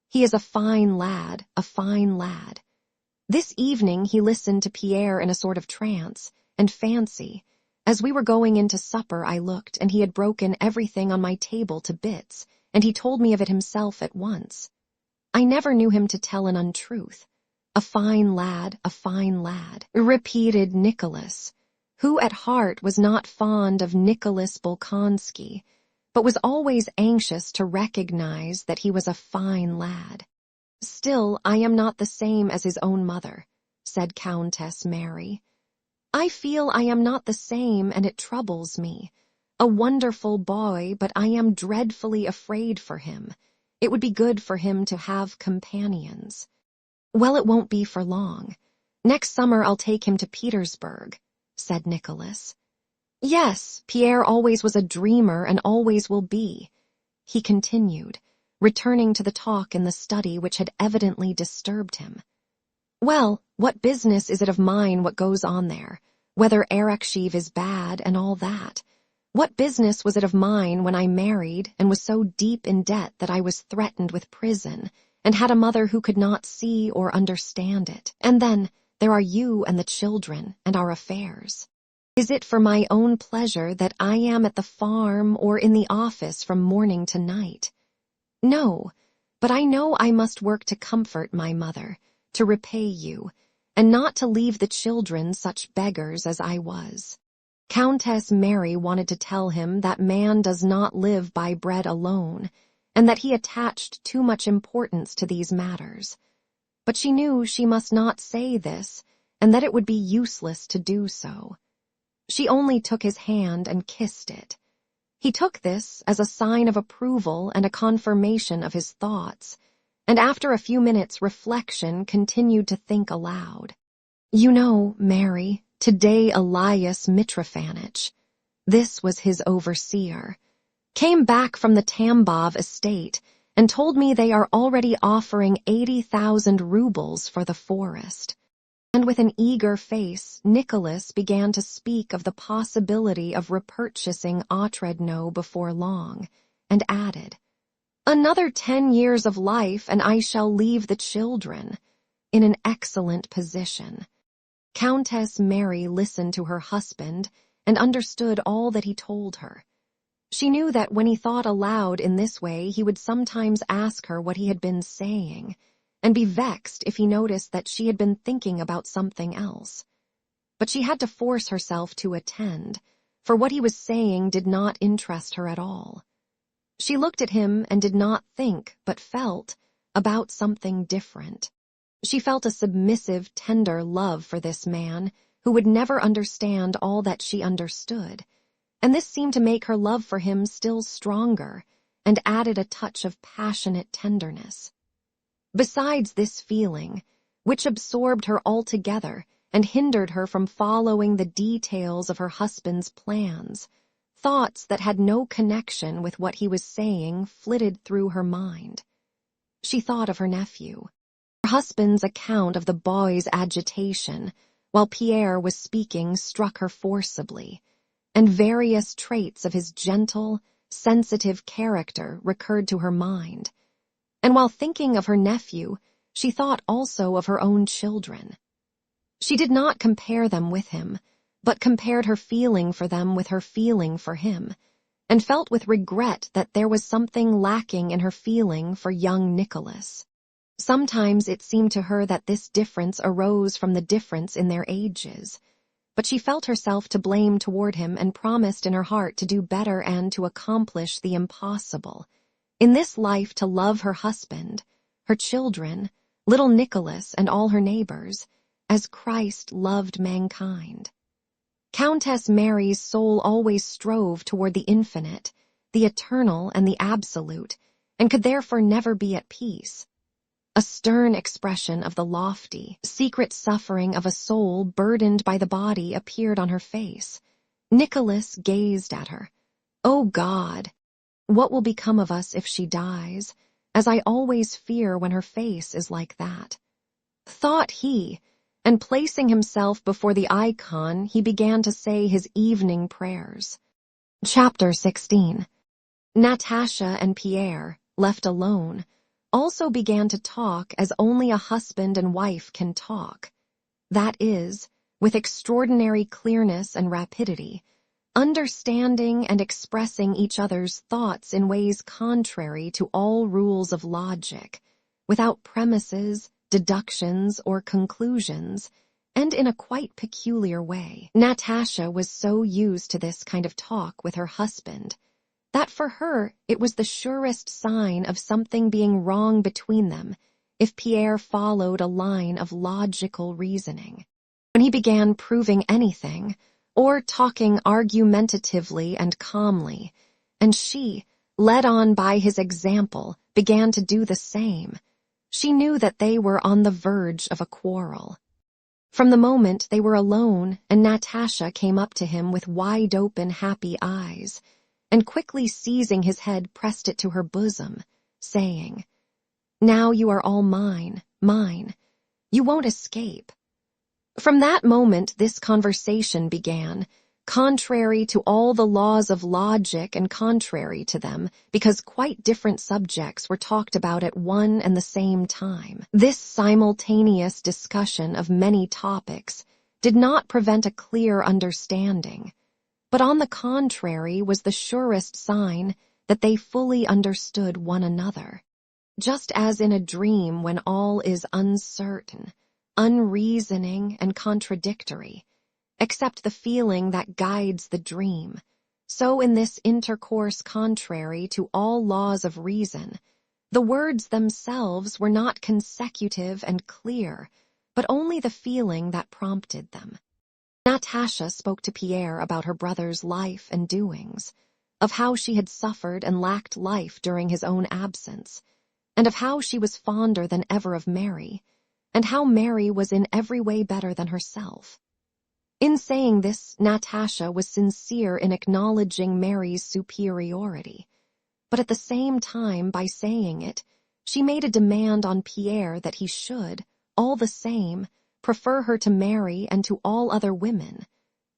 He is a fine lad, a fine lad. This evening he listened to Pierre in a sort of trance, and fancy. As we were going into supper I looked, and he had broken everything on my table to bits, and he told me of it himself at once. I never knew him to tell an untruth. A fine lad, repeated Nicholas, who at heart was not fond of Nicholas Bolkonsky, but was always anxious to recognize that he was a fine lad. Still, I am not the same as his own mother, said Countess Mary. I feel I am not the same, and it troubles me. A wonderful boy, but I am dreadfully afraid for him. It would be good for him to have companions. Well, it won't be for long. Next summer I'll take him to Petersburg, said Nicholas. Yes, Pierre always was a dreamer and always will be, he continued, returning to the talk in the study which had evidently disturbed him. Well, what business is it of mine what goes on there, whether Arakchev is bad and all that? What business was it of mine when I married and was so deep in debt that I was threatened with prison and had a mother who could not see or understand it? And then there are you and the children and our affairs. Is it for my own pleasure that I am at the farm or in the office from morning to night? No, but I know I must work to comfort my mother, to repay you, and not to leave the children such beggars as I was. Countess Mary wanted to tell him that man does not live by bread alone, and that he attached too much importance to these matters. But she knew she must not say this, and that it would be useless to do so. She only took his hand and kissed it. He took this as a sign of approval and a confirmation of his thoughts, and after a few minutes' reflection continued to think aloud. You know, Mary, today Elias Mitrofanich, this was his overseer, came back from the Tambov estate and told me they are already offering 80,000 rubles for the forest. And with an eager face, Nicholas began to speak of the possibility of repurchasing Ottredno before long, and added, "Another 10 years of life and I shall leave the children in an excellent position." Countess Mary listened to her husband and understood all that he told her. She knew that when he thought aloud in this way, he would sometimes ask her what he had been saying, and be vexed if he noticed that she had been thinking about something else. But she had to force herself to attend, for what he was saying did not interest her at all. She looked at him and did not think, but felt, about something different. She felt a submissive, tender love for this man, who would never understand all that she understood, and this seemed to make her love for him still stronger, and added a touch of passionate tenderness. Besides this feeling, which absorbed her altogether and hindered her from following the details of her husband's plans, thoughts that had no connection with what he was saying flitted through her mind. She thought of her nephew. Her husband's account of the boy's agitation, while Pierre was speaking, struck her forcibly, and various traits of his gentle, sensitive character recurred to her mind. And while thinking of her nephew, she thought also of her own children. She did not compare them with him, but compared her feeling for them with her feeling for him, and felt with regret that there was something lacking in her feeling for young Nicholas. Sometimes it seemed to her that this difference arose from the difference in their ages, but she felt herself to blame toward him and promised in her heart to do better and to accomplish the impossible. In this life to love her husband, her children, little Nicholas and all her neighbors, as Christ loved mankind. Countess Mary's soul always strove toward the infinite, the eternal and the absolute, and could therefore never be at peace. A stern expression of the lofty, secret suffering of a soul burdened by the body appeared on her face. Nicholas gazed at her. "Oh God! What will become of us if she dies, as I always fear when her face is like that," thought he, and placing himself before the icon, he began to say his evening prayers. Chapter 16. Natasha and Pierre, left alone, also began to talk as only a husband and wife can talk. That is, with extraordinary clearness and rapidity, understanding and expressing each other's thoughts in ways contrary to all rules of logic, without premises, deductions, or conclusions, and in a quite peculiar way. Natasha was so used to this kind of talk with her husband that for her it was the surest sign of something being wrong between them if Pierre followed a line of logical reasoning. When he began proving anything, or talking argumentatively and calmly, and she, led on by his example, began to do the same, she knew that they were on the verge of a quarrel. From the moment they were alone and Natasha came up to him with wide-open, happy eyes, and quickly seizing his head pressed it to her bosom, saying, "Now you are all mine, mine. You won't escape." From that moment this conversation began, contrary to all the laws of logic and contrary to them, because quite different subjects were talked about at one and the same time. This simultaneous discussion of many topics did not prevent a clear understanding, but on the contrary was the surest sign that they fully understood one another. Just as in a dream when all is uncertain, unreasoning and contradictory, except the feeling that guides the dream, so in this intercourse contrary to all laws of reason, the words themselves were not consecutive and clear, but only the feeling that prompted them. Natasha spoke to Pierre about her brother's life and doings, of how she had suffered and lacked life during his own absence, and of how she was fonder than ever of Mary, and how Mary was in every way better than herself. In saying this, Natasha was sincere in acknowledging Mary's superiority, but at the same time, by saying it, she made a demand on Pierre that he should, all the same, prefer her to Mary and to all other women,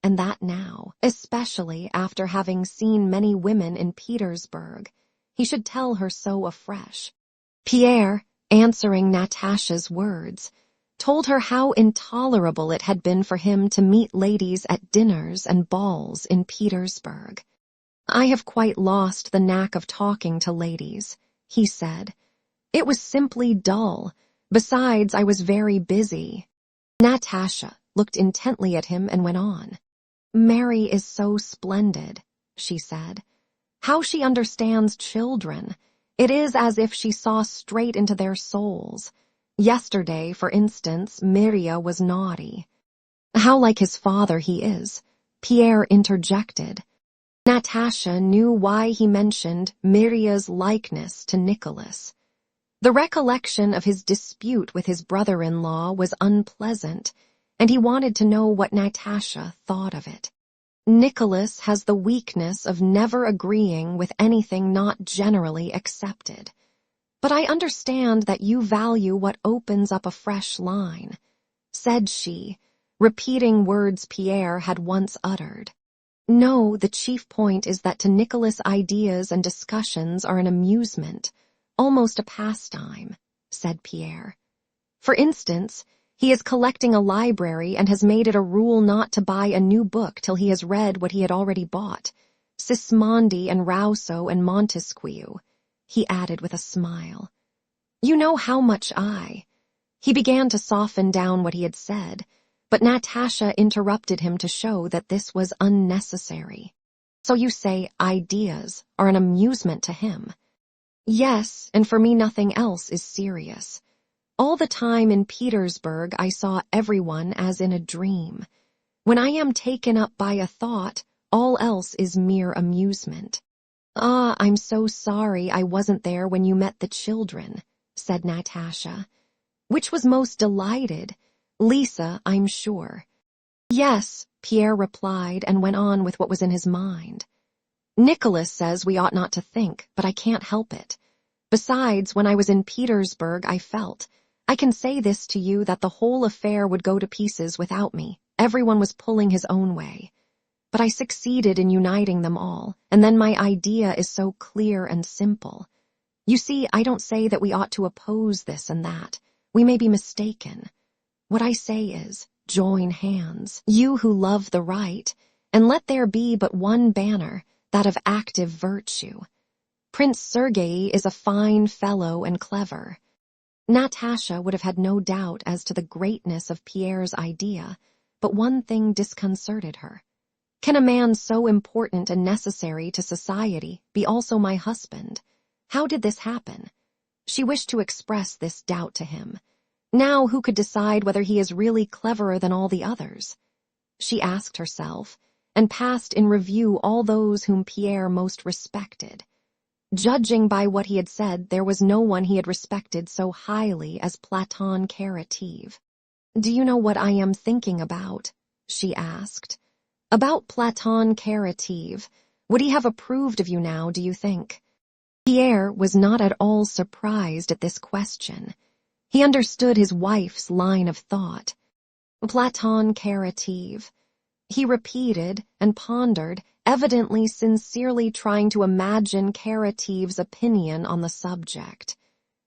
and that now, especially after having seen many women in Petersburg, he should tell her so afresh. Pierre, answering Natasha's words, told her how intolerable it had been for him to meet ladies at dinners and balls in Petersburg. "I have quite lost the knack of talking to ladies," he said. "It was simply dull. Besides, I was very busy." Natasha looked intently at him and went on. "Mary is so splendid," she said. "How she understands children. It is as if she saw straight into their souls. Yesterday, for instance, Mirya was naughty." "How like his father he is," Pierre interjected. Natasha knew why he mentioned Mirya's likeness to Nicholas. The recollection of his dispute with his brother-in-law was unpleasant, and he wanted to know what Natasha thought of it. "Nicholas has the weakness of never agreeing with anything not generally accepted. But I understand that you value what opens up a fresh line," said she, repeating words Pierre had once uttered. "No, the chief point is that to Nicholas ideas and discussions are an amusement, almost a pastime," said Pierre. "For instance, he is collecting a library and has made it a rule not to buy a new book till he has read what he had already bought, Sismondi and Rousseau and Montesquieu," he added with a smile. "You know how much He began to soften down what he had said, but Natasha interrupted him to show that this was unnecessary. "So you say ideas are an amusement to him?" "Yes, and for me nothing else is serious. All the time in Petersburg I saw everyone as in a dream. When I am taken up by a thought, all else is mere amusement." "Ah, I'm so sorry I wasn't there when you met the children," said Natasha. "Which was most delighted? Lisa, I'm sure." "Yes," Pierre replied and went on with what was in his mind. "Nicholas says we ought not to think, but I can't help it. Besides, when I was in Petersburg I can say this to you, that the whole affair would go to pieces without me. Everyone was pulling his own way. But I succeeded in uniting them all, and then my idea is so clear and simple. You see, I don't say that we ought to oppose this and that. We may be mistaken. What I say is, join hands, you who love the right, and let there be but one banner, that of active virtue. Prince Sergei is a fine fellow and clever." Natasha would have had no doubt as to the greatness of Pierre's idea, but one thing disconcerted her. "Can a man so important and necessary to society be also my husband? How did this happen?" She wished to express this doubt to him. Now who could decide whether he is really cleverer than all the others? She asked herself, and passed in review all those whom Pierre most respected. Judging by what he had said, there was no one he had respected so highly as Platon Karatev. "Do you know what I am thinking about?" she asked. "About Platon Karatev. Would he have approved of you now, do you think?" Pierre was not at all surprised at this question. He understood his wife's line of thought. "Platon Karatev," he repeated and pondered, evidently sincerely trying to imagine Karatev's opinion on the subject.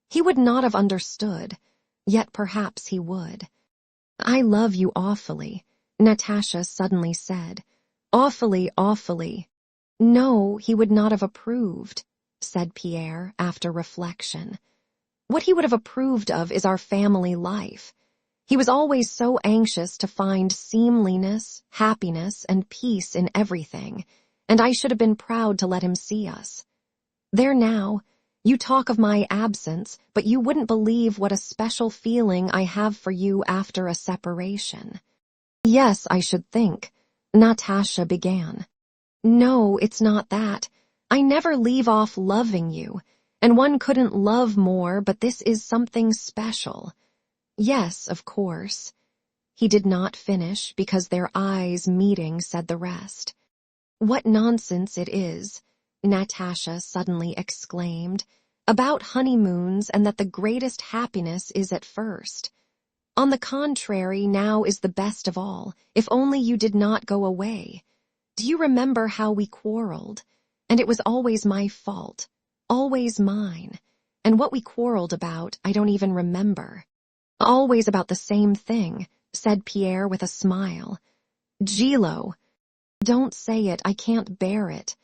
He would not have understood, yet perhaps he would. "I love you awfully," Natasha suddenly said. "Awfully, awfully." "No, he would not have approved," said Pierre after reflection. "What he would have approved of is our family life. He was always so anxious to find seemliness, happiness, and peace in everything, and I should have been proud to let him see us. There now, you talk of my absence, but you wouldn't believe what a special feeling I have for you after a separation." "Yes, I should think," Natasha began. "No, it's not that. I never leave off loving you, and one couldn't love more, but this is something special. Yes, of course." He did not finish because their eyes meeting said the rest. "What nonsense it is," Natasha suddenly exclaimed, "about honeymoons and that the greatest happiness is at first. On the contrary, now is the best of all, if only you did not go away. Do you remember how we quarreled? And it was always my fault, always mine. And what we quarreled about, I don't even remember. Always about the same thing, said Pierre with a smile. Gilo, don't say it, I can't bear it,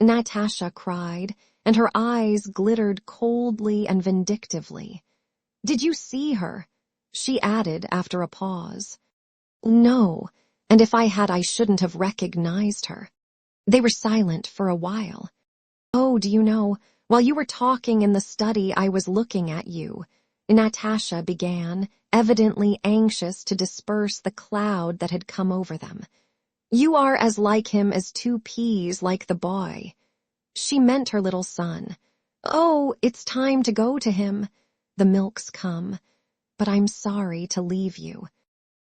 Natasha cried, and her eyes glittered coldly and vindictively. Did you see her? She added after a pause. No, and if I had, I shouldn't have recognized her. They were silent for a while. Oh, do you know, while you were talking in the study, I was looking at you, Natasha began, evidently anxious to disperse the cloud that had come over them. You are as like him as two peas like the boy. She meant her little son. Oh, it's time to go to him. The milk's come. But I'm sorry to leave you.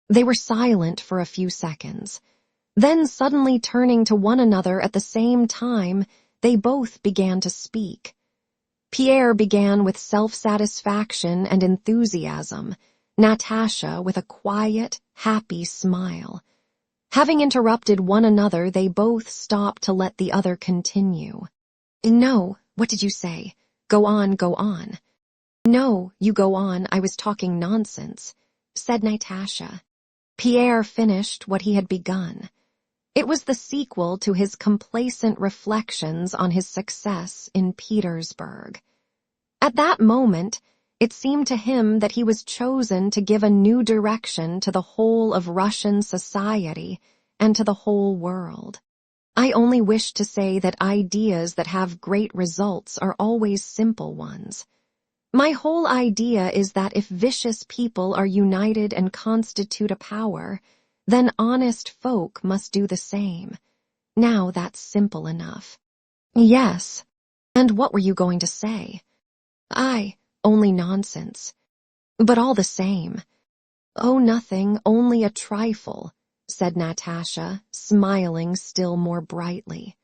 They were silent for a few seconds. Then suddenly turning to one another at the same time, they both began to speak. Pierre began with self-satisfaction and enthusiasm, Natasha with a quiet, happy smile. Having interrupted one another, they both stopped to let the other continue. No, what did you say? Go on, go on. No, you go on, I was talking nonsense, said Natasha. Pierre finished what he had begun. It was the sequel to his complacent reflections on his success in Petersburg. At that moment, it seemed to him that he was chosen to give a new direction to the whole of Russian society and to the whole world. I only wish to say that ideas that have great results are always simple ones. My whole idea is that if vicious people are united and constitute a power, then honest folk must do the same. Now that's simple enough. Yes. And what were you going to say? Only nonsense. But all the same. Oh, nothing, only a trifle, said Natasha, smiling still more brightly.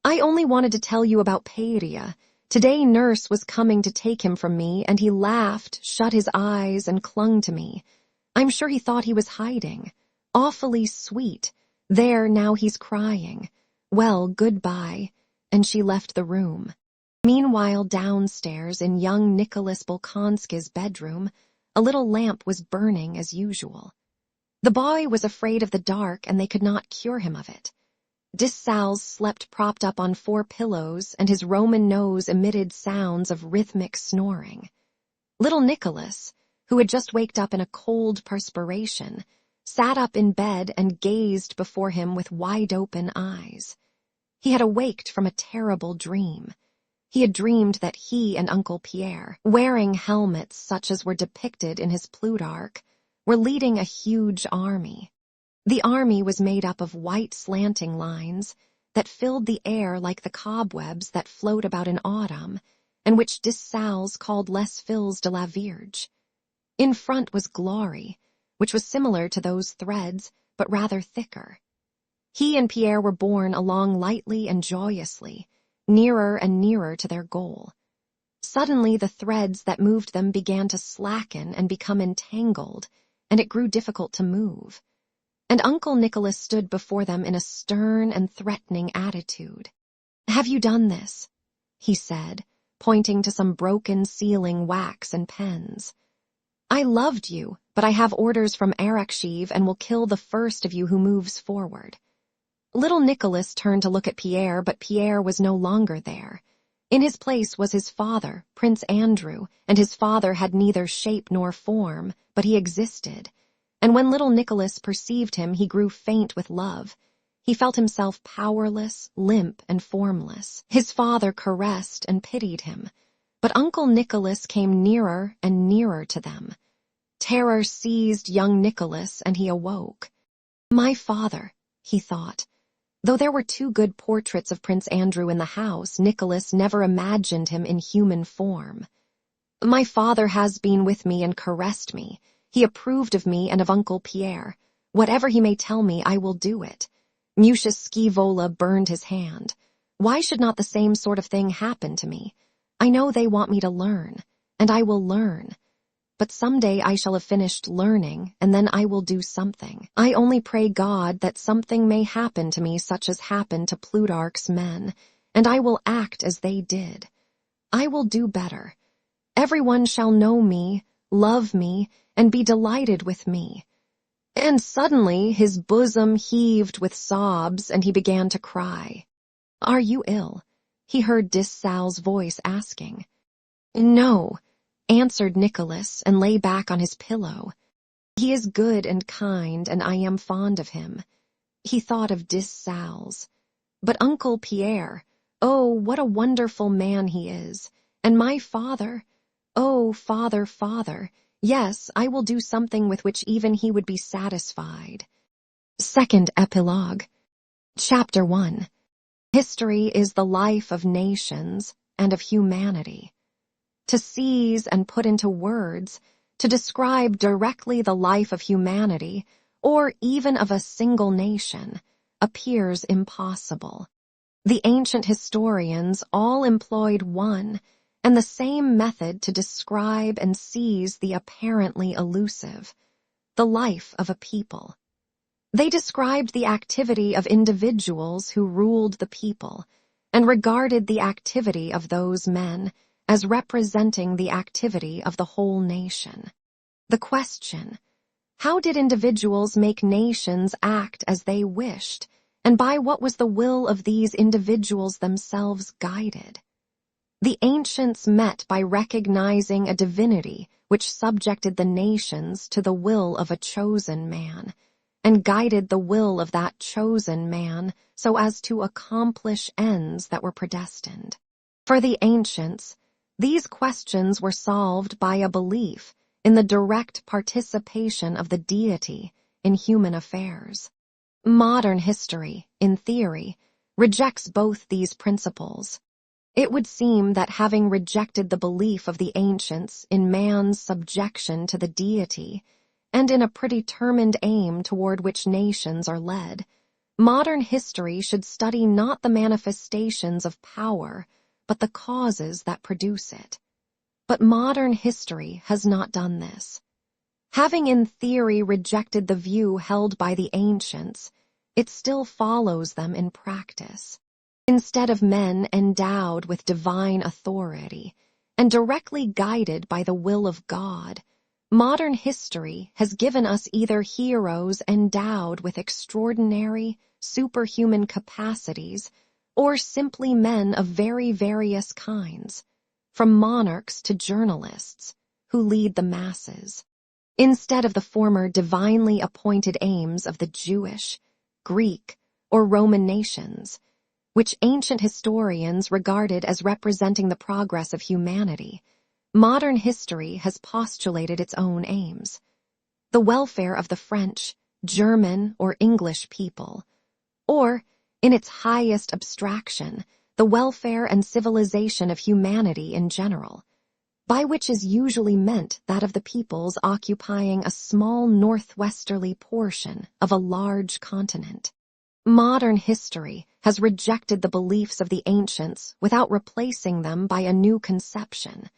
I only wanted to tell you about Peria. Today nurse was coming to take him from me, and he laughed, shut his eyes, and clung to me. I'm sure he thought he was hiding. Awfully sweet. There, now he's crying. Well, goodbye. And she left the room. Meanwhile, downstairs in young Nicholas Bolkonsky's bedroom, a little lamp was burning as usual. The boy was afraid of the dark, and they could not cure him of it. Dissals slept propped up on 4 pillows, and his Roman nose emitted sounds of rhythmic snoring. Little Nicholas, who had just waked up in a cold perspiration, sat up in bed and gazed before him with wide-open eyes. He had awaked from a terrible dream. He had dreamed that he and Uncle Pierre, wearing helmets such as were depicted in his Plutarch, were leading a huge army. The army was made up of white slanting lines that filled the air like the cobwebs that float about in autumn, and which Dissals called les fils de la Vierge. In front was glory, which was similar to those threads, but rather thicker. He and Pierre were borne along lightly and joyously, nearer and nearer to their goal. Suddenly the threads that moved them began to slacken and become entangled, and it grew difficult to move. And Uncle Nicholas stood before them in a stern and threatening attitude. "Have you done this?" he said, pointing to some broken sealing wax and pens. "I loved you, but I have orders from Arakshiv and will kill the first of you who moves forward." Little Nicholas turned to look at Pierre, but Pierre was no longer there. In his place was his father, Prince Andrew, and his father had neither shape nor form, but he existed. And when little Nicholas perceived him, he grew faint with love. He felt himself powerless, limp, and formless. His father caressed and pitied him, but Uncle Nicholas came nearer and nearer to them. Terror seized young Nicholas, and he awoke. My father, he thought. Though there were 2 good portraits of Prince Andrew in the house, Nicholas never imagined him in human form. My father has been with me and caressed me. He approved of me and of Uncle Pierre. Whatever he may tell me, I will do it. Mucius Scaevola burned his hand. Why should not the same sort of thing happen to me? I know they want me to learn, and I will learn. but someday I shall have finished learning, and then I will do something. I only pray God that something may happen to me such as happened to Plutarch's men, and I will act as they did. I will do better. Everyone shall know me, love me, and be delighted with me." And suddenly his bosom heaved with sobs, and he began to cry. "Are you ill?" he heard Dissau's voice asking. "No," answered Nicholas, and lay back on his pillow. "He is good and kind, and I am fond of him." He thought of Dissau's. "But Uncle Pierre, oh, what a wonderful man he is! And my father, oh, father, father, yes, I will do something with which even he would be satisfied." Second Epilogue. Chapter 1. History is the life of nations and of humanity. To seize and put into words, to describe directly the life of humanity, or even of a single nation, appears impossible. The ancient historians all employed one and the same method to describe and seize the apparently elusive, the life of a people. They described the activity of individuals who ruled the people, and regarded the activity of those men as representing the activity of the whole nation. The question, how did individuals make nations act as they wished, and by what was the will of these individuals themselves guided? The ancients met by recognizing a divinity which subjected the nations to the will of a chosen man, and guided the will of that chosen man so as to accomplish ends that were predestined. For the ancients, these questions were solved by a belief in the direct participation of the deity in human affairs. Modern history, in theory, rejects both these principles. It would seem that having rejected the belief of the ancients in man's subjection to the deity, and in a predetermined aim toward which nations are led, modern history should study not the manifestations of power, but the causes that produce it. But modern history has not done this. Having in theory rejected the view held by the ancients, it still follows them in practice. Instead of men endowed with divine authority and directly guided by the will of God, modern history has given us either heroes endowed with extraordinary, superhuman capacities, or simply men of very various kinds, from monarchs to journalists, who lead the masses, instead of the former divinely appointed aims of the Jewish, Greek, or Roman nations, which ancient historians regarded as representing the progress of humanity. Modern history has postulated its own aims: the welfare of the French, German, or English people, or, in its highest abstraction, the welfare and civilization of humanity in general, by which is usually meant that of the peoples occupying a small northwesterly portion of a large continent. Modern history has rejected the beliefs of the ancients without replacing them by a new conception,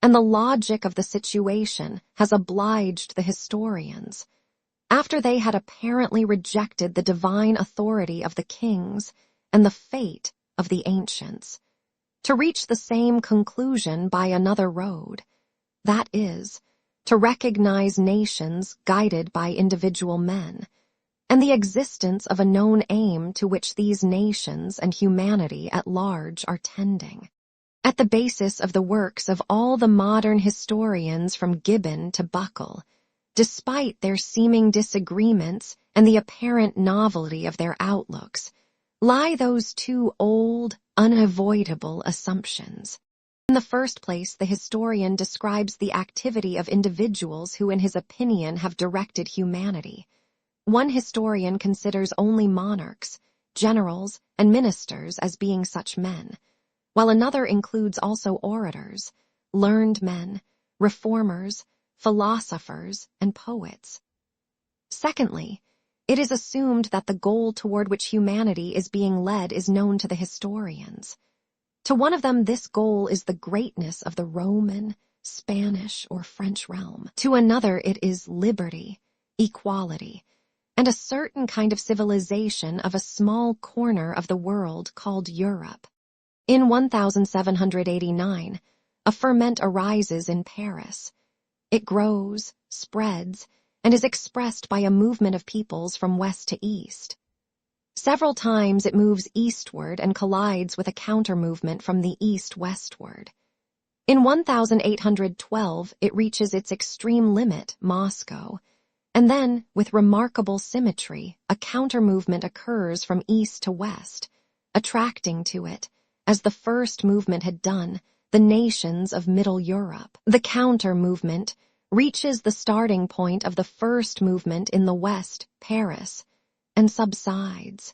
and the logic of the situation has obliged the historians, after they had apparently rejected the divine authority of the kings and the fate of the ancients, to reach the same conclusion by another road, that is, to recognize nations guided by individual men, and the existence of a known aim to which these nations and humanity at large are tending. At the basis of the works of all the modern historians from Gibbon to Buckle, despite their seeming disagreements and the apparent novelty of their outlooks, lie those two old, unavoidable assumptions. In the first place, the historian describes the activity of individuals who, in his opinion, have directed humanity. One historian considers only monarchs, generals, and ministers as being such men, while another includes also orators, learned men, reformers, philosophers, and poets. Secondly, it is assumed that the goal toward which humanity is being led is known to the historians. To one of them, this goal is the greatness of the Roman, Spanish or French realm. To another it is liberty, equality, and a certain kind of civilization of a small corner of the world called Europe. In 1789, a ferment arises in Paris. It grows, spreads, and is expressed by a movement of peoples from west to east. Several times it moves eastward and collides with a counter-movement from the east westward. In 1812, it reaches its extreme limit, Moscow, and then, with remarkable symmetry, a counter-movement occurs from east to west, attracting to it, as the first movement had done, the nations of Middle Europe. The counter-movement reaches the starting point of the first movement in the west, Paris, and subsides.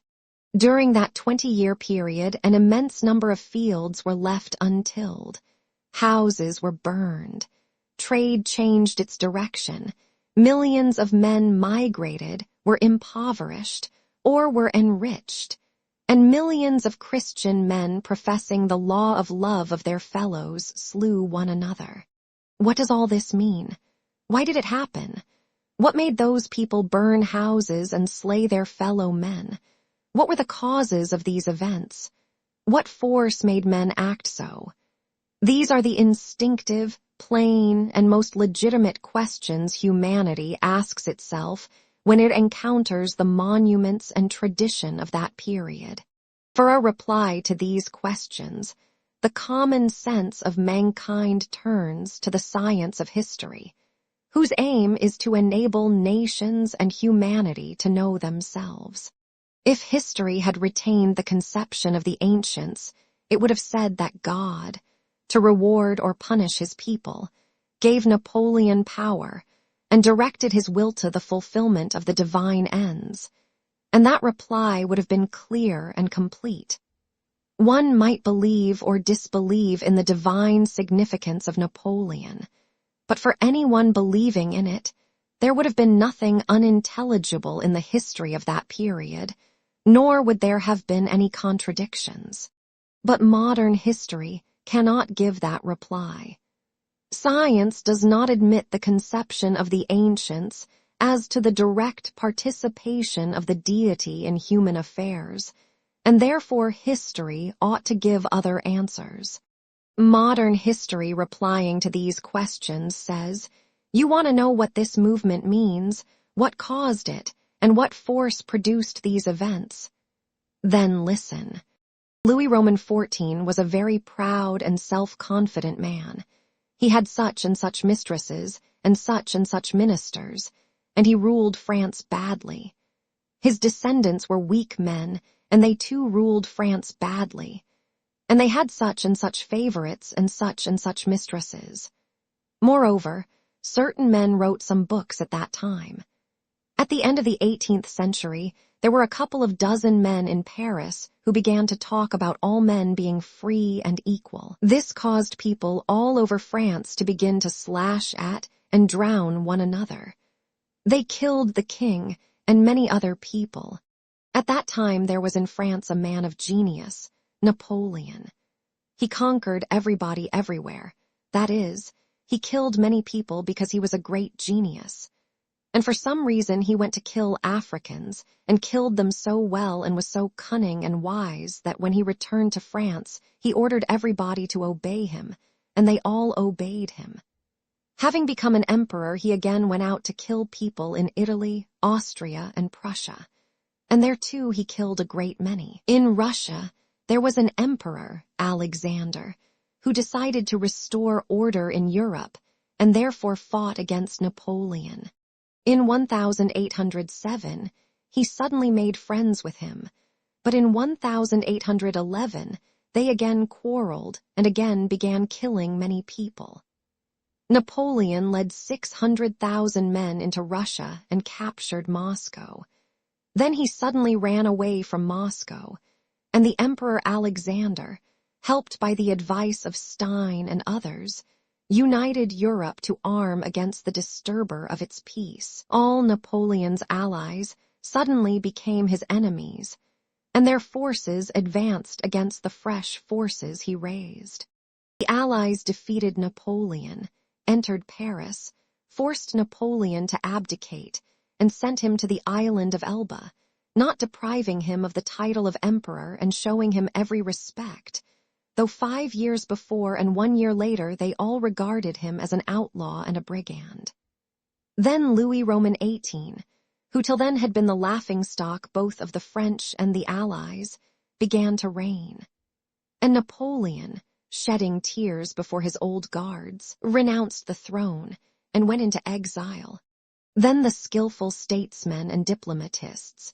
During that 20-year period, an immense number of fields were left untilled. Houses were burned. Trade changed its direction. Millions of men migrated, were impoverished, or were enriched, and millions of Christian men professing the law of love of their fellows slew one another. What does all this mean? Why did it happen? What made those people burn houses and slay their fellow men? What were the causes of these events? What force made men act so? These are the instinctive, plain, and most legitimate questions humanity asks itself when it encounters the monuments and tradition of that period. For a reply to these questions, the common sense of mankind turns to the science of history, whose aim is to enable nations and humanity to know themselves. If history had retained the conception of the ancients, it would have said that God, to reward or punish his people, gave Napoleon power and directed his will to the fulfillment of the divine ends, and that reply would have been clear and complete. One might believe or disbelieve in the divine significance of Napoleon, but for anyone believing in it, there would have been nothing unintelligible in the history of that period, nor would there have been any contradictions. But modern history cannot give that reply. Science does not admit the conception of the ancients as to the direct participation of the deity in human affairs, and therefore history ought to give other answers. Modern history replying to these questions says, you want to know what this movement means, what caused it, and what force produced these events? Then listen. Louis Roman XIV was a very proud and self-confident man. He had such and such mistresses and such ministers, and he ruled France badly. His descendants were weak men, and they too ruled France badly. And they had such and such favorites and such mistresses. Moreover, certain men wrote some books at that time. At the end of the 18th century, there were a couple of dozen men in Paris who began to talk about all men being free and equal. This caused people all over France to begin to slash at and drown one another. They killed the king and many other people. At that time there was in France a man of genius, Napoleon. He conquered everybody everywhere. That is, he killed many people because he was a great genius. And for some reason he went to kill Africans and killed them so well and was so cunning and wise that when he returned to France, he ordered everybody to obey him, and they all obeyed him. Having become an emperor, he again went out to kill people in Italy, Austria, and Prussia. And there too he killed a great many. In Russia, there was an emperor, Alexander, who decided to restore order in Europe and therefore fought against Napoleon. In 1807, he suddenly made friends with him, but in 1811, they again quarreled and again began killing many people. Napoleon led 600,000 men into Russia and captured Moscow. Then he suddenly ran away from Moscow, and the Emperor Alexander, helped by the advice of Stein and others, united Europe to arm against the disturber of its peace. All Napoleon's allies suddenly became his enemies, and their forces advanced against the fresh forces he raised. The Allies defeated Napoleon, entered Paris, forced Napoleon to abdicate, and sent him to the island of Elba, not depriving him of the title of emperor and showing him every respect, though 5 years before and 1 year later they all regarded him as an outlaw and a brigand. Then Louis Roman XVIII, who till then had been the laughingstock both of the French and the Allies, began to reign. And Napoleon, shedding tears before his old guards, renounced the throne and went into exile. Then the skillful statesmen and diplomatists,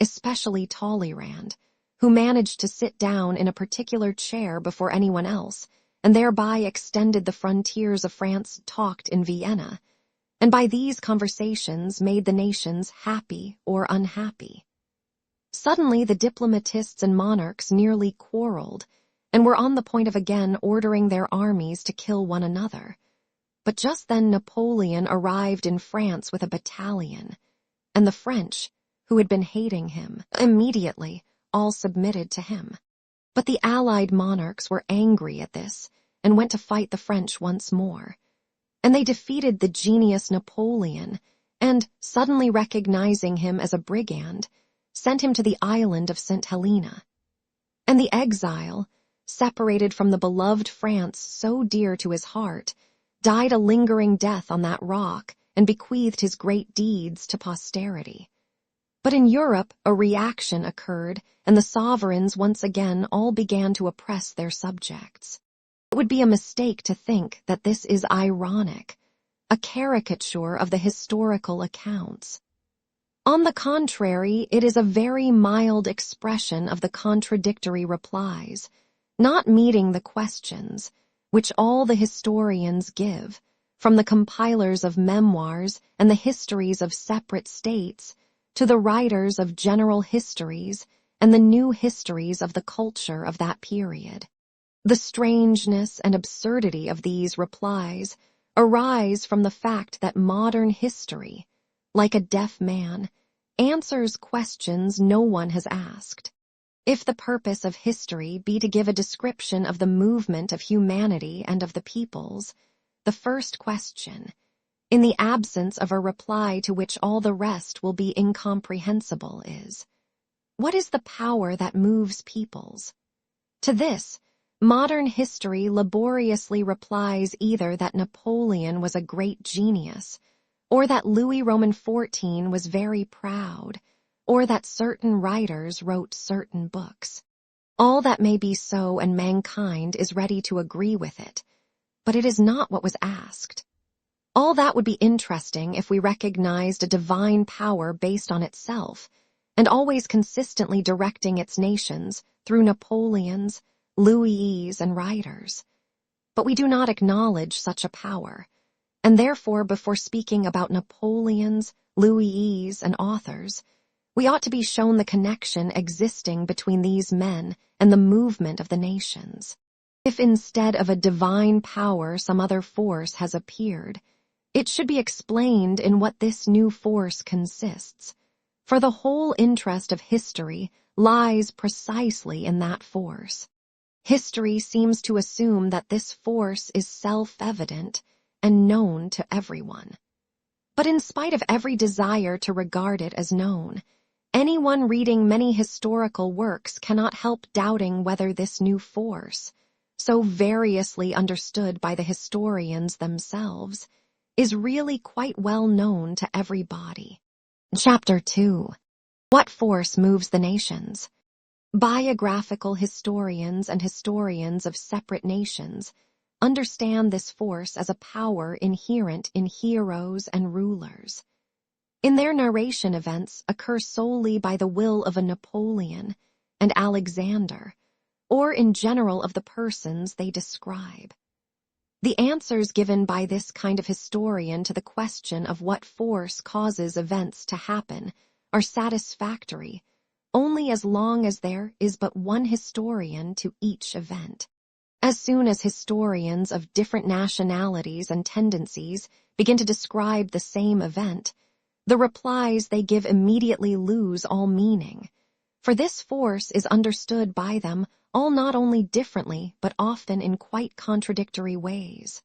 especially Talleyrand, who managed to sit down in a particular chair before anyone else, and thereby extended the frontiers of France, talked in Vienna, and by these conversations made the nations happy or unhappy. Suddenly the diplomatists and monarchs nearly quarreled, and were on the point of again ordering their armies to kill one another. But just then Napoleon arrived in France with a battalion, and the French, who had been hating him, immediately all submitted to him. But the Allied monarchs were angry at this, and went to fight the French once more. And they defeated the genius Napoleon, and, suddenly recognizing him as a brigand, sent him to the island of St. Helena. And the exile, separated from the beloved France so dear to his heart, died a lingering death on that rock and bequeathed his great deeds to posterity. But in Europe a reaction occurred, and the sovereigns once again all began to oppress their subjects. It would be a mistake to think that this is ironic, a caricature of the historical accounts. On the contrary, it is a very mild expression of the contradictory replies, not meeting the questions, which all the historians give, from the compilers of memoirs and the histories of separate states, to the writers of general histories and the new histories of the culture of that period. The strangeness and absurdity of these replies arise from the fact that modern history, like a deaf man, answers questions no one has asked. If the purpose of history be to give a description of the movement of humanity and of the peoples, the first question, in the absence of a reply to which all the rest will be incomprehensible, is, what is the power that moves peoples? To this, modern history laboriously replies either that Napoleon was a great genius, or that Louis Roman XIV was very proud, or that certain writers wrote certain books. All that may be so, and mankind is ready to agree with it, but it is not what was asked. All that would be interesting if we recognized a divine power based on itself, and always consistently directing its nations through Napoleons, Louis and writers. But we do not acknowledge such a power, and therefore before speaking about Napoleons, Louis and authors, we ought to be shown the connection existing between these men and the movement of the nations. If instead of a divine power some other force has appeared, it should be explained in what this new force consists, for the whole interest of history lies precisely in that force. History seems to assume that this force is self-evident and known to everyone. But in spite of every desire to regard it as known, anyone reading many historical works cannot help doubting whether this new force, so variously understood by the historians themselves, is really quite well known to everybody. Chapter 2. What force moves the nations? Biographical historians and historians of separate nations understand this force as a power inherent in heroes and rulers. In their narration, events occur solely by the will of a Napoleon and Alexander, or in general of the persons they describe. The answers given by this kind of historian to the question of what force causes events to happen are satisfactory only as long as there is but one historian to each event. As soon as historians of different nationalities and tendencies begin to describe the same event, the replies they give immediately lose all meaning, for this force is understood by them all not only differently but often in quite contradictory ways.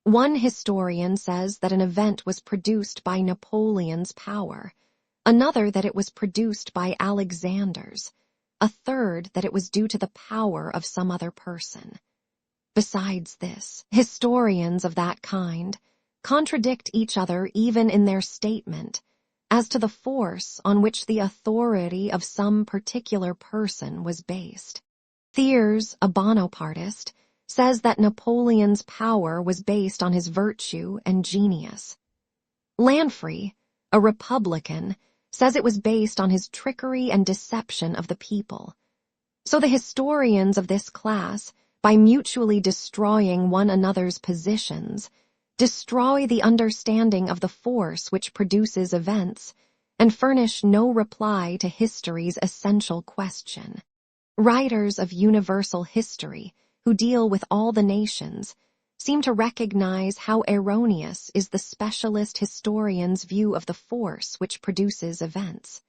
One historian says that an event was produced by Napoleon's power, another that it was produced by Alexander's, a third that it was due to the power of some other person. Besides this, historians of that kind contradict each other even in their statement as to the force on which the authority of some particular person was based. Thiers, a Bonapartist, says that Napoleon's power was based on his virtue and genius. Lanfrey, a Republican, says it was based on his trickery and deception of the people. So the historians of this class, by mutually destroying one another's positions, destroy the understanding of the force which produces events, and furnish no reply to history's essential question. Writers of universal history, who deal with all the nations, seem to recognize how erroneous is the specialist historian's view of the force which produces events.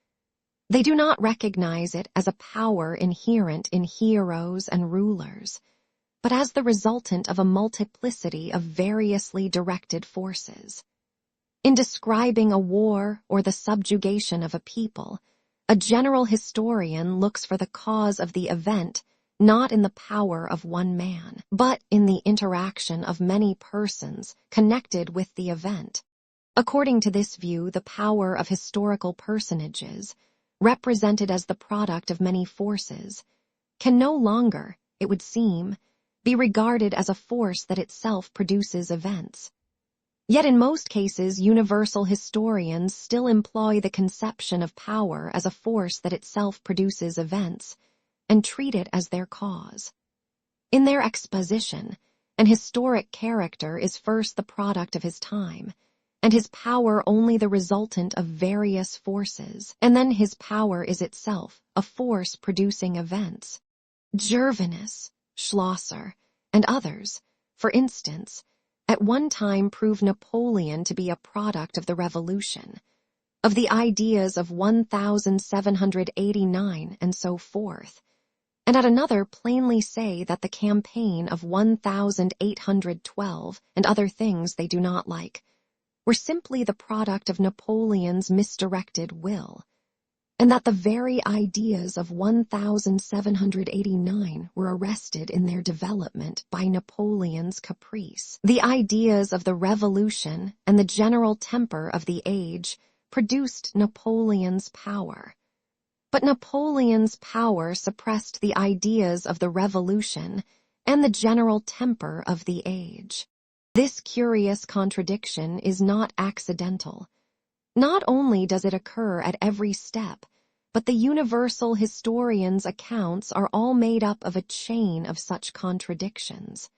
They do not recognize it as a power inherent in heroes and rulers, but as the resultant of a multiplicity of variously directed forces. In describing a war or the subjugation of a people, a general historian looks for the cause of the event not in the power of one man, but in the interaction of many persons connected with the event. According to this view, the power of historical personages, represented as the product of many forces, can no longer, it would seem, be regarded as a force that itself produces events. Yet in most cases, universal historians still employ the conception of power as a force that itself produces events, and treat it as their cause. In their exposition, an historic character is first the product of his time, and his power only the resultant of various forces, and then his power is itself a force producing events. Gervinus, Schlosser, and others, for instance, at one time prove Napoleon to be a product of the Revolution, of the ideas of 1789 and so forth, and at another plainly say that the campaign of 1812 and other things they do not like were simply the product of Napoleon's misdirected will, and that the very ideas of 1789 were arrested in their development by Napoleon's caprice. The ideas of the Revolution and the general temper of the age produced Napoleon's power. But Napoleon's power suppressed the ideas of the Revolution and the general temper of the age. This curious contradiction is not accidental. Not only does it occur at every step, but the universal historian's accounts are all made up of a chain of such contradictions.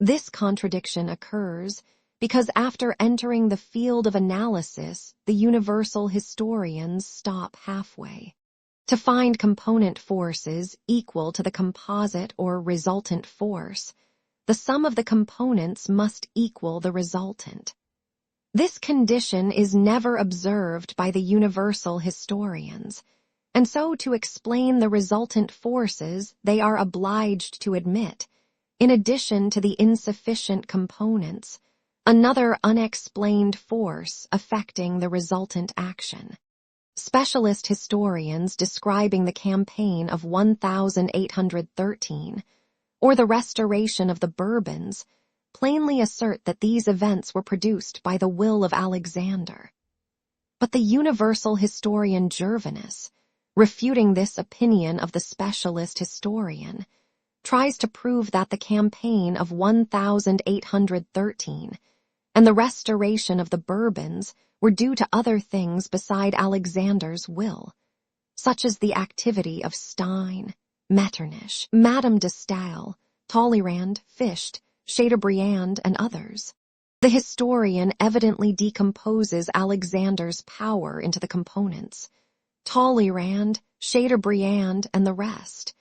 This contradiction occurs because after entering the field of analysis, the universal historians stop halfway. To find component forces equal to the composite or resultant force, the sum of the components must equal the resultant. This condition is never observed by the universal historians, and so to explain the resultant forces they are obliged to admit, in addition to the insufficient components, another unexplained force affecting the resultant action. Specialist historians describing the campaign of 1813 or the restoration of the Bourbons plainly assert that these events were produced by the will of Alexander. But the universal historian Gervinus, refuting this opinion of the specialist historian, tries to prove that the campaign of 1813 and the restoration of the Bourbons were due to other things beside Alexander's will, such as the activity of Stein, Metternich, Madame de Stael, Talleyrand, Fichte, Chateaubriand, and others. The historian evidently decomposes Alexander's power into the components, Talleyrand, Chateaubriand, and the rest.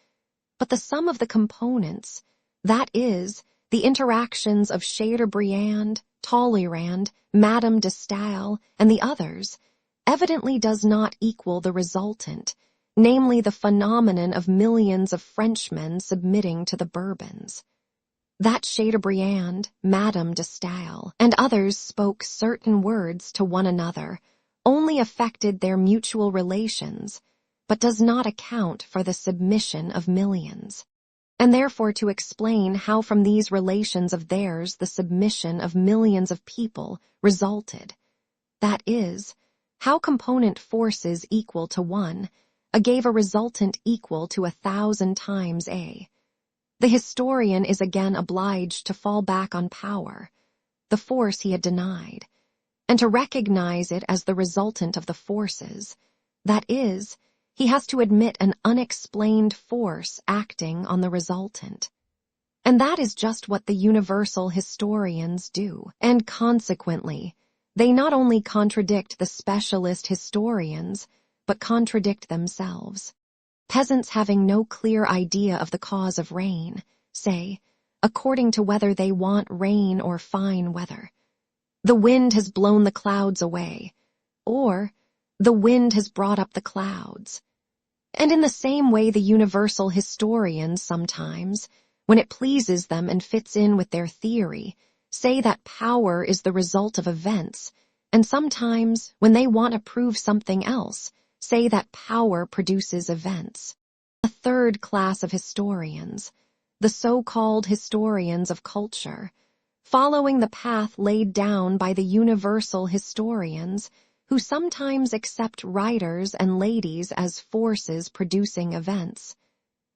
But the sum of the components, that is, the interactions of Chateaubriand, Talleyrand, Madame de Stael, and the others, evidently does not equal the resultant, namely the phenomenon of millions of Frenchmen submitting to the Bourbons. That Chateaubriand, Madame de Staël, and others spoke certain words to one another only affected their mutual relations, but does not account for the submission of millions. And therefore to explain how from these relations of theirs the submission of millions of people resulted. That is, how component forces equal to one gave a resultant equal to 1,000 times A. The historian is again obliged to fall back on power, the force he had denied, and to recognize it as the resultant of the forces. That is, he has to admit an unexplained force acting on the resultant. And that is just what the universal historians do, and consequently, they not only contradict the specialist historians, but contradict themselves. Peasants having no clear idea of the cause of rain say, according to whether they want rain or fine weather, the wind has blown the clouds away, or the wind has brought up the clouds. And in the same way the universal historians sometimes, when it pleases them and fits in with their theory, say that power is the result of events, and sometimes, when they want to prove something else, say that power produces events. A third class of historians, the so-called historians of culture, following the path laid down by the universal historians, who sometimes accept writers and ladies as forces producing events,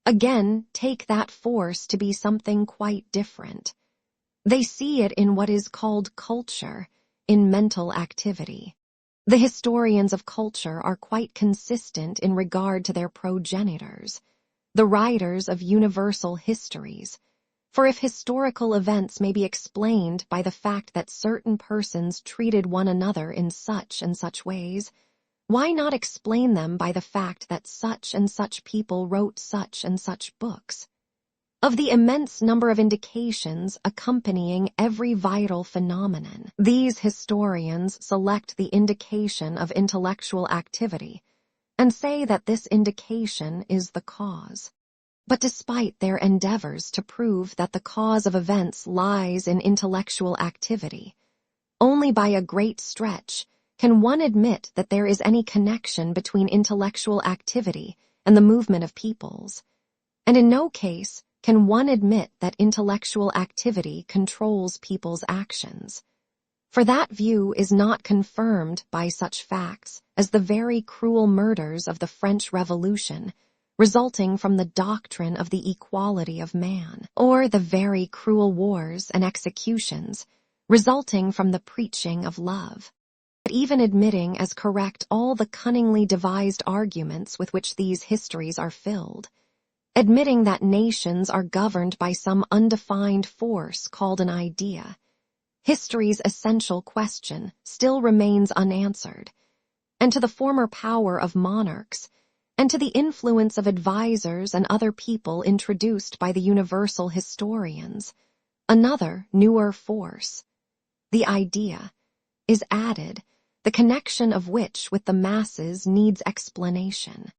again take that force to be something quite different. They see it in what is called culture, in mental activity. The historians of culture are quite consistent in regard to their progenitors, the writers of universal histories. For if historical events may be explained by the fact that certain persons treated one another in such and such ways, why not explain them by the fact that such and such people wrote such and such books? Of the immense number of indications accompanying every vital phenomenon, these historians select the indication of intellectual activity and say that this indication is the cause. But despite their endeavors to prove that the cause of events lies in intellectual activity, only by a great stretch can one admit that there is any connection between intellectual activity and the movement of peoples, and in no case can one admit that intellectual activity controls people's actions. For that view is not confirmed by such facts as the very cruel murders of the French Revolution, resulting from the doctrine of the equality of man, or the very cruel wars and executions, resulting from the preaching of love. But even admitting as correct all the cunningly devised arguments with which these histories are filled, admitting that nations are governed by some undefined force called an idea, history's essential question still remains unanswered, and to the former power of monarchs, and to the influence of advisers and other people introduced by the universal historians, another, newer force, the idea, is added, the connection of which with the masses needs explanation.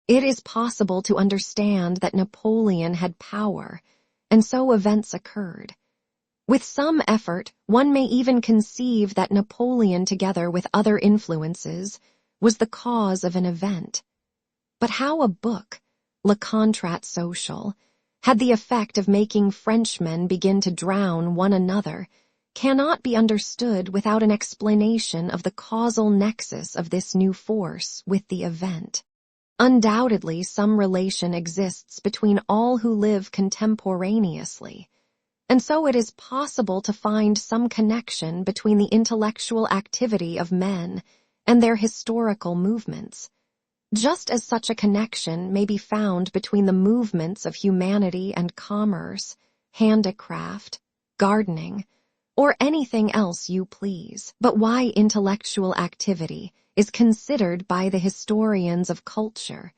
It is possible to understand that Napoleon had power, and so events occurred. With some effort, one may even conceive that Napoleon, together with other influences, was the cause of an event. But how a book, Le Contrat Social, had the effect of making Frenchmen begin to drown one another cannot be understood without an explanation of the causal nexus of this new force with the event. Undoubtedly, some relation exists between all who live contemporaneously, and so it is possible to find some connection between the intellectual activity of men and their historical movements, just as such a connection may be found between the movements of humanity and commerce, handicraft, gardening, or anything else you please. But why intellectual activity is considered by the historians of culture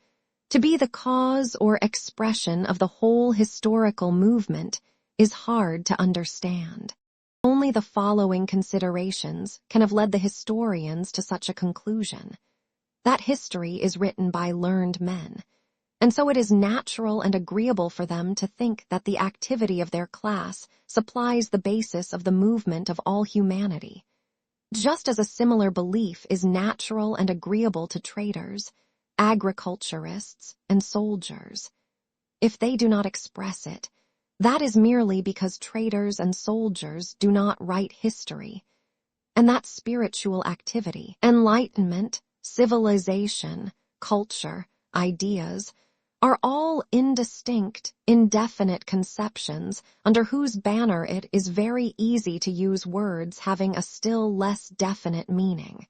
to be the cause or expression of the whole historical movement is hard to understand. Only the following considerations can have led the historians to such a conclusion: that history is written by learned men, and so it is natural and agreeable for them to think that the activity of their class supplies the basis of the movement of all humanity. Just as a similar belief is natural and agreeable to traders, agriculturists, and soldiers. If they do not express it, that is merely because traders and soldiers do not write history, and that spiritual activity, enlightenment, civilization, culture, ideas, are all indistinct, indefinite conceptions under whose banner it is very easy to use words having a still less definite meaning,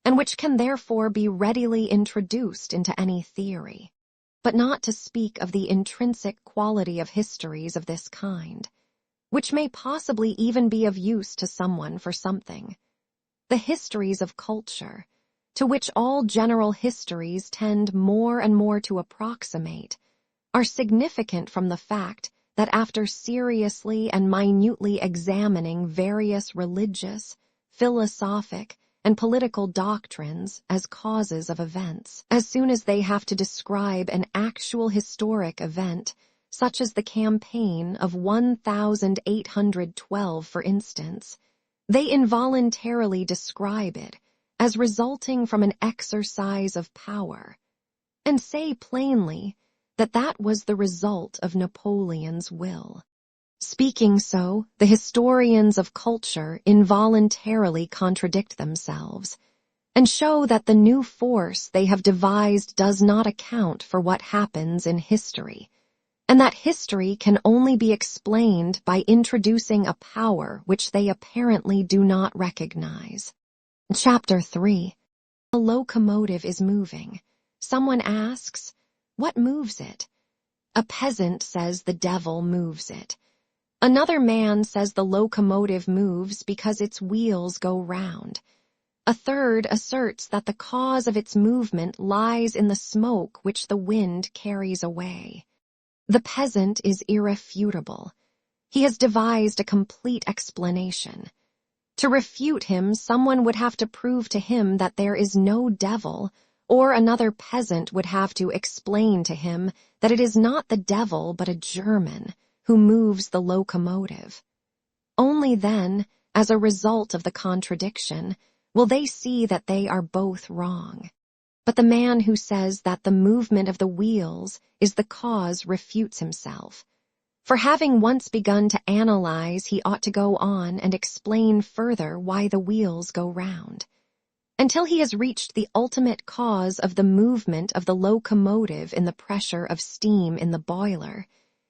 and which can therefore be readily introduced into any theory. But not to speak of the intrinsic quality of histories of this kind, which may possibly even be of use to someone for something. The histories of culture, to which all general histories tend more and more to approximate, are significant from the fact that after seriously and minutely examining various religious, philosophic, and political doctrines as causes of events, as soon as they have to describe an actual historic event, such as the campaign of 1812, for instance, they involuntarily describe it as resulting from an exercise of power, and say plainly that that was the result of Napoleon's will. Speaking so, the historians of culture involuntarily contradict themselves, and show that the new force they have devised does not account for what happens in history, and that history can only be explained by introducing a power which they apparently do not recognize. Chapter 3. A locomotive is moving. Someone asks, "What moves it?" A peasant says the devil moves it. Another man says the locomotive moves because its wheels go round. A third asserts that the cause of its movement lies in the smoke which the wind carries away. The peasant is irrefutable. He has devised a complete explanation. To refute him, someone would have to prove to him that there is no devil, or another peasant would have to explain to him that it is not the devil but a German who moves the locomotive. Only then, as a result of the contradiction, will they see that they are both wrong. But the man who says that the movement of the wheels is the cause refutes himself. For having once begun to analyze, he ought to go on and explain further why the wheels go round. Until he has reached the ultimate cause of the movement of the locomotive in the pressure of steam in the boiler,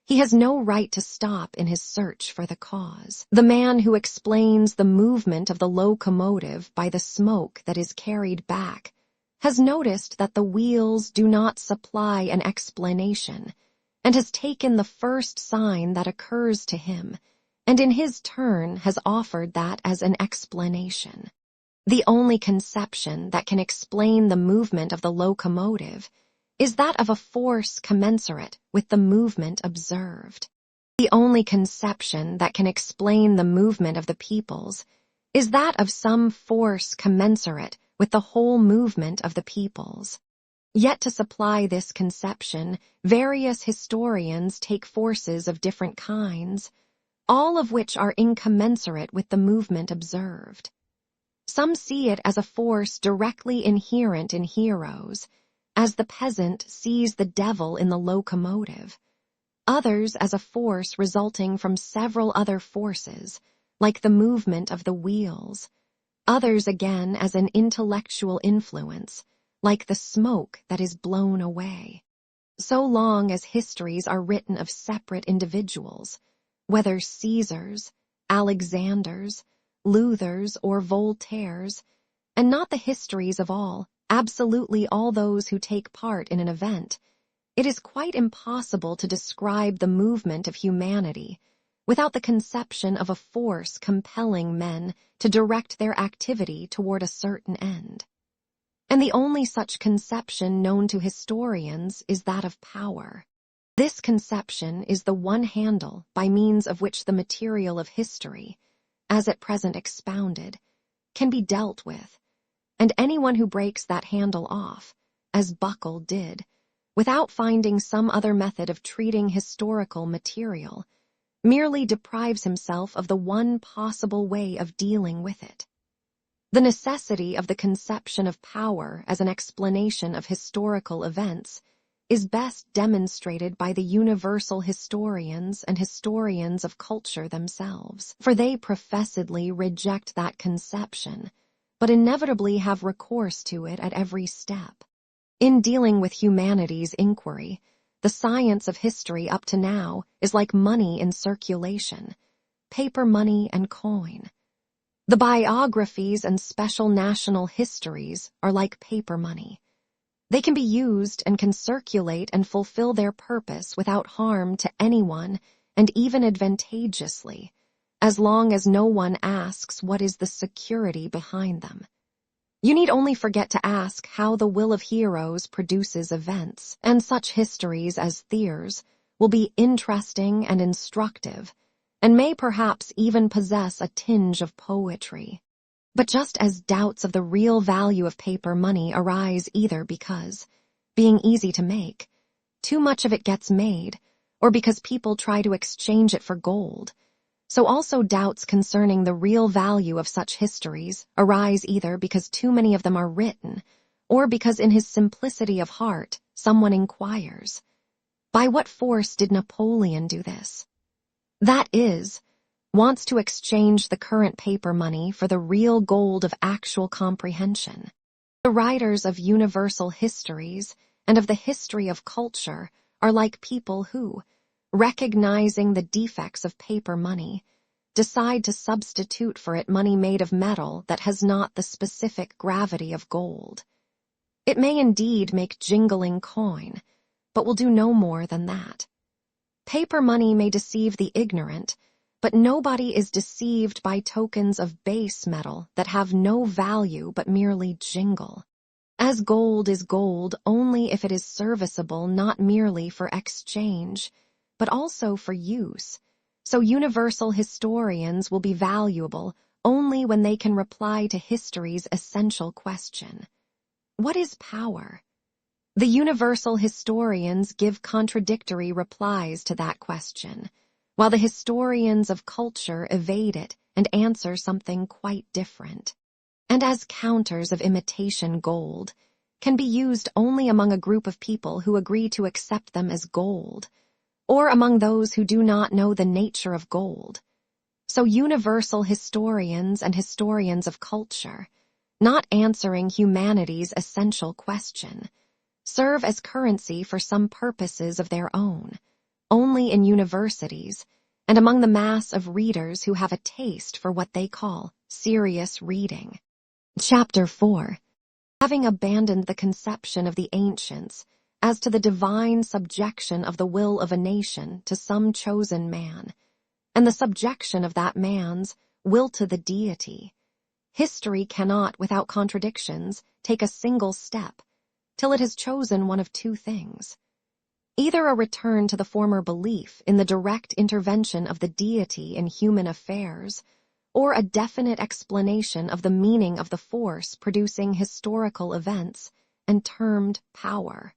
he has no right to stop in his search for the cause. The man who explains the movement of the locomotive by the smoke that is carried back has noticed that the wheels do not supply an explanation, and has taken the first sign that occurs to him, and in his turn has offered that as an explanation. The only conception that can explain the movement of the locomotive is that of a force commensurate with the movement observed. The only conception that can explain the movement of the peoples is that of some force commensurate with the whole movement of the peoples. Yet to supply this conception, various historians take forces of different kinds, all of which are incommensurate with the movement observed. Some see it as a force directly inherent in heroes, as the peasant sees the devil in the locomotive. Others as a force resulting from several other forces, like the movement of the wheels. Others again as an intellectual influence, like the smoke that is blown away. So long as histories are written of separate individuals, whether Caesars, Alexanders, Luthers, or Voltaires, and not the histories of all, absolutely all those who take part in an event, it is quite impossible to describe the movement of humanity without the conception of a force compelling men to direct their activity toward a certain end. And the only such conception known to historians is that of power. This conception is the one handle by means of which the material of history, as at present expounded, can be dealt with, and anyone who breaks that handle off, as Buckle did, without finding some other method of treating historical material, merely deprives himself of the one possible way of dealing with it. The necessity of the conception of power as an explanation of historical events is best demonstrated by the universal historians and historians of culture themselves, for they professedly reject that conception, but inevitably have recourse to it at every step. In dealing with humanity's inquiry, the science of history up to now is like money in circulation, paper money and coin. The biographies and special national histories are like paper money. They can be used and can circulate and fulfill their purpose without harm to anyone and even advantageously, as long as no one asks what is the security behind them. You need only forget to ask how the will of heroes produces events, and such histories as theirs will be interesting and instructive, and may perhaps even possess a tinge of poetry. But just as doubts of the real value of paper money arise either because, being easy to make, too much of it gets made, or because people try to exchange it for gold, so also doubts concerning the real value of such histories arise either because too many of them are written, or because in his simplicity of heart someone inquires, by what force did Napoleon do this? That is, wants to exchange the current paper money for the real gold of actual comprehension. The writers of universal histories and of the history of culture are like people who, recognizing the defects of paper money, decide to substitute for it money made of metal that has not the specific gravity of gold. It may indeed make jingling coin, but will do no more than that. Paper money may deceive the ignorant, but nobody is deceived by tokens of base metal that have no value but merely jingle. As gold is gold only if it is serviceable not merely for exchange, but also for use, so universal historians will be valuable only when they can reply to history's essential question. What is power? The universal historians give contradictory replies to that question, while the historians of culture evade it and answer something quite different. And as counters of imitation gold, can be used only among a group of people who agree to accept them as gold, or among those who do not know the nature of gold. So universal historians and historians of culture, not answering humanity's essential question, serve as currency for some purposes of their own, only in universities, and among the mass of readers who have a taste for what they call serious reading. Chapter 4. Having abandoned the conception of the ancients as to the divine subjection of the will of a nation to some chosen man, and the subjection of that man's will to the deity, history cannot, without contradictions, take a single step till it has chosen one of two things. Either a return to the former belief in the direct intervention of the deity in human affairs, or a definite explanation of the meaning of the force producing historical events and termed power.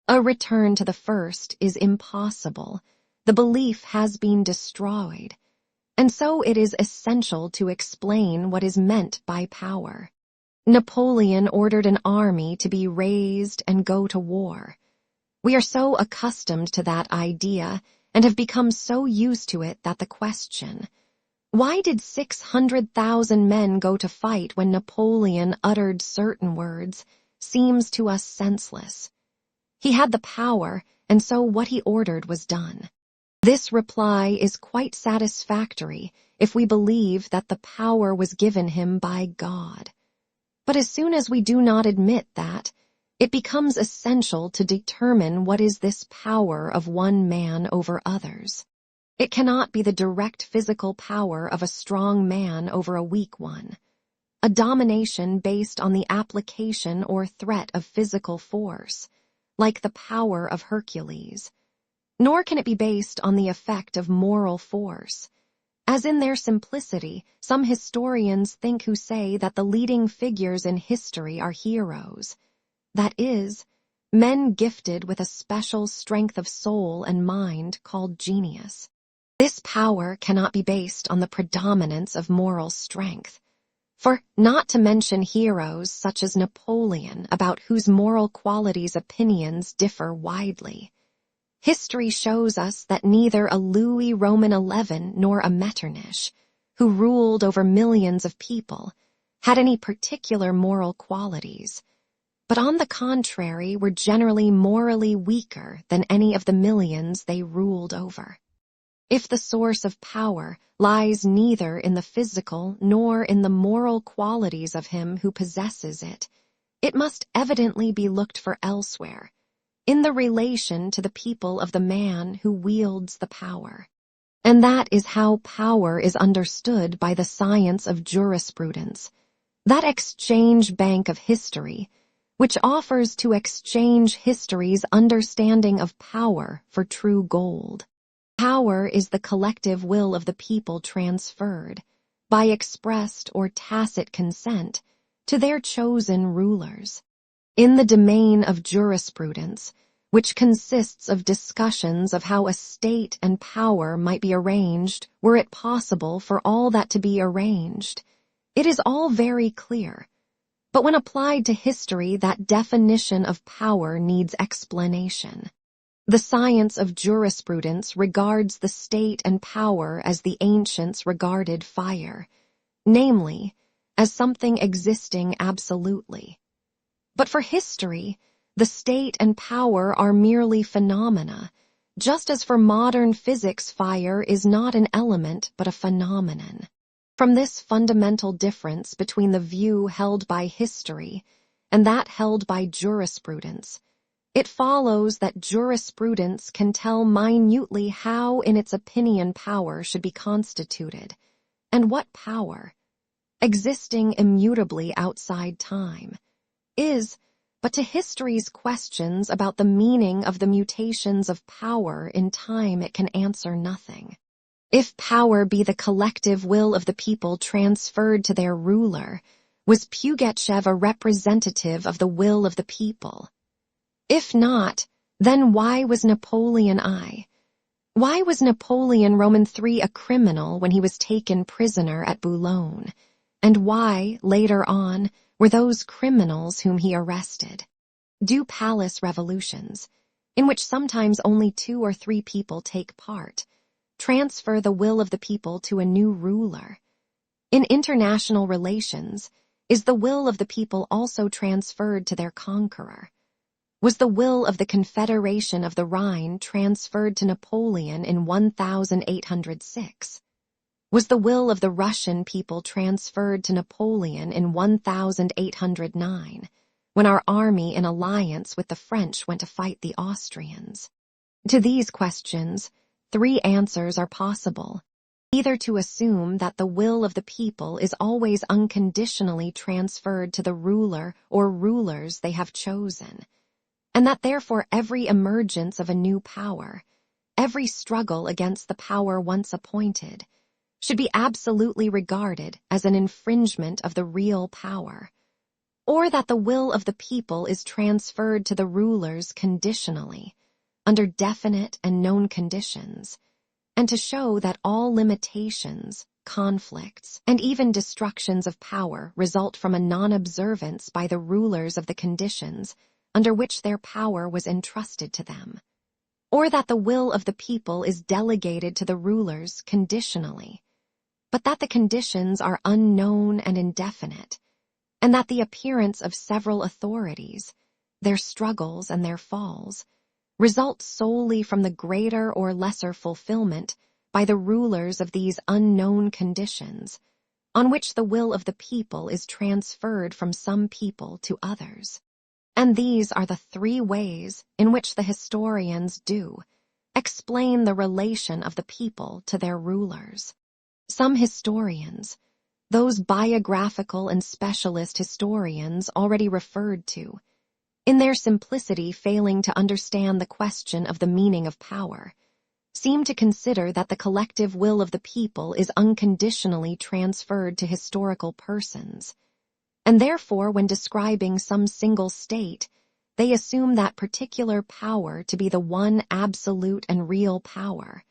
A return to the first is impossible. The belief has been destroyed, and so it is essential to explain what is meant by power. Napoleon ordered an army to be raised and go to war. We are so accustomed to that idea and have become so used to it that the question, why did 600,000 men go to fight when Napoleon uttered certain words, seems to us senseless. He had the power, and so what he ordered was done. This reply is quite satisfactory if we believe that the power was given him by God. But as soon as we do not admit that, it becomes essential to determine what is this power of one man over others. It cannot be the direct physical power of a strong man over a weak one, a domination based on the application or threat of physical force, like the power of Hercules. Nor can it be based on the effect of moral force, as in their simplicity some historians think who say that the leading figures in history are heroes. That is, men gifted with a special strength of soul and mind called genius. This power cannot be based on the predominance of moral strength. For, not to mention heroes such as Napoleon, about whose moral qualities opinions differ widely, history shows us that neither a Louis Roman XI nor a Metternich, who ruled over millions of people, had any particular moral qualities, but on the contrary were generally morally weaker than any of the millions they ruled over. If the source of power lies neither in the physical nor in the moral qualities of him who possesses it, it must evidently be looked for elsewhere, in the relation to the people of the man who wields the power. And that is how power is understood by the science of jurisprudence, that exchange bank of history, which offers to exchange history's understanding of power for true gold. Power is the collective will of the people transferred, by expressed or tacit consent, to their chosen rulers. In the domain of jurisprudence, which consists of discussions of how a state and power might be arranged were it possible for all that to be arranged, it is all very clear. But when applied to history, that definition of power needs explanation. The science of jurisprudence regards the state and power as the ancients regarded fire, namely, as something existing absolutely. But for history, the state and power are merely phenomena, just as for modern physics fire is not an element but a phenomenon. From this fundamental difference between the view held by history and that held by jurisprudence, it follows that jurisprudence can tell minutely how in its opinion power should be constituted, and what power, existing immutably outside time, is, but to history's questions about the meaning of the mutations of power in time it can answer nothing. If power be the collective will of the people transferred to their ruler, was Pugachev a representative of the will of the people? If not, then why was Napoleon I? Why was Napoleon Roman III a criminal when he was taken prisoner at Boulogne? And why, later on, were those criminals whom he arrested? Do palace revolutions, in which sometimes only 2 or 3 people take part, transfer the will of the people to a new ruler? In international relations, is the will of the people also transferred to their conqueror? Was the will of the Confederation of the Rhine transferred to Napoleon in 1806? Was the will of the Russian people transferred to Napoleon in 1809, when our army in alliance with the French went to fight the Austrians? To these questions, 3 answers are possible. Either to assume that the will of the people is always unconditionally transferred to the ruler or rulers they have chosen, and that therefore every emergence of a new power, every struggle against the power once appointed, should be absolutely regarded as an infringement of the real power, or that the will of the people is transferred to the rulers conditionally, under definite and known conditions, and to show that all limitations, conflicts, and even destructions of power result from a non-observance by the rulers of the conditions under which their power was entrusted to them, or that the will of the people is delegated to the rulers conditionally, but that the conditions are unknown and indefinite, and that the appearance of several authorities, their struggles and their falls, result solely from the greater or lesser fulfillment by the rulers of these unknown conditions, on which the will of the people is transferred from some people to others. And these are the 3 ways in which the historians do explain the relation of the people to their rulers. Some historians, those biographical and specialist historians already referred to, in their simplicity failing to understand the question of the meaning of power, seem to consider that the collective will of the people is unconditionally transferred to historical persons, and therefore when describing some single state, they assume that particular power to be the one absolute and real power,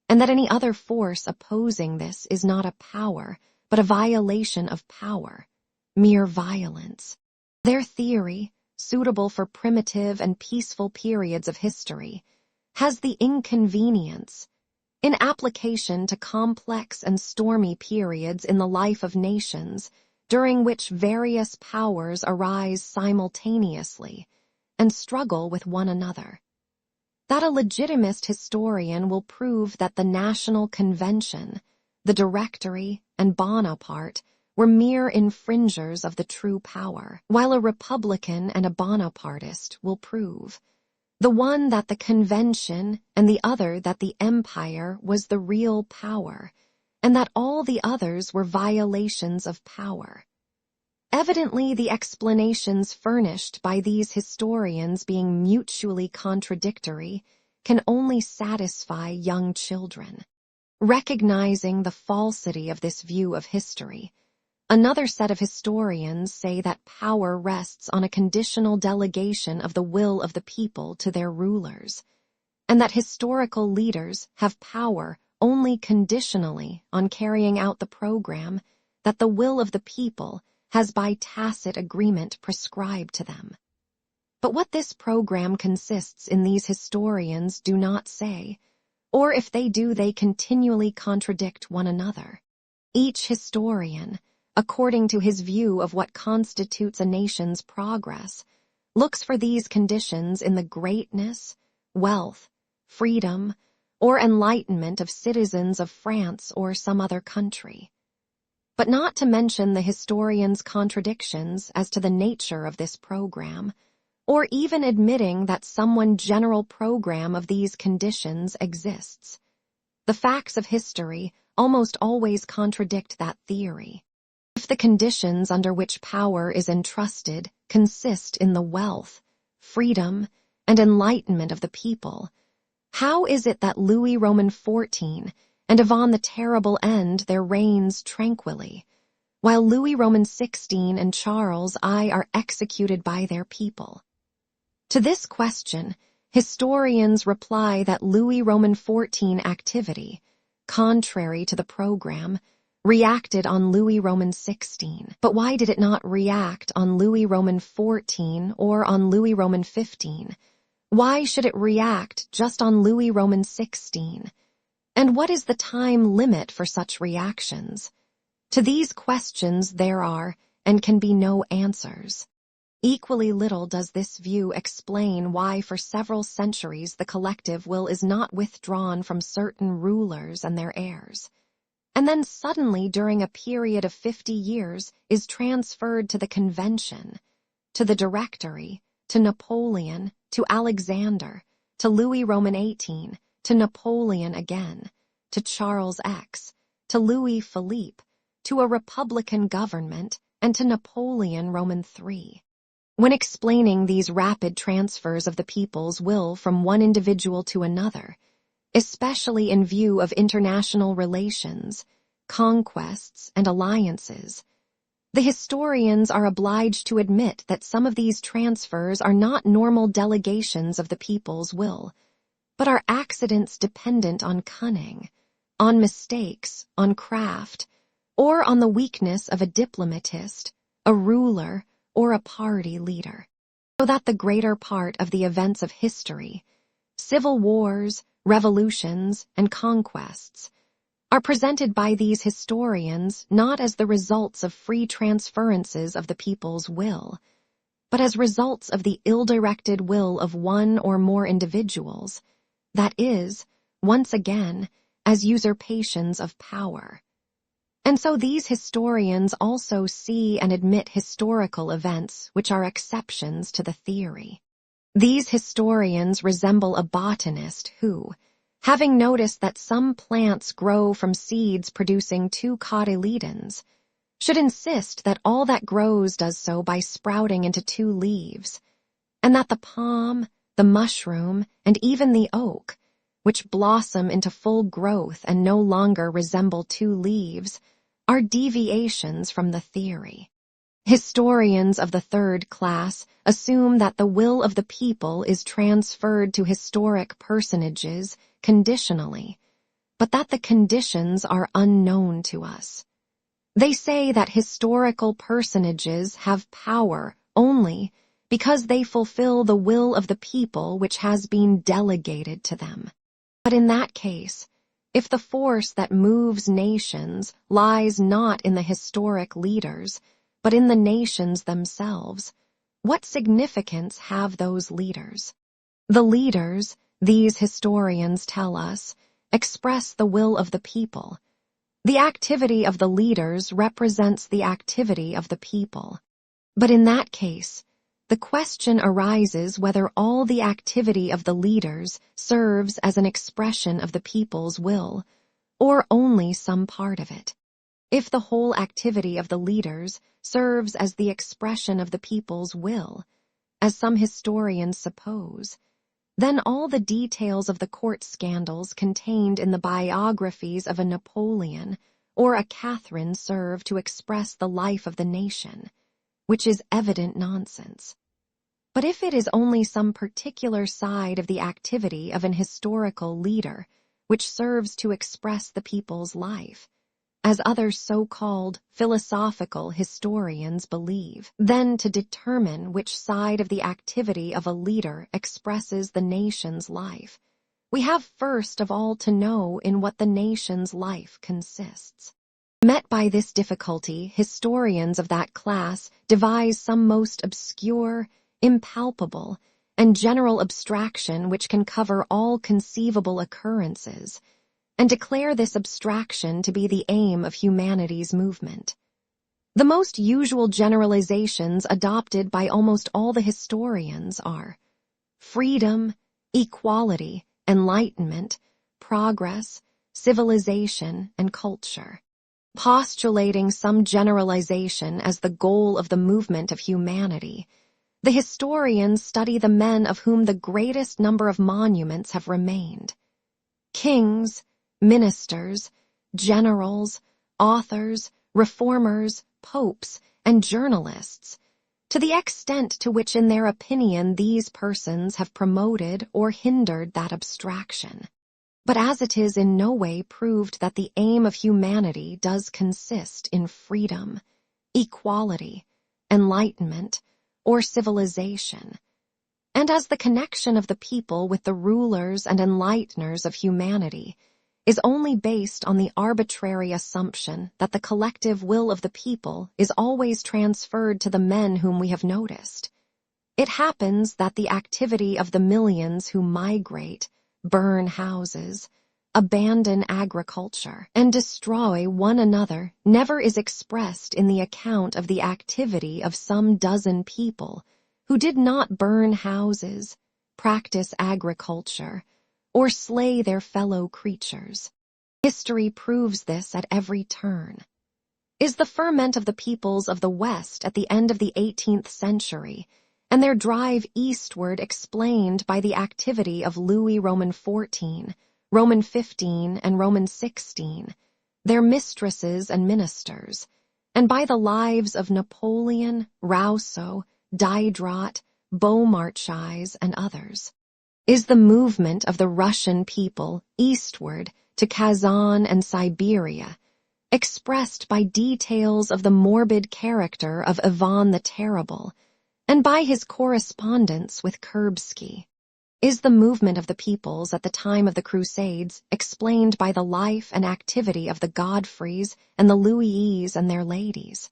and that any other force opposing this is not a power, but a violation of power, mere violence. Their theory, suitable for primitive and peaceful periods of history, has the inconvenience, in application to complex and stormy periods in the life of nations, during which various powers arise simultaneously and struggle with one another, that a legitimist historian will prove that the National Convention, the Directory, and Bonaparte were mere infringers of the true power, while a Republican and a Bonapartist will prove, the one that the Convention and the other that the Empire was the real power, and that all the others were violations of power. Evidently, the explanations furnished by these historians being mutually contradictory can only satisfy young children. Recognizing the falsity of this view of history, another set of historians say that power rests on a conditional delegation of the will of the people to their rulers, and that historical leaders have power only conditionally on carrying out the program that the will of the people has by tacit agreement prescribed to them. But what this program consists in these historians do not say, or if they do, they continually contradict one another. Each historian, according to his view of what constitutes a nation's progress, looks for these conditions in the greatness, wealth, freedom, or enlightenment of citizens of France or some other country. But not to mention the historian's contradictions as to the nature of this program, or even admitting that some one general program of these conditions exists. The facts of history almost always contradict that theory. If the conditions under which power is entrusted consist in the wealth, freedom, and enlightenment of the people, how is it that Louis Roman XIV and Yvonne the Terrible end their reigns tranquilly, while Louis Roman XVI and Charles I are executed by their people? To this question, historians reply that Louis Roman XIV activity, contrary to the program, reacted on Louis Roman XVI. But why did it not react on Louis Roman XIV or on Louis Roman XV? Why should it react just on Louis Roman XVI? And what is the time limit for such reactions? To these questions there are and can be no answers. Equally little does this view explain why for several centuries the collective will is not withdrawn from certain rulers and their heirs, and then suddenly during a period of 50 years is transferred to the Convention, to the Directory, to Napoleon, to Alexander, to Louis Roman XVIII, to Napoleon again, to Charles X, to Louis Philippe, to a Republican government, and to Napoleon Roman III. When explaining these rapid transfers of the people's will from one individual to another, especially in view of international relations, conquests, and alliances, the historians are obliged to admit that some of these transfers are not normal delegations of the people's will, but are accidents dependent on cunning, on mistakes, on craft, or on the weakness of a diplomatist, a ruler, or a party leader. So that the greater part of the events of history, civil wars, revolutions, and conquests, are presented by these historians not as the results of free transferences of the people's will, but as results of the ill-directed will of one or more individuals, that is, once again, as usurpations of power. And so these historians also see and admit historical events which are exceptions to the theory. These historians resemble a botanist who, having noticed that some plants grow from seeds producing two cotyledons, should insist that all that grows does so by sprouting into two leaves, and that the palm, the mushroom, and even the oak, which blossom into full growth and no longer resemble two leaves, are deviations from the theory. Historians of the third class assume that the will of the people is transferred to historic personages conditionally, but that the conditions are unknown to us. They say that historical personages have power only because they fulfill the will of the people which has been delegated to them. But in that case, if the force that moves nations lies not in the historic leaders, but in the nations themselves, what significance have those leaders? The leaders, these historians tell us, express the will of the people. The activity of the leaders represents the activity of the people. But in that case, the question arises whether all the activity of the leaders serves as an expression of the people's will, or only some part of it. If the whole activity of the leaders serves as the expression of the people's will, as some historians suppose, then all the details of the court scandals contained in the biographies of a Napoleon or a Catherine serve to express the life of the nation, which is evident nonsense. But if it is only some particular side of the activity of an historical leader which serves to express the people's life, as other so-called philosophical historians believe, then to determine which side of the activity of a leader expresses the nation's life, we have first of all to know in what the nation's life consists. Met by this difficulty, historians of that class devise some most obscure, impalpable, and general abstraction which can cover all conceivable occurrences, and declare this abstraction to be the aim of humanity's movement. The most usual generalizations adopted by almost all the historians are freedom, equality, enlightenment, progress, civilization, and culture. Postulating some generalization as the goal of the movement of humanity, the historians study the men of whom the greatest number of monuments have remained. Kings, ministers, generals, authors, reformers, popes, and journalists, to the extent to which in their opinion these persons have promoted or hindered that abstraction. But as it is in no way proved that the aim of humanity does consist in freedom, equality, enlightenment, or civilization, and as the connection of the people with the rulers and enlighteners of humanity is only based on the arbitrary assumption that the collective will of the people is always transferred to the men whom we have noticed, it happens that the activity of the millions who migrate, burn houses, abandon agriculture, and destroy one another never is expressed in the account of the activity of some dozen people who did not burn houses, practice agriculture, or slay their fellow creatures. History proves this at every turn. Is the ferment of the peoples of the West at the end of the 18th century and their drive eastward explained by the activity of Louis Roman XIV, Roman XV, and Roman XVI, their mistresses and ministers, and by the lives of Napoleon, Rousseau, Diderot, Beaumarchais, and others? Is the movement of the Russian people eastward to Kazan and Siberia expressed by details of the morbid character of Ivan the Terrible and by his correspondence with Kurbsky? Is the movement of the peoples at the time of the Crusades explained by the life and activity of the Godfreys and the Louises and their ladies?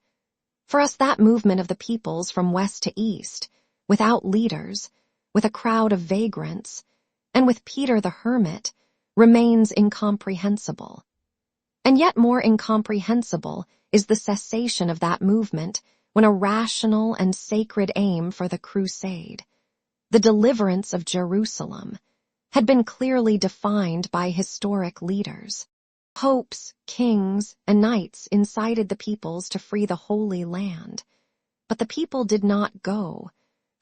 For us that movement of the peoples from west to east, without leaders, with a crowd of vagrants, and with Peter the Hermit, remains incomprehensible. And yet more incomprehensible is the cessation of that movement when a rational and sacred aim for the crusade, the deliverance of Jerusalem, had been clearly defined by historic leaders. Popes, kings, and knights incited the peoples to free the Holy Land, but the people did not go,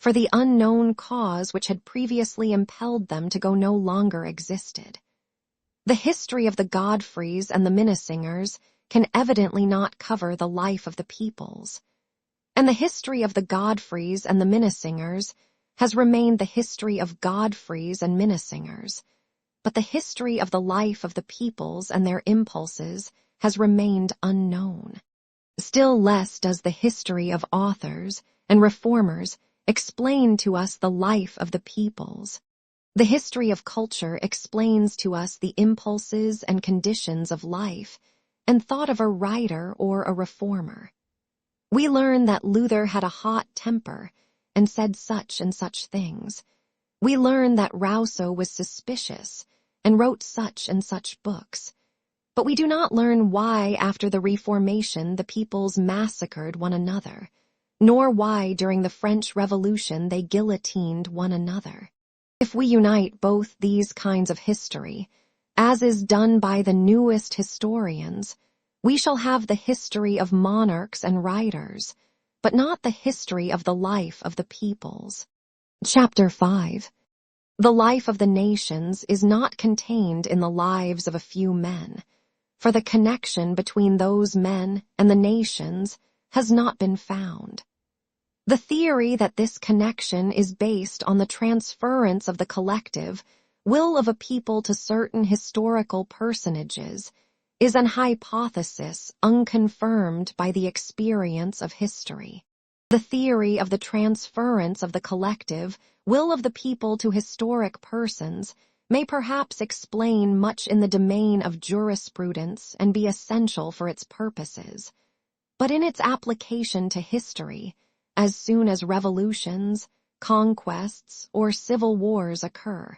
for the unknown cause which had previously impelled them to go no longer existed. The history of the Godfreys and the Minnesingers can evidently not cover the life of the peoples. And the history of the Godfreys and the Minnesingers has remained the history of Godfreys and Minnesingers, but the history of the life of the peoples and their impulses has remained unknown. Still less does the history of authors and reformers explain to us the life of the peoples. The history of culture explains to us the impulses and conditions of life and thought of a writer or a reformer. We learn that Luther had a hot temper and said such and such things. We learn that Rousseau was suspicious and wrote such and such books. But we do not learn why after the Reformation the peoples massacred one another, nor why during the French Revolution they guillotined one another. If we unite both these kinds of history, as is done by the newest historians, we shall have the history of monarchs and writers, but not the history of the life of the peoples. Chapter 5. The life of the nations is not contained in the lives of a few men, for the connection between those men and the nations has not been found. The theory that this connection is based on the transference of the collective will of a people to certain historical personages is an hypothesis unconfirmed by the experience of history. The theory of the transference of the collective will of the people to historic persons may perhaps explain much in the domain of jurisprudence and be essential for its purposes, but in its application to history, as soon as revolutions, conquests, or civil wars occur,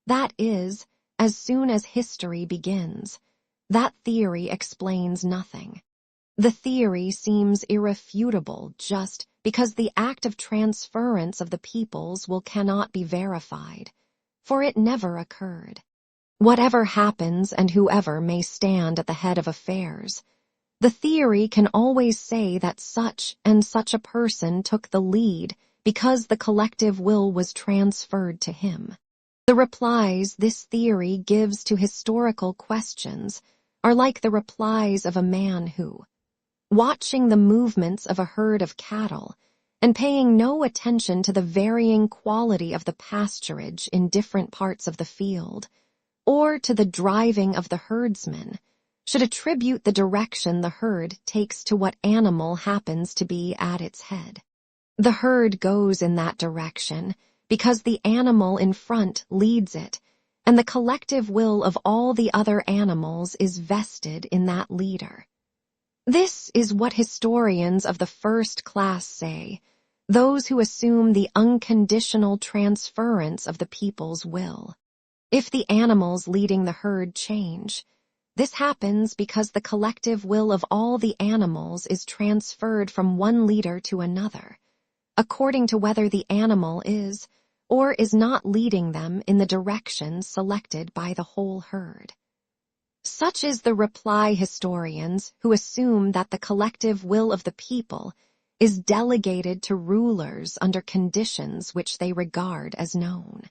that is, as soon as history begins, that theory explains nothing. The theory seems irrefutable just because the act of transference of the peoples cannot be verified, for it never occurred. Whatever happens and whoever may stand at the head of affairs, the theory can always say that such and such a person took the lead because the collective will was transferred to him. The replies this theory gives to historical questions are like the replies of a man who, watching the movements of a herd of cattle and paying no attention to the varying quality of the pasturage in different parts of the field, or to the driving of the herdsman, should attribute the direction the herd takes to what animal happens to be at its head. The herd goes in that direction because the animal in front leads it, and the collective will of all the other animals is vested in that leader. This is what historians of the first class say, those who assume the unconditional transference of the people's will. If the animals leading the herd change, this happens because the collective will of all the animals is transferred from one leader to another, according to whether the animal is or is not leading them in the direction selected by the whole herd. Such is the reply historians who assume that the collective will of the people is delegated to rulers under conditions which they regard as known.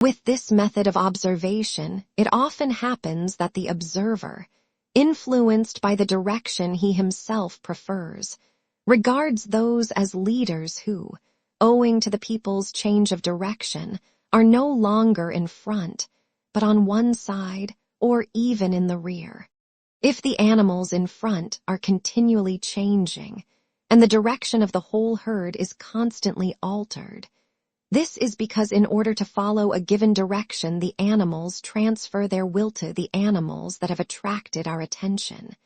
With this method of observation, it often happens that the observer, influenced by the direction he himself prefers, regards those as leaders who, owing to the people's change of direction, are no longer in front, but on one side or even in the rear. If the animals in front are continually changing, and the direction of the whole herd is constantly altered, this is because in order to follow a given direction the animals transfer their will to the animals that have attracted our attention.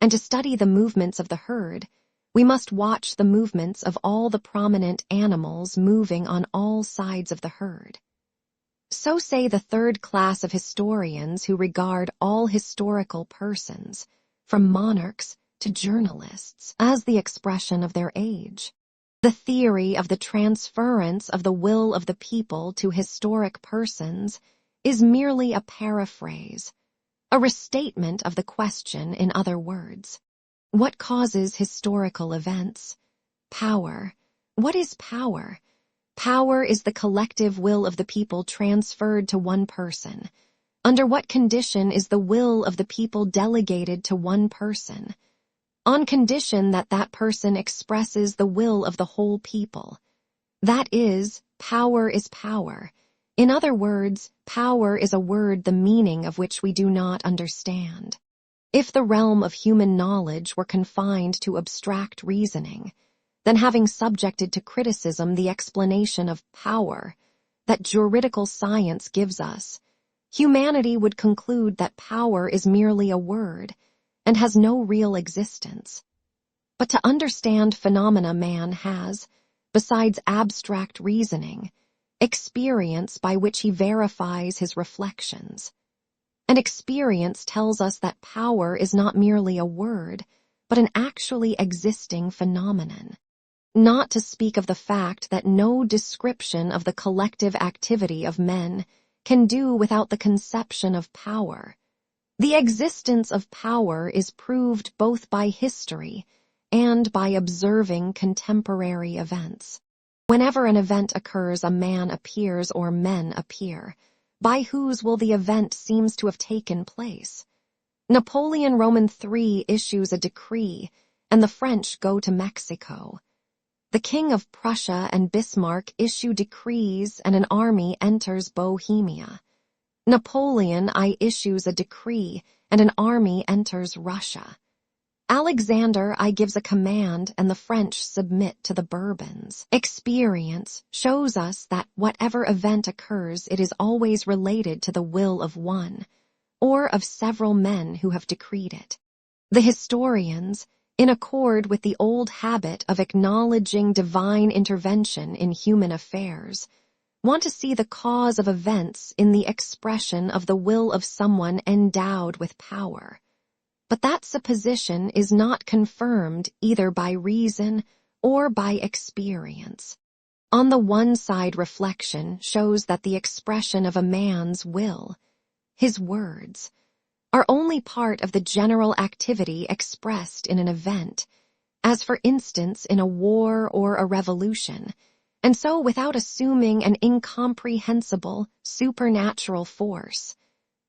And to study the movements of the herd, we must watch the movements of all the prominent animals moving on all sides of the herd. So say the third class of historians who regard all historical persons, from monarchs to journalists, as the expression of their age. The theory of the transference of the will of the people to historic persons is merely a paraphrase, a restatement of the question in other words. What causes historical events? Power. What is power? Power is the collective will of the people transferred to one person. Under what condition is the will of the people delegated to one person? on condition that that person expresses the will of the whole people. That is, power is power. In other words, power is a word the meaning of which we do not understand. If the realm of human knowledge were confined to abstract reasoning, then having subjected to criticism the explanation of power that juridical science gives us, humanity would conclude that power is merely a word and has no real existence. But to understand phenomena, man has, besides abstract reasoning, experience by which he verifies his reflections. And experience tells us that power is not merely a word, but an actually existing phenomenon. Not to speak of the fact that no description of the collective activity of men can do without the conception of power. The existence of power is proved both by history and by observing contemporary events. Whenever an event occurs, a man appears or men appear. By whose will the event seems to have taken place? Napoleon Roman III issues a decree, and the French go to Mexico. The King of Prussia and Bismarck issue decrees, and an army enters Bohemia. Napoleon I issues a decree, and an army enters Russia. Alexander I gives a command, and the French submit to the Bourbons. Experience shows us that whatever event occurs, it is always related to the will of one, or of several men who have decreed it. The historians, in accord with the old habit of acknowledging divine intervention in human affairs, want to see the cause of events in the expression of the will of someone endowed with power. But that supposition is not confirmed either by reason or by experience. On the one side, reflection shows that the expression of a man's will, his words, are only part of the general activity expressed in an event, as for instance in a war or a revolution, and so without assuming an incomprehensible supernatural force,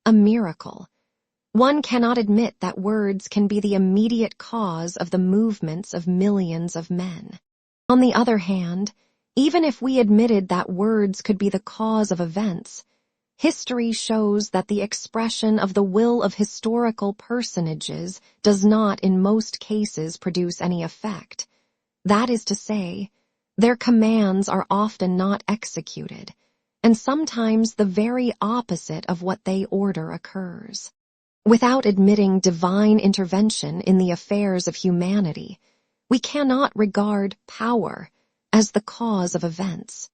a miracle, one cannot admit that words can be the immediate cause of the movements of millions of men. On the other hand, even if we admitted that words could be the cause of events, history shows that the expression of the will of historical personages does not in most cases produce any effect. That is to say, their commands are often not executed, and sometimes the very opposite of what they order occurs. Without admitting divine intervention in the affairs of humanity, we cannot regard power as the cause of events.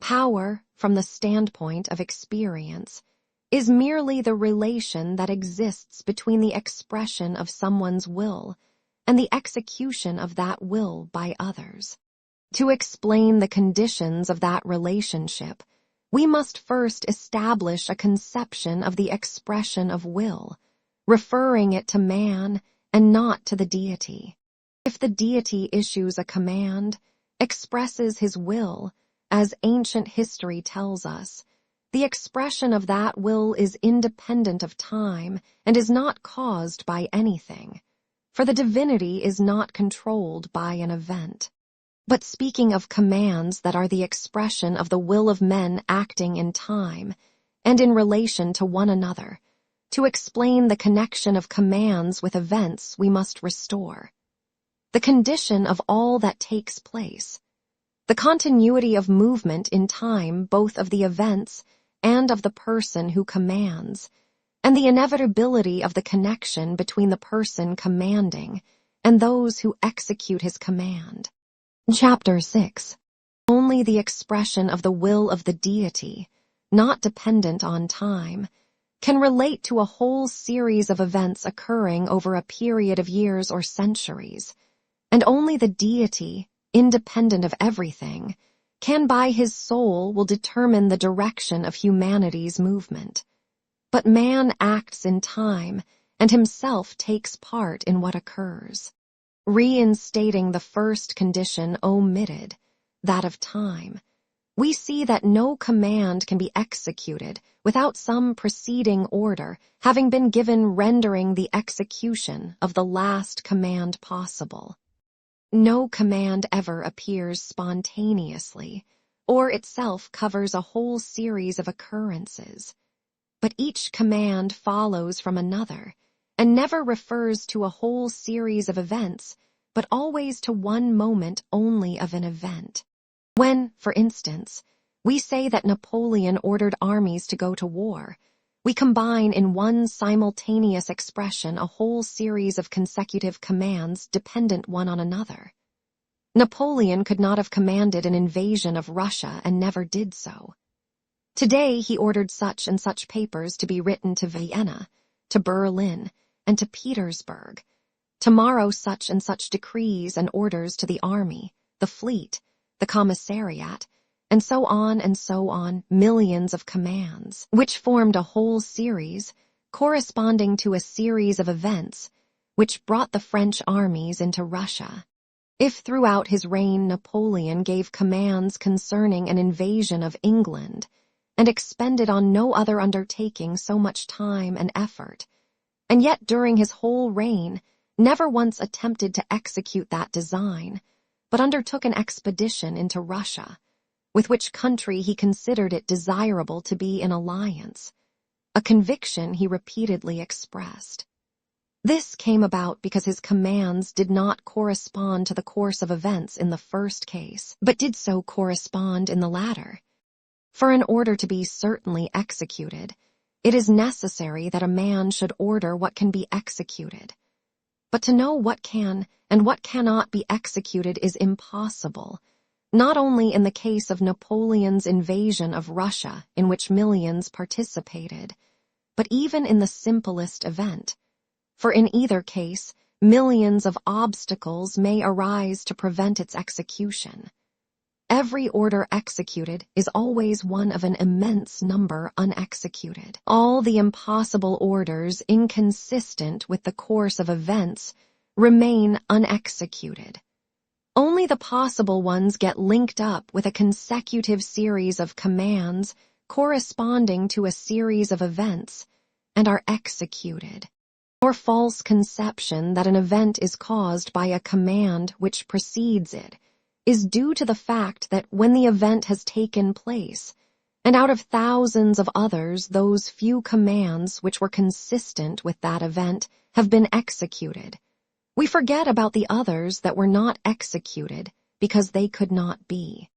Power, from the standpoint of experience, is merely the relation that exists between the expression of someone's will and the execution of that will by others. To explain the conditions of that relationship, we must first establish a conception of the expression of will, referring it to man and not to the deity. If the deity issues a command, expresses his will, as ancient history tells us, the expression of that will is independent of time and is not caused by anything, for the divinity is not controlled by an event. But speaking of commands that are the expression of the will of men acting in time and in relation to one another, to explain the connection of commands with events we must restore the condition of all that takes place, the continuity of movement in time both of the events and of the person who commands, and the inevitability of the connection between the person commanding and those who execute his command. Chapter 6. Only the expression of the will of the deity, not dependent on time, can relate to a whole series of events occurring over a period of years or centuries, and only the deity, independent of everything, can by his soul will determine the direction of humanity's movement. But man acts in time and himself takes part in what occurs. Reinstating the first condition omitted, that of time, we see that no command can be executed without some preceding order having been given rendering the execution of the last command possible. No command ever appears spontaneously, or itself covers a whole series of occurrences, but each command follows from another, and never refers to a whole series of events, but always to one moment only of an event. When, for instance, we say that Napoleon ordered armies to go to war, we combine in one simultaneous expression a whole series of consecutive commands dependent one on another. Napoleon could not have commanded an invasion of Russia and never did so. Today he ordered such and such papers to be written to Vienna, to Berlin, and to Petersburg. Tomorrow such and such decrees and orders to the army, the fleet, the commissariat, and so on, millions of commands, which formed a whole series, corresponding to a series of events, which brought the French armies into Russia. If throughout his reign Napoleon gave commands concerning an invasion of England, and expended on no other undertaking so much time and effort, and yet during his whole reign never once attempted to execute that design, but undertook an expedition into Russia, with which country he considered it desirable to be in alliance, a conviction he repeatedly expressed. This came about because his commands did not correspond to the course of events in the first case, but did so correspond in the latter. For in order to be certainly executed, it is necessary that a man should order what can be executed. But to know what can and what cannot be executed is impossible, not only in the case of Napoleon's invasion of Russia, in which millions participated, but even in the simplest event. For in either case, millions of obstacles may arise to prevent its execution. Every order executed is always one of an immense number unexecuted. All the impossible orders inconsistent with the course of events remain unexecuted. Only the possible ones get linked up with a consecutive series of commands corresponding to a series of events and are executed. Our false conception that an event is caused by a command which precedes it is due to the fact that when the event has taken place, and out of thousands of others those few commands which were consistent with that event have been executed, we forget about the others that were not executed because they could not be.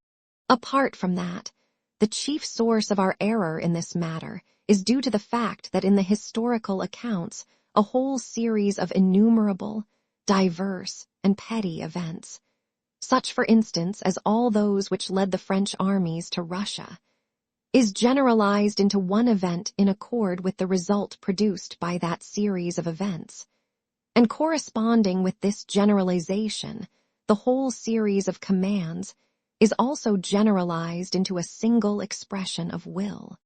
Apart from that, the chief source of our error in this matter is due to the fact that in the historical accounts a whole series of innumerable, diverse, and petty events, such for instance as all those which led the French armies to Russia, is generalized into one event in accord with the result produced by that series of events. And corresponding with this generalization, the whole series of commands is also generalized into a single expression of will.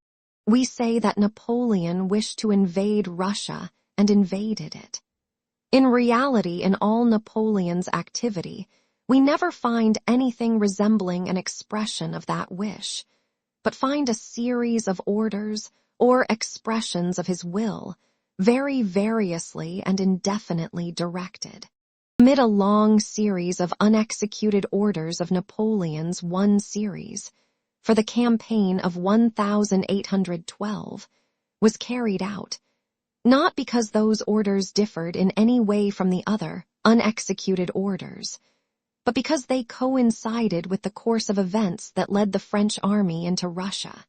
We say that Napoleon wished to invade Russia and invaded it. In reality, in all Napoleon's activity, we never find anything resembling an expression of that wish, but find a series of orders or expressions of his will, very variously and indefinitely directed. Amid a long series of unexecuted orders of Napoleon's one series, for the campaign of 1812, was carried out, not because those orders differed in any way from the other unexecuted orders, but because they coincided with the course of events that led the French army into Russia.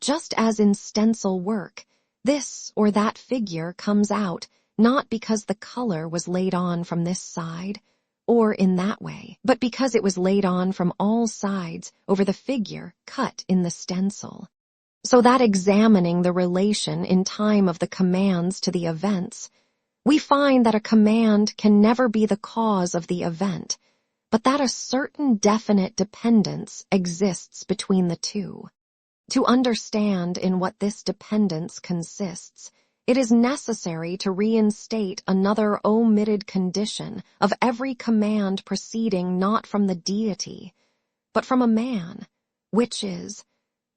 Just as in stencil work, this or that figure comes out not because the color was laid on from this side, or in that way, but because it was laid on from all sides over the figure cut in the stencil. So that examining the relation in time of the commands to the events, we find that a command can never be the cause of the event, but that a certain definite dependence exists between the two. To understand in what this dependence consists, it is necessary to reinstate another omitted condition of every command proceeding not from the deity, but from a man, which is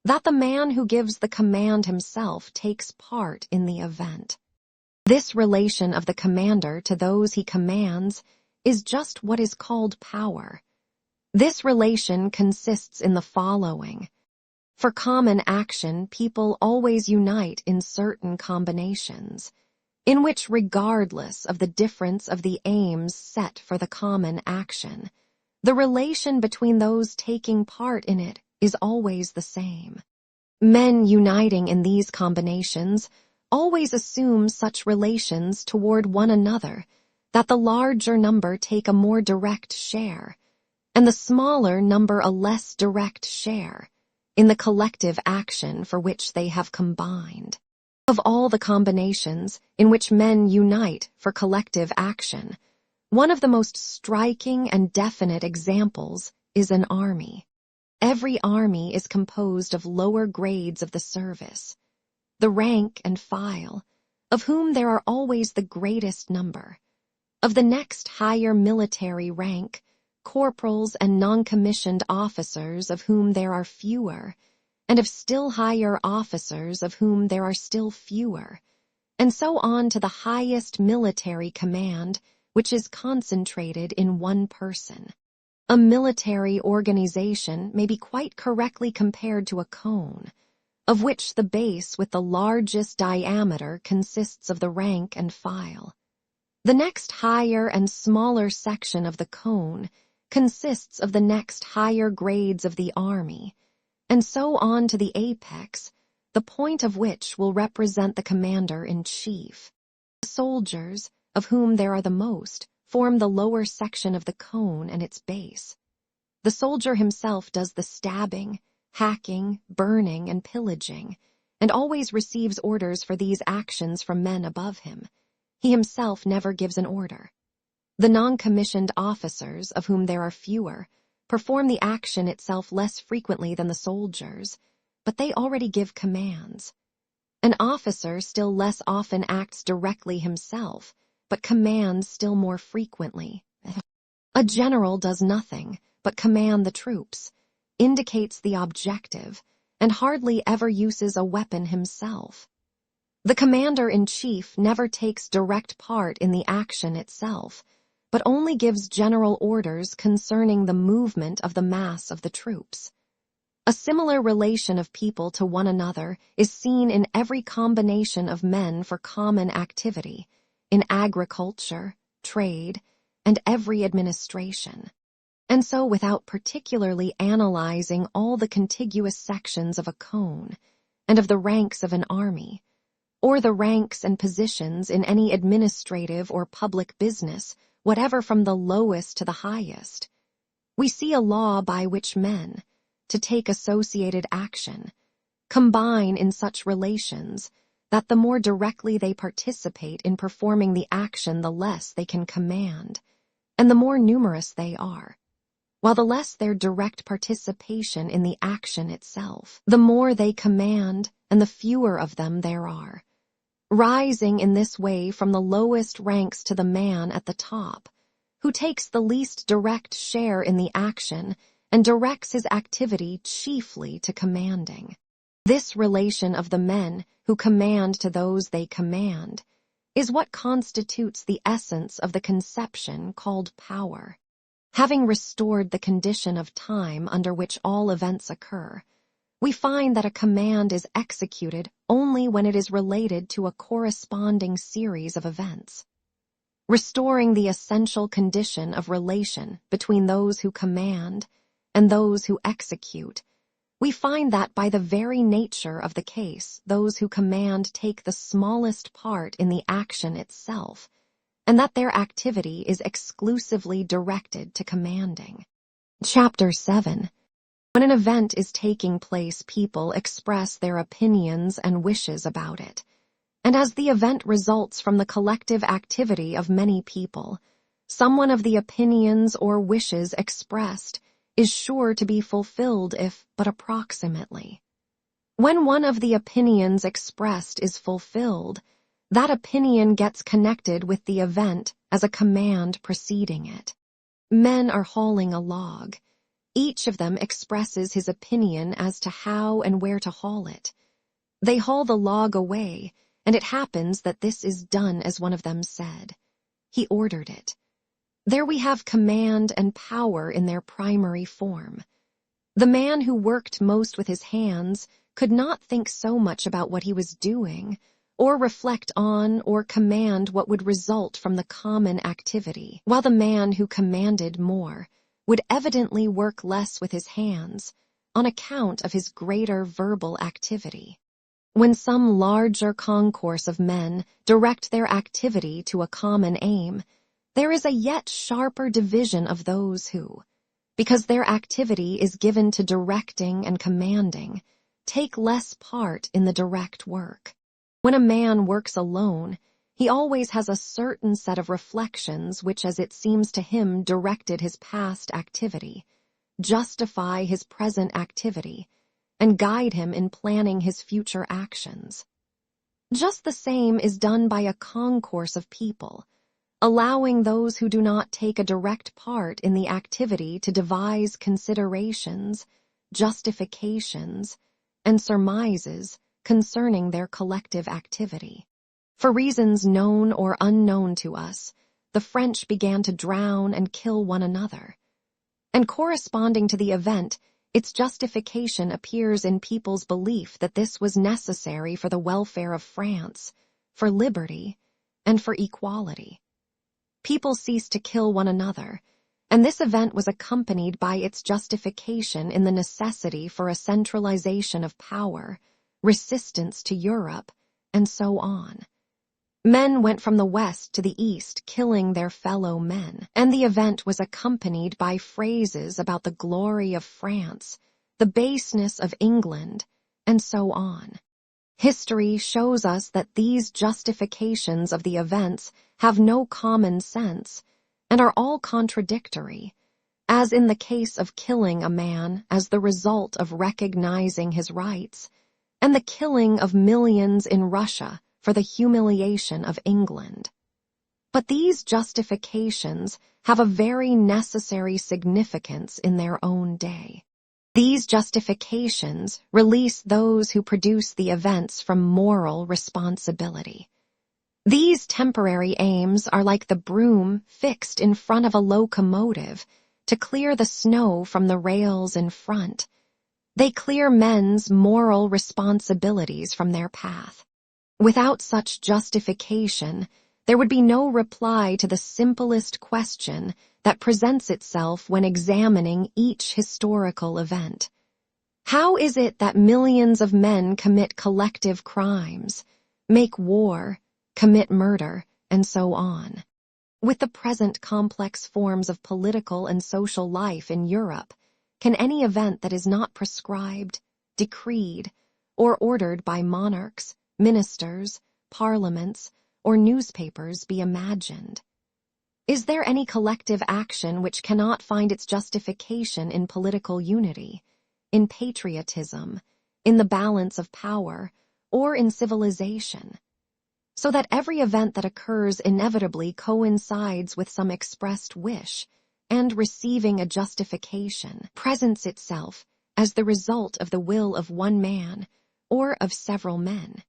that the man who gives the command himself takes part in the event. This relation of the commander to those he commands is just what is called power. This relation consists in the following. For common action, people always unite in certain combinations, in which regardless of the difference of the aims set for the common action, the relation between those taking part in it is always the same. Men uniting in these combinations always assume such relations toward one another that the larger number take a more direct share, and the smaller number a less direct share, in the collective action for which they have combined. Of all the combinations in which men unite for collective action, one of the most striking and definite examples is an army. Every army is composed of lower grades of the service, the rank and file, of whom there are always the greatest number. Of the next higher military rank, corporals and non-commissioned officers of whom there are fewer, and of still higher officers of whom there are still fewer, and so on to the highest military command, which is concentrated in one person. A military organization may be quite correctly compared to a cone, of which the base with the largest diameter consists of the rank and file. The next higher and smaller section of the cone consists of the next higher grades of the army, and so on to the apex, the point of which will represent the commander-in-chief. The soldiers, of whom there are the most, form the lower section of the cone and its base. The soldier himself does the stabbing, hacking, burning, and pillaging, and always receives orders for these actions from men above him. He himself never gives an order. The non-commissioned officers, of whom there are fewer, perform the action itself less frequently than the soldiers, but they already give commands. An officer still less often acts directly himself, but commands still more frequently. A general does nothing but command the troops, indicates the objective, and hardly ever uses a weapon himself. The commander-in-chief never takes direct part in the action itself, but only gives general orders concerning the movement of the mass of the troops. A similar relation of people to one another is seen in every combination of men for common activity, in agriculture, trade, and every administration. And so, without particularly analyzing all the contiguous sections of a cone, and of the ranks of an army, or the ranks and positions in any administrative or public business, whatever from the lowest to the highest, we see a law by which men, to take associated action, combine in such relations that the more directly they participate in performing the action, the less they can command, and the more numerous they are, while the less their direct participation in the action itself, the more they command and the fewer of them there are, rising in this way from the lowest ranks to the man at the top, who takes the least direct share in the action and directs his activity chiefly to commanding. This relation of the men who command to those they command is what constitutes the essence of the conception called power. Having restored the condition of time under which all events occur, we find that a command is executed only when it is related to a corresponding series of events. Restoring the essential condition of relation between those who command and those who execute, we find that by the very nature of the case, those who command take the smallest part in the action itself, and that their activity is exclusively directed to commanding. Chapter 7. When an event is taking place, people express their opinions and wishes about it, and as the event results from the collective activity of many people, some one of the opinions or wishes expressed is sure to be fulfilled if but approximately. When one of the opinions expressed is fulfilled, that opinion gets connected with the event as a command preceding it. Men are hauling a log. Each of them expresses his opinion as to how and where to haul it. They haul the log away, and it happens that this is done as one of them said. He ordered it. There we have command and power in their primary form. The man who worked most with his hands could not think so much about what he was doing, or reflect on or command what would result from the common activity, while the man who commanded more would evidently work less with his hands on account of his greater verbal activity. When some larger concourse of men direct their activity to a common aim, there is a yet sharper division of those who, because their activity is given to directing and commanding, take less part in the direct work. When a man works alone, he always has a certain set of reflections which, as it seems to him, directed his past activity, justify his present activity, and guide him in planning his future actions. Just the same is done by a concourse of people, allowing those who do not take a direct part in the activity to devise considerations, justifications, and surmises concerning their collective activity. For reasons known or unknown to us, the French began to drown and kill one another. And corresponding to the event, its justification appears in people's belief that this was necessary for the welfare of France, for liberty, and for equality. People ceased to kill one another, and this event was accompanied by its justification in the necessity for a centralization of power, resistance to Europe, and so on. Men went from the west to the east killing their fellow men, and the event was accompanied by phrases about the glory of France, the baseness of England, and so on. History shows us that these justifications of the events have no common sense and are all contradictory, as in the case of killing a man as the result of recognizing his rights, and the killing of millions in Russia for the humiliation of England. But these justifications have a very necessary significance in their own day. These justifications release those who produce the events from moral responsibility. These temporary aims are like the broom fixed in front of a locomotive to clear the snow from the rails in front. They clear men's moral responsibilities from their path. Without such justification, there would be no reply to the simplest question that presents itself when examining each historical event. How is it that millions of men commit collective crimes, make war, commit murder, and so on? With the present complex forms of political and social life in Europe, can any event that is not prescribed, decreed, or ordered by monarchs, ministers, parliaments, or newspapers be imagined? Is there any collective action which cannot find its justification in political unity, in patriotism, in the balance of power, or in civilization? So that every event that occurs inevitably coincides with some expressed wish, and receiving a justification, presents itself as the result of the will of one man, or of several men.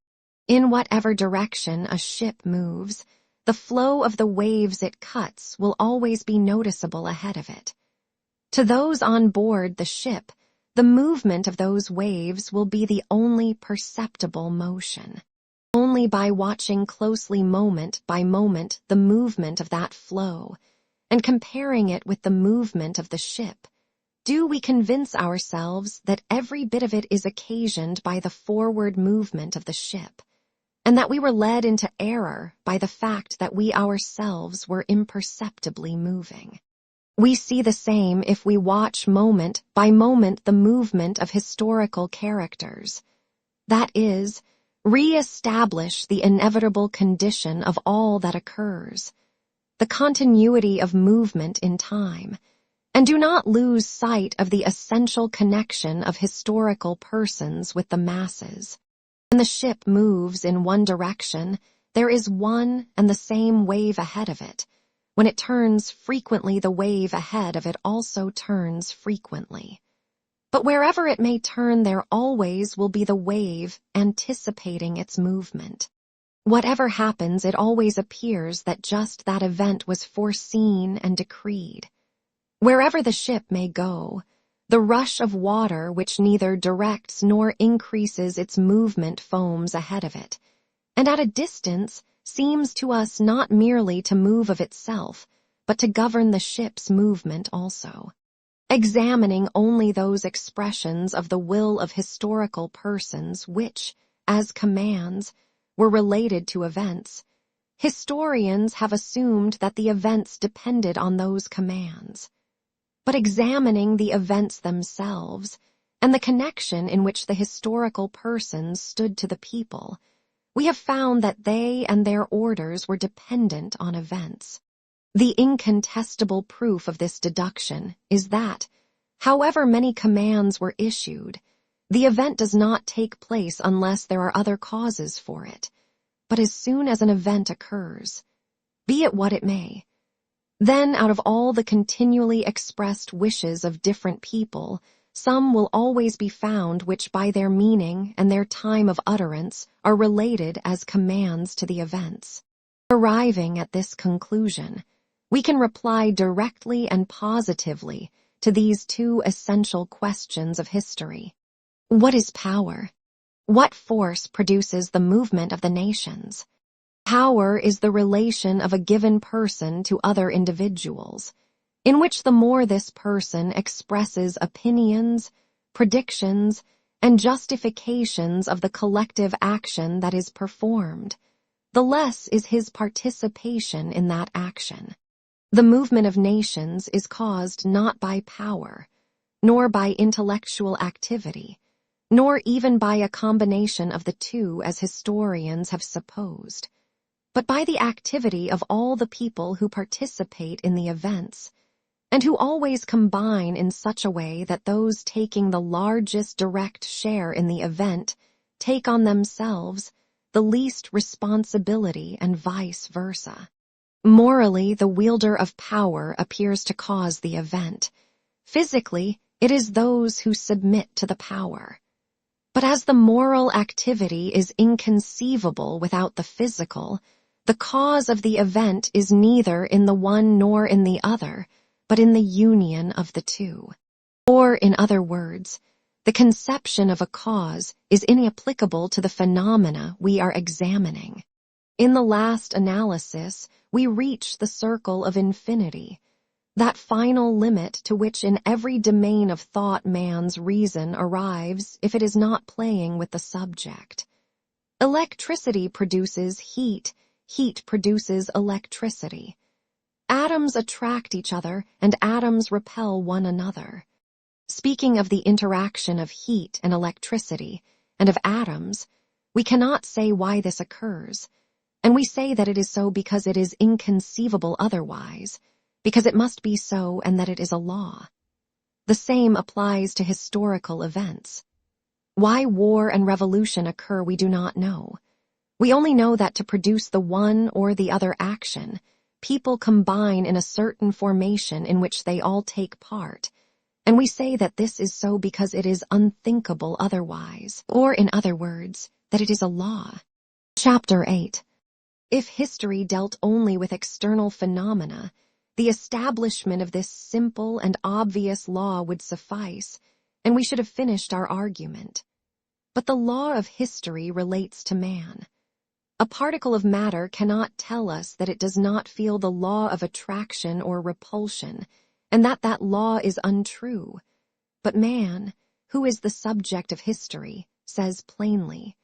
In whatever direction a ship moves, the flow of the waves it cuts will always be noticeable ahead of it. To those on board the ship, the movement of those waves will be the only perceptible motion. Only by watching closely moment by moment the movement of that flow, and comparing it with the movement of the ship, do we convince ourselves that every bit of it is occasioned by the forward movement of the ship, and that we were led into error by the fact that we ourselves were imperceptibly moving. We see the same if we watch moment by moment the movement of historical characters. That is, re-establish the inevitable condition of all that occurs, the continuity of movement in time, and do not lose sight of the essential connection of historical persons with the masses. When the ship moves in one direction, there is one and the same wave ahead of it, When it turns frequently, the wave ahead of it also turns frequently. But wherever it may turn, there always will be the wave anticipating its movement. Whatever happens, it always appears that just that event was foreseen and decreed. Wherever the ship may go, the rush of water which neither directs nor increases its movement foams ahead of it, and at a distance seems to us not merely to move of itself, but to govern the ship's movement also. Examining only those expressions of the will of historical persons which, as commands, were related to events, historians have assumed that the events depended on those commands. But examining the events themselves, and the connection in which the historical persons stood to the people, we have found that they and their orders were dependent on events. The incontestable proof of this deduction is that, however many commands were issued, the event does not take place unless there are other causes for it, but as soon as an event occurs, be it what it may, then out of all the continually expressed wishes of different people, some will always be found which by their meaning and their time of utterance are related as commands to the events. Arriving at this conclusion, we can reply directly and positively to these two essential questions of history. What is power? What force produces the movement of the nations? Power is the relation of a given person to other individuals, in which the more this person expresses opinions, predictions, and justifications of the collective action that is performed, the less is his participation in that action. The movement of nations is caused not by power, nor by intellectual activity, nor even by a combination of the two as historians have supposed, but by the activity of all the people who participate in the events, and who always combine in such a way that those taking the largest direct share in the event take on themselves the least responsibility and vice versa. Morally, the wielder of power appears to cause the event. Physically, it is those who submit to the power. But as the moral activity is inconceivable without the physical, the cause of the event is neither in the one nor in the other, but in the union of the two. Or, in other words, the conception of a cause is inapplicable to the phenomena we are examining. In the last analysis, we reach the circle of infinity, that final limit to which in every domain of thought man's reason arrives if it is not playing with the subject. Electricity produces heat, heat produces electricity. Atoms attract each other, and atoms repel one another. Speaking of the interaction of heat and electricity, and of atoms, we cannot say why this occurs, and we say that it is so because it is inconceivable otherwise, because it must be so and that it is a law. The same applies to historical events. Why war and revolution occur we do not know. We only know that to produce the one or the other action, people combine in a certain formation in which they all take part, and we say that this is so because it is unthinkable otherwise, or in other words, that it is a law. Chapter 8. If history dealt only with external phenomena, the establishment of this simple and obvious law would suffice, and we should have finished our argument. But the law of history relates to man. A particle of matter cannot tell us that it does not feel the law of attraction or repulsion, and that that law is untrue. But man, who is the subject of history, says plainly,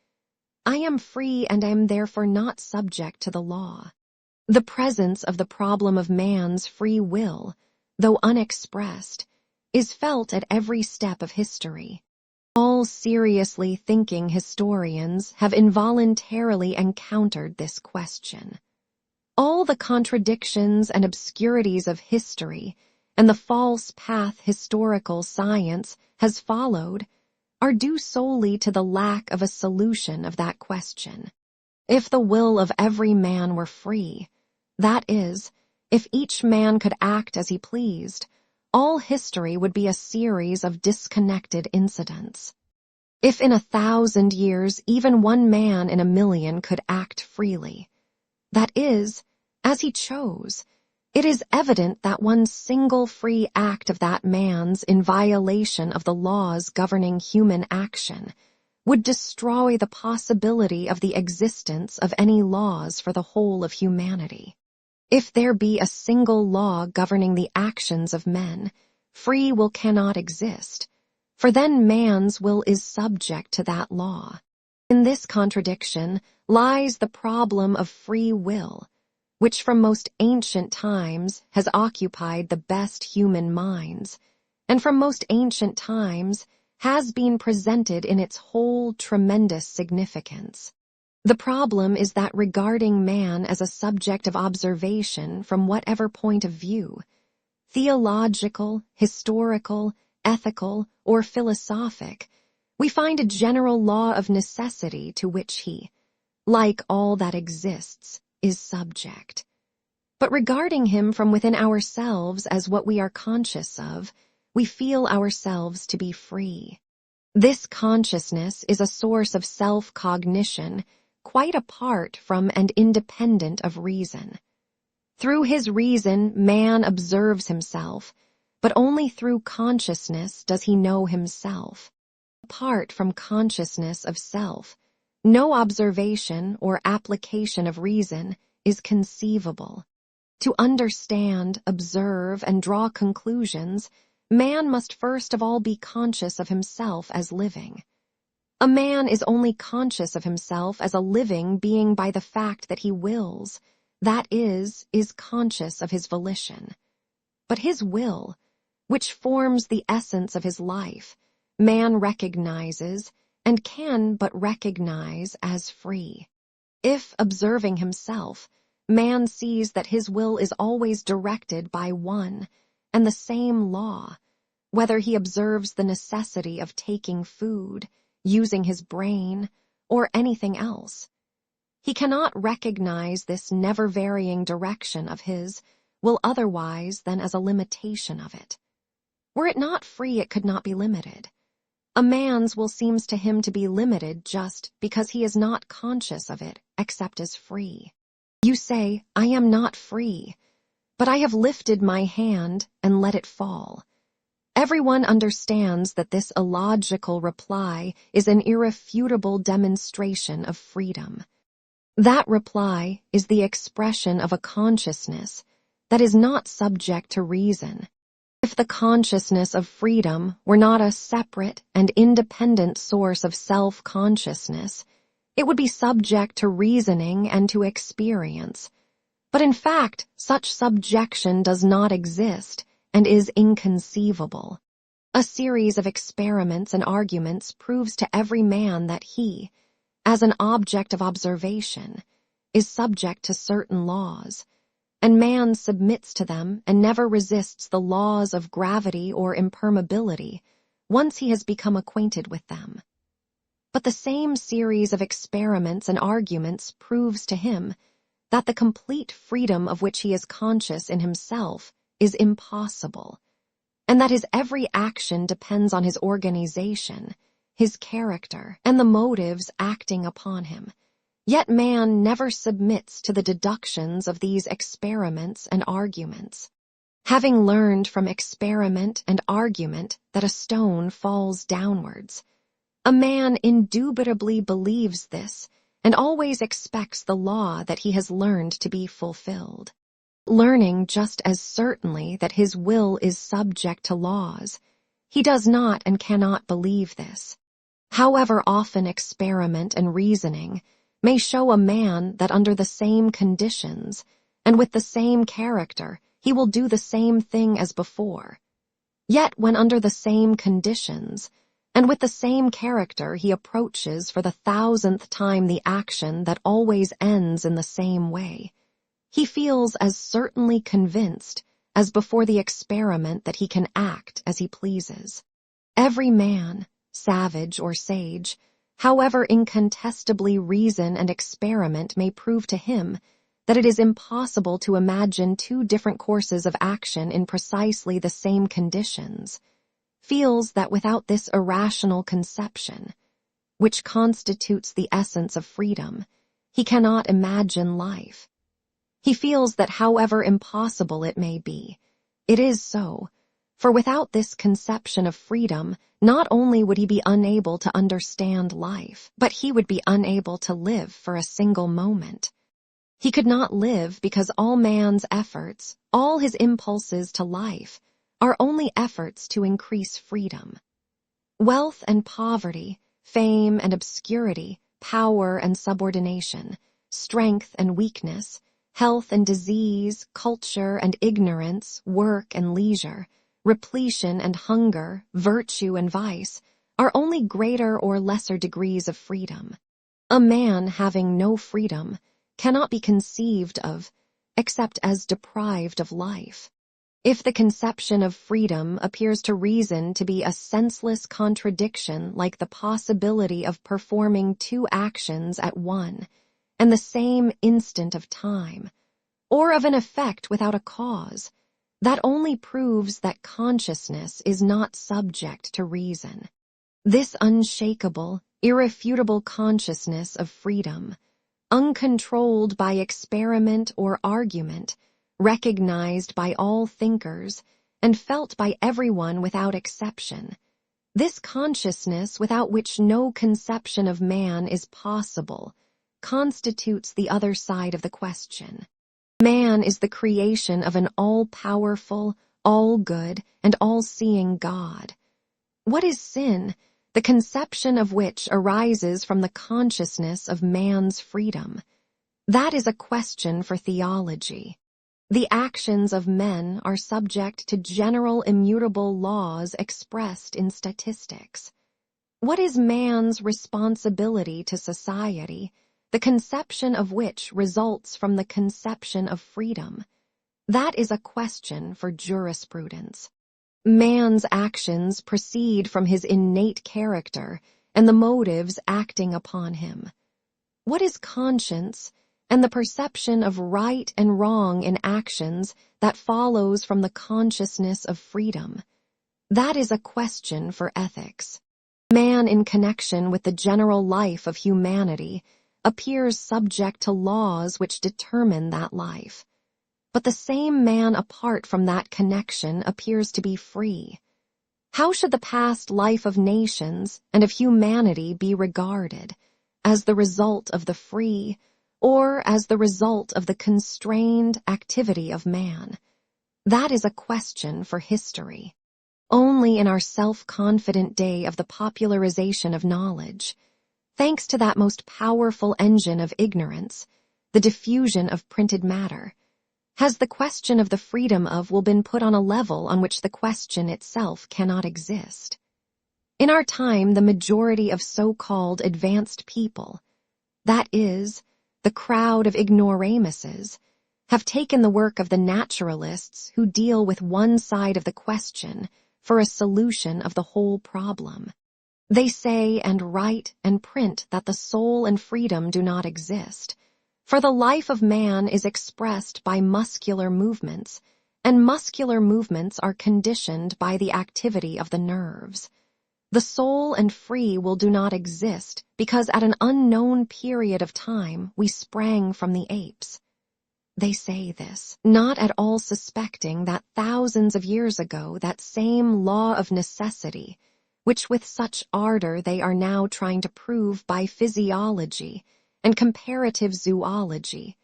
I am free and I am therefore not subject to the law. The presence of the problem of man's free will, though unexpressed, is felt at every step of history. All seriously thinking historians have involuntarily encountered this question. All the contradictions and obscurities of history and the false path historical science has followed are due solely to the lack of a solution of that question. If the will of every man were free, that is, If each man could act as he pleased, all history would be a series of disconnected incidents. If in 1,000 years even one man in 1,000,000 could act freely, that is, as he chose, it is evident that one single free act of that man's in violation of the laws governing human action would destroy the possibility of the existence of any laws for the whole of humanity. If there be a single law governing the actions of men, free will cannot exist, for then man's will is subject to that law. In this contradiction lies the problem of free will, which from most ancient times has occupied the best human minds, and from most ancient times has been presented in its whole tremendous significance. The problem is that regarding man as a subject of observation from whatever point of view, theological, historical, ethical, or philosophic, we find a general law of necessity to which he, like all that exists, is subject. But regarding him from within ourselves as what we are conscious of, we feel ourselves to be free. This consciousness is a source of self-cognition quite apart from and independent of reason. Through his reason, man observes himself, but only through consciousness does he know himself. Apart from consciousness of self, no observation or application of reason is conceivable. To understand, observe, and draw conclusions, man must first of all be conscious of himself as living. A man is only conscious of himself as a living being by the fact that he wills, that is conscious of his volition. But his will, which forms the essence of his life, man recognizes and can but recognize as free. If, observing himself, man sees that his will is always directed by one and the same law, whether he observes the necessity of taking food, using his brain, or anything else, he cannot recognize this never-varying direction of his will otherwise than as a limitation of it. Were it not free, it could not be limited. A man's will seems to him to be limited just because he is not conscious of it except as free. You say, I am not free, but I have lifted my hand and let it fall. Everyone understands that this illogical reply is an irrefutable demonstration of freedom. That reply is the expression of a consciousness that is not subject to reason. If the consciousness of freedom were not a separate and independent source of self-consciousness, it would be subject to reasoning and to experience. But in fact, such subjection does not exist and is inconceivable. A series of experiments and arguments proves to every man that he, as an object of observation, is subject to certain laws, and man submits to them and never resists the laws of gravity or impermeability once he has become acquainted with them. But the same series of experiments and arguments proves to him that the complete freedom of which he is conscious in himself is impossible, and that his every action depends on his organization, his character, and the motives acting upon him. Yet man never submits to the deductions of these experiments and arguments. Having learned from experiment and argument that a stone falls downwards, a man indubitably believes this and always expects the law that he has learned to be fulfilled. Learning just as certainly that his will is subject to laws, he does not and cannot believe this. However often experiment and reasoning may show a man that under the same conditions and with the same character he will do the same thing as before, yet when under the same conditions and with the same character he approaches for the 1,000th time the action that always ends in the same way, he feels as certainly convinced as before the experiment that he can act as he pleases. Every man, savage or sage, however incontestably reason and experiment may prove to him that it is impossible to imagine two different courses of action in precisely the same conditions, feels that without this irrational conception, which constitutes the essence of freedom, he cannot imagine life. He feels that however impossible it may be, it is so, for without this conception of freedom, not only would he be unable to understand life, but he would be unable to live for a single moment. He could not live because all man's efforts, all his impulses to life, are only efforts to increase freedom. Wealth and poverty, fame and obscurity, power and subordination, strength and weakness, health and disease, culture and ignorance, work and leisure, repletion and hunger, virtue and vice, are only greater or lesser degrees of freedom. A man having no freedom cannot be conceived of except as deprived of life. If the conception of freedom appears to reason to be a senseless contradiction like the possibility of performing two actions at one and the same instant of time, or of an effect without a cause, that only proves that consciousness is not subject to reason. This unshakable, irrefutable consciousness of freedom, uncontrolled by experiment or argument, recognized by all thinkers, and felt by everyone without exception, this consciousness without which no conception of man is possible, constitutes the other side of the question. Man is the creation of an all-powerful, all-good, and all-seeing God. What is sin, the conception of which arises from the consciousness of man's freedom? That is a question for theology. The actions of men are subject to general immutable laws expressed in statistics. What is man's responsibility to society, the conception of which results from the conception of freedom? That is a question for jurisprudence. Man's actions proceed from his innate character and the motives acting upon him. What is conscience and the perception of right and wrong in actions that follows from the consciousness of freedom? That is a question for ethics. Man in connection with the general life of humanity appears subject to laws which determine that life. But the same man apart from that connection appears to be free. How should the past life of nations and of humanity be regarded? As the result of the free, or as the result of the constrained activity of man? That is a question for history. Only in our self-confident day of the popularization of knowledge, thanks to that most powerful engine of ignorance, the diffusion of printed matter, has the question of the freedom of will been put on a level on which the question itself cannot exist. In our time, the majority of so-called advanced people, that is, the crowd of ignoramuses, have taken the work of the naturalists who deal with one side of the question for a solution of the whole problem. They say and write and print that the soul and freedom do not exist, for the life of man is expressed by muscular movements, and muscular movements are conditioned by the activity of the nerves. The soul and free will do not exist because at an unknown period of time we sprang from the apes. They say this, not at all suspecting that thousands of years ago that same law of necessity, which with such ardor they are now trying to prove by physiology and comparative zoology,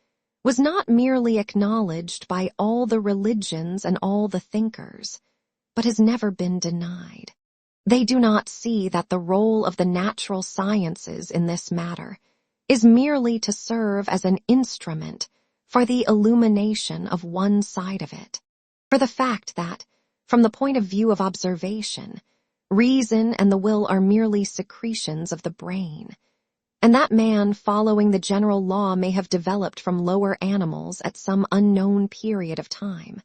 was not merely acknowledged by all the religions and all the thinkers, but has never been denied. They do not see that the role of the natural sciences in this matter is merely to serve as an instrument for the illumination of one side of it, for the fact that, from the point of view of observation, reason and the will are merely secretions of the brain, and that man following the general law may have developed from lower animals at some unknown period of time,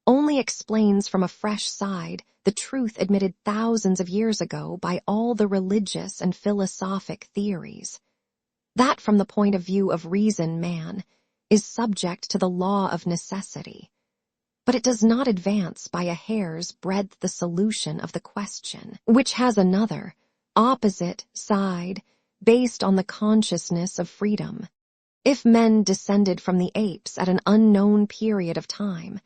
only explains from a fresh side the truth admitted thousands of years ago by all the religious and philosophic theories. That from the point of view of reason man is subject to the law of necessity, but it does not advance by a hair's breadth the solution of the question, which has another, opposite side based on the consciousness of freedom. If men descended from the apes at an unknown period of time,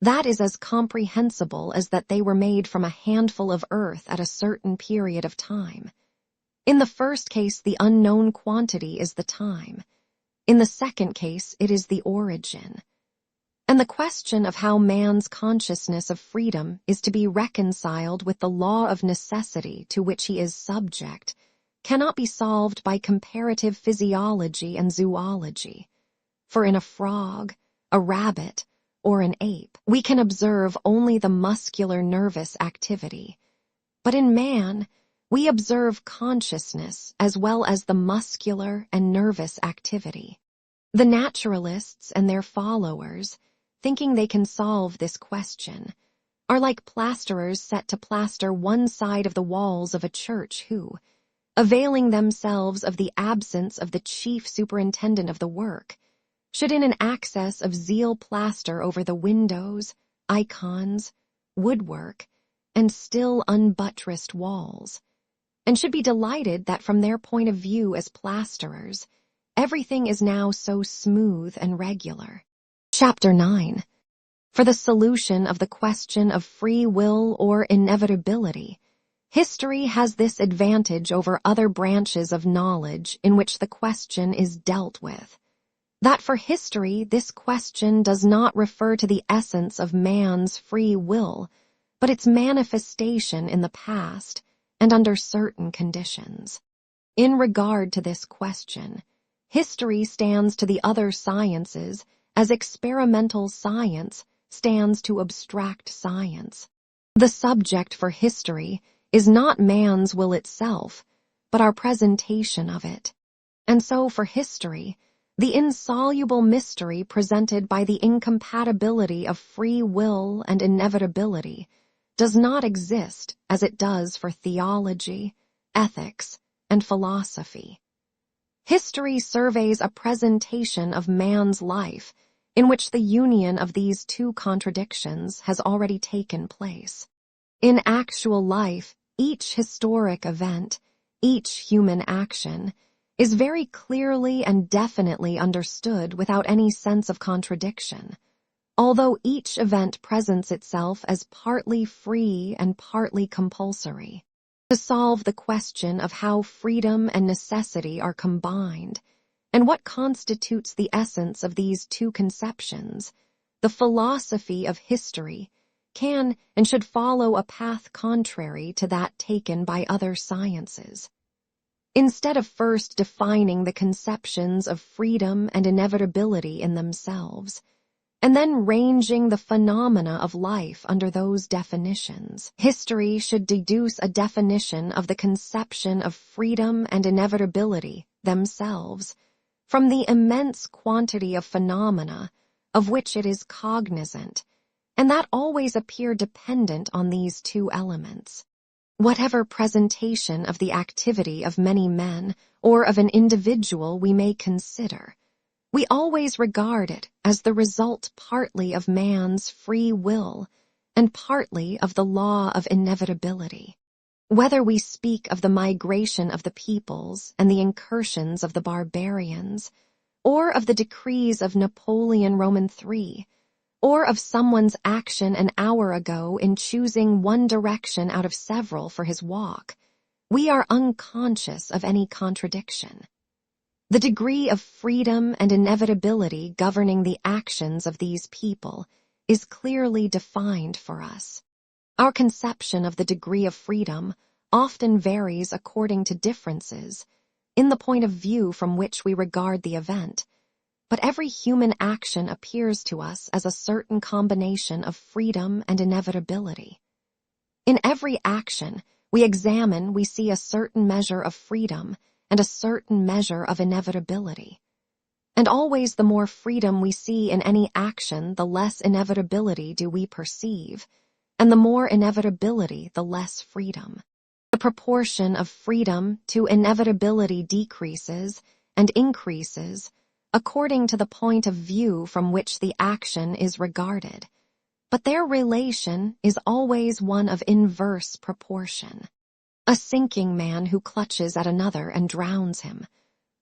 that is as comprehensible as that they were made from a handful of earth at a certain period of time. In the first case, the unknown quantity is the time. In the second case, it is the origin. And the question of how man's consciousness of freedom is to be reconciled with the law of necessity to which he is subject cannot be solved by comparative physiology and zoology. For in a frog, a rabbit, or an ape, we can observe only the muscular nervous activity. But in man, we observe consciousness as well as the muscular and nervous activity. The naturalists and their followers, thinking they can solve this question, are like plasterers set to plaster one side of the walls of a church who, availing themselves of the absence of the chief superintendent of the work, should in an access of zeal plaster over the windows, icons, woodwork, and still unbuttressed walls, and should be delighted that from their point of view as plasterers, everything is now so smooth and regular. Chapter 9. For the solution of the question of free will or inevitability, history has this advantage over other branches of knowledge in which the question is dealt with, that for history this question does not refer to the essence of man's free will, but its manifestation in the past and under certain conditions. In regard to this question, history stands to the other sciences as experimental science stands to abstract science. The subject for history is not man's will itself, but our presentation of it. And so for history, the insoluble mystery presented by the incompatibility of free will and inevitability does not exist as it does for theology, ethics, and philosophy. History surveys a presentation of man's life in which the union of these two contradictions has already taken place. In actual life, each historic event, each human action, is very clearly and definitely understood without any sense of contradiction, although each event presents itself as partly free and partly compulsory. To solve the question of how freedom and necessity are combined, and what constitutes the essence of these two conceptions, the philosophy of history can and should follow a path contrary to that taken by other sciences. Instead of first defining the conceptions of freedom and inevitability in themselves, and then ranging the phenomena of life under those definitions, history should deduce a definition of the conception of freedom and inevitability themselves from the immense quantity of phenomena of which it is cognizant, and that always appear dependent on these two elements. Whatever presentation of the activity of many men or of an individual we may consider, we always regard it as the result partly of man's free will and partly of the law of inevitability. Whether we speak of the migration of the peoples and the incursions of the barbarians, or of the decrees of Napoleon Roman III, or of someone's action an hour ago in choosing one direction out of several for his walk, we are unconscious of any contradiction. The degree of freedom and inevitability governing the actions of these people is clearly defined for us. Our conception of the degree of freedom often varies according to differences in the point of view from which we regard the event, but every human action appears to us as a certain combination of freedom and inevitability. In every action we examine, we see a certain measure of freedom and a certain measure of inevitability. And always the more freedom we see in any action, the less inevitability do we perceive, and the more inevitability, the less freedom. The proportion of freedom to inevitability decreases and increases according to the point of view from which the action is regarded. But their relation is always one of inverse proportion. A sinking man who clutches at another and drowns him,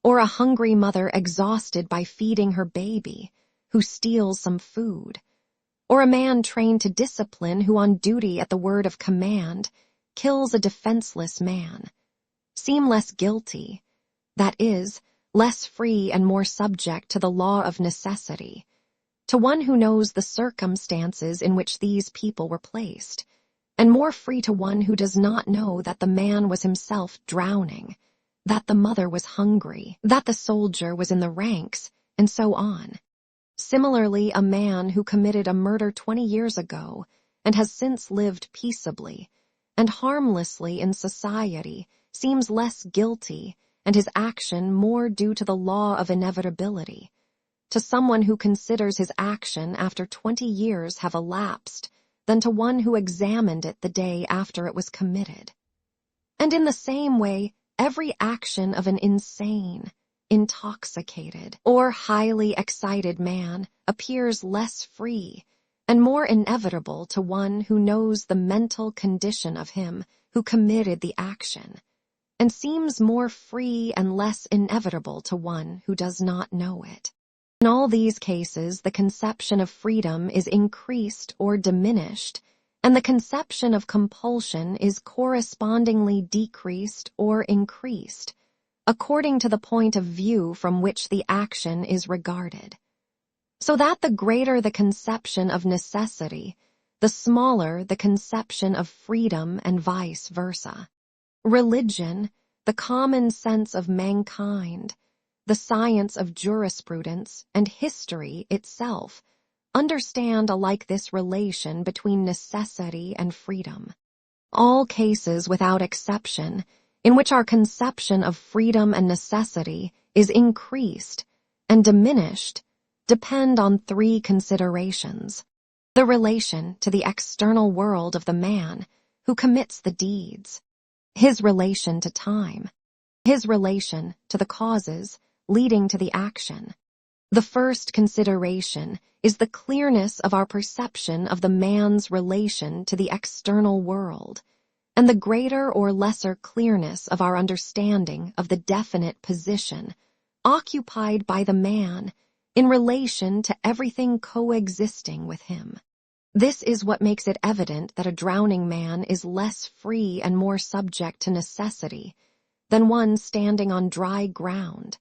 or a hungry mother exhausted by feeding her baby who steals some food, or a man trained to discipline who on duty at the word of command kills a defenseless man, seem less guilty, that is, less free and more subject to the law of necessity, to one who knows the circumstances in which these people were placed, and more free to one who does not know that the man was himself drowning, that the mother was hungry, that the soldier was in the ranks, and so on. Similarly, a man who committed a murder 20 years ago and has since lived peaceably and harmlessly in society seems less guilty and his action more due to the law of inevitability, to someone who considers his action after 20 years have elapsed than to one who examined it the day after it was committed. And in the same way, every action of an insane, intoxicated, or highly excited man appears less free and more inevitable to one who knows the mental condition of him who committed the action, and seems more free and less inevitable to one who does not know it. In all these cases, the conception of freedom is increased or diminished, and the conception of compulsion is correspondingly decreased or increased, according to the point of view from which the action is regarded. So that the greater the conception of necessity, the smaller the conception of freedom, and vice versa. Religion, the common sense of mankind, the science of jurisprudence, and history itself understand alike this relation between necessity and freedom. All cases without exception in which our conception of freedom and necessity is increased and diminished depend on three considerations: the relation to the external world of the man who commits the deeds, his relation to time, his relation to the causes leading to the action. The first consideration is the clearness of our perception of the man's relation to the external world, and the greater or lesser clearness of our understanding of the definite position occupied by the man in relation to everything coexisting with him. This is what makes it evident that a drowning man is less free and more subject to necessity than one standing on dry ground,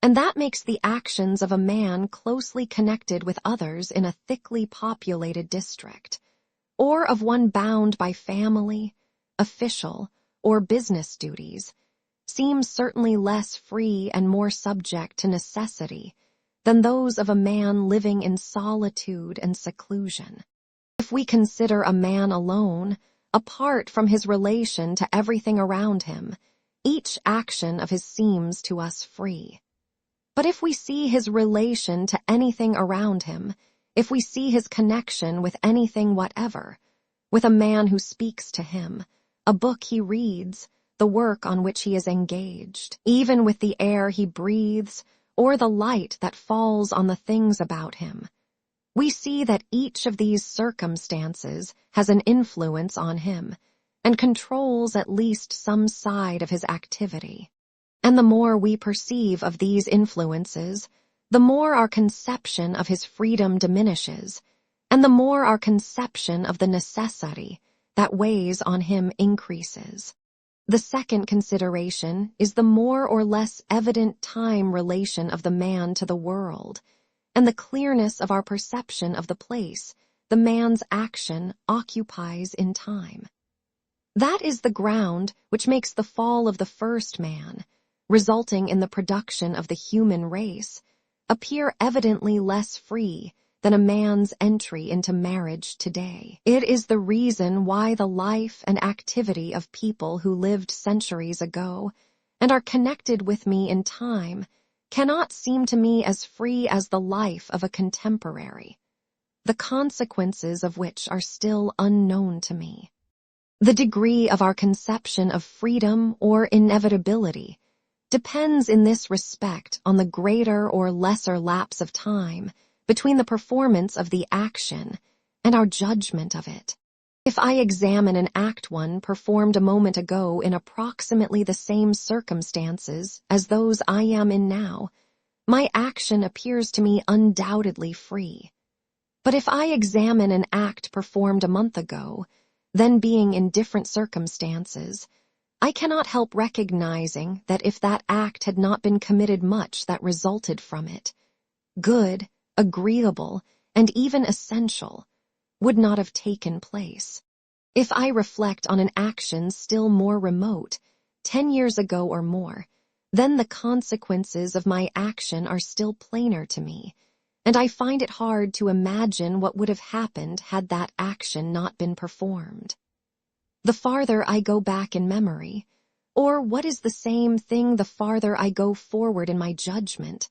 and that makes the actions of a man closely connected with others in a thickly populated district, or of one bound by family, official, or business duties, seems certainly less free and more subject to necessity than those of a man living in solitude and seclusion. If we consider a man alone, apart from his relation to everything around him, each action of his seems to us free. But if we see his relation to anything around him, if we see his connection with anything whatever, with a man who speaks to him, a book he reads, the work on which he is engaged, even with the air he breathes, or the light that falls on the things about him, we see that each of these circumstances has an influence on him and controls at least some side of his activity. And the more we perceive of these influences, the more our conception of his freedom diminishes, and the more our conception of the necessity that weighs on him increases. The second consideration is the more or less evident time relation of the man to the world, and the clearness of our perception of the place the man's action occupies in time. That is the ground which makes the fall of the first man, resulting in the production of the human race, appear evidently less free than a man's entry into marriage today. It is the reason why the life and activity of people who lived centuries ago and are connected with me in time cannot seem to me as free as the life of a contemporary, the consequences of which are still unknown to me. The degree of our conception of freedom or inevitability depends in this respect on the greater or lesser lapse of time between the performance of the action and our judgment of it. If I examine an act one performed a moment ago in approximately the same circumstances as those I am in now, my action appears to me undoubtedly free. But if I examine an act performed a month ago, then being in different circumstances, I cannot help recognizing that if that act had not been committed, much that resulted from it, good, agreeable, and even essential, would not have taken place. If I reflect on an action still more remote, 10 years ago or more, then the consequences of my action are still plainer to me, and I find it hard to imagine what would have happened had that action not been performed. The farther I go back in memory, or what is the same thing, the farther I go forward in my judgment,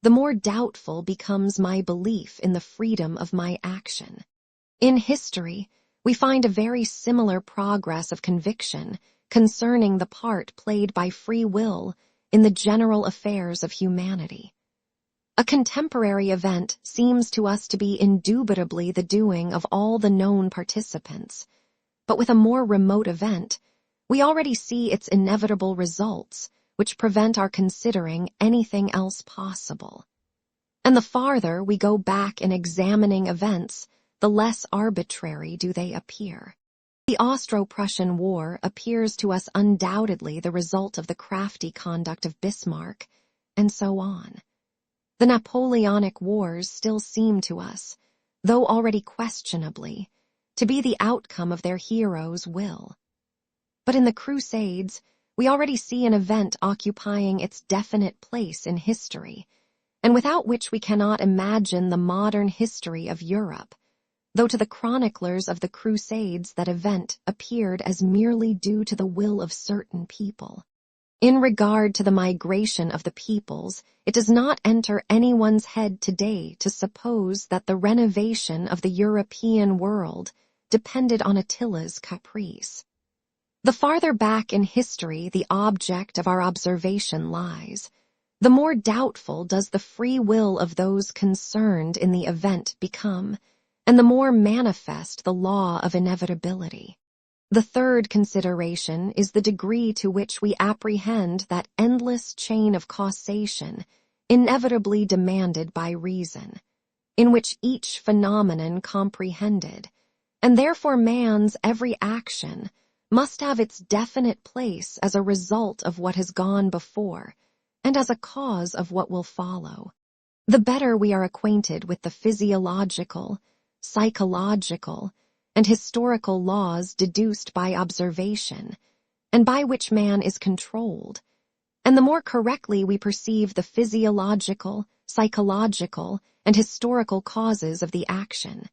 the more doubtful becomes my belief in the freedom of my action. In history, we find a very similar progress of conviction concerning the part played by free will in the general affairs of humanity. A contemporary event seems to us to be indubitably the doing of all the known participants, but with a more remote event, we already see its inevitable results, which prevent our considering anything else possible. And the farther we go back in examining events, the less arbitrary do they appear. The Austro-Prussian War appears to us undoubtedly the result of the crafty conduct of Bismarck, and so on. The Napoleonic Wars still seem to us, though already questionably, to be the outcome of their heroes' will. But in the Crusades, we already see an event occupying its definite place in history, and without which we cannot imagine the modern history of Europe, though to the chroniclers of the Crusades that event appeared as merely due to the will of certain people. In regard to the migration of the peoples, it does not enter anyone's head today to suppose that the renovation of the European world depended on Attila's caprice. The farther back in history the object of our observation lies, the more doubtful does the free will of those concerned in the event become, and the more manifest the law of inevitability. The third consideration is the degree to which we apprehend that endless chain of causation inevitably demanded by reason, in which each phenomenon comprehended, and therefore man's every action must have its definite place as a result of what has gone before and as a cause of what will follow. The better we are acquainted with the physiological, psychological, and historical laws deduced by observation, and by which man is controlled, and the more correctly we perceive the physiological, psychological, and historical causes of the action,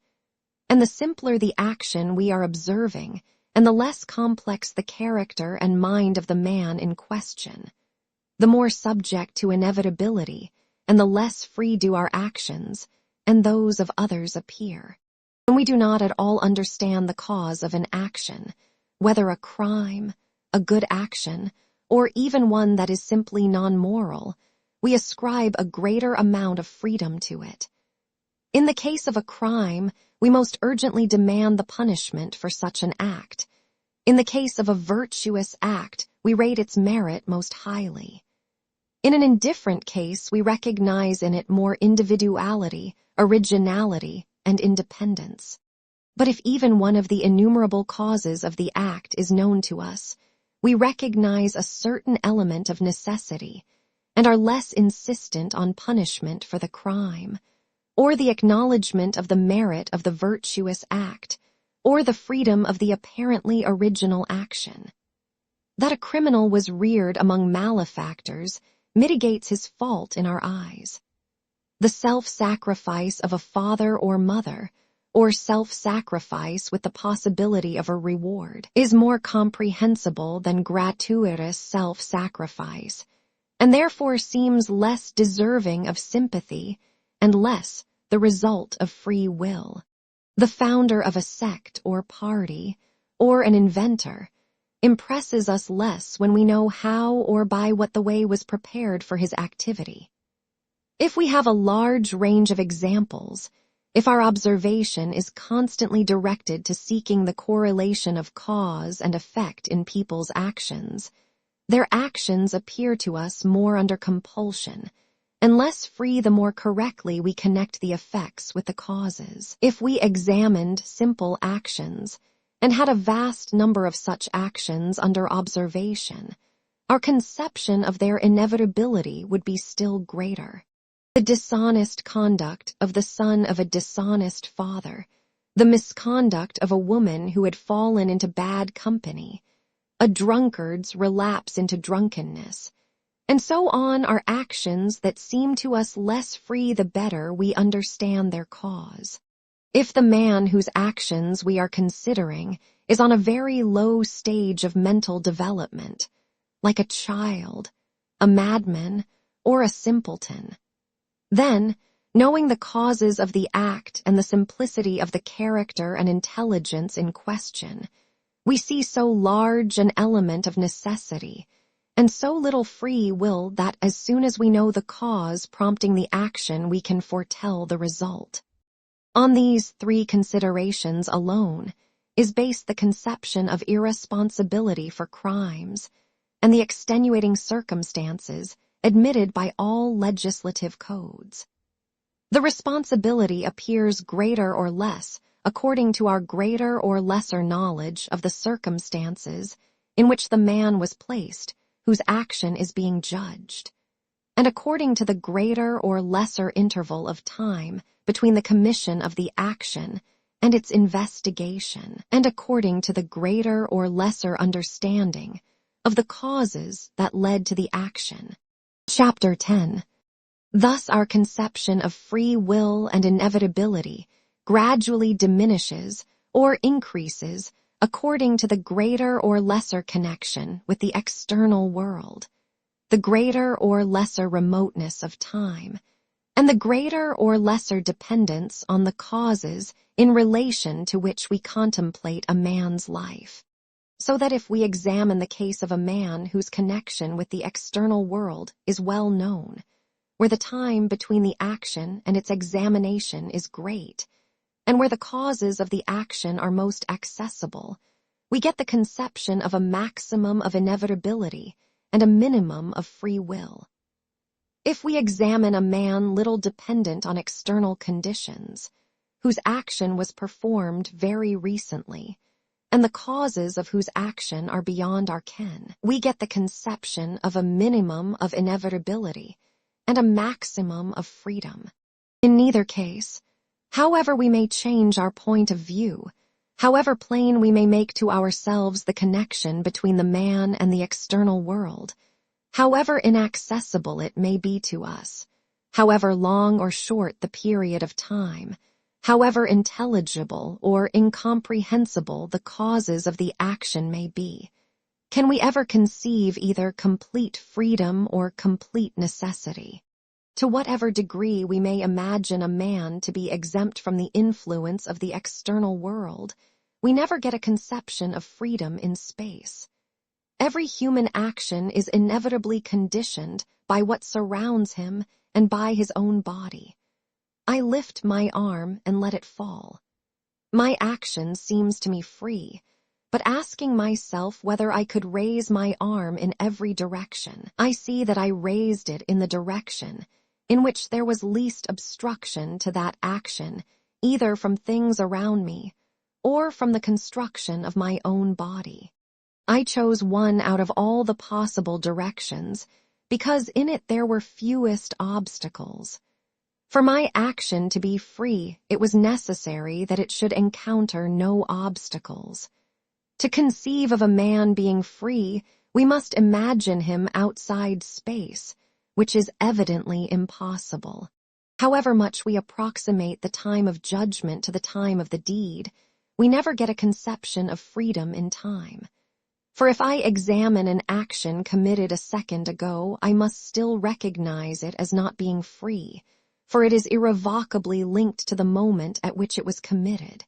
and the simpler the action we are observing, and the less complex the character and mind of the man in question, the more subject to inevitability, and the less free do our actions and those of others appear. When we do not at all understand the cause of an action, whether a crime, a good action, or even one that is simply non-moral, we ascribe a greater amount of freedom to it. In the case of a crime, we most urgently demand the punishment for such an act. In the case of a virtuous act, we rate its merit most highly. In an indifferent case, we recognize in it more individuality, originality, and independence. But if even one of the innumerable causes of the act is known to us, we recognize a certain element of necessity, and are less insistent on punishment for the crime, or the acknowledgement of the merit of the virtuous act, or the freedom of the apparently original action. That a criminal was reared among malefactors mitigates his fault in our eyes. The self-sacrifice of a father or mother, or self-sacrifice with the possibility of a reward, is more comprehensible than gratuitous self-sacrifice, and therefore seems less deserving of sympathy and less the result of free will. The founder of a sect or party, or an inventor, impresses us less when we know how or by what the way was prepared for his activity. If we have a large range of examples, if our observation is constantly directed to seeking the correlation of cause and effect in people's actions, their actions appear to us more under compulsion, and less free the more correctly we connect the effects with the causes. If we examined simple actions and had a vast number of such actions under observation, our conception of their inevitability would be still greater. The dishonest conduct of the son of a dishonest father, the misconduct of a woman who had fallen into bad company, a drunkard's relapse into drunkenness, and so on are actions that seem to us less free the better we understand their cause. If the man whose actions we are considering is on a very low stage of mental development, like a child, a madman, or a simpleton, then, knowing the causes of the act and the simplicity of the character and intelligence in question, we see so large an element of necessity and so little free will that as soon as we know the cause prompting the action, we can foretell the result. On these three considerations alone is based the conception of irresponsibility for crimes and the extenuating circumstances admitted by all legislative codes. The responsibility appears greater or less according to our greater or lesser knowledge of the circumstances in which the man was placed whose action is being judged, and according to the greater or lesser interval of time between the commission of the action and its investigation, and according to the greater or lesser understanding of the causes that led to the action. Chapter 10. Thus our conception of free will and inevitability gradually diminishes or increases according to the greater or lesser connection with the external world, the greater or lesser remoteness of time, and the greater or lesser dependence on the causes in relation to which we contemplate a man's life. So that if we examine the case of a man whose connection with the external world is well known, where the time between the action and its examination is great, and where the causes of the action are most accessible, we get the conception of a maximum of inevitability and a minimum of free will. If we examine a man little dependent on external conditions, whose action was performed very recently, and the causes of whose action are beyond our ken, we get the conception of a minimum of inevitability and a maximum of freedom. In neither case, however we may change our point of view, however plain we may make to ourselves the connection between the man and the external world, however inaccessible it may be to us, however long or short the period of time, however intelligible or incomprehensible the causes of the action may be, can we ever conceive either complete freedom or complete necessity? To whatever degree we may imagine a man to be exempt from the influence of the external world, we never get a conception of freedom in space. Every human action is inevitably conditioned by what surrounds him and by his own body. I lift my arm and let it fall. My action seems to me free, but asking myself whether I could raise my arm in every direction, I see that I raised it in the direction in which there was least obstruction to that action, either from things around me or from the construction of my own body. I chose one out of all the possible directions because in it there were fewest obstacles. For my action to be free, it was necessary that it should encounter no obstacles. To conceive of a man being free, we must imagine him outside space, which is evidently impossible. However much we approximate the time of judgment to the time of the deed, we never get a conception of freedom in time. For if I examine an action committed a second ago, I must still recognize it as not being free, for it is irrevocably linked to the moment at which it was committed.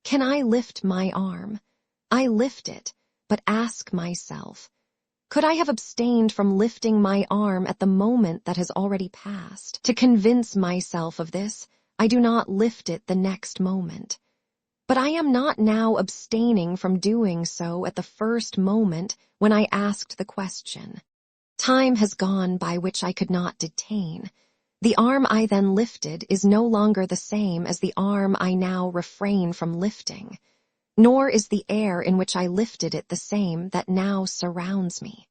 Can I lift my arm? I lift it, but ask myself, could I have abstained from lifting my arm at the moment that has already passed? To convince myself of this, I do not lift it the next moment. But I am not now abstaining from doing so at the first moment when I asked the question. Time has gone by which I could not detain. The arm I then lifted is no longer the same as the arm I now refrain from lifting, nor is the air in which I lifted it the same that now surrounds me.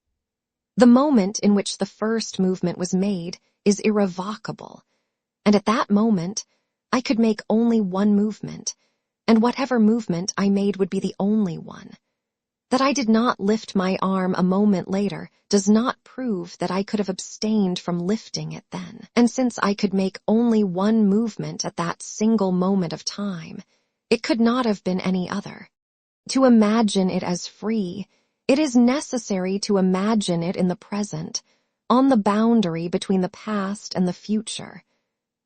The moment in which the first movement was made is irrevocable, and at that moment I could make only one movement, and whatever movement I made would be the only one. That I did not lift my arm a moment later does not prove that I could have abstained from lifting it then. And since I could make only one movement at that single moment of time, it could not have been any other. To imagine it as free, it is necessary to imagine it in the present, on the boundary between the past and the future.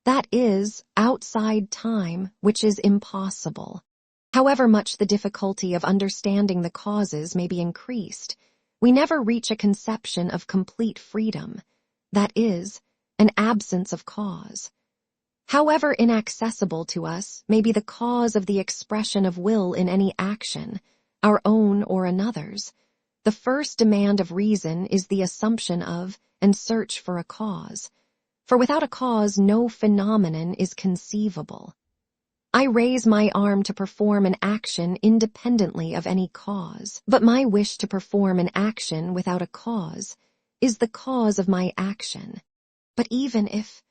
That is, outside time, which is impossible. However much the difficulty of understanding the causes may be increased, we never reach a conception of complete freedom, that is, an absence of cause. However inaccessible to us may be the cause of the expression of will in any action, our own or another's, the first demand of reason is the assumption of and search for a cause, for without a cause no phenomenon is conceivable. I raise my arm to perform an action independently of any cause, but my wish to perform an action without a cause is the cause of my action. But even if,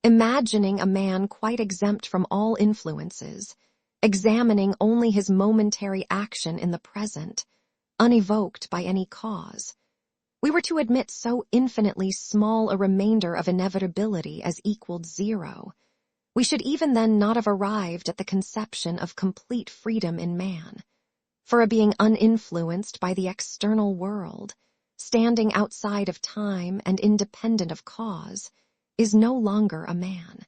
imagining a man quite exempt from all influences, examining only his momentary action in the present, unevoked by any cause, we were to admit so infinitely small a remainder of inevitability as equaled zero, we should even then not have arrived at the conception of complete freedom in man. For a being uninfluenced by the external world, standing outside of time and independent of cause, is no longer a man.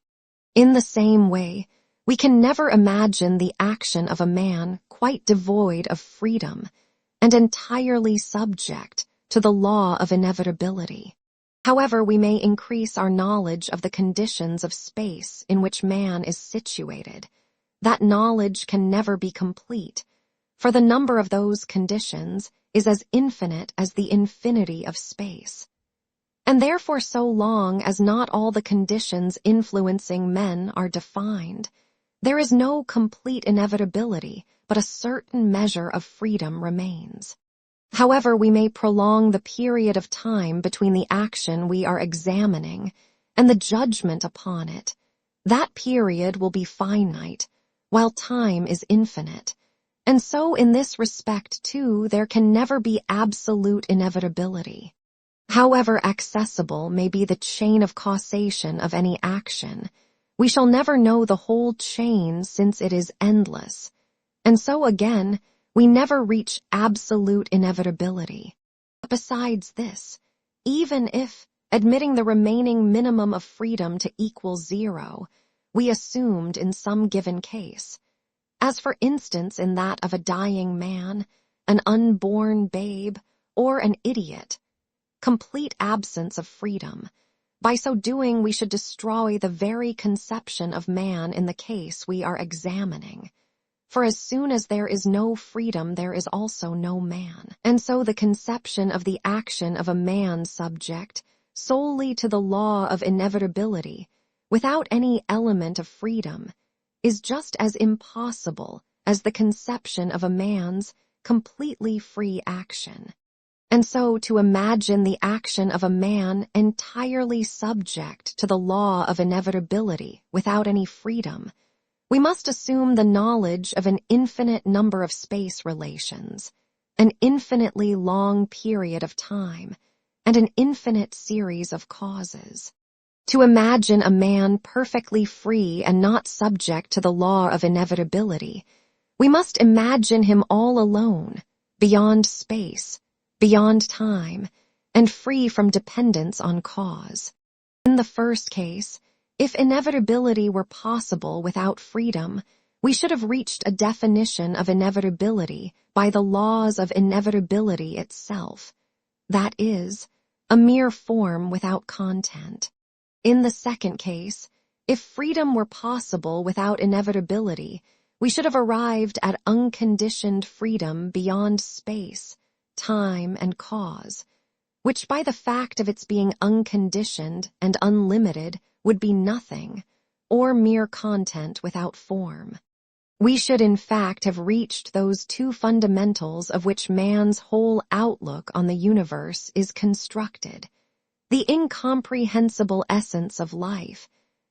In the same way, we can never imagine the action of a man quite devoid of freedom and entirely subject to the law of inevitability. However, we may increase our knowledge of the conditions of space in which man is situated. That knowledge can never be complete, for the number of those conditions is as infinite as the infinity of space. And therefore, so long as not all the conditions influencing men are defined, there is no complete inevitability, but a certain measure of freedom remains. However, we may prolong the period of time between the action we are examining and the judgment upon it. That period will be finite, while time is infinite. And so in this respect, too, there can never be absolute inevitability. However accessible may be the chain of causation of any action, we shall never know the whole chain since it is endless. And so again, we never reach absolute inevitability. Besides this, even if, admitting the remaining minimum of freedom to equal zero, we assumed in some given case, as for instance in that of a dying man, an unborn babe, or an idiot, complete absence of freedom, by so doing we should destroy the very conception of man in the case we are examining. For as soon as there is no freedom, there is also no man. And so the conception of the action of a man subject solely to the law of inevitability, without any element of freedom, is just as impossible as the conception of a man's completely free action. And so to imagine the action of a man entirely subject to the law of inevitability without any freedom, we must assume the knowledge of an infinite number of space relations, an infinitely long period of time, and an infinite series of causes. To imagine a man perfectly free and not subject to the law of inevitability, we must imagine him all alone, beyond space, beyond time, and free from dependence on cause. In the first case, if inevitability were possible without freedom, we should have reached a definition of inevitability by the laws of inevitability itself. That is, a mere form without content. In the second case, if freedom were possible without inevitability, we should have arrived at unconditioned freedom beyond space, time, and cause, which by the fact of its being unconditioned and unlimited would be nothing, or mere content without form. We should in fact have reached those two fundamentals of which man's whole outlook on the universe is constructed, the incomprehensible essence of life,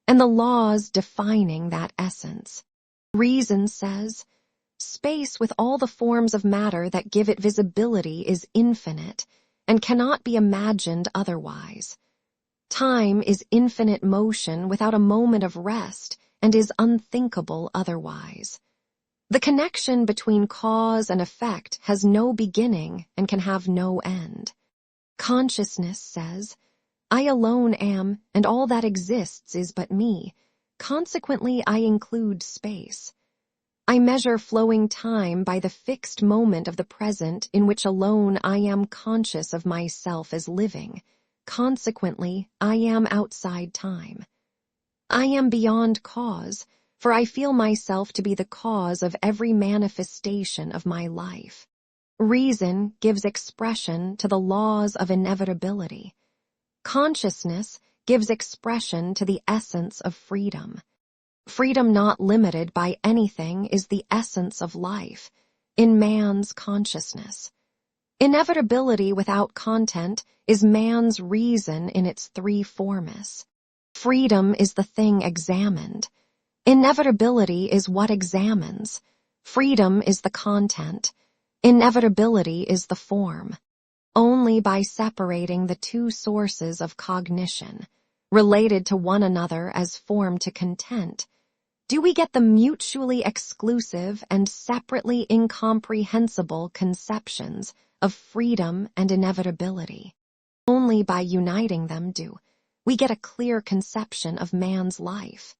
and the laws defining that essence. Reason says, space with all the forms of matter that give it visibility is infinite and cannot be imagined otherwise. Time is infinite motion without a moment of rest and is unthinkable otherwise. The connection between cause and effect has no beginning and can have no end. Consciousness says, I alone am, and all that exists is but me. Consequently, I include space. I measure flowing time by the fixed moment of the present in which alone I am conscious of myself as living. Consequently, I am outside time. I am beyond cause, for I feel myself to be the cause of every manifestation of my life. Reason gives expression to the laws of inevitability. Consciousness gives expression to the essence of freedom. Freedom not limited by anything is the essence of life, in man's consciousness. Inevitability without content is man's reason in its three forms. Freedom is the thing examined. Inevitability is what examines. Freedom is the content. Inevitability is the form. Only by separating the two sources of cognition, related to one another as form to content, do we get the mutually exclusive and separately incomprehensible conceptions of freedom and inevitability. Only by uniting them do we get a clear conception of man's life.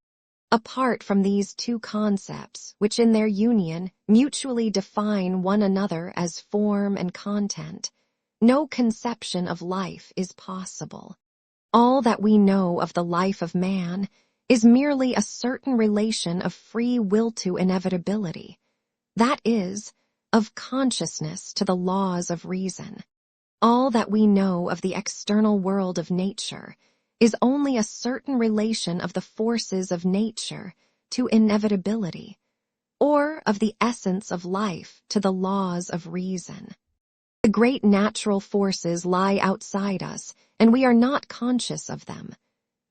Apart from these two concepts, which in their union mutually define one another as form and content, no conception of life is possible. All that we know of the life of man is merely a certain relation of free will to inevitability, that is, of consciousness to the laws of reason. All that we know of the external world of nature is only a certain relation of the forces of nature to inevitability, or of the essence of life to the laws of reason. The great natural forces lie outside us, and we are not conscious of them.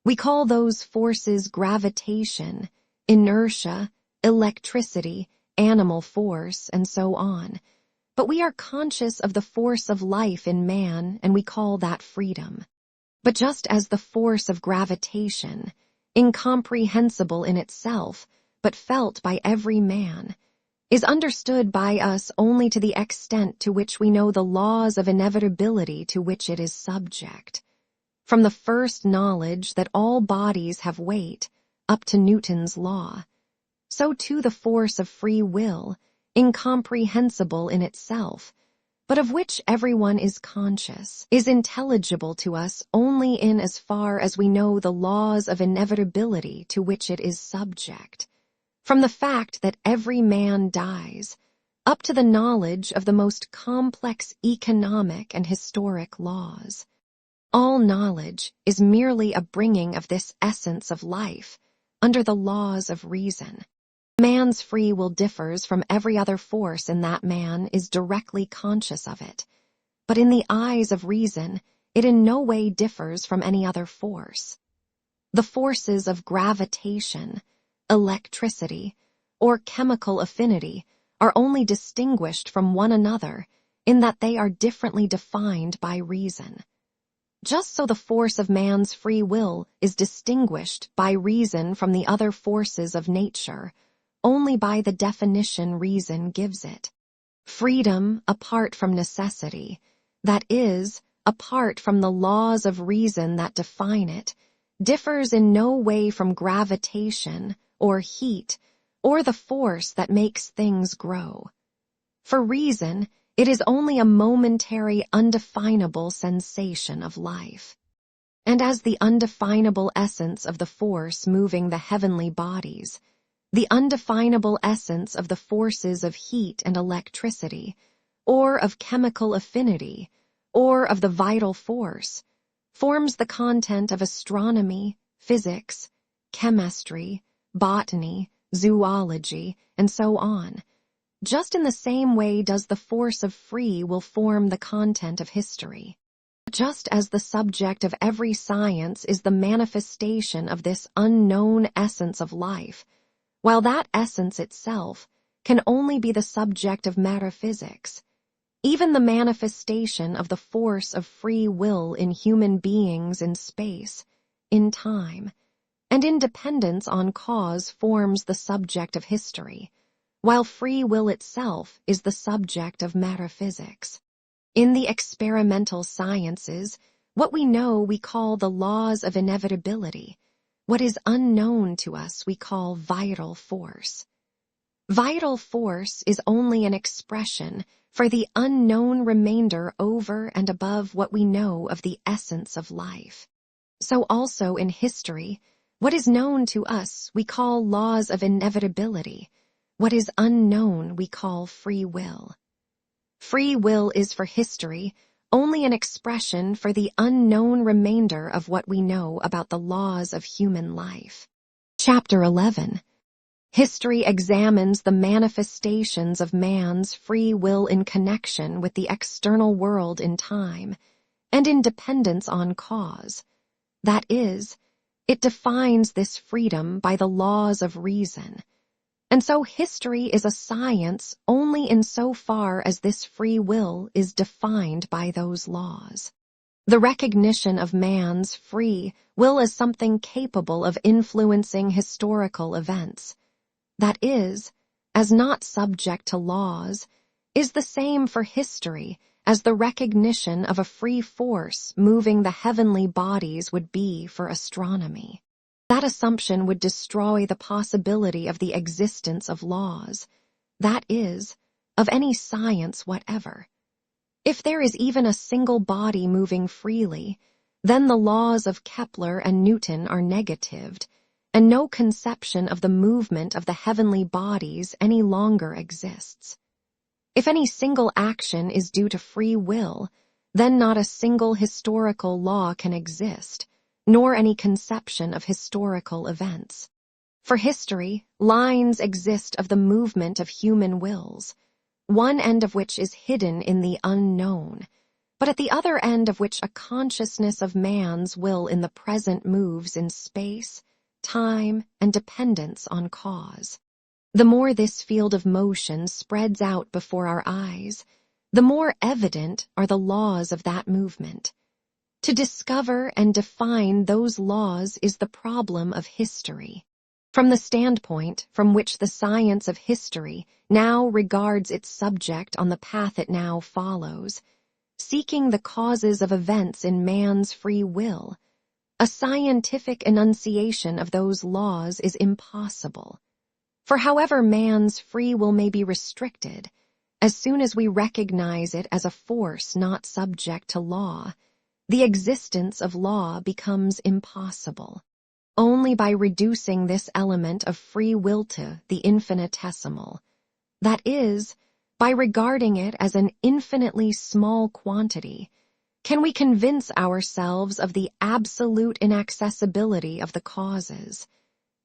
We call those forces gravitation, inertia, electricity, animal force, and so on. But we are conscious of the force of life in man, and we call that freedom. But just as the force of gravitation, incomprehensible in itself, but felt by every man, is understood by us only to the extent to which we know the laws of inevitability to which it is subject. From the first knowledge that all bodies have weight, up to Newton's law, so too the force of free will, incomprehensible in itself, but of which everyone is conscious, is intelligible to us only in as far as we know the laws of inevitability to which it is subject. From the fact that every man dies, up to the knowledge of the most complex economic and historic laws. All knowledge is merely a bringing of this essence of life under the laws of reason. Man's free will differs from every other force in that man is directly conscious of it, but in the eyes of reason, it in no way differs from any other force. The forces of gravitation, electricity, or chemical affinity are only distinguished from one another in that they are differently defined by reason. Just so the force of man's free will is distinguished by reason from the other forces of nature, only by the definition reason gives it. Freedom apart from necessity, that is, apart from the laws of reason that define it, differs in no way from gravitation, or heat, or the force that makes things grow. For reason, it is only a momentary, undefinable sensation of life. And as the undefinable essence of the force moving the heavenly bodies, the undefinable essence of the forces of heat and electricity, or of chemical affinity, or of the vital force, forms the content of astronomy, physics, chemistry, botany, zoology, and so on. Just in the same way does the force of free will form the content of history. Just as the subject of every science is the manifestation of this unknown essence of life, while that essence itself can only be the subject of metaphysics, even the manifestation of the force of free will in human beings in space, in time, and in dependence on cause forms the subject of history, while free will itself is the subject of metaphysics. In the experimental sciences, what we know we call the laws of inevitability. What is unknown to us we call vital force. Vital force is only an expression for the unknown remainder over and above what we know of the essence of life. So also in history, what is known to us we call laws of inevitability. What is unknown we call free will. Free will is for history only an expression for the unknown remainder of what we know about the laws of human life. Chapter 11. History examines the manifestations of man's free will in connection with the external world in time and in dependence on cause. That is, it defines this freedom by the laws of reason. And so history is a science only insofar as this free will is defined by those laws. The recognition of man's free will as something capable of influencing historical events, that is, as not subject to laws, is the same for history as the recognition of a free force moving the heavenly bodies would be for astronomy. That assumption would destroy the possibility of the existence of laws, that is, of any science whatever. If there is even a single body moving freely, then the laws of Kepler and Newton are negatived, and no conception of the movement of the heavenly bodies any longer exists. If any single action is due to free will, then not a single historical law can exist, nor any conception of historical events. For history, lines exist of the movement of human wills, one end of which is hidden in the unknown, but at the other end of which a consciousness of man's will in the present moves in space, time, and dependence on cause. The more this field of motion spreads out before our eyes, the more evident are the laws of that movement. To discover and define those laws is the problem of history. From the standpoint from which the science of history now regards its subject on the path it now follows, seeking the causes of events in man's free will, a scientific enunciation of those laws is impossible. For however man's free will may be restricted, as soon as we recognize it as a force not subject to law, the existence of law becomes impossible. Only by reducing this element of free will to the infinitesimal, that is, by regarding it as an infinitely small quantity, can we convince ourselves of the absolute inaccessibility of the causes.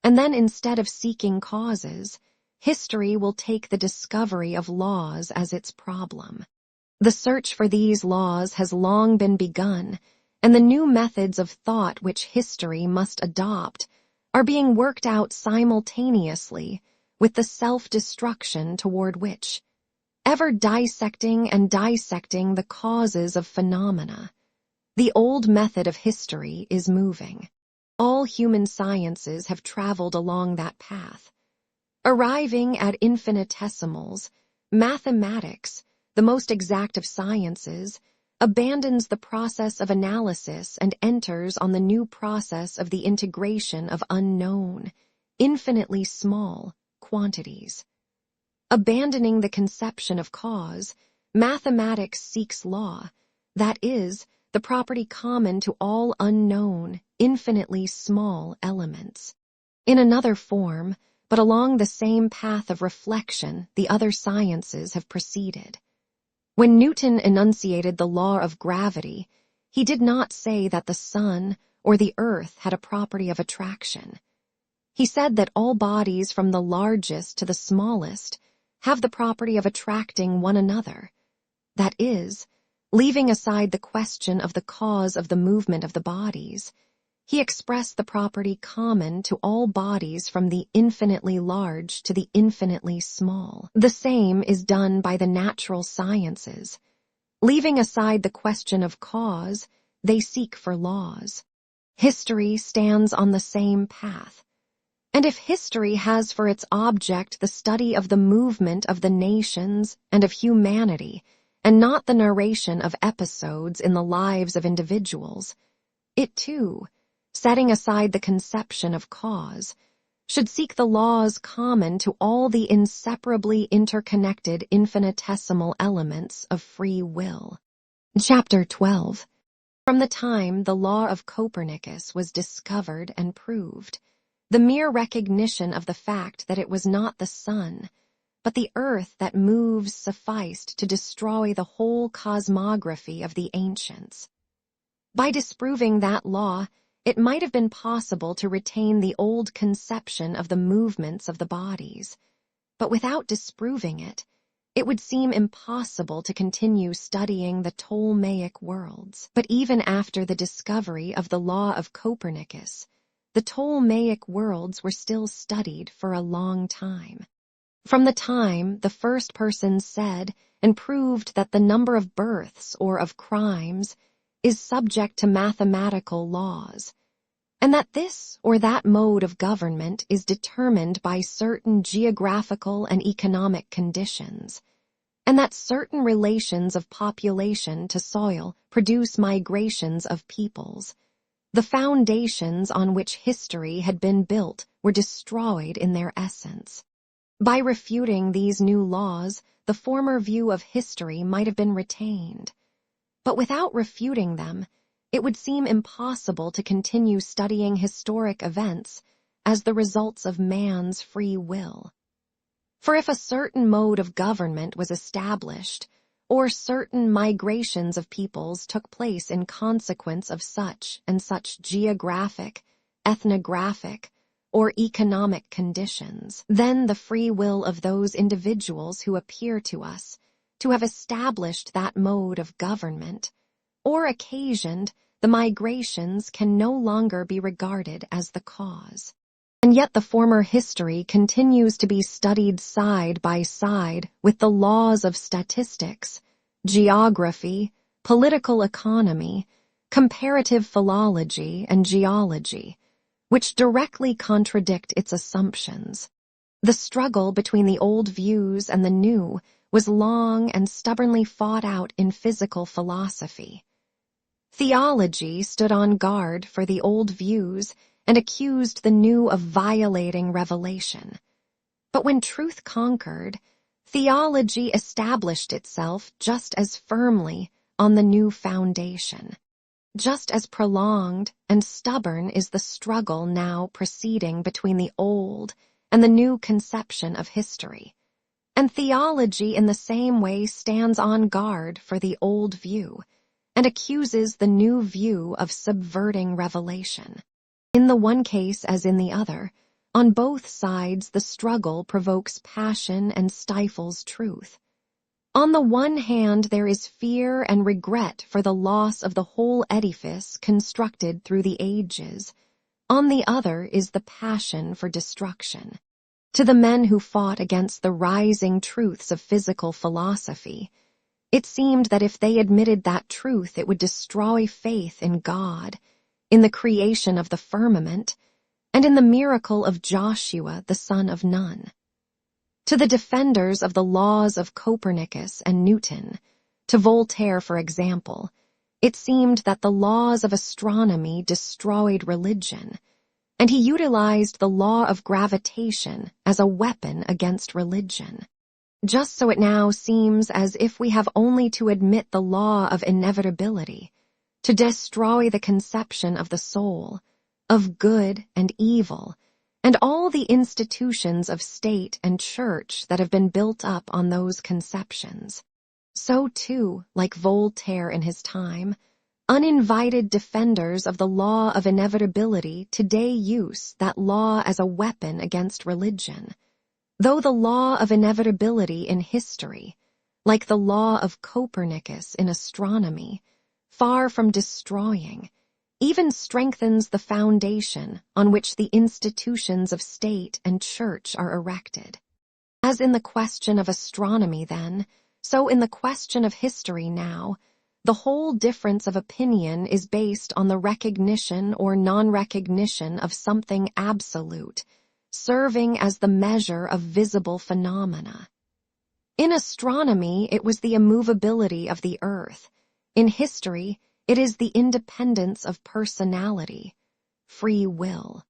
And then instead of seeking causes, history will take the discovery of laws as its problem. The search for these laws has long been begun, and the new methods of thought which history must adopt are being worked out simultaneously with the self-destruction toward which, ever dissecting and dissecting the causes of phenomena, the old method of history is moving. All human sciences have traveled along that path. Arriving at infinitesimals, mathematics, the most exact of sciences, abandons the process of analysis and enters on the new process of the integration of unknown, infinitely small, quantities. Abandoning the conception of cause, mathematics seeks law, that is, the property common to all unknown, infinitely small elements. In another form, but along the same path of reflection, the other sciences have proceeded. When Newton enunciated the law of gravity, he did not say that the sun or the earth had a property of attraction. He said that all bodies from the largest to the smallest have the property of attracting one another. That is, leaving aside the question of the cause of the movement of the bodies, he expressed the property common to all bodies from the infinitely large to the infinitely small. The same is done by the natural sciences. Leaving aside the question of cause, they seek for laws. History stands on the same path. And if history has for its object the study of the movement of the nations and of humanity, and not the narration of episodes in the lives of individuals, it too, setting aside the conception of cause, should seek the laws common to all the inseparably interconnected infinitesimal elements of free will. Chapter 12. From the time the law of Copernicus was discovered and proved, the mere recognition of the fact that it was not the sun, but the earth that moves sufficed to destroy the whole cosmography of the ancients. By disproving that law, it might have been possible to retain the old conception of the movements of the bodies, but without disproving it, it would seem impossible to continue studying the Ptolemaic worlds. But even after the discovery of the law of Copernicus, the Ptolemaic worlds were still studied for a long time. From the time the first person said and proved that the number of births or of crimes is subject to mathematical laws, and that this or that mode of government is determined by certain geographical and economic conditions, and that certain relations of population to soil produce migrations of peoples, the foundations on which history had been built were destroyed in their essence. By refuting these new laws, the former view of history might have been retained. But without refuting them, it would seem impossible to continue studying historic events as the results of man's free will. For if a certain mode of government was established, or certain migrations of peoples took place in consequence of such and such geographic, ethnographic, or economic conditions, then the free will of those individuals who appear to us to have established that mode of government, or occasioned the migrations, can no longer be regarded as the cause. And yet the former history continues to be studied side by side with the laws of statistics, geography, political economy, comparative philology, and geology, which directly contradict its assumptions. The struggle between the old views and the new was long and stubbornly fought out in physical philosophy. Theology stood on guard for the old views and accused the new of violating revelation. But when truth conquered, theology established itself just as firmly on the new foundation. Just as prolonged and stubborn is the struggle now proceeding between the old and the new conception of history. And theology in the same way stands on guard for the old view and accuses the new view of subverting revelation. In the one case as in the other, on both sides the struggle provokes passion and stifles truth. On the one hand there is fear and regret for the loss of the whole edifice constructed through the ages. On the other is the passion for destruction. To the men who fought against the rising truths of physical philosophy, it seemed that if they admitted that truth it would destroy faith in God, in the creation of the firmament, and in the miracle of Joshua the son of Nun. To the defenders of the laws of Copernicus and Newton, to Voltaire for example, it seemed that the laws of astronomy destroyed religion, and he utilized the law of gravitation as a weapon against religion. Just so it now seems as if we have only to admit the law of inevitability, to destroy the conception of the soul, of good and evil, and all the institutions of state and church that have been built up on those conceptions. So too, like Voltaire in his time, uninvited defenders of the law of inevitability today use that law as a weapon against religion. Though the law of inevitability in history, like the law of Copernicus in astronomy, far from destroying, even strengthens the foundation on which the institutions of state and church are erected. As in the question of astronomy then, so in the question of history now, the whole difference of opinion is based on the recognition or non-recognition of something absolute, serving as the measure of visible phenomena. In astronomy, it was the immovability of the earth. In history, it is the independence of personality, free will.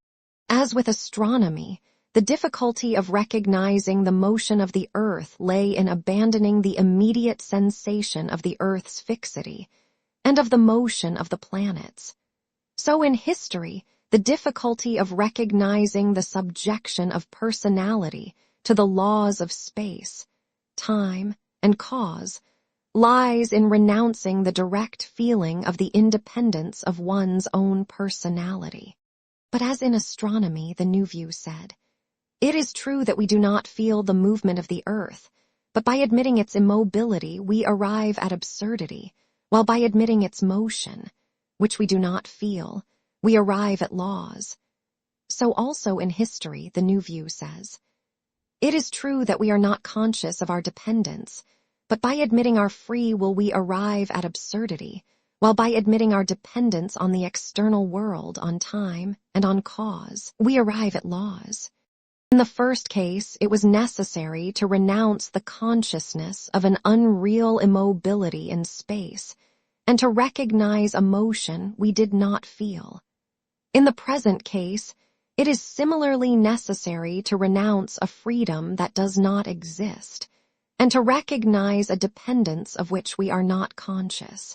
As with astronomy, the difficulty of recognizing the motion of the earth lay in abandoning the immediate sensation of the earth's fixity and of the motion of the planets. So in history, the difficulty of recognizing the subjection of personality to the laws of space, time, and cause lies in renouncing the direct feeling of the independence of one's own personality. But as in astronomy, the new view said, it is true that we do not feel the movement of the earth, but by admitting its immobility, we arrive at absurdity, while by admitting its motion, which we do not feel, we arrive at laws. So also in history, the new view says, it is true that we are not conscious of our dependence, but by admitting our free will we arrive at absurdity, while by admitting our dependence on the external world, on time, and on cause, we arrive at laws. In the first case, it was necessary to renounce the consciousness of an unreal immobility in space, and to recognize a motion we did not feel. In the present case, it is similarly necessary to renounce a freedom that does not exist, and to recognize a dependence of which we are not conscious.